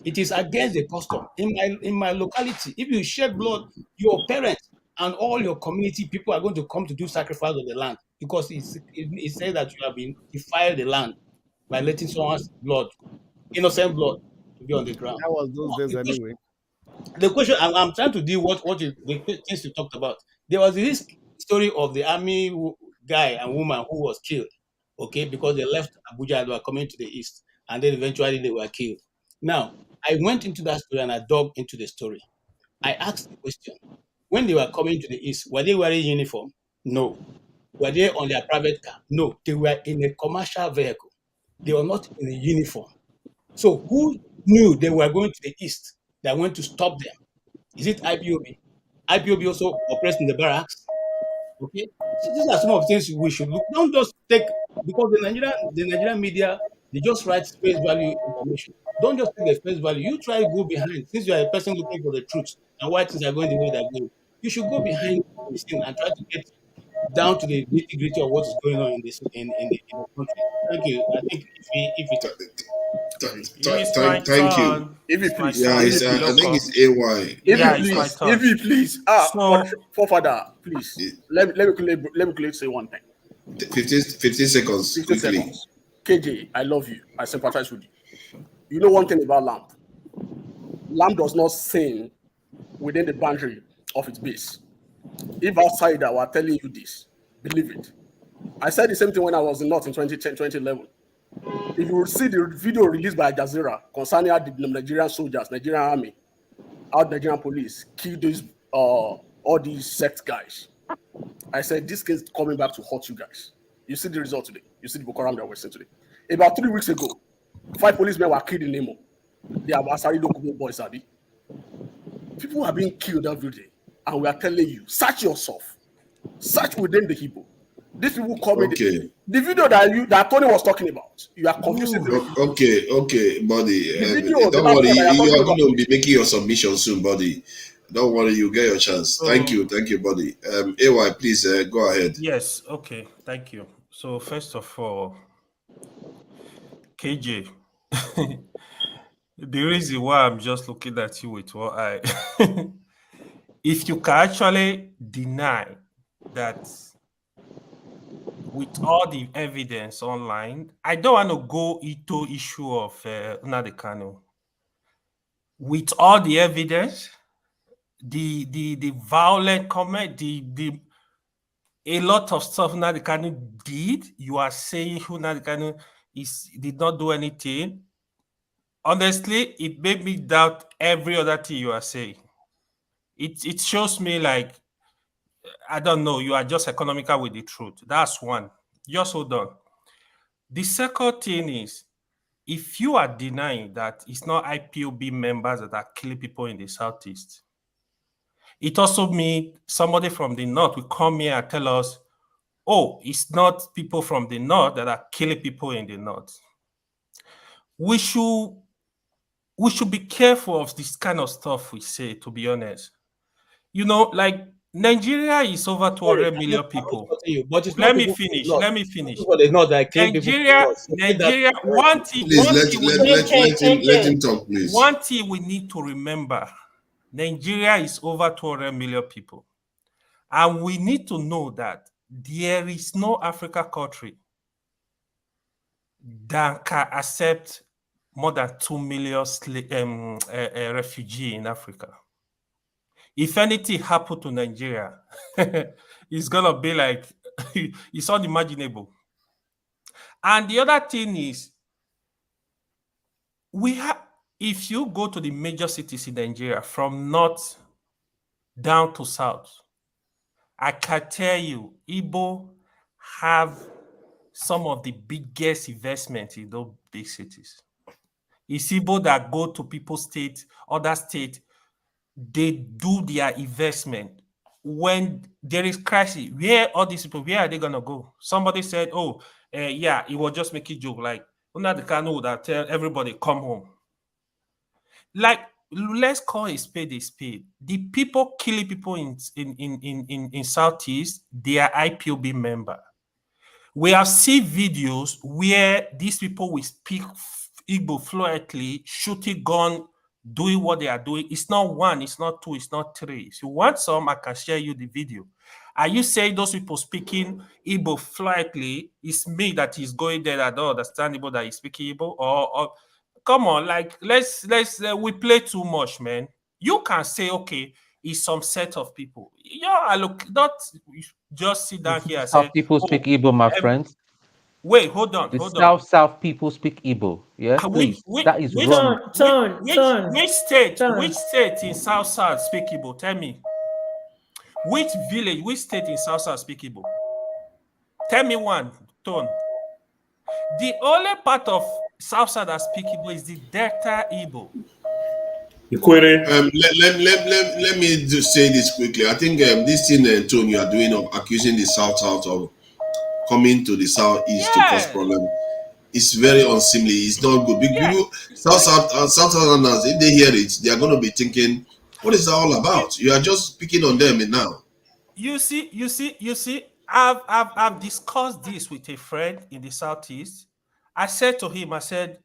It is against the custom. In my locality, if you shed blood, your parents and all your community people are going to come to do sacrifice of the land because it says that you have been defiled the land by letting someone's blood, innocent blood, to be on the ground. That was those days anyway. The question I'm trying to deal with the things you talked about. There was this story of the army guy and woman who was killed, okay, because they left Abuja and were coming to the east, and then eventually they were killed. Now, I went into that story and I dug into the story. I asked the question: when they were coming to the east, were they wearing uniform? No. Were they on their private car? No. They were in a commercial vehicle. They were not in a uniform. So who knew they were going to the east that went to stop them? Is it IPOB? IPOB also operates in the barracks. Okay, so these are some of the things we should look. Don't just take, because the Nigerian media, they just write face value information. Don't just take the face value. You try to go behind. Since you are a person looking for the truth and why things are going the way they're going, you should go behind the scene and try to get down to the nitty-gritty of what is going on in this in the country. Thank you. I think if it It's my Thank you. turn. If you It's my please, Yeah, turn. it's, if you Mr. I please, think Loco. it's AY. if Yeah, you it's my please, turn. if you please. So, Father, please. Let me quickly say one thing. 15 seconds, 15 quickly. seconds. KJ, I love you. I sympathize with you. You know one thing about lamb. Lamb does not sing within the boundary of its base. If outsider were telling you this, believe it. I said the same thing when I was in North in 2010, 2011. If you see the video released by Al Jazeera concerning how the Nigerian soldiers, Nigerian army, how the Nigerian police killed these all these sect guys, I said this case is coming back to haunt you guys. You see the result today. You see the Boko Haram that we're seeing today. About 3 weeks ago, 5 policemen were killed in Nemo. They are Asari local boys, Abi. People are being killed every day, and we are telling you, search yourself, search within the Igbo. These people coming. Okay. The video that Tony was talking about, you are confusing three people. Okay, buddy. The video, the Don't last worry, one that you you're are talking going about. to be making your submission soon, buddy. Don't worry, you get your chance. Thank you, buddy. AY, please go ahead. yes, okay, thank you. So, first of all, KJ, the reason why I'm just looking at you with one eye, if you can actually deny that with all the evidence online, I don't want to go into issue of Nnamdi Kanu. With all the evidence, the violent comment, the a lot of stuff Nnamdi Kanu did, you are saying Nnamdi Kanu did not do anything. Honestly, it made me doubt every other thing you are saying. It shows me like, I don't know, you are just economical with the truth. That's one. Just hold on. The second thing is, if you are denying that it's not IPOB members that are killing people in the Southeast, it also means somebody from the North will come here and tell us, oh, it's not people from the North that are killing people in the North. We should be careful of this kind of stuff we say, to be honest. You know, like Nigeria is over 200 million people. But it's not Let me people finish. from the Let me north. finish. People from the north that claim people from the north. Separate that Nigeria, from the rest. Please let him talk, please. One thing we need to remember, Nigeria is over 200 million people. And we need to know that there is no African country that can accept more than 2 million refugees in Africa. If anything happened to Nigeria, it's gonna be like it's unimaginable. And the other thing is, if you go to the major cities in Nigeria from north down to south, I can tell you, Igbo have some of the biggest investments in those big cities. It's Igbo that go to people's state, other state, they do their investment. When there is crisis, where all these people, where are they gonna go? Somebody said, oh, yeah, it was just making joke, like, Nnamdi Kanu that tell everybody come home. Like, let's call a spade a spade. The people killing people in Southeast, they are IPOB member. We have seen videos where these people will speak Igbo fluently, shooting gun, doing what they are doing. It's not one, it's not two, it's not three. If you want some, I can share you the video. Are you saying those people speaking Igbo fluently, it's me that is going there that don't understand Igbo that is speaking Igbo? Or come on, like let's we play too much, man. You can say, okay, it's some set of people. Yeah, look, not just sit down here and say, South people speak Igbo, my friends. Wait, hold on. The South people speak Igbo. Yes, please. That is wrong. Which state in South speak Igbo? Tell me. Which village, which state in South speak Igbo? Tell me one, Tone. The only part of South that speak Igbo is the Delta Igbo. Let me just say this quickly. I think this thing, Tone, you are doing of accusing the South of coming to the Southeast to cause problem. It's very unseemly. It's not good. People, Southerners, if they hear it, they are going to be thinking, what is that all about? You are just picking on them now. You see, I've discussed this with a friend in the Southeast. I said to him, I said,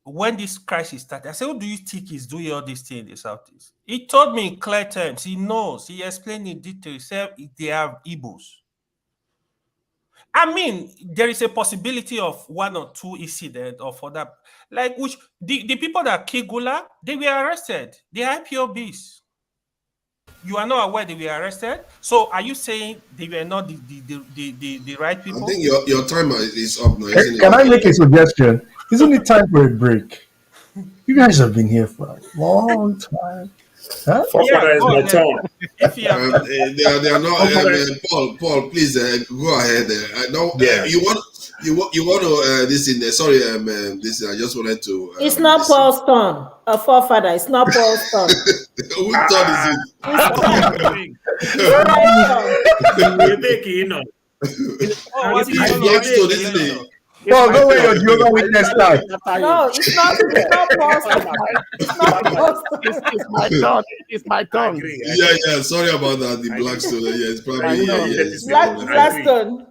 when this crisis started, I said, who do you think is doing all this thing in the Southeast? He told me in clear terms. He knows. He explained in detail. He said they have Igbos. I mean, there is a possibility of one or two incidents or for that. Like which the people that killed Gula, they were arrested. They are IPOBs. You are not aware they were arrested. So are you saying they were not the right people? I think your timer is up now, isn't it? Can I make a suggestion? Isn't it time for a break? You guys have been here for a long time. Huh? Forefather is my turn. They are not. Paul, please go ahead. I know you want to this in there. Sorry, this I just wanted to. It's not Paul's turn. A forefather. It's not Paul's turn. Whose turn is it? Paul, go where your Jehovah Witness time. No, it's not Paul's turn. It's not Paul's turn. It's my turn. It's my turn. Yeah. Sorry about that. The black stone. Yeah, it's probably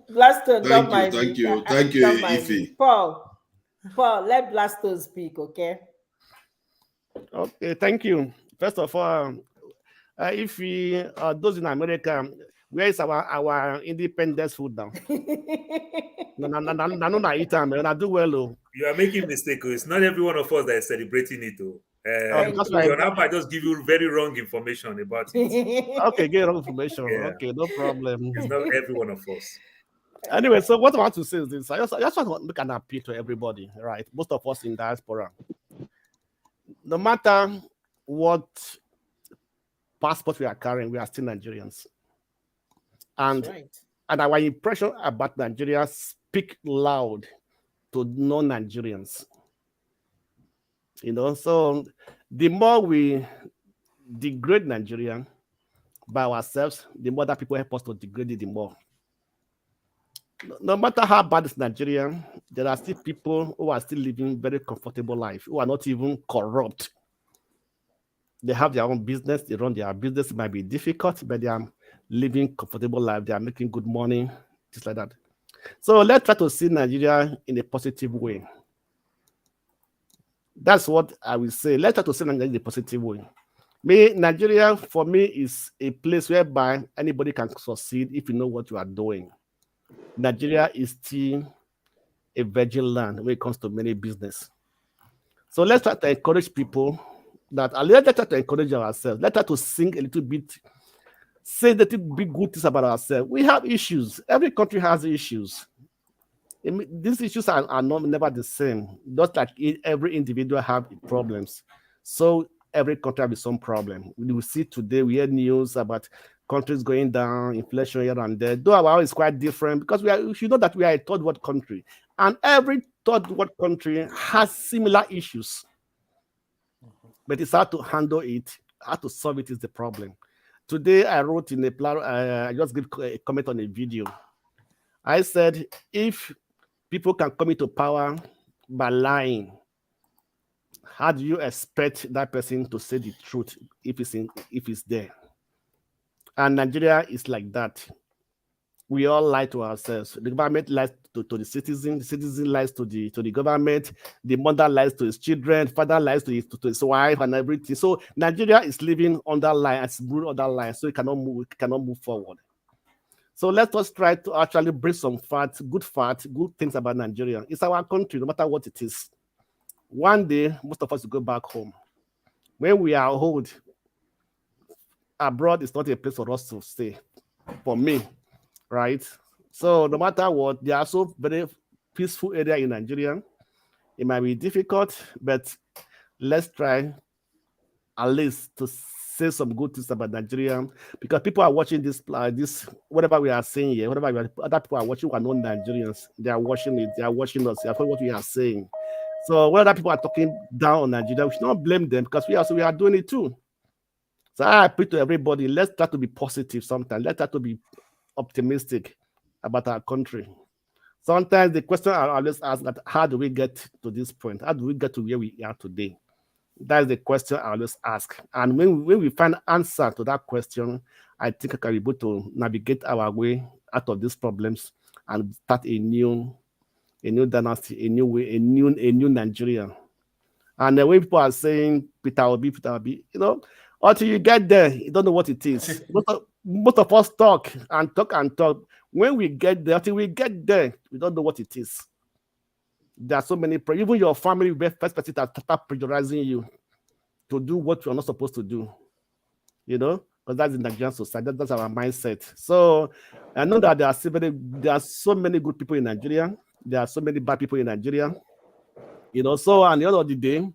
Blackstone. Thank you, Ify. Paul, let Blackstone speak, okay? Okay, thank you. First of all, if we those in America, where is our independence food now? No, eat them. I do well. You are making a mistake. It's not every one of us that is celebrating it. I just give you very wrong information about it. Okay, get wrong information. Yeah. Okay, no problem. It's not every one of us. Anyway, so what I want to say is this. I just want to make an appeal to everybody, right? Most of us in diaspora. No matter what passport we are carrying, we are still Nigerians. And our impression about Nigeria speak loud to non-Nigerians. So the more we degrade Nigeria by ourselves, the more that people help us to degrade it the more. No matter how bad is Nigeria, there are still people who are still living very comfortable life, who are not even corrupt. They have their own business, they run their business. It might be difficult, but they are living comfortable life. They are making good money, just like that. So let's try to see Nigeria in a positive way. That's what I will say. Let's try to see Nigeria in a positive way. Nigeria, for me, is a place whereby anybody can succeed if you know what you are doing. Nigeria is still a virgin land when it comes to many business. So let's try to encourage people that let's try to encourage ourselves. Let's try to sing a little bit, say the big good things about ourselves. We have issues. Every country has issues. These issues are never the same. Just like every individual have problems. So every country has some problem. We see today, we hear news about countries going down, inflation here and there. Though our is quite different because you know that we are a third world country. And every third world country has similar issues. But it's how to handle it, how to solve it is the problem. Today, I wrote in a plan, I just gave a comment on a video. I said, if people can come into power by lying, how do you expect that person to say the truth if it's there? And Nigeria is like that. We all lie to ourselves. The government lies to the citizen lies to the government, the mother lies to his children, father lies to his wife and everything. So Nigeria is living on that line, it's brewed on that line, so it cannot move forward. So let us try to actually bring some facts, good things about Nigeria. It's our country, no matter what it is. One day, most of us will go back home. When we are old, abroad is not a place for us to stay, for me, right? So no matter what, there are so very peaceful area in Nigeria. It might be difficult, but let's try at least to say some good things about Nigeria, because people are watching this whatever we are saying here, other people are watching who are non-Nigerians. They are watching it, they are watching us, they are following what we are saying. So when other people are talking down on Nigeria, we should not blame them because we are doing it too. So I appeal to everybody, let's try to be positive sometimes. Let's try to be optimistic about our country. Sometimes the question I always ask that, how do we get to this point? How do we get to where we are today? That's the question I always ask. And when we find answer to that question, I think I can be able to navigate our way out of these problems and start a new dynasty, a new way, a new Nigeria. And the way people are saying Peter Obi, until you get there, you don't know what it is. Most of us talk and talk and talk. When we get there, until we get there, we don't know what it is. There are so many, even your family will be first person that start pressurizing you to do what you're not supposed to do. Because that's the Nigerian society. That's our mindset. So I know that there are so many good people in Nigeria. There are so many bad people in Nigeria. So at the end of the day,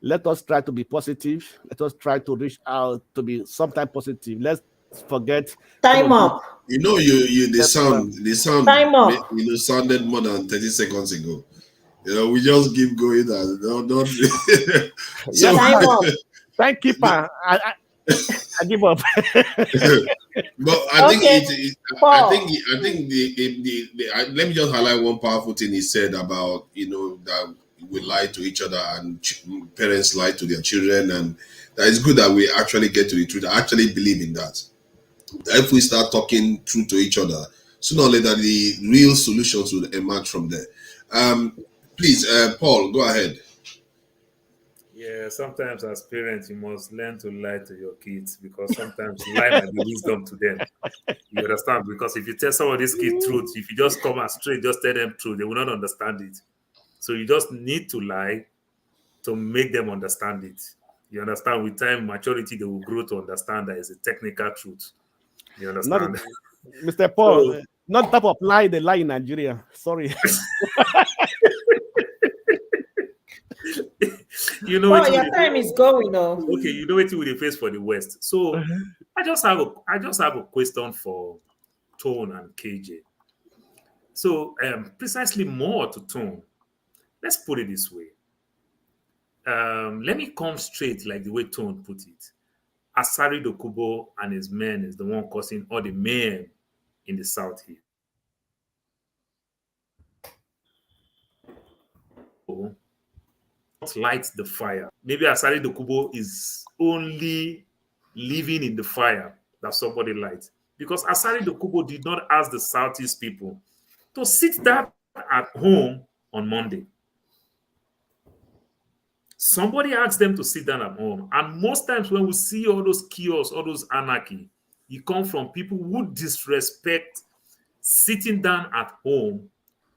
let us try to be positive. Let us try to reach out to be sometimes positive. Let's forget. Time up. The sound Time up. Sounded more than 30 seconds ago. We just keep going and don't so time up. Thank you, Pa. I give up. But I think let me just highlight one powerful thing he said about that we lie to each other and parents lie to their children, and that it's good that we actually get to the truth. I actually believe in that. If we start talking truth to each other, sooner or later the real solutions will emerge from there. Please, Paul, go ahead. Yeah, sometimes as parents, you must learn to lie to your kids, because sometimes lie might be wisdom to them. You understand? Because if you tell some of these kids truth, if you just come and straight, just tell them truth, they will not understand it. So you just need to lie to make them understand it. You understand? With time, maturity, they will grow to understand that it's a technical truth. You understand? Mr. Paul, not type of lie they lie in Nigeria. Sorry. Your time is going on. Okay, you know what you will face for the West. So I just have a question for Tone and KJ. So precisely more to Tone. Let's put it this way. Let me come straight like the way Tone put it. Asari Dokubo and his men is the one causing all the men in the South here. Light the fire. Maybe Asari Dokubo is only living in the fire that somebody lights. Because Asari Dokubo did not ask the Southeast people to sit down at home on Monday. Somebody asked them to sit down at home. And most times when we see all those chaos, all those anarchy, it comes from people who disrespect sitting down at home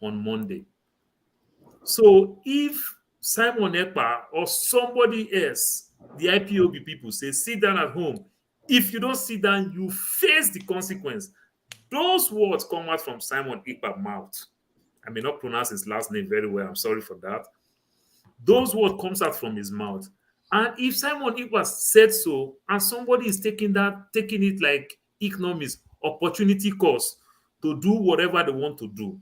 on Monday. So if Simon Ekpa or somebody else, the IPOB people, say, sit down at home, if you don't sit down, you face the consequence. Those words come out from Simon Ekpa's mouth. I may not pronounce his last name very well. I'm sorry for that. Those words comes out from his mouth. And if Simon Ekpa said so, and somebody is taking it like economics, opportunity cost to do whatever they want to do,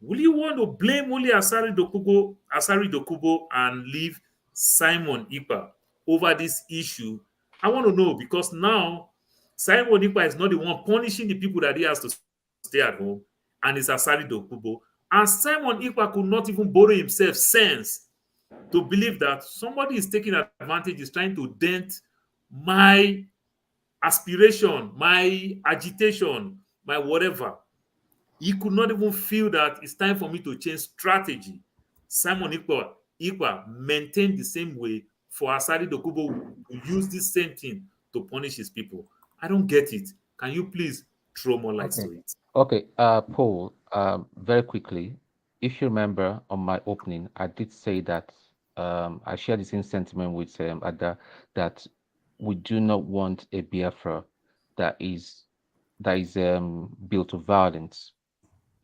will you want to blame only Asari Dokubo and leave Simon Ekpa over this issue? I want to know, because now Simon Ekpa is not the one punishing the people that he has to stay at home, and it's Asari Dokubo. And Simon Ekpa could not even borrow himself sense to believe that somebody is taking advantage, is trying to dent my aspiration, my agitation, my whatever. He could not even feel that it's time for me to change strategy. Simon Ekpa maintained the same way for Asari Dokubo to use this same thing to punish his people. I don't get it. Can you please throw more light to it? Okay, Paul, very quickly, if you remember on my opening, I did say that I share the same sentiment with Ada, that we do not want a Biafra that is built of violence.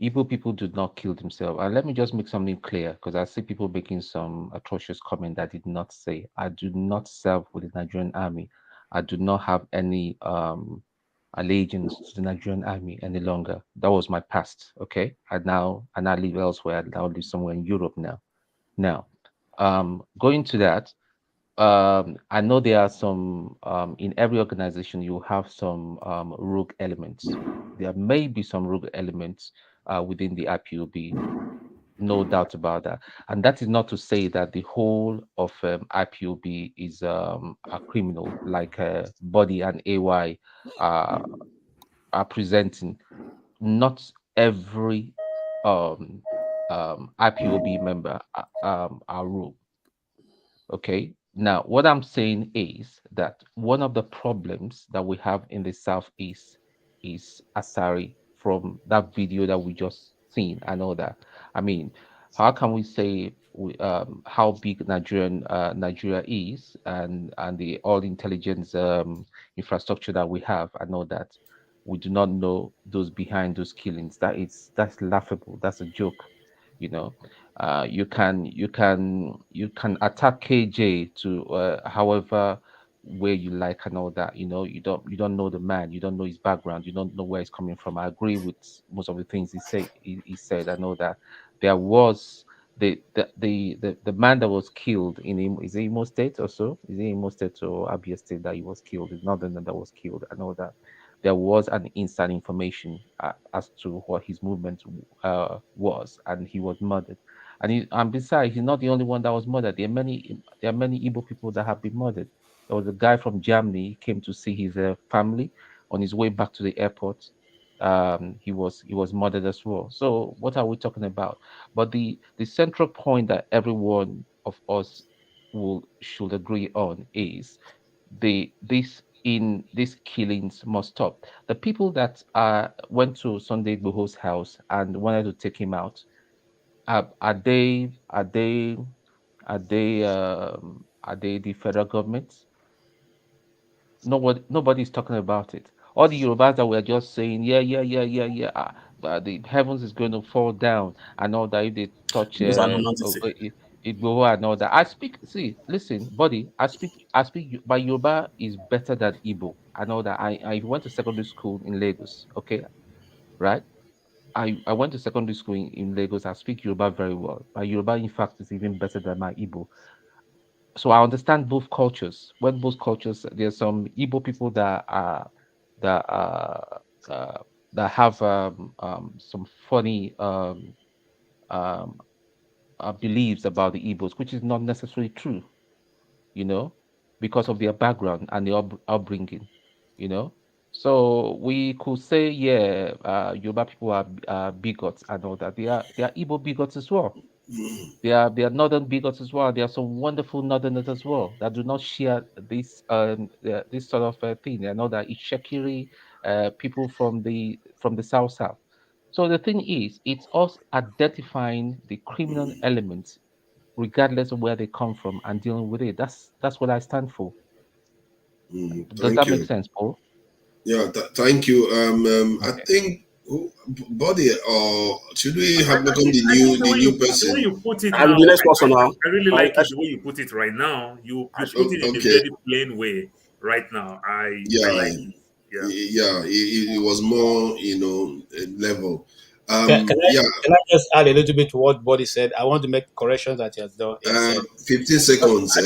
Igbo people do not kill themselves. And let me just make something clear, because I see people making some atrocious comment that I did not say. I do not serve with the Nigerian army. I do not have any allegiance to the Nigerian army any longer. That was my past. Okay, I now live elsewhere. I now live somewhere in Europe now. Now, going to that, I know there are some in every organization you have some rogue elements. There may be some rogue elements within the IPOB, no doubt about that. And that is not to say that the whole of IPOB is a criminal, like Body and AY are presenting. not every IPOB member are rule. Okay. Now, what I'm saying is that one of the problems that we have in the Southeast is Asari from that video that we just seen and all that. I mean, how can we say how big Nigeria is and the all intelligence infrastructure that we have and all that? We do not know those behind those killings. That's laughable. That's a joke, you know. You can attack KJ to however way you like and all that. You don't know the man, you don't know his background, you don't know where he's coming from. I agree with most of the things he said. I know that there was the man that was killed in is it Imo State or so? Is it Imo State or Abia State that he was killed? It's not the that was killed. I know that there was an inside information as to what his movement was, and he was murdered. And besides, he's not the only one that was murdered. There are many Igbo people that have been murdered. There was a guy from Germany. He came to see his family on his way back to the airport. He was murdered as well. So what are we talking about? But the central point that everyone of us should agree on is these killings must stop. The people that went to Sunday Igboho's house and wanted to take him out, are they the federal government? Nobody's talking about it. All the Yorubas that were just saying, yeah, but the heavens is going to fall down and all that if they touch Those are nonsense. Igbo and all that. Listen, buddy, my Yoruba is better than Igbo and all that. I went to secondary school in Lagos, okay, right? I went to secondary school in Lagos. I speak Yoruba very well. My Yoruba, in fact, is even better than my Igbo. So I understand both cultures. When both cultures, there's some Igbo people that have some funny beliefs about the Igbos, which is not necessarily true, because of their background and their upbringing, So we could say, Yoruba people are bigots and all that. They are Igbo bigots as well. They are northern bigots as well. There are some wonderful northerners as well that do not share this sort of thing. They are not that Ishekiri people from the south. So the thing is, it's us identifying the criminal elements, regardless of where they come from, and dealing with it. That's what I stand for. Does that make sense, Paul? Yeah, thank you. I think body, or should we have become the new person? The way you put it I'm now, the next person now. I really like it the way you put it right now. You put it in a very plain way right now. I like it. It was more, level. Can I just add a little bit to what Body said? I want to make corrections that he has done. 15 seconds.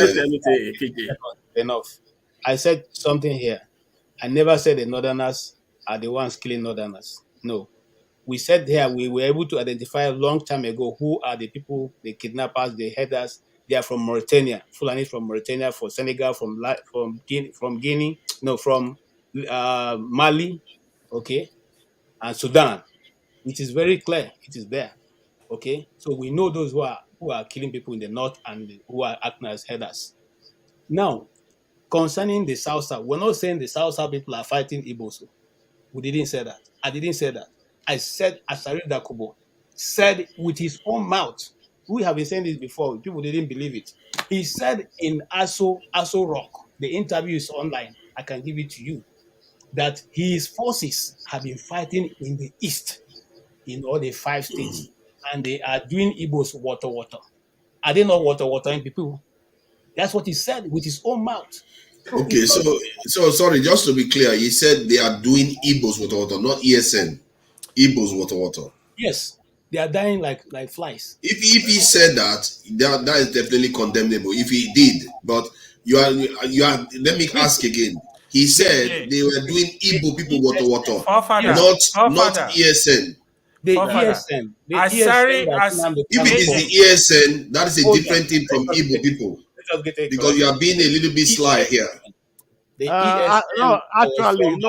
Enough. I said something here. I never said the Northerners are the ones killing Northerners. No. We said here we were able to identify a long time ago who are the people, the kidnappers, the headers. They are from Mauritania. Fulani from Mauritania, from Senegal, from Guinea, from Mali, okay, and Sudan. It is very clear. It is there. Okay. So we know those who are killing people in the north and who are acting as headers. Now, concerning the South, we're not saying the South people are fighting Igbos. We didn't say that. I didn't say that. I said Asari Dakubo said with his own mouth. We have been saying this before. People didn't believe it. He said in Aso Rock, the interview is online. I can give it to you, that his forces have been fighting in the east, in all the 5 states, and they are doing Igbos water. Are they not watering people? That's what he said with his own mouth. Okay, so sorry, just to be clear, he said they are doing Igbos water, not ESN. Igbos water. Yes, they are dying like flies. If he said that is definitely condemnable. If he did, but you are. Let me ask again. He said they were doing Igbo people water, not ESN. The ESN. If it is the ESN, that is a different thing from Igbo people. Because you are being a little bit sly here. The ESM no, was actually, formed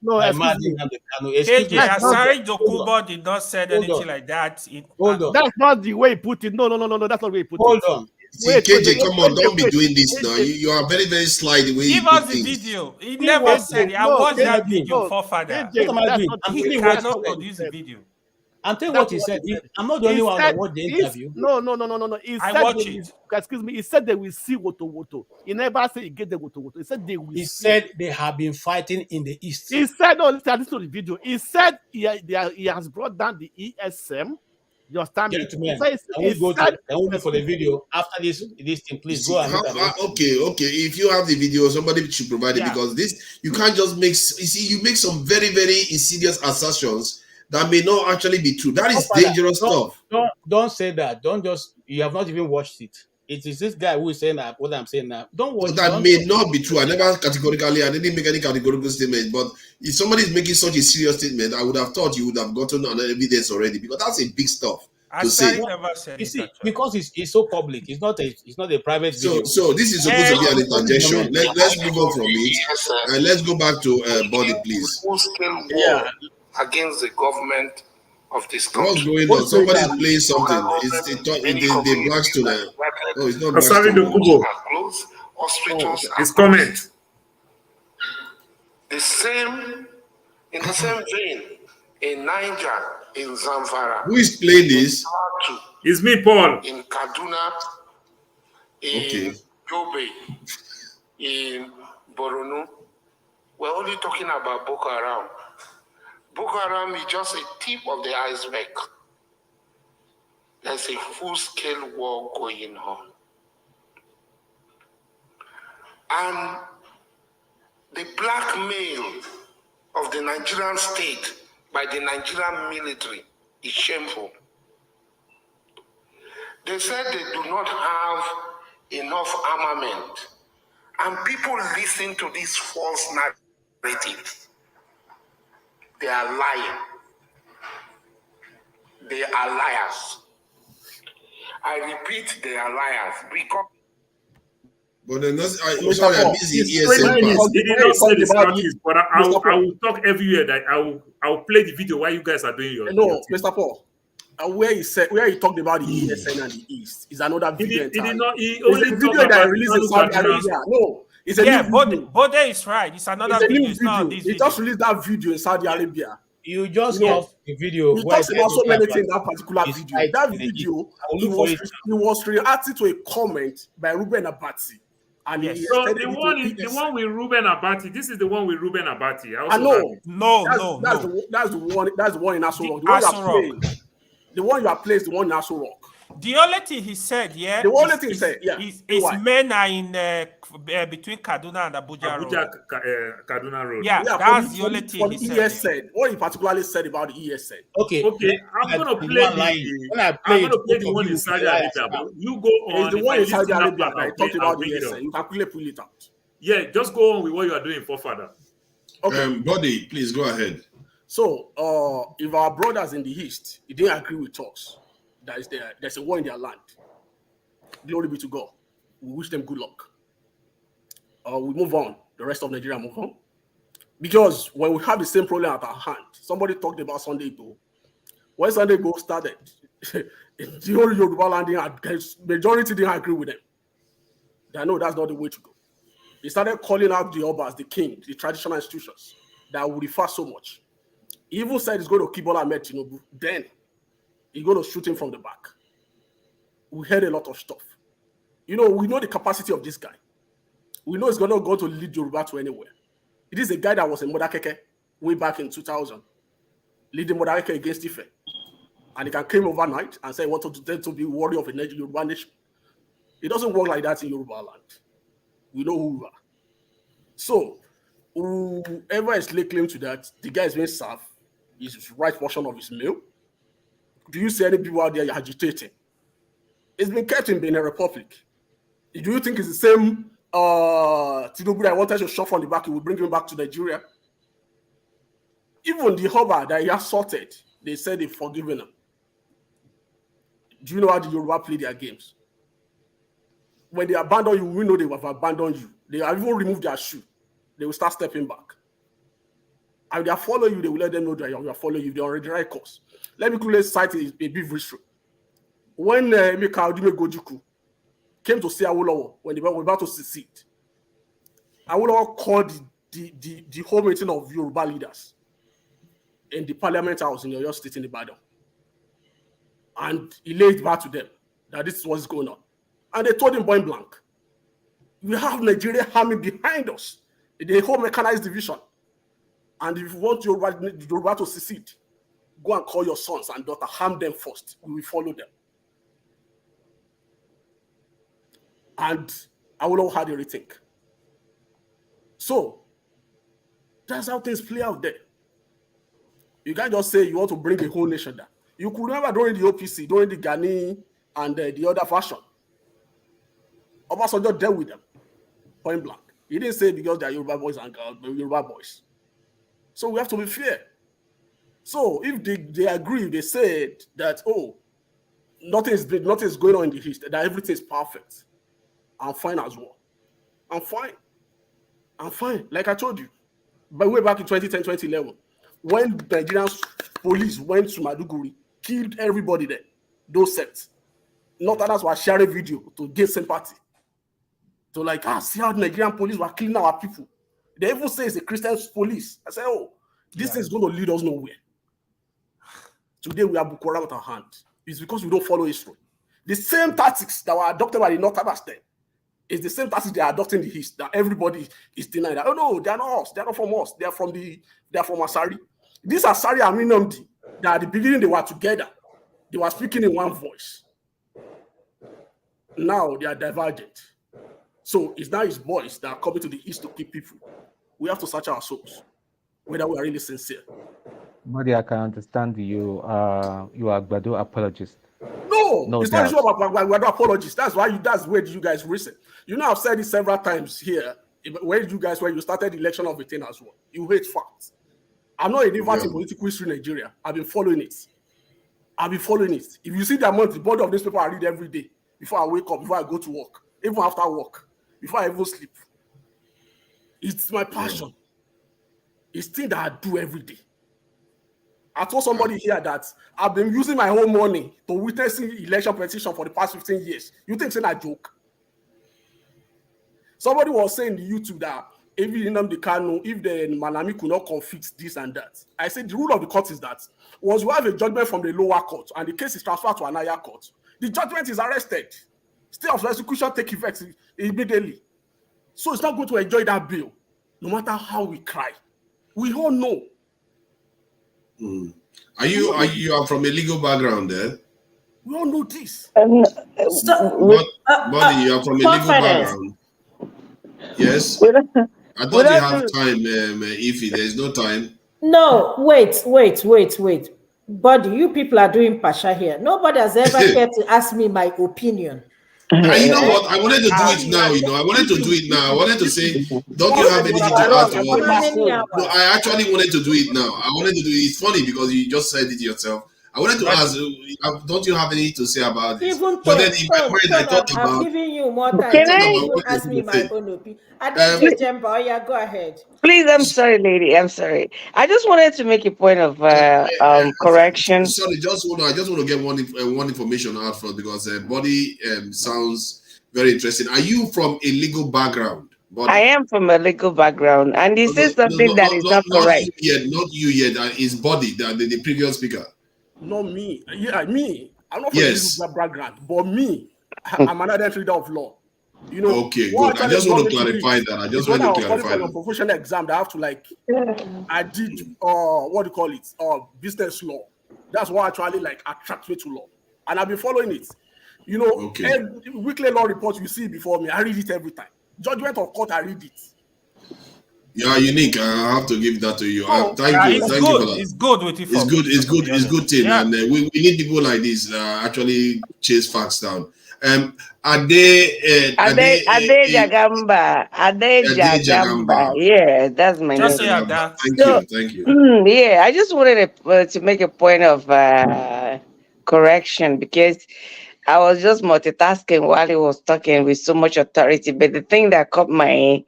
no, by excuse Mazi me. Nnamdi Kanu. Excuse me. KJ, That's not the, Asari Hold on. Dokubo did not said Hold anything on. like that. Hold on. that's not the way he put it. No, that's not the way he put Hold it. on. See, Wait, KJ, come on, don't be wait. doing this now. KJ, You are very, very sly the way you Give put us the things. video. He See never what said it. I no, watched what am I that doing? video, no, forefather. What am I that's doing? not I'm the He way. telling you what he That's cannot not said. what he produce the said. video. I'm telling you That's what he what said. he said. I'm not the only He one said, that watched the he's, interview. no. He I said watch they will, it. excuse me. He said they will see woto. He never said he get the woto. He said they will He see. said they have been fighting in the east. He said, no, listen to the video. He said he has brought down the ESM. You understand me? Gentlemen, He can we said, look for the video after this thing? You Please see, go and look at it. okay. If you have the video, somebody should provide it Yeah. because this you can't just make. You see, you make some very, very insidious assertions that may not actually be true. That is dangerous stuff. Don't say that. Don't just. You have not even watched it. It is this guy who is saying that what I'm saying now. Don't watch. So that don't may just, not be true. I never categorically, I didn't make any categorical statement. But if somebody is making such a serious statement, I would have thought you would have gotten an evidence already because that's a big stuff to say. Asari never said You it. see, Actually. because it's so public. It's not a private video. So this is supposed to be an interjection. Let's move on from it and let's go back to Body, please. Full-scale war against the government of this country. What's going on? Somebody's playing something. It's the Blackstone. Oh, it's not Asari Blackstone. Dokubo. Close, hospitals His comment. the same, in the same vein, in Niger, in Zamfara, Who is playing this? It's me, Paul. in Kaduna, in Yobe, in Borno. We're only talking about Boko Haram. Boko Haram is just a tip of the iceberg. There's a full-scale war going on. And the blackmail of the Nigerian state by the Nigerian military is shameful. They said they do not have enough armament. And people listen to this false narrative. They are lying. They are liars. I repeat, they are liars. Because But then that's, I'm Mr. sorry, I Paul, missed the he's ESM training part. you. He did not say the About Southeast, you, but I Mr. Paul. will talk everywhere that I will play the video while you guys are doing your No, your thing. Mr. Paul. Where he talked about the ESN and the East is another video He did entirely. not. He It's only a talked video that about I released in Saudi Arabia. No, it's a Yeah, new video. Bode is right. It's another It's a video. new It's not video. this He video. just released that video in Saudi Arabia. You just You know, off the video. he where talks about so said many that things in that particular he's video. fighting That in the East. video, I will he look for was, it. he was reacting to a comment by Ruben Abati. And Yes. he So extended the it one to is the ESN. one with Ruben Abati. This is the one with Ruben Abati. I I also have know. it. No, That's the one. That's the one in Aso The Rock. The one you Aso are Rock. playing. The one you are playing is the one in Aso Rock. The only thing he said, yeah, The only thing he said, yeah. is Why? men are in between Kaduna and Abuja Road. Kaduna Road. Yeah, Yeah, that's the only thing for he the said. Yeah. ESN. What he particularly said about the ESN. Okay. I'm gonna The play one lying. When I I'm play gonna it, play both the of one you in will Saudi be liars Arabia. now. But you go It's on. the If one I in Saudi listen Arabia after, that he talked I'll about the bring it up. ESN. You can quickly pull it out. Yeah, just go on with what you are doing, forefather. Okay. Body, please go ahead. So, if our brothers in the East, they didn't agree with us, there's a war in their land. Glory be to God. We wish them good luck. We move on. The rest of Nigeria move on. Because when we have the same problem at our hand, somebody talked about Sunday Igboho. When Sunday Igboho started, the whole Yoruba land, majority didn't agree with them. They know that's not the way to go. They started calling out the Obas, the king, the traditional institutions that would refer so much. He even said he's going to kill Bola Ahmed Tinubu. Then he's going to shoot him from the back. We heard a lot of stuff. You know, we know the capacity of this guy. We know he's going to go to lead Yoruba to anywhere. It is a guy that was in Modakeke way back in 2000, leading Modakeke against Ife. And he can came overnight and say he wanted to be warrior of a Yoruba nation. It doesn't work like that in Yoruba land. We know who we are. So, whoever is laying claim to that, the guy is being served his right portion of his meal. Do you see any people out there agitating? It's been kept in Benin Republic. Do you think it's the same Tinubu that wanted to shove from the back, he will bring him back to Nigeria? Even the harbor that he assaulted, they said they've forgiven him. Do you know how the Yoruba play their games? When they abandon you, we know they have abandoned you. They have even removed their shoe. they will start stepping back. And they are following you, they will let them know that you are following you. They are already right course. Let me quickly cite a brief history. When Emeka Odime Gojuku came to see Awolowo when they were about to secede, Awolowo called the whole meeting of Yoruba leaders in the Parliament House in Oyo State in Ibadan. And he laid back to them that this is what's going on. And they told him point blank, we have Nigeria army behind us, the whole mechanized division. And if you want Yoruba to secede, go and call your sons and daughters, harm them first. We will follow them. And Awolowo had a rethink. So that's how things play out there. You can't just say you want to bring a whole nation down. You could remember during the OPC, during the Ghani and the other faction, Obasanjo dealt with them, point blank. He didn't say because they are Yoruba boys and girls, Yoruba boys. So we have to be fair. So if they agree, they said that, oh, nothing is going on in the East, that everything is perfect. I'm fine as well. I'm fine. Like I told you, by way back in 2010, 2011, when Nigerian police went to Maduguri, killed everybody there, those sects. Not others were sharing video to gain sympathy. So like, see how the Nigerian police were killing our people. They even say it's a Christian police. I say, oh, this is going to lead us nowhere. Today we have Boko Haram at our hand. It's because we don't follow history. The same tactics that were adopted by the Northerners then is the same tactics they are adopting in the East, that everybody is denying that. Oh no, they are not us. They are not from us. They are from Asari. These Asari and Minamdi, that at the beginning they were together. They were speaking in one voice. Now they are divergent. So it's now his boys that are coming to the East to kill people. We have to search our souls, whether we are really sincere. Modi, I can understand you are Gbado apologist. No, it's not issue about Gbado apologists. That's where you guys reason. You know, I've said it several times here. Where you started the election of a thing as well. You hate facts. I'm not a devant in political history in Nigeria. I've been following it. If you see the amount, the body of this paper I read every day, before I wake up, before I go to work, even after work, before I even sleep. It's my passion. It's thing that I do every day. I told somebody here that I've been using my whole money to witnessing election petition for the past 15 years. You think it's a joke? Somebody was saying on YouTube that if the Manami could not conflict this and that. I said the rule of the court is that once you have a judgment from the lower court and the case is transferred to an higher court, the judgment is arrested. Stay of execution take effect immediately. So it's not going to enjoy that bill, no matter how we cry. We all know. Are you from a legal background there? We all know this. Buddy, you are from a legal background. Yes. I thought you have time, Ify. There's no time. No, wait. Buddy, you people are doing pasha here. Nobody has ever cared to ask me my opinion. You know what? I wanted to do it now. I wanted to do it now. I wanted to say, don't you have anything to add to all this? No, I actually wanted to do it now. I wanted to do it. It's funny because you just said it yourself. I wanted to ask, don't you have anything to say about this? Even but then in my mind, I thought about. I'm giving you more time. You ask me my own opinion. Go ahead. Please, I'm sorry, lady. I'm sorry. I just wanted to make a point of correction. Sorry, I just want to get one information out front because Body sounds very interesting. Are you from a legal background? Body? I am from a legal background, and this is something that is not correct. Not you yet. It's Body, the previous speaker. Not me. Yeah, me. I'm not from a legal background, but me, I'm another trader of law. You know, okay, good. I just want to clarify that. I just want to clarify that. Professional exam, I have to I did what do you call it? Business law. That's what actually attracts me to law, and I've been following it. You know, every weekly law report you see before me, I read it every time. Judgment of court, I read it. You are unique. I have to give that to you. Thank you for that. It's good with you. It's good thing, and we need people like this actually chase facts down. Ade Jagamba. Yeah, that's my just name. Thank you. Yeah, I just wanted to make a point of correction because I was just multitasking while he was talking with so much authority. But the thing that caught my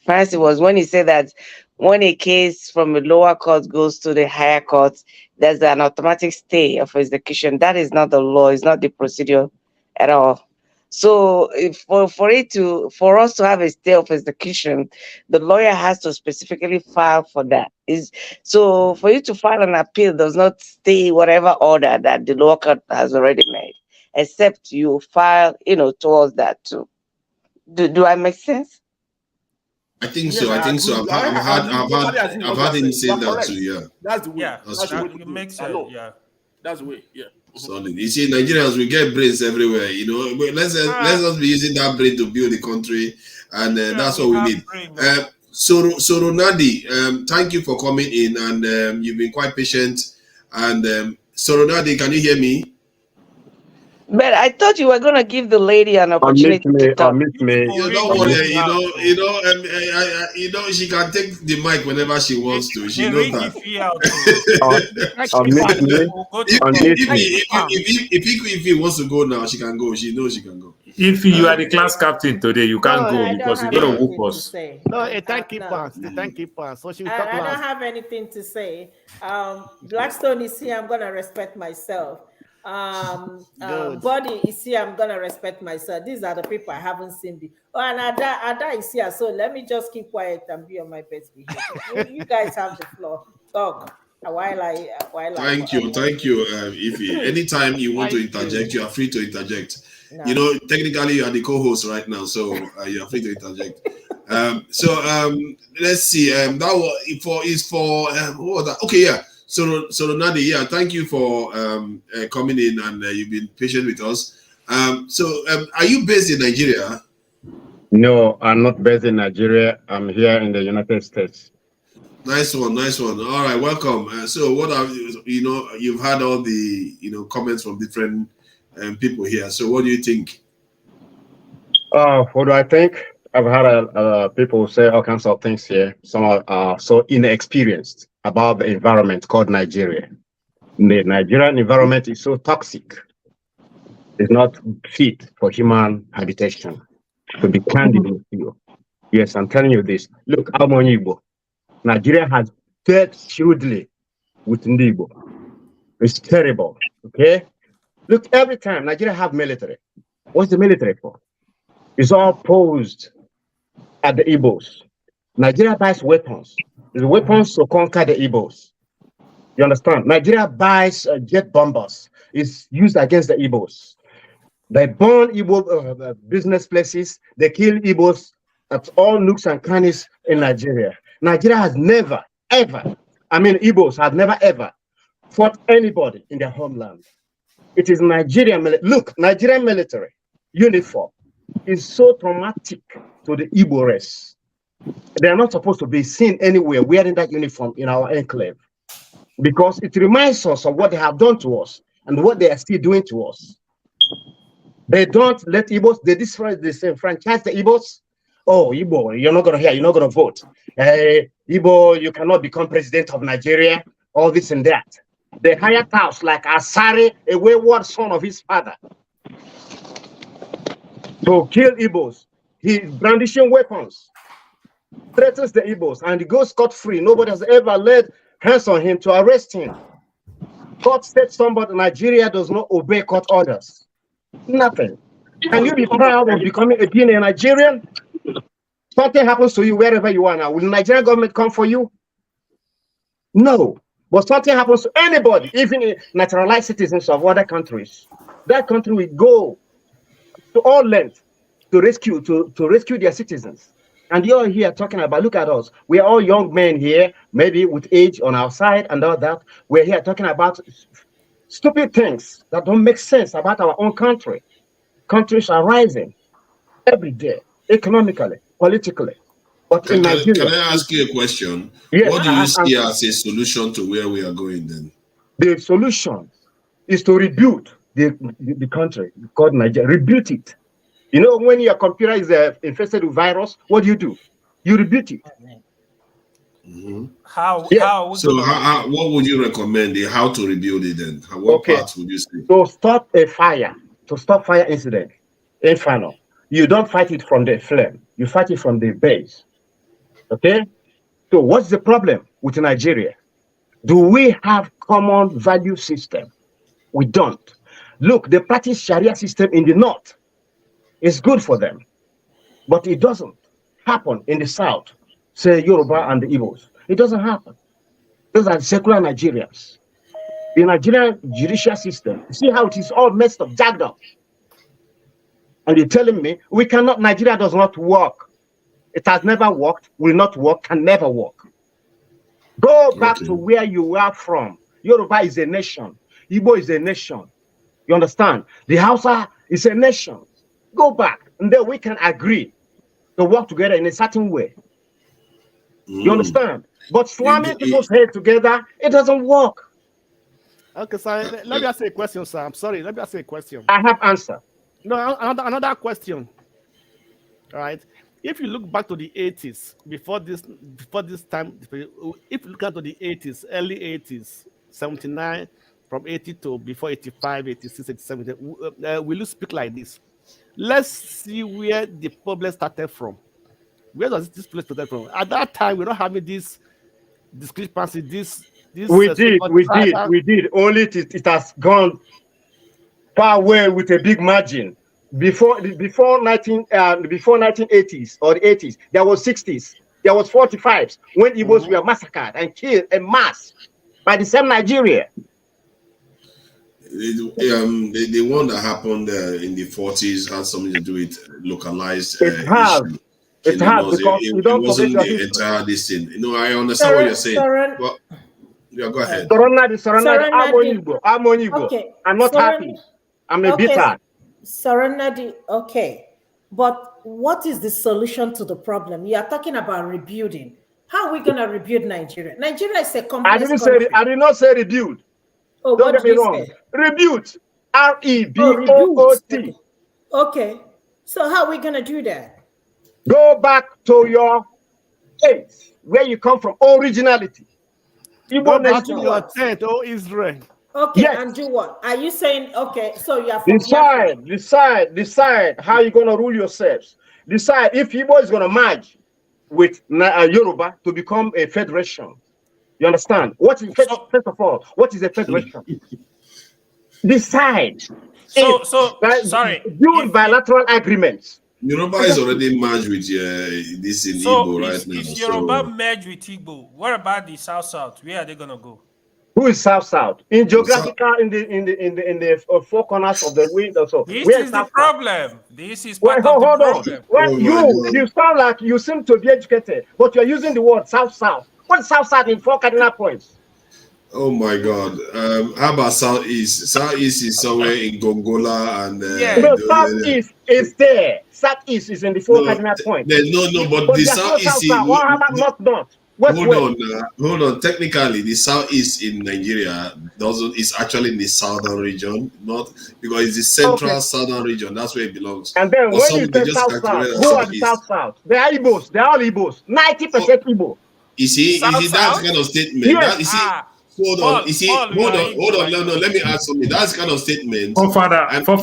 transparency was when he said that when a case from a lower court goes to the higher court, there's an automatic stay of execution. That is not the law. It's not the procedure at all. So for us to have a stay of execution, the lawyer has to specifically file for that. So for you to file an appeal does not stay whatever order that the lower court has already made, except you file, towards that too. Do I make sense? I think Yes, so. I think so. I've had him say that too. Yeah, that's the way. Yeah, that's true. it makes sense. Yeah, that's the way. Yeah. Solid. You see, Nigerians, we get brains everywhere. But let's not be using that brain to build the country, and that's what we need. Soronadi, thank you for coming in, and you've been quite patient. And Soronadi, can you hear me? But I thought you were going to give the lady an opportunity to talk. Don't worry. She can take the mic whenever she wants to. She knows that. If he wants to go now, she can go. She knows she can go. If you are the class captain today, you can't go because you're going to whoop us. No, thank you, so she will talk I don't have anything to say. Blackstone is here. I'm going to respect myself. Body is here. I'm gonna respect myself. These are the people I haven't seen. And Ada is here. So let me just keep quiet and be on my best behavior. You guys have the floor. Talk Thank you, Ify. Anytime you want to interject, you are free to interject. No. Technically you are the co-host right now, so you are free to interject. Let's see. That is for what was that? Okay, yeah. So Nadi, yeah, thank you for coming in, and you've been patient with us. Are you based in Nigeria? No, I'm not based in Nigeria. I'm here in the United States. Nice one. All right, welcome. So what have you've had all the comments from different people here. So what do you think? What do I think? I've had people say all kinds of things here. Some are so inexperienced about the environment called Nigeria. The Nigerian environment is so toxic. It's not fit for human habitation. To be candid with you. Yes, I'm telling you this. Look, Igbo. Nigeria has dealt hugely with Igbo. It's terrible. Okay? Look, every time Nigeria have military, what's the military for? It's all posed at the Igbos. Nigeria buys weapons. The weapons to conquer the Igbos. You understand? Nigeria buys jet bombers. It's used against the Igbos. They burn Igbo business places. They kill Igbos at all nooks and crannies in Nigeria. Nigeria has never, ever, Igbos have never, ever fought anybody in their homeland. It is Nigerian military. Look, Nigerian military uniform is so traumatic to the Igbo race. They are not supposed to be seen anywhere wearing that uniform in our enclave, because it reminds us of what they have done to us and what they are still doing to us. They don't let Igbos, they disenfranchise the Igbos. Oh, Igbo, you're not going to hear, you're not going to vote. Igbo, you cannot become president of Nigeria, all this and that. They hire touts like Asari, a wayward son of his father, to kill Igbos. He's brandishing weapons, threatens the Igbos, and he goes scot-free. Nobody has ever laid hands on him to arrest him. Court said somebody in Nigeria does not obey court orders. Nothing. Can you be proud of becoming a DNA Nigerian? Something happens to you wherever you are now. Will the Nigerian government come for you? No. But something happens to anybody, even naturalized citizens of other countries. That country will go to all lengths to rescue their citizens. And you're here talking about, look at us. We are all young men here, maybe with age on our side and all that. We're here talking about stupid things that don't make sense about our own country. Countries are rising every day, economically, politically. But in Nigeria, can I ask you a question? Yes, what do you see as a solution to where we are going then? The solution is to rebuild the country called Nigeria. Rebuild it. You know, when your computer is infested with virus, what do? You reboot it. Mm-hmm. How? What would you recommend? How to rebuild it then? What parts would you say? To stop a fire, to stop fire incident, inferno. You don't fight it from the flame. You fight it from the base. Okay? So what's the problem with Nigeria? Do we have common value system? We don't. Look, they practice Sharia system in the north. It's good for them, but it doesn't happen in the south, say Yoruba and the Igbos. It doesn't happen. Those are secular Nigerians. The Nigerian judicial system, see how it is all messed up, jagged up. And you're telling me we cannot, Nigeria does not work. It has never worked, will not work, can never work. Go back to where you are from. Yoruba is a nation. Igbo is a nation. You understand? The Hausa is a nation. Go back, and then we can agree to work together in a certain way. You understand? But slamming people's head together, it doesn't work. Okay, sir. Let me ask you a question, sir. I'm sorry. Let me ask you a question. I have answer. No, another question. All right. If you look back to the 80s, before this time, if you look at the 80s, early 80s, 79, from 80 to before 85, 86, 87, will you speak like this? Let's see where the problem started from. Where does this place started from? At that time, we're not having this discrepancy, this we did. Only it has gone far away with a big margin. Before 1980s or the 80s, there was 60s, there was 45s when Igbos were massacred and killed en masse by the same Nigeria. The one that happened in the 40s had something to do with localized It has because you don't wasn't forget the entire this thing. You know, I understand what you're saying. Well, yeah, go ahead. Okay. I'm not happy. I'm a bitter. Saranadi, okay. But what is the solution to the problem? You are talking about rebuilding. How are we going to rebuild Nigeria? Nigeria is a complex country. I did not say rebuild. Oh, don't get me wrong. Rebuild. R-E-B-O-O-T. Okay. So how are we going to do that? Go back to your place where you come from, originality. Go back to your tent, oh Israel. Okay, yes. And do what? Are you saying, okay, so you are from decide how you're going to rule yourselves. Decide if Igbo is going to merge with Yoruba to become a federation. You understand? What is, first of all, what is a federation? Decide. Sorry. Build bilateral agreements. Yoruba is already merged with this in Igbo right now. If Yoruba merge with Igbo, what about the South? Where are they going to go? Who is South? In geographical, in the four corners of the wind or so. This is the problem. This is part of the problem. Well, you sound like you seem to be educated, but you're using the word South. What is South in four cardinal points? Oh my God! How about Southeast? Southeast is somewhere in Gongola and Southeast is there. Southeast is in the four cardinal points. But the Southeast is not. Hold on. Technically, the Southeast in Nigeria is actually in the southern region, not because it's the central southern region. That's where it belongs. And then when you say South, who are the South? They are Igbos. They are all Igbos. 90% Igbo. You see that kind of statement. Yes. Hold on. Hold on. No, let me ask something. That's the kind of statement. Father, you're not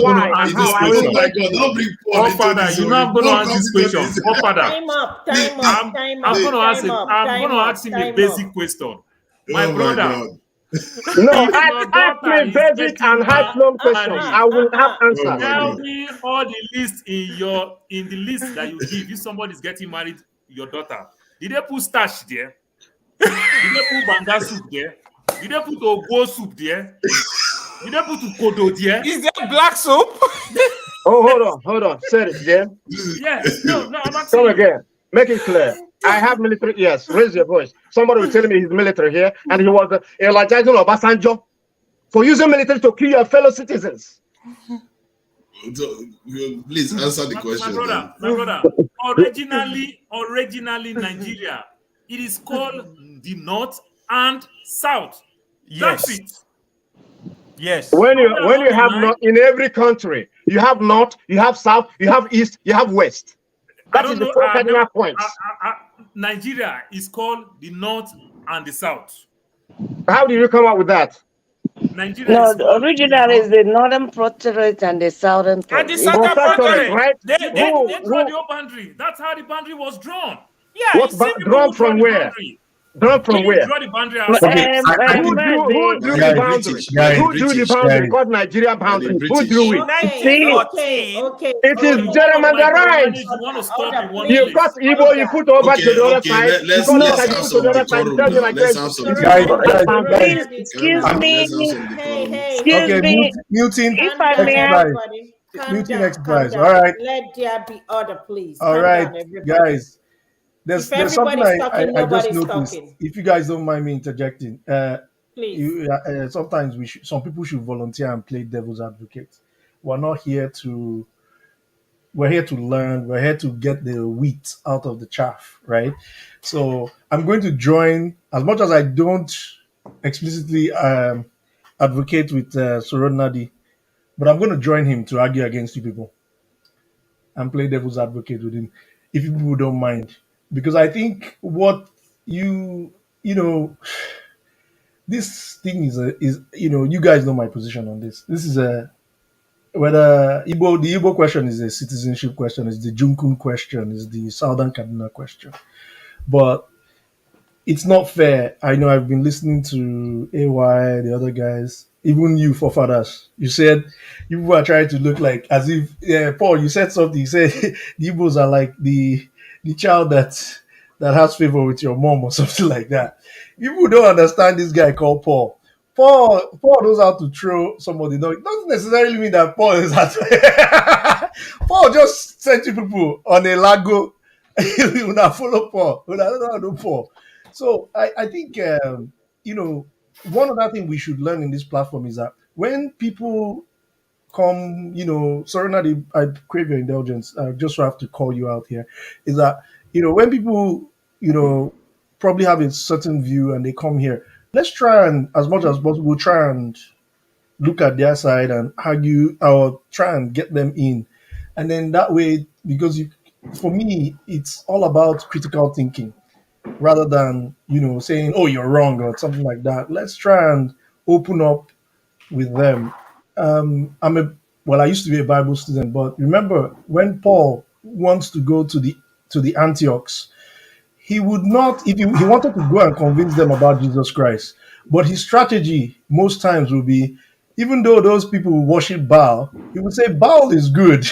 going to answer this question. Oh my God, don't bring Paul into you're not going to answer this question. Time up. I'm going to ask him a basic question. My brother. No, ask me basic and high flown questions. I will have answers. Tell me all the lists in the list that you give. If somebody is getting married, your daughter, did they put starch there? Did they put banga soup there? Did they put ogo soup there? Did they put kodo there? Is there black soup? Oh, hold on. Say it again. Yes. No, I'm not saying. Come again. Make it clear. I have military. Yes. Raise your voice. Somebody was telling me he's military here, and he was eulogizing Obasanjo for using military to kill your fellow citizens. Please answer the question. My brother. Originally, Nigeria. It is called the North and South. Yes. That's it. Yes. When you have North in every country, you have North, you have South, you have East, you have West. That is the four cardinal points. Nigeria is called the North and the South. How did you come up with that? Nigeria No, is called originally is the northern protectorate and the southern And the protectorate. Southern Protectorate, Protectorate, right? Who draw the whole boundary? That's how the boundary was drawn. yeah, What it's See people drawn who draw from the where? boundary. Drawn We from didn't where? draw the boundary Okay, ourselves. I think Who drew the We're the boundary? British. We're the Who drew the British. boundary? guys, Called Nigerian We're the boundary. Who British. drew in it? See, Okay, 1914. okay, It is So you okay. want to gerrymanderized. micromanage, you want to stop Order, in one You please. cut place. Igbo, you Order. put over to the other Okay. side. You Let's cut no, let's South have Igbo to some the other side. You decorum tell me now. Let's Nigeria have is some British. guys, decorum. That's guys, boundary. guys. please, Everybody, excuse Let's have me, some hey, decorum. hey, excuse Okay, hey. me. muting If Calm I down, may have, exercise. everybody. Calm Muting down, calm exercise. All down. right, Let there be order, please. all Calm right, down, everybody. guys. There's If something everybody's talking, I just nobody's noticed. talking. If you guys don't mind me interjecting, Please. sometimes some people should volunteer and play devil's advocate. We're not here to. We're here to learn. We're here to get the wheat out of the chaff, right? So I'm going to join as much as I don't explicitly advocate with Surod Nadi, but I'm going to join him to argue against you people and play devil's advocate with him, if you people don't mind, because I think what you know this thing is you guys know my position on this. This is a whether the Igbo question is a citizenship question, is the Junkun question, is the Southern Kaduna question, but it's not fair. I know I've been listening to AY, the other guys, even you forefathers. You said you were trying to look like as if Paul, you said something. You said the Igbos are like the child that has favor with your mom or something like that. People don't understand this guy called Paul. Paul knows how to throw somebody. No, it doesn't necessarily mean that Paul is that. Paul just sent you people on a lago. You not follow Paul. You don't know how to do Paul. So I think one other thing we should learn in this platform is that when people come, sorry, not I crave your indulgence. I just have to call you out here. Is that when people probably have a certain view and they come here, let's try and as much as possible try and look at their side and argue or try and get them in, and then that way because for me it's all about critical thinking rather than saying oh you're wrong or something like that. Let's try and open up with them. I used to be a Bible student, but remember when Paul wants to go to the Antiochs, he would not if he wanted to go and convince them about Jesus Christ, but his strategy most times will be, even though those people will worship Baal, he would say Baal is good.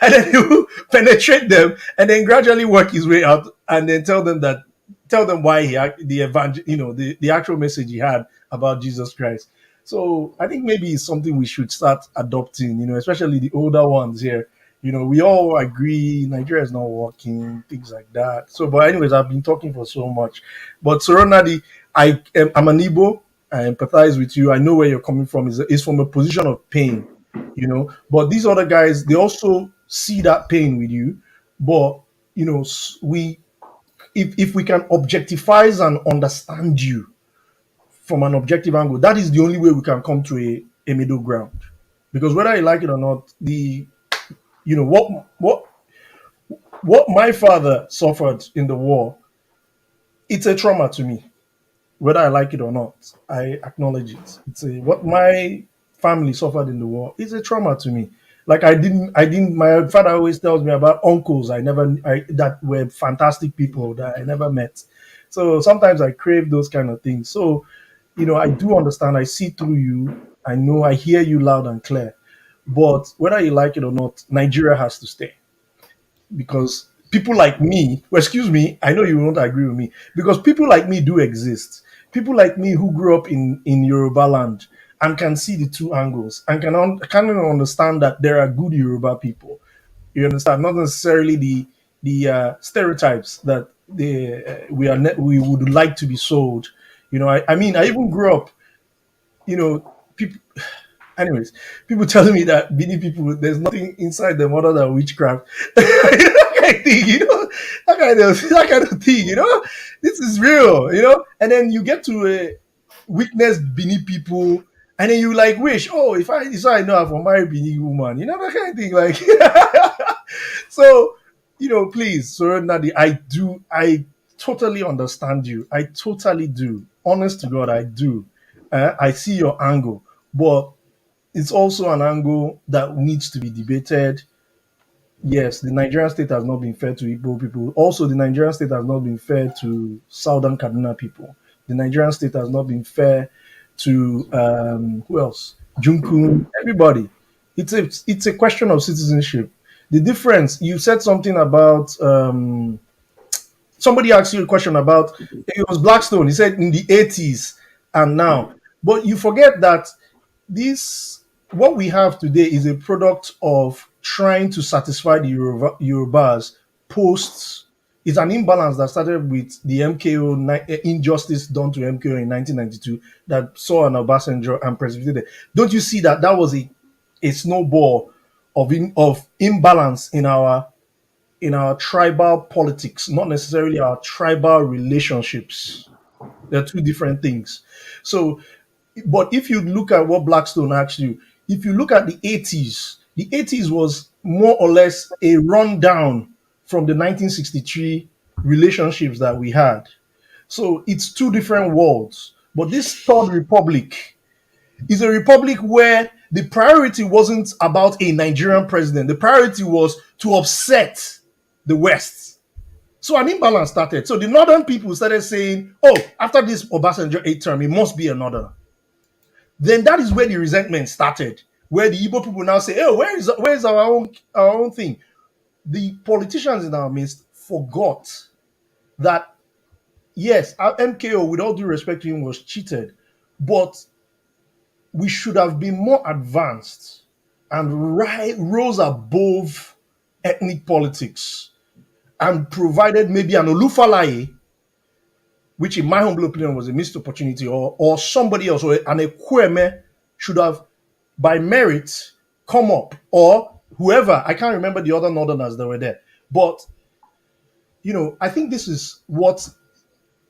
And then he will penetrate them and then gradually work his way out and then tell them why the evangel the actual message he had about Jesus Christ. So I think maybe it's something we should start adopting, especially the older ones here. We all agree Nigeria is not working, things like that. So, but anyways, I've been talking for so much. But Soronadi, I'm an Igbo. I empathize with you. I know where you're coming from. Is from a position of pain, But these other guys, they also see that pain with you. But we, if we can objectify and understand you from an objective angle, that is the only way we can come to a middle ground. Because whether you like it or not, what my father suffered in the war, it's a trauma to me. Whether I like it or not, I acknowledge it. What my family suffered in the war is a trauma to me. Like my father always tells me about uncles that were fantastic people that I never met. So sometimes I crave those kind of things. So, I do understand. I see through you. I know I hear you loud and clear. But whether you like it or not, Nigeria has to stay, because people like me, well, excuse me, I know you won't agree with me, because people like me do exist. People like me who grew up in Yoruba land and can see the two angles and can understand that there are good Yoruba people. You understand? Not necessarily the stereotypes that we would like to be sold. I mean, I even grew up, people. Anyways, people telling me that Bini people, there's nothing inside them other than witchcraft. That kind of thing, that kind of thing, This is real, And then you get to witness Bini people, and then you like wish, oh, if I know if I marry Bini woman, that kind of thing, like. So, please, Sir Nadi, I totally understand you. I totally do. Honest to God, I do. I see your angle, but it's also an angle that needs to be debated. Yes, the Nigerian state has not been fair to Igbo people. Also, the Nigerian state has not been fair to Southern Kaduna people. The Nigerian state has not been fair to who else? Junkun, everybody. It's a question of citizenship. The difference, you said something about somebody asked you a question about it was Blackstone. He said in the 80s and now. But you forget that this what we have today is a product of trying to satisfy the Yorubas post. It's an imbalance that started with the MKO injustice done to MKO in 1992 that saw an Obasanjo and precipitated. Don't you see that that was a snowball of imbalance in our tribal politics, not necessarily our tribal relationships. They're two different things. So, but if you look at what Blackstone asked you, if you look at the 80s was more or less a rundown from the 1963 relationships that we had. So it's two different worlds. But this third republic is a republic where the priority wasn't about a Nigerian president. The priority was to upset the West. So an imbalance started. So the northern people started saying, oh, after this Obasanjo 8th term, it must be another. Then that is where the resentment started, where the Igbo people now say, oh, where's our own thing? The politicians in our midst forgot that, yes, our MKO, with all due respect to him, was cheated, but we should have been more advanced and rose above ethnic politics and provided maybe an Olufalaye, which in my humble opinion was a missed opportunity, or somebody else, or an Ekweme should have, by merit, come up, or whoever. I can't remember the other northerners that were there. But, I think this is what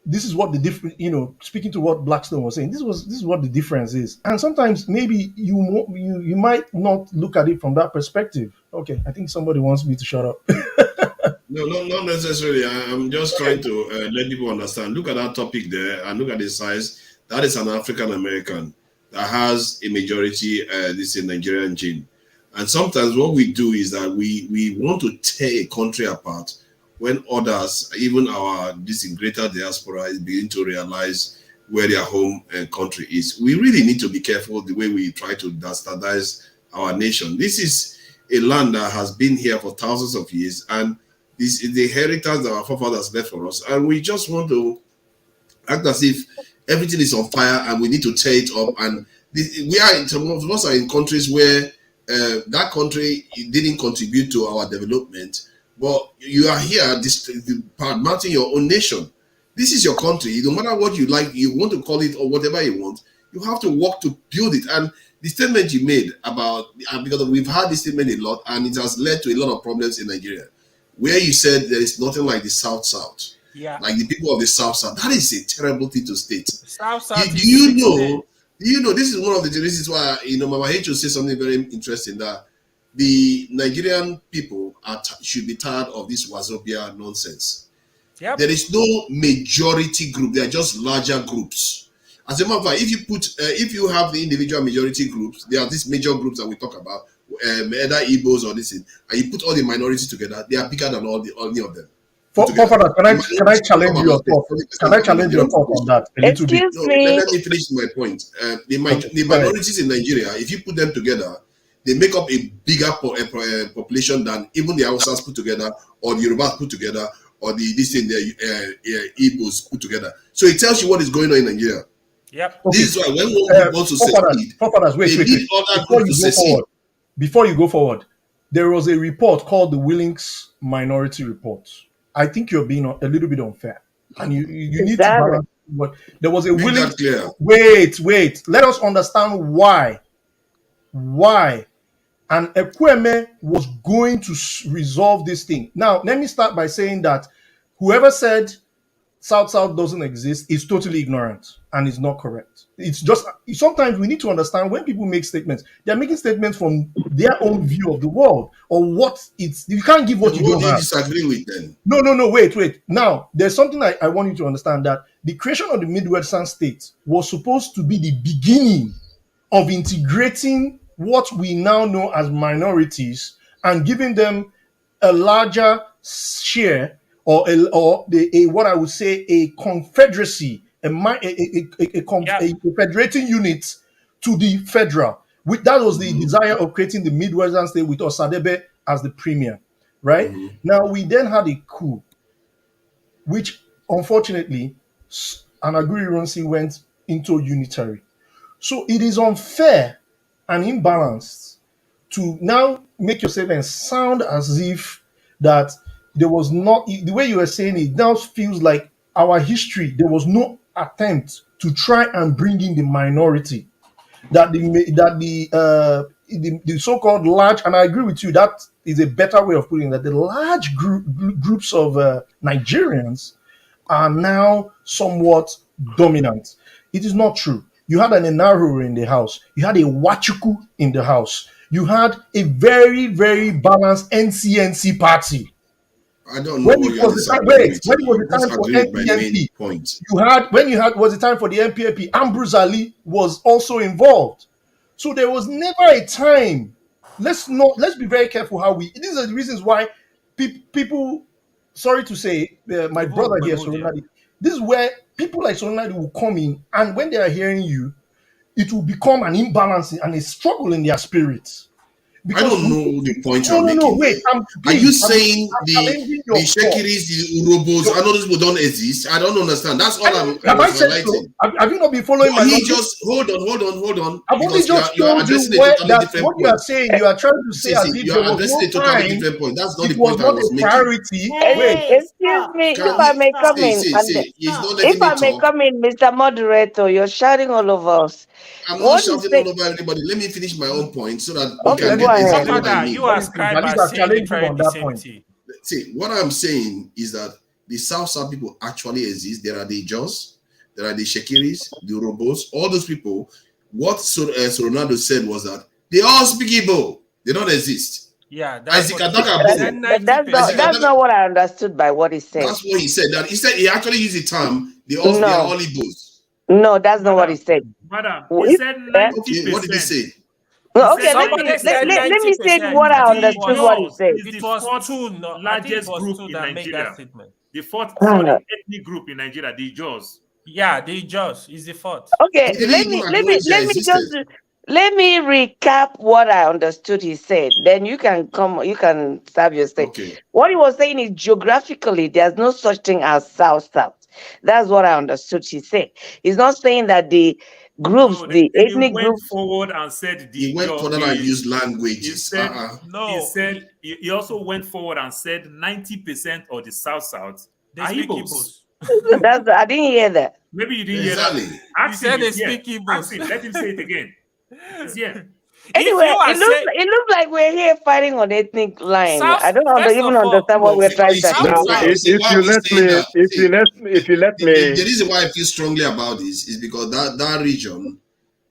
the difference, speaking to what Blackstone was saying, this is what the difference is. And sometimes maybe you might not look at it from that perspective. Okay, I think somebody wants me to shut up. No, not necessarily. I'm just trying to let people understand. Look at that topic there and look at the size. That is an African American that has a majority, this is a Nigerian gene. And sometimes what we do is that we want to tear a country apart when others, even this greater diaspora, is beginning to realize where their home country is. We really need to be careful the way we try to bastardize our nation. This is a land that has been here for thousands of years, and this is the inheritance that our forefathers left for us, and we just want to act as if everything is on fire and we need to tear it up. And some of us are in countries where that country didn't contribute to our development, but you are here mounting your own nation. This is your country. No matter what you like, you want to call it or whatever you want, you have to work to build it. And the statement you made about, because we've had this statement a lot, and it has led to a lot of problems in Nigeria, where you said there is nothing like the South, Yeah. like the people of the South. That is a terrible thing to state. South Do you know? This is one of the reasons why Mama Hecho says something very interesting, that the Nigerian people should be tired of this Wazobia nonsense. Yep. There is no majority group; they are just larger groups. As a matter of fact, if you have the individual majority groups, there are these major groups that we talk about, either Igbos or this thing, and you put all the minorities together, they are bigger than all of them. Father, can I challenge your thought? Can I challenge your thought on that a little bit? No, let me finish my point. The minorities in Nigeria, if you put them together, they make up a bigger population than even the Hausas put together, or the Yorubas put together, or the Igbos put together. So it tells you what is going on in Nigeria. Yep. This is why when one group wants to succeed, wait. Before you go forward, there was a report called the Willings Minority Report. I think you're being a little bit unfair, and you need to balance. But there was a Willings. Wait. Let us understand why, and Ekweme was going to resolve this thing. Now, let me start by saying that whoever said South doesn't exist is totally ignorant and is not correct. It's just sometimes we need to understand when people make statements, they're making statements from their own view of the world or what it's. You can't give what you don't do you have. disagree with then? No, wait. Now, there's something I want you to understand, that the creation of the Midwestern states was supposed to be the beginning of integrating what we now know as minorities and giving them a larger share or what I would say a confederacy, a federating unit to the federal. That was the desire of creating the Midwestern state with Osadebe as the premier, right? Now we then had a coup, which unfortunately an Aguirre went into unitary. So it is unfair and imbalanced to now make your statement sound as if that there was not, the way you were saying it now feels like our history, there was no attempt to try and bring in the minority, that the so-called large, and I agree with you, that is a better way of putting it, that the large groups of Nigerians are now somewhat dominant. It is not true. You had an Enaru in the house. You had a Wachuku in the house. You had a very, very balanced NCNC party. I don't know what you're disagreeing with. When it was the time for NPNP, was the time for the MPNP, Ambrose Ali was also involved. So there was never a time. Let's be very careful how these are the reasons why people, sorry to say, my brother here, Soronadi, this is where people like Soronadi will come in, and when they are hearing you, it will become an imbalance and a struggle in their spirits. I don't know the point you're making. No, wait. Are you saying the Shekiris, the Urobos, and all those people don't exist? I don't understand. That's all I'm highlighting. Have you not been following my logic? Just hold on. I've only just told you that what you are saying, you are trying to say as if there was no time. Different point. That's not it the point I was making. Priority. Excuse me, if I may come in, if I may come in, Mr. Moderator, you're shouting all over us. I'm not shouting all over everybody. Let me finish my own point so that we can get exactly what I mean. You ascribe by saying literally the same thing. See, what I'm saying is that the South people actually exist. There are the Jaws, there are the Shekiris, the Urobos, all those people. What Soronado said was that they all speak Igbo. They don't exist. Yeah, that's not what I understood by what he said. That's what he said. That he said he actually used the term they are all Igbos. No, that's not what he said. Madam, he said 90%. Okay, what did he say? Okay, let me say what I understood what he said. It was two largest group in Nigeria. The fourth ethnic group in Nigeria, the Jaws. Yeah, the Jaws is the fourth. Okay, let me recap what I understood he said. Then you can serve your state. Okay. What he was saying is geographically, there's no such thing as South. That's what I understood he said. He's not saying that the groups, the ethnic groups, forward and said he went further and used languages. He said, he said he also went forward and said 90% of the South are Igbos. I didn't hear that. Maybe you didn't hear that. He said they speak Igbo. Let him say it again. Yeah. Anyway, it looks like we're here fighting on ethnic line. I don't even understand what we're trying to do. If you let me, the reason why I feel strongly about this is because that region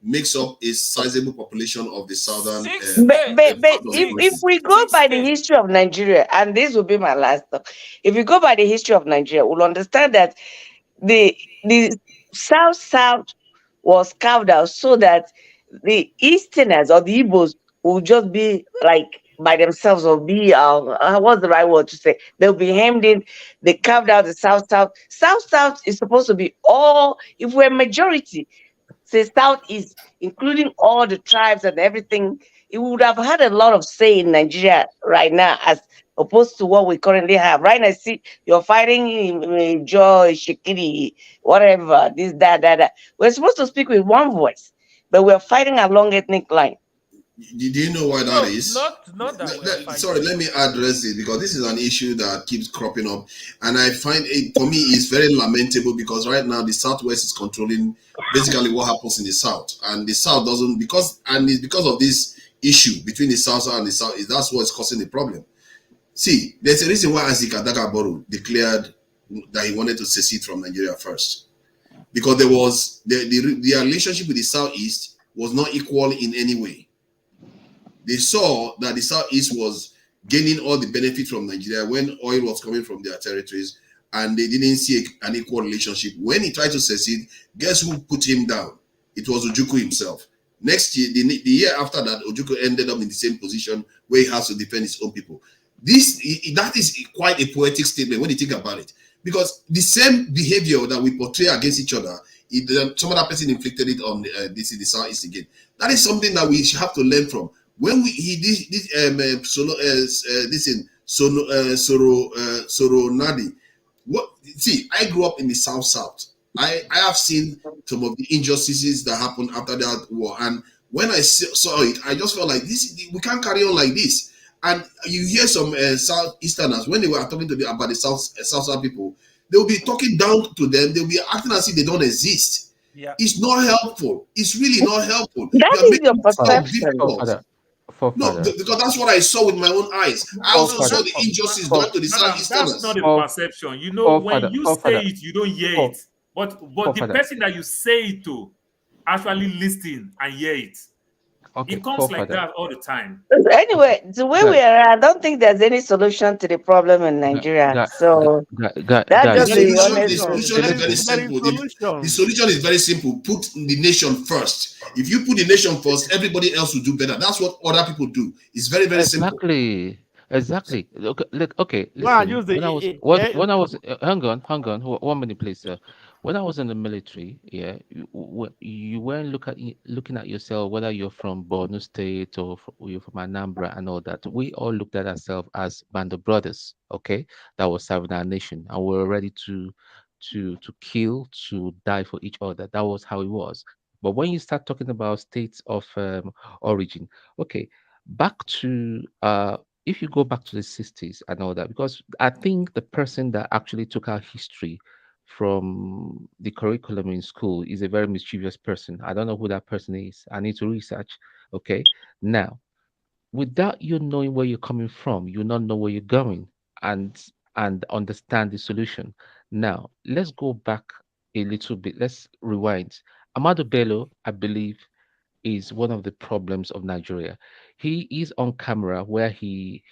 makes up a sizable population of the southern. If we go by the history of Nigeria, and this will be my last talk, if we go by the history of Nigeria, we'll understand that the South was carved out so that the Easterners or the Igbos will just be like by themselves, or be what's the right word to say? They'll be hemmed in. They carved out the South. South is supposed to be all. If we're majority, say Southeast, including all the tribes and everything, it would have had a lot of say in Nigeria right now, as opposed to what we currently have. Right now, see, you're fighting in Joy, Shikiri, whatever, this, that. We're supposed to speak with one voice, but we're fighting along ethnic line. Do you know why that is? Not that. Sorry, let me address it, because this is an issue that keeps cropping up, and I find it, for me, it's very lamentable, because right now the Southwest is controlling basically what happens in the South, and the South doesn't, it's because of this issue between the South and the South. That's what's causing the problem. See, there's a reason why Azikadaga Boru declared that he wanted to secede from Nigeria first, because there was the relationship with the Southeast was not equal in any way. They saw that the Southeast was gaining all the benefit from Nigeria when oil was coming from their territories, and they didn't see an equal relationship. When he tried to secede, guess who put him down? It was Ojukwu himself. Next year, the year after that, Ojukwu ended up in the same position where he has to defend his own people. That is quite a poetic statement when you think about it, because the same behavior that we portray against each other, some other person inflicted it on the Southeast again. That is something that we have to learn from. When Soro Nadi. See, I grew up in the South. I have seen some of the injustices that happened after that war, and when I saw it, I just felt like we can't carry on like this. And you hear some Southeasterners, when they were talking about the South people, they will be talking down to them. They'll be acting as if they don't exist. Yeah. It's not helpful. It's really not helpful. That is your perception. No, because that's what I saw with my own eyes. I also saw the injustice done to the Southeasterners. That's not a perception. You know, when you say it, you don't hear it. But the person that you say it to actually listen and hear it. Okay, it comes like that all the time. Anyway, the way we are, I don't think there's any solution to the problem in Nigeria. The solution is very simple. The solution is very simple. Put the nation first. If you put the nation first, everybody else will do better. That's what other people do. It's very, very simple. Exactly. Okay. Hang on. 1 minute, please, sir. When I was in the military, you weren't looking at yourself whether you're from Borno State or you're from Anambra and all that. We all looked at ourselves as band of brothers. Okay, that was serving our nation, and we were ready to kill, to die for each other. That was how it was. But when you start talking about states of origin, okay, back to if you go back to the 60s and all that, because I think the person that actually took our history from the curriculum in school is a very mischievous person. I don't know who that person is. I need to research. Okay. Now, without you knowing where you're coming from, you not know where you're going and understand the solution. Now, let's go back a little bit. Let's rewind. Amado Bello, I believe, is one of the problems of Nigeria. He is on camera where he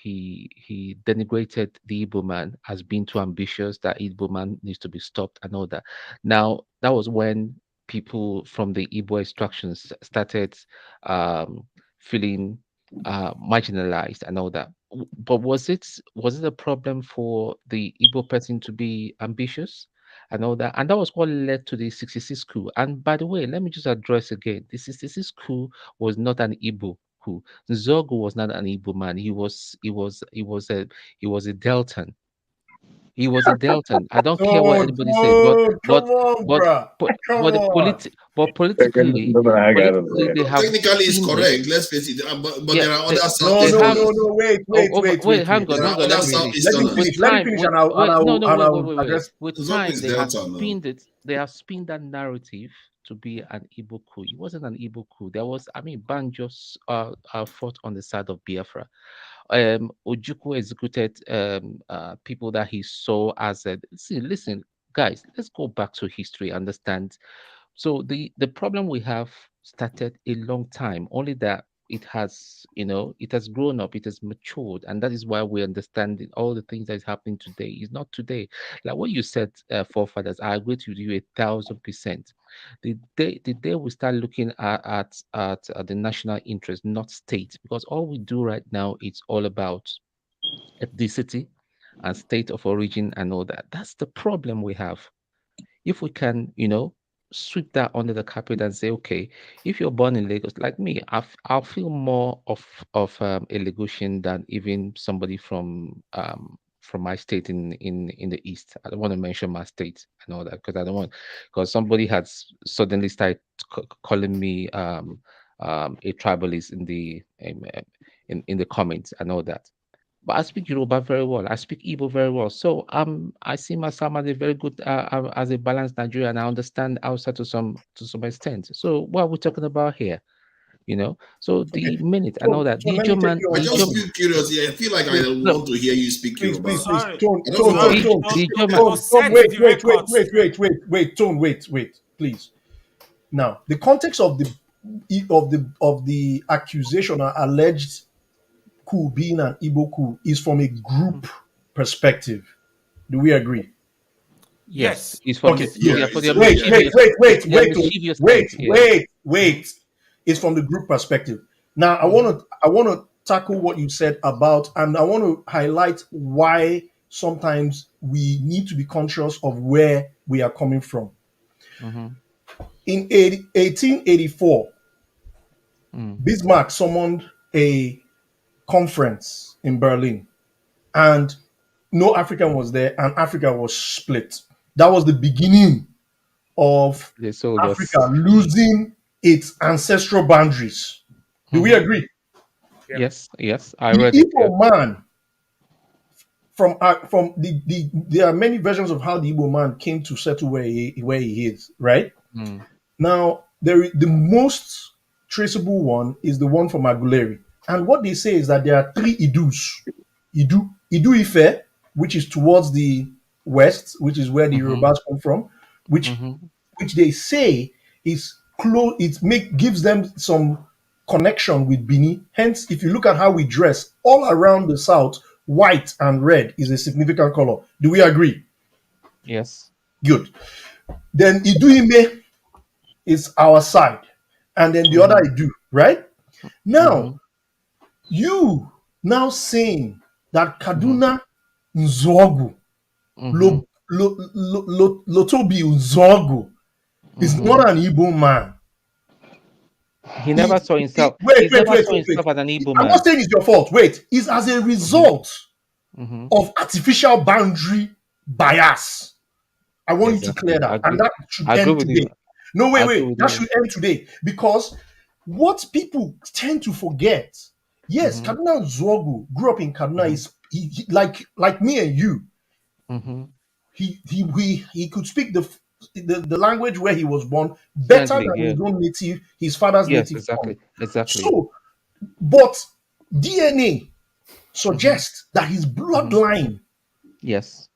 denigrated the Igbo man as being too ambitious, that Igbo man needs to be stopped and all that. Now, that was when people from the Igbo extractions started feeling marginalized and all that. But was it a problem for the Igbo person to be ambitious and all that? And that was what led to the 66 coup. And by the way, let me just address again, the 66 coup was not an Igbo coup. Zogo was not an Igbo man. He was a Deltan. He was a Deltan. I don't care what anybody says, but politically, they have technically it's correct. Let's face it, but there are other wait. Hang on. Let me finish, and I'll address. With time, they have spinned it. They have spinned that narrative to be an Igbo coup. It wasn't an Igbo coup. There was, Banjos fought on the side of Biafra. Ojukwu executed people that he saw as listen, guys, let's go back to history, understand. So the problem we have started a long time, only that it has grown up, it has matured, and that is why we understand all the things that is happening today is not today. Like what you said, forefathers, I agree with you 1,000%. The day we start looking at the national interest, not state, because all we do right now it's all about ethnicity and state of origin and all that. That's the problem we have. If we can, sweep that under the carpet and say, okay, if you're born in Lagos, like me, I'll feel more of a Lagosian than even somebody from my state in the east. I don't want to mention my state and all that because somebody has suddenly started calling me a tribalist in the comments and all that. But I speak Yoruba very well. I speak Igbo very well. So I see myself as a very good as a balanced Nigerian. I understand outside to some extent. So what are we talking about here? you know. So the minute and all that, the Ijo man, I the just Ijo, feel curious. Yeah, I feel like I look, want to hear you speak Please, Yoruba. Sorry. Tone, I don't know. the Ijo man, Tone, wait, Tone, wait, please. Now, the context of the accusation or alleged coup being an Igbo coup is from a group perspective. Do we agree? yes, it's for Okay. for their mischievous ends, yeah. Wait. It's from the group perspective. Now, I want to tackle what you said about, and I want to highlight why sometimes we need to be conscious of where we are coming from. Mhm. In 1884, Mm. Bismarck summoned a conference in Berlin, and no African was there, and Africa was split. That was the beginning of They sold us. Africa losing its ancestral boundaries. Do we agree? Yes, I The read it. Yeah. Igbo man from the there are many versions of how the Igbo man came to settle where he is, right? Mm. Now, the most traceable one is the one from Aguleri. And what they say is that there are three Idus. Idu Ife, which is towards the west, which is where the Yorubas come from, which they say is close. Gives them some connection with Bini. Hence, if you look at how we dress, all around the south, white and red is a significant color. Do we agree? Yes. Good. Then Iduime is our side, and then the other Idu, right? Now, you now saying that Kaduna Nzogu, Lotobi Nzogu is not an Igbo man. He never saw himself. Wait. Never saw himself as an Igbo I'm man. not saying it's your fault. Wait, it's as a result of artificial boundary bias. I want you to clear that, and that should end today. No, wait. That should end today, because what people tend to forget. Yes, Kaduna Nzogu grew up in Kaduna. Is like me and you. He could speak the language where he was born better than his own native, his father's native tongue. Exactly. So, but DNA suggests that his bloodline is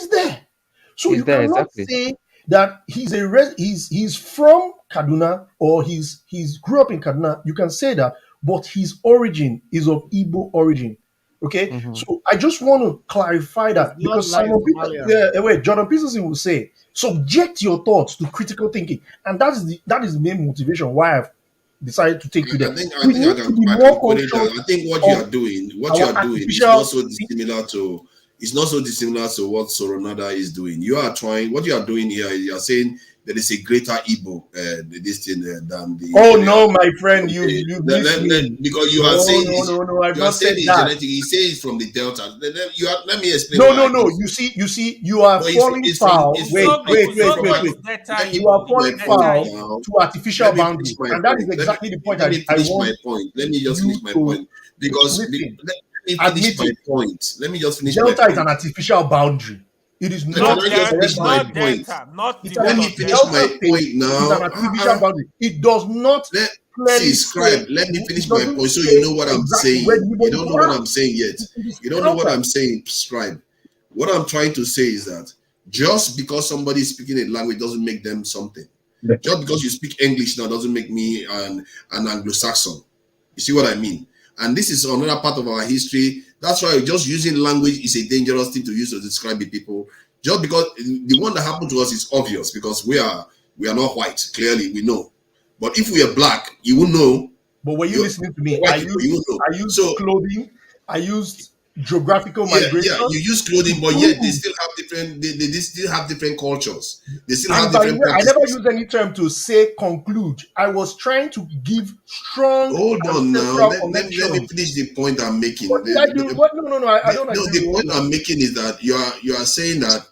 there. So you cannot say that he's from Kaduna or he's grew up in Kaduna. You can say that, but his origin is of Igbo origin. Okay, so I just want to clarify that, because Jordan Peterson will say, subject your thoughts to critical thinking, and that is the main motivation why I've decided to take you there. I think I think what you are doing is not so dissimilar to. It's not so dissimilar to what Soronada is doing. What you are doing here is you are saying there is a greater Igbo this thing than the. Oh no, my friend, you missed me. Because you are saying I've not said that. genetic. He says from the Delta. Let me explain. No. You see, you are falling foul. Wait. You are falling foul to artificial boundaries, and that is exactly the point. Let me finish my point. Let me just finish my point, because let me finish my point. Let me just finish my point. Delta is an artificial boundary. It is not. Let me finish my point now. It is an artificial boundary. It does not. Scribe, let me finish my point so you know what I'm saying. You don't know what I'm saying yet. You don't know what I'm saying, Scribe. What I'm trying to say is that just because somebody is speaking a language doesn't make them something. Just because you speak English now doesn't make me an Anglo-Saxon. You see what I mean? And this is another part of our history. That's why just using language is a dangerous thing to use to describe the people. Just because the one that happened to us is obvious, because we are not white. Clearly, we know. But if we are black, you will know. But were you listening to me? I used clothing. I used geographical migration. Yeah, you use clothing, but yet they still have different. They still have different cultures. They still have different. I never used any term to say conclude. I was trying to give strong. Hold on now. Let me finish the point I'm making. What did I do? No. I don't. No, the point I'm making is that you are saying that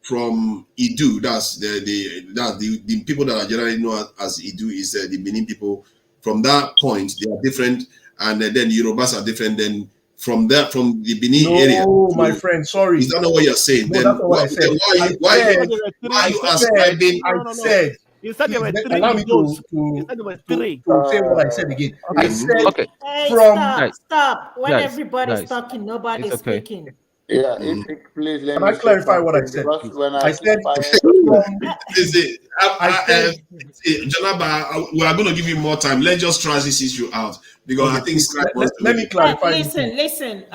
from Idu, that's the people that are generally known as Idu is the Benin people. From that point, they are different, and then Yorubas are different. Then from the Benin area. No, my friend, sorry. Is that not what you're saying? No, then that's not what I said. Why are you ascribing? I said You said there Please were three allow me Igbos. to You said there were three. say what I said again. I Okay, said okay, Hey, from. stop. When guys, everybody's guys, talking, it's nobody's okay. speaking. Yeah, if please let Can me I say clarify what I something said, because please? when I I keep said quiet, from. Is it? I said Janaba, we are going to give you more time. Let's just trash this issue out because I okay. think Please Scribe wants to let make me a point. clarify this one. Listen,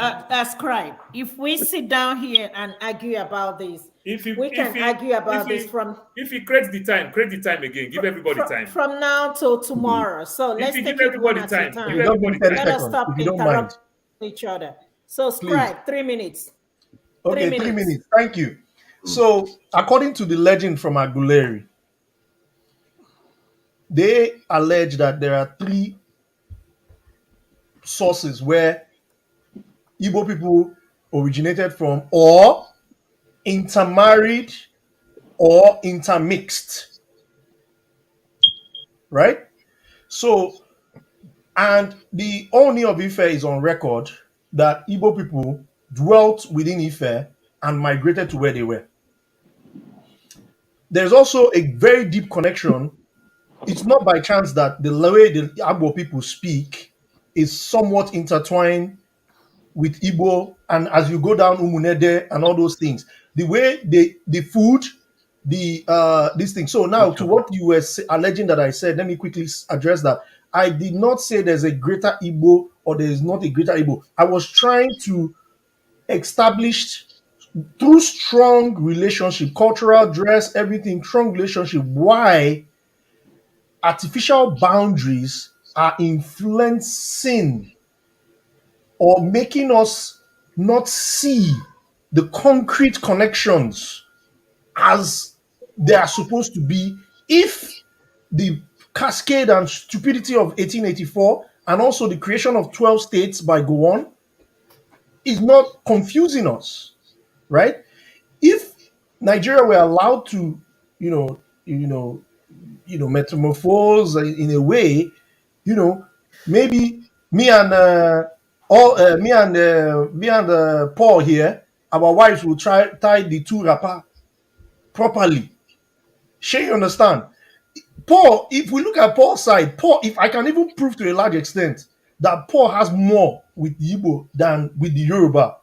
Scribe. If we sit down here and argue about this, we can argue about this from if he creates the time, create the time again. Give everybody time. from now till tomorrow. So If let's you take give it one everybody at a time, time. give everybody time. Let us Seconds, stop if you don't mind. interrupting each other. So, Please. Scribe, 3 minutes. Okay, 3 3 minutes. minutes. Thank you. So, according to the legend from Aguleri, they allege that there are 3 sources where Igbo people originated from, or intermarried, or intermixed. Right? So, and the Oni of Ife is on record that Igbo people dwelt within Ife and migrated to where they were. There's also a very deep connection. It's not by chance that the way the Igbo people speak is somewhat intertwined with Igbo, and as you go down Umunede and all those things, the way the food, this thing. So now to what you were alleging that I said, let me quickly address that. I did not say there's a greater Igbo or there is not a greater Igbo. I was trying to establish through strong relationship, cultural dress, everything, strong relationship, why artificial boundaries are influencing or making us not see the concrete connections as they are supposed to be if the cascade and stupidity of 1884 and also the creation of 12 states by Gowon is not confusing us, right? If Nigeria were allowed to, metamorphose in a way, maybe me and Paul here, our wives will try tie the 2 wrapper properly. Sure, you understand? Paul, if we look at Paul's side, Paul, if I can even prove to a large extent that Paul has more with the Igbo than with the Yoruba,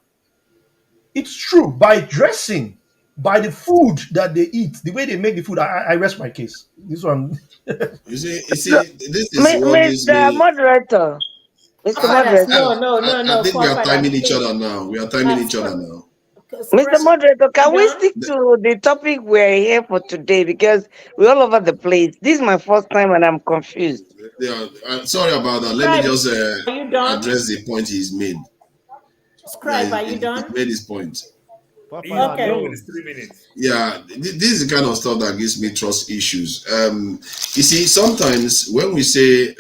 it's true. By dressing, by the food that they eat, the way they make the food, I rest my case. This one. You see, this is what gives Mr. me. Moderator, Mr. Fathers, Moderator, I think we are forefathers, timing each please. other now. We are timing each other now. Mr. Moderator, can we Done? stick to the topic we're here for today because we're all over the place. This is my first time and I'm confused. Yeah, sorry about that. Let me just address the point he's made. Scribe, are you done? He made his point. He's done with his 3 minutes. Yeah, this is the kind of stuff that gives me trust issues. You see, sometimes when we say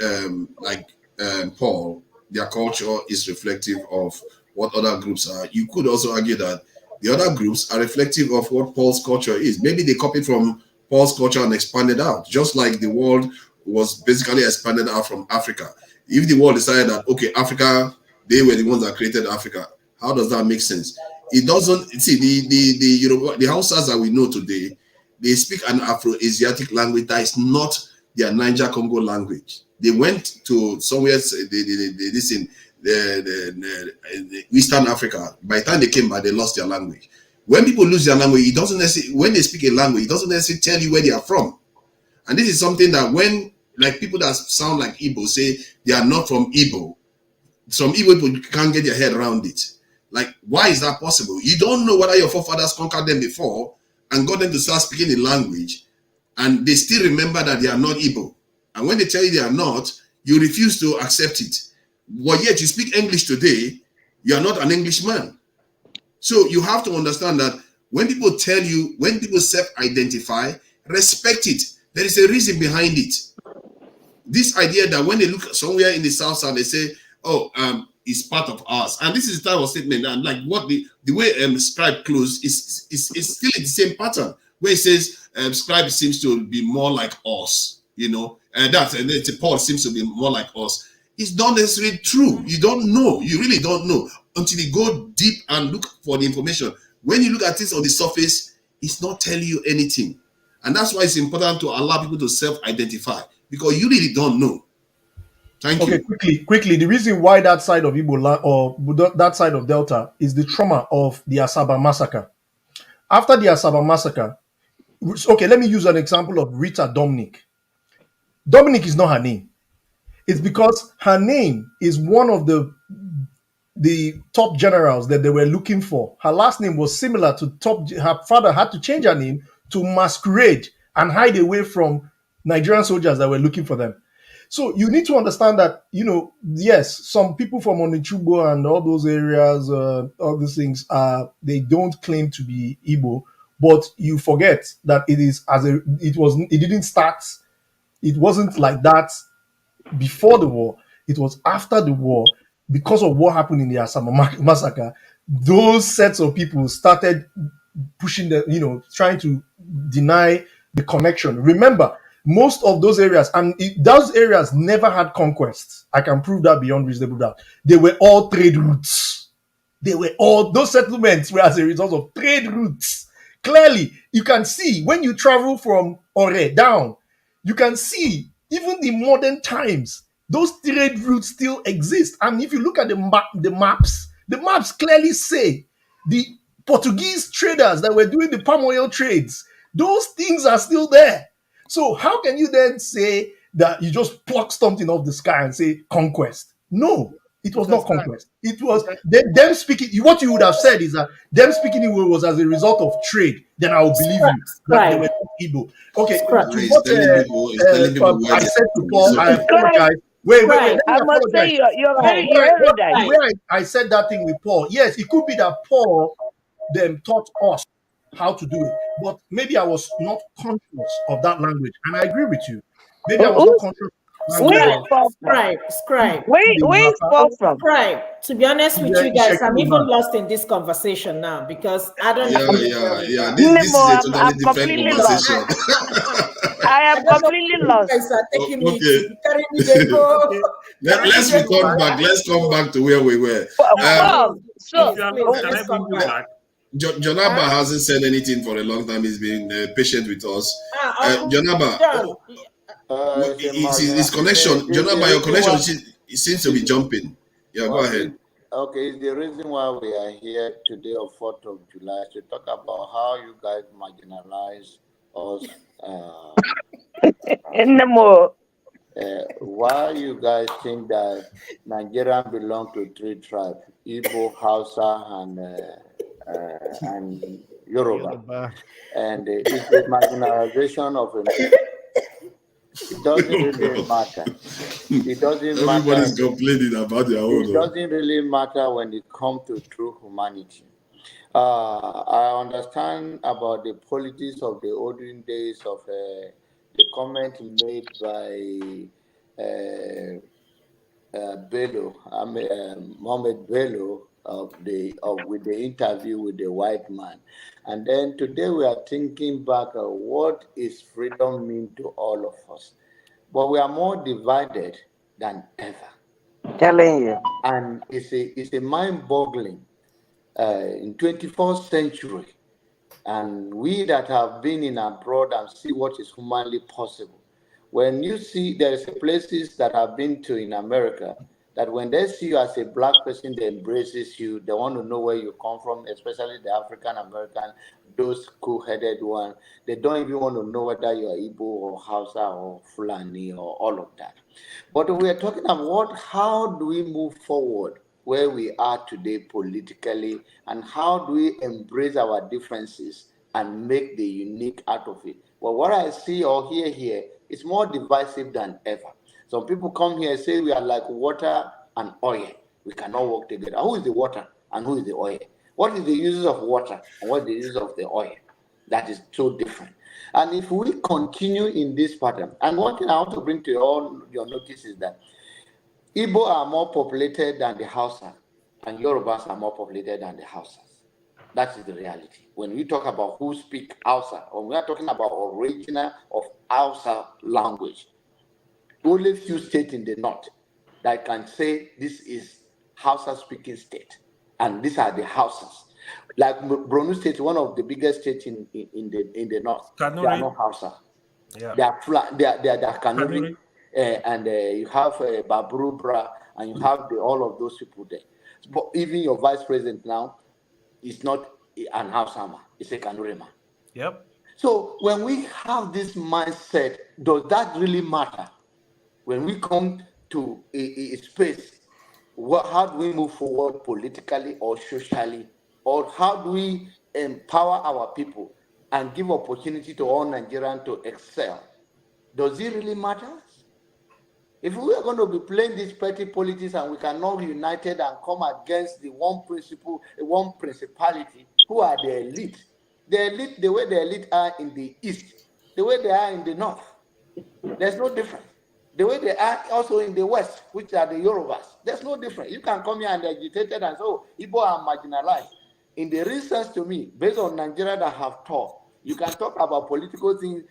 Paul, their culture is reflective of what other groups are, you could also argue that the other groups are reflective of what Paul's culture is. Maybe they copied from Paul's culture and expanded out, just like the world was basically expanded out from Africa. If the world decided that, okay, Africa, they were the ones that created Africa, how does that make sense? It doesn't. See, the Hausas that we know today, they speak an Afro-Asiatic language that is not their Niger-Congo language. They went to somewhere, the Eastern Africa. By the time they came back, they lost their language. When people lose their language, it doesn't necessarily, when they speak a language, it doesn't necessarily tell you where they are from. And this is something that when, like, people that sound like Igbo say they are not from Igbo, some Igbo people can't get their head around it. Like, why is that possible? You don't know whether your forefathers conquered them before and got them to start speaking the language, and they still remember that they are not Igbo. And when they tell you they are not, you refuse to accept it. But yet you speak English today, you are not an Englishman. So you have to understand that when people tell you, when people self-identify, respect it. There is a reason behind it. This idea that when they look somewhere in the South, and they say, oh, it's part of us. And this is the type of statement, and like what the way Scribe closed is still in the same pattern, where it says Scribe seems to be more like us, and Paul seems to be more like us. It's not necessarily true. You don't know. You really don't know until you go deep and look for the information. When you look at things on the surface, it's not telling you anything. And that's why it's important to allow people to self-identify, because you really don't know. Thank you. Quickly. The reason why that side of Igbo or that side of Delta is the trauma of the Asaba massacre. After the Asaba massacre, okay, let me use an example of Rita Dominic. Dominic is not her name. It's because her name is one of the top generals that they were looking for. Her last name was similar to her father had to change her name to masquerade and hide away from Nigerian soldiers that were looking for them. So you need to understand that, yes, some people from Onichubo and all those areas, all these things, they don't claim to be Igbo, but you forget that it didn't start, it wasn't like that before the war. It was after the war, because of what happened in the Asama massacre. Those sets of people started pushing trying to deny the connection. Remember, most of those areas, and those areas never had conquests. I can prove that beyond reasonable doubt. They were all trade routes. Those settlements were as a result of trade routes. Clearly, you can see when you travel from Ore down, you can see even in modern times, those trade routes still exist. And if you look at the maps clearly say the Portuguese traders that were doing the palm oil trades, those things are still there. So how can you then say that you just pluck something off the sky and say conquest? No, it was not conquest. It was them speaking. What you would have said is that them speaking Igbo was as a result of trade. Then I will believe you that they were Igbo. Okay, I said to Paul, I apologize. Wait. Let me I must say you're very erudite. The way I said that thing with Paul, yes, it could be that Paul them taught us how to do it, but maybe I was not conscious of that language, and I agree with you. Maybe I was not conscious. Scribe. Where is Paul from? Scribe. To be honest with you guys, I'm even lost in this conversation now because I don't know. This is a totally different conversation. I am completely lost. You guys are taking me to carry me there, go. Let's return back. Let's come back to where we were. Jonaba hasn't said anything for a long time. He's been patient with us. Jonaba, his connection, Jonaba, your connection seems to be jumping. Yeah, go ahead. Okay, the reason why we are here today on 4th of July to talk about how you guys marginalize us. Why you guys think that Nigeria belong to 3 tribes: Igbo, Hausa, and Yoruba. And it's the marginalization of it doesn't really matter. It doesn't matter. Everybody's complaining about their own. It doesn't really matter when it comes to true humanity. I understand about the politics of the olden days of the comment made by Bello, Mohammed Bello, with the interview with the white man. And then today we are thinking back what is freedom mean to all of us. But we are more divided than ever. Telling you. And it's a mind-boggling in 21st century. And we that have been in abroad and see what is humanly possible. When you see there is places that I've been to in America, that when they see you as a black person, they embraces you. They want to know where you come from, especially the African American, those cool-headed ones. They don't even want to know whether you are Igbo or Hausa or Fulani or all of that. But we are talking about how do we move forward where we are today politically, and how do we embrace our differences and make the unique out of it. Well, what I see or hear here is more divisive than ever. Some people come here and say we are like water and oil. We cannot work together. Who is the water and who is the oil? What is the uses of water and what is the uses of the oil? That is so different. And if we continue in this pattern, and one thing I want to bring to all your notice is that Igbo are more populated than the Hausa, and Yorubas are more populated than the Hausas. That is the reality. When we talk about who speak Hausa, or we are talking about original of Hausa language, only few states in the north that can say this is Hausa speaking state, and these are the Hausas. Like Borno State, one of the biggest states in the north. They are not Hausa. Yeah. They are Kanuri, and you have Baburu Bra, and you have all of those people there. But even your vice president now is not an Hausa man; it's a Kanuri man. Yep. So when we have this mindset, does that really matter? When we come to a space, how do we move forward politically or socially, or how do we empower our people and give opportunity to all Nigerians to excel? Does it really matter? If we are going to be playing this petty politics and we cannot be united and come against the one principle, one principality, who are the elite? The elite, the way the elite are in the east, the way they are in the north, there's no difference. The way they are also in the west, which are the Yorubas, there's no difference. You can come here and agitate and say, oh, Igbo are marginalized. In the research to me, based on Nigeria that have taught, you can talk about political things.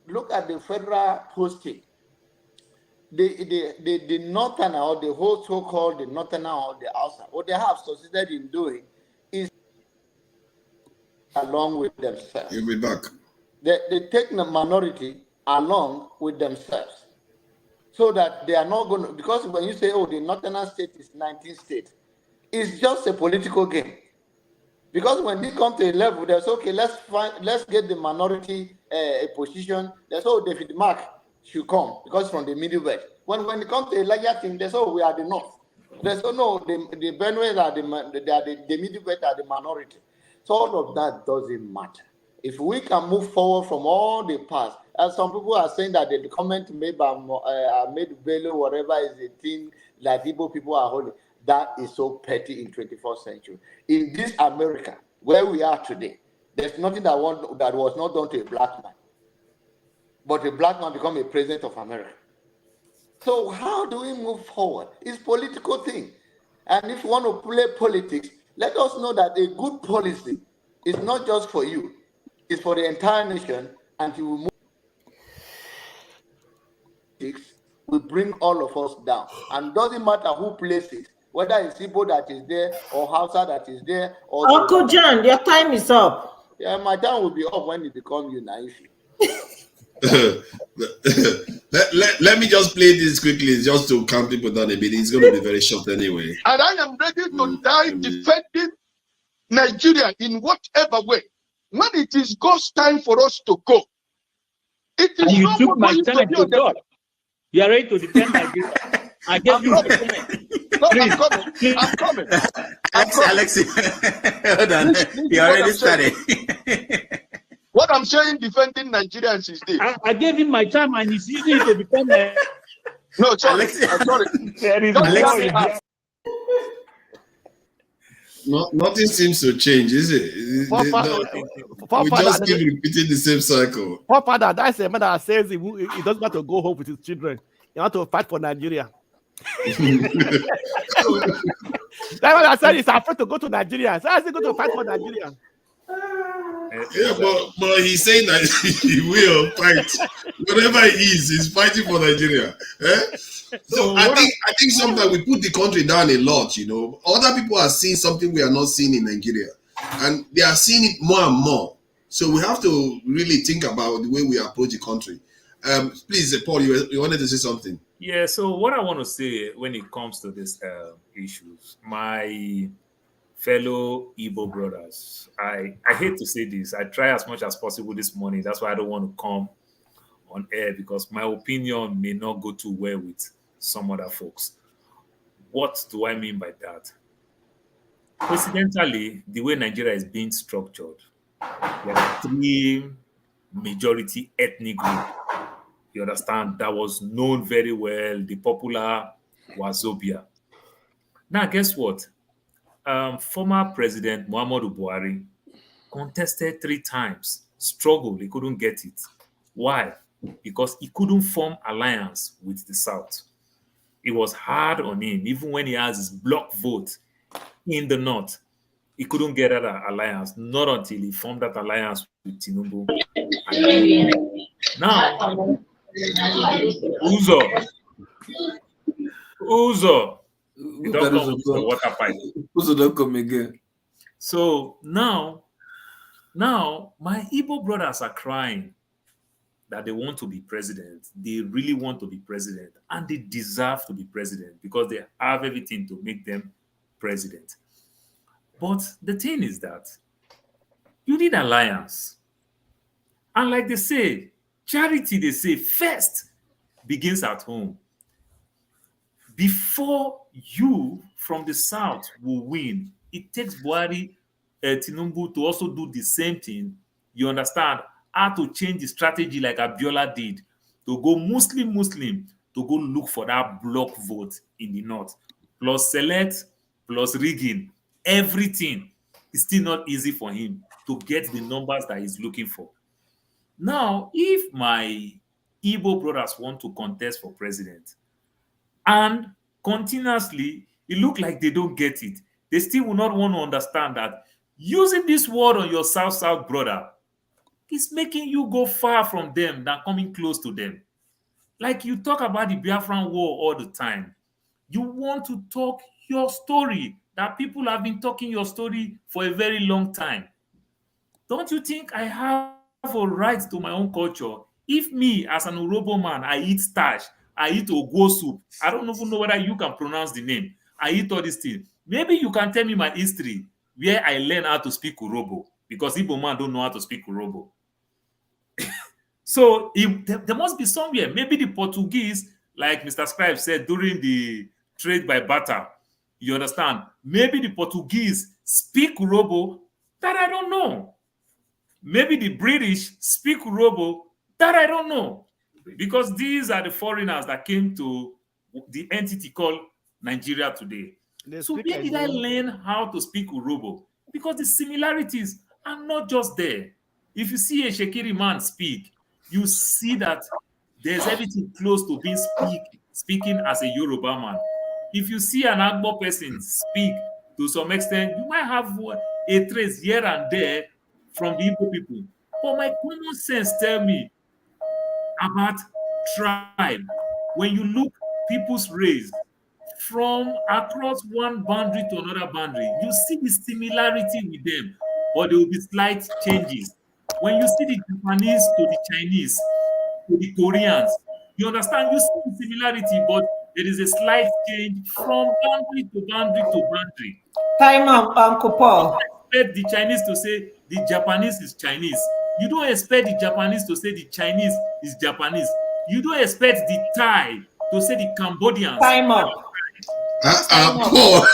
Look at the federal posting. The northern or the whole so-called the northern or the outside, what they have succeeded in doing is along with themselves. You'll be back. They take the minority along with themselves, so that they are not going to, because when you say, oh, the northern state is 19 states, it's just a political game. Because when they come to a level, they say, okay, let's get the minority a position. They say, oh, David Mark should come because from the middle belt. When it comes to a larger thing, they say, oh, we are the north. They say, no, the Benue are the middle belt are the minority. So all of that doesn't matter. If we can move forward from all the past, as some people are saying that the comment made by made Bello, whatever is the thing that Igbo people are holding, that is so petty in 21st century. In this America, where we are today, there's nothing that was not done to a black man. But a black man become a president of America. So how do we move forward? It's a political thing. And if you want to play politics, let us know that a good policy is not just for you. It's for the entire nation, and you will move. Will bring all of us down. And doesn't matter who plays it, whether it's Igbo that is there or Hausa that is there. Or Uncle John, your time is up. Yeah, my time will be up when it becomes Nnewi. let me just play this quickly just to calm people down a bit. It's going to be very short anyway. And I am ready to die defending Nigeria in whatever way. When it is God's time for us to go, it is you not took my going time to God. You are ready to defend Nigeria. I gave you I'm coming. Alexi, hold on. You already started. What I'm saying, defending Nigerians is this. I gave him my time and he's using it to defend me. No, sorry. I'm sorry. Nothing seems to change, is it? We just keep repeating the same cycle. Father, that's a man that says he doesn't want to go home with his children. He wants to fight for Nigeria. That's what I said. He's afraid to go to Nigeria. So I said, go to fight for Nigeria. Yeah, but he's saying that he will fight. Whatever he is, he's fighting for Nigeria. So I think sometimes we put the country down a lot, you know. Other people are seeing something we are not seeing in Nigeria. And they are seeing it more and more. So we have to really think about the way we approach the country. Please, Paul, you wanted to say something. Yeah, so what I want to say when it comes to these issues, my fellow Igbo brothers, I hate to say this. I try as much as possible this morning. That's why I don't want to come on air, because my opinion may not go too well with some other folks. What do I mean by that? Coincidentally, the way Nigeria is being structured, there are three majority ethnic groups, you understand, that was known very well, the popular Wazobia. Now, guess what? Former President Muhammadu Buhari contested 3 times, struggled, he couldn't get it. Why? Because he couldn't form alliance with the South. It was hard on him, even when he has his block vote in the North. He couldn't get that alliance, not until he formed that alliance with Tinubu. Now, Uzo, you don't come with the water pipe. Uzo don't come again. So now my Igbo brothers are crying that they want to be president. They really want to be president, and they deserve to be president because they have everything to make them president. But the thing is that you need alliance. And like they say, charity, they say, first begins at home. Before you from the south will win, it takes Buhari, Tinubu to also do the same thing. You understand how to change the strategy like Abiola did, to go Muslim, to go look for that block vote in the north, plus select, plus rigging, everything is still not easy for him to get the numbers that he's looking for. Now, if my Igbo brothers want to contest for president, and continuously it look like they don't get it, they still will not want to understand that using this word on your south brother is making you go far from them than coming close to them. Like you talk about the Biafran war all the time, you want to talk your story, that people have been talking your story for a very long time. Don't you think I have a right to my own culture? If me, as an Urobo man, I eat starch, I eat ogwo soup, I don't even know whether you can pronounce the name, I eat all these things. Maybe you can tell me my history, where I learn how to speak Urobo, because Igbo man don't know how to speak Urobo. So there must be somewhere. Maybe the Portuguese, like Mr. Scribe said during the trade by barter, you understand? Maybe the Portuguese speak Urobo that I don't know. Maybe the British speak Urobo that I don't know. Because these are the foreigners that came to the entity called Nigeria today. So where did I learn how to speak Urobo? Because the similarities are not just there. If you see a Shekiri man speak, you see that there's everything close to being speaking as a Yoruba man. If you see an Agbo person speak to some extent, you might have a trace here and there from the Igbo people. But my common sense tell me about tribe. When you look people's race from across one boundary to another boundary, you see the similarity with them, but there will be slight changes. When you see the Japanese to the Chinese, to the Koreans, you understand, you see the similarity, but there is a slight change from boundary to boundary to boundary. Time up, Uncle Paul. You expect the Chinese to say the Japanese is Chinese. You don't expect the Japanese to say the Chinese is Japanese. You don't expect the Thai to say the Cambodians. Time up. Paul.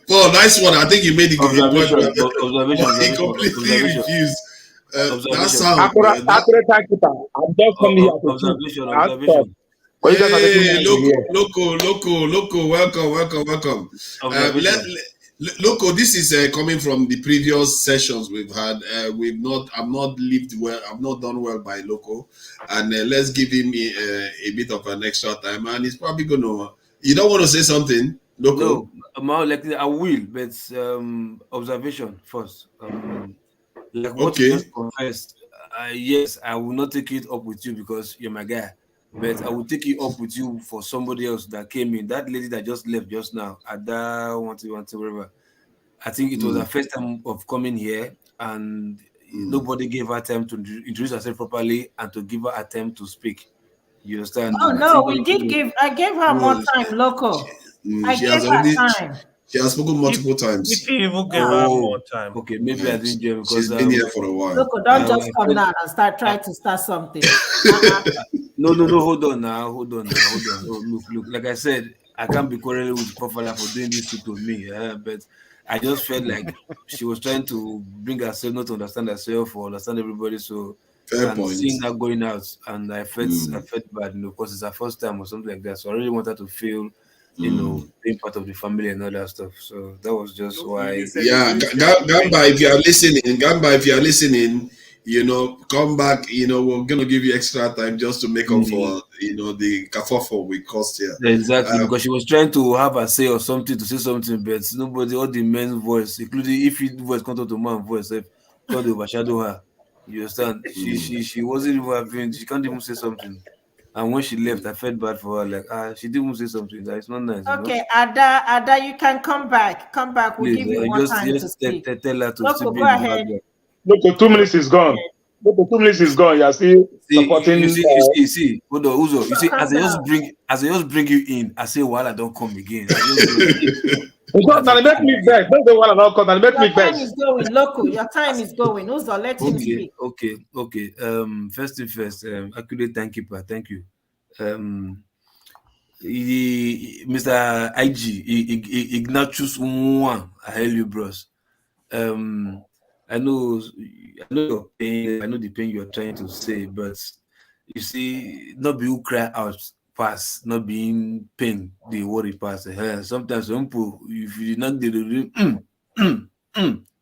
Paul, nice one. I think you made the observation. He completely refused. That sound. I'm just coming here to observation. Hey, loco. Welcome. Loco, this is coming from the previous sessions we've had. I've not lived well. I've not done well by Loco, and let's give him a bit of an extra time. And he's probably gonna. You don't want to say something, Loco? No, like I will, but observation first. Like what you just confessed. Yes, I will not take it up with you because you're my guy. But I will take it up with you for somebody else that came in. That lady that just left just now, Ada, whatever. I think it was her first time of coming here, and nobody gave her time to introduce herself properly and to give her a time to speak. You understand? Oh no, we did give. I gave her more time, Loco. I gave her time. She has spoken multiple times. If you even give her more time. Okay, maybe I didn't join because she's been here for a while. Loco, don't just come down and try to start something. No, hold on now. Look. Like I said, I can't be quarreling with Profile for doing this to me. But I just felt like she was trying to bring herself not to understand herself or understand everybody. So seeing her going out, and I felt bad, because it's her first time or something like that. So I really wanted to feel, being part of the family and all that stuff. So that was just why. Yeah, Gamba, if you are listening, come back. We're gonna give you extra time just to make up for the kerfuffle we caused here. Exactly, because she was trying to have a say or something to say something, but nobody, all the men's voice, including if his voice comes to man's voice, can't overshadow her. You understand? She wasn't even having. She can't even say something. And when she left, I felt bad for her. Like, she didn't say something. That it's not nice, you know. Okay, Ada, you can come back. Come back. We'll Please, give you more time to just speak. tell her to still Loco, be go in the ahead. background. Look, 2 minutes is gone. Look, 2 minutes is gone. You are still supporting. You see, hold on, Uzo. You see, Calm as I down. just bring you in, I say, well, I don't come again. I just do Now make me beg. Don't say one about now make me Your time beg. is going, Loco. Your time is going. Uzo, let him speak. Okay. First thing first, accurate timekeeper, thank you. Mr. Ignatius Nwa, I hail you, bros. I know your pain. I know the pain you're trying to say, but you see, not be who cry out pass, not being pain, the worry pass. Sometimes some people, if you not the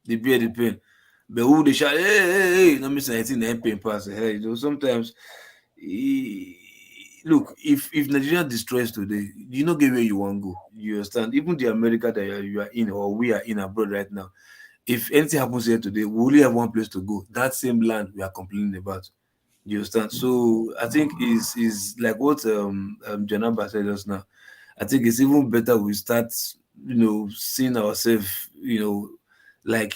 they bear the pain, but who they shout, hey, not missing anything, that pain pass. You know, sometimes. Look, if Nigeria destroys today, you not get where you want to go. You understand? Even the America that you are in, or we are in abroad right now, if anything happens here today, we only have one place to go. That same land we are complaining about. You understand? So I think is like what Janaba said just now. I think it's even better we start, seeing ourselves, like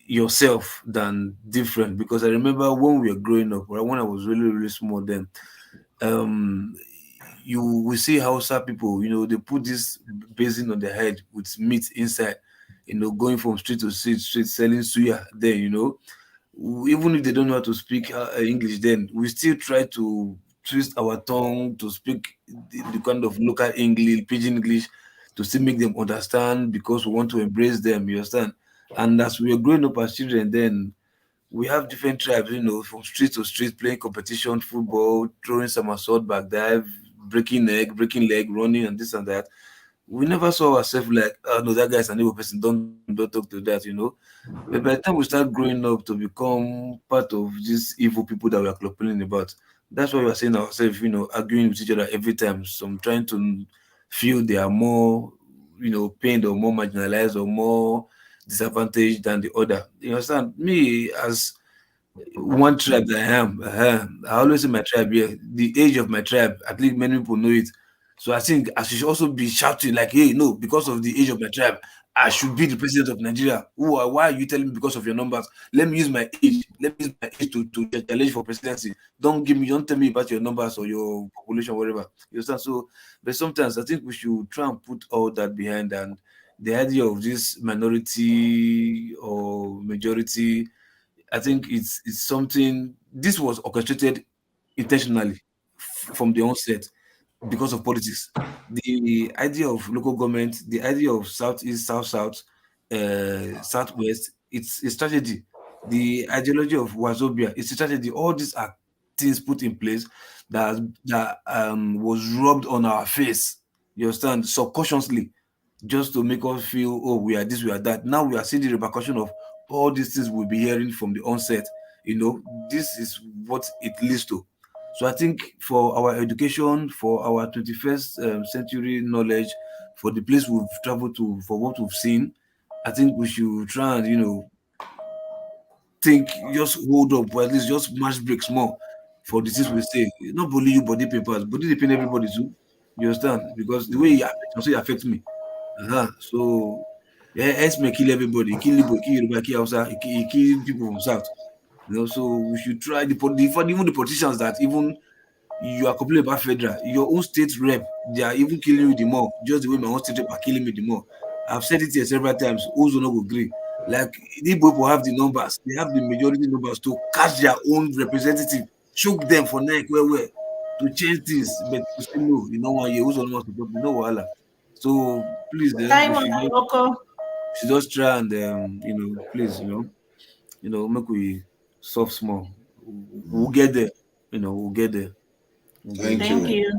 yourself than different. Because I remember when we were growing up, right, when I was really, really small then, you will see Hausa people, they put this basin on their head with meat inside, going from street to street selling suya. Then, even if they don't know how to speak English, then we still try to twist our tongue to speak the kind of local English, pidgin English, to still make them understand because we want to embrace them. You understand? And as we are growing up as children, then we have different tribes, from street to street, playing competition, football, throwing somersault, back dive, breaking leg, running, and this and that. We never saw ourselves like, oh no, that guy's an evil person. Don't talk to that. But by the time we start growing up to become part of these evil people that we are complaining about, that's why we are saying ourselves, arguing with each other every time. Some trying to feel they are more, pained or more marginalized or more disadvantaged than the other. You understand? Me, as one tribe that I am, I always say my tribe here, the age of my tribe, at least many people know it. So I think I should also be shouting like, hey, no, because of the age of my tribe, I should be the president of Nigeria. Why are you telling me because of your numbers? Let me use my age. Let me use my age to challenge for presidency. Don't tell me about your numbers or your population, whatever. You understand? So, but sometimes I think we should try and put all that behind, and the idea of this minority or majority, I think it's something. This was orchestrated intentionally from the onset because of politics. The idea of local government, the idea of southeast, south, southwest, it's a strategy. The ideology of Wazobia, it's a strategy. All these are things put in place that was rubbed on our face. You understand? Subconsciously, just to make us feel, oh, we are this, we are that. Now we are seeing the repercussion of all these things we'll be hearing from the onset. This is what it leads to. So I think for our education, for our 21st century knowledge, for the place we've traveled to, for what we've seen, I think we should try and, think, just hold up, or at least just mash breaks more for the things we say. Not bully you, body papers, body they pain everybody too. You understand? Because the way it affects, it affects me. So, yeah, S may kill everybody, kill Igbo, kill Yoruba, kill Hausa, he kill people from South. So we should try even the politicians that even you are complaining about federal, your own state rep, they are even killing you the more. Just the way my own state rep are killing me the more. I've said it here several times. Also, not agree. Like these people have the numbers, they have the majority numbers to catch their own representative, choke them for neck where to change things, but to say no, one year who's on to support me, no wahala. So please, we Simon should Loco. just try and please, make we soft small. We'll get there. We'll get there. Thank you.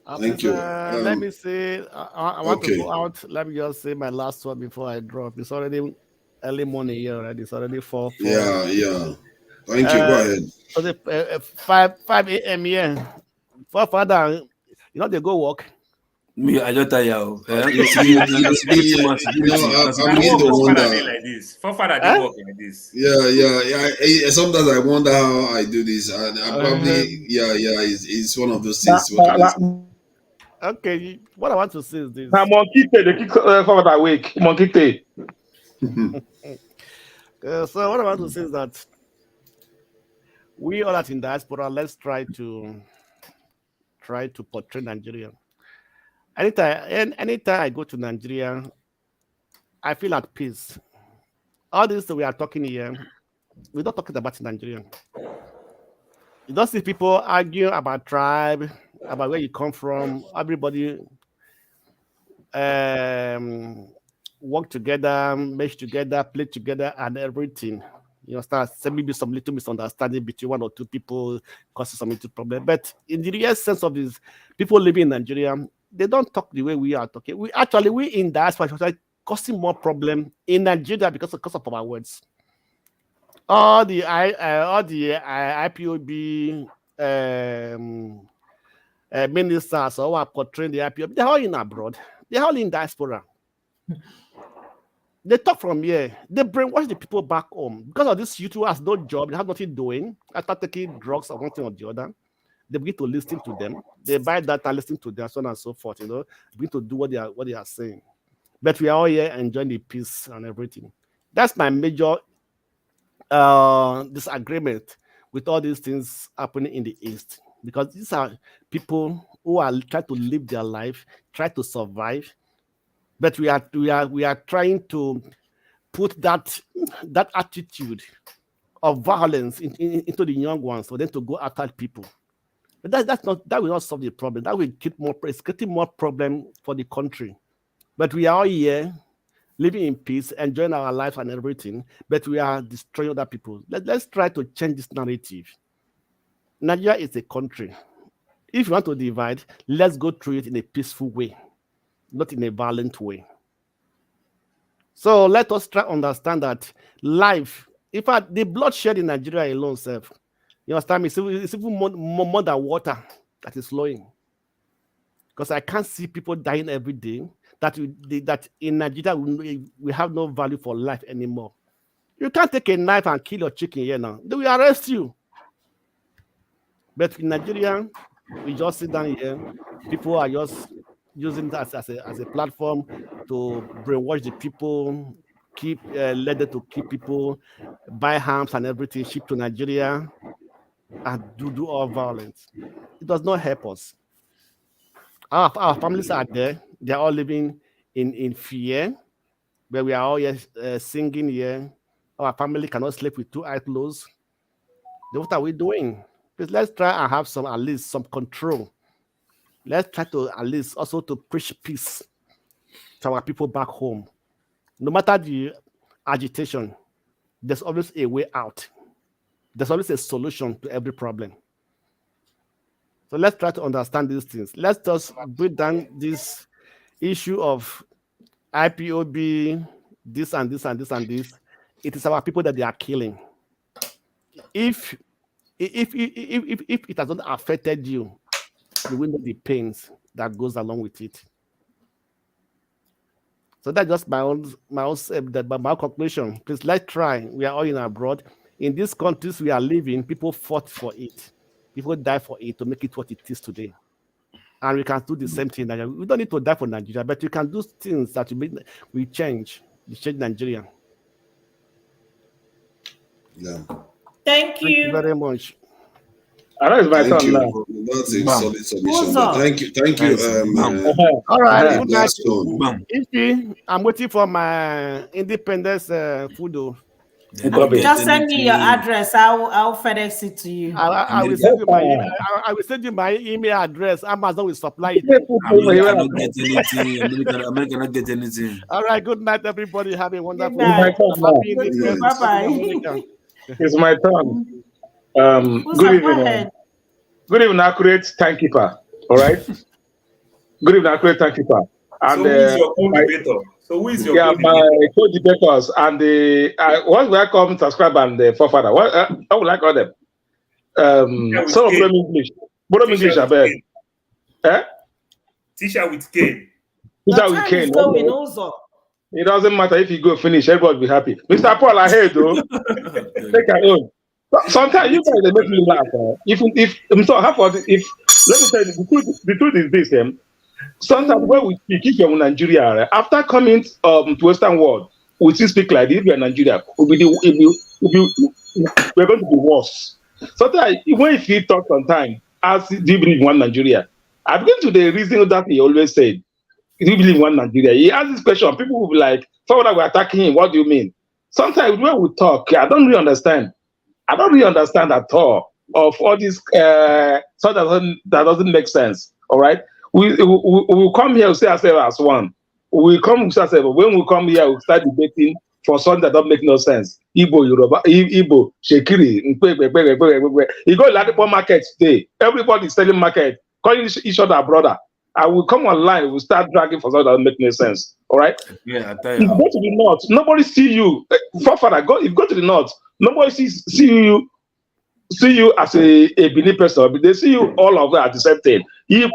Please, let me say, I want to go out. Let me just say my last one before I drop. It's already early morning here already. It's already 4. Yeah. Thank you. Go ahead. So the 5 a.m. here. For father, they go work. Me, I don't tell you. I'm beginning to wonder. Like this. Forefather didn't work like this. Sometimes I wonder how I do this, and I probably it's one of those things. Okay, what I want to say is this. Now, monkey tail, they kick forward awake. Monkey tail. So what I want to say is that we all that in diaspora, let's try to portray Nigeria. Anytime I go to Nigeria, I feel at peace. All this that we are talking here, we're not talking about Nigeria. You don't see people argue about tribe, about where you come from. Everybody work together, mesh together, play together, and everything. You know, start maybe some little misunderstanding between one or two people causes some little problem. But in the real sense of this, people living in Nigeria, they don't talk the way we are talking. We in diaspora causing more problem in Nigeria because of our words. All the IPOB ministers who are portraying the IPOB, they're all in abroad. They're all in diaspora. They talk from here. They brainwash the people back home. Because of this youth who has no job, they have nothing doing, after taking drugs or one thing or the other, they begin to listen to them. They buy data, listen to them, so on and so forth, begin to do what they are saying. But we are all here enjoying the peace and everything. That's my major disagreement with all these things happening in the East. Because these are people who are trying to live their life, try to survive. But we are trying to put that attitude of violence into the young ones for them to go after people. But that will not solve the problem. That will it's creating more problem for the country. But we are all here living in peace, enjoying our life and everything, but we are destroying other people. Let's try to change this narrative. Nigeria is a country. If you want to divide, let's go through it in a peaceful way, not in a violent way. So let us try to understand that life, in fact, the bloodshed in Nigeria alone, you understand me? It's even more than water that is flowing. Because I can't see people dying every day, that in Nigeria we have no value for life anymore. You can't take a knife and kill your chicken here now. They will arrest you. But in Nigeria, we just sit down here. People are just using that as a platform to brainwash the people, let them to keep people, buy arms and everything, ship to Nigeria, and do all violence. It does not help us. Our families are there. They are all living in fear, where we are all here singing here. Our family cannot sleep with two eyes closed. Then what are we doing? Please, let's try and have at least some control. Let's try to at least also to preach peace to our people back home. No matter the agitation, there's always a way out. There's always a solution to every problem. So let's try to understand these things. Let's just break down this issue of IPOB, this and this and this and this. It is our people that they are killing. If it has not affected you, you will know the pains that goes along with it. So that's just my own conclusion. Please, let's try. We are all in abroad. In these countries we are living, people fought for it. People die for it to make it what it is today. And we can do the same thing. We don't need to die for Nigeria, but we can do things that we change Nigeria. Yeah. Thank you. Thank you very much. I know it's my turn now. That's a solid submission. Thank you. All right. Good night. Ify, I'm waiting for my independence food. Just send me your address. I'll FedEx it to you. I will send you my email. I will send you my email address. Amazon will supply it. America cannot get anything. All right. Good night, everybody. Have a wonderful night. Bye-bye. It's my turn. Good evening. Good evening, accurate timekeeper. All right. Good evening, accurate timekeeper. And so who is your co-debater? my co-debaters and once we come subscribe and the forefather. What I would like all them. Some of them English. Both of English, I bet. Teacher with cane. Teacher The with time cane. is going also. It doesn't matter if you go finish, everybody will be happy. Mr. Paul, I heard though. Take your own. Sometimes you guys they make me laugh. If I'm sorry, if let me tell you the truth is this, sometimes when we speak, if you're in Nigeria, after coming to Western world, we still speak like this. If you're in Nigeria, we're going to be worse. Sometimes when you talk sometimes, as do you believe in one Nigeria? I've been to the reason that he always said, do you believe in one Nigeria? He asked this question, people will be like, someone that we're attacking him, what do you mean? Sometimes when we talk, I don't really understand. I don't really understand at all of all this so that doesn't make sense. All right. We come here, we see ourselves as one. We come with ourselves. When we come here, we start debating for something that don't make no sense. Igbo, Yoruba, Igbo, Shekiri, you go to Ladipo market today, everybody's selling market, calling each other brother. And we come online, we start dragging for something that doesn't make no sense. All right. Yeah, I tell If you you. go to the north, nobody see you. Forefather, if you go to the north, nobody see you as a Benin person, but they see you all of them at the same time. If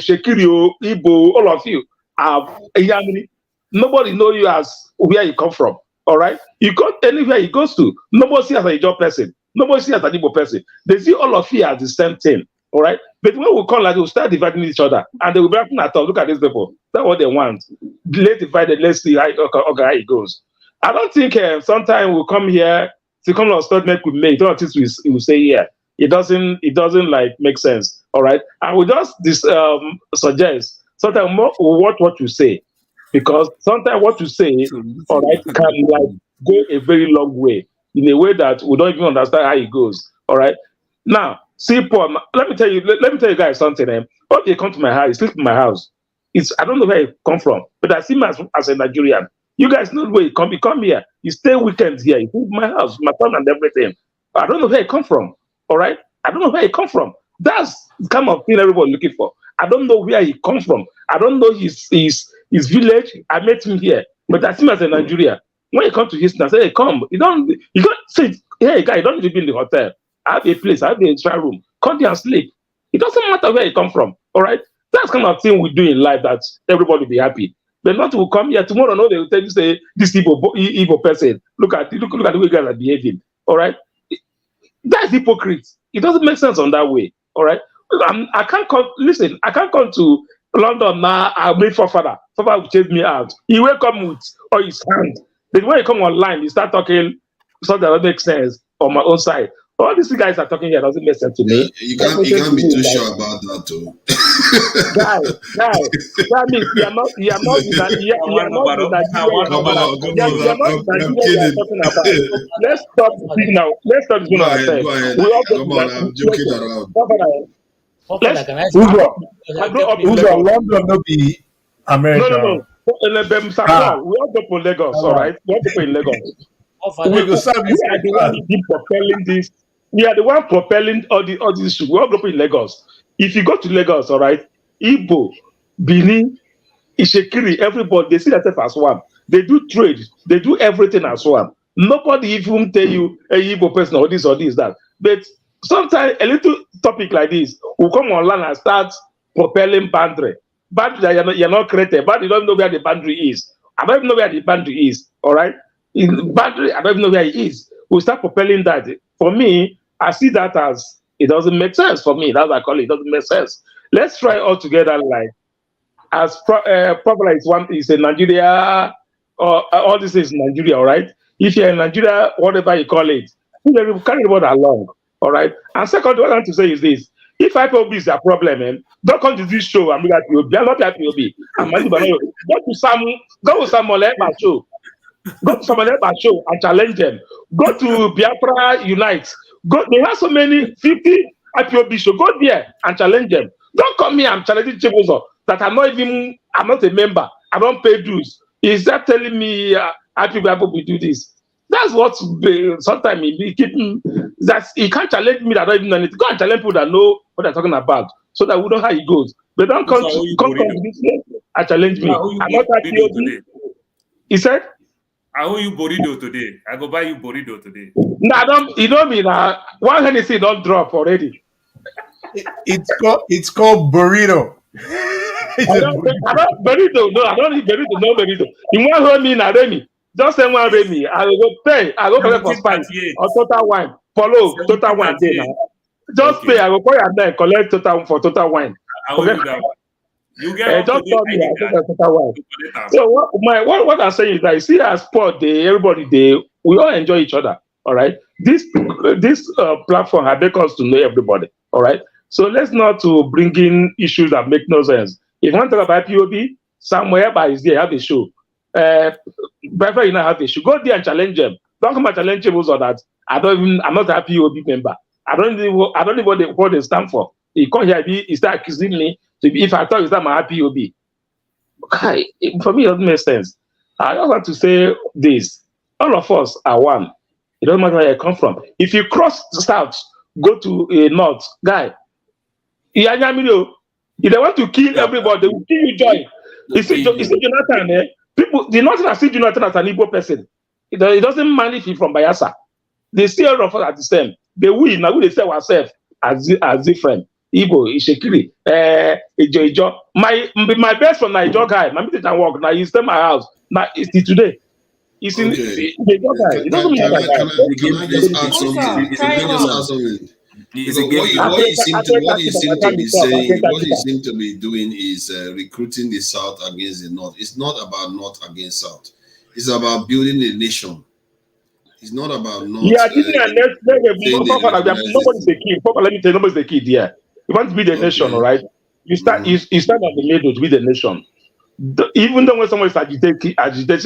Shekiri, Igbo, all of you are Yamini. Nobody know you as where you come from. All right, you go anywhere you go to, nobody see as a job person, nobody see as an Igbo person. They see all of you as the same thing. All right, but when we come like we start dividing each other, and they will be acting at all. Look at these people. That's what they want. Let's divide it. Let's see how it goes. I don't think sometimes we'll come here. To come on statement we make, don't think we will say here. It doesn't like make sense. All right. And we just suggest sometimes more what you say. Because sometimes what you say, all right, can like go a very long way in a way that we don't even understand how it goes. All right. Now, see, Paul, let me tell you guys something. When they come to my house, you sleep in my house. I don't know where you come from, but I see him as a Nigerian. You guys know where you come. You come here. You stay weekends here. You sleep in my house, my son and everything. I don't know where you come from. All right. I don't know where you come from. That's the kind of thing everybody's looking for. I don't know where he come from. I don't know his village. I met him here, but I see him as a Nigerian. When you come to Houston, I say, hey, come. You don't say, hey, guy, you don't need to be in the hotel. I have a place. I have a extra room. Come there and sleep. It doesn't matter where you come from. All right. That's kind of thing we do in life that everybody will be happy. But not to come here tomorrow. No, they will tell you say this Igbo person. Look at the way guys are behaving. All right. That's hypocrite. It doesn't make sense on that way. All right. I can't come. Listen, I can't come to London now. I made Forefather will chase me out. He will come with all his hand. But when you come online, you start talking something that makes sense on my own side. All these guys are talking here doesn't make sense to me. You can't be too sure about that too. Guy, that means you are not the Nigeria talking about. Let's stop this now. Let's stop this Go now. ahead. We all Come on, I'm joking around. London no be America. No. We all go to Lagos, all right? We all go to Lagos. We are the one propelling this. We are the one propelling all these issues. We all go in Lagos. If you go to Lagos, all right, Igbo, Benin, Ishekiri, everybody, they see themselves as one. They do trade. They do everything as one. Nobody even tell you a Igbo person or this, that. But sometimes a little topic like this will come online and start propelling boundary. Boundary that you're not created. But you don't know where the boundary is. I don't even know where the boundary is. All right. In boundary, I don't even know where it is. We'll start propelling that. For me, I see that as it doesn't make sense for me. That's what I call it. It doesn't make sense. Let's try all together like as popular is in Nigeria, or all this is Nigeria, all right? If you're in Nigeria, whatever you call it, carry the word along, all right? And second, what I want to say is this. If IPOB is a problem, don't come to this show and be like IPOB. I'm not IPOB. Go to Simon Ekpa show. Go to Simon Ekpa show and challenge them. Go to Biafra Unite. They have so many 50 IPOB show. Go there and challenge them. Don't come here and challenging Chibuzo that I'm not a member. I don't pay dues. Is that telling me IPOB do this? That's what sometimes he keeping. He can't challenge me that I don't even know anything. Go and challenge people that know what they're talking about, so that we know how it goes. But don't come to this place and challenge me. I'm not IPOB. He said, I owe you burrito today. I go buy you burrito today. No, I don't. You know me now. One Hennessy don't drop already. It's called burrito. Benito, no, I don't need Benito, no Benito. You want to me na Remy. Just say one Remy. I will go pay. I go collect for spice 1738. or total wine. Follow total wine day now. 1738. Just Okay. pay. I will call you then collect total for total wine. I will Okay. do that one. You get up Just to call date me. I ID think card. that's total wine. You collect am. So what I'm saying is that you see as sport day, everybody day, we all enjoy each other. All right. This platform has make us to know everybody. All right. So let's not to bring in issues that make no sense. If you want to talk about POB, somewhere by is there have a show. Biafran, you know have a show. Go there and challenge them. Don't come and challenge them also that I'm not a POB member. I don't even what they stand for. He come here, he start accusing me to be if I thought it's not my POB. For me, it doesn't make sense. I just want to say this. All of us are one. It doesn't matter where you come from. If you cross the south, go to a north, guy. If they want to kill everybody, they will kill you, Joy. You see Jonathan, people, the Northerners see Jonathan as an Igbo person. It doesn't mind if he's from Bayelsa. They see all of us as the same. They will, now we say ourselves as different. Igbo, Ishekiri, Ijo. My best friend, Ijo guy, my meeting can work. Now he's stay my house. Now it's today. It's in the Ijo guy. It doesn't mean that Can I just add something? Can I just add something? Because what you seem to be doing is recruiting the South against the North. It's not about North against South. It's about building a nation. It's not about North. Yeah, nobody's the kid. Papa, let me tell you, nobody's the kid here. You want to be the nation, all right? You start at the middle to be the nation. Even though when someone is agitating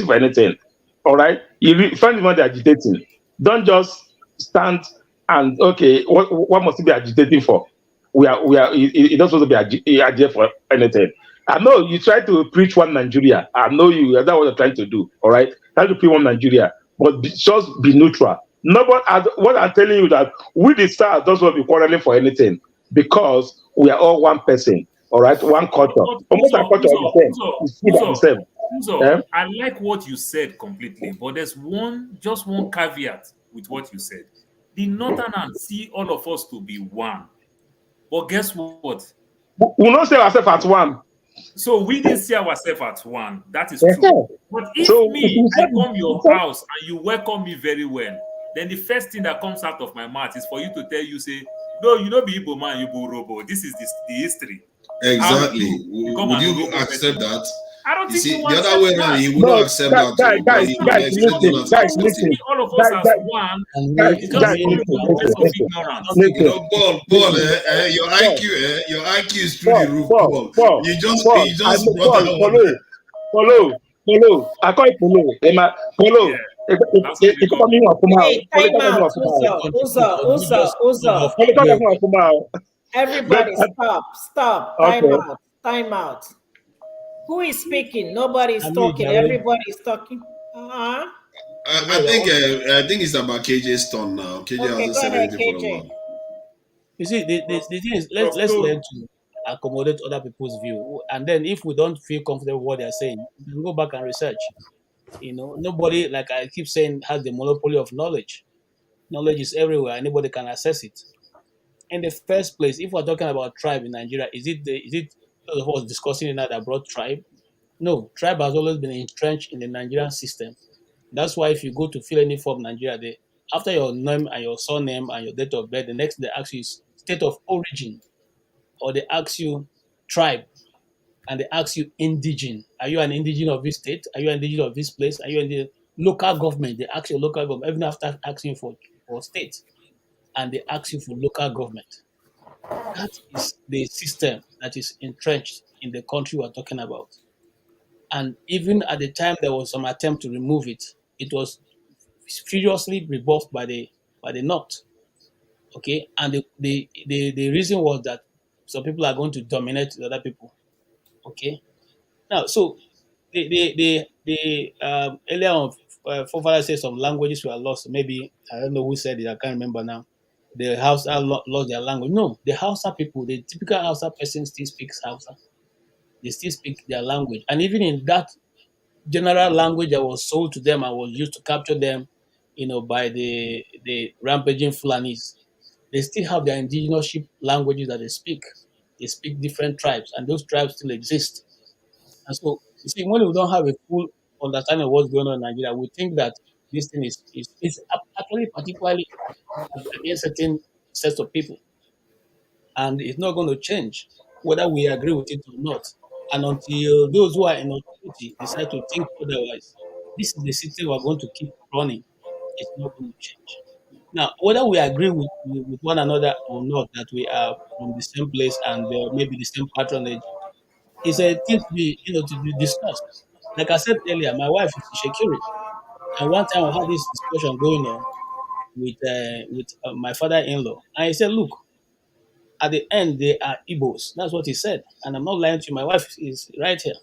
for anything, all right, you find what they're agitating. Don't just stand and what must he be agitating for? It doesn't supposed to be agitating for anything. I know you try to preach one Nigeria. I know that's what you're trying to do. All right, try to preach one Nigeria, but just be neutral. Nobody. What I'm telling you that we the South doesn't want to be quarreling for anything because we are all one person. All right, one culture. Almost our culture is the same. I like what you said completely, but there's just one caveat with what you said. The Northerners see all of us to be one, but guess what? We not see ourselves as one. So we didn't see ourselves as one. That is true. But if I come your house and you welcome me very well, then the first thing that comes out of my mouth is for you to tell you, say, no, you don't be Igbo man, you be Robo. This is the history. Exactly. Would you accept that? I don't think the other way around, he would not accept that. Guys, listen. All of us as one. It's just Paul, your IQ is through the roof. Paul. You just brought follow. I call it follow. Everybody stop. Time out. Who is speaking? Nobody is talking. Everybody is talking. I think it's about KJ's turn now. KJ hasn't said anything for a while. You see, the thing is, let's learn to accommodate other people's view, and then if we don't feel comfortable with what they're saying, we can go back and research. Nobody, like I keep saying, has the monopoly of knowledge. Knowledge is everywhere. Anybody can access it. In the first place, if we're talking about tribe in Nigeria, is it those of us discussing in that brought tribe? No, tribe has always been entrenched in the Nigerian system. That's why if you go to fill any form in Nigeria, after your name and your surname and your date of birth, the next they ask you is state of origin, or they ask you tribe, and they ask you indigene. Are you an indigene of this state? Are you an indigene of this place? Are you in the local government? They ask your local government, even after asking for state, and they ask you for local government. That is the system that is entrenched in the country we're talking about. And even at the time there was some attempt to remove it, it was furiously rebuffed by the North. Okay, and the reason was that some people are going to dominate the other people. Okay, now so the earlier on, forefather said some languages were lost. Maybe I don't know who said it. I can't remember now. The Hausa lost their language. No, the Hausa people, the typical Hausa person still speaks Hausa. They still speak their language, and even in that general language that was sold to them and was used to capture them, by the rampaging Fulanis, they still have their indigenous languages that they speak. they speak different tribes, and those tribes still exist. And so, you see, when we don't have a full understanding of what's going on in Nigeria, we think that this thing is actually particularly against certain sets of people, and it's not going to change whether we agree with it or not. And until those who are in authority decide to think otherwise, this is the system we're going to keep running. It's not going to change. Now, whether we agree with one another or not, that we are from the same place and maybe the same patronage, is a thing to be, to be discussed. Like I said earlier, my wife is in Shekiri, and one time I had this discussion going on with my father-in-law, and he said, "Look, at the end they are Igbos." That's what he said, and I'm not lying to you. My wife is right here.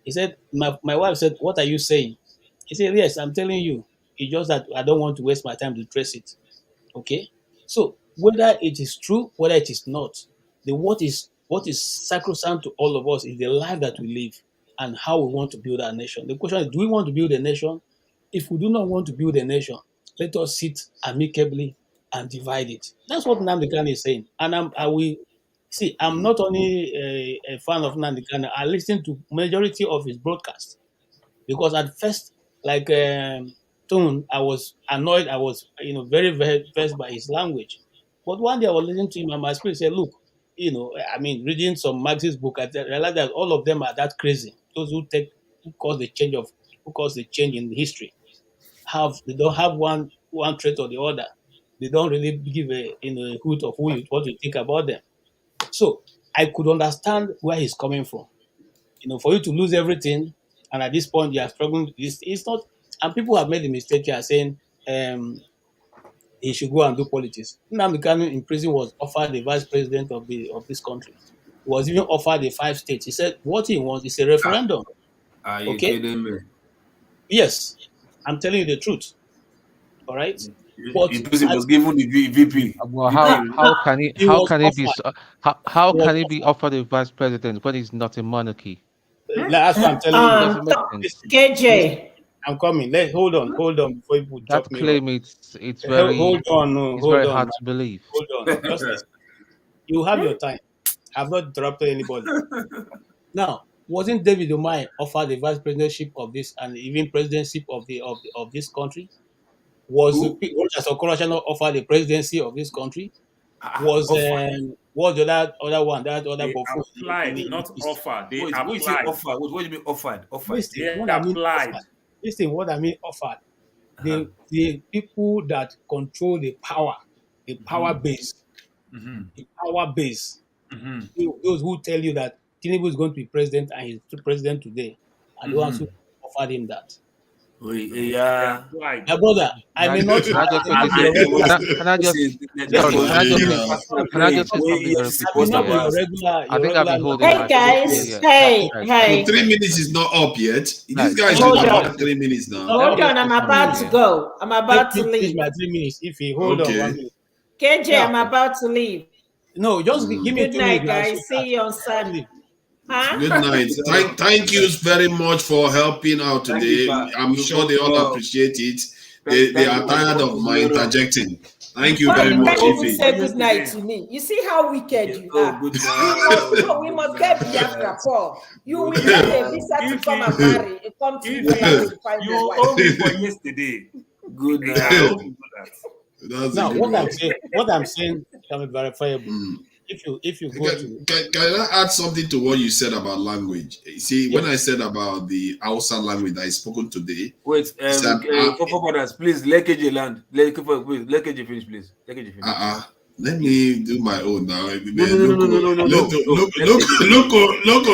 He said, my wife said, "What are you saying?" He said, "Yes, I'm telling you. It's just that I don't want to waste my time to trace it." Okay, so whether it is true, whether it is not, what is sacrosanct to all of us is the life that we live and how we want to build our nation. The question is, do we want to build a nation? If we do not want to build a nation, let us sit amicably and divide it. That's what Nnamdi Kanu is saying. And I'm not only a fan of Nnamdi Kanu, I listen to majority of his broadcasts, because at first, like Tone, I was annoyed. I was, very, very vexed by his language. But one day I was listening to him, and my spirit said, "Look, reading some Marxist book, I realized that all of them are that crazy. Those who cause the change in history, they don't have one trait or the other. They don't really give a hoot of what you think about them." So I could understand where he's coming from. For you to lose everything, and at this point you are struggling. It's not. And people have made the mistake here saying he should go and do politics. Nnamdi Kanu in prison was offered the vice president of this country. He was even offered the 5 states. He said what he wants is a referendum. Are you Okay? kidding me? Yes, I'm telling you the truth. All right. But in prison was given the VP. Well, how can he be offered a vice president when he's not a monarchy? That's what I'm telling you. It doesn't make sense. KJ. Hold on before you That chop me claim up. it's very Hold on, hard to believe. Hold on. Just listen. You have your time. I've not interrupted anybody. Now, wasn't David Umahi offered the vice presidency of this and even presidency of this country? Was Rochas Okorocha offered the presidency of this country? Was the other one, that other They buffoon? applied, not offered. They Wait, applied. what you say offered? What do you mean offered? Listen, They what I mean applied. offered. Listen, what I mean offered. The people that control the power base, the power base. Those who tell you that Tinubu is going to be president and he's president today, are the ones who offered him that. Yeah. My brother, I may not. Can I just say something very quickly? I think I've been holding my guys, hey. hey. 3 minutes is not up yet. These guys Hold will on. have 3 minutes now. Hold on, I'm about to go. I'm about to leave. My 3 minutes. If you hold on 1 minute. KJ, I'm about to leave. No, just give me 2 minutes. Good night, guys. See you on Saturday. Good night. Thank you very much for helping out today. I'm sure they all appreciate it. They are tired of my interjecting. Thank you very much, Ife. Ife. Say good night to me. You see how wicked you are. We must get Biafra, Paul. You will get a visa to come and marry. Come to Ife. You owe me for yesterday. Good night. Now, what I'm saying can be verifiable. If you go to, can I add something to what you said about language? You see, when I said about the Hausa language that is spoken today, wait, please let KJ land. Let KJ finish, please. Let KJ finish. Let me do my own now. No.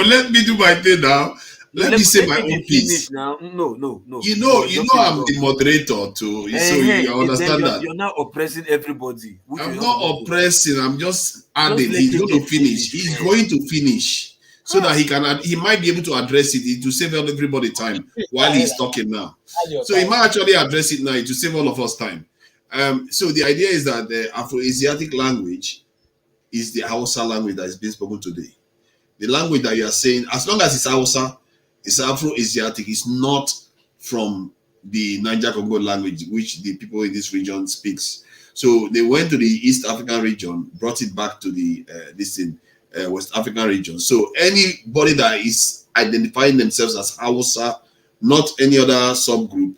Let me do my thing now. Let me say my own piece. Now. No. You know, I'm the moderator too. So you understand that. You're not oppressing everybody. I'm not oppressing. I'm just adding. He's going to finish. He's going to finish so that he might be able to address it to save everybody time while he's talking now. So he might actually address it now to save all of us time. So the idea is that the Afro-Asiatic language is the Hausa language that is being spoken today. The language that you are saying, as long as it's Hausa, it's Afro-Asiatic. It's not from the Niger-Congo language, which the people in this region speaks. So they went to the East African region, brought it back to the West African region. So anybody that is identifying themselves as Hausa, not any other subgroup,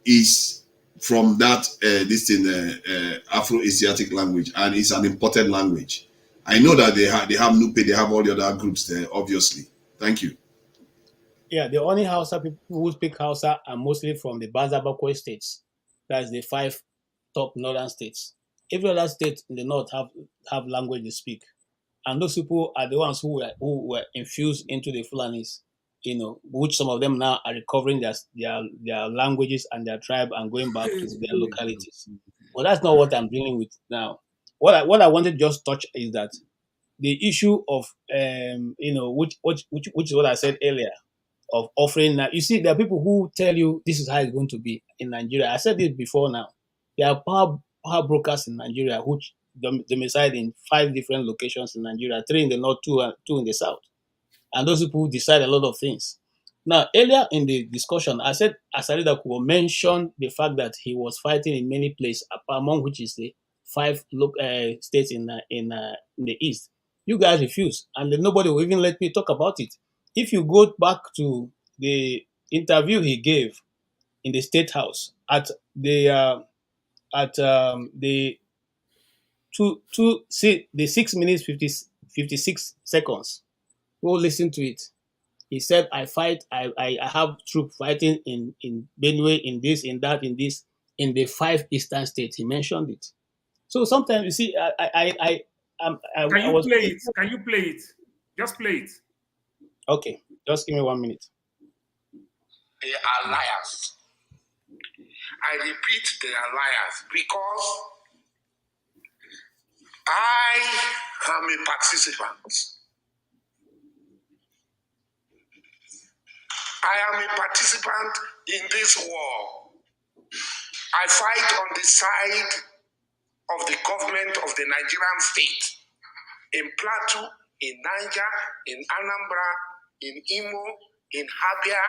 is from that Afro-Asiatic language, and it's an imported language. I know that they have Nupe, they have all the other groups there, obviously. Thank you. Yeah, the only Hausa people who speak Hausa are mostly from the Bazabakwe states. That's the 5 top northern states. Every other state in the north have language they speak. And those people are the ones who were infused into the Fulanis, which some of them now are recovering their languages and their tribe and going back to their localities. But that's not what I'm dealing with now. What I wanted to just touch is that the issue of which is what I said earlier, of offering. Now, you see, there are people who tell you this is how it's going to be in Nigeria. I said this before now. There are power brokers in Nigeria which domicile in 5 different locations in Nigeria, 3 in the north, 2 in the south. And those people decide a lot of things. Now, earlier in the discussion, I said Asarida Kuo mentioned the fact that he was fighting in many places, among which is the 5 states in the east. You guys refuse, and then nobody will even let me talk about it. If you go back to the interview he gave in the State House at the 6 minutes 56 seconds, go listen to it. He said, I have troops fighting in Benue, in this, in that, in this, in the 5 eastern states. He mentioned it. So sometimes you see, Can you play it? Can you play it? Just play it. Okay, just give me 1 minute. They are liars. I repeat, they are liars because I am a participant. I am a participant in this war. I fight on the side of the government of the Nigerian state, in Plateau, in Niger, in Anambra, in Imo, in Abia,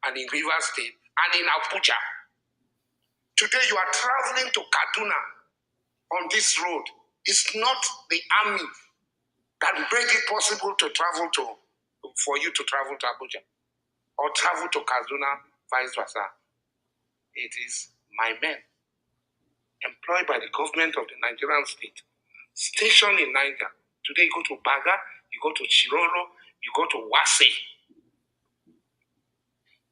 and in Rivers State, and in Abuja. Today you are traveling to Kaduna on this road. It's not the army that made it possible for you to travel to Abuja or travel to Kaduna, vice versa. It is my men, employed by the government of the Nigerian state, stationed in Niger. Today you go to Baga, you go to Chiroro, you go to Wase.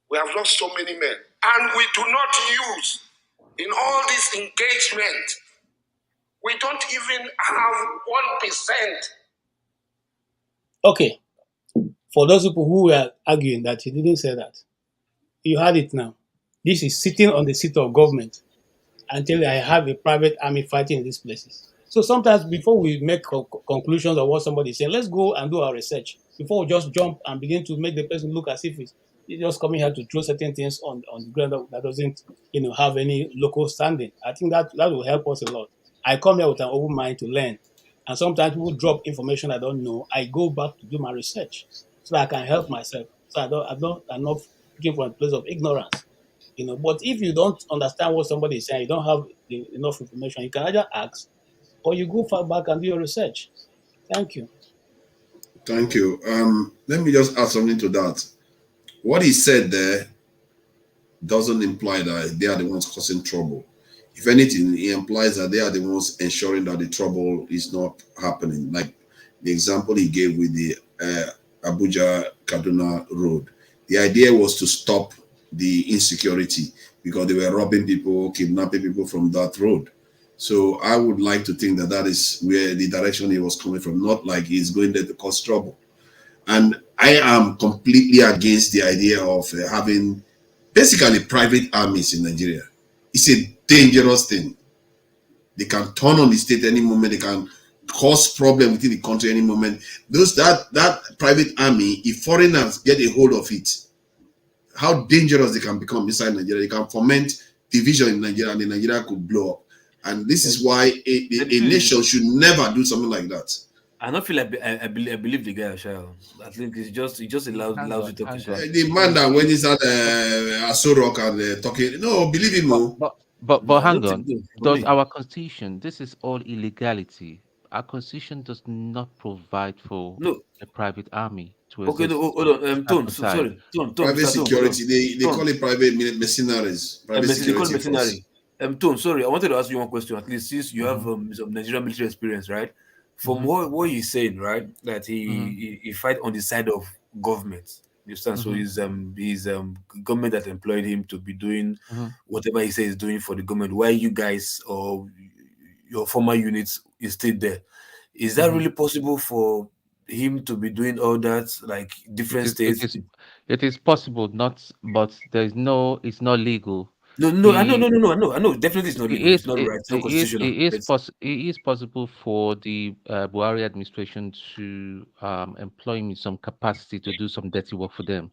We have lost so many men. And we do not use, in all this engagement, we don't even have 1%. Okay. For those people who were arguing that he didn't say that, you heard it now. This is sitting on the seat of government until I have a private army fighting in these places. So sometimes before we make conclusions of what somebody is saying, let's go and do our research before we just jump and begin to make the person look as if he's just coming here to throw certain things on the ground that doesn't have any local standing. I think that will help us a lot. I come here with an open mind to learn. And sometimes people drop information I don't know. I go back to do my research so that I can help myself. So I'm not looking from a place of ignorance. But if you don't understand what somebody is saying, you don't have enough information, you can either ask or you go far back and do your research. Thank you. Thank you. Let me just add something to that. What he said there doesn't imply that they are the ones causing trouble. If anything, it implies that they are the ones ensuring that the trouble is not happening. Like the example he gave with the Abuja-Kaduna road. The idea was to stop the insecurity because they were robbing people, kidnapping people from that road. So I would like to think that that is where the direction he was coming from, not like he's going there to cause trouble. And I am completely against the idea of having basically private armies in Nigeria. It's a dangerous thing. They can turn on the state any moment. They can cause problem within the country any moment. That private army, if foreigners get a hold of it, how dangerous they can become inside Nigeria. They can foment division in Nigeria, and Nigeria could blow up. And this is why a nation should never do something like that. I don't feel like I believe the guy, Shao. I think it's just a lousy talking. The man that when he's at Asorok and talking, no, believe him. But hang on. Does our constitution? This is all illegality. our constitution does not provide for No. a private army to Okay, no, exist. hold on. Stand Tone, aside. Tone, Private Mr. Tone, hold on. security. They call it private mercenaries. Private They call it security force. mercenary. Tone, sorry, I wanted to ask you one question. At least since you have Mm-hmm. some Nigerian military experience, right? From Mm-hmm. what he's saying, right, that Mm-hmm. he fight on the side of government. You understand? So Mm-hmm. his government that employed him to be doing Mm-hmm. whatever he says he's doing for the government. While you guys or your former units is still there. Is that Mm-hmm. really possible for him to be doing all that, like It different is. It states? is. It is possible, not, but there is no. It's not legal. No, no, I know, He no, no, no, I know. Definitely, it's not It legal. It's is not it, right. It's not it is constitutional. But it is possible for the Buhari administration to employ him in some capacity to do some dirty work for them,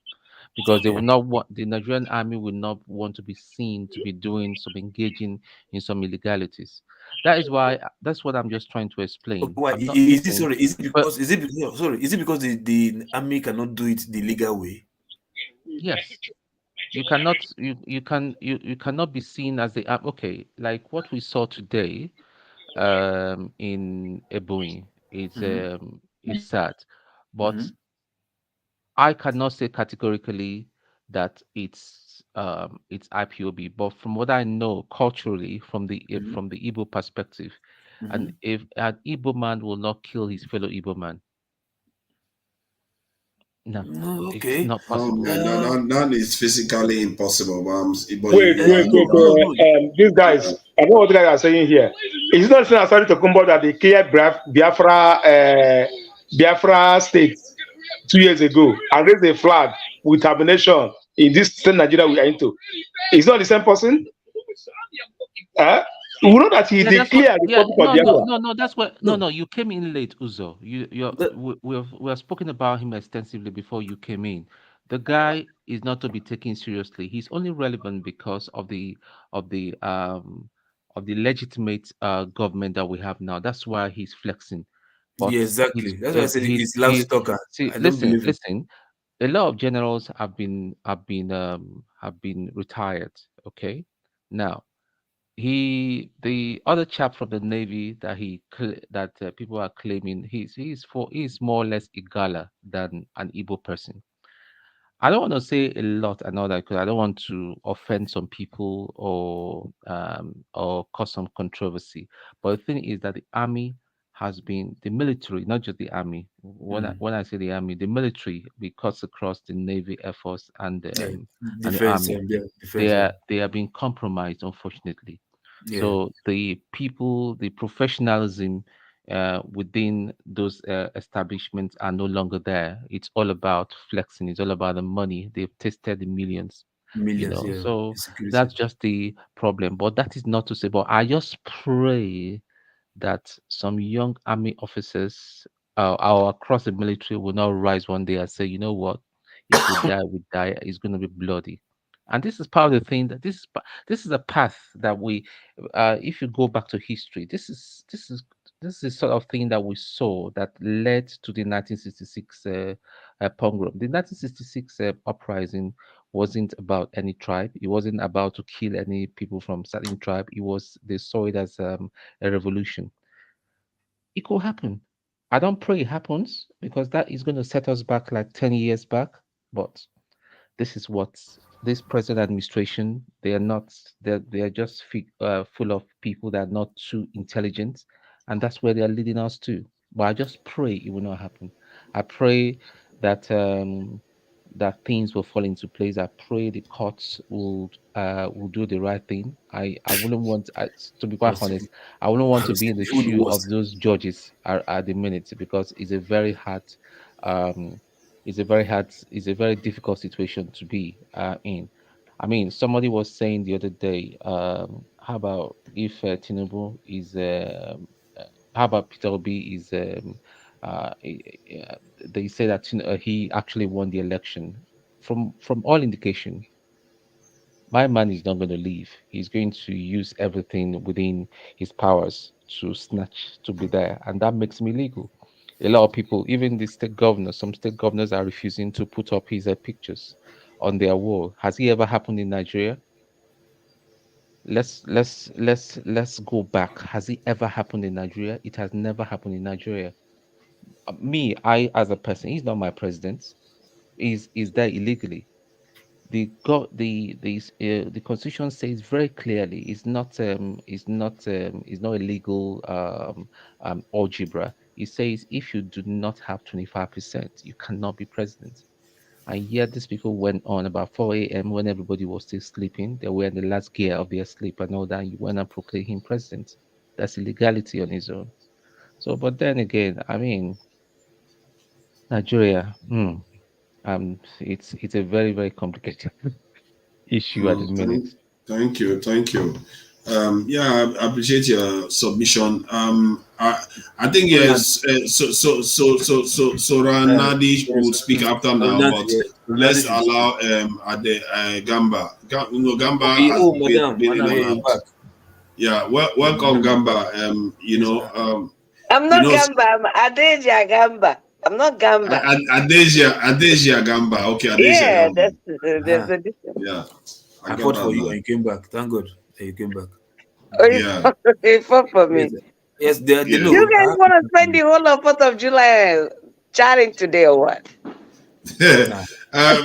because they okay, will not want, the Nigerian army will not want to be seen to be doing some, engaging in some illegalities. That is why, that's what I'm just trying to explain. why I'm not is it? listen, Sorry, is it but because? Is it no, sorry? Is it because the army cannot do it the legal way? yes, you cannot you cannot be seen as the okay, like what we saw today in Ebonyi Mm-hmm. is sad, but Mm-hmm. I cannot say categorically that it's IPOB. But from what I know culturally, Mm-hmm. from the Igbo perspective, Mm-hmm. and if an Igbo man will not kill his fellow Igbo man, no, No, it's okay. not No, possible. man, that is physically impossible, Mams. But Wait, wait, No, wait. no, no. These guys, I know what you guys are saying here. It's not saying sorry to Kumbo that they cleared Biafra state 2 years ago and raised a flag with termination in this same Nigeria we are into. It's not the same person. We know that he Yeah, that's what. declared the Yeah, Republic of no, no, Biafra. no, no. That's what. No, No. no. You came in late, Uzo. That, We have spoken about him extensively before you came in. The guy is not to be taken seriously. He's only relevant because of the um of the legitimate government that we have now. That's why he's flexing. yeah, But exactly. That's why I said he's loud he's talker. see. I don't Listen, believe it. listen. A lot of generals have been retired. Okay, now the other chap from the navy that people are claiming he's more or less Igala than an Igbo person. I don't want to say a lot and all that because I don't want to offend some people or cause some controversy. But the thing is that the army has been the military, not just the army. Mm. When I say the army, the military, because across the navy, air force, Yeah, and the defense, army, yeah, defense, yeah, they are being compromised, unfortunately. yeah, So the people, the professionalism within those establishments are no longer there. It's all about flexing. It's all about the money. They've tasted the millions, you millions, know. yeah, So insecurity. that's just the problem. But that is not to say. But I just pray that some young army officers or across the military will not rise one day and say, you know what, if we die, we die. It's going to be bloody. And this is part of the thing that this is a path that we, if you go back to history, this is the sort of thing that we saw that led to the 1966 pogrom. The 1966 uprising wasn't about any tribe. It wasn't about to kill any people from certain tribe. It was they saw it as a revolution. It could happen. I don't pray it happens because that is going to set us back like 10 years back. But this is what this present administration, they are not, they are just full of people that are not too intelligent. And that's where they are leading us to. But I just pray it will not happen. I pray that that things will fall into place. I pray the courts will do the right thing. I wouldn't want to be quite honest. I wouldn't want to be in the Even the shoe of worst. those judges at the minute because um, it's a very difficult situation to be in. I mean, somebody was saying the other day, how about if Tinubu is, how about Peter Obi is, they say that he actually won the election. From all indication, my man is not going to leave. He's going to use everything within his powers to snatch to be there, and that makes him illegal. A lot of people, even the state governors, some state governors are refusing to put up his pictures on their wall. Has it ever happened in Nigeria? let's go back. Has it ever happened in Nigeria? It has never happened in Nigeria. I as a person, he's not my president. Is there illegally? The constitution says very clearly it's not illegal algebra. It says if you do not have 25%, you cannot be president. And yet these people went on about 4 a.m. when everybody was still sleeping. They were in the last gear of their sleep and all that. You went and proclaimed him president. That's illegality on his own. So, but then again, I mean, Nigeria, it's a very, very complicated issue at the minute. Thank you. Yeah, I appreciate your submission. I think yes. So Ranadi will speak after now, but let's allow Gamba. Gamba has been in and out. Yeah, welcome Gamba. I'm not Gamba. I'm Adesia Gamba. I'm not Gamba. Adesia Gamba. Okay, Adesia yeah, Gamba. There's a difference. Yeah. I fought for you and you came back. Thank God that you came back. Yeah. You fought for me. Yes, they know. You guys want to spend the whole of 4th of July chatting today or what? We'll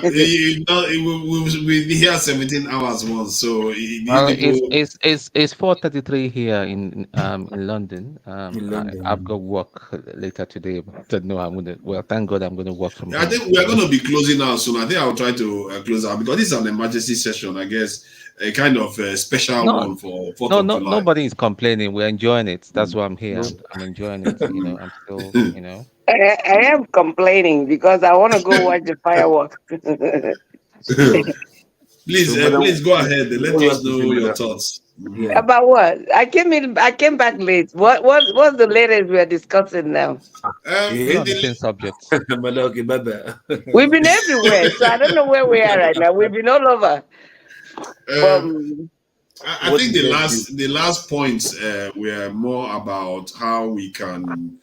be here 17 hours once, so it's 4:33 here in London. I've got work later today, but no, I'm gonna. Well, thank God I'm gonna work from home. I think we're gonna be closing out soon. I think I'll try to close out because this is an emergency session. I guess a kind of special one for 4th of July. Nobody is complaining. We're enjoying it. That's why I'm here. I'm enjoying it. I'm still, I am complaining because I want to go watch the fireworks. Please go ahead. Let us know your thoughts. Yeah. About what? I came back late. What's the latest we're discussing now? The same subject. We've been everywhere, so I don't know where we are right now. We've been all over. I think the last points were more about how we can.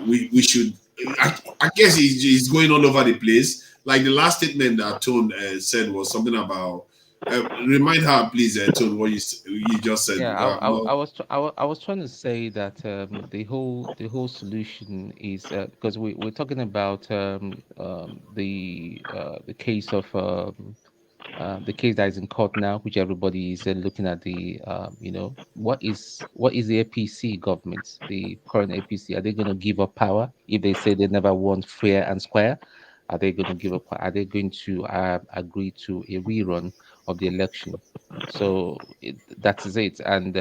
We should. I guess he's going all over the place. Like the last statement that Tone said was something about. Remind her, please, Tone, what you just said. Yeah, I was trying to say that the whole solution is because we're talking about the case of. The case that is in court now, which everybody is looking at the, what is the APC government, the current APC? Are they going to give up power if they say they never won fair and square? Are they going to give up? Are they going to agree to a rerun of the election? So that is it. And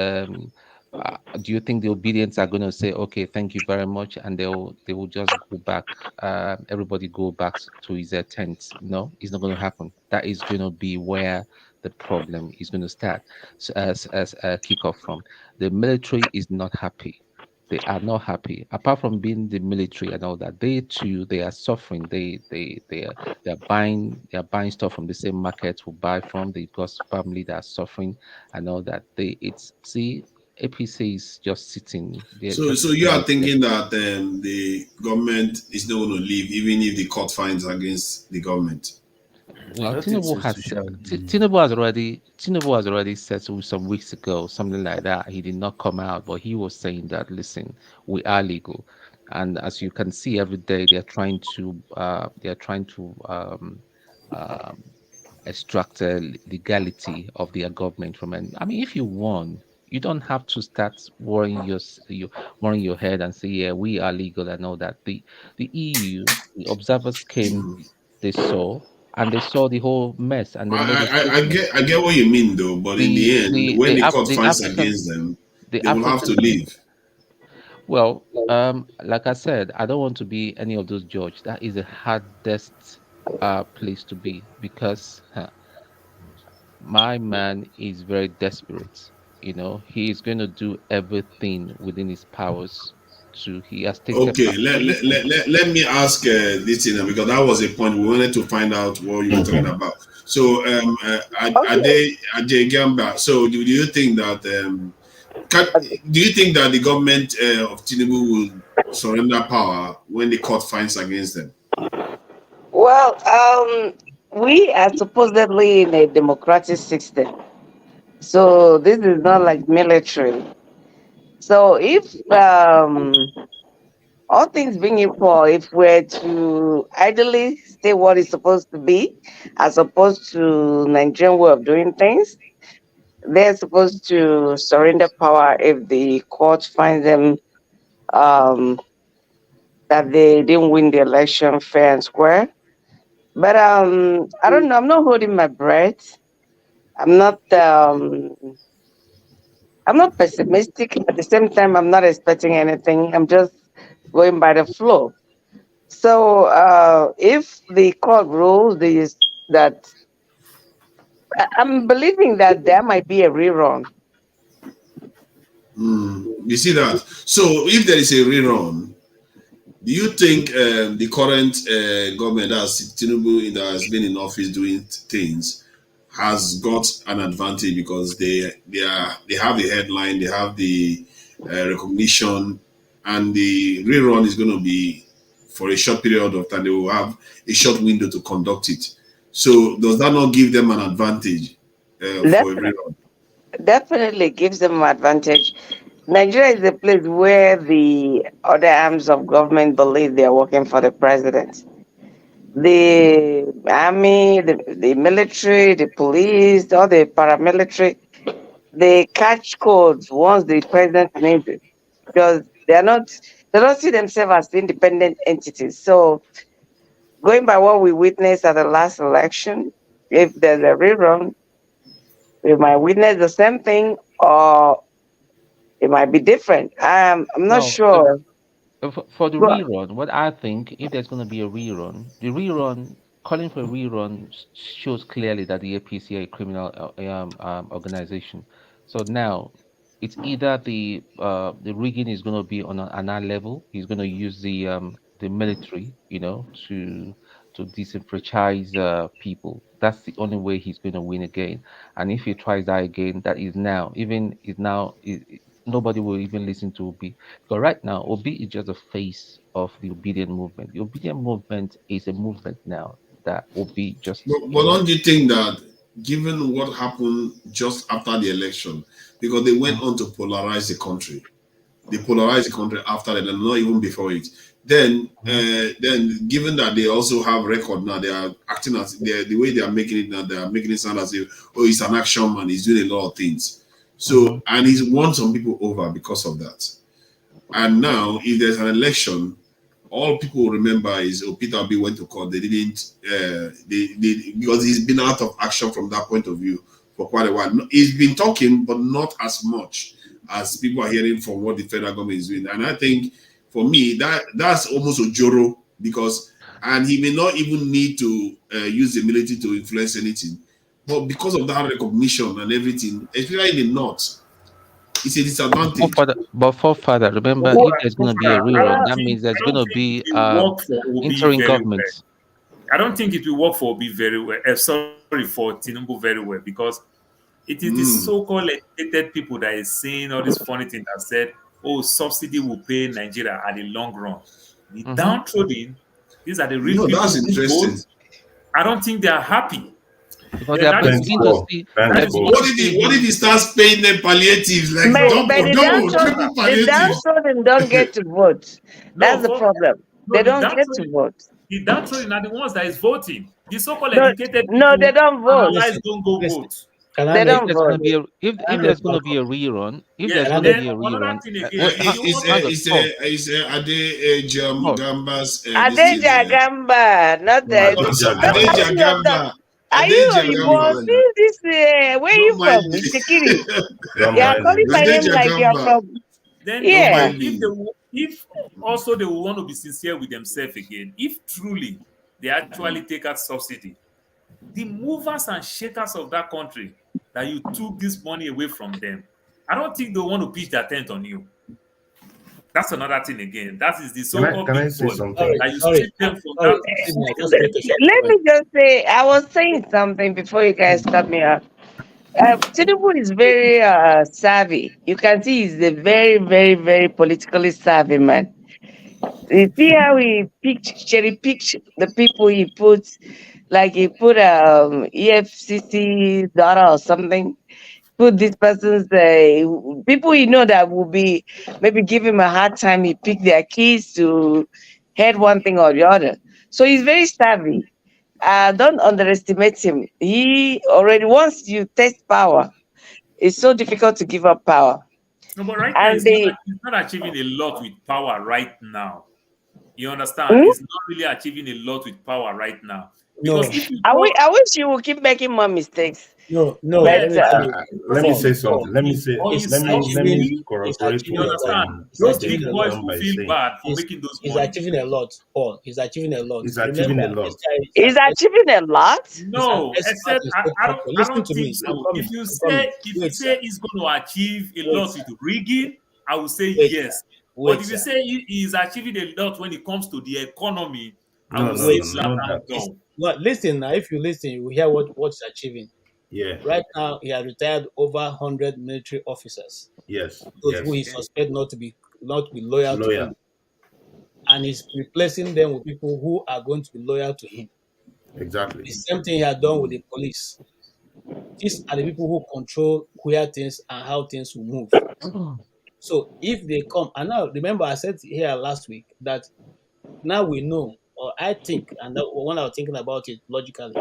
do you think the obedience are going to say, okay, thank you very much, and they will just go back, everybody go back to his tent? No, it's not going to happen. That is going to be where the problem is going to start. So as a kickoff from, the military is not happy. They are not happy. Apart from being the military and all that, they too, they are suffering. They are buying stuff from the same market who buy from. They've got family that are suffering and all that. APC is just sitting there. So you are thinking that the government is not going to leave, even if the court finds against the government? Well, Tinubu has already said some weeks ago something like that. He did not come out, but he was saying that, listen, we are legal, and as you can see every day, they are trying to extract legality of their government from. And I mean, if you won, you don't have to start worrying your head and say, yeah, we are legal and all that. The EU, the observers came, they saw the whole mess, and I get what you mean though, but in the end, when the court finds against them, they will have to leave. Well, like I said, I don't want to be any of those judges. That is the hardest place to be, because my man is very desperate. He is going to do everything within his powers to. He has taken. Okay, let me ask this thing, because that was a point we wanted to find out what you were talking about. So, Ajay Gamba. So, do you think that the government of Tinubu will surrender power when the court finds against them? Well, we are supposedly in a democratic system. So this is not like military. So if all things being equal, if we're to ideally stay what is supposed to be, as opposed to Nigerian way of doing things, they're supposed to surrender power if the court finds them that they didn't win the election fair and square. But I don't know. I'm not holding my breath. I'm not. I'm not pessimistic. At the same time, I'm not expecting anything. I'm just going by the flow. So if the court rules this, that I'm believing that there might be a rerun. You see that? So if there is a rerun, do you think the current government, as Tinubu that has been in office doing things, has got an advantage because they have the headline, they have the recognition, and the rerun is going to be for a short period of time. They will have a short window to conduct it. So does that not give them an advantage for a rerun? Definitely gives them an advantage. Nigeria is a place where the other arms of government believe they are working for the president. The army, the military, the police, all the paramilitary, they catch codes once the president needs it because they don't see themselves as independent entities. So going by what we witnessed at the last election, if there's a rerun, we might witness the same thing or it might be different. I'm not No, sure. for the But rerun, what I think, if there's going to be a rerun, the rerun, calling for a rerun shows clearly that the APC are a criminal organization. So now, it's either the rigging is going to be on an high level. He's going to use the military, to disenfranchise people. That's the only way he's going to win again. And if he tries that again, that is now even is now. Nobody will even listen to Obi. Because right now, Obi is just the face of the obedient movement. The obedient movement is a movement now that Obi just, But don't you think that given what happened just after the election, because they went on to polarize the country, they polarized the country after that, and not even before it. Then given that they also have record now, they are acting as the way they are making it now. They are making it sound as if, oh, he's an action man. He's doing a lot of things. So and he's won some people over because of that. And now, if there's an election, all people will remember is, oh, Peter Obi went to court. They didn't, because he's been out of action from that point of view for quite a while. He's been talking, but not as much as people are hearing from what the federal government is doing. And I think, for me, that's almost a joro because, and he may not even need to use the military to influence anything. But because of that recognition and everything, especially in the north, it's a disadvantage. Forefather, remember, if there's going to be a rerun, that means there's going to be interim government. I don't think it will work for Obi very well. Sorry, for Tinubu very well, because it is the so-called educated people that is saying all these funny things that said, oh, subsidy will pay Nigeria at the long run. The downtrodden, these are the real people that's interesting. vote. I don't think they are happy. Because they are beginning to see. What if he starts paying them palliatives? Like, the downtrodden don't get to vote. That's the problem. They don't get to vote. The downtrodden are the ones that is voting. The so-called No, educated no, people, they don't vote. don't go vote. They don't vote. If there's going to be a rerun, there's going to be a rerun, it's Ade Gamba's Adeja Gamba, not the Gamba. Are you born? This where you from? Shekiri. You are calling my name like you're from. Then if also they will want to be sincere with themselves again, if truly they actually take out subsidy, the movers and shakers of that country that you took this money away from them, I don't think they want to pitch their tent on you. That's another thing again. That is the so-called Can I say something? that you strip them from that. Let me just say, I was saying something before you guys cut me off. Tinubu is very savvy. You can see he's a very, very, very politically savvy man. You see how he cherry picked the people he puts, like he put EFCC daughter or something. put this person's people you know that will be maybe give him a hard time. He pick their keys to head one thing or the other. So he's very savvy. Don't underestimate him. He already once you test power, it's so difficult to give up power. No, but right now And he's not achieving a lot with power right now. You understand? Hmm? He's not really achieving a lot with power right now. Because if you I wish you would keep making more mistakes. No, But, let me say something. Let me say. Let me corroborate you what understand? He's Those achieving big a boys lot. will feel bad for making those He's money. achieving a lot, Paul. He's achieving a lot. He's achieving a Remember, lot. He's achieving a lot. No, except I Listen don't to think me. so. If you I'm say coming. if you Wait, say sir. he's going to achieve a Wait, lot sir. with rigging, I will say Wait, yes. sir. Wait, But if you sir. say he is achieving a lot when it comes to the economy, I No, will no, say no, flat not out that. no. Well, listen now. If you listen, you will hear what he's achieving. Yeah. Right now, he has retired over 100 military officers. Yes. Those who he Yes. suspect not to be loyal to Lawyer. him, and he's replacing them with people who are going to be loyal to him. Exactly. The same thing he had done with the police. These are the people who control where things and how things will move. So if they come, and now remember I said here last week that now we know, or I think, and when I was thinking about it logically,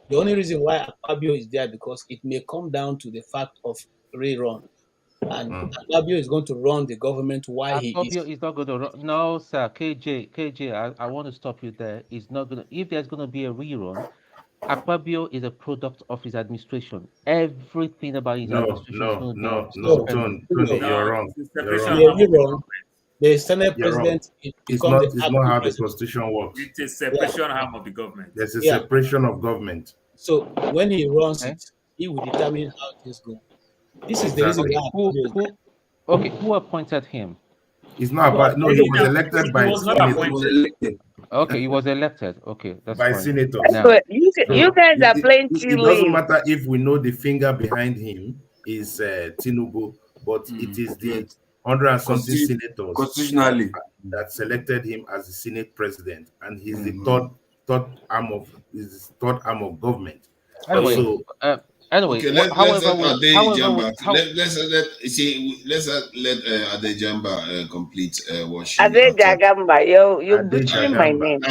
the only reason why Akpabio is there because it may come down to the fact of rerun. And Akpabio is going to run the government while he Akpabio is. is not going to run. No, sir. KJ, I want to stop you there. It's not going to. If there's going to be a rerun, Akpabio is a product of his administration. Everything about his administration is going to be suspended. Tony, you're wrong. You're In wrong. a rerun, the Senate You're wrong. president It's becomes not. the It's not acting how the president. constitution works. It's a separation arm of the government. There's a Yeah. separation of government. So when he runs it, he will determine how things go. This is the reason Exactly. why. Who appointed him? It's not about. No, he was elected by elected. Okay, he was elected. Okay, that's by fine. senators. Now, You guys are playing tea It doesn't leaves. matter if we know the finger behind him is Tinubu, but it is the 100 and something senators constitutionally that selected him as the Senate president, and he's the third arm of government. anyway, So anyway, Okay, let's however, let Ade Jamba. how, Let's let Ade Jamba complete what she Ade Jagamba, you're Ade butchering my Jagamba. name.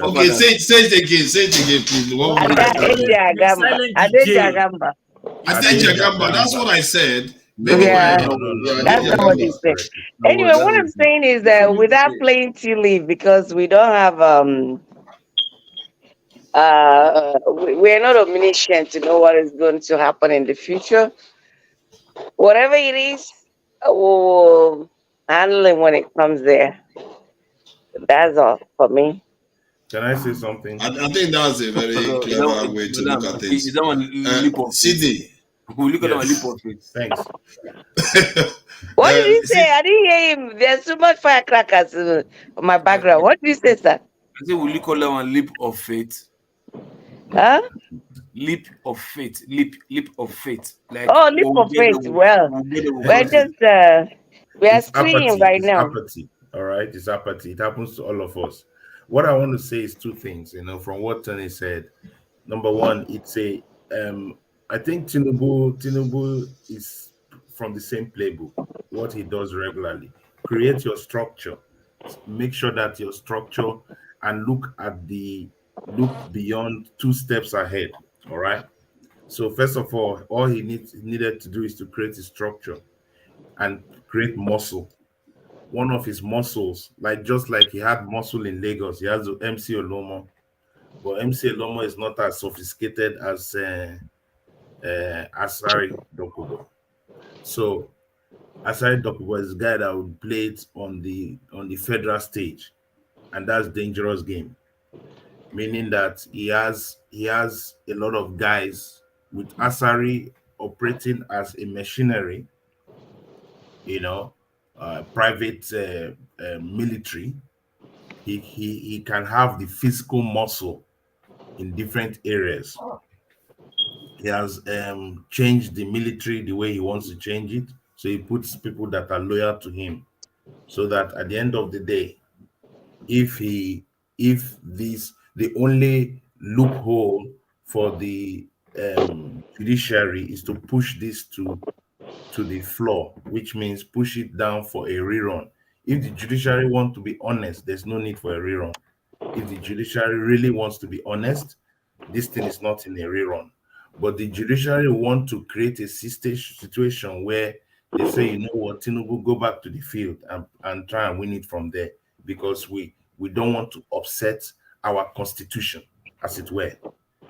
Okay, say it again. Say it again, please. What would Ade Jagamba. Ade Jagamba. I said Jagamba. That's what I said. Maybe Yeah, that's not what you said. Anyway, what I'm saying is that without playing tea leaf, because we don't have we're not omniscient to know what is going to happen in the future. Whatever it is, we'll handle it when it comes there. That's all for me. Can I say something? I think that's a very clever way to look at things. CD. We look at our lip of it. Thanks. What did you say? I didn't hear him. There's so much firecrackers on my background. What did you say, sir? I say, will you call that one leap of faith? Huh? Leap of faith. Leap of faith. Like Oh, leap of faith. Well, we're just we are screaming right now. Apathy. All right, it's apathy. It happens to all of us. What I want to say is two things. From what Tony said. Number one, it's a I think Tinubu is from the same playbook. What he does regularly: create your structure, make sure that your structure, and look beyond 2 steps ahead. All right. So first of all he needed to do is to create a structure and create muscle. One of his muscles, just like he had muscle in Lagos, he has the MC Olomo, but MC Olomo is not as sophisticated as Asari Dokubo. So Asari Dokubo is a guy that would play it on the federal stage, and that's dangerous game. Meaning that he has a lot of guys with Asari operating as a machinery, private military. He can have the physical muscle in different areas. He has changed the military the way he wants to change it. So he puts people that are loyal to him, so that at the end of the day, the only loophole for the judiciary is to push this to the floor, which means push it down for a rerun. If the judiciary want to be honest, there's no need for a rerun. If the judiciary really wants to be honest, this thing is not in a rerun. But the judiciary want to create a situation where they say, you know what, Tinubu, go back to the field and try and win it from there, because we don't want to upset our constitution, as it were,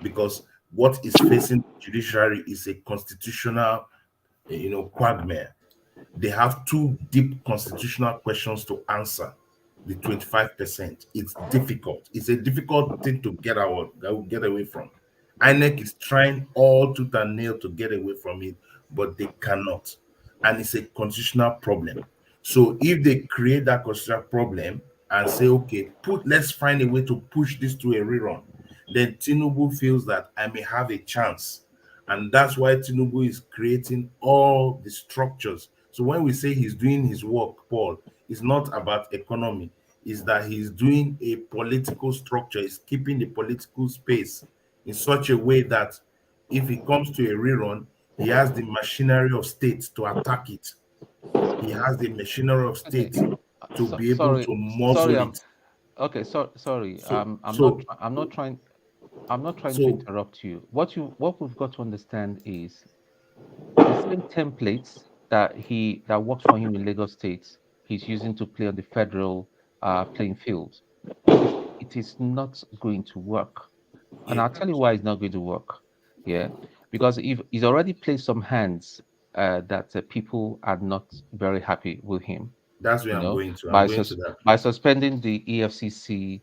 because what is facing the judiciary is a constitutional, quagmire. They have two deep constitutional questions to answer. The 25%. It's difficult. It's a difficult thing to get away from. INEC is trying all tooth and nail to get away from it, but they cannot. And it's a constitutional problem. So if they create that constitutional problem and say, okay, let's find a way to push this to a rerun, then Tinubu feels that I may have a chance. And that's why Tinubu is creating all the structures. So when we say he's doing his work, Paul, it's not about economy. It's that he's doing a political structure. He's keeping the political space in such a way that if it comes to a rerun, he has the machinery of state to attack it. He has the machinery of state to be able to muzzle it. Okay, sorry. I'm not trying to interrupt you. What we've got to understand is the same templates that worked for him in Lagos State, he's using to play on the federal playing field. It is not going to work. And I'll tell you why it's not going to work. Yeah, because if he's already played some hands that people are not very happy with him. That's where I'm going to. I'm going to that. By suspending the EFCC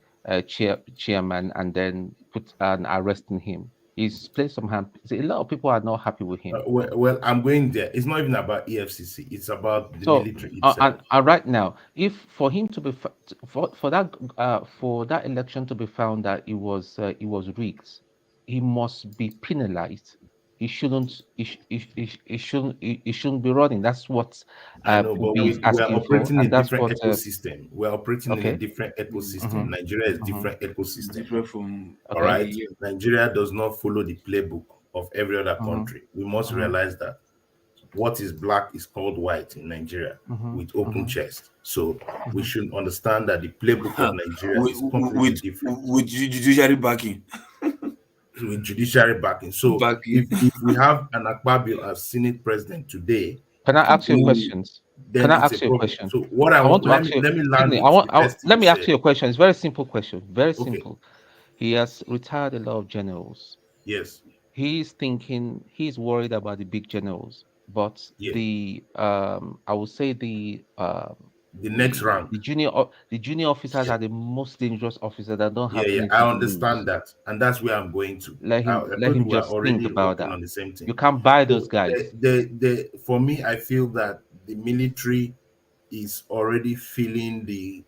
chairman and then arresting him. He's played some hand. A lot of people are not happy with him. Well, I'm going there. It's not even about EFCC. It's about the military itself. And right now, if for him to be for that election to be found that it was rigged, he must be penalized. He shouldn't be running. That's what I know, but we're operating in a different ecosystem. We're operating in a different ecosystem. Nigeria is different ecosystem. Different from all right. Nigeria does not follow the playbook of every other country. We must realize that what is black is called white in Nigeria with open chest. So we should understand that the playbook of Nigeria is completely different. With judiciary backing. With judiciary backing. So if we have an Akpabio as Senate president today, can I ask you questions? Can I ask you a question? So what I want to ask you, let me ask you a question. It's a very simple question. Very simple. He has retired a lot of generals. Yes. He's worried about the big generals, but I would say the next rank, the junior officers are the most dangerous officers that don't have. I understand that, and that's where I'm going to. Let him just think about that. On the same thing. You can't buy those guys. For me, I feel that the military is already feeling the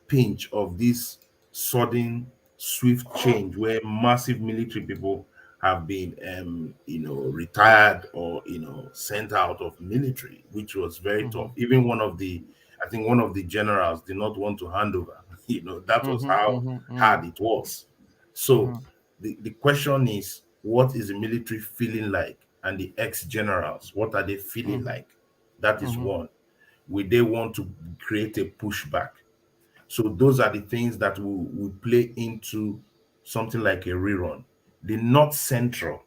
pinch of this sudden, swift change, where massive military people have been, retired or sent out of military, which was very tough. Even I think one of the generals did not want to hand over. That was how hard it was. So the question is, what is the military feeling like? And the ex-generals, what are they feeling like? That is one. Will they want to create a pushback? So those are the things that will play into something like a rerun. The North Central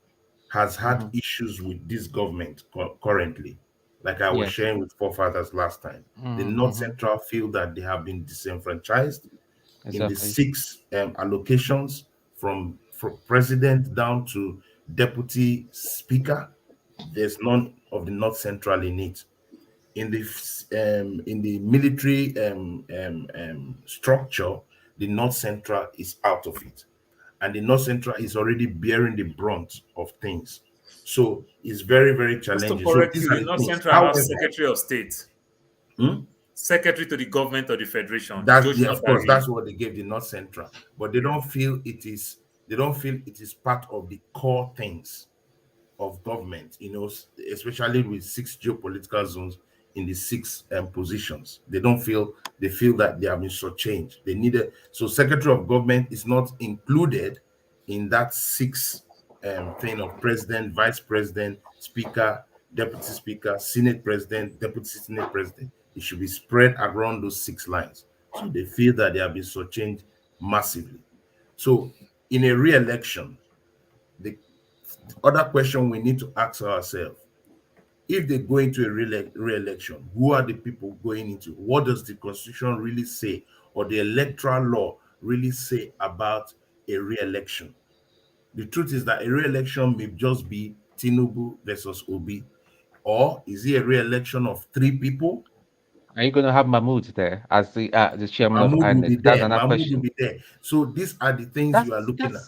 has had issues with this government currently. Like I was sharing with forefathers last time. The North Central feel that they have been disenfranchised in the 6 allocations from president down to deputy speaker. There's none of the North Central in it. In the military structure, the North Central is out of it. And the North Central is already bearing the brunt of things. So it's very, very challenging. The North Central has Secretary of State, Secretary to the government of the Federation. Of course, that's what they gave the North Central. But they don't feel it is. They don't feel it is part of the core things of government. Especially with 6 geopolitical zones in the 6 positions. They don't feel. They feel that they have been shortchanged. They need so Secretary of Government is not included in that 6 thing of president, vice president, speaker, deputy speaker, senate president, deputy senate president. It should be spread around those 6 lines. So they feel that they have been shortchanged massively. So in a re-election, the other question we need to ask ourselves, if they go into a re-election, who are the people going into? What does the constitution really say, or the electoral law really say about a re-election? The truth is that a re-election may just be Tinubu versus Obi, or is it a re-election of 3 people? Are you going to have Mahmoud there as the chairman of Mahmoud will be INEC? That's there. another Mahmoud question. will be there. So these are the things you are looking at.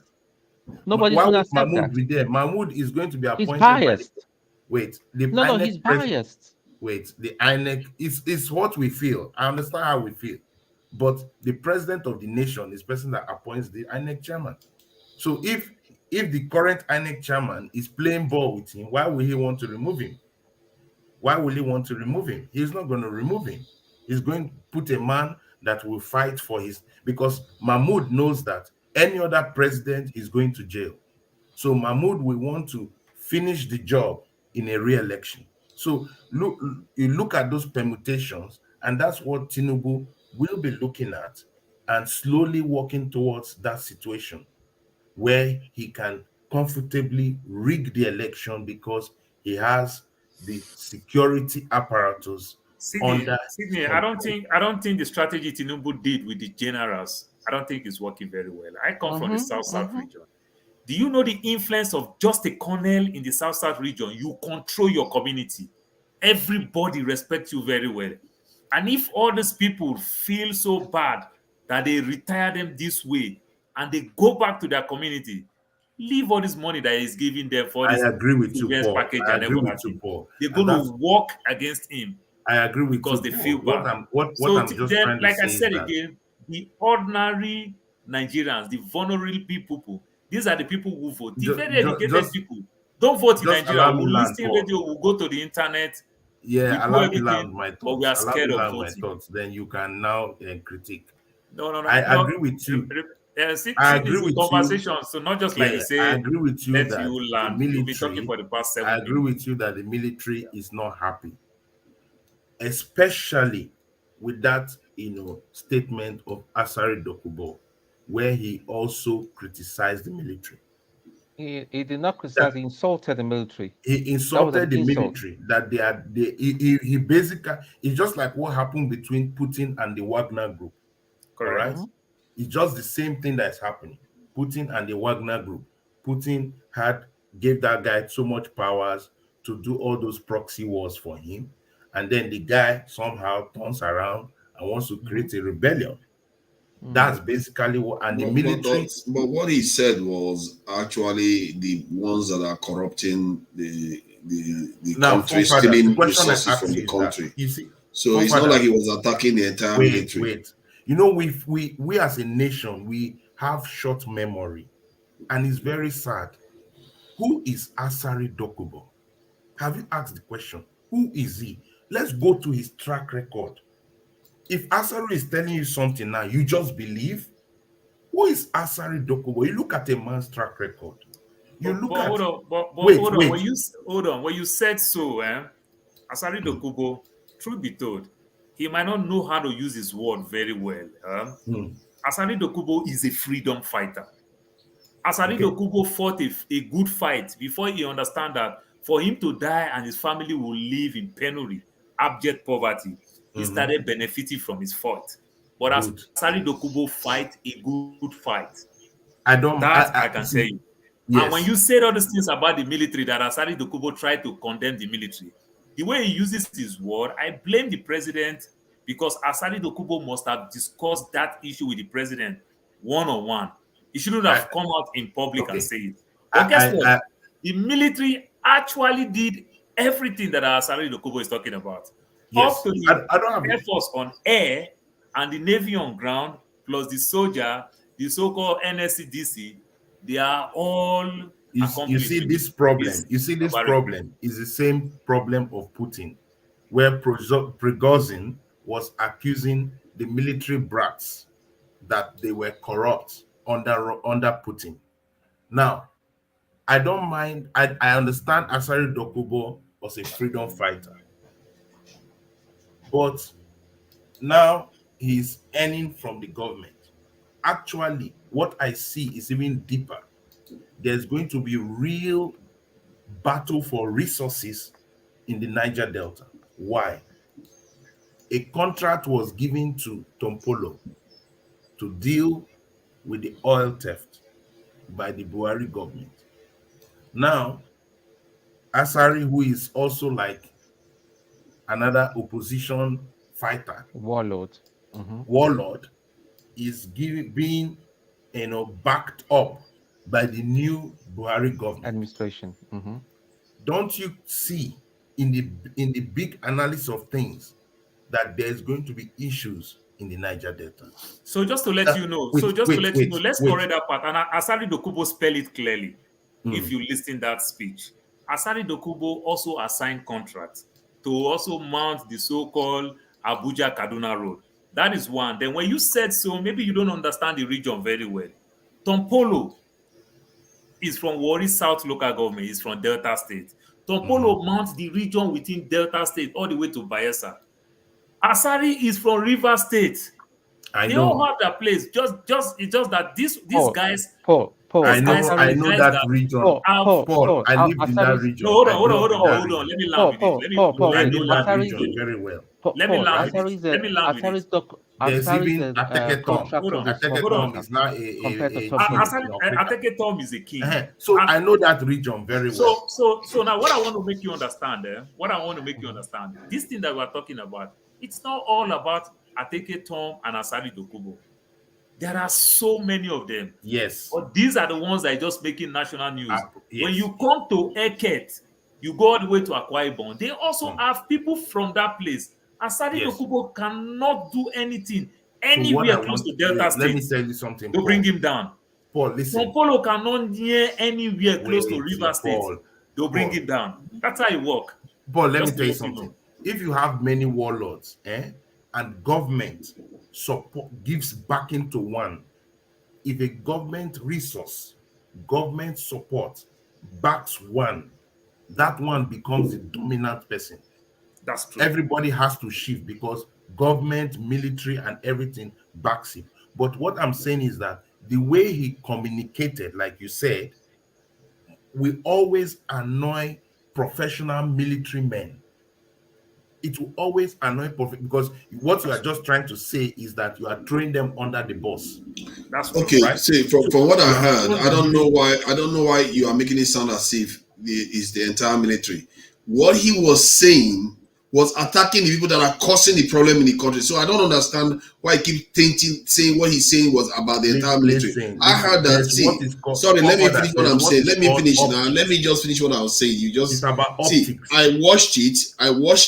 Nobody's Why going to would accept Mahmoud that. be there? Mahmoud is going to be He's appointed by the, biased. the No, INEC he's biased. the INEC is what we feel. I understand how we feel. But the president of the nation is the person that appoints the INEC chairman. So if the current INEC chairman is playing ball with him, why will he want to remove him? Why will he want to remove him? He's not going to remove him. He's going to put a man that will fight for his, because Mahmoud knows that any other president is going to jail. So Mahmoud will want to finish the job in a re-election. So you look at those permutations, and that's what Tinubu will be looking at and slowly working towards that situation where he can comfortably rig the election because he has the security apparatus under Sydney, I control. don't think the strategy Tinubu did with the generals, I don't think it's working very well. I come from the South region. Do you know the influence of just a colonel in the South region? You control your community. Everybody respects you very well. And if all these people feel so bad that they retire them this way and they go back to their community, leave all this money that he's giving them for I this agree with you, defense Paul. package I and agree with everything. you, Paul. They're And going to walk against him. I agree with because you, they Paul. feel bad. What I'm just then, trying to like I say said is that again, the ordinary Nigerians, the vulnerable people, these are the people who vote. The very educated people don't vote in Nigeria. allow me We'll land, listen Paul. radio, we'll go to the internet, we Yeah, do allow me land everything, my but we thoughts. are Allow me scared of land my voting. thoughts. Then you can now critique. No. I agree with you. I agree with you. Conversation, so not just like you say, I agree with you let that you the land. You've been talking military. for the past 7 I minutes. agree with you that the military is not happy, especially with that statement of Asari Dokubo, where he also criticized the military. He did not criticize. He insulted the military. He insulted the military. That he basically, it's just like what happened between Putin and the Wagner group. Correct. All right, it's just the same thing that's happening. Putin and the Wagner group. Putin gave that guy so much powers to do all those proxy wars for him, and then the guy somehow turns around and wants to create a rebellion. That's basically what, and the military. But what he said was actually the ones that are corrupting the country, stealing resources from the country. You see, so it's not like he was attacking the entire military. Wait. You know, we as a nation, we have short memory, and it's very sad. Who is Asari Dokubo? Have you asked the question? Who is he? Let's go to his track record. If Asari is telling you something now, you just believe. Who is Asari Dokubo? You look at a man's track record. Hold on. When you said so, Asari Dokubo, truth be told, he might not know how to use his word very well. Asari Dokubo is a freedom fighter. Asari Dokubo fought a good fight before he understand that for him to die and his family will live in penury, abject poverty, he started benefiting from his fight. But Asari Dokubo fight a good fight. I can tell you. Yes. And when you said all these things about the military, that Asari Dokubo tried to condemn the military, the way he uses his word, I blame the president because Asari Dokubo must have discussed that issue with the president one-on-one. He shouldn't have come out in public and say it. But guess what? The military actually did everything that Asari Dokubo is talking about. Yes. Up to the Air Force on air and the Navy on ground, plus the soldier, the so-called NSCDC, they are all you see this problem. You see this problem is the same problem of Putin, where Prigozhin was accusing the military brats that they were corrupt under Putin. Now, I don't mind. I understand Asari Dokubo was a freedom fighter, but now he's earning from the government. Actually, what I see is even deeper. There's going to be real battle for resources in the Niger Delta. Why? A contract was given to Tompolo to deal with the oil theft by the Buhari government. Now, Asari, who is also like another opposition fighter, warlord, is being backed up by the new Buhari government administration. Don't you see in the big analysis of things that there's going to be issues in the Niger Delta? So just to let you know, let's correct that part. And Asari Dokubo spell it clearly. If you listen that speech, Asari Dokubo also assigned contracts to also mount the so-called Abuja Kaduna Road. That is one. Then when you said so, maybe you don't understand the region very well. Tompolo is from Warri South local government. He's from Delta State. Tompolo mounts the region within Delta State all the way to Bayelsa. Asari is from River State. They all have their place. It's just that these guys. Paul, I know that region. Paul, I lived in that region. No, hold on. Let me land with it. I know that region very well. Let me land with it. There's even Ateketom. Ateketom is now Ateketom is a king. So I know that region very well. So now what I want to make you understand, this thing that we're talking about, it's not all about Ateketom and Asari Dokubo. There are so many of them. Yes. But these are the ones that are just making national news. Yes. When you come to Eket, you go all the way to Akwa Ibom. They also have people from that place. Asari Dokubo cannot do anything anywhere close to Delta State. Let me tell you something. To bring him down. Paul, listen. Tompolo cannot near anywhere close to River State. They'll bring him down. That's how it works. Paul, let me tell you something. If you have many warlords, and government gives backing to one, if a government resource, government support backs one, that one becomes the dominant person. That's true. Everybody has to shift because government, military, and everything backs it. But what I'm saying is that the way he communicated, like you said, will always annoy professional military men. It will always annoy because what you are just trying to say is that you are throwing them under the bus. That's okay. Right? See, from what I heard, I don't know why you are making it sound as if it's the entire military. What he was saying was attacking the people that are causing the problem in the country. So I don't understand why he keeps saying what he's saying was about the entire military. I heard that. Sorry, let me finish what I'm saying. Let me finish now. Let me just finish what I was saying. You just see. I watched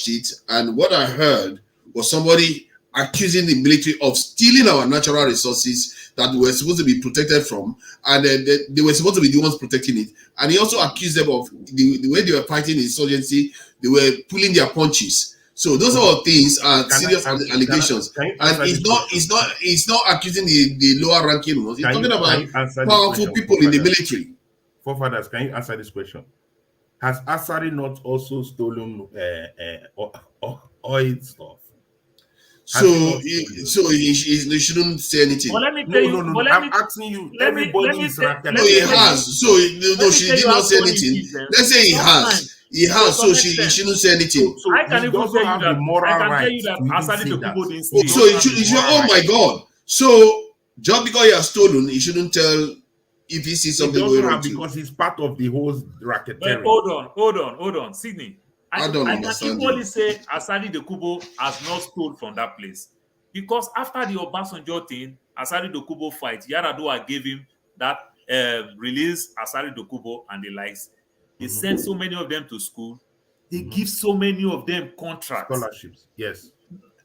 it, and what I heard was somebody accusing the military of stealing our natural resources that we're supposed to be protected from, and they were supposed to be the ones protecting it. And he also accused them of the way they were fighting insurgency. They were pulling their punches. So those are things are serious allegations. And it's not accusing the lower ranking ones. He's talking about powerful people in the military. Forefathers, can you answer this question? Has Asari not also stolen oil stuff? So he shouldn't say anything. Well, let me tell you. I'm asking you. Everybody is racketing. No, he has. So she did not say anything. Let's say he has. He has. So she shouldn't say anything. So I can even tell you that. I can tell you that Asari Dokubo didn't steal. So it should. Oh my God. So just because he has stolen, he shouldn't tell if he sees something going wrong. Because he's part of the whole racketeering. Hold on, Sydney. I can equally say Asari Dokubo has not stolen from that place. Because after the Obasanjo thing, Asari Dokubo fight, Yaradua gave him that release Asari Dokubo and the likes. They sent so many of them to school. They give so many of them contracts. Scholarships, yes.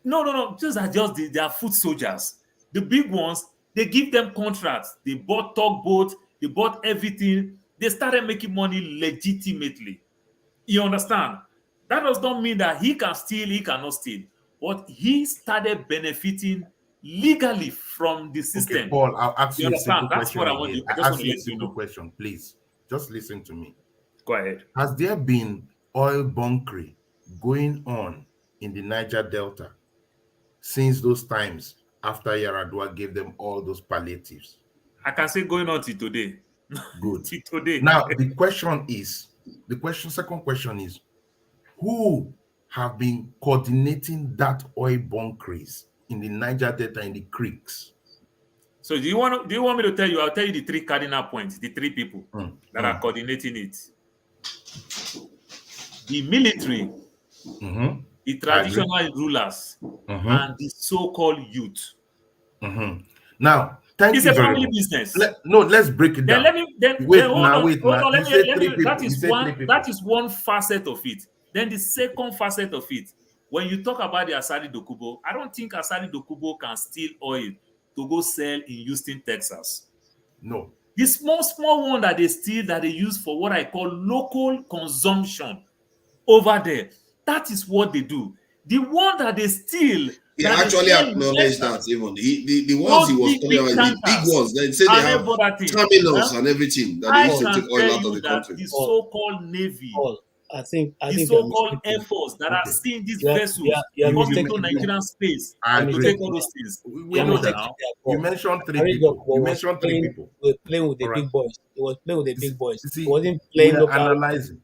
No. They are foot soldiers. The big ones, they give them contracts. They bought tugboat, they bought everything. They started making money legitimately. You understand? That does not mean that he can steal, he cannot steal. But he started benefiting legally from the system. Okay, Paul, I'll ask you a simple question. That's what I want you. I'll ask you a simple question, please. Just listen to me. Go ahead. Has there been oil bunkering going on in the Niger Delta since those times after Yaradua gave them all those palliatives? I can say going on till today. Good. Till today. Now, second question is, who have been coordinating that oil bunkers in the Niger Delta and the creeks? So do you want me to tell you? I'll tell you the three cardinal points, the three people that are coordinating it. The military, the traditional rulers, and the so-called youth. Now, thank it's you a very family much. business. Let's break it down. That is one facet of it. Then the second facet of it, when you talk about the Asari Dokubo, I don't think Asari Dokubo can steal oil to go sell in Houston, Texas. No. The small one that they steal, that they use for what I call local consumption over there, that is what they do. The one that they steal, he actually acknowledged that even the ones he was talking about, the big ones, they say they have terminals and everything that they used to take oil out of the country. The so-called Navy, I think the so-called Air Force that are seeing these vessels come into Nigerian space to take all those things. You mentioned three people. We're playing with the big boys. He was playing with the big boys. See, He wasn't playing we're local. analyzing.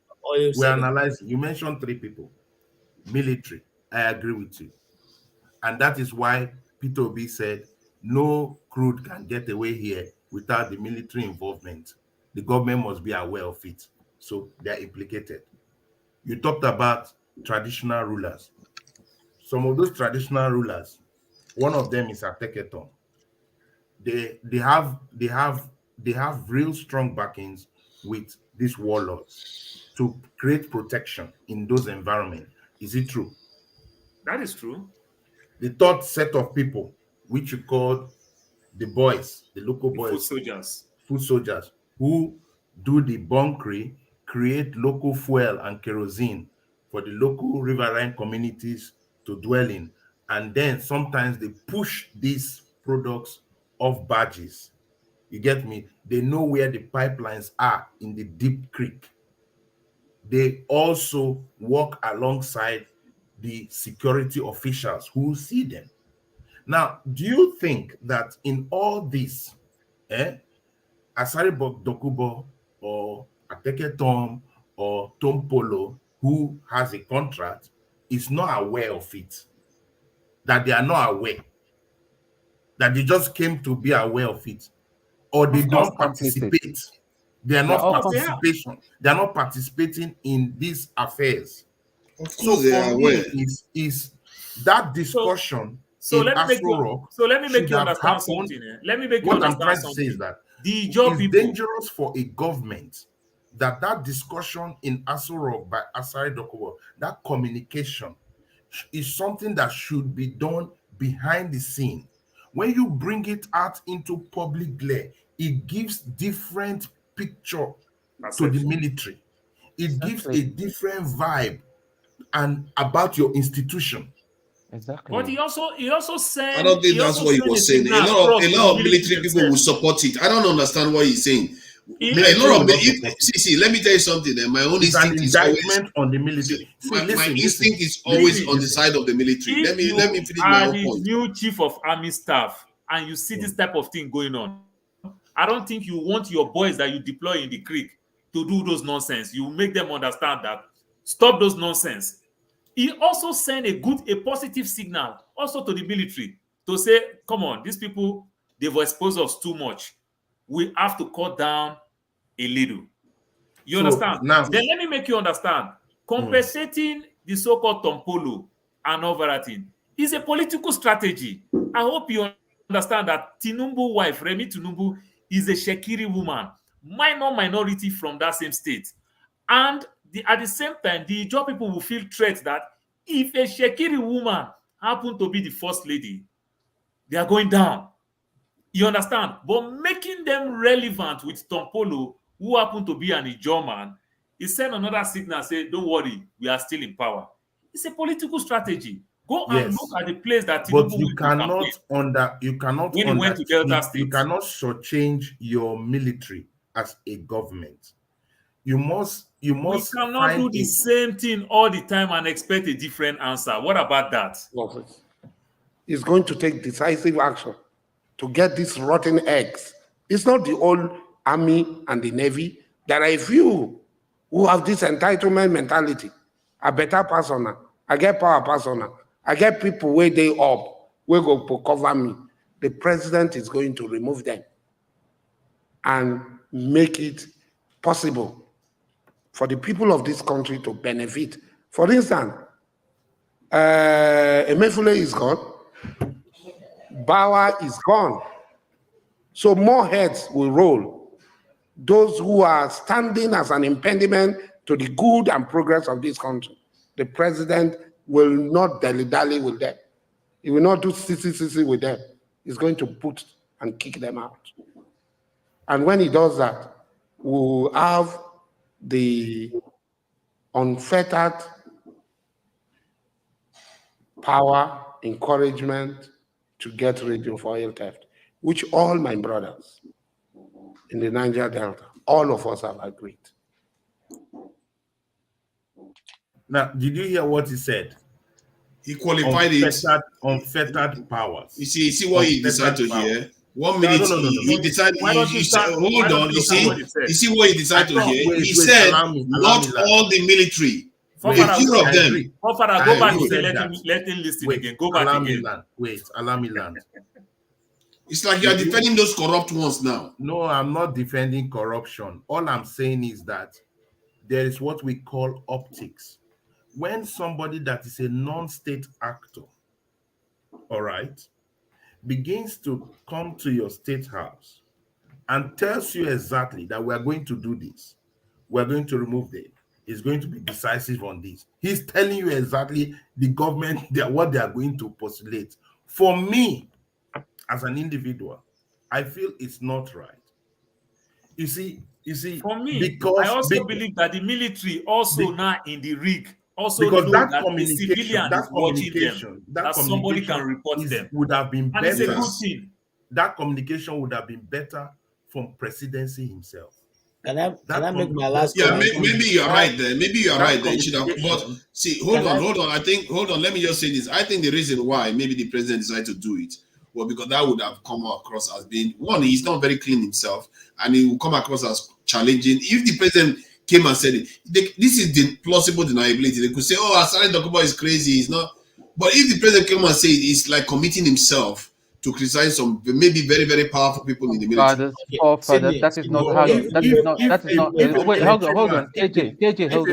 We're analyzing. You mentioned three people. Military. I agree with you. And that is why Peter Obi said no crude can get away here without the military involvement. The government must be aware of it. So they're implicated. You talked about traditional rulers. Some of those traditional rulers, one of them is Ateketon. They have real strong backings with these warlords to create protection in those environments. Is it true? That is true. The third set of people, which you call the boys, the local boys, foot soldiers, who do the bunkering, create local fuel and kerosene for the local riverine communities to dwell in, and then sometimes they push these products off barges. You get me? They know where the pipelines are in the deep creek. They also work alongside the security officials who see them. Now, do you think that in all this, Asari Dokubo or Ateketom or Tompolo, who has a contract, is not aware of it? That they are not aware? That they just came to be aware of it? Or they don't participate? They are not participation. They are not participating in these affairs. So they are aware. Is that discussion let me make you understand something. Let me make you understand something. What I'm trying to say is that it is dangerous for a government that discussion in Aso Rock by Asari Dokubo, that communication is something that should be done behind the scene. When you bring it out into public glare, it gives different picture to the military. It gives a different vibe and about your institution. Exactly. But he also said, I don't think that's what he was saying. A lot of military people will support it. I don't understand what he's saying. A lot of see, let me tell you something. My own instinct is always on the military. My instinct is always on the side of the military. Let me finish my own point. New chief of army staff, and you see this type of thing going on. I don't think you want your boys that you deploy in the creek to do those nonsense. You make them understand that. Stop those nonsense. He also sent a positive signal also to the military to say, come on, these people, they've exposed us too much. We have to cut down a little. You understand? Now, then let me make you understand. Compensating the so-called Tompolo and overreached is a political strategy. I hope you understand that Tinubu's wife, Remi Tinubu, is a Shekiri woman, minority from that same state. And at the same time, the Ijaw people will feel threat that if a Shekiri woman happen to be the first lady, they are going down. You understand? But making them relevant with Tompolo, who happen to be an Ijaw man, he sent another signal, say, don't worry, we are still in power. It's a political strategy. Go and look at the place that Tinubu but you cannot when he went to Delta State. You cannot shortchange your military as a government. You must We cannot do the same thing all the time and expect a different answer. What about that? Is going to take decisive action to get these rotten eggs. It's not the old army and the navy. There are a few who have this entitlement mentality. A better person, I get power person, I get people where they up, where go to cover me. The president is going to remove them and make it possible for the people of this country to benefit. For instance, Emefiele is gone. Bauer is gone. So more heads will roll. Those who are standing as an impediment to the good and progress of this country. The president will not dilly-dally with them. He will not do sissy with them. He's going to put and kick them out. And when he does that, we will have the unfettered power, encouragement to get rid of oil theft, which all my brothers in the Niger Delta, all of us have agreed. Now, did you hear what he said? He qualified unfettered powers. You see what he decided to hear? 1 minute, no. he decided, hold on, you see what he decided to hear? He said, not all the military. A few of them. Go back to let him listen again. Go back again. Allow me land. It's like you are defending those corrupt ones now. No, I'm not defending corruption. All I'm saying is that there is what we call optics. When somebody that is a non-state actor, all right, begins to come to your state house and tells you exactly that we are going to do this, we're going to remove them, is going to be decisive on this. He's telling you exactly the government, what they are going to postulate. For me, as an individual, I feel it's not right. You see, for me, I also believe that the military also now in the rig also because know that that the civilian is watching them, that somebody can report them. Would have been and better. It's a good thing. That communication would have been better from presidency himself. Can I make my last comment? comment? Maybe you're right there. Maybe you're right there. But see, hold on. Let me just say this. I think the reason why maybe the president decided to do it was because that would have come across as being, one, he's not very clean himself, and he will come across as challenging. If the president came and said it, this is the plausible deniability. They could say, oh, Asari Dokubo is crazy. He's not. But if the president came and said it, it's like committing himself to criticize some maybe very, very powerful people in the military. Fathers, that is not how. That is not. Wait, hold on. KJ, hold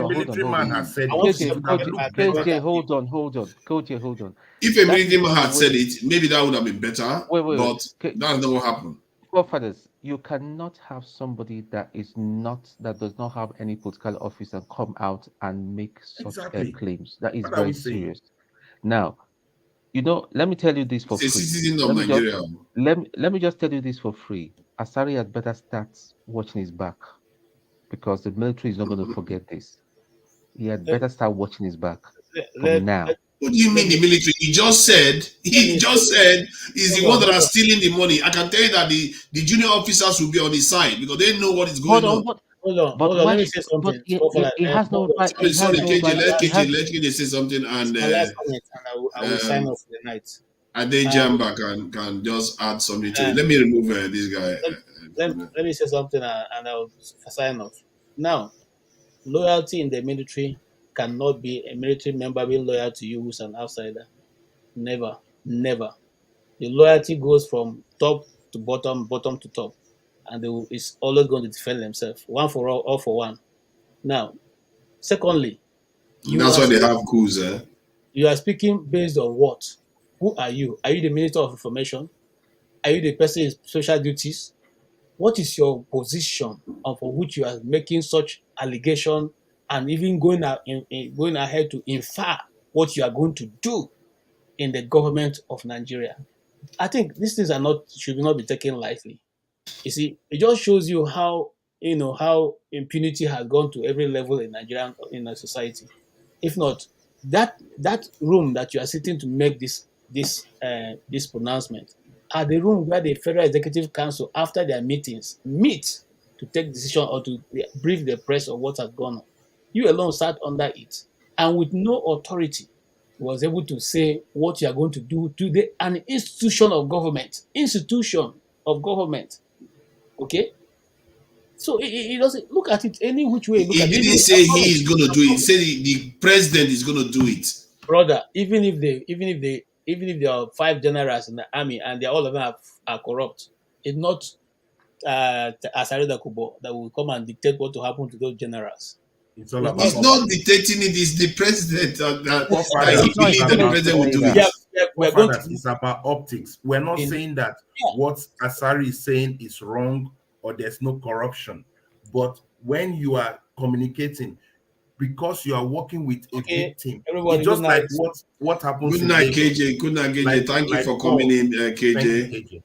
on. If a military man had said it, maybe that would have been better. But that's not what happened. Forefathers, you cannot have somebody that does not have any political office and come out and make such claims. That is very serious. Now, let me tell you this for free. It's a citizen of Nigeria. Let me just tell you this for free. Asari had better start watching his back, because the military is not going to forget this. He had better start watching his back from now. What do you mean the military? He just said he's the one that are stealing the money. I can tell you that the junior officers will be on his side because they know what is going on. Hold on. Let me say something. He has no right. Sorry, KJ, let KJ say something, and I will sign off for the night. And then Jamba can just add something to it. Let me remove this guy. Let me say something, and I'll sign off. Now, loyalty in the military cannot be a military member being loyal to you who's an outsider. Never. The loyalty goes from top to bottom to top, and it's always going to defend themselves. One for all for one. Now, secondly, that's why they have coups. You are speaking based on what? Who are you? Are you the Minister of Information? Are you the person in social duties? What is your position for which you are making such allegation and even going ahead to infer what you are going to do in the government of Nigeria? I think these things should not be taken lightly. You see, it just shows you how impunity has gone to every level in Nigeria, in our society. If not, that room that you are sitting to make this pronouncement are the room where the Federal Executive Council, after their meetings, meet to take decision or to brief the press of what has gone on. You alone sat under it, and with no authority, was able to say what you are going to do to an institution of government. Okay, so he doesn't look at it any which way. He didn't say he is going to do it. He said the president is going to do it. Brother, even if there are 5 generals in the army and all of them are corrupt, it's not Asari Kubo that will come and dictate what to happen to those generals. It's not dictating it. It's the president that he believes that the president will do it. It's about optics. We're not saying that what Asari is saying is wrong or there's no corruption. But when you are communicating, because you are working with a victim, it's just like what happens. Good night, KJ. Good night, KJ. Thank you for coming in, KJ.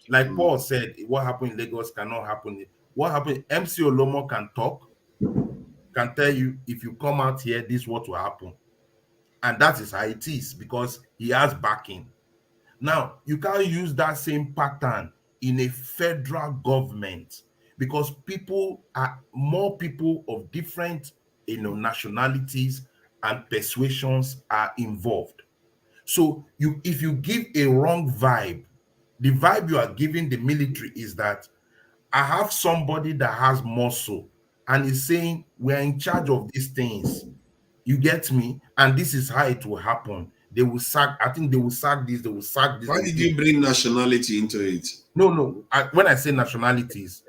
Like Paul said, what happened in Lagos cannot happen. What happened? MC Olomo can talk, can tell you if you come out here, this is what will happen. And that is how it is because he has backing. Now, you can't use that same pattern in a federal government because more people of different nationalities and persuasions are involved. So if you give a wrong vibe, the vibe you are giving the military is that I have somebody that has muscle and is saying we're in charge of these things. You get me? And this is how it will happen. They will sack, I think they will sack this, they will sack this. Why did you bring nationality into it? No. When I say nationalities,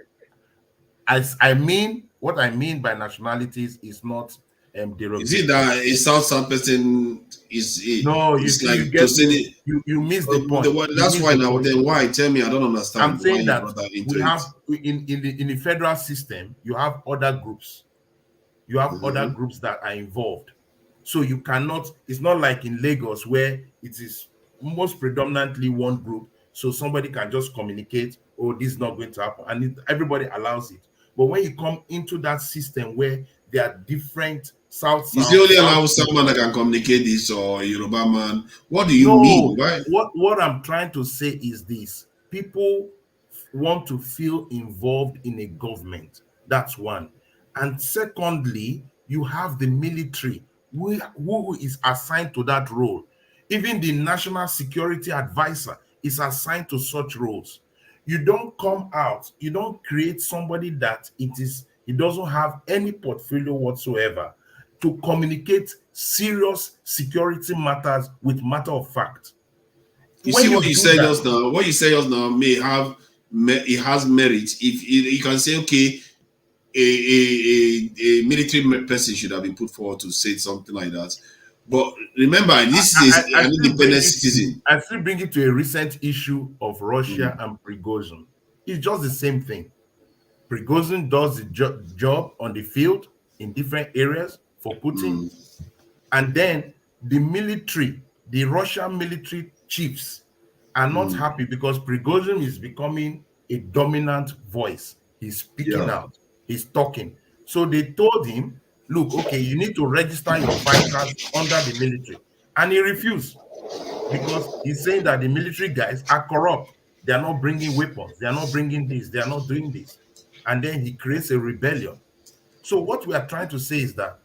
I mean, what I mean by nationalities is not derogatory. Is it that a South person is no? You miss the point. That's why now. Then why? Tell me. I don't understand. I'm saying that we have in the federal system, you have other groups. You have other groups that are involved. So you cannot. It's not like in Lagos where it is most predominantly one group. So somebody can just communicate, "Oh, this is not going to happen," and everybody allows it. But when you come into that system where there are different South, is it only allow someone that can communicate this or Yoruba man? What do you mean? Why? What I'm trying to say is this: people want to feel involved in a government. That's one. And secondly, you have the military who is assigned to that role. Even the National Security Advisor is assigned to such roles. You don't come out, you don't create somebody that he doesn't have any portfolio whatsoever to communicate serious security matters with matter of fact. What you say just now it has merit. If you can say, okay, a military person should have been put forward to say something like that. But remember, this is an independent citizen. I still bring it to a recent issue of Russia and Prigozhin. It's just the same thing. Prigozhin does the job on the field in different areas for Putin. And then the military, the Russian military chiefs are not happy because Prigozhin is becoming a dominant voice. He's speaking out. He's talking. So they told him, look, okay, you need to register your fighters under the military. And he refused because he's saying that the military guys are corrupt. They are not bringing weapons. They are not bringing this. They are not doing this. And then he creates a rebellion. So what we are trying to say is that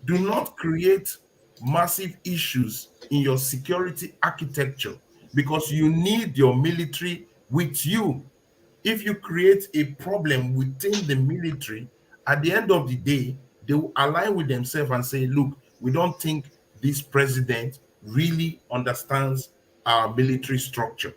do not create massive issues in your security architecture because you need your military with you. If you create a problem within the military, at the end of the day, they will align with themselves and say, look, we don't think this president really understands our military structure.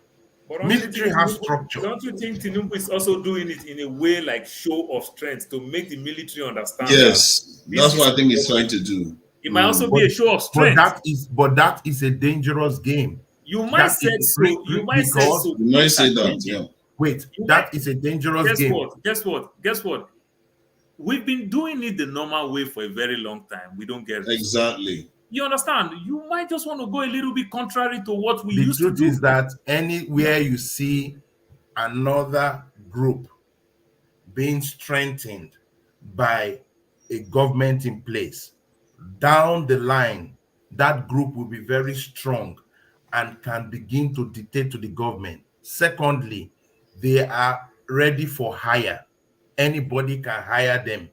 Military has structure. Don't you think Tinubu is also doing it in a way like show of strength to make the military understand? Yes, that's what I think he's trying to do. It might also be a show of strength. But that is a dangerous game. You might say so. You might say so. You might say that, yeah. Wait, that is a dangerous game. Guess what? We've been doing it the normal way for a very long time. We don't get it. Exactly. You understand? You might just want to go a little bit contrary to what we used to do. The truth is that anywhere you see another group being strengthened by a government in place, down the line, that group will be very strong and can begin to dictate to the government. Secondly, they are ready for hire. anybody can hire them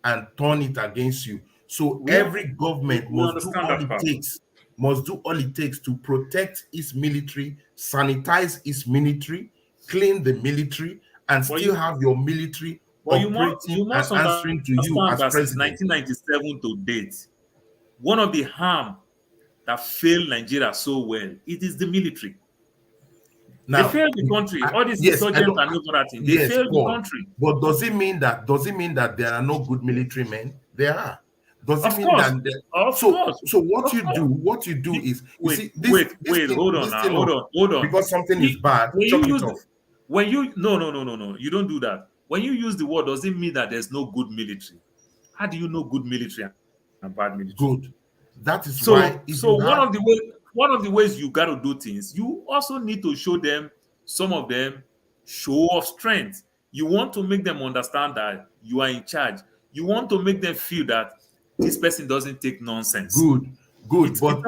and turn it against you. So every government must do all it takes, to protect its military, sanitize its military, clean the military, and still have your military operating and answering to you as that since president. 1997 to date, one of the harm that failed Nigeria so well, it is the military. Now, they failed the country. All these insurgents and other things, they failed the country. But does it mean that there are no good military men? There are. Does it Of mean course. that Of so course. so what Of you course. do is Wait, hold on. Because something is bad, chop it off. When you no, you don't do that. When you use the word, does it mean that there's no good military? How do you know good military and bad military? Good. That is So why. One of the ways you got to do things, you also need to show them, some of them, show of strength. You want to make them understand that you are in charge. You want to make them feel that this person doesn't take nonsense. Good. But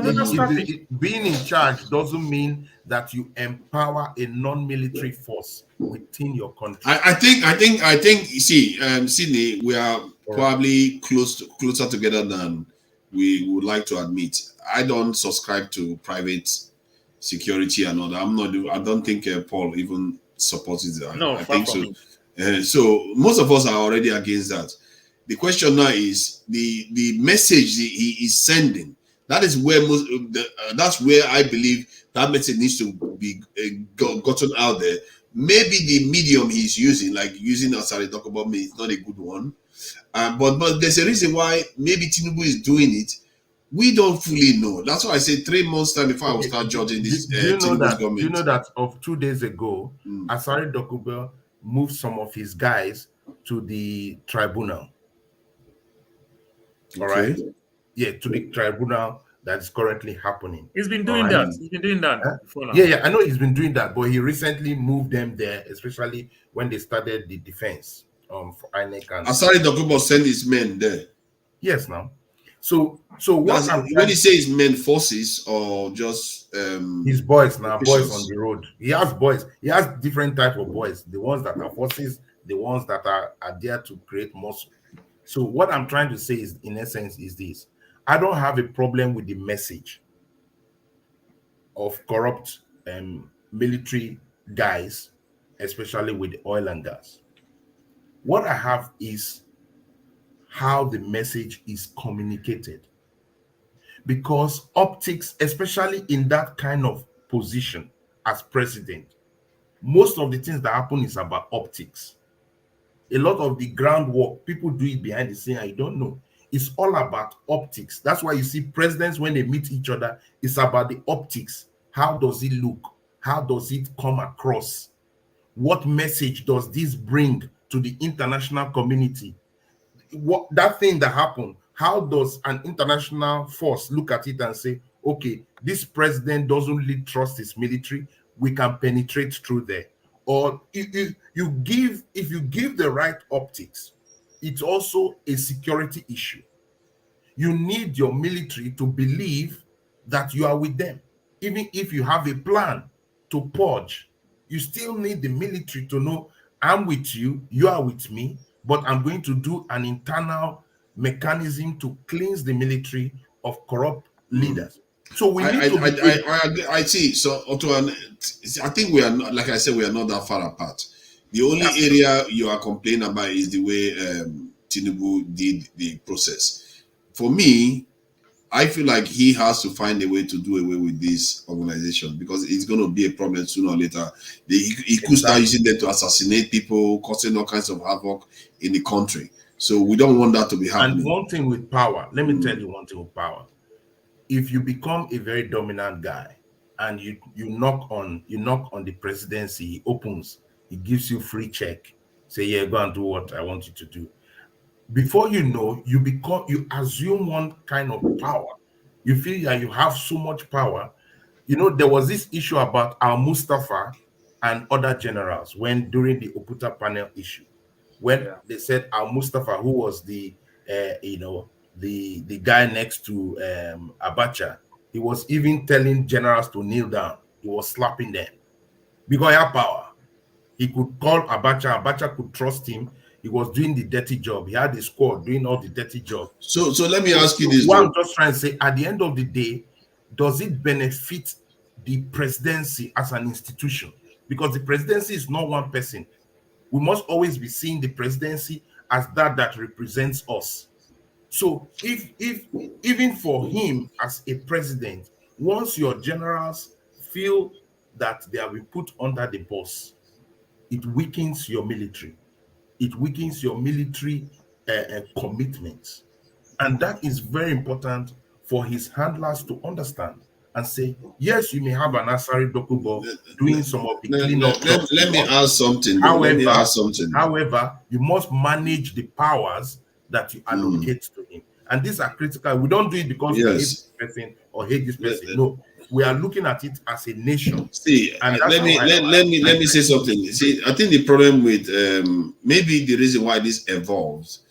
being in charge doesn't mean that you empower a non-military force within your country. I think. You see, Sydney, we are probably closer together than we would like to admit. I don't subscribe to private security and all that. I don't think Paul even supports it. No, I think so. So most of us are already against that. The question now is the message he is sending. That is where that's where I believe that message needs to be gotten out there. Maybe the medium he's using, like using Asari talk about me, is not a good one. But there's a reason why maybe Tinubu is doing it. We don't fully know. That's why I say 3 months time before I will start judging this. Do you know that of 2 days ago, Asari Dokubo moved some of his guys to the tribunal. All right. Yeah, to the tribunal that is currently happening. He's been doing that. He's been doing that before now. Yeah, I know he's been doing that, but he recently moved them there, especially when they started the defense for INEC. And Asari Dokubo sent his men there. Yes, now. So what when he says men forces or just his boys now, boys on the road. He has boys. He has different type of boys. The ones that are forces, the ones that are there to create muscle. So what I'm trying to say is, in essence, is this: I don't have a problem with the message of corrupt military guys, especially with oil and gas. What I have is how the message is communicated. Because optics, especially in that kind of position as president, most of the things that happen is about optics. A lot of the groundwork, people do it behind the scene, I don't know. It's all about optics. That's why you see presidents, when they meet each other, it's about the optics. How does it look? How does it come across? What message does this bring to the international community? What that thing that happened, how does an international force look at it and say, okay, this president doesn't really trust his military, we can penetrate through there? Or if you give the right optics, it's also a security issue. You need your military to believe that you are with them. Even if you have a plan to purge, you still need the military to know, I'm with you, you are with me, but I'm going to do an internal mechanism to cleanse the military of corrupt leaders. So we need to I see. So Otto, I think we are not, like I said, we are not that far apart. The only area you are complaining about is the way Tinubu did the process. For me, I feel like he has to find a way to do away with this organization, because it's going to be a problem sooner or later. He could start using them to assassinate people, causing all kinds of havoc in the country. So we don't want that to be happening. And one thing with power, let me tell you one thing with power. If you become a very dominant guy and you knock on the presidency, he opens, he gives you free check, say, yeah, go and do what I want you to do. Before you know, you assume one kind of power. You feel that you have so much power. You know, there was this issue about Al-Mustafa and other generals during the Oputa panel issue, when they said Al-Mustafa, who was the guy next to Abacha, he was even telling generals to kneel down. He was slapping them because he had power. He could call Abacha. Abacha could trust him. he was doing the dirty job. He had a squad doing all the dirty job. So let me ask you this. What I'm just trying to say, at the end of the day, does it benefit the presidency as an institution? Because the presidency is not one person. We must always be seeing the presidency as that represents us. So if even for him as a president, once your generals feel that they have been put under the bus, it weakens your military. It weakens your military commitments. And that is very important for his handlers to understand and say, yes, you may have an Asari Dokubo doing some of the cleanup. Let me ask something. However, you must manage the powers that you allocate to him. And these are critical. We don't do it because we hate this person or hate this person. No, we are looking at it as a nation. See, and let me say something. See, I think the problem with maybe the reason why this evolves,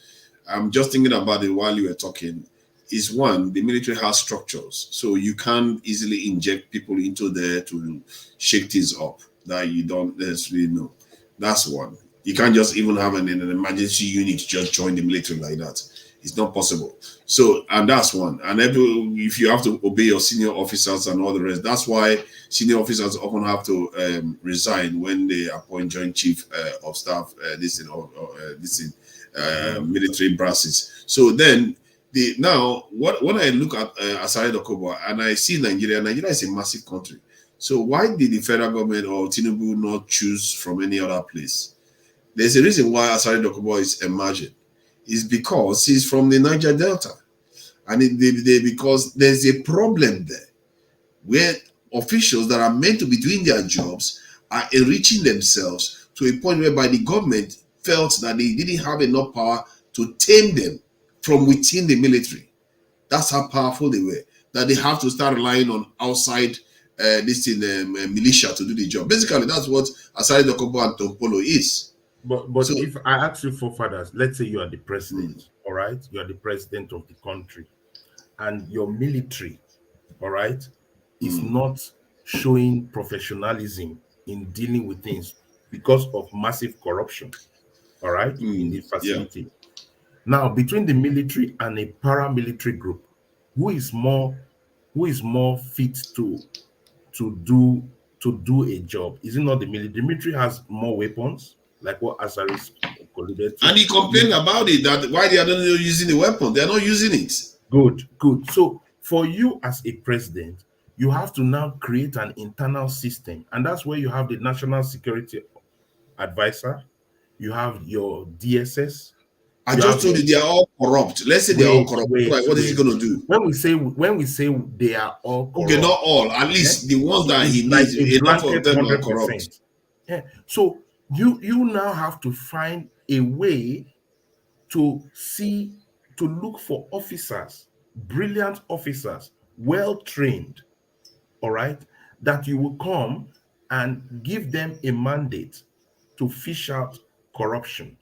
I'm just thinking about it while you were talking, is one, the military has structures, so you can't easily inject people into there to shake things up that you don't necessarily know. That's one. You can't just even have an emergency unit just join the military like that. It's not possible. So, and that's one. And if you have to obey your senior officers and all the rest, that's why senior officers often have to resign when they appoint joint chief of staff, military brasses. So then, now when I look at Asari Dokubo and I see Nigeria is a massive country. So why did the federal government or Tinubu not choose from any other place? There's a reason why Asari Dokubo is emerging. It's because he's from the Niger Delta. And because there's a problem there where officials that are meant to be doing their jobs are enriching themselves to a point whereby the government felt that they didn't have enough power to tame them from within the military. That's how powerful they were, that they have to start relying on outside militia to do the job. Basically, that's what Asari Dokubo and Tompolo is. But so, if I ask you for fathers, let's say you are the president, all right? You are the president of the country, and your military, all right, is not showing professionalism in dealing with things because of massive corruption, all right, in the facility. Yeah. Now, between the military and a paramilitary group, who is more fit to do a job? Is it not the military? The military has more weapons, like what Asaris colluded to. And he complained about it, that why they are not using the weapon. They are not using it. Good. So for you as a president, you have to now create an internal system. And that's where you have the National Security Advisor, you have your DSS. I just told you they are all corrupt. Let's say they are all corrupt. What is he going to do? When we say they are all corrupt. Okay, not all. At least the ones that he needs, enough of them are corrupt. Yeah. So you now have to find a way to look for officers, brilliant officers, well trained, all right, that you will come and give them a mandate to fish out corruption.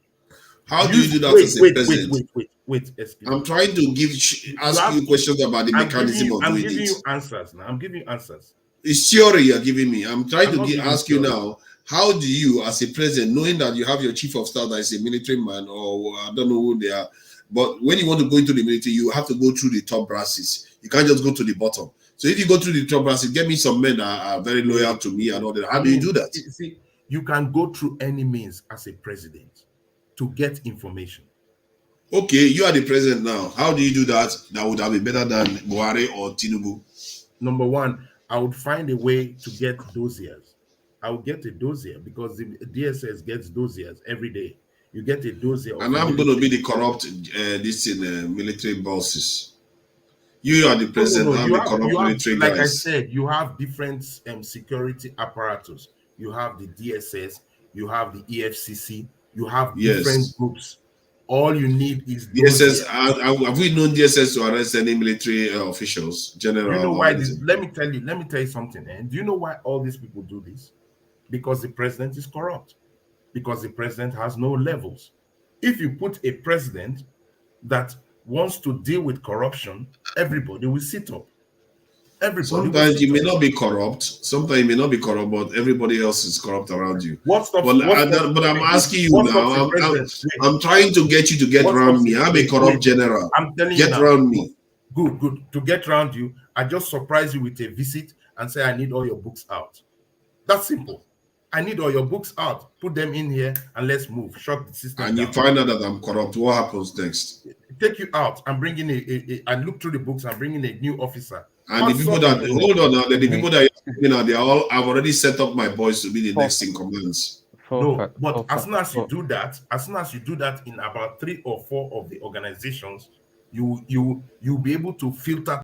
How do you do that as a president? Wait. I'm trying to ask you questions about the mechanism of doing it. I'm giving you answers now. I'm giving you answers. It's theory you're giving me. I'm trying to ask you now, how do you, as a president, knowing that you have your chief of staff that is a military man, or I don't know who they are, but when you want to go into the military, you have to go through the top brasses. You can't just go to the bottom. So if you go through the top brasses, get me some men that are very loyal to me and all that. How do you do that? See, you can go through any means as a president to get information. Okay, you are the president now. How do you do that? That would have been better than Buhari or Tinubu. Number one, I would find a way to get dossiers. I would get a dossier because the DSS gets dossiers every day. You get a dossier. And I'm going to be the corrupt military bosses. You are the president. I'm the corrupt military guys. Like I said, you have different security apparatus. You have the DSS. You have the EFCC. You have different groups. All you need is DSS. Have we known DSS to arrest any military officials? General. You know why? Let me tell you something. And do you know why all these people do this? Because the president is corrupt. Because the president has no levels. If you put a president that wants to deal with corruption, everybody will sit up. Everybody. Sometimes you may not be corrupt. Sometimes you may not be corrupt, but everybody else is corrupt around you. What stops? But I'm asking you now. I'm trying to get you to get around me. I'm a corrupt general. I'm telling you, get around me. Good. To get around you, I just surprise you with a visit and say I need all your books out. That's simple. I need all your books out. Put them in here and let's move. Shut the system and down. You find out that I'm corrupt. What happens next? Take you out and bring in and look through the books and bring in a new officer. And the people that hold on now, the people that you know, I've already set up my boys to be the next in commands. No, but as soon as you do that in about 3 or 4 of the organizations, you'll be able to filter